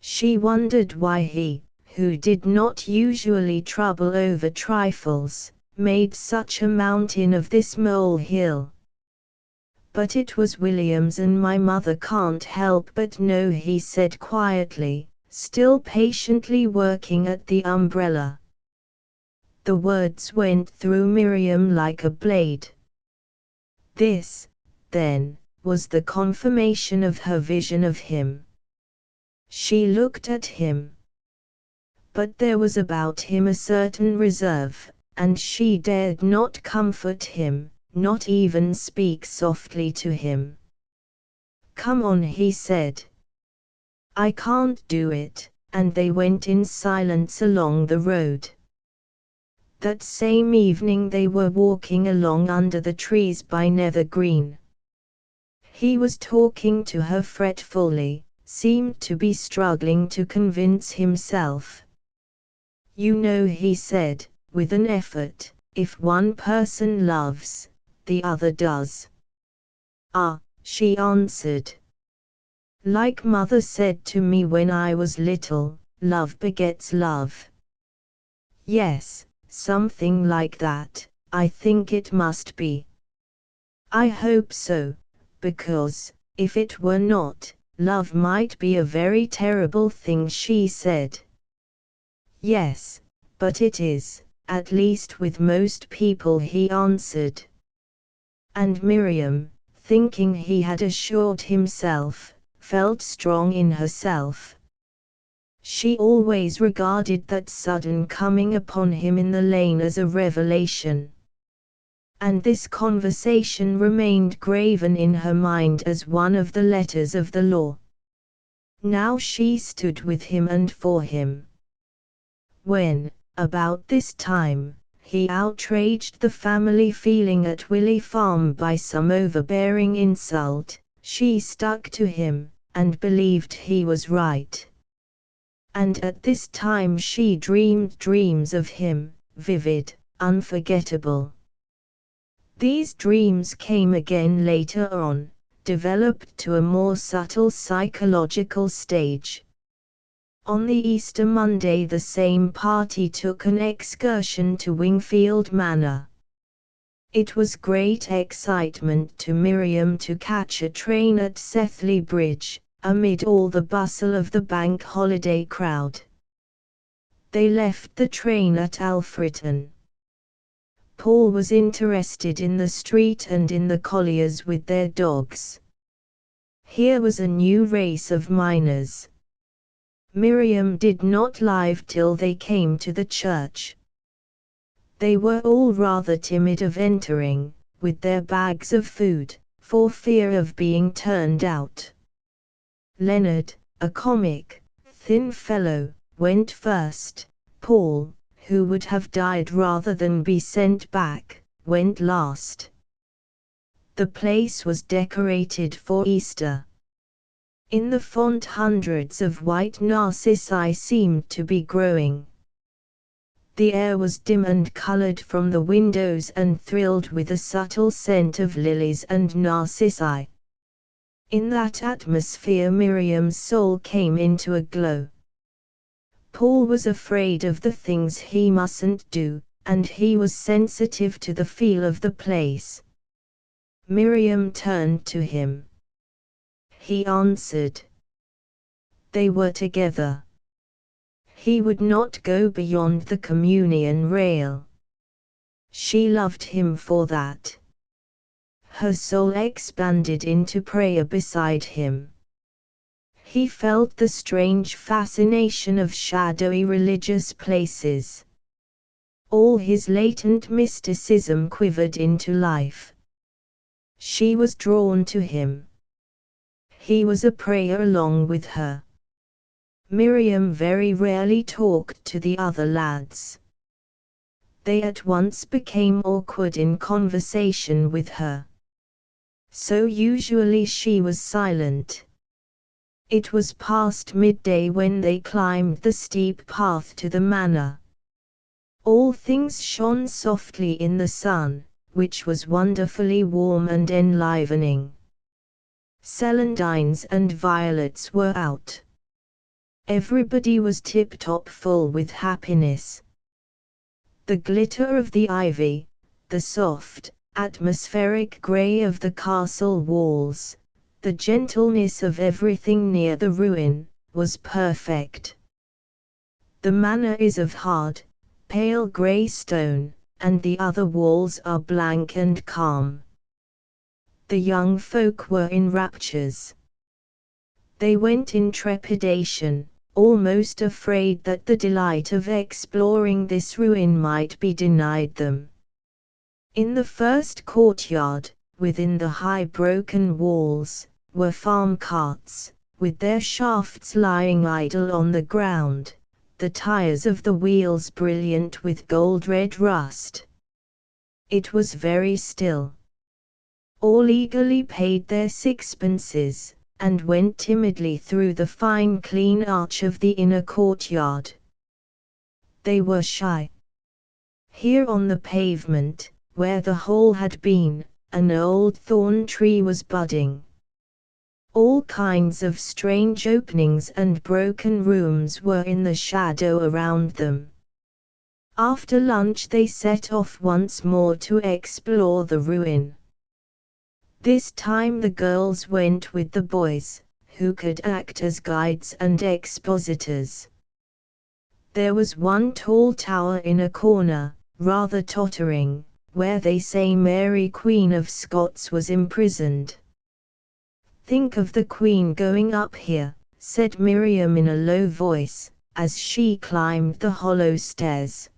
She wondered why he, who did not usually trouble over trifles, made such a mountain of this molehill. "But it was William's, and my mother can't help but know," he said quietly, still patiently working at the umbrella. The words went through Miriam like a blade. This, then, was the confirmation of her vision of him. She looked at him. But there was about him a certain reserve, and she dared not comfort him, not even speak softly to him. "Come on," he said. "I can't do it," and they went in silence along the road. That same evening they were walking along under the trees by Nether Green. He was talking to her fretfully, seemed to be struggling to convince himself. "You know," he said, with an effort, "if one person loves, the other does." "Ah," she answered. "Like mother said to me when I was little, love begets love." "Yes, something like that, I think it must be." "I hope so, because, if it were not, love might be a very terrible thing," she said. "Yes, but it is, at least with most people," he answered. And Miriam, thinking he had assured himself, felt strong in herself. She always regarded that sudden coming upon him in the lane as a revelation. And this conversation remained graven in her mind as one of the letters of the law. Now she stood with him and for him. When, about this time, he outraged the family feeling at Willey Farm by some overbearing insult, she stuck to him, and believed he was right. And at this time she dreamed dreams of him, vivid, unforgettable. These dreams came again later on, developed to a more subtle psychological stage. On the Easter Monday the same party took an excursion to Wingfield Manor. It was great excitement to Miriam to catch a train at Sethley Bridge, amid all the bustle of the bank holiday crowd. They left the train at Alfreton. Paul was interested in the street and in the colliers with their dogs. Here was a new race of miners. Miriam did not leave till they came to the church. They were all rather timid of entering, with their bags of food, for fear of being turned out. Leonard, a comic, thin fellow, went first. Paul, who would have died rather than be sent back, went last. The place was decorated for Easter. In the font hundreds of white narcissi seemed to be growing. The air was dim and colored from the windows and thrilled with a subtle scent of lilies and narcissi. In that atmosphere Miriam's soul came into a glow. Paul was afraid of the things he mustn't do, and he was sensitive to the feel of the place. Miriam turned to him. He answered. They were together. He would not go beyond the communion rail. She loved him for that. Her soul expanded into prayer beside him. He felt the strange fascination of shadowy religious places. All his latent mysticism quivered into life. She was drawn to him. He was a prayer along with her. Miriam very rarely talked to the other lads. They at once became awkward in conversation with her. So usually she was silent. It was past midday when they climbed the steep path to the manor. All things shone softly in the sun, which was wonderfully warm and enlivening. Celandines and violets were out. Everybody was tip-top full with happiness. The glitter of the ivy, the soft, atmospheric grey of the castle walls, the gentleness of everything near the ruin, was perfect. The manor is of hard, pale grey stone, and the other walls are blank and calm. The young folk were in raptures. They went in trepidation, almost afraid that the delight of exploring this ruin might be denied them. In the first courtyard, within the high broken walls, were farm carts, with their shafts lying idle on the ground, the tires of the wheels brilliant with gold-red rust. It was very still. All eagerly paid their sixpences, and went timidly through the fine clean arch of the inner courtyard. They were shy. Here on the pavement, where the hole had been, an old thorn tree was budding. All kinds of strange openings and broken rooms were in the shadow around them. After lunch they set off once more to explore the ruin. This time the girls went with the boys, who could act as guides and expositors. There was one tall tower in a corner, rather tottering, where they say Mary Queen of Scots was imprisoned. "Think of the Queen going up here," said Miriam in a low voice, as she climbed the hollow stairs.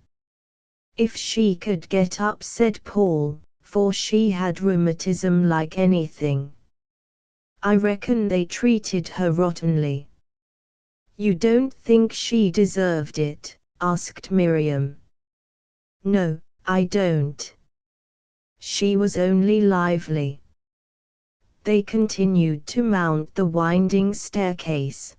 "If she could get up," said Paul, for she had rheumatism like anything. "I reckon they treated her rottenly." "You don't think she deserved it?" asked Miriam. "No, I don't. She was only lively." They continued to mount the winding staircase.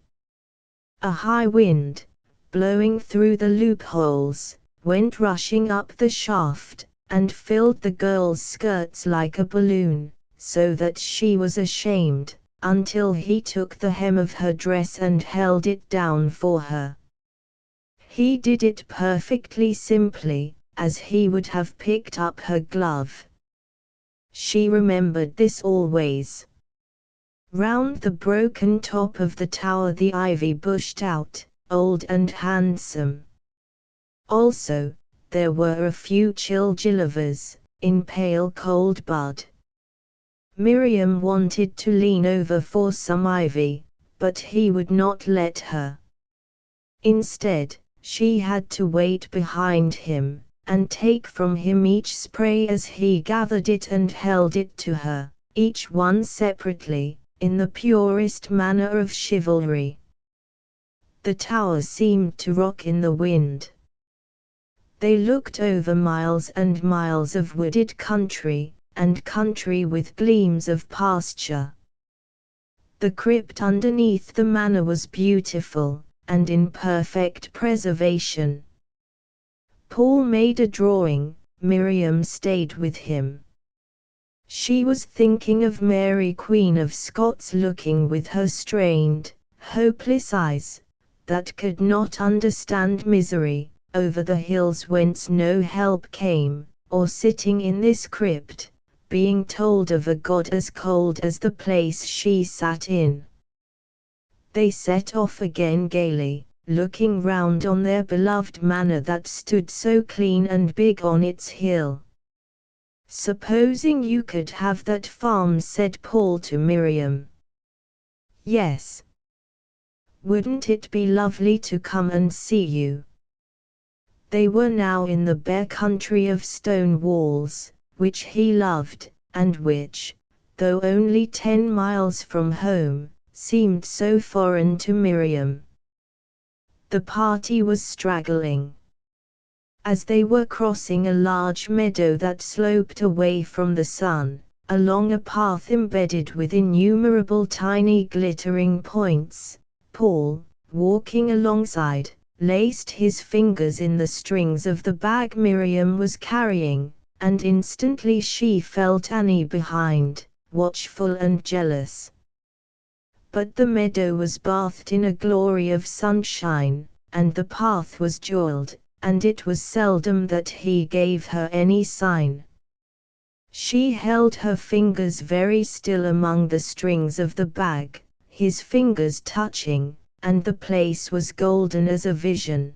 A high wind, blowing through the loopholes, went rushing up the shaft, and filled the girl's skirts like a balloon, so that she was ashamed, until he took the hem of her dress and held it down for her. He did it perfectly simply, as he would have picked up her glove. She remembered this always. Round the broken top of the tower the ivy bushed out, old and handsome. Also, there were a few chilgillivers, in pale cold bud. Miriam wanted to lean over for some ivy, but he would not let her. Instead, she had to wait behind him, and take from him each spray as he gathered it and held it to her, each one separately, in the purest manner of chivalry. The tower seemed to rock in the wind. They looked over miles and miles of wooded country, and country with gleams of pasture. The crypt underneath the manor was beautiful, and in perfect preservation. Paul made a drawing, Miriam stayed with him. She was thinking of Mary Queen of Scots looking with her strained, hopeless eyes, that could not understand misery, over the hills whence no help came, or sitting in this crypt, being told of a God as cold as the place she sat in. They set off again gaily, looking round on their beloved manor that stood so clean and big on its hill. "Supposing you could have that farm," said Paul to Miriam. "Yes. Wouldn't it be lovely to come and see you?" They were now in the bare country of stone walls, which he loved, and which, though only 10 miles from home, seemed so foreign to Miriam. The party was straggling. As they were crossing a large meadow that sloped away from the sun, along a path embedded with innumerable tiny glittering points, Paul, walking alongside, laced his fingers in the strings of the bag Miriam was carrying, and instantly she felt Annie behind, watchful and jealous. But the meadow was bathed in a glory of sunshine, and the path was jeweled, and it was seldom that he gave her any sign. She held her fingers very still among the strings of the bag, his fingers touching, and the place was golden as a vision.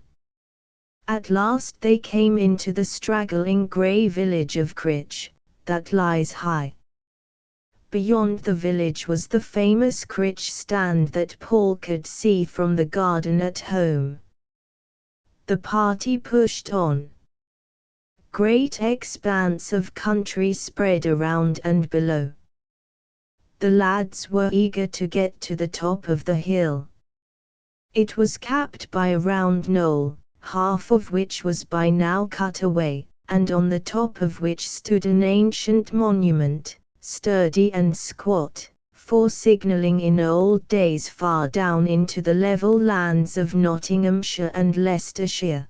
At last they came into the straggling grey village of Critch, that lies high. Beyond the village was the famous Critch stand that Paul could see from the garden at home. The party pushed on. Great expanse of country spread around and below. The lads were eager to get to the top of the hill. It was capped by a round knoll, half of which was by now cut away, and on the top of which stood an ancient monument, sturdy and squat, for signalling in old days far down into the level lands of Nottinghamshire and Leicestershire.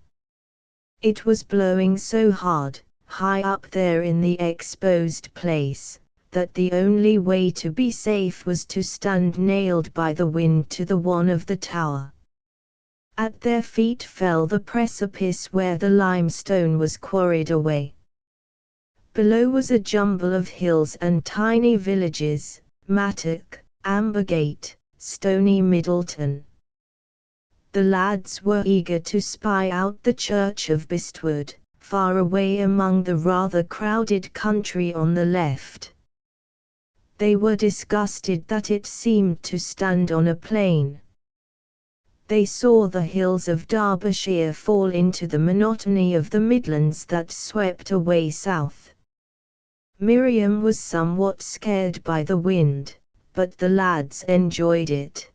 It was blowing so hard, high up there in the exposed place, that the only way to be safe was to stand nailed by the wind to the one of the tower. At their feet fell the precipice where the limestone was quarried away. Below was a jumble of hills and tiny villages, Mattock, Ambergate, Stony Middleton. The lads were eager to spy out the church of Bestwood, far away among the rather crowded country on the left. They were disgusted that it seemed to stand on a plain. They saw the hills of Derbyshire fall into the monotony of the Midlands that swept away south. Miriam was somewhat scared by the wind, but the lads enjoyed it.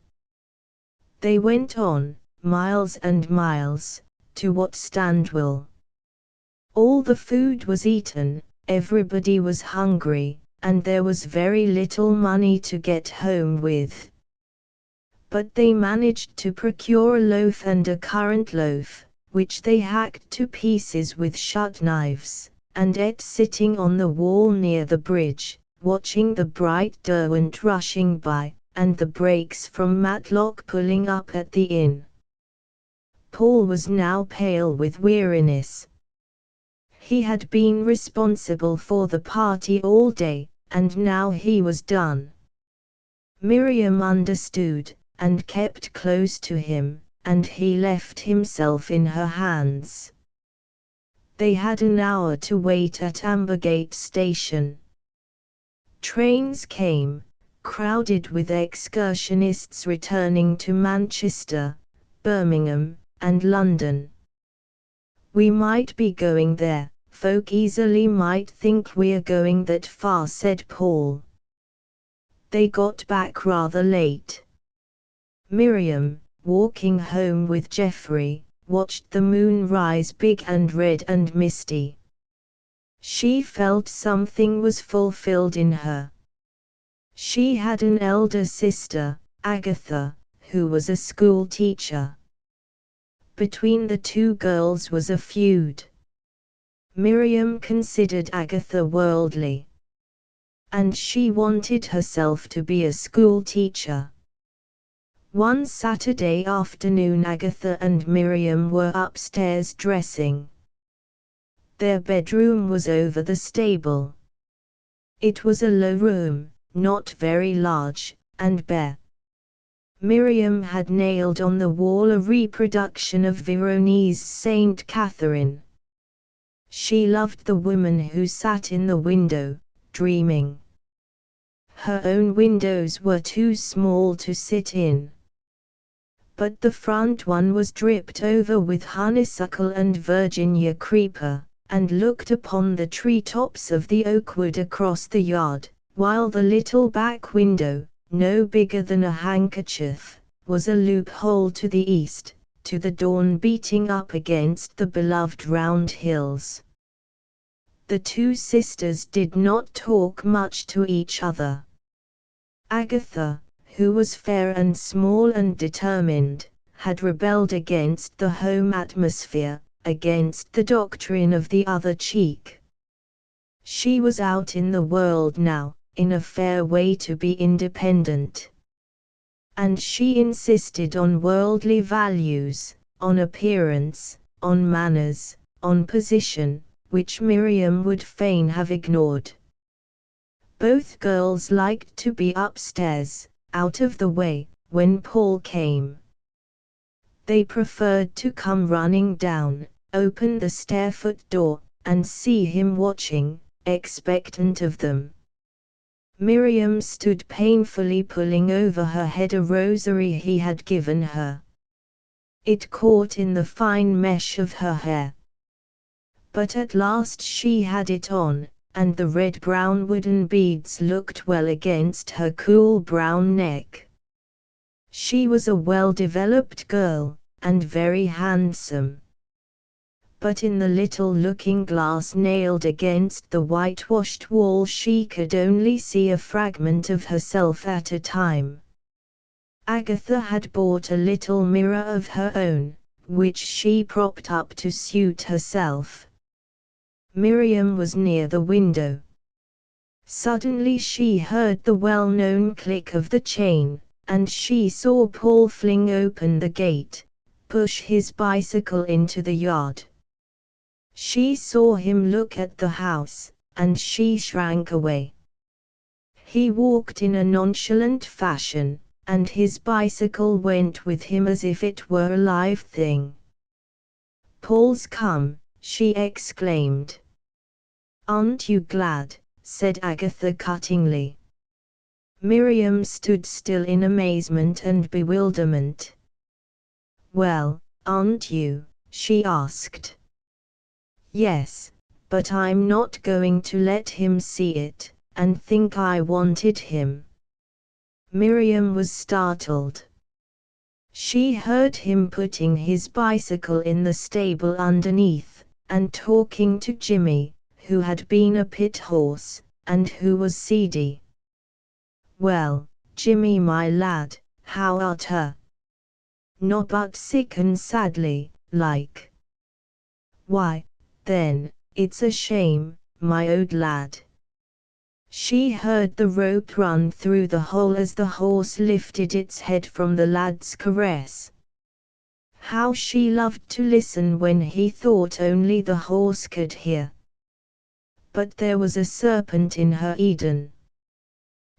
They went on, miles and miles, to Wat Standwell. All the food was eaten, everybody was hungry, and there was very little money to get home with. But they managed to procure a loaf and a currant loaf, which they hacked to pieces with shut knives, and ate sitting on the wall near the bridge, watching the bright Derwent rushing by, and the brakes from Matlock pulling up at the inn. Paul was now pale with weariness. He had been responsible for the party all day, and now he was done. Miriam understood, and kept close to him, and he left himself in her hands. They had an hour to wait at Ambergate station. Trains came, crowded with excursionists returning to Manchester, Birmingham, and London. "We might be going there, folk easily might think we're going that far," said Paul. They got back rather late. Miriam, walking home with Geoffrey, watched the moon rise big and red and misty. She felt something was fulfilled in her. She had an elder sister, Agatha, who was a school teacher. Between the two girls was a feud. Miriam considered Agatha worldly, and she wanted herself to be a school teacher. One Saturday afternoon Agatha and Miriam were upstairs dressing. Their bedroom was over the stable. It was a low room, not very large, and bare. Miriam had nailed on the wall a reproduction of Veronese Saint Catherine. She loved the woman who sat in the window, dreaming. Her own windows were too small to sit in, but the front one was dripped over with honeysuckle and Virginia creeper, and looked upon the tree-tops of the oakwood across the yard, while the little back window, no bigger than a handkerchief, was a loophole to the east, to the dawn beating up against the beloved round hills. The two sisters did not talk much to each other. Agatha, who was fair and small and determined, had rebelled against the home atmosphere, against the doctrine of the other cheek. She was out in the world now, in a fair way to be independent. And she insisted on worldly values, on appearance, on manners, on position, which Miriam would fain have ignored. Both girls liked to be upstairs, out of the way, when Paul came. They preferred to come running down, open the stairfoot door, and see him watching, expectant of them. Miriam stood painfully pulling over her head a rosary he had given her. It caught in the fine mesh of her hair. But at last she had it on, and the red-brown wooden beads looked well against her cool brown neck. She was a well-developed girl, and very handsome. But in the little looking-glass nailed against the whitewashed wall she could only see a fragment of herself at a time. Agatha had bought a little mirror of her own, which she propped up to suit herself. Miriam was near the window. Suddenly she heard the well-known click of the chain, and she saw Paul fling open the gate, push his bicycle into the yard. She saw him look at the house, and she shrank away. He walked in a nonchalant fashion, and his bicycle went with him as if it were a live thing. "Paul's come," she exclaimed. "Aren't you glad?" said Agatha cuttingly. Miriam stood still in amazement and bewilderment. "Well, aren't you?" she asked. "Yes, but I'm not going to let him see it, and think I wanted him." Miriam was startled. She heard him putting his bicycle in the stable underneath, and talking to Jimmy, who had been a pit horse, and who was seedy. "Well, Jimmy my lad, how art her?" "Nobbut sick and sadly, like." "Why, then, it's a shame, my old lad." She heard the rope run through the hole as the horse lifted its head from the lad's caress. How she loved to listen when he thought only the horse could hear. But there was a serpent in her Eden.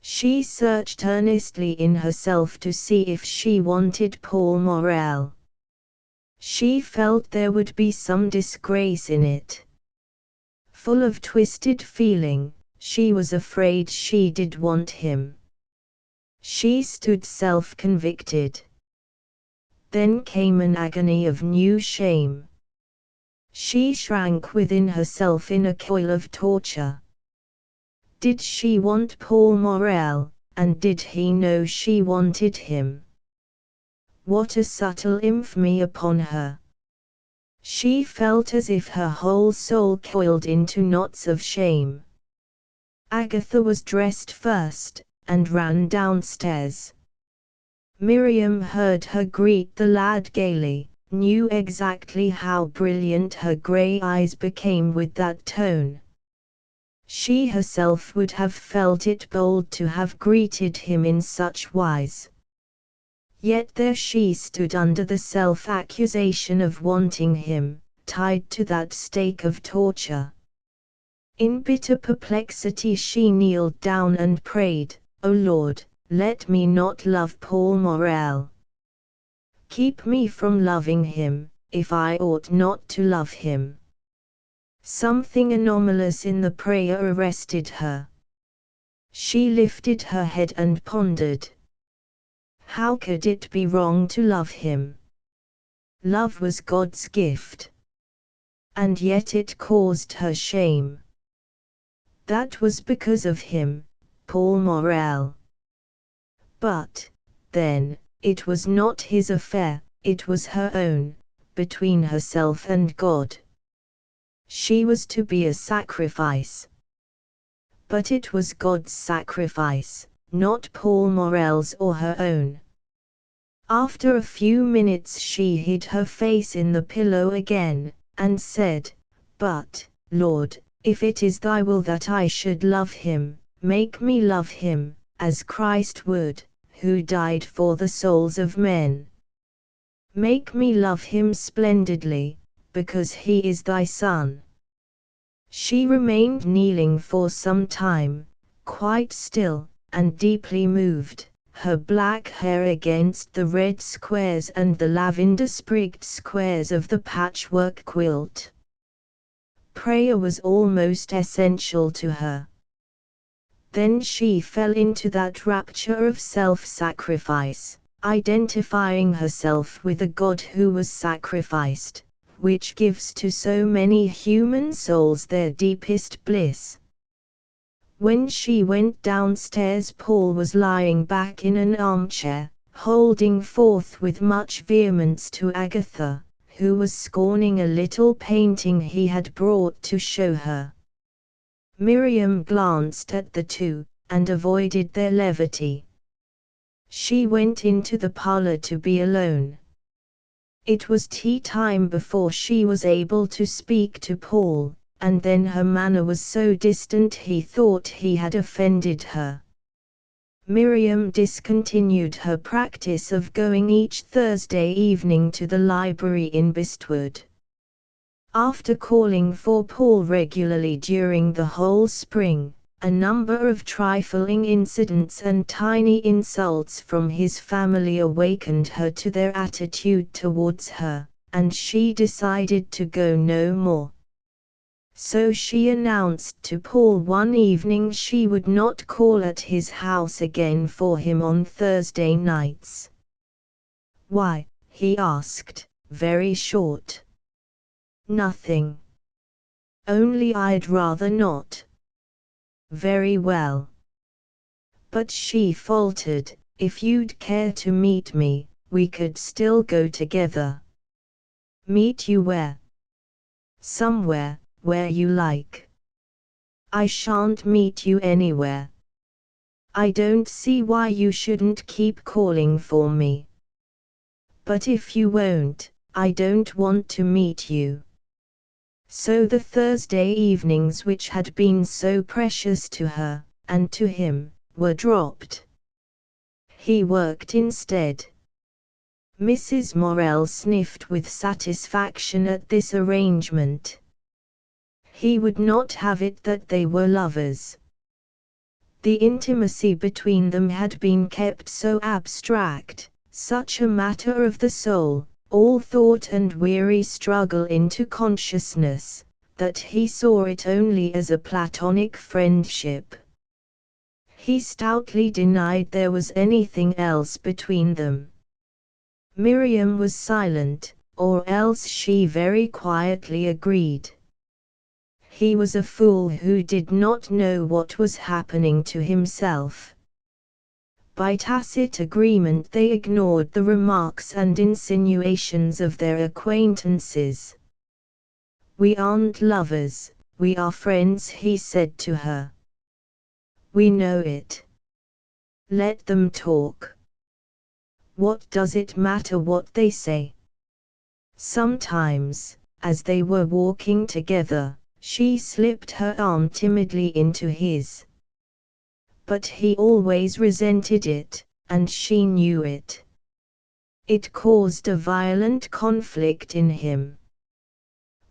She searched earnestly in herself to see if she wanted Paul Morel. She felt there would be some disgrace in it. Full of twisted feeling, she was afraid she did want him. She stood self-convicted. Then came an agony of new shame. She shrank within herself in a coil of torture. Did she want Paul Morel, and did he know she wanted him? What a subtle infamy upon her! She felt as if her whole soul coiled into knots of shame. Agatha was dressed first, and ran downstairs. Miriam heard her greet the lad gaily, knew exactly how brilliant her grey eyes became with that tone. She herself would have felt it bold to have greeted him in such wise. Yet there she stood under the self-accusation of wanting him, tied to that stake of torture. In bitter perplexity she kneeled down and prayed, "O Lord, let me not love Paul Morel. Keep me from loving him, if I ought not to love him." Something anomalous in the prayer arrested her. She lifted her head and pondered. How could it be wrong to love him? Love was God's gift. And yet it caused her shame. That was because of him, Paul Morel. But, then, it was not his affair, it was her own, between herself and God. She was to be a sacrifice. But it was God's sacrifice, not Paul Morel's or her own. After a few minutes she hid her face in the pillow again, and said, "But, Lord, if it is thy will that I should love him, make me love him, as Christ would, who died for the souls of men. Make me love him splendidly, because he is thy Son." She remained kneeling for some time, quite still, and deeply moved, her black hair against the red squares and the lavender-sprigged squares of the patchwork quilt. Prayer was almost essential to her. Then she fell into that rapture of self-sacrifice, identifying herself with a God who was sacrificed, which gives to so many human souls their deepest bliss. When she went downstairs, Paul was lying back in an armchair, holding forth with much vehemence to Agatha, who was scorning a little painting he had brought to show her. Miriam glanced at the two, and avoided their levity. She went into the parlor to be alone. It was tea time before she was able to speak to Paul, and then her manner was so distant he thought he had offended her. Miriam discontinued her practice of going each Thursday evening to the library in Bestwood. After calling for Paul regularly during the whole spring, A number of trifling incidents and tiny insults from his family awakened her to their attitude towards her, and she decided to go no more. So she announced to Paul one evening she would not call at his house again for him on Thursday nights. "Why?" he asked, very short. "Nothing. Only I'd rather not." "Very well." But she faltered, "If you'd care to meet me, we could still go together." "Meet you where?" "Somewhere, where you like." "I shan't meet you anywhere." "I don't see why you shouldn't keep calling for me." "But if you won't, I don't want to meet you." So the Thursday evenings which had been so precious to her, and to him, were dropped. He worked instead. Mrs. Morel sniffed with satisfaction at this arrangement. He would not have it that they were lovers. The intimacy between them had been kept so abstract, such a matter of the soul, all thought and weary struggle into consciousness, that he saw it only as a platonic friendship. He stoutly denied there was anything else between them. Miriam was silent, or else she very quietly agreed. He was a fool who did not know what was happening to himself. By tacit agreement they ignored the remarks and insinuations of their acquaintances. "We aren't lovers, we are friends," he said to her. "We know it. Let them talk. What does it matter what they say?" Sometimes, as they were walking together, she slipped her arm timidly into his. But he always resented it, and she knew it. It caused a violent conflict in him.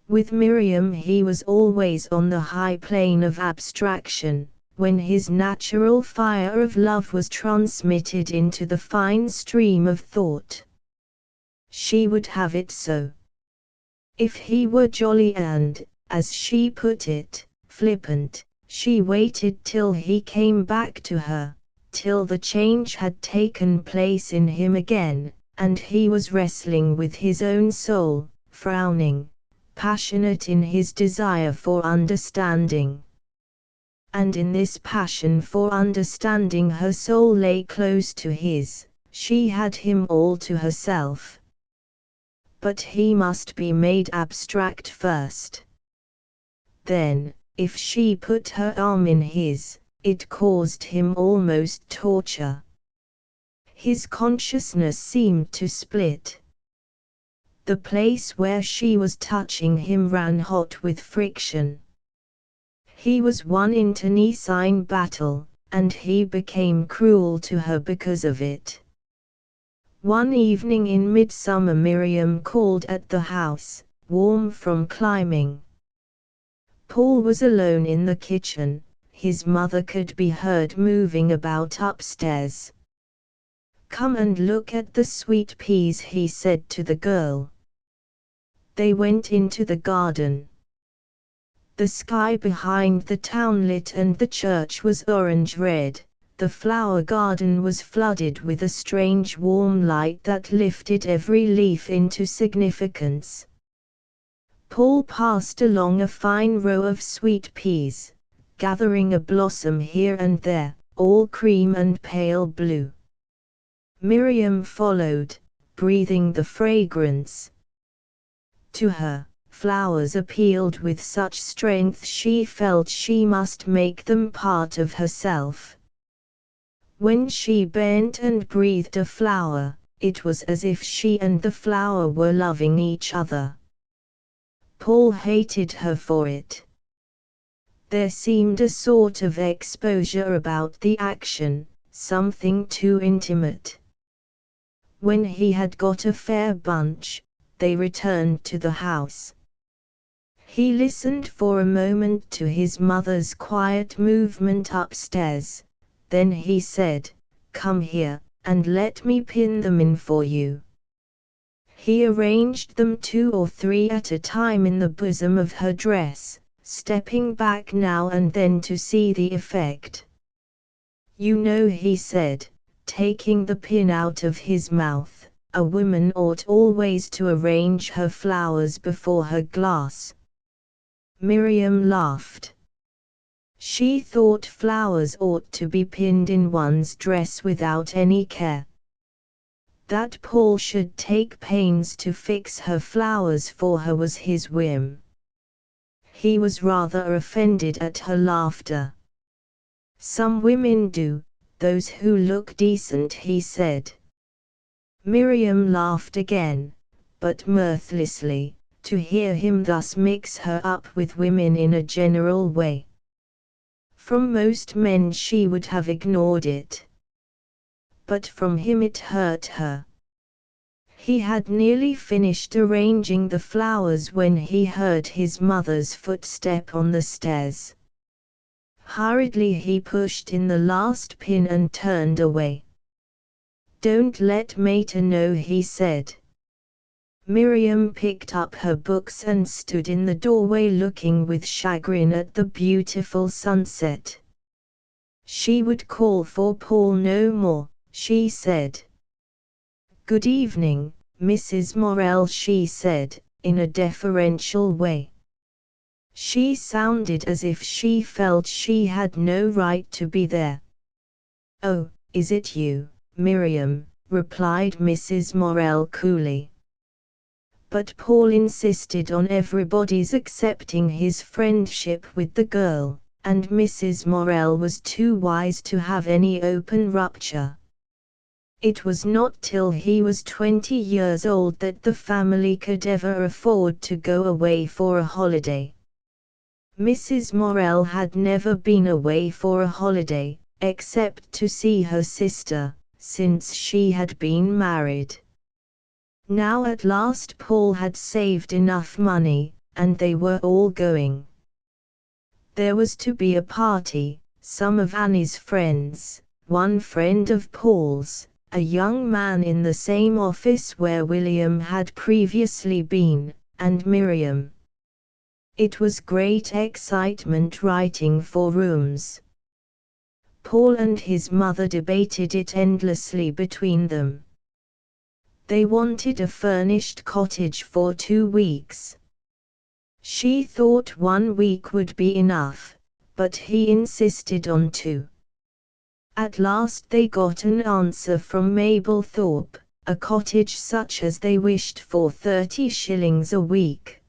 With Miriam he was always on the high plane of abstraction, when his natural fire of love was transmitted into the fine stream of thought. She would have it so. If he were jolly and, as she put it, flippant, she waited till he came back to her, till the change had taken place in him again, and he was wrestling with his own soul, frowning, passionate in his desire for understanding. And in this passion for understanding her soul lay close to his, she had him all to herself. But he must be made abstract first. Then, if she put her arm in his, it caused him almost torture. His consciousness seemed to split. The place where she was touching him ran hot with friction. He was one internecine battle, and he became cruel to her because of it. One evening in midsummer Miriam called at the house, warm from climbing. Paul was alone in the kitchen, his mother could be heard moving about upstairs. "Come and look at the sweet peas," he said to the girl. They went into the garden. The sky behind the townlet and the church was orange-red, the flower garden was flooded with a strange warm light that lifted every leaf into significance. Paul passed along a fine row of sweet peas, gathering a blossom here and there, all cream and pale blue. Miriam followed, breathing the fragrance. To her, flowers appealed with such strength she felt she must make them part of herself. When she bent and breathed a flower, it was as if she and the flower were loving each other. Paul hated her for it. There seemed a sort of exposure about the action, something too intimate. When he had got a fair bunch, they returned to the house. He listened for a moment to his mother's quiet movement upstairs, then he said, "Come here, and let me pin them in for you." He arranged them 2 or 3 at a time in the bosom of her dress, stepping back now and then to see the effect. "You know," he said, taking the pin out of his mouth, "a woman ought always to arrange her flowers before her glass." Miriam laughed. She thought flowers ought to be pinned in one's dress without any care. That Paul should take pains to fix her flowers for her was his whim. He was rather offended at her laughter. "Some women do, those who look decent," he said. Miriam laughed again, but mirthlessly, to hear him thus mix her up with women in a general way. From most men she would have ignored it. But from him it hurt her. He had nearly finished arranging the flowers when he heard his mother's footstep on the stairs. Hurriedly he pushed in the last pin and turned away. "Don't let Mater know," he said. Miriam picked up her books and stood in the doorway looking with chagrin at the beautiful sunset. She would call for Paul no more, she said. "Good evening, Mrs. Morel," she said, in a deferential way. She sounded as if she felt she had no right to be there. "Oh, is it you, Miriam?" replied Mrs. Morel coolly. But Paul insisted on everybody's accepting his friendship with the girl, and Mrs. Morel was too wise to have any open rupture. It was not till he was 20 years old that the family could ever afford to go away for a holiday. Mrs. Morel had never been away for a holiday, except to see her sister, since she had been married. Now at last Paul had saved enough money, and they were all going. There was to be a party, some of Annie's friends, one friend of Paul's, a young man in the same office where William had previously been, and Miriam. It was great excitement writing for rooms. Paul and his mother debated it endlessly between them. They wanted a furnished cottage for 2 weeks. She thought 1 week would be enough, but he insisted on 2. At last they got an answer from Mablethorpe, a cottage such as they wished for 30 shillings a week.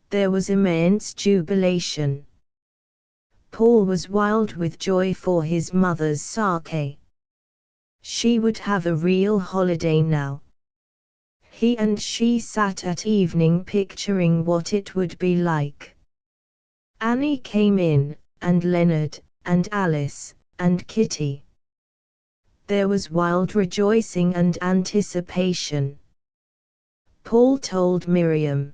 There was immense jubilation. Paul was wild with joy for his mother's sake. She would have a real holiday now. He and she sat at evening picturing what it would be like. Annie came in, and Leonard, and Alice, and Kitty. There was wild rejoicing and anticipation. Paul told Miriam.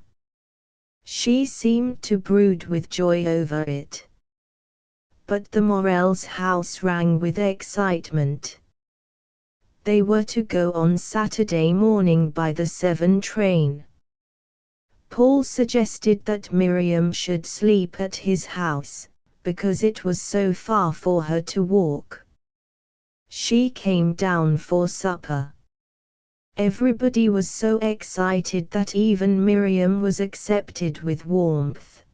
She seemed to brood with joy over it. But the Morels' house rang with excitement. They were to go on Saturday morning by the 7 train. Paul suggested that Miriam should sleep at his house, because it was so far for her to walk. She came down for supper. Everybody was so excited that even Miriam was accepted with warmth.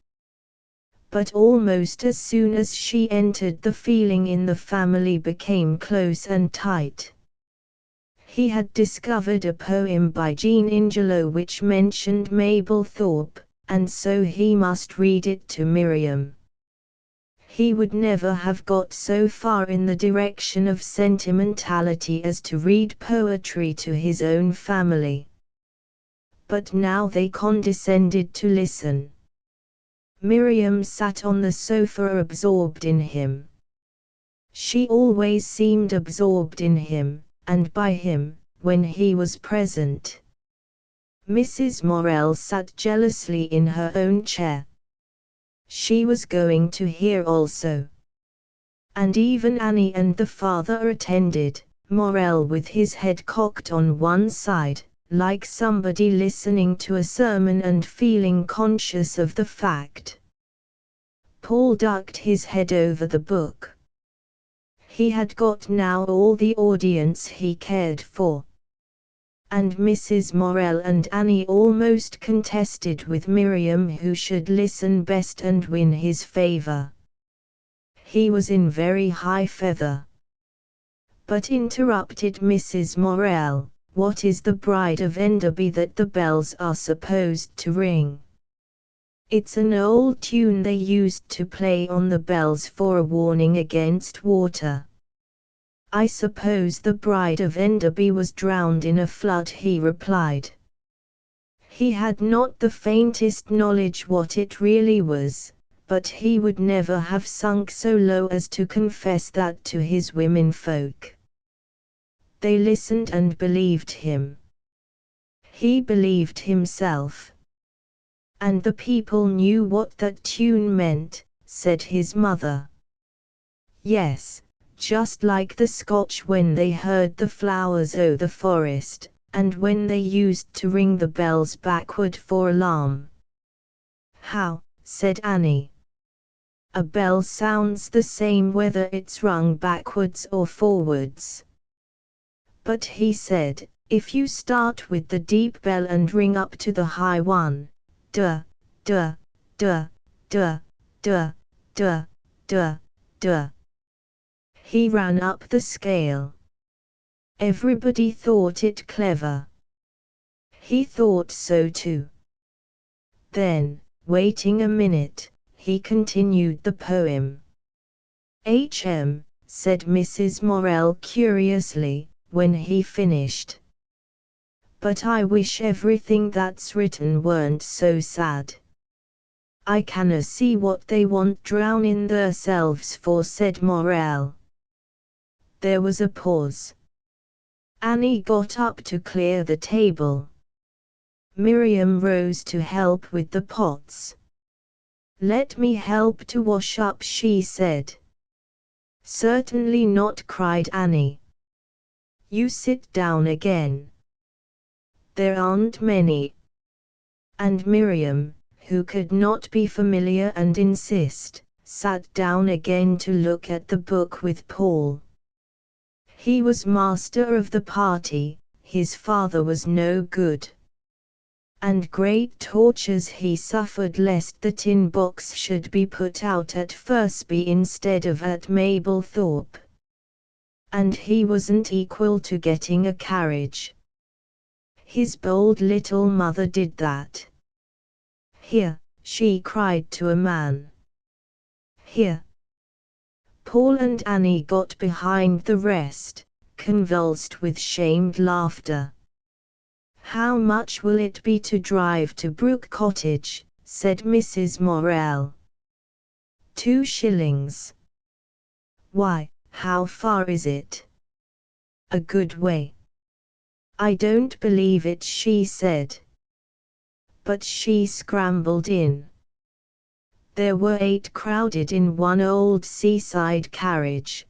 But almost as soon as she entered, the feeling in the family became close and tight. He had discovered a poem by Jean Ingelow which mentioned Mablethorpe, and so he must read it to Miriam. He would never have got so far in the direction of sentimentality as to read poetry to his own family. But now they condescended to listen. Miriam sat on the sofa absorbed in him. She always seemed absorbed in him, and by him, when he was present. Mrs. Morel sat jealously in her own chair. She was going to hear also. And even Annie and the father attended, Morel with his head cocked on one side, like somebody listening to a sermon and feeling conscious of the fact. Paul ducked his head over the book. He had got now all the audience he cared for. And Mrs. Morel and Annie almost contested with Miriam who should listen best and win his favor. He was in very high feather. But interrupted Mrs. Morel, "What is the Bride of Enderby that the bells are supposed to ring?" "It's an old tune they used to play on the bells for a warning against water." "I suppose the Bride of Enderby was drowned in a flood," he replied. He had not the faintest knowledge what it really was, but he would never have sunk so low as to confess that to his womenfolk. They listened and believed him. He believed himself. And the people knew what that tune meant, said his mother. Yes, just like the Scotch when they heard the flowers o' the forest, and when they used to ring the bells backward for alarm. "How?" said Annie. "A bell sounds the same whether it's rung backwards or forwards." But he said, "If you start with the deep bell and ring up to the high one, duh, duh, duh, duh, duh, duh, duh, duh." He ran up the scale. Everybody thought it clever. He thought so too. Then, waiting a minute, he continued the poem. Said Mrs. Morel curiously, when he finished. "But I wish everything that's written weren't so sad. I canna see what they want drownin' theirselves for," said Morel. There was a pause. Annie got up to clear the table. Miriam rose to help with the pots. "Let me help to wash up," she said. "Certainly not," cried Annie. "You sit down again. There aren't many." And Miriam, who could not be familiar and insist, sat down again to look at the book with Paul. He was master of the party, his father was no good. And great tortures he suffered lest the tin box should be put out at Fursby instead of at Mablethorpe. And he wasn't equal to getting a carriage. His bold little mother did that. "Here," she cried to a man. "Here." Paul and Annie got behind the rest, convulsed with shamed laughter. "How much will it be to drive to Brook Cottage?" said Mrs. Morel. 2 shillings. "Why, how far is it?" "A good way." "I don't believe it," she said. But she scrambled in. There were 8 crowded in one old seaside carriage.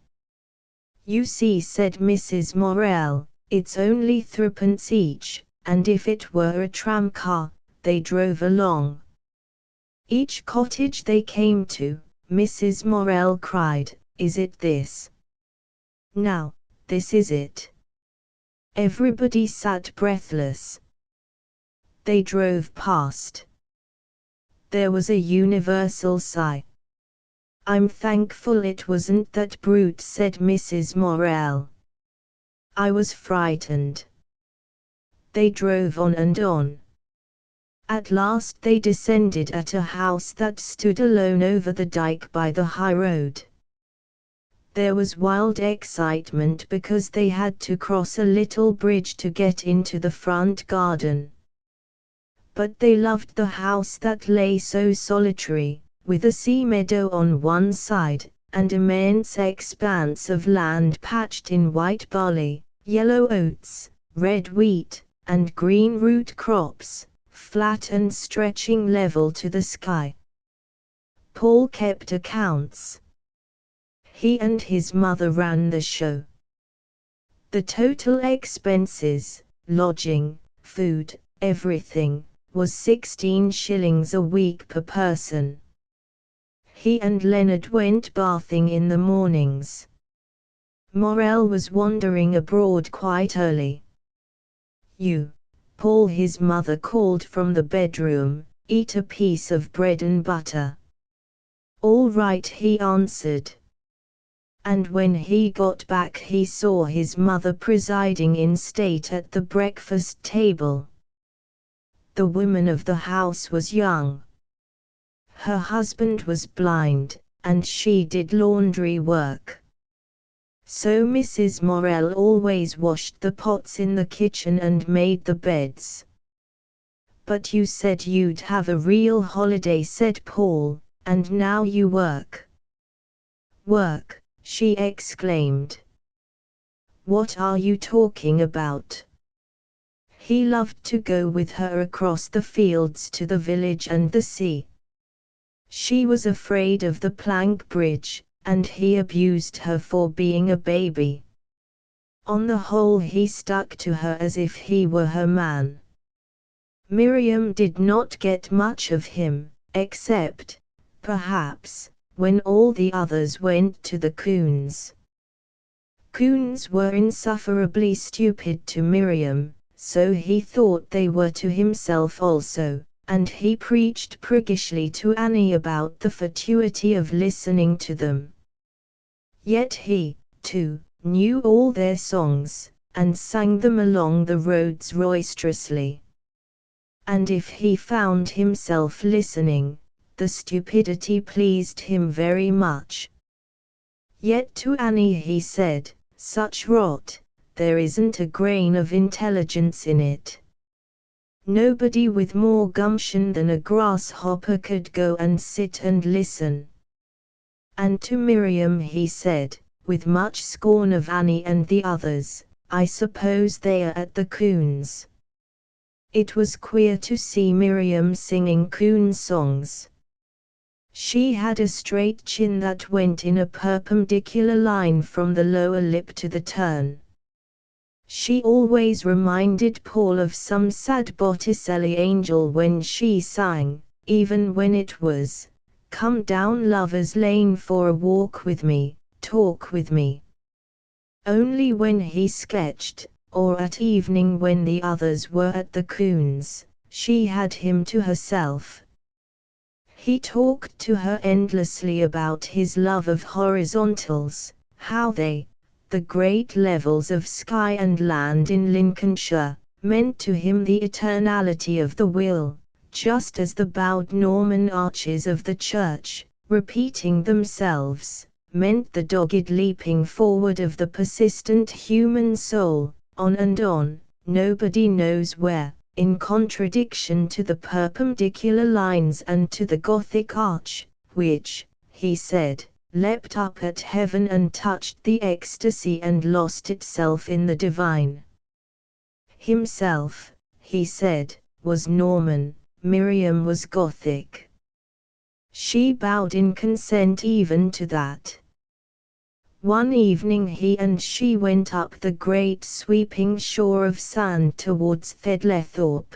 "You see," said Mrs. Morel, "it's only 3d each, and if it were a tramcar, they drove along." Each cottage they came to, Mrs. Morel cried, "Is it this? Now, this is it." Everybody sat breathless. They drove past. There was a universal sigh. "I'm thankful it wasn't that brute," said Mrs. Morel. "I was frightened." They drove on and on. At last they descended at a house that stood alone over the dike by the high road. There was wild excitement because they had to cross a little bridge to get into the front garden. But they loved the house that lay so solitary, with a sea meadow on one side, and immense expanse of land patched in white barley, yellow oats, red wheat, and green root crops, flat and stretching level to the sky. Paul kept accounts. He and his mother ran the show. The total expenses, lodging, food, everything, was 16 shillings a week per person. He and Leonard went bathing in the mornings. Morel was wandering abroad quite early. "You, Paul," his mother called from the bedroom, "eat a piece of bread and butter." "All right," he answered. And when he got back he saw his mother presiding in state at the breakfast table. The woman of the house was young. Her husband was blind, and she did laundry work. So Mrs. Morel always washed the pots in the kitchen and made the beds. "But you said you'd have a real holiday," said Paul, "and now you work." "Work?" she exclaimed. "What are you talking about?" He loved to go with her across the fields to the village and the sea. She was afraid of the plank bridge, and he abused her for being a baby. On the whole he stuck to her as if he were her man. Miriam did not get much of him, except, perhaps, when all the others went to the Coons. Coons were insufferably stupid to Miriam, so he thought they were to himself also, and he preached priggishly to Annie about the fatuity of listening to them. Yet he, too, knew all their songs, and sang them along the roads roisterously. And if he found himself listening, the stupidity pleased him very much. Yet to Annie he said, "Such rot, there isn't a grain of intelligence in it. Nobody with more gumption than a grasshopper could go and sit and listen." And to Miriam he said, with much scorn of Annie and the others, "I suppose they are at the Coons." It was queer to see Miriam singing coon songs. She had a straight chin that went in a perpendicular line from the lower lip to the turn. She always reminded Paul of some sad Botticelli angel when she sang, even when it was, "Come down Lover's Lane for a walk with me, talk with me." Only when he sketched, or at evening when the others were at the Coons, she had him to herself. He talked to her endlessly about his love of horizontals, how they, the great levels of sky and land in Lincolnshire, meant to him the eternality of the will, just as the bowed Norman arches of the church, repeating themselves, meant the dogged leaping forward of the persistent human soul, on and on, nobody knows where, in contradiction to the perpendicular lines and to the Gothic arch, which, he said, leapt up at heaven and touched the ecstasy and lost itself in the divine. Himself, he said, was Norman, Miriam was Gothic. She bowed in consent even to that. One evening he and she went up the great sweeping shore of sand towards Thedlethorpe.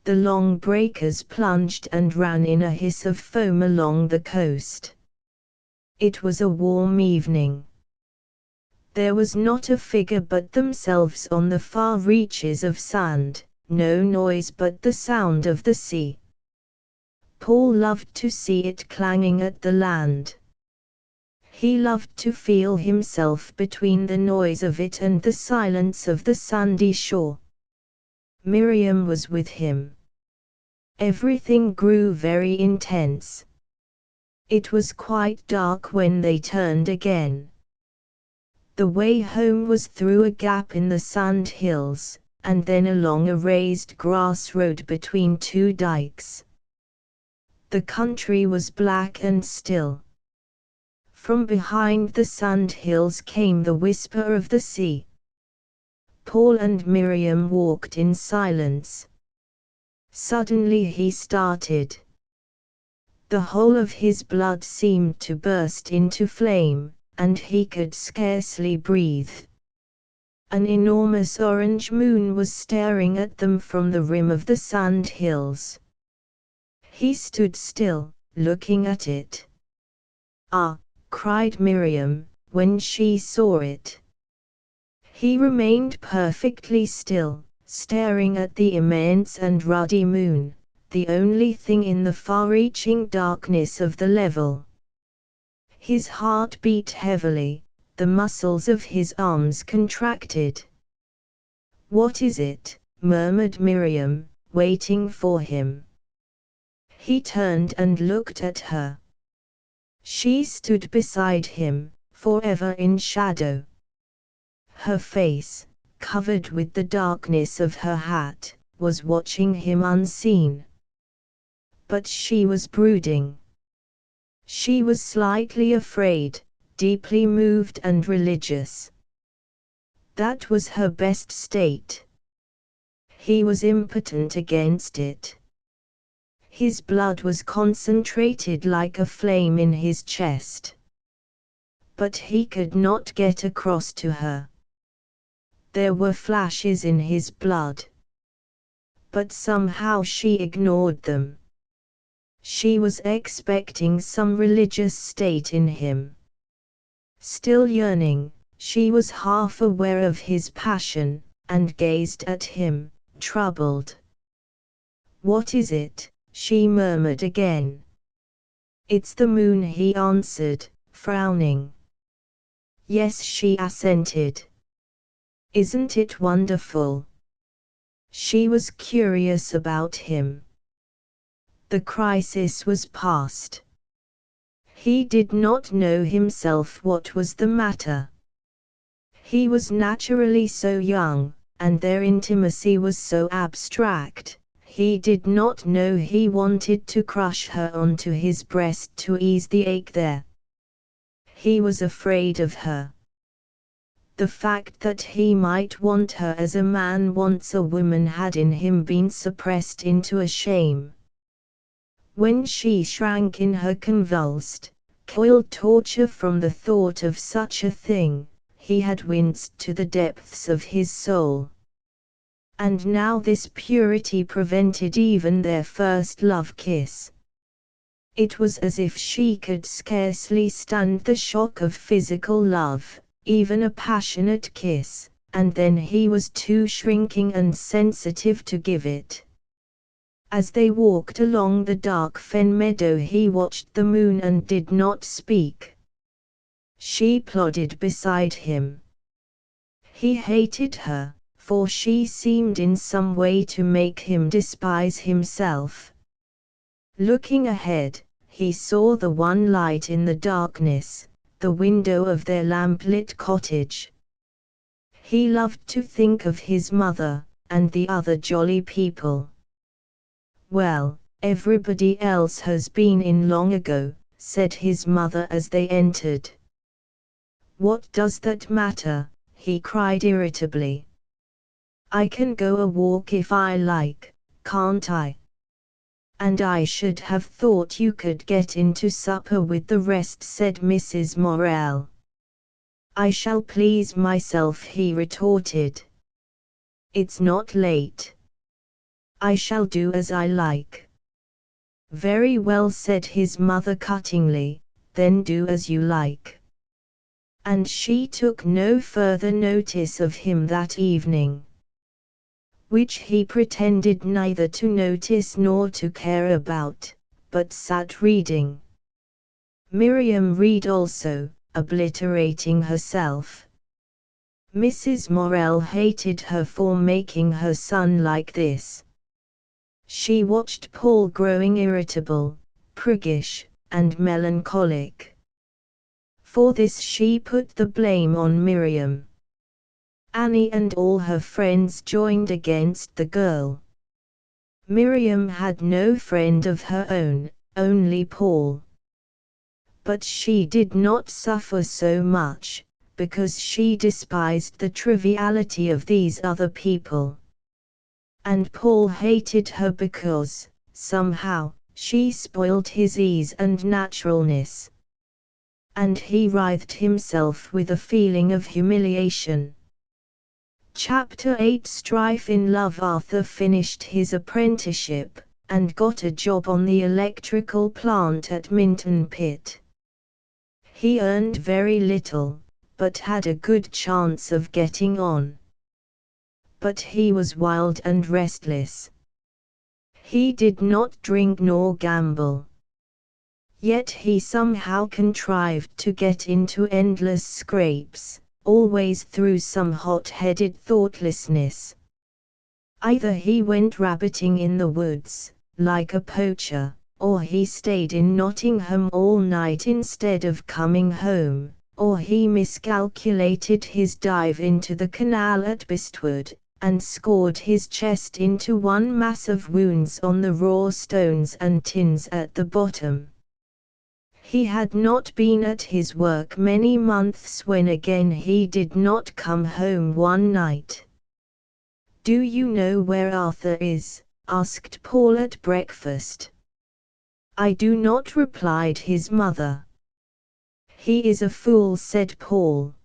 The long breakers plunged and ran in a hiss of foam along the coast. It was a warm evening. There was not a figure but themselves on the far reaches of sand, no noise but the sound of the sea. Paul loved to see it clanging at the land. He loved to feel himself between the noise of it and the silence of the sandy shore. Miriam was with him. Everything grew very intense. It was quite dark when they turned again. The way home was through a gap in the sand hills, and then along a raised grass road between two dikes. The country was black and still. From behind the sand hills came the whisper of the sea. Paul and Miriam walked in silence. Suddenly he started. The whole of his blood seemed to burst into flame, and he could scarcely breathe. An enormous orange moon was staring at them from the rim of the sand hills. He stood still, looking at it. "Ah!" cried Miriam, when she saw it. He remained perfectly still, staring at the immense and ruddy moon, the only thing in the far-reaching darkness of the level. His heart beat heavily, the muscles of his arms contracted. "What is it?" murmured Miriam, waiting for him. He turned and looked at her. She stood beside him, forever in shadow. Her face, covered with the darkness of her hat, was watching him unseen. But she was brooding. She was slightly afraid, deeply moved and religious. That was her best state. He was impotent against it. His blood was concentrated like a flame in his chest. But he could not get across to her. There were flashes in his blood. But somehow she ignored them. She was expecting some religious state in him. Still yearning, she was half aware of his passion, and gazed at him, troubled. "What is it?" she murmured again. "It's the moon," he answered, frowning. "Yes," she assented. "Isn't it wonderful?" She was curious about him. The crisis was past. He did not know himself what was the matter. He was naturally so young, and their intimacy was so abstract. He did not know he wanted to crush her onto his breast to ease the ache there. He was afraid of her. The fact that he might want her as a man wants a woman had in him been suppressed into a shame. When she shrank in her convulsed, coiled torture from the thought of such a thing, he had winced to the depths of his soul. And now this purity prevented even their first love kiss. It was as if she could scarcely stand the shock of physical love, even a passionate kiss, and then he was too shrinking and sensitive to give it. As they walked along the dark fen meadow he watched the moon and did not speak. She plodded beside him. He hated her, for she seemed in some way to make him despise himself. Looking ahead, he saw the one light in the darkness, the window of their lamp-lit cottage. He loved to think of his mother, and the other jolly people. "Well, everybody else has been in long ago," said his mother as they entered. "What does that matter?" he cried irritably. "I can go a walk if I like, can't I? And I should have thought you could get into supper with the rest," said Mrs. Morel. "I shall please myself," he retorted. "It's not late. I shall do as I like." "Very well," said his mother cuttingly, "then do as you like." And she took no further notice of him that evening. Which he pretended neither to notice nor to care about, but sat reading. Miriam read also, obliterating herself. Mrs. Morel hated her for making her son like this. She watched Paul growing irritable, priggish, and melancholic. For this she put the blame on Miriam. Annie and all her friends joined against the girl. Miriam had no friend of her own, only Paul. But she did not suffer so much, because she despised the triviality of these other people. And Paul hated her because, somehow, she spoiled his ease and naturalness. And he writhed himself with a feeling of humiliation. Chapter 8 Strife in Love. Arthur finished his apprenticeship, and got a job on the electrical plant at Minton Pit. He earned very little, but had a good chance of getting on. But he was wild and restless. He did not drink nor gamble. Yet he somehow contrived to get into endless scrapes, always through some hot-headed thoughtlessness. Either he went rabbiting in the woods, like a poacher, or he stayed in Nottingham all night instead of coming home, or he miscalculated his dive into the canal at Bestwood, and scored his chest into one mass of wounds on the raw stones and tins at the bottom. He had not been at his work many months when again he did not come home one night. "Do you know where Arthur is?" asked Paul at breakfast. "I do not," replied his mother. "He is a fool," said Paul.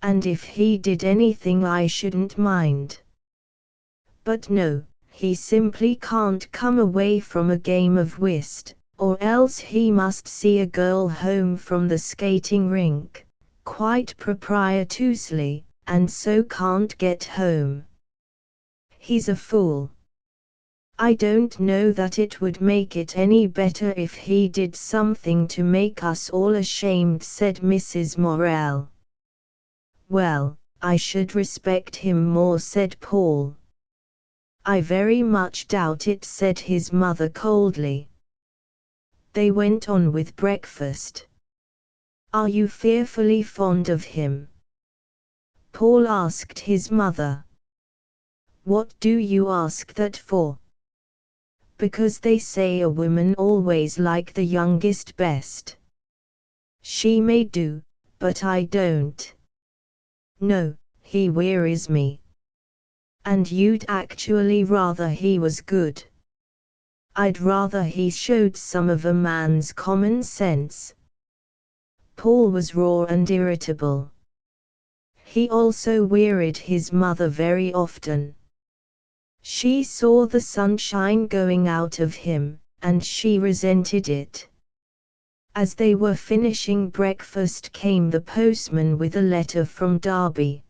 "And if he did anything I shouldn't mind. But no, he simply can't come away from a game of whist, or else he must see a girl home from the skating rink, quite proprietously, and so can't get home. He's a fool. I don't know that it would make it any better if he did something to make us all ashamed," said Mrs. Morell. "Well, I should respect him more," said Paul. "I very much doubt it," said his mother coldly. They went on with breakfast. "Are you fearfully fond of him?" Paul asked his mother. "What do you ask that for?" "Because they say a woman always like the youngest best." "She may do, but I don't. No, he wearies me." "And you'd actually rather he was good?" "I'd rather he showed some of a man's common sense." Paul was raw and irritable. He also wearied his mother very often. She saw the sunshine going out of him, and she resented it. As they were finishing breakfast came the postman with a letter from Derby.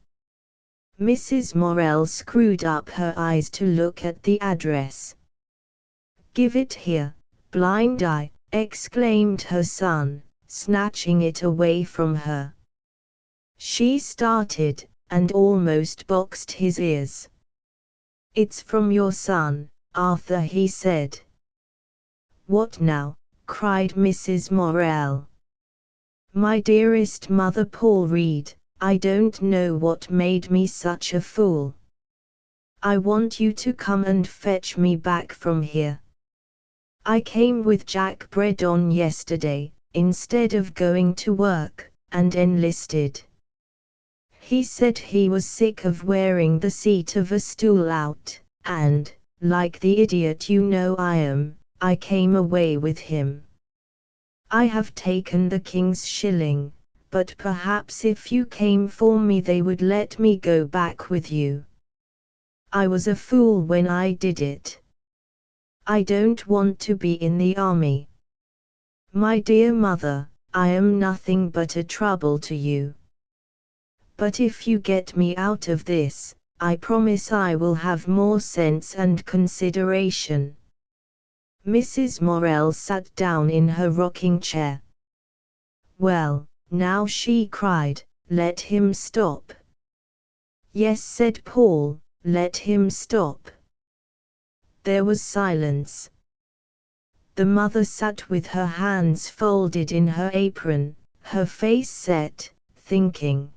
Mrs. Morell screwed up her eyes to look at the address. "Give it here, blind eye," exclaimed her son, snatching it away from her. She started, and almost boxed his ears. "It's from your son, Arthur," he said. "What now?" cried Mrs. Morell. "My dearest mother," Paul read, "I don't know what made me such a fool. I want you to come and fetch me back from here. I came with Jack Bredon yesterday, instead of going to work, and enlisted. He said he was sick of wearing the seat of a stool out, and, like the idiot you know I am, I came away with him. I have taken the king's shilling, but perhaps if you came for me they would let me go back with you. I was a fool when I did it. I don't want to be in the army. My dear mother, I am nothing but a trouble to you. But if you get me out of this, I promise I will have more sense and consideration." Mrs. Morell sat down in her rocking chair. "Well, now," she cried, "let him stop." "Yes," said Paul, "let him stop." There was silence. The mother sat with her hands folded in her apron, her face set, thinking.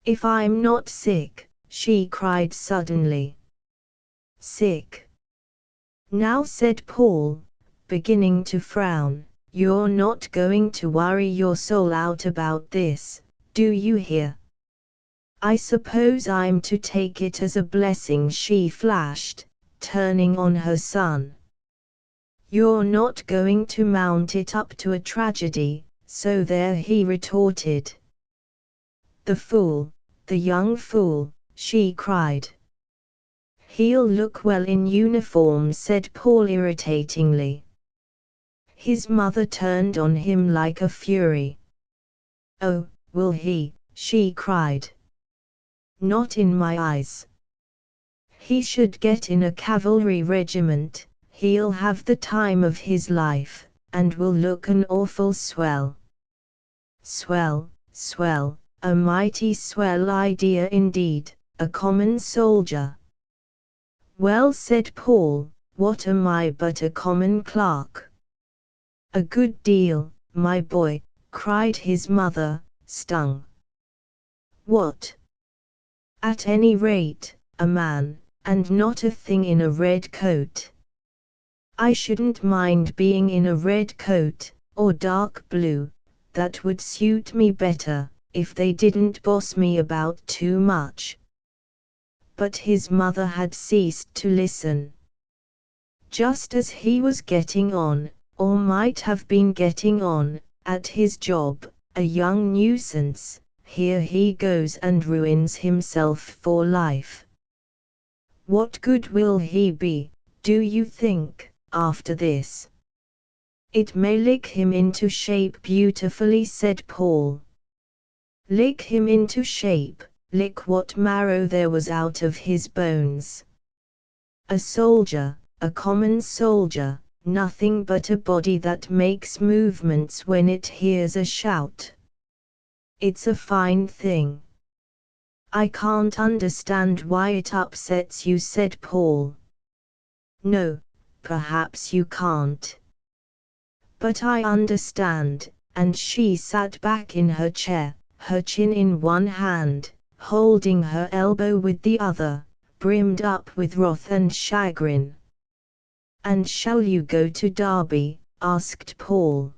"If I'm not sick," she cried suddenly. "Sick?" "Now," said Paul, beginning to frown, "you're not going to worry your soul out about this, Do you hear? I suppose I'm to take it as a blessing, she flashed, turning on her son. You're not going to mount it up to a tragedy, so there, he retorted. The fool, the young fool, she cried. He'll look well in uniform, said Paul irritatingly. His mother turned on him like a fury. Oh, will he? She cried. Not in my eyes. He should get in a cavalry regiment, he'll have the time of his life, and will look an awful swell. Swell, swell, a mighty swell idea indeed, a common soldier. Well, said Paul, what am I but a common clerk? A good deal, my boy, cried his mother, stung. What? At any rate, a man, and not a thing in a red coat. I shouldn't mind being in a red coat, or dark blue, that would suit me better, if they didn't boss me about too much. But his mother had ceased to listen. Just as he was getting on, or might have been getting on, at his job, a young nuisance, here he goes and ruins himself for life. What good will he be, do you think, after this? It may lick him into shape beautifully, said Paul. Lick him into shape, lick what marrow there was out of his bones. A soldier, a common soldier, nothing but a body that makes movements when it hears a shout. It's a fine thing. I can't understand why it upsets you, said Paul. No, perhaps you can't. But I understand, and she sat back in her chair, her chin in one hand, holding her elbow with the other, brimmed up with wrath and chagrin. And shall you go to Derby? Asked Paul.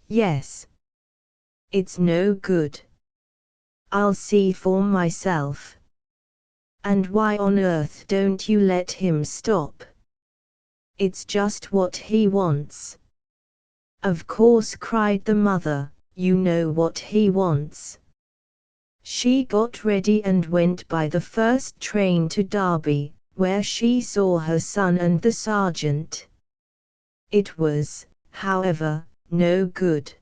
Yes. It's no good. I'll see for myself. And why on earth don't you let him stop? It's just what he wants. Of course, cried the mother, you know what he wants. She got ready and went by the first train to Derby, where she saw her son and the sergeant. It was, however, no good.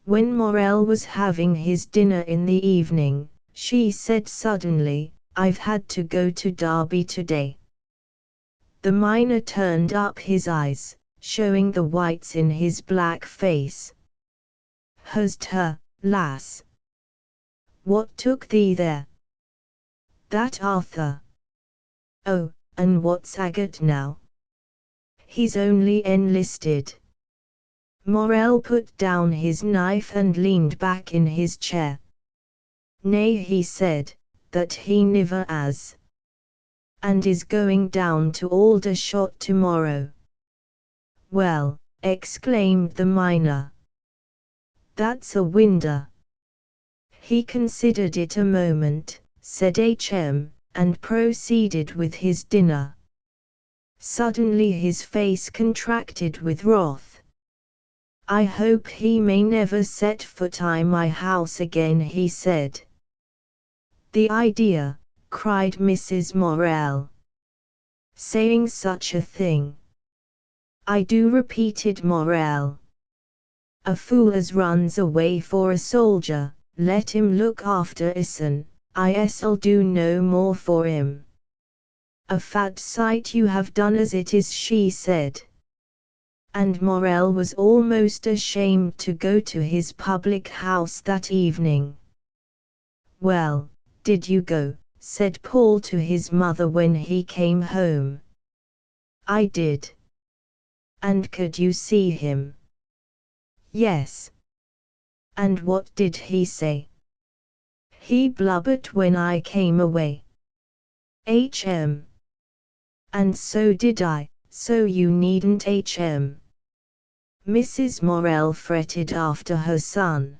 When Morel was having his dinner in the evening, she said suddenly, I've had to go to Derby today. The miner turned up his eyes, showing the whites in his black face. Hus't her, lass. What took thee there? That Arthur. Oh, and what's Agat now? He's only enlisted. Morel put down his knife and leaned back in his chair. Nay, he said, that he niver as. And is going down to Aldershot tomorrow. Well, exclaimed the miner. That's a winder. He considered it a moment, said H.M., and proceeded with his dinner. Suddenly his face contracted with wrath. I hope he may never set foot in my house again, he said. The idea, cried Mrs. Morel. Saying such a thing. I do, repeated Morel. A fool as runs away for a soldier, let him look after his'n, I'll do no more for him. A fat sight you have done as it is, she said. And Morel was almost ashamed to go to his public house that evening. Well, did you go? Said Paul to his mother when he came home. I did. And could you see him? Yes. And what did he say? He blubbered when I came away. H.M. And so did I, so you needn't H.M. Mrs. Morel fretted after her son.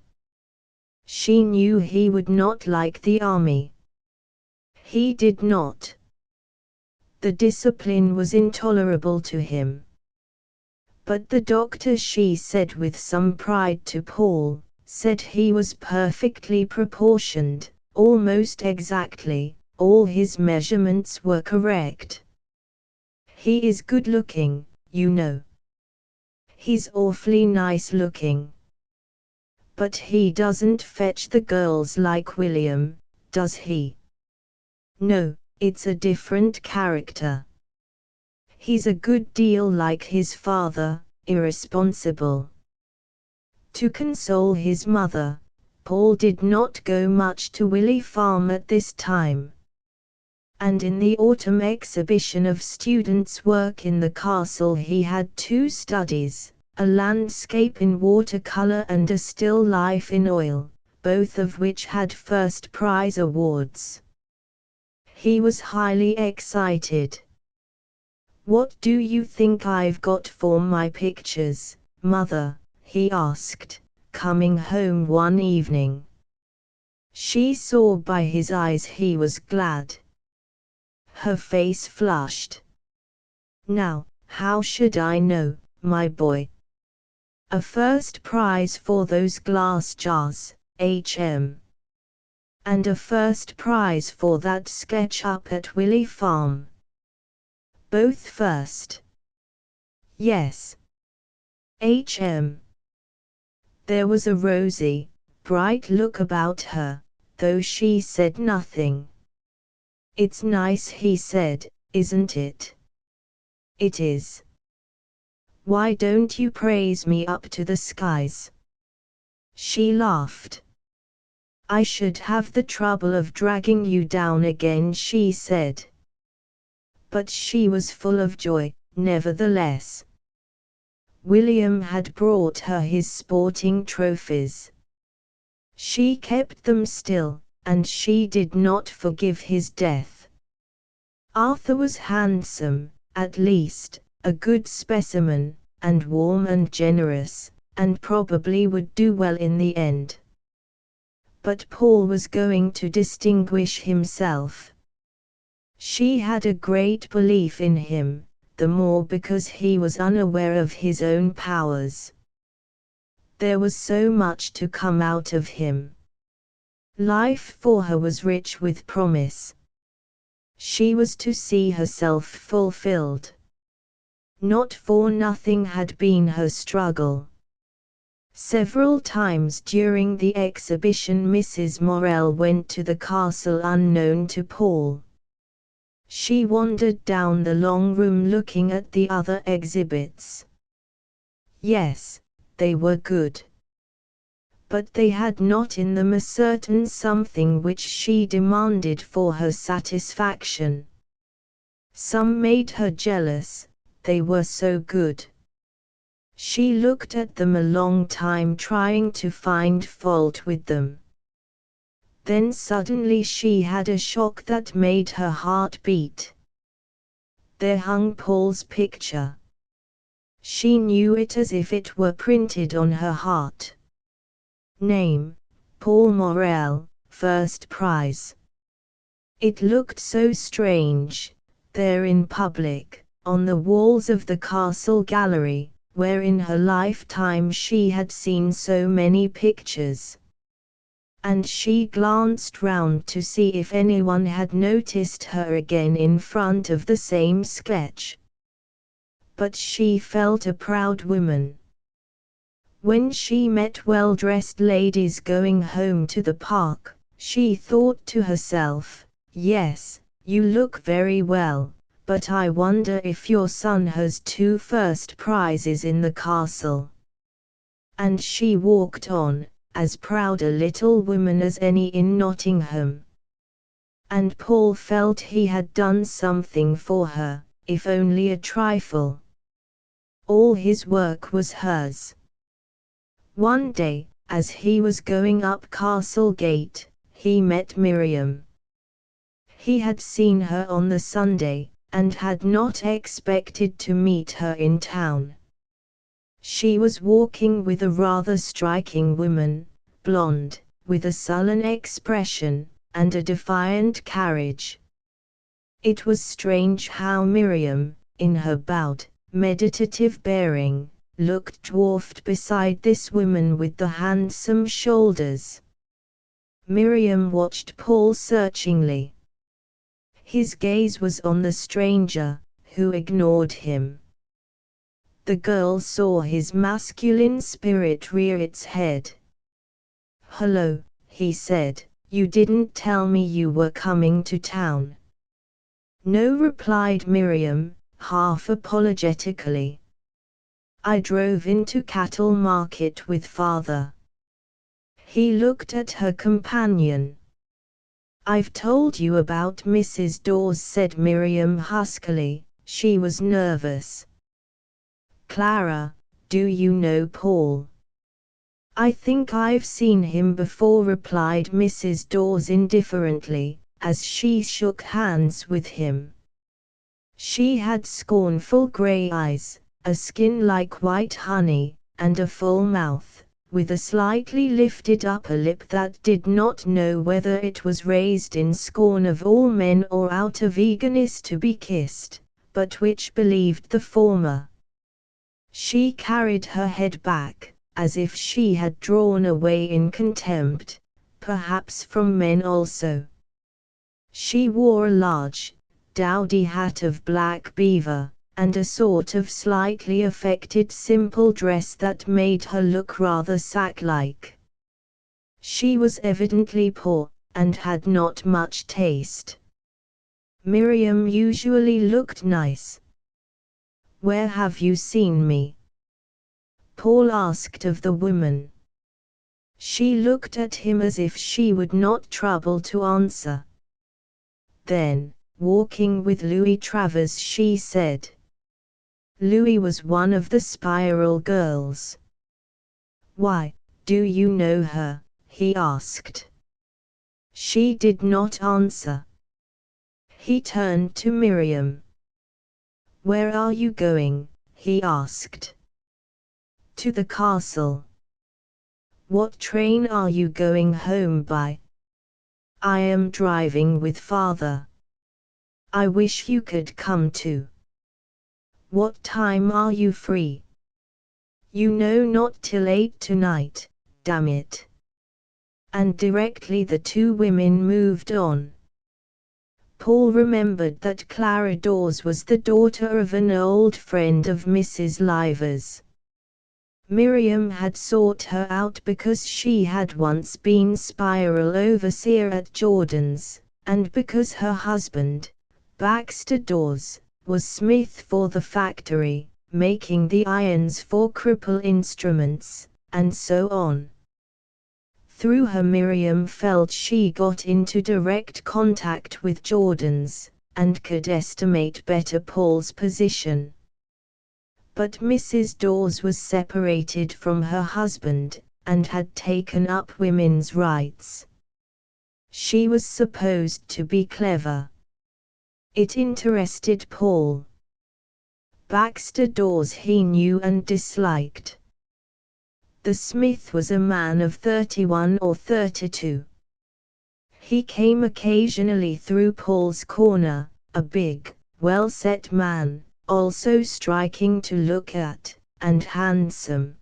She knew he would not like the army. He did not. The discipline was intolerable to him. But the doctor, she said with some pride to Paul, said he was perfectly proportioned, almost exactly, all his measurements were correct. He is good looking, you know. He's awfully nice looking. But he doesn't fetch the girls like William, does he? No, it's a different character. He's a good deal like his father, irresponsible. To console his mother, Paul did not go much to Willey Farm at this time. And in the autumn exhibition of students' work in the castle he had 2 studies, a landscape in watercolor and a still life in oil, both of which had first prize awards. He was highly excited. "What do you think I've got for my pictures, Mother?" he asked, coming home one evening. She saw by his eyes he was glad. Her face flushed. "Now, how should I know, my boy? A first prize for those glass jars, H.M. And a first prize for that sketch up at Willey Farm." "Both first?" "Yes. H.M." There was a rosy, bright look about her, though she said nothing. "It's nice," he said, "isn't it?" "It is." "Why don't you praise me up to the skies?" She laughed. "I should have the trouble of dragging you down again," she said. But she was full of joy, nevertheless. William had brought her his sporting trophies. She kept them still, and she did not forgive his death. Arthur was handsome, at least, a good specimen, and warm and generous, and probably would do well in the end. But Paul was going to distinguish himself. She had a great belief in him, the more because he was unaware of his own powers. There was so much to come out of him. Life for her was rich with promise. She was to see herself fulfilled. Not for nothing had been her struggle. Several times during the exhibition Mrs. Morell went to the castle unknown to Paul. She wandered down the long room looking at the other exhibits. Yes, they were good. But they had not in them a certain something which she demanded for her satisfaction. Some made her jealous, they were so good. She looked at them a long time trying to find fault with them. Then suddenly she had a shock that made her heart beat. There hung Paul's picture. She knew it as if it were printed on her heart. Name, Paul Morell, first prize. It looked so strange, there in public, on the walls of the castle gallery, where in her lifetime she had seen so many pictures. And she glanced round to see if anyone had noticed her again in front of the same sketch. But she felt a proud woman. When she met well-dressed ladies going home to the park, she thought to herself, "Yes, you look very well, but I wonder if your son has 2 first prizes in the castle." And she walked on, as proud a little woman as any in Nottingham. And Paul felt he had done something for her, if only a trifle. All his work was hers. One day, as he was going up Castle Gate, he met Miriam. He had seen her on the Sunday, and had not expected to meet her in town. She was walking with a rather striking woman, blonde, with a sullen expression, and a defiant carriage. It was strange how Miriam, in her bowed, meditative bearing, looked dwarfed beside this woman with the handsome shoulders. Miriam watched Paul searchingly. His gaze was on the stranger, who ignored him. The girl saw his masculine spirit rear its head. "Hello," he said, "you didn't tell me you were coming to town." "No," replied Miriam, half apologetically. "I drove into Cattle Market with father." He looked at her companion. "I've told you about Mrs. Dawes," said Miriam huskily. She was nervous. "Clara, do you know Paul?" "I think I've seen him before," replied Mrs. Dawes indifferently, as she shook hands with him. She had scornful grey eyes, a skin like white honey, and a full mouth, with a slightly lifted upper lip that did not know whether it was raised in scorn of all men or out of eagerness to be kissed, but which believed the former. She carried her head back, as if she had drawn away in contempt, perhaps from men also. She wore a large, dowdy hat of black beaver, and a sort of slightly affected simple dress that made her look rather sack-like. She was evidently poor, and had not much taste. Miriam usually looked nice. "Where have you seen me?" Paul asked of the woman. She looked at him as if she would not trouble to answer. Then, walking with Louis Travers, she said. Louis was one of the Spiral girls. "Why, do you know her?" he asked. She did not answer. He turned to Miriam. "Where are you going?" he asked. "To the castle." "What train are you going home by?" "I am driving with father." "I wish you could come too." "What time are you free?" "You know, not till 8 tonight, damn it." And directly the two women moved on. Paul remembered that Clara Dawes was the daughter of an old friend of Mrs. Livers. Miriam had sought her out because she had once been Spiral overseer at Jordan's, and because her husband, Baxter Dawes, was smith for the factory, making the irons for Cripple Instruments, and so on. Through her Miriam felt she got into direct contact with Jordan's, and could estimate better Paul's position. But Mrs. Dawes was separated from her husband, and had taken up women's rights. She was supposed to be clever. It interested Paul. Baxter Dawes he knew and disliked. The smith was a man of 31 or 32. He came occasionally through Paul's corner, a big, well-set man, also striking to look at, and handsome.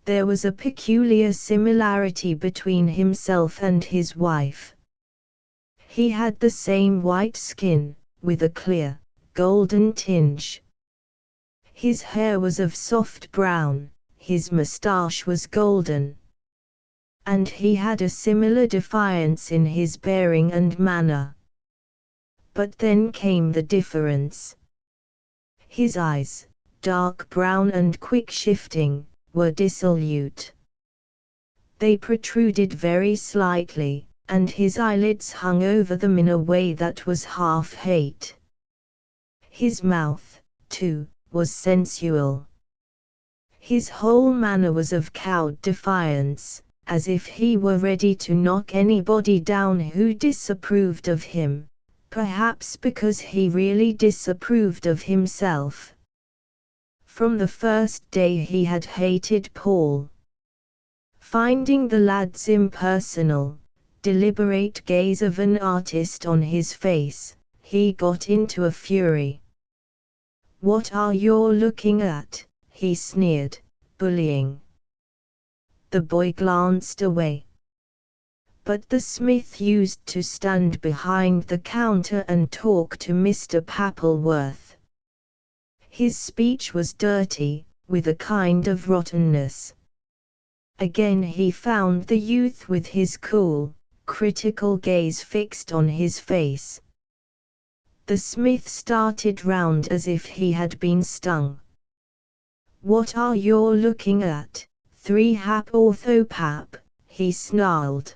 There was a peculiar similarity between himself and his wife. He had the same white skin, with a clear, golden tinge. His hair was of soft brown, his moustache was golden. And he had a similar defiance in his bearing and manner. But then came the difference. His eyes, dark brown and quick-shifting, were dissolute. They protruded very slightly, and his eyelids hung over them in a way that was half hate. His mouth, too, was sensual. His whole manner was of cowed defiance, as if he were ready to knock anybody down who disapproved of him, perhaps because he really disapproved of himself. From the first day he had hated Paul. Finding the lad's impersonal, deliberate gaze of an artist on his face, he got into a fury. "What are you looking at?" he sneered, bullying. The boy glanced away. But the smith used to stand behind the counter and talk to Mr. Pappleworth. His speech was dirty, with a kind of rottenness. Again he found the youth with his cool, critical gaze fixed on his face. The smith started round as if he had been stung. "What are you looking at, 3/2 orthopap?" he snarled.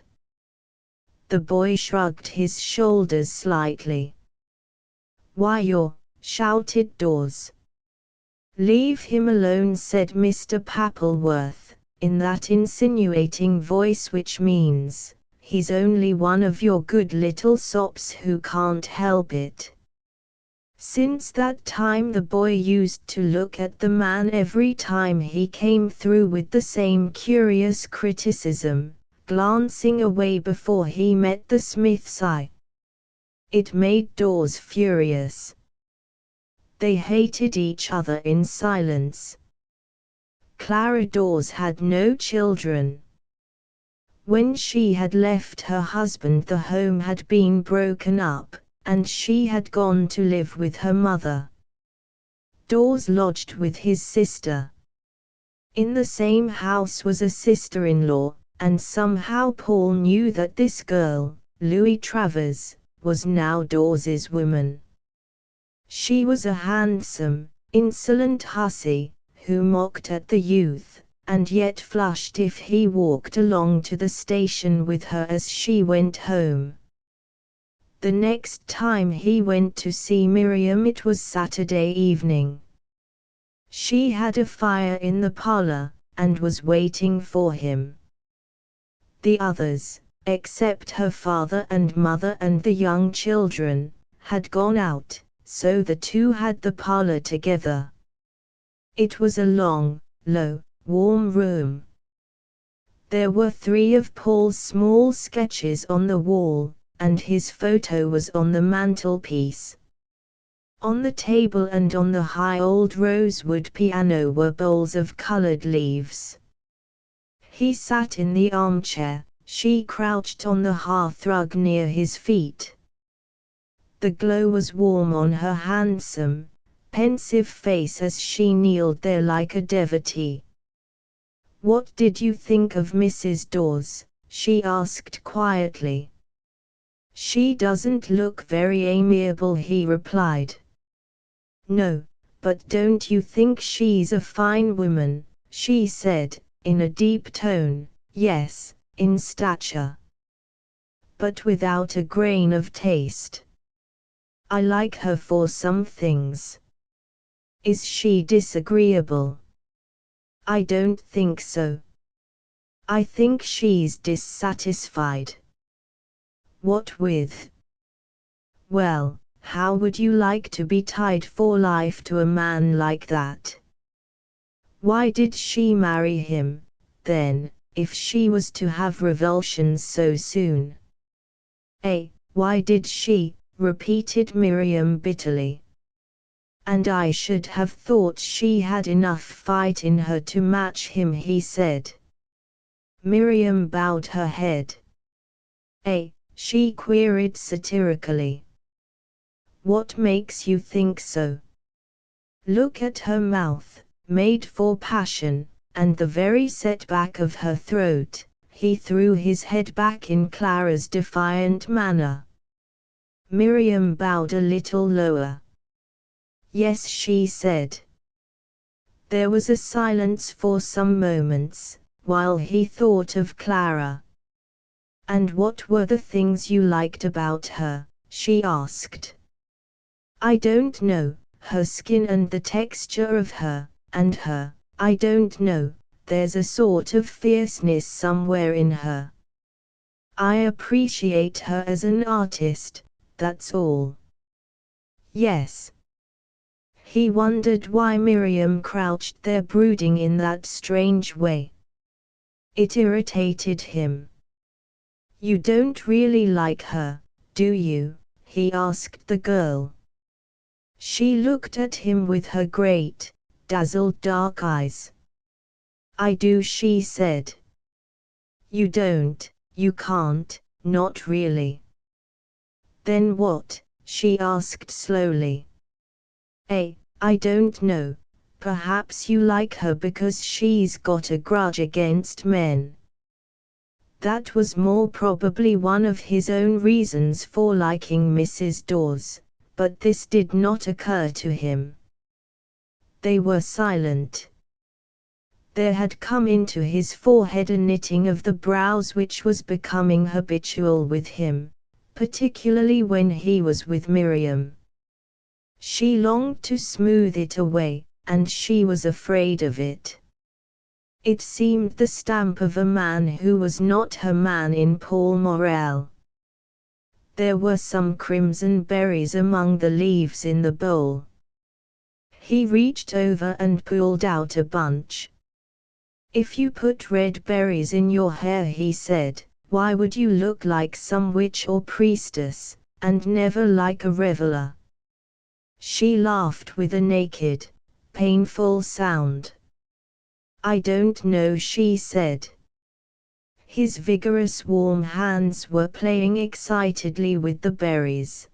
The boy shrugged his shoulders slightly. "Why you're," shouted Dawes. "Leave him alone," said Mr. Pappleworth, in that insinuating voice which means, "He's only one of your good little sops who can't help it." Since that time the boy used to look at the man every time he came through with the same curious criticism, glancing away before he met the smith's eye. It made Dawes furious. They hated each other in silence. Clara Dawes had no children. When she had left her husband, the home had been broken up, and she had gone to live with her mother. Dawes lodged with his sister. In the same house was a sister-in-law, and somehow Paul knew that this girl, Louis Travers, was now Dawes's woman. She was a handsome, insolent hussy, who mocked at the youth, and yet flushed if he walked along to the station with her as she went home. The next time he went to see Miriam it was Saturday evening. She had a fire in the parlor, and was waiting for him. The others, except her father and mother and the young children, had gone out, so the two had the parlor together. It was a long, low, warm room. There were 3 of Paul's small sketches on the wall, and his photo was on the mantelpiece. On the table and on the high old rosewood piano were bowls of colored leaves. He sat in the armchair, she crouched on the hearthrug near his feet. The glow was warm on her handsome, pensive face as she kneeled there like a devotee. "What did you think of Mrs. Dawes?" she asked quietly. "She doesn't look very amiable," he replied. "No, but don't you think she's a fine woman?" she said, in a deep tone. "Yes, in stature, but without a grain of taste. I like her for some things." "Is she disagreeable?" "I don't think so. I think she's dissatisfied." "What with?" "Well, how would you like to be tied for life to a man like that?" Why did she marry him, then, if she was to have revulsions so soon? Why did she?" repeated Miriam bitterly. "And I should have thought she had enough fight in her to match him," he said. Miriam bowed her head. She queried satirically. "What makes you think so?" "Look at her mouth, made for passion, and the very setback of her throat." He threw his head back in Clara's defiant manner. Miriam bowed a little lower. "Yes," she said. There was a silence for some moments, while he thought of Clara. "And what were the things you liked about her?" she asked. "I don't know, her skin and the texture of her, and her, I don't know, there's a sort of fierceness somewhere in her. I appreciate her as an artist, that's all." "Yes." He wondered why Miriam crouched there brooding in that strange way. It irritated him. "You don't really like her, do you?" he asked the girl. She looked at him with her great, dazzled dark eyes. "I do," she said. "You don't, you can't, not really." "Then what?" she asked slowly. I don't know. Perhaps you like her because she's got a grudge against men." That was more probably one of his own reasons for liking Mrs. Dawes, but this did not occur to him. They were silent. There had come into his forehead a knitting of the brows which was becoming habitual with him, particularly when he was with Miriam. She longed to smooth it away, and she was afraid of it. It seemed the stamp of a man who was not her man in Paul Morel. There were some crimson berries among the leaves in the bowl. He reached over and pulled out a bunch. "If you put red berries in your hair," he said, "why would you look like some witch or priestess, and never like a reveler?" She laughed with a naked, painful sound. "I don't know," she said. His vigorous warm hands were playing excitedly with the berries.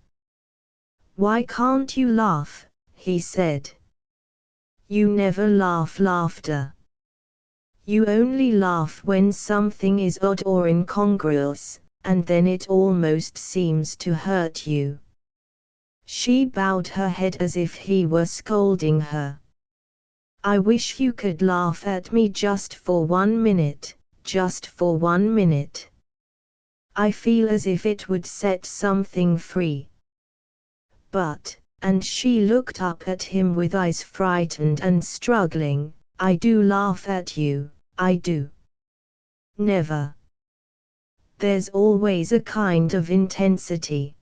"Why can't you laugh?" he said. "You never laugh laughter. You only laugh when something is odd or incongruous, and then it almost seems to hurt you." She bowed her head as if he were scolding her. "I wish you could laugh at me just for 1 minute, just for 1 minute. I feel as if it would set something free. But," and she looked up at him with eyes frightened and struggling, "I do laugh at you, I do." "Never. There's always a kind of intensity.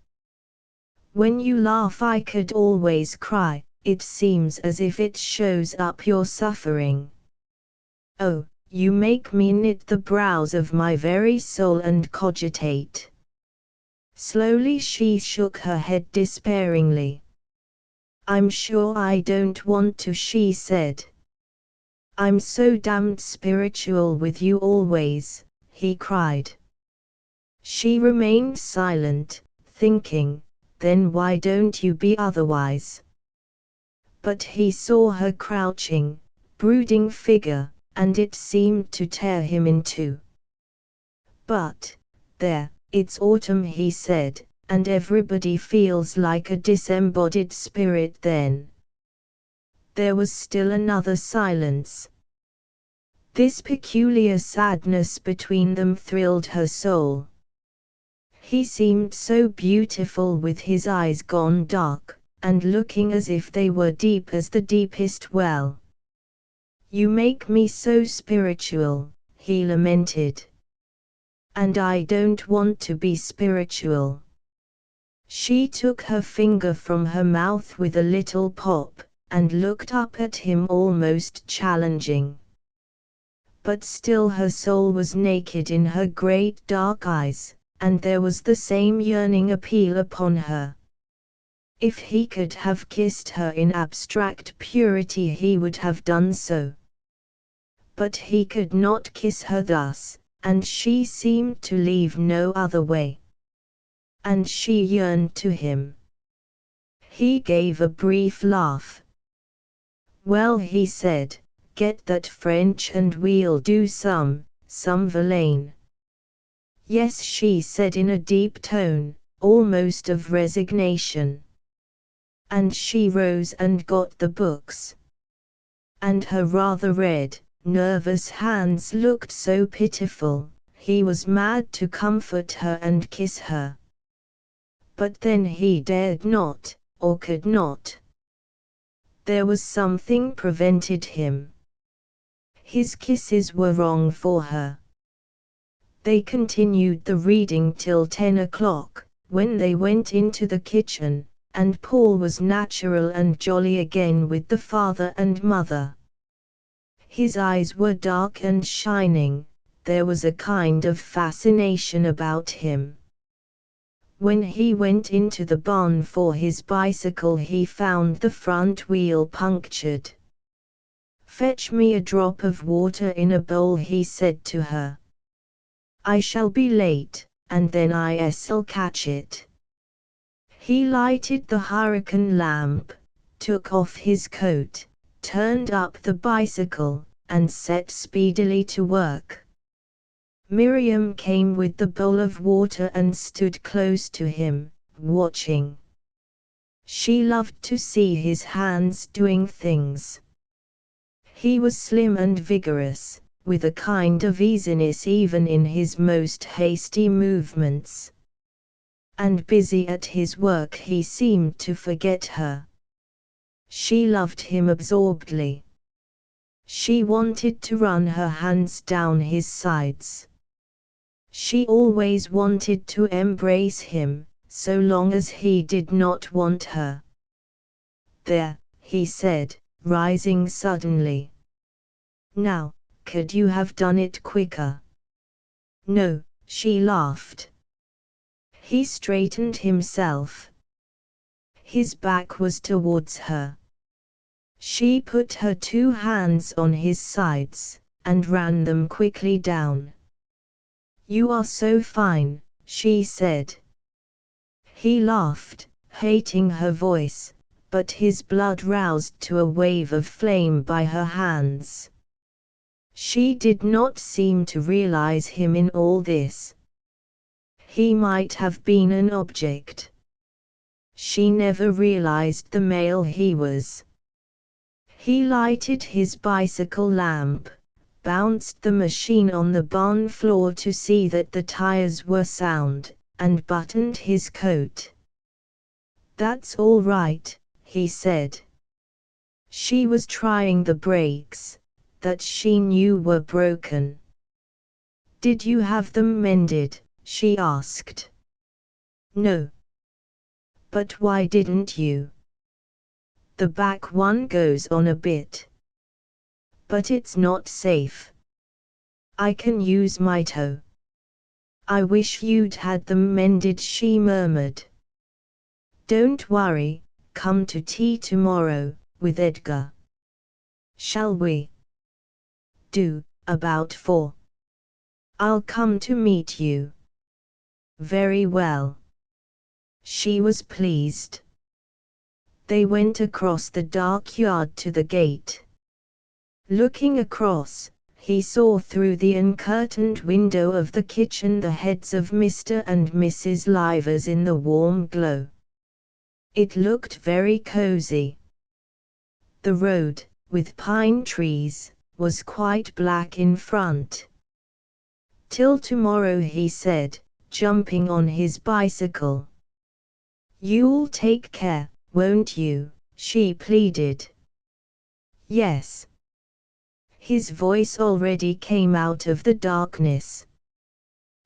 When you laugh I could always cry, it seems as if it shows up your suffering. Oh, you make me knit the brows of my very soul and cogitate." Slowly she shook her head despairingly. "I'm sure I don't want to," she said. "I'm so damned spiritual with you always," he cried. She remained silent, thinking, "Then why don't you be otherwise?" But he saw her crouching, brooding figure, and it seemed to tear him in two. "But, there, it's autumn," he said, "and everybody feels like a disembodied spirit then." There was still another silence. This peculiar sadness between them thrilled her soul. He seemed so beautiful with his eyes gone dark, and looking as if they were deep as the deepest well. "You make me so spiritual," he lamented. "And I don't want to be spiritual." She took her finger from her mouth with a little pop, and looked up at him almost challenging. But still her soul was naked in her great dark eyes, and there was the same yearning appeal upon her. If he could have kissed her in abstract purity he would have done so. But he could not kiss her thus, and she seemed to leave no other way. And she yearned to him. He gave a brief laugh. "Well," he said, "get that French and we'll do some Verlaine." "Yes," she said in a deep tone, almost of resignation. And she rose and got the books. And her rather red, nervous hands looked so pitiful, he was mad to comfort her and kiss her. But then he dared not, or could not. There was something prevented him. His kisses were wrong for her. They continued the reading till 10 o'clock, when they went into the kitchen, and Paul was natural and jolly again with the father and mother. His eyes were dark and shining, there was a kind of fascination about him. When he went into the barn for his bicycle, he found the front wheel punctured. "Fetch me a drop of water in a bowl," he said to her. "I shall be late, and then I'll catch it." He lighted the hurricane lamp, took off his coat, turned up the bicycle, and set speedily to work. Miriam came with the bowl of water and stood close to him, watching. She loved to see his hands doing things. He was slim and vigorous, with a kind of easiness even in his most hasty movements. And busy at his work, he seemed to forget her. She loved him absorbedly. She wanted to run her hands down his sides. She always wanted to embrace him, so long as he did not want her. "There," he said, rising suddenly. "Now, could you have done it quicker?" "No," she laughed. He straightened himself. His back was towards her. She put her 2 hands on his sides, and ran them quickly down. "You are so fine," she said. He laughed, hating her voice, but his blood roused to a wave of flame by her hands. She did not seem to realize him in all this. He might have been an object. She never realized the male he was. He lighted his bicycle lamp, bounced the machine on the barn floor to see that the tires were sound, and buttoned his coat. "That's all right," he said. She was trying the brakes, that she knew were broken. "Did you have them mended?" she asked. "No." "But why didn't you?" "The back one goes on a bit." "But it's not safe." "I can use my toe." "I wish you'd had them mended," she murmured. "Don't worry, come to tea tomorrow, with Edgar." "Shall we?" "Do, about 4. I'll come to meet you." "Very well." She was pleased. They went across the dark yard to the gate. Looking across, he saw through the uncurtained window of the kitchen the heads of Mr. and Mrs. Livers in the warm glow. It looked very cozy. The road, with pine trees, was quite black in front. "Till tomorrow," he said, jumping on his bicycle. "You'll take care, won't you?" she pleaded. "Yes." His voice already came out of the darkness.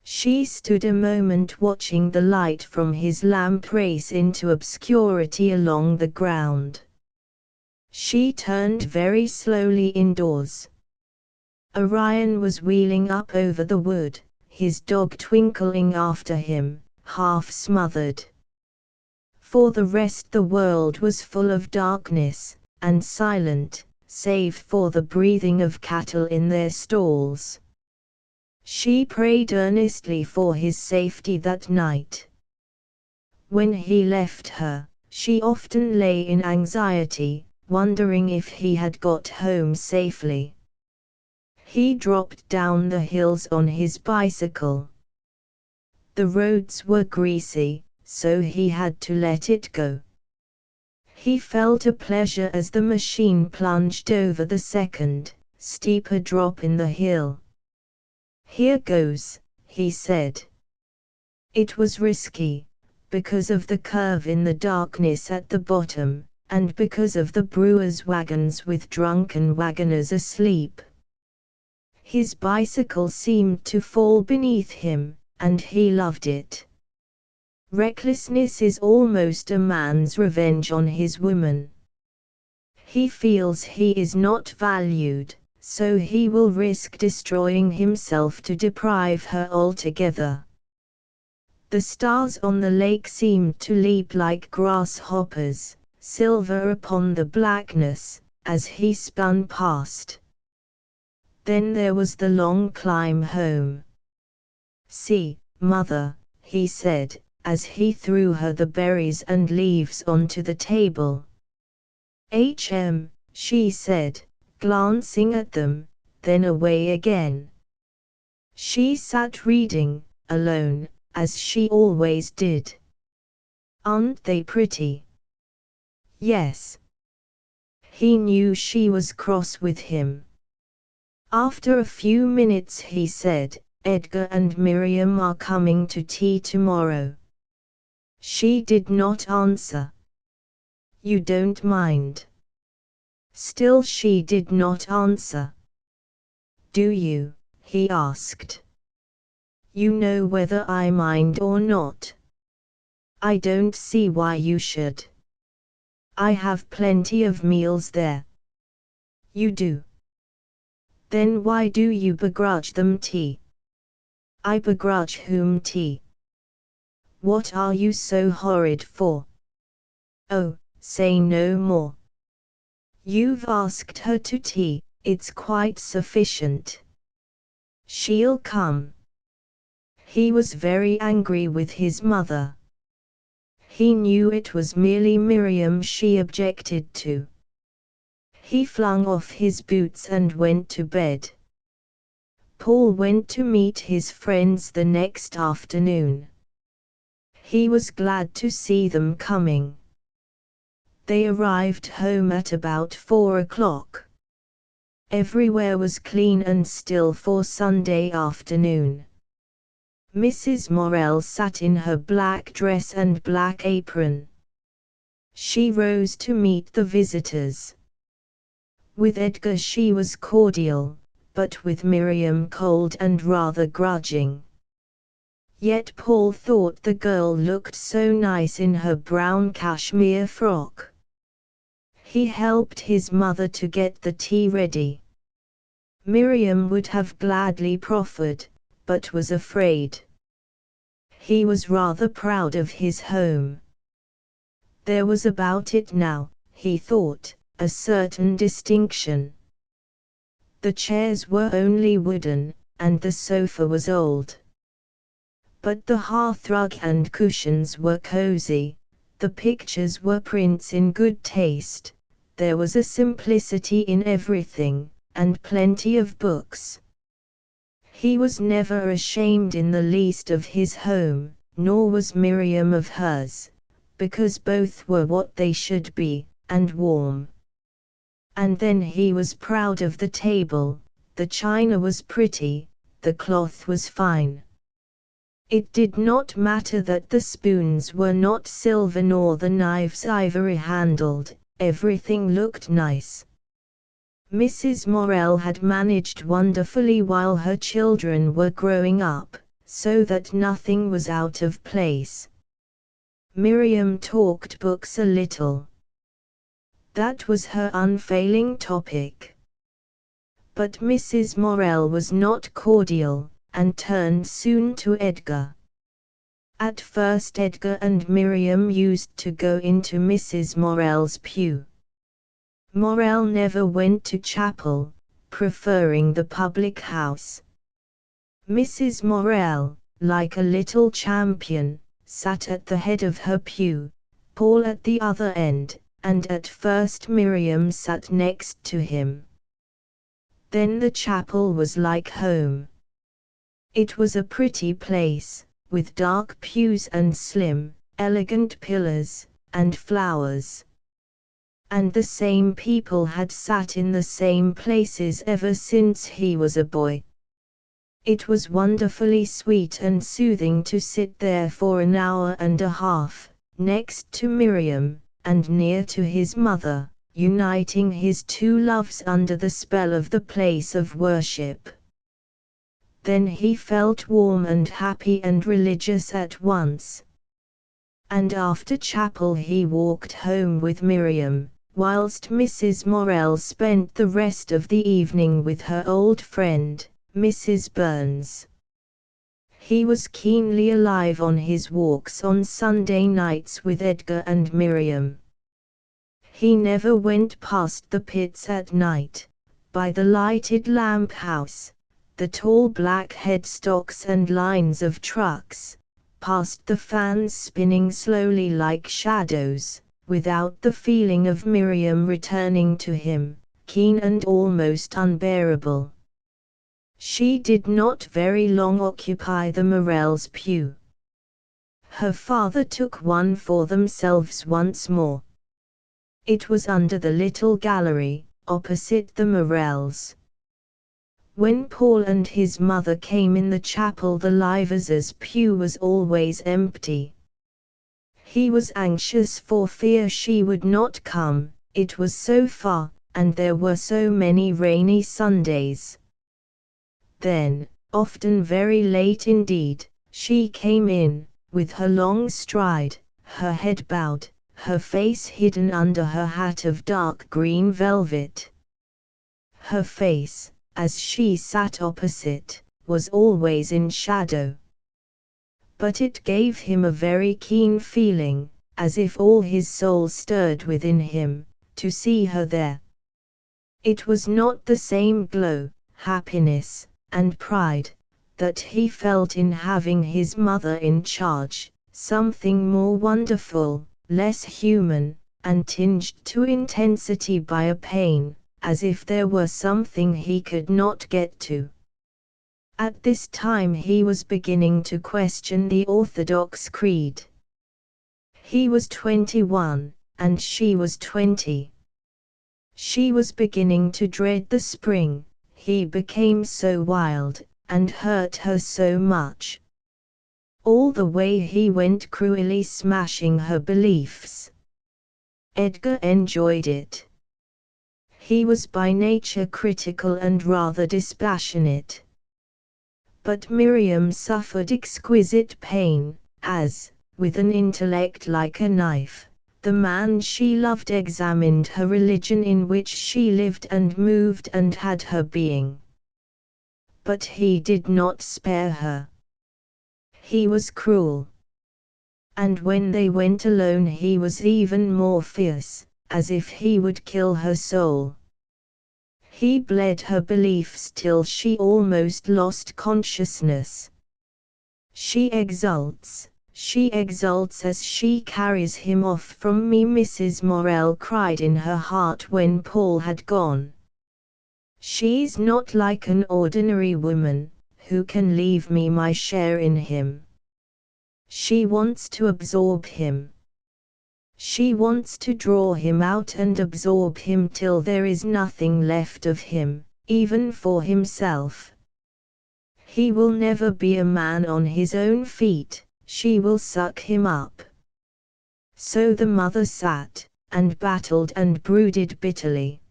She stood a moment watching the light from his lamp race into obscurity along the ground. She turned very slowly indoors. Orion was wheeling up over the wood, his dog twinkling after him, half smothered. For the rest the world was full of darkness, and silent, save for the breathing of cattle in their stalls. She prayed earnestly for his safety that night. When he left her, she often lay in anxiety, wondering if he had got home safely. He dropped down the hills on his bicycle. The roads were greasy, so he had to let it go. He felt a pleasure as the machine plunged over the second, steeper drop in the hill. "Here goes," he said. It was risky, because of the curve in the darkness at the bottom, and because of the brewers' wagons with drunken wagoners asleep. His bicycle seemed to fall beneath him, and he loved it. Recklessness is almost a man's revenge on his woman. He feels he is not valued, so he will risk destroying himself to deprive her altogether. The stars on the lake seemed to leap like grasshoppers, silver upon the blackness, as he spun past. Then there was the long climb home. "See, Mother," he said, as he threw her the berries and leaves onto the table. She said, glancing at them, then away again. She sat reading, alone, as she always did. "Aren't they pretty?" Yes. He knew she was cross with him. After a few minutes he said, "Edgar and Miriam are coming to tea tomorrow." She did not answer. "You don't mind?" Still she did not answer. "Do you?" he asked. "You know whether I mind or not." "I don't see why you should. I have plenty of meals there." "You do? Then why do you begrudge them tea?" "I begrudge whom tea? What are you so horrid for?" "Oh, say no more. You've asked her to tea, it's quite sufficient. She'll come." He was very angry with his mother. He knew it was merely Miriam she objected to. He flung off his boots and went to bed. Paul went to meet his friends the next afternoon. He was glad to see them coming. They arrived home at about 4 o'clock. Everywhere was clean and still for Sunday afternoon. Mrs. Morel sat in her black dress and black apron. She rose to meet the visitors. With Edgar she was cordial, but with Miriam cold and rather grudging. Yet Paul thought the girl looked so nice in her brown cashmere frock. He helped his mother to get the tea ready. Miriam would have gladly proffered, but was afraid. He was rather proud of his home. There was about it now, he thought, a certain distinction. The chairs were only wooden, and the sofa was old. But the hearthrug and cushions were cozy, the pictures were prints in good taste, there was a simplicity in everything, and plenty of books. He was never ashamed in the least of his home, nor was Miriam of hers, because both were what they should be, and warm. And then he was proud of the table, the china was pretty, the cloth was fine. It did not matter that the spoons were not silver nor the knives ivory-handled, everything looked nice. Mrs. Morel had managed wonderfully while her children were growing up, so that nothing was out of place. Miriam talked books a little. That was her unfailing topic. But Mrs. Morel was not cordial, and turned soon to Edgar. At first Edgar and Miriam used to go into Mrs. Morel's pew. Morel never went to chapel, preferring the public house. Mrs. Morel, like a little champion, sat at the head of her pew, Paul at the other end, and at first Miriam sat next to him. Then the chapel was like home. It was a pretty place, with dark pews and slim, elegant pillars, and flowers. And the same people had sat in the same places ever since he was a boy. It was wonderfully sweet and soothing to sit there for an hour and a half, next to Miriam, and near to his mother, uniting his two loves under the spell of the place of worship. Then he felt warm and happy and religious at once. And after chapel he walked home with Miriam, whilst Mrs. Morell spent the rest of the evening with her old friend, Mrs. Burns. He was keenly alive on his walks on Sunday nights with Edgar and Miriam. He never went past the pits at night, by the lighted lamp house, the tall black headstocks and lines of trucks, past the fans spinning slowly like shadows, without the feeling of Miriam returning to him, keen and almost unbearable. She did not very long occupy the Morells' pew. Her father took one for themselves once more. It was under the little gallery, opposite the Morells. When Paul and his mother came in the chapel, the Livers' pew was always empty. He was anxious for fear she would not come, it was so far, and there were so many rainy Sundays. Then, often very late indeed, she came in, with her long stride, her head bowed, her face hidden under her hat of dark green velvet. Her face, as she sat opposite, was always in shadow. But it gave him a very keen feeling, as if all his soul stirred within him, to see her there. It was not the same glow, happiness, and pride, that he felt in having his mother in charge, something more wonderful, less human, and tinged to intensity by a pain, as if there were something he could not get to. At this time he was beginning to question the Orthodox creed. He was 21, and she was 20. She was beginning to dread the spring, he became so wild, and hurt her so much. All the way he went cruelly smashing her beliefs. Edgar enjoyed it. He was by nature critical and rather dispassionate. But Miriam suffered exquisite pain, as, with an intellect like a knife, the man she loved examined her religion in which she lived and moved and had her being. But he did not spare her. He was cruel. And when they went alone he was even more fierce, as if he would kill her soul. He bled her beliefs till she almost lost consciousness. She exults as she carries him off from me, Mrs. Morell cried in her heart when Paul had gone. She's not like an ordinary woman, who can leave me my share in him. She wants to absorb him. She wants to draw him out and absorb him till there is nothing left of him, even for himself. He will never be a man on his own feet, she will suck him up. So the mother sat, and battled and brooded bitterly.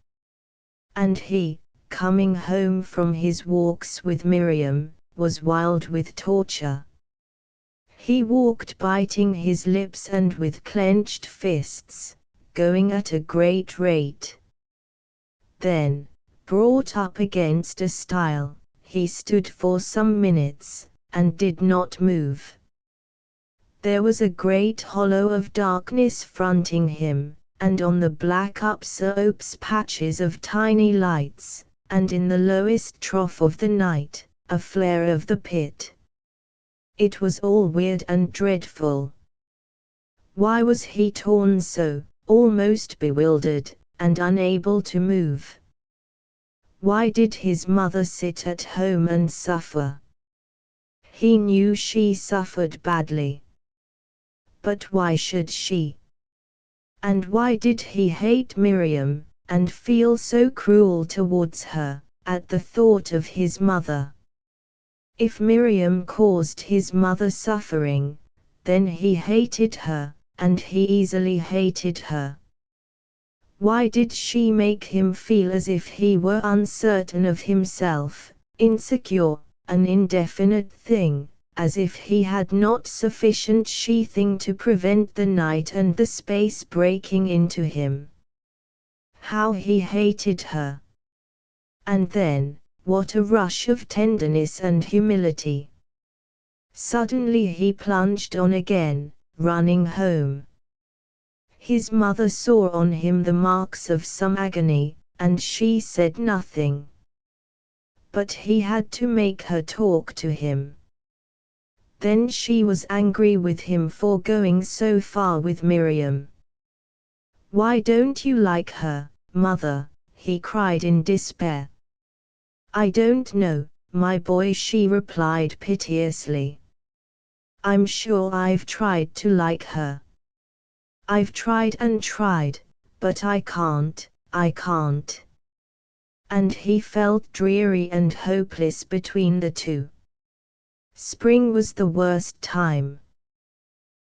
And he, coming home from his walks with Miriam, was wild with torture. He walked biting his lips and with clenched fists, going at a great rate. Then, brought up against a stile, he stood for some minutes, and did not move. There was a great hollow of darkness fronting him, and on the black upslopes patches of tiny lights, and in the lowest trough of the night, a flare of the pit. It was all weird and dreadful. Why was he torn so, almost bewildered, and unable to move? Why did his mother sit at home and suffer? He knew she suffered badly. But why should she? And why did he hate Miriam, and feel so cruel towards her, at the thought of his mother? If Miriam caused his mother suffering, then he hated her, and he easily hated her. Why did she make him feel as if he were uncertain of himself, insecure, an indefinite thing, as if he had not sufficient sheathing to prevent the night and the space breaking into him? How he hated her! And then, what a rush of tenderness and humility! Suddenly he plunged on again, running home. His mother saw on him the marks of some agony, and she said nothing. But he had to make her talk to him. Then she was angry with him for going so far with Miriam. "Why don't you like her, mother?" he cried in despair. "I don't know, my boy," she replied piteously. "I'm sure I've tried to like her. I've tried and tried, but I can't. And he felt dreary and hopeless between the two. Spring was the worst time.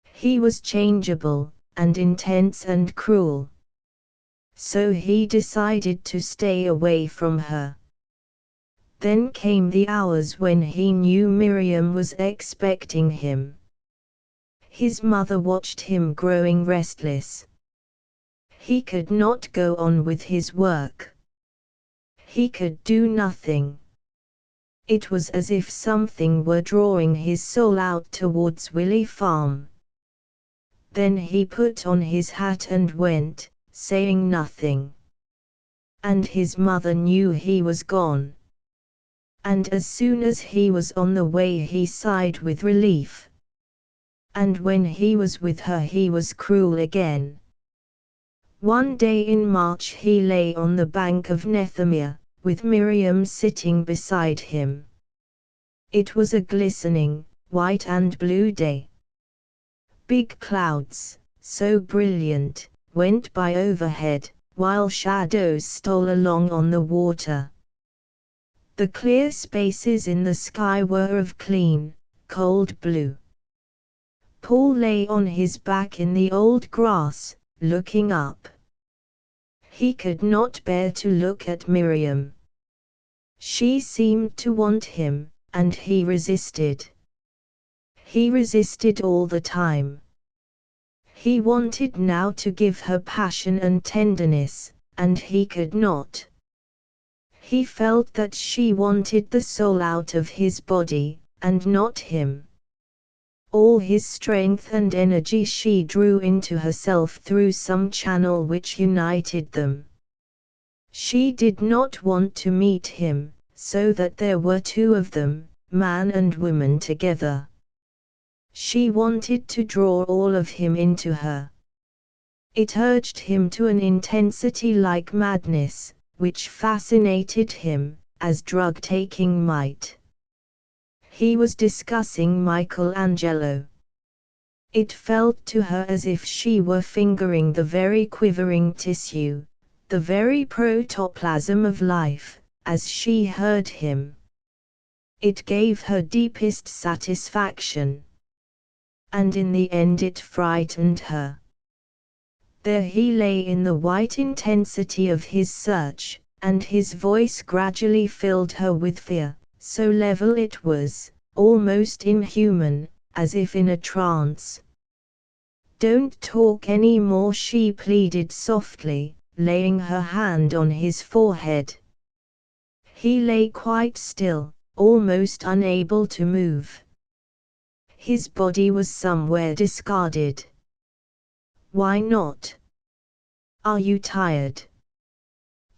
He was changeable, and intense and cruel. So he decided to stay away from her. Then came the hours when he knew Miriam was expecting him. His mother watched him growing restless. He could not go on with his work. He could do nothing. It was as if something were drawing his soul out towards Willey Farm. Then he put on his hat and went, saying nothing. And his mother knew he was gone. And as soon as he was on the way he sighed with relief. And when he was with her he was cruel again. One day in March he lay on the bank of Nethemia, with Miriam sitting beside him. It was a glistening, white and blue day. Big clouds, so brilliant, went by overhead, while shadows stole along on the water. The clear spaces in the sky were of clean, cold blue. Paul lay on his back in the old grass, looking up. He could not bear to look at Miriam. She seemed to want him, and he resisted. He resisted all the time. He wanted now to give her passion and tenderness, and he could not. He felt that she wanted the soul out of his body, and not him. All his strength and energy she drew into herself through some channel which united them. She did not want to meet him, so that there were two of them, man and woman together. She wanted to draw all of him into her. It urged him to an intensity like madness, which fascinated him, as drug-taking might. He was discussing Michelangelo. It felt to her as if she were fingering the very quivering tissue, the very protoplasm of life, as she heard him. It gave her deepest satisfaction. And in the end it frightened her. There he lay in the white intensity of his search, and his voice gradually filled her with fear. So level it was, almost inhuman, as if in a trance. "Don't talk any more," she pleaded softly, laying her hand on his forehead. He lay quite still, almost unable to move. His body was somewhere discarded. "Why not? Are you tired?"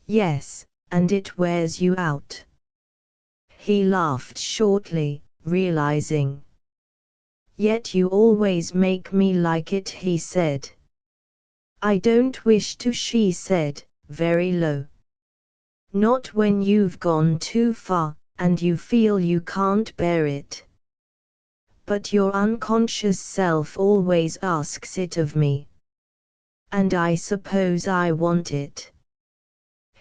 "Yes, and it wears you out." He laughed shortly, realizing. "Yet you always make me like it," he said. "I don't wish to," she said, very low. "Not when you've gone too far, and you feel you can't bear it. But your unconscious self always asks it of me. And I suppose I want it."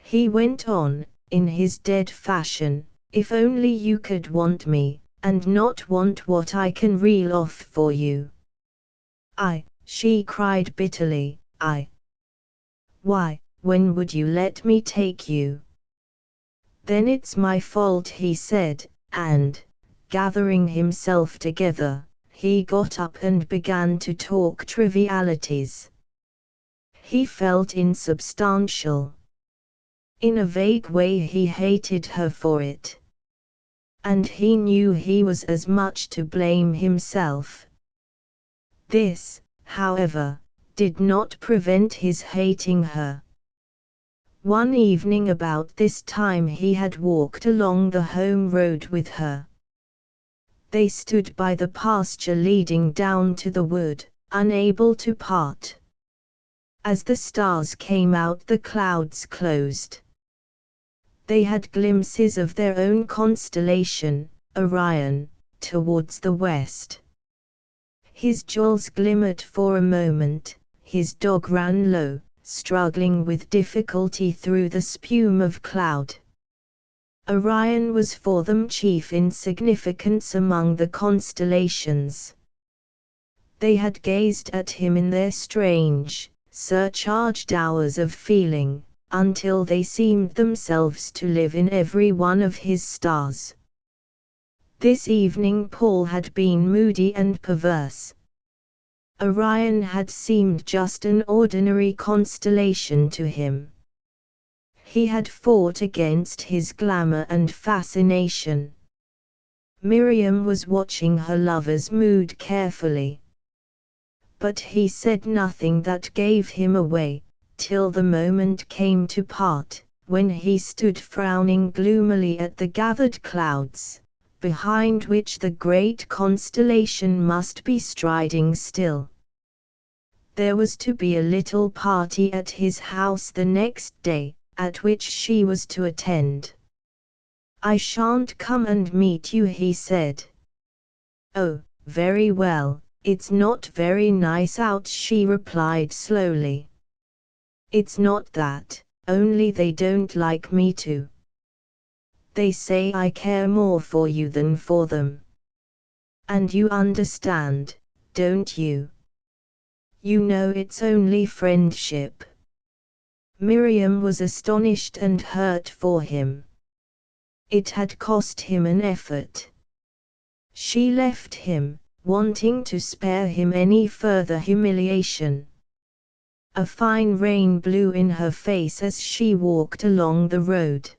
He went on, in his dead fashion. "If only you could want me, and not want what I can reel off for you." She cried bitterly, Why, when would you let me take you?" "Then it's my fault," he said, and, gathering himself together, he got up and began to talk trivialities. He felt insubstantial. In a vague way he hated her for it. And he knew he was as much to blame himself. This, however, did not prevent his hating her. One evening about this time he had walked along the home road with her. They stood by the pasture leading down to the wood, unable to part. As the stars came out, the clouds closed. They had glimpses of their own constellation, Orion, towards the west. His jewels glimmered for a moment, his dog ran low, struggling with difficulty through the spume of cloud. Orion was for them chief in significance among the constellations. They had gazed at him in their strange, surcharged hours of feeling, until they seemed themselves to live in every one of his stars. This evening Paul had been moody and perverse. Orion had seemed just an ordinary constellation to him. He had fought against his glamour and fascination. Miriam was watching her lover's mood carefully. But he said nothing that gave him away, till the moment came to part, when he stood frowning gloomily at the gathered clouds, behind which the great constellation must be striding still. There was to be a little party at his house the next day, at which she was to attend. "I shan't come and meet you," he said. "Oh, very well, it's not very nice out," she replied slowly. "It's not that, only they don't like me to. They say I care more for you than for them. And you understand, don't you? You know it's only friendship." Miriam was astonished and hurt for him. It had cost him an effort. She left him, wanting to spare him any further humiliation. A fine rain blew in her face as she walked along the road.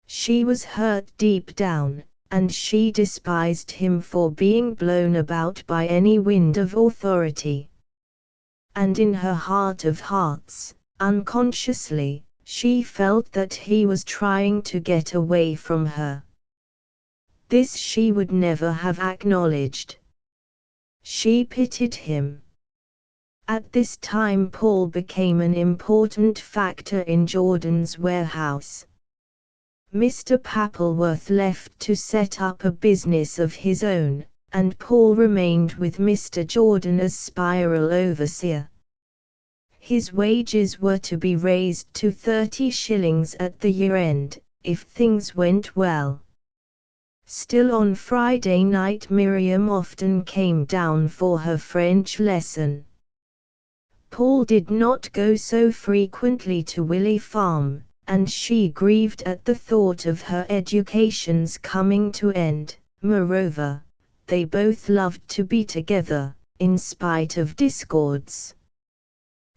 She was hurt deep down, and she despised him for being blown about by any wind of authority. And in her heart of hearts, unconsciously, she felt that he was trying to get away from her. This she would never have acknowledged. She pitied him. At this time Paul became an important factor in Jordan's warehouse. Mr. Pappleworth left to set up a business of his own, and Paul remained with Mr. Jordan as spiral overseer. His wages were to be raised to 30 shillings at the year-end, if things went well. Still on Friday night Miriam often came down for her French lesson. Paul did not go so frequently to Willey Farm, and she grieved at the thought of her education's coming to end. Moreover, they both loved to be together, in spite of discords.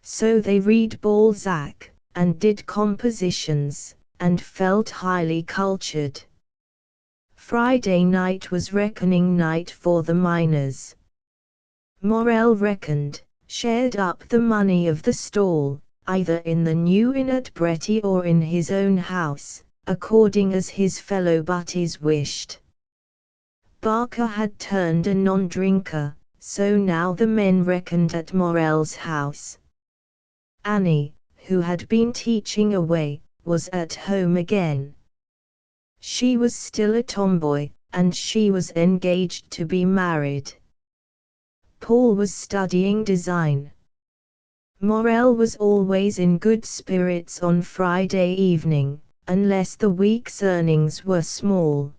So they read Balzac, and did compositions, and felt highly cultured. Friday night was reckoning night for the miners. Morel reckoned, shared up the money of the stall, either in the new inn at Bretty or in his own house, according as his fellow butties wished. Barker had turned a non-drinker, so now the men reckoned at Morel's house. Annie, who had been teaching away, was at home again. She was still a tomboy, and she was engaged to be married. Paul was studying design. Morel was always in good spirits on Friday evening, unless the week's earnings were small.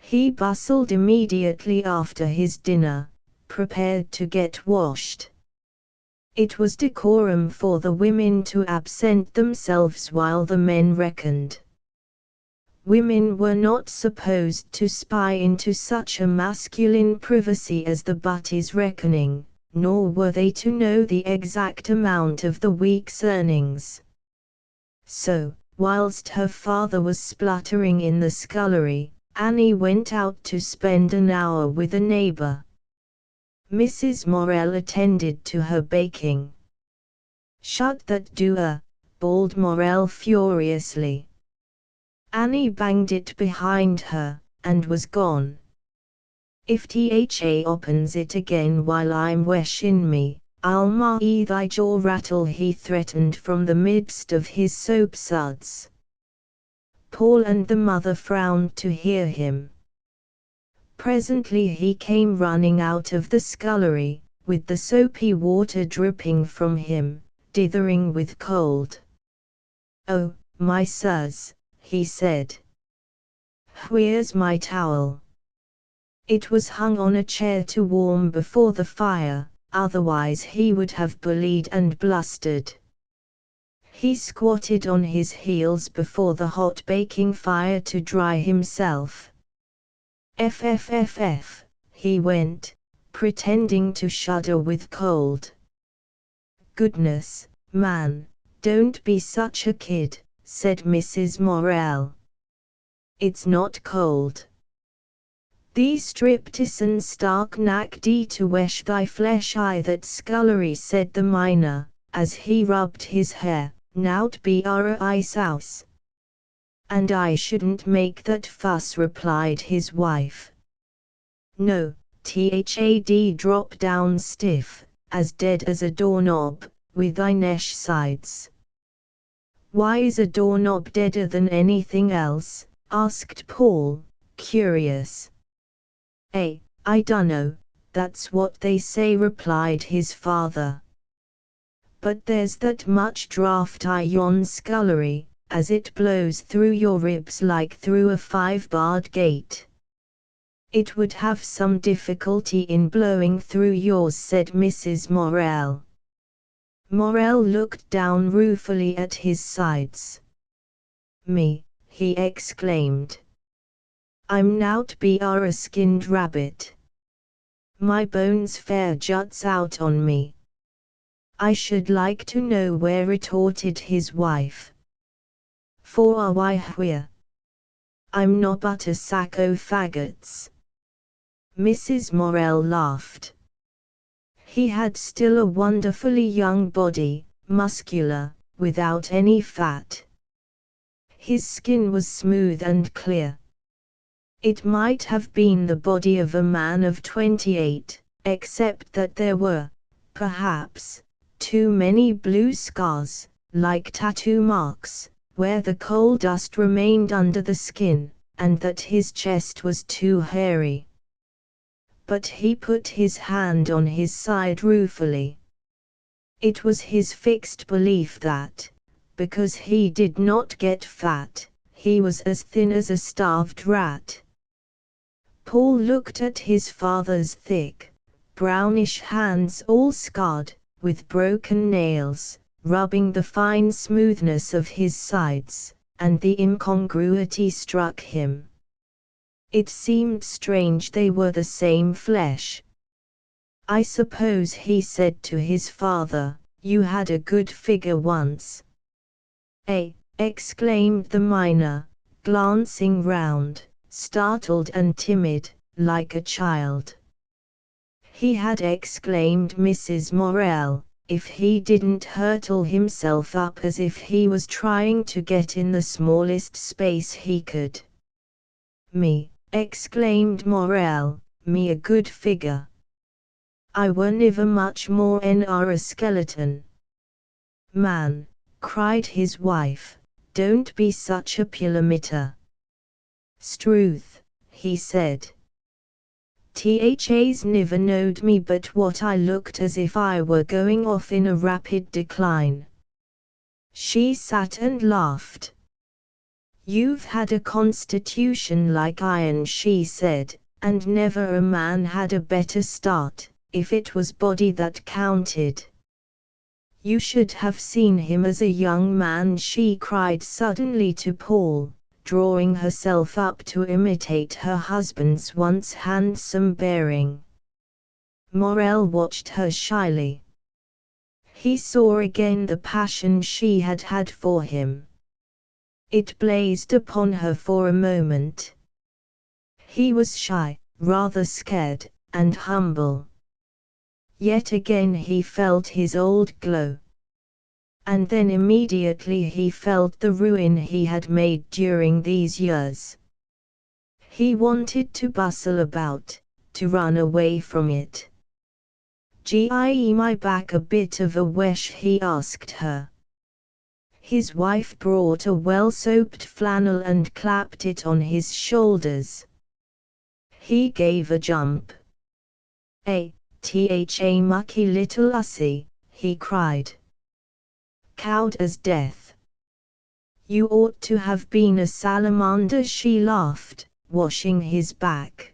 He bustled immediately after his dinner, prepared to get washed. It was decorum for the women to absent themselves while the men reckoned. Women were not supposed to spy into such a masculine privacy as the butties' reckoning, nor were they to know the exact amount of the week's earnings. So, whilst her father was spluttering in the scullery, Annie went out to spend an hour with a neighbour. Mrs. Morel attended to her baking. "Shut that door," bawled Morel furiously. Annie banged it behind her, and was gone. "If tha opens it again while I'm weshin me, I'll ma thy jaw rattle," he threatened from the midst of his soapsuds. Paul and the mother frowned to hear him. Presently he came running out of the scullery, with the soapy water dripping from him, dithering with cold. "Oh, my sirs," he said. "Where's my towel?" It was hung on a chair to warm before the fire, otherwise he would have bullied and blustered. He squatted on his heels before the hot baking fire to dry himself. "Fffff," he went, pretending to shudder with cold. "Goodness, man, don't be such a kid," said Mrs. Morel. "It's not cold. Thee striptissen stark knack dee to wesh thy flesh I that scullery," said the miner, as he rubbed his hair. "Now't be our ice house." "And I shouldn't make that fuss," replied his wife. "No, thad drop down stiff, as dead as a doorknob, with thy nesh sides." "Why's a doorknob deader than anything else?" asked Paul, curious. I dunno, that's what they say," replied his father. "But there's that much draught I yon scullery, as it blows through your ribs like through a 5-barred gate." "It would have some difficulty in blowing through yours," said Mrs. Morel. Morel looked down ruefully at his sides. "Me," he exclaimed. "I'm nowt be a skinned rabbit. My bones fair juts out on me." "I should like to know where," retorted his wife. "For why where? I'm not but a sack o' faggots." Mrs. Morel laughed. He had still a wonderfully young body, muscular, without any fat. His skin was smooth and clear. It might have been the body of a man of 28, except that there were, perhaps, too many blue scars, like tattoo marks, where the coal dust remained under the skin, and that his chest was too hairy. But he put his hand on his side ruefully. It was his fixed belief that, because he did not get fat, he was as thin as a starved rat. Paul looked at his father's thick, brownish hands all scarred, with broken nails, rubbing the fine smoothness of his sides, and the incongruity struck him. It seemed strange they were the same flesh. "I suppose," he said to his father, "you had a good figure once." Exclaimed the miner, glancing round, startled and timid, like a child. "He had," exclaimed Mrs. Morel, "if he didn't hurtle himself up as if he was trying to get in the smallest space he could." "Me," exclaimed Morel, "me a good figure. I were niver much more en a skeleton." "Man," cried his wife, "don't be such a pulamitter." "Struth," he said. "Thas niver knowed me but what I looked as if I were going off in a rapid decline." She sat and laughed. "You've had a constitution like iron," she said, "and never a man had a better start, if it was body that counted. You should have seen him as a young man," she cried suddenly to Paul, drawing herself up to imitate her husband's once handsome bearing. Morel watched her shyly. He saw again the passion she had had for him. It blazed upon her for a moment. He was shy, rather scared, and humble. Yet again he felt his old glow. And then immediately he felt the ruin he had made during these years. He wanted to bustle about, to run away from it. "Give my back a bit of a wash?" he asked her. His wife brought a well-soaped flannel and clapped it on his shoulders. He gave a jump. "A mucky little hussy," he cried. "Cowed as death. You ought to have been a salamander," she laughed, washing his back.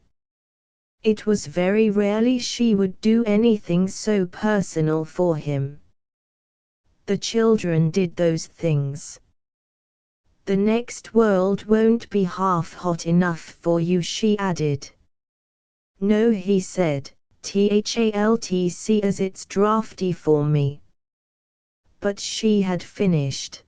It was very rarely she would do anything so personal for him. The children did those things. "The next world won't be half hot enough for you," she added. "No," he said, "THALTC as it's drafty for me." But she had finished.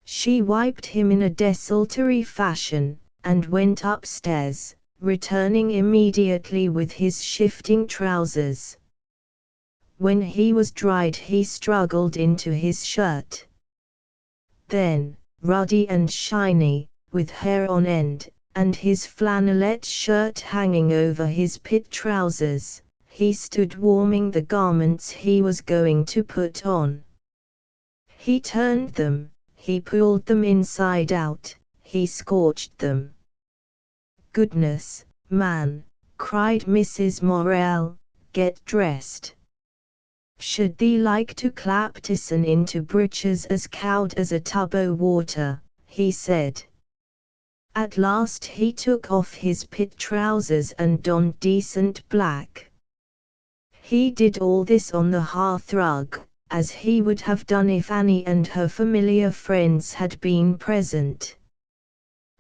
She wiped him in a desultory fashion, and went upstairs, returning immediately with his shifting trousers. When he was dried he struggled into his shirt. Then, ruddy and shiny, with hair on end, and his flannelette shirt hanging over his pit trousers, he stood warming the garments he was going to put on. He turned them, he pulled them inside out, he scorched them. "Goodness, man," cried Mrs. Morel, "get dressed. Should thee like to clap Tyson into breeches as cowed as a tub o' water," he said. At last he took off his pit trousers and donned decent black. He did all this on the hearthrug, as he would have done if Annie and her familiar friends had been present.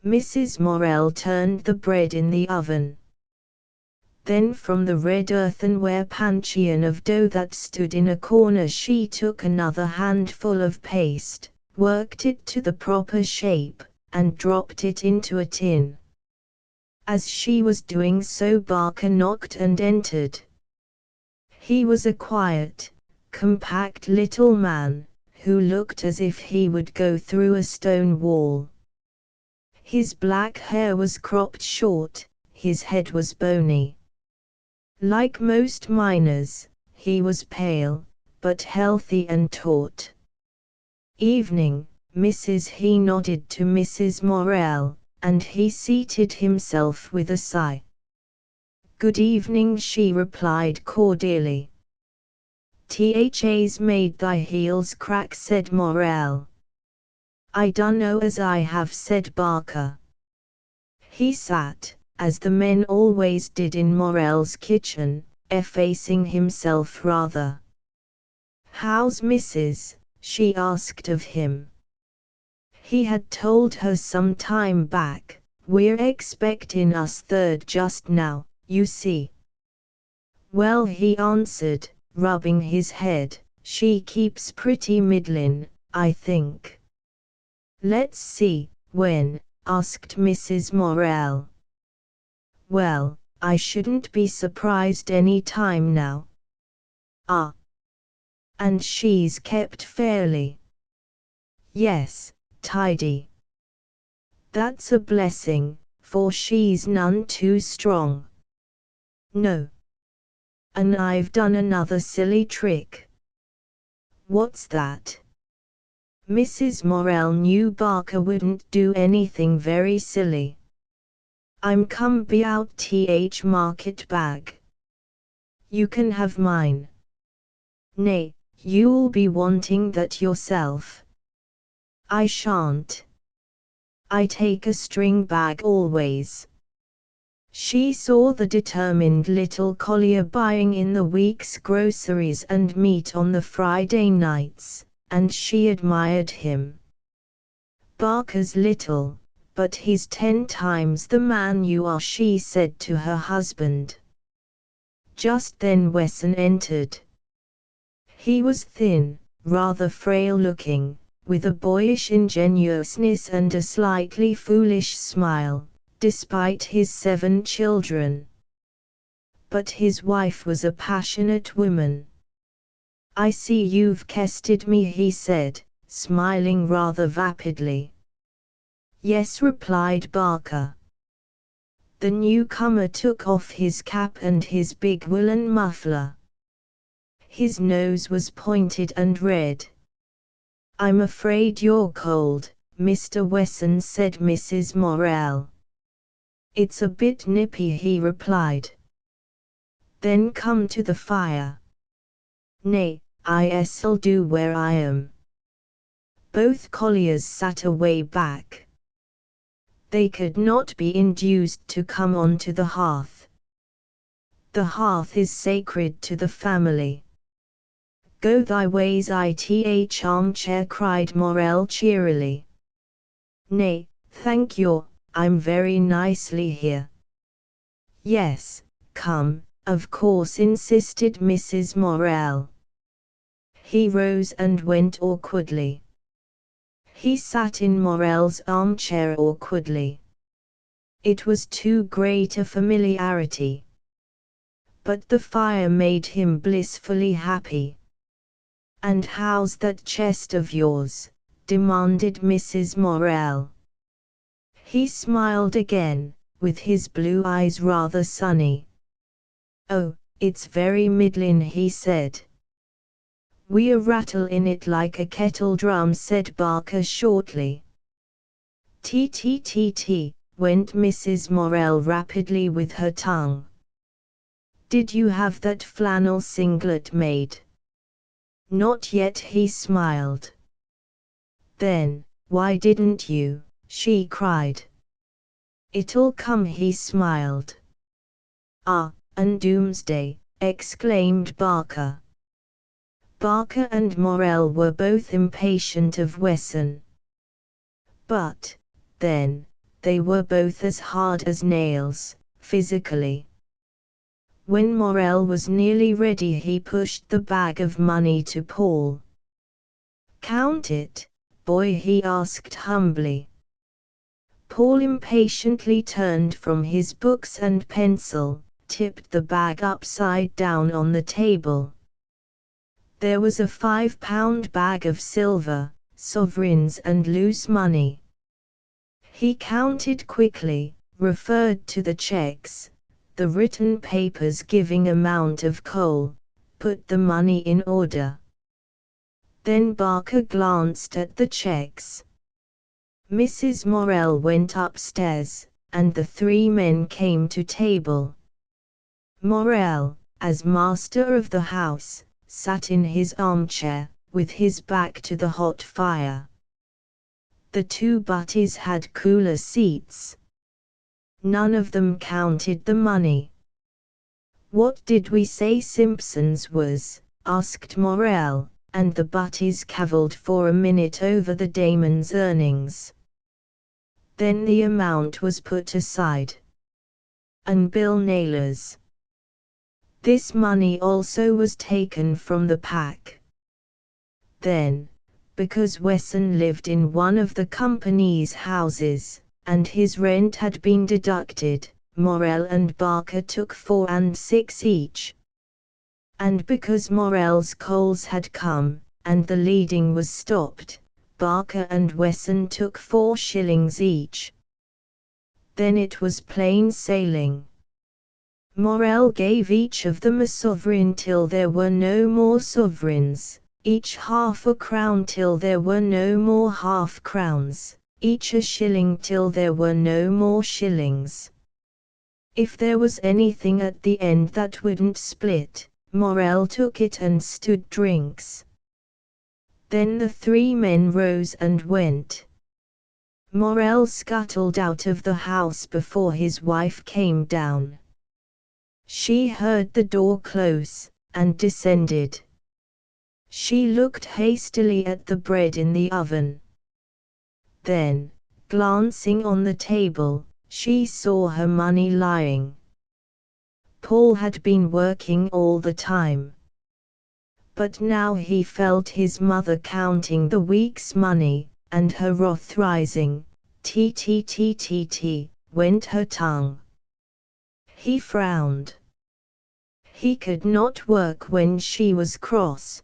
Mrs. Morel turned the bread in the oven. Then from the red earthenware panchion of dough that stood in a corner she took another handful of paste, worked it to the proper shape, and dropped it into a tin. As she was doing so Barker knocked and entered. He was a quiet, compact little man, who looked as if he would go through a stone wall. His black hair was cropped short, his head was bony. Like most miners, he was pale, but healthy and taut. "Evening, Mrs." He nodded to Mrs. Morel, and he seated himself with a sigh. "Good evening," she replied cordially. "Thas made thy heels crack," said Morel. "I dunno as I have," said Barker. He sat, as the men always did in Morel's kitchen, effacing himself rather. "How's Mrs.?" she asked of him. He had told her some time back, "We're expectin' us third just now, you see." "Well," he answered, rubbing his head, "she keeps pretty middlin', I think." "Let's see, when?" asked Mrs. Morel. "Well, I shouldn't be surprised any time now." "Ah. And she's kept fairly?" "Yes, tidy." "That's a blessing, for she's none too strong." "No. And I've done another silly trick." "What's that?" Mrs. Morel knew Barker wouldn't do anything very silly. "I'm come be out market bag. You can have mine." "Nay, you'll be wanting that yourself." "I shan't. I take a string bag always." She saw the determined little collier buying in the week's groceries and meat on the Friday nights, and she admired him. "Barker's little, but he's 10 times the man you are," she said to her husband. Just then Wesson entered. He was thin, rather frail-looking, with a boyish ingenuousness and a slightly foolish smile, despite his 7 children. But his wife was a passionate woman. "I see you've casted me," he said, smiling rather vapidly. "Yes," replied Barker. The newcomer took off his cap and his big woolen muffler. His nose was pointed and red. "I'm afraid you're cold, Mr. Wesson," said Mrs. Morell. "It's a bit nippy," he replied. "Then come to the fire." "Nay, I'll do where I am." Both colliers sat away back. They could not be induced to come on to the hearth. The hearth is sacred to the family. "Go thy ways, ith armchair," cried Morell cheerily. "Nay, thank you, I'm very nicely here." "Yes, come, of course," insisted Mrs. Morell. He rose and went awkwardly. He sat in Morell's armchair awkwardly. It was too great a familiarity. But the fire made him blissfully happy. "And how's that chest of yours?" demanded Mrs. Morell. He smiled again, with his blue eyes rather sunny. "Oh, it's very middlin'," he said. "We a rattle in it like a kettle drum," said Barker shortly. "T, went Mrs. Morell rapidly with her tongue. "Did you have that flannel singlet made?" "Not yet," he smiled. "Then, why didn't you?" she cried. "It'll come," he smiled. "Ah, and doomsday!" exclaimed Barker. Barker and Morell were both impatient of Wesson. But, then, they were both as hard as nails, physically. When Morell was nearly ready, he pushed the bag of money to Paul. "Count it, boy," he asked humbly. Paul impatiently turned from his books and pencil, tipped the bag upside down on the table. There was a £5 bag of silver, sovereigns and loose money. He counted quickly, referred to the checks, the written papers giving amount of coal, put the money in order. Then Barker glanced at the checks. Mrs. Morell went upstairs, and the 3 men came to table. Morell, as master of the house, sat in his armchair, with his back to the hot fire. The 2 butties had cooler seats. None of them counted the money. "What did we say Simpson's was?" asked Morell, and the butties cavilled for a minute over the Damon's earnings. Then the amount was put aside. "And Bill Naylor's?" This money also was taken from the pack. Then, because Wesson lived in one of the company's houses, and his rent had been deducted, Morell and Barker took 4 and 6 each. And because Morell's coals had come, and the leading was stopped, Barker and Wesson took 4 shillings each. Then it was plain sailing. Morell gave each of them a sovereign till there were no more sovereigns, each half a crown till there were no more half-crowns, each a shilling till there were no more shillings. If there was anything at the end that wouldn't split, Morell took it and stood drinks. Then the 3 men rose and went. Morell scuttled out of the house before his wife came down. She heard the door close, and descended. She looked hastily at the bread in the oven. Then, glancing on the table, she saw her money lying. Paul had been working all the time. But now he felt his mother counting the week's money, and her wrath rising. T, went her tongue. He frowned. He could not work when she was cross.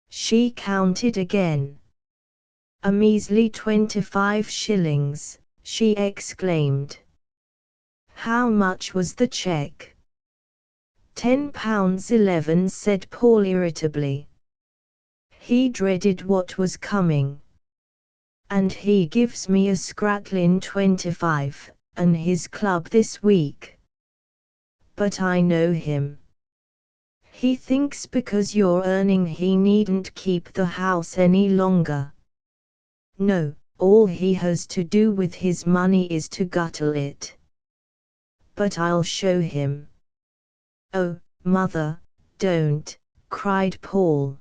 She counted again. A measly 25 shillings, she exclaimed. How much was the cheque? £10.11, said Paul irritably. He dreaded what was coming. And he gives me a scrattlin' 25, and his club this week. But I know him. He thinks because you're earning he needn't keep the house any longer. No, all he has to do with his money is to gutter it. But I'll show him. Oh, mother, don't, cried Paul.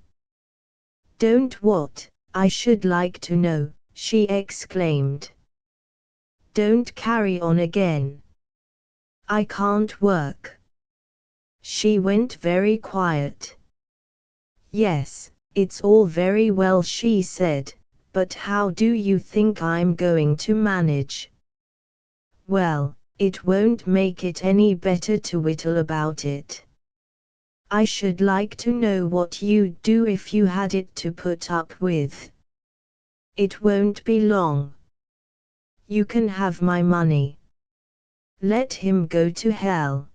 Don't what? I should like to know, she exclaimed. Don't carry on again. I can't work. She went very quiet. Yes, it's all very well, she said, but how do you think I'm going to manage? Well, it won't make it any better to whittle about it. I should like to know what you'd do if you had it to put up with. It won't be long. You can have my money. Let him go to hell.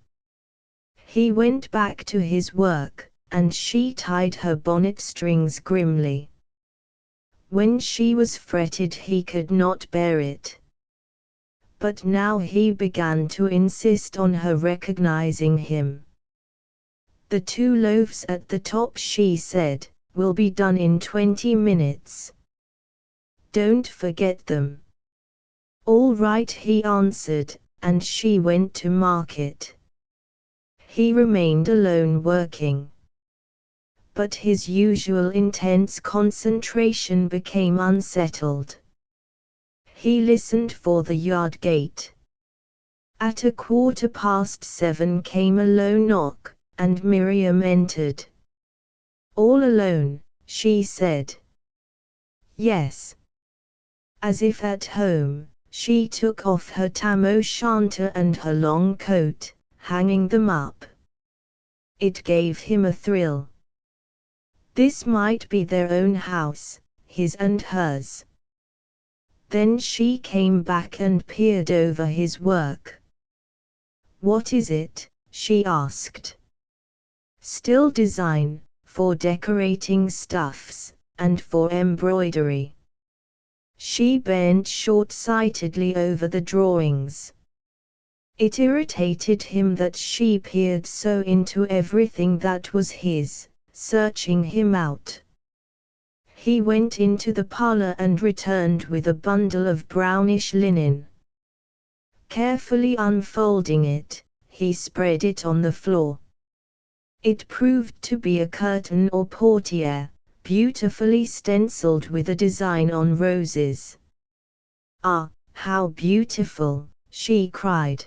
He went back to his work, and she tied her bonnet strings grimly. When she was fretted he could not bear it. But now he began to insist on her recognizing him. The 2 loaves at the top, she said, will be done in 20 minutes. Don't forget them. All right, he answered, and she went to market. He remained alone working. But his usual intense concentration became unsettled. He listened for the yard gate. At 7:15 came a low knock, and Miriam entered. All alone, she said. Yes. As if at home, she took off her tam o' shanter and her long coat, hanging them up. It gave him a thrill. This might be their own house, his and hers. Then she came back and peered over his work. What is it? She asked. Still design, for decorating stuffs, and for embroidery. She bent short-sightedly over the drawings. It irritated him that she peered so into everything that was his, searching him out. He went into the parlor and returned with a bundle of brownish linen. Carefully unfolding it, he spread it on the floor. It proved to be a curtain or portiere, beautifully stenciled with a design on roses. Ah, how beautiful, she cried.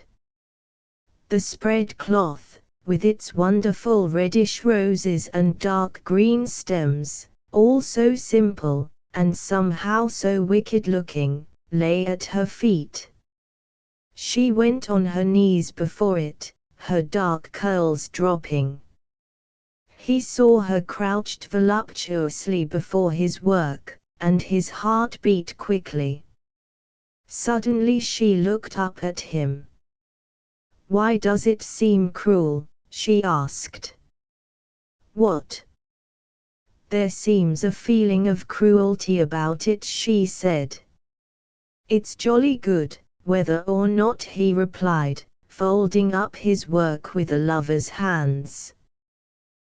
The spread cloth, with its wonderful reddish roses and dark green stems, all so simple, and somehow so wicked-looking, lay at her feet. She went on her knees before it, her dark curls dropping. He saw her crouched voluptuously before his work, and his heart beat quickly. Suddenly she looked up at him. Why does it seem cruel? She asked. What? There seems a feeling of cruelty about it, she said. It's jolly good, whether or not, he replied, folding up his work with a lover's hands.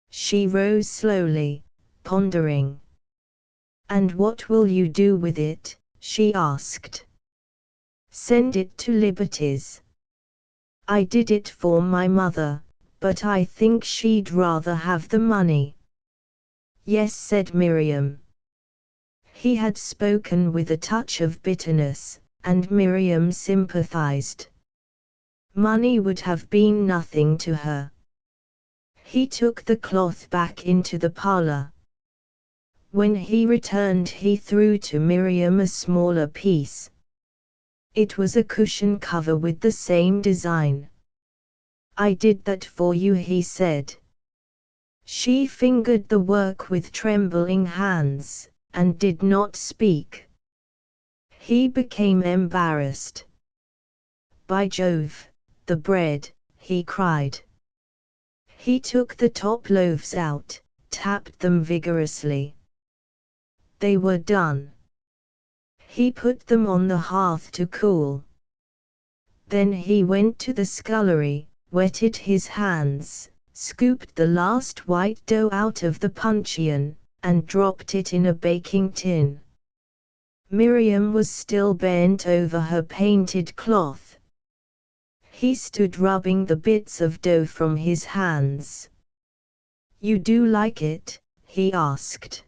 She rose slowly, pondering. And what will you do with it? She asked. Send it to Liberty's. I did it for my mother, but I think she'd rather have the money. Yes, said Miriam. He had spoken with a touch of bitterness, and Miriam sympathized. Money would have been nothing to her. He took the cloth back into the parlor. When he returned, he threw to Miriam a smaller piece. It was a cushion cover with the same design. "I did that for you," he said. She fingered the work with trembling hands, and did not speak. He became embarrassed. "By Jove, the bread!" he cried. He took the top loaves out, tapped them vigorously. They were done. He put them on the hearth to cool. Then he went to the scullery, wetted his hands, scooped the last white dough out of the puncheon, and dropped it in a baking tin. Miriam was still bent over her painted cloth. He stood rubbing the bits of dough from his hands. "You do like it?" he asked.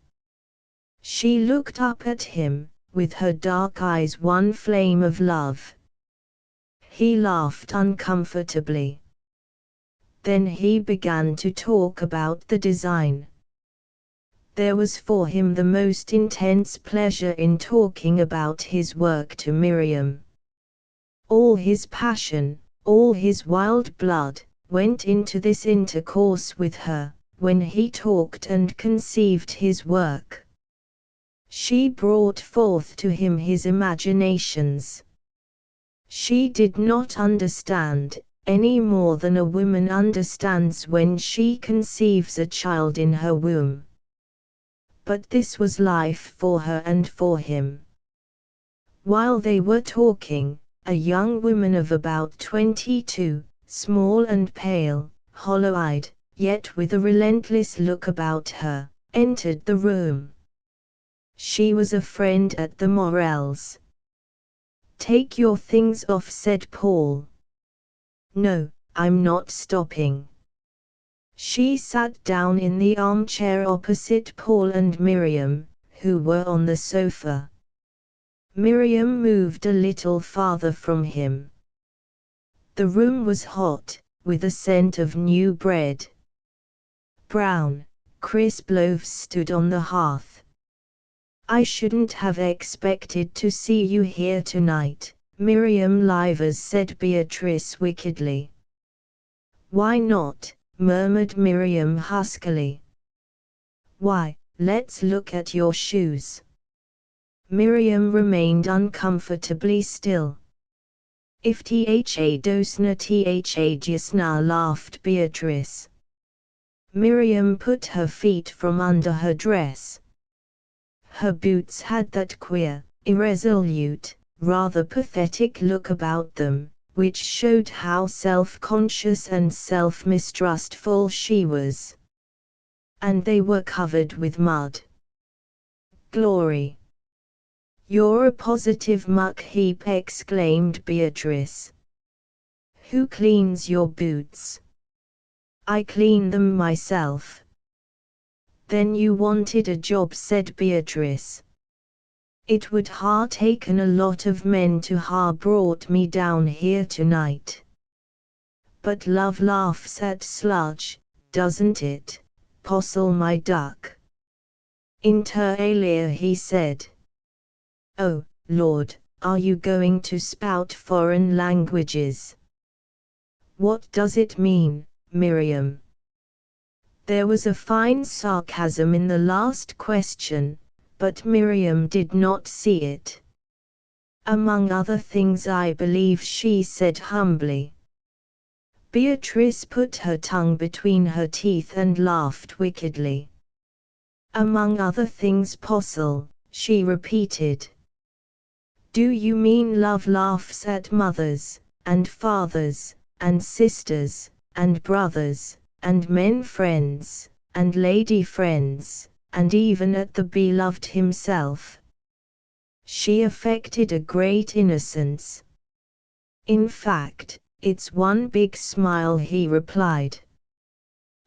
She looked up at him, with her dark eyes one flame of love. He laughed uncomfortably. Then he began to talk about the design. There was for him the most intense pleasure in talking about his work to Miriam. All his passion, all his wild blood, went into this intercourse with her, when he talked and conceived his work. She brought forth to him his imaginations. She did not understand, any more than a woman understands when she conceives a child in her womb. But this was life for her and for him. While they were talking, a young woman of about 22, small and pale, hollow-eyed, yet with a relentless look about her, entered the room. She was a friend at the Morels. "Take your things off," said Paul. "No, I'm not stopping." She sat down in the armchair opposite Paul and Miriam, who were on the sofa. Miriam moved a little farther from him. The room was hot, with a scent of new bread. Brown, crisp loaves stood on the hearth. "I shouldn't have expected to see you here tonight, Miriam Livers," said Beatrice wickedly. "Why not?" murmured Miriam huskily. "Why, let's look at your shoes." Miriam remained uncomfortably still. "If tha dosna tha gisna," laughed Beatrice. Miriam put her feet from under her dress. Her boots had that queer, irresolute, rather pathetic look about them, which showed how self-conscious and self-mistrustful she was. And they were covered with mud. "Glory! You're a positive muck heap," exclaimed Beatrice. "Who cleans your boots?" "I clean them myself." "Then you wanted a job," said Beatrice. "It would ha taken a lot of men to ha brought me down here tonight. But love laughs at sludge, doesn't it, Postle my duck?" "Inter alia," he said. "Oh, Lord, are you going to spout foreign languages?" "What does it mean, Miriam?" There was a fine sarcasm in the last question, but Miriam did not see it. "Among other things, I believe," she said humbly. Beatrice put her tongue between her teeth and laughed wickedly. "Among other things, Postle," she repeated. "Do you mean love laughs at mothers, and fathers, and sisters, and brothers, and men friends, and lady friends, and even at the beloved himself?" She affected a great innocence. "In fact, it's one big smile," he replied.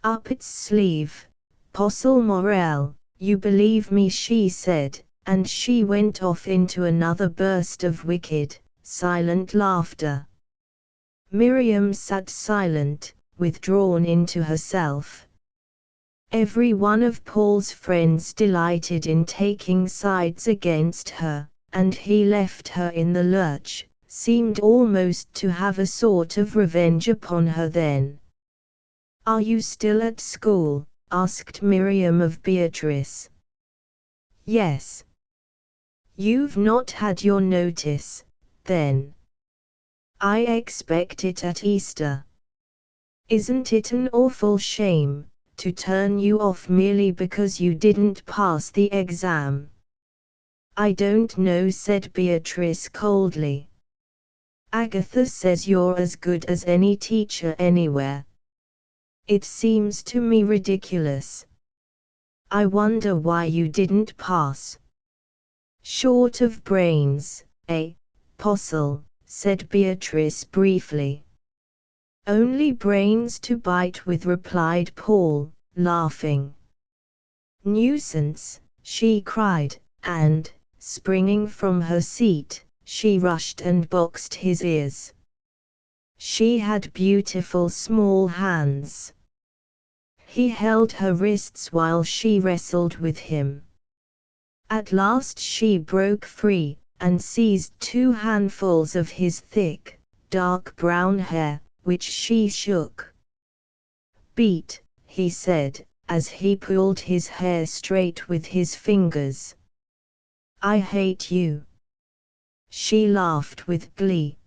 "Up its sleeve, Postle Morel, you believe me," she said, and she went off into another burst of wicked, silent laughter. Miriam sat silent, withdrawn into herself. Every one of Paul's friends delighted in taking sides against her, and he left her in the lurch, seemed almost to have a sort of revenge upon her then. "Are you still at school?" asked Miriam of Beatrice. "Yes." "You've not had your notice, then?" "I expect it at Easter." "Isn't it an awful shame, to turn you off merely because you didn't pass the exam?" "I don't know," said Beatrice coldly. "Agatha says you're as good as any teacher anywhere. It seems to me ridiculous. I wonder why you didn't pass." "Short of brains, eh, Postle?" said Beatrice briefly. "Only brains to bite with," replied Paul, laughing. "Nuisance!" she cried, and, springing from her seat, she rushed and boxed his ears. She had beautiful small hands. He held her wrists while she wrestled with him. At last she broke free, and seized 2 handfuls of his thick, dark brown hair, which she shook. "Beat," he said, as he pulled his hair straight with his fingers. "I hate you." She laughed with glee.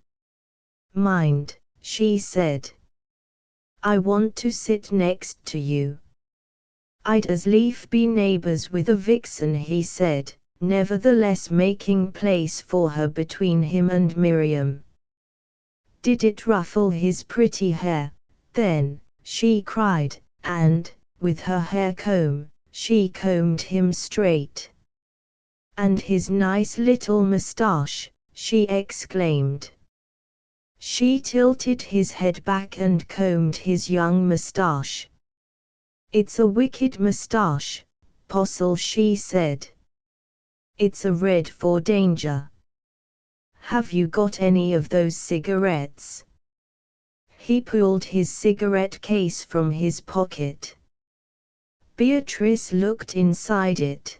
"Mind," she said. "I want to sit next to you." "I'd as lief be neighbors with a vixen," he said, nevertheless making place for her between him and Miriam. "Did it ruffle his pretty hair, then?" she cried, and, with her hair comb, she combed him straight. "And his nice little moustache," she exclaimed. She tilted his head back and combed his young moustache. "It's a wicked moustache, Postle," she said. "It's a red for danger. Have you got any of those cigarettes?" He pulled his cigarette case from his pocket. Beatrice looked inside it.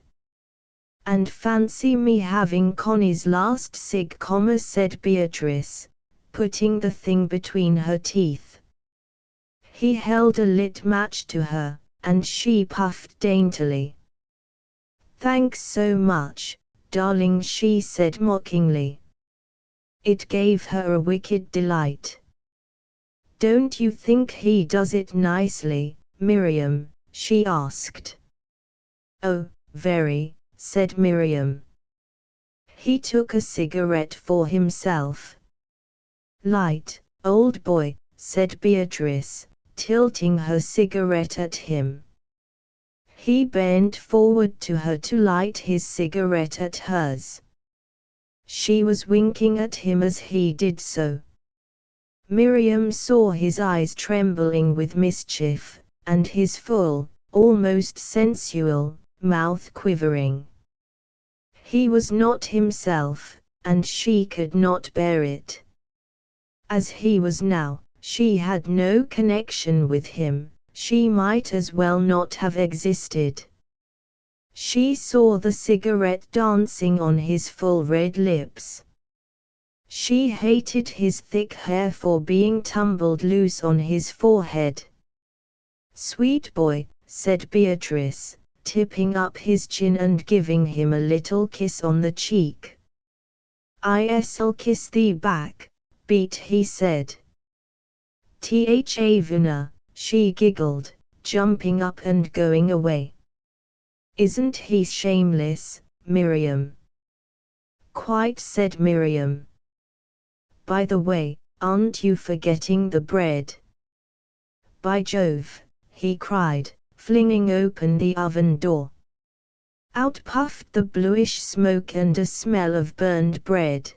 "And fancy me having Connie's last cig, said Beatrice, putting the thing between her teeth. He held a lit match to her, and she puffed daintily. "Thanks so much, darling," she said mockingly. It gave her a wicked delight. "Don't you think he does it nicely, Miriam?" she asked. "Oh, very," said Miriam. He took a cigarette for himself. "Light, old boy," said Beatrice, tilting her cigarette at him. He bent forward to her to light his cigarette at hers. She was winking at him as he did so. Miriam saw his eyes trembling with mischief, and his full, almost sensual, mouth quivering. He was not himself, and she could not bear it. As he was now, she had no connection with him, she might as well not have existed. She saw the cigarette dancing on his full red lips. She hated his thick hair for being tumbled loose on his forehead. "Sweet boy," said Beatrice, tipping up his chin and giving him a little kiss on the cheek. "I'll kiss thee back, Beat," he said. "Thavuna," she giggled, jumping up and going away. "Isn't he shameless, Miriam?" "Quite," said Miriam. "By the way, aren't you forgetting the bread?" "By Jove!" he cried, flinging open the oven door. Out puffed the bluish smoke and a smell of burned bread.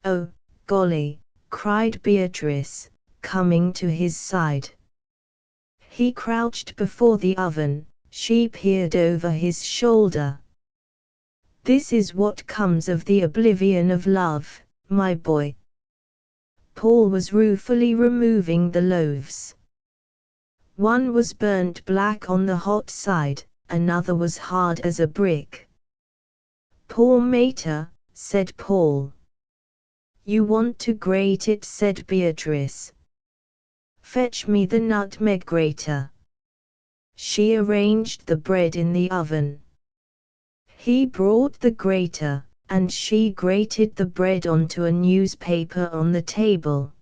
"Oh, golly!" cried Beatrice, coming to his side. He crouched before the oven, she peered over his shoulder. "This is what comes of the oblivion of love, my boy." Paul was ruefully removing the loaves. One was burnt black on the hot side, another was hard as a brick. "Poor mater," said Paul. "You want to grate it," said Beatrice. "Fetch me the nutmeg grater." She arranged the bread in the oven. He brought the grater, and she grated the bread onto a newspaper on the table.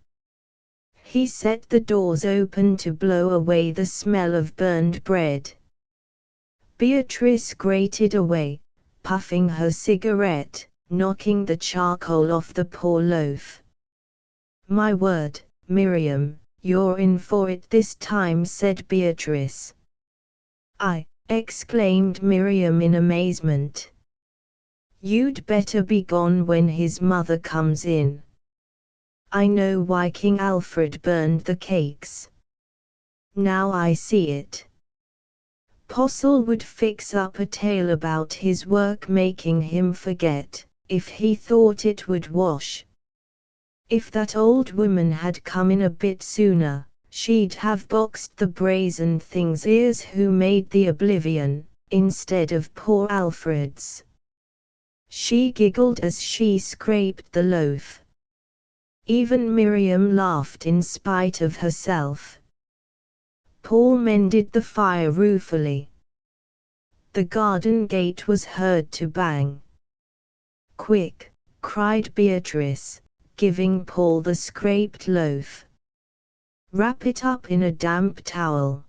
He set the doors open to blow away the smell of burned bread. Beatrice grated away, puffing her cigarette, knocking the charcoal off the poor loaf. "My word, Miriam, you're in for it this time," said Beatrice. "I," exclaimed Miriam in amazement. "You'd better be gone when his mother comes in. I know why King Alfred burned the cakes. Now I see it. Postle would fix up a tale about his work making him forget, if he thought it would wash. If that old woman had come in a bit sooner, she'd have boxed the brazen thing's ears who made the oblivion, instead of poor Alfred's." She giggled as she scraped the loaf. Even Miriam laughed in spite of herself. Paul mended the fire ruefully. The garden gate was heard to bang. "Quick!" cried Beatrice, giving Paul the scraped loaf. "Wrap it up in a damp towel."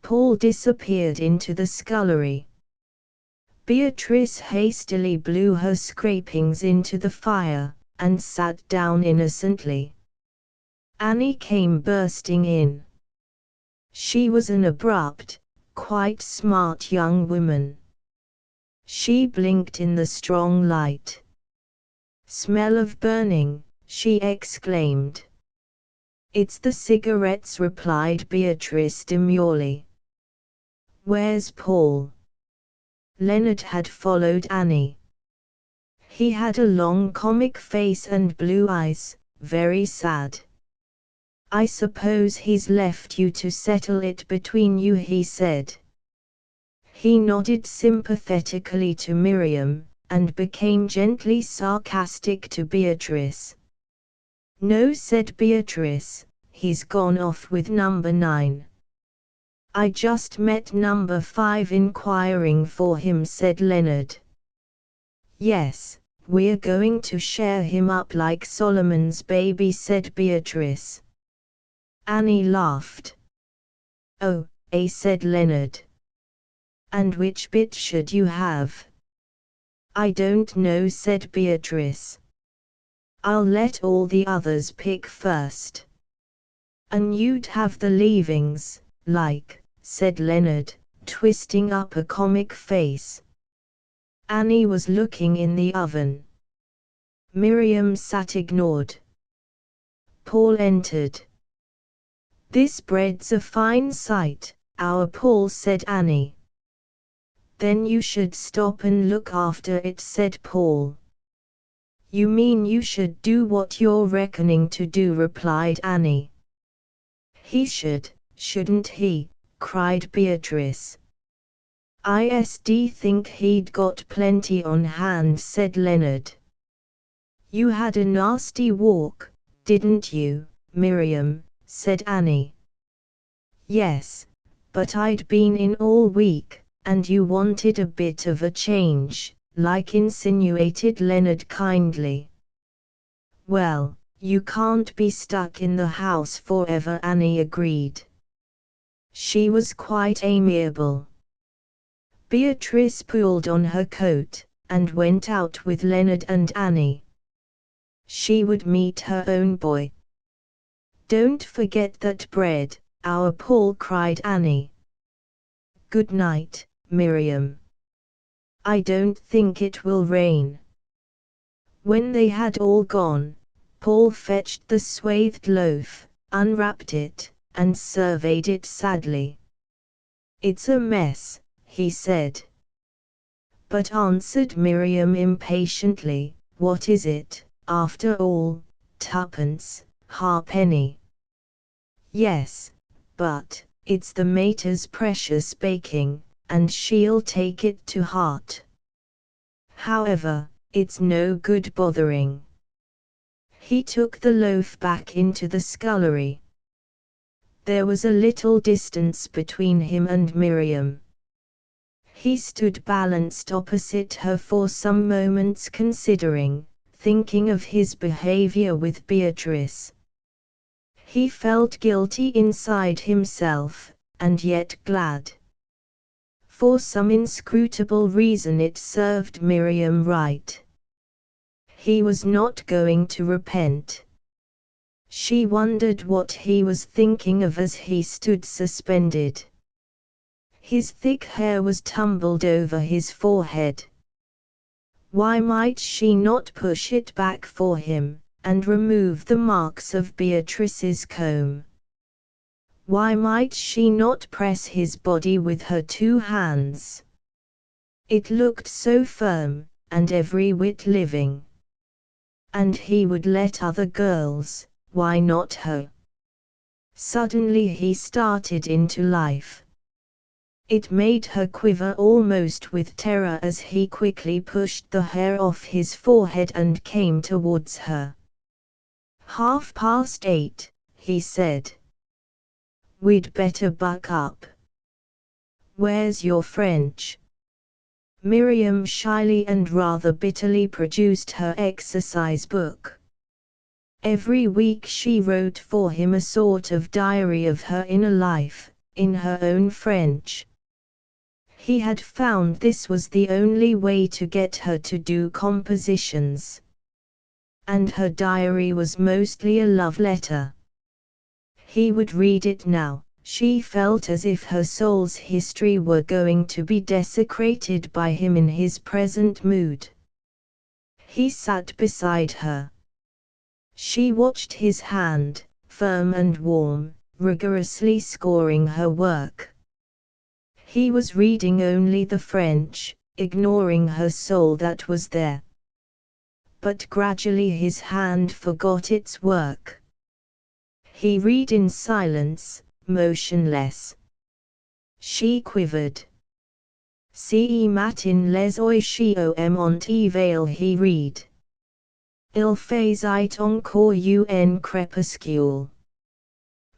Paul disappeared into the scullery. Beatrice hastily blew her scrapings into the fire, and sat down innocently. Annie came bursting in. She was an abrupt, quite smart young woman. She blinked in the strong light. "Smell of burning," she exclaimed. "It's the cigarettes," replied Beatrice demurely. "Where's Paul?" Leonard had followed Annie. He had a long comic face and blue eyes, very sad. "I suppose he's left you to settle it between you," he said. He nodded sympathetically to Miriam, and became gently sarcastic to Beatrice. "No," said Beatrice, "he's gone off with number 9. I just met number 5 inquiring for him," said Leonard. "Yes, we're going to share him up like Solomon's baby," said Beatrice. Annie laughed. "Oh, said Leonard. "And which bit should you have?" "I don't know," said Beatrice. "I'll let all the others pick first." "And you'd have the leavings, like," said Leonard, twisting up a comic face. Annie was looking in the oven. Miriam sat ignored. Paul entered. "This bread's a fine sight, our Paul," said Annie. "Then you should stop and look after it," said Paul. "You mean you should do what you're reckoning to do," replied Annie. "He should, shouldn't he?" cried Beatrice. "I'd think he'd got plenty on hand," said Leonard. "You had a nasty walk, didn't you, Miriam?" said Annie. "Yes, but I'd been in all week, and you wanted a bit of a change, like," insinuated Leonard kindly. "Well, you can't be stuck in the house forever," Annie agreed. She was quite amiable. Beatrice pulled on her coat, and went out with Leonard and Annie. She would meet her own boy. "Don't forget that bread, our Paul," cried Annie. "Good night, Miriam. I don't think it will rain." When they had all gone, Paul fetched the swathed loaf, unwrapped it, and surveyed it sadly. "It's a mess," he said. "But," answered Miriam impatiently, "what is it, after all, 2pence, halfpenny?" "Yes, but it's the mater's precious baking, and she'll take it to heart. However, it's no good bothering. He took the loaf back into the scullery. There was a little distance between him and Miriam. He stood balanced opposite her for some moments considering, thinking of his behavior with Beatrice. He felt guilty inside himself, and yet glad. For some inscrutable reason it served Miriam right. He was not going to repent. She wondered what he was thinking of as he stood suspended. His thick hair was tumbled over his forehead. Why might she not push it back for him, and remove the marks of Beatrice's comb? Why might she not press his body with her 2 hands? It looked so firm, and every whit living. And he would let other girls, why not her? Suddenly he started into life. It made her quiver almost with terror as he quickly pushed the hair off his forehead and came towards her. 8:30, he said. We'd better buck up. Where's your French? Miriam shyly and rather bitterly produced her exercise book. Every week she wrote for him a sort of diary of her inner life, in her own French. He had found this was the only way to get her to do compositions. And her diary was mostly a love letter. He would read it now. She felt as if her soul's history were going to be desecrated by him in his present mood. He sat beside her. She watched his hand, firm and warm, rigorously scoring her work. He was reading only the French, ignoring her soul that was there. But gradually his hand forgot its work. He read in silence, motionless. She quivered. Ce matin les oiseaux ont éveillé he read. Il faisait encore un crépuscule.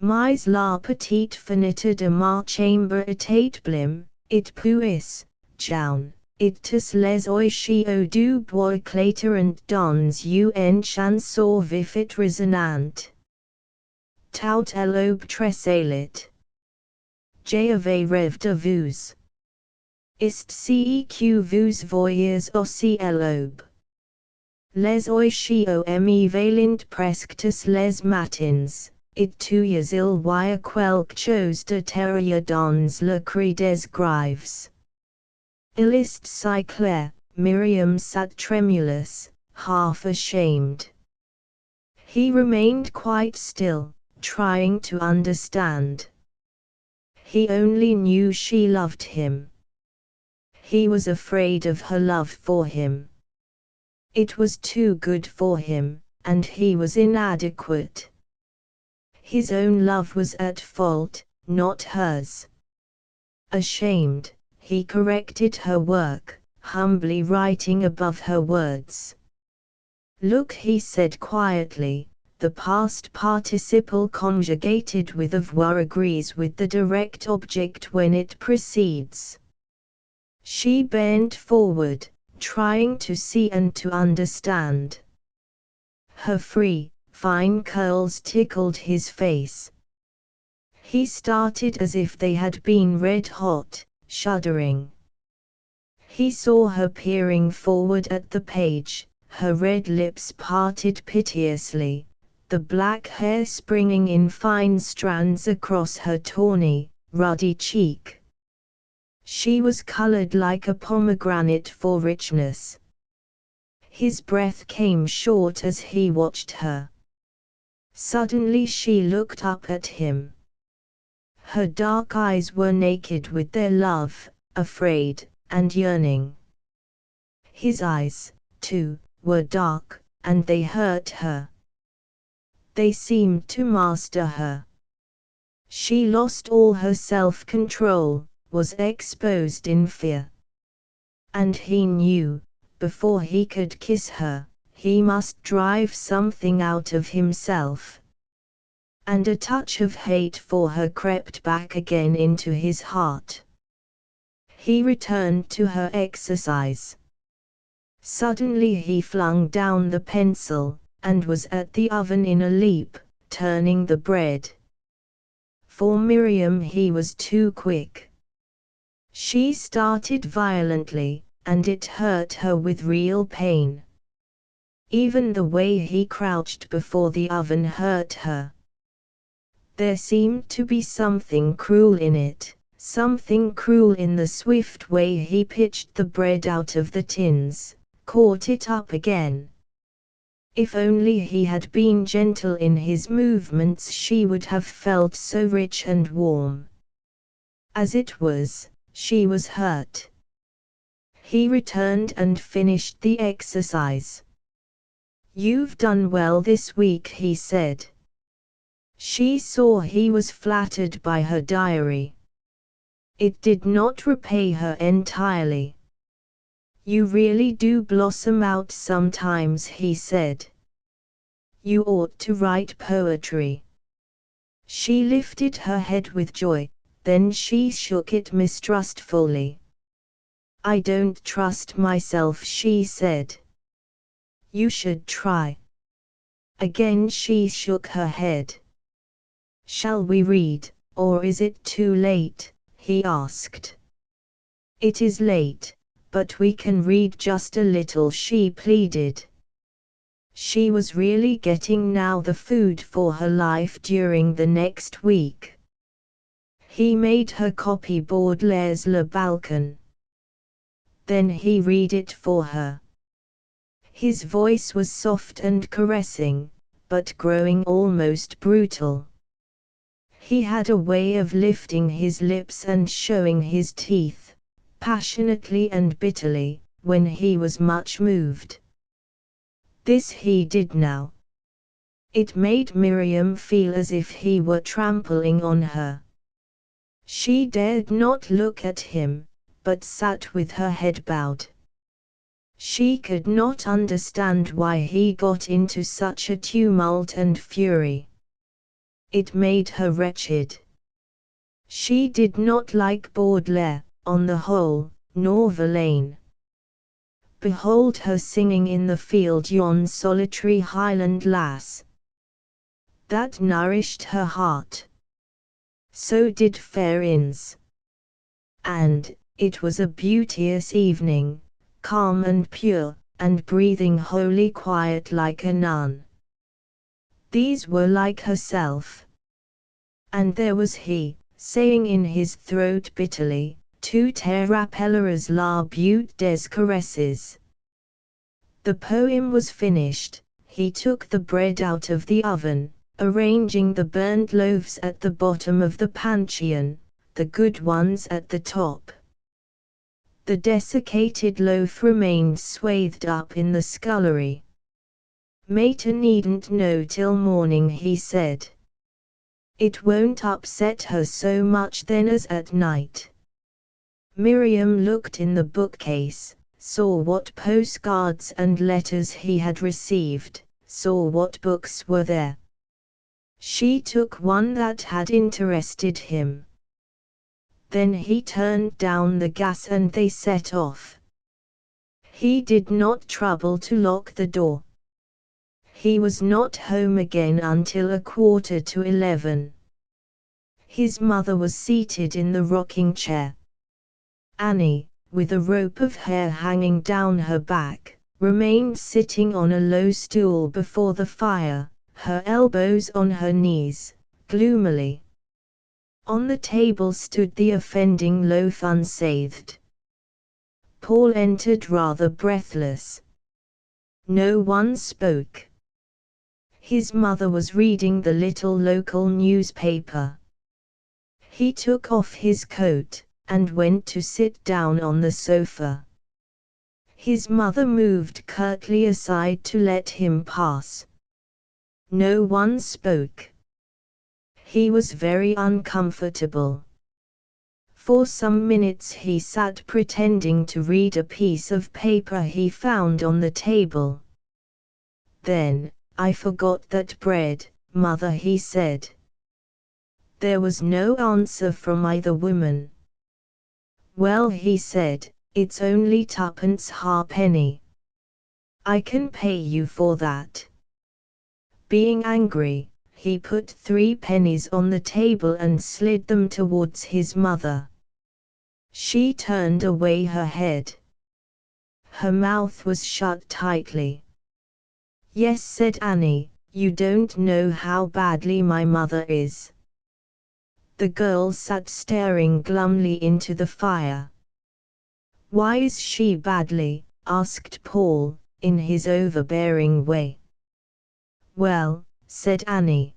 Mais la petite fenêtre de ma chambre était blême, it puis, jaune, it tous les oiseaux du bois claterant dans une chanson vif et résonnante. Tout à l'aube tressaillit. J'avais rêve de vous. Est ce que vous voyez aussi à l'aube? Les oiseaux m'éveillent presque tous les matins, et tu il y a quelque chose de terrible dans le cri des graves. Il est si clair, Miriam sat tremulous, half ashamed. He remained quite still, trying to understand. He only knew she loved him. He was afraid of her love for him. It was too good for him, and he was inadequate. His own love was at fault, not hers. Ashamed, he corrected her work, humbly writing above her words. Look, he said quietly, the past participle conjugated with avoir agrees with the direct object when it precedes. She bent forward, trying to see and to understand. Her free, fine curls tickled his face. He started as if they had been red hot, shuddering. He saw her peering forward at the page, her red lips parted piteously, the black hair springing in fine strands across her tawny, ruddy cheek. She was colored like a pomegranate for richness. His breath came short as he watched her. Suddenly she looked up at him. Her dark eyes were naked with their love, afraid, and yearning. His eyes, too, were dark, and they hurt her. They seemed to master her. She lost all her self-control, was exposed in fear. And he knew, before he could kiss her, he must drive something out of himself. And a touch of hate for her crept back again into his heart. He returned to her exercise. Suddenly he flung down the pencil, and was at the oven in a leap, turning the bread. For Miriam he was too quick. She started violently, and it hurt her with real pain. Even the way he crouched before the oven hurt her. There seemed to be something cruel in it, something cruel in the swift way he pitched the bread out of the tins, caught it up again. If only he had been gentle in his movements, she would have felt so rich and warm. As it was, she was hurt. He returned and finished the exercise. "You've done well this week," he said. She saw he was flattered by her diary. It did not repay her entirely. "You really do blossom out sometimes," he said. "You ought to write poetry." She lifted her head with joy, then she shook it mistrustfully. "I don't trust myself," she said. "You should try." Again she shook her head. "Shall we read, or is it too late?" he asked. "It is late, but we can read just a little," she pleaded. She was really getting now the food for her life during the next week. He made her copy Baudelaire's Le Balcon. Then he read it for her. His voice was soft and caressing, but growing almost brutal. He had a way of lifting his lips and showing his teeth, passionately and bitterly, when he was much moved. This he did now. It made Miriam feel as if he were trampling on her. She dared not look at him, but sat with her head bowed. She could not understand why he got into such a tumult and fury. It made her wretched. She did not like Baudelaire, on the whole, nor Verlaine. Behold her singing in the field yon solitary Highland lass. That nourished her heart. So did Fair Inns. And it was a beauteous evening, calm and pure, and breathing wholly quiet like a nun. These were like herself. And there was he, saying in his throat bitterly, "Tu te rappelleras la beauté des caresses." The poem was finished. He took the bread out of the oven, arranging the burnt loaves at the bottom of the panchion, the good ones at the top. The desiccated loaf remained swathed up in the scullery. "Mater needn't know till morning," he said. "It won't upset her so much then as at night." Miriam looked in the bookcase, saw what postcards and letters he had received, saw what books were there. She took one that had interested him. Then he turned down the gas and they set off. He did not trouble to lock the door. He was not home again until 11:15. His mother was seated in the rocking chair. Annie, with a rope of hair hanging down her back, remained sitting on a low stool before the fire, her elbows on her knees, gloomily. On the table stood the offending loaf unsathed. Paul entered rather breathless. No one spoke. His mother was reading the little local newspaper. He took off his coat, and went to sit down on the sofa. His mother moved curtly aside to let him pass. No one spoke. He was very uncomfortable. For some minutes he sat pretending to read a piece of paper he found on the table. Then, "I forgot that bread, Mother," he said. There was no answer from either woman. "Well," he said, "it's only twopence halfpenny. I can pay you for that." Being angry, he put 3 pennies on the table and slid them towards his mother. She turned away her head. Her mouth was shut tightly. "Yes," said Annie, "you don't know how badly my mother is." The girl sat staring glumly into the fire. "Why is she badly?" asked Paul, in his overbearing way. "Well," said Annie,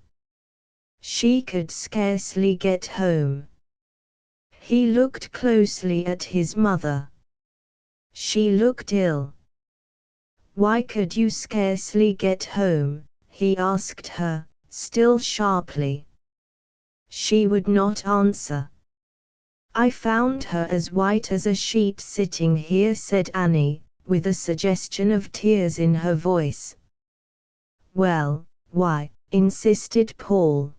"she could scarcely get home." He looked closely at his mother. She looked ill. "Why could you scarcely get home?" he asked her, still sharply. She would not answer. "I found her as white as a sheet sitting here," said Annie, with a suggestion of tears in her voice. "Well, why?" insisted Paul.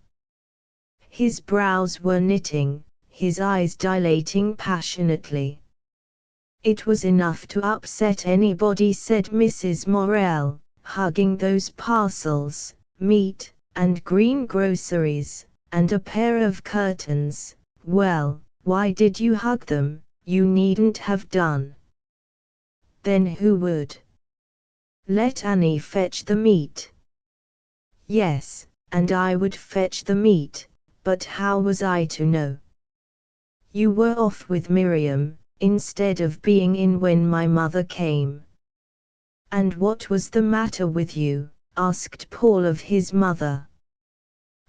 His brows were knitting, his eyes dilating passionately. "It was enough to upset anybody," said Mrs. Morel, hugging those parcels, meat, and green groceries, and a pair of curtains. "Well, why did you hug them? You needn't have done." "Then who would?" "Let Annie fetch the meat." "Yes, and I would fetch the meat, but how was I to know? You were off with Miriam, instead of being in when my mother came." "And what was the matter with you?" asked Paul of his mother.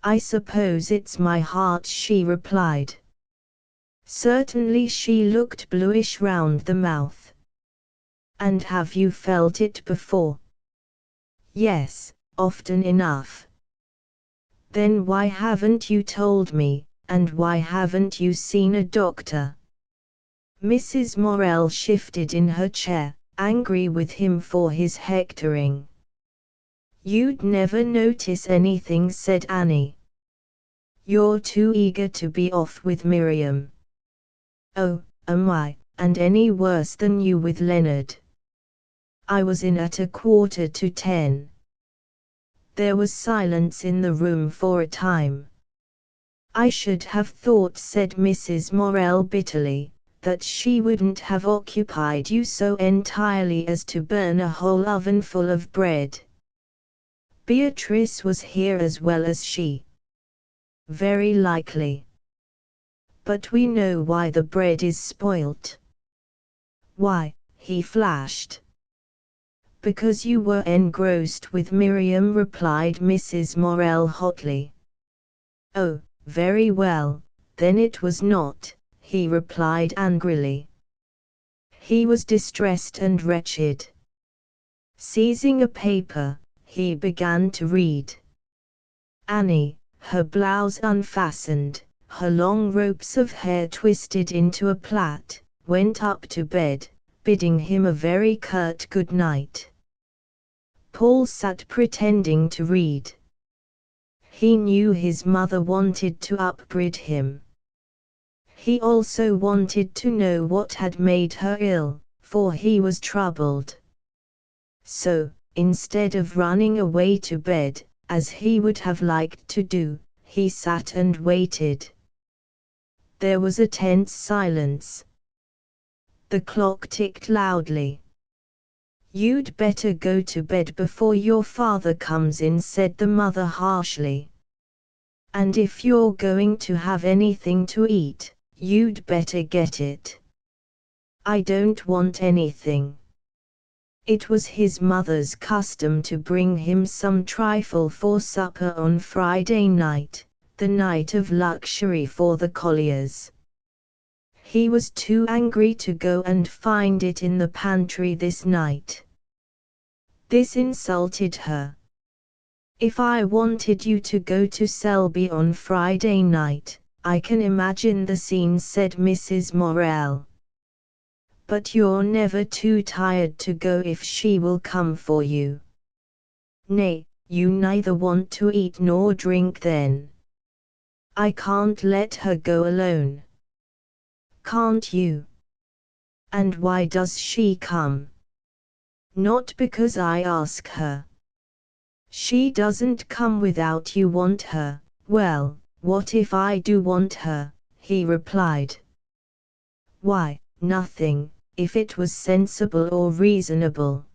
"I suppose it's my heart," she replied. Certainly she looked bluish round the mouth. "And have you felt it before?" "Yes, often enough." "Then why haven't you told me, and why haven't you seen a doctor?" Mrs. Morel shifted in her chair, angry with him for his hectoring. "You'd never notice anything," said Annie. "You're too eager to be off with Miriam." "Oh, am I, and any worse than you with Leonard?" "I was in at 9:15. There was silence in the room for a time. "I should have thought," said Mrs. Morel bitterly, "that she wouldn't have occupied you so entirely as to burn a whole ovenful of bread." "Beatrice was here as well as she." "Very likely. But we know why the bread is spoilt." "Why?" he flashed. "Because you were engrossed with Miriam," replied Mrs. Morel hotly. "Oh, very well, then it was not," he replied angrily. He was distressed and wretched. Seizing a paper, he began to read. Annie, her blouse unfastened, her long ropes of hair twisted into a plait, went up to bed, bidding him a very curt good night. Paul sat pretending to read. He knew his mother wanted to upbraid him. He also wanted to know what had made her ill, for he was troubled. So, instead of running away to bed, as he would have liked to do, he sat and waited. There was a tense silence. The clock ticked loudly. "You'd better go to bed before your father comes in," said the mother harshly. "And if you're going to have anything to eat, you'd better get it." "I don't want anything." It was his mother's custom to bring him some trifle for supper on Friday night, the night of luxury for the Colliers. He was too angry to go and find it in the pantry this night. This insulted her. If I wanted you to go to Selby on Friday night, I can imagine the scene, said Mrs. Morel. But you're never too tired to go if she will come for you. Nay, you neither want to eat nor drink then. I can't let her go alone. Can't you? And why does she come? Not because I ask her. She doesn't come without you want her. Well, what if I do want her? He replied. Why, nothing, if it was sensible or reasonable.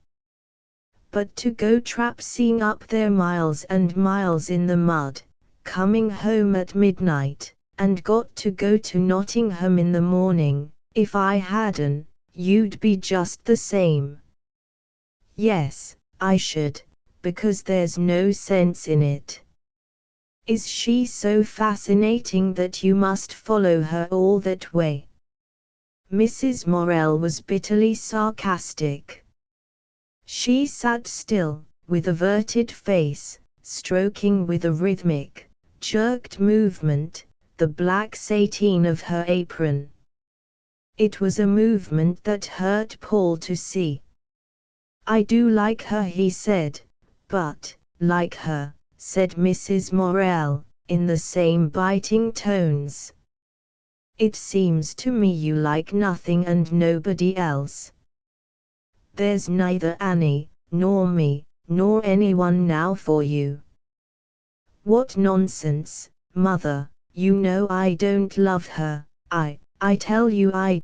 But to go trapseeing up there miles and miles in the mud, coming home at midnight, and got to go to Nottingham in the morning, if I hadn't, you'd be just the same. Yes, I should, because there's no sense in it. Is she so fascinating that you must follow her all that way? Mrs. Morel was bitterly sarcastic. She sat still, with averted face, stroking with a rhythmic, jerked movement, the black sateen of her apron. It was a movement that hurt Paul to see. I do like her, he said. But, like her, said Mrs. Morel, in the same biting tones. It seems to me you like nothing and nobody else. There's neither Annie, nor me, nor anyone now for you. What nonsense, mother, you know I don't love her, I tell you I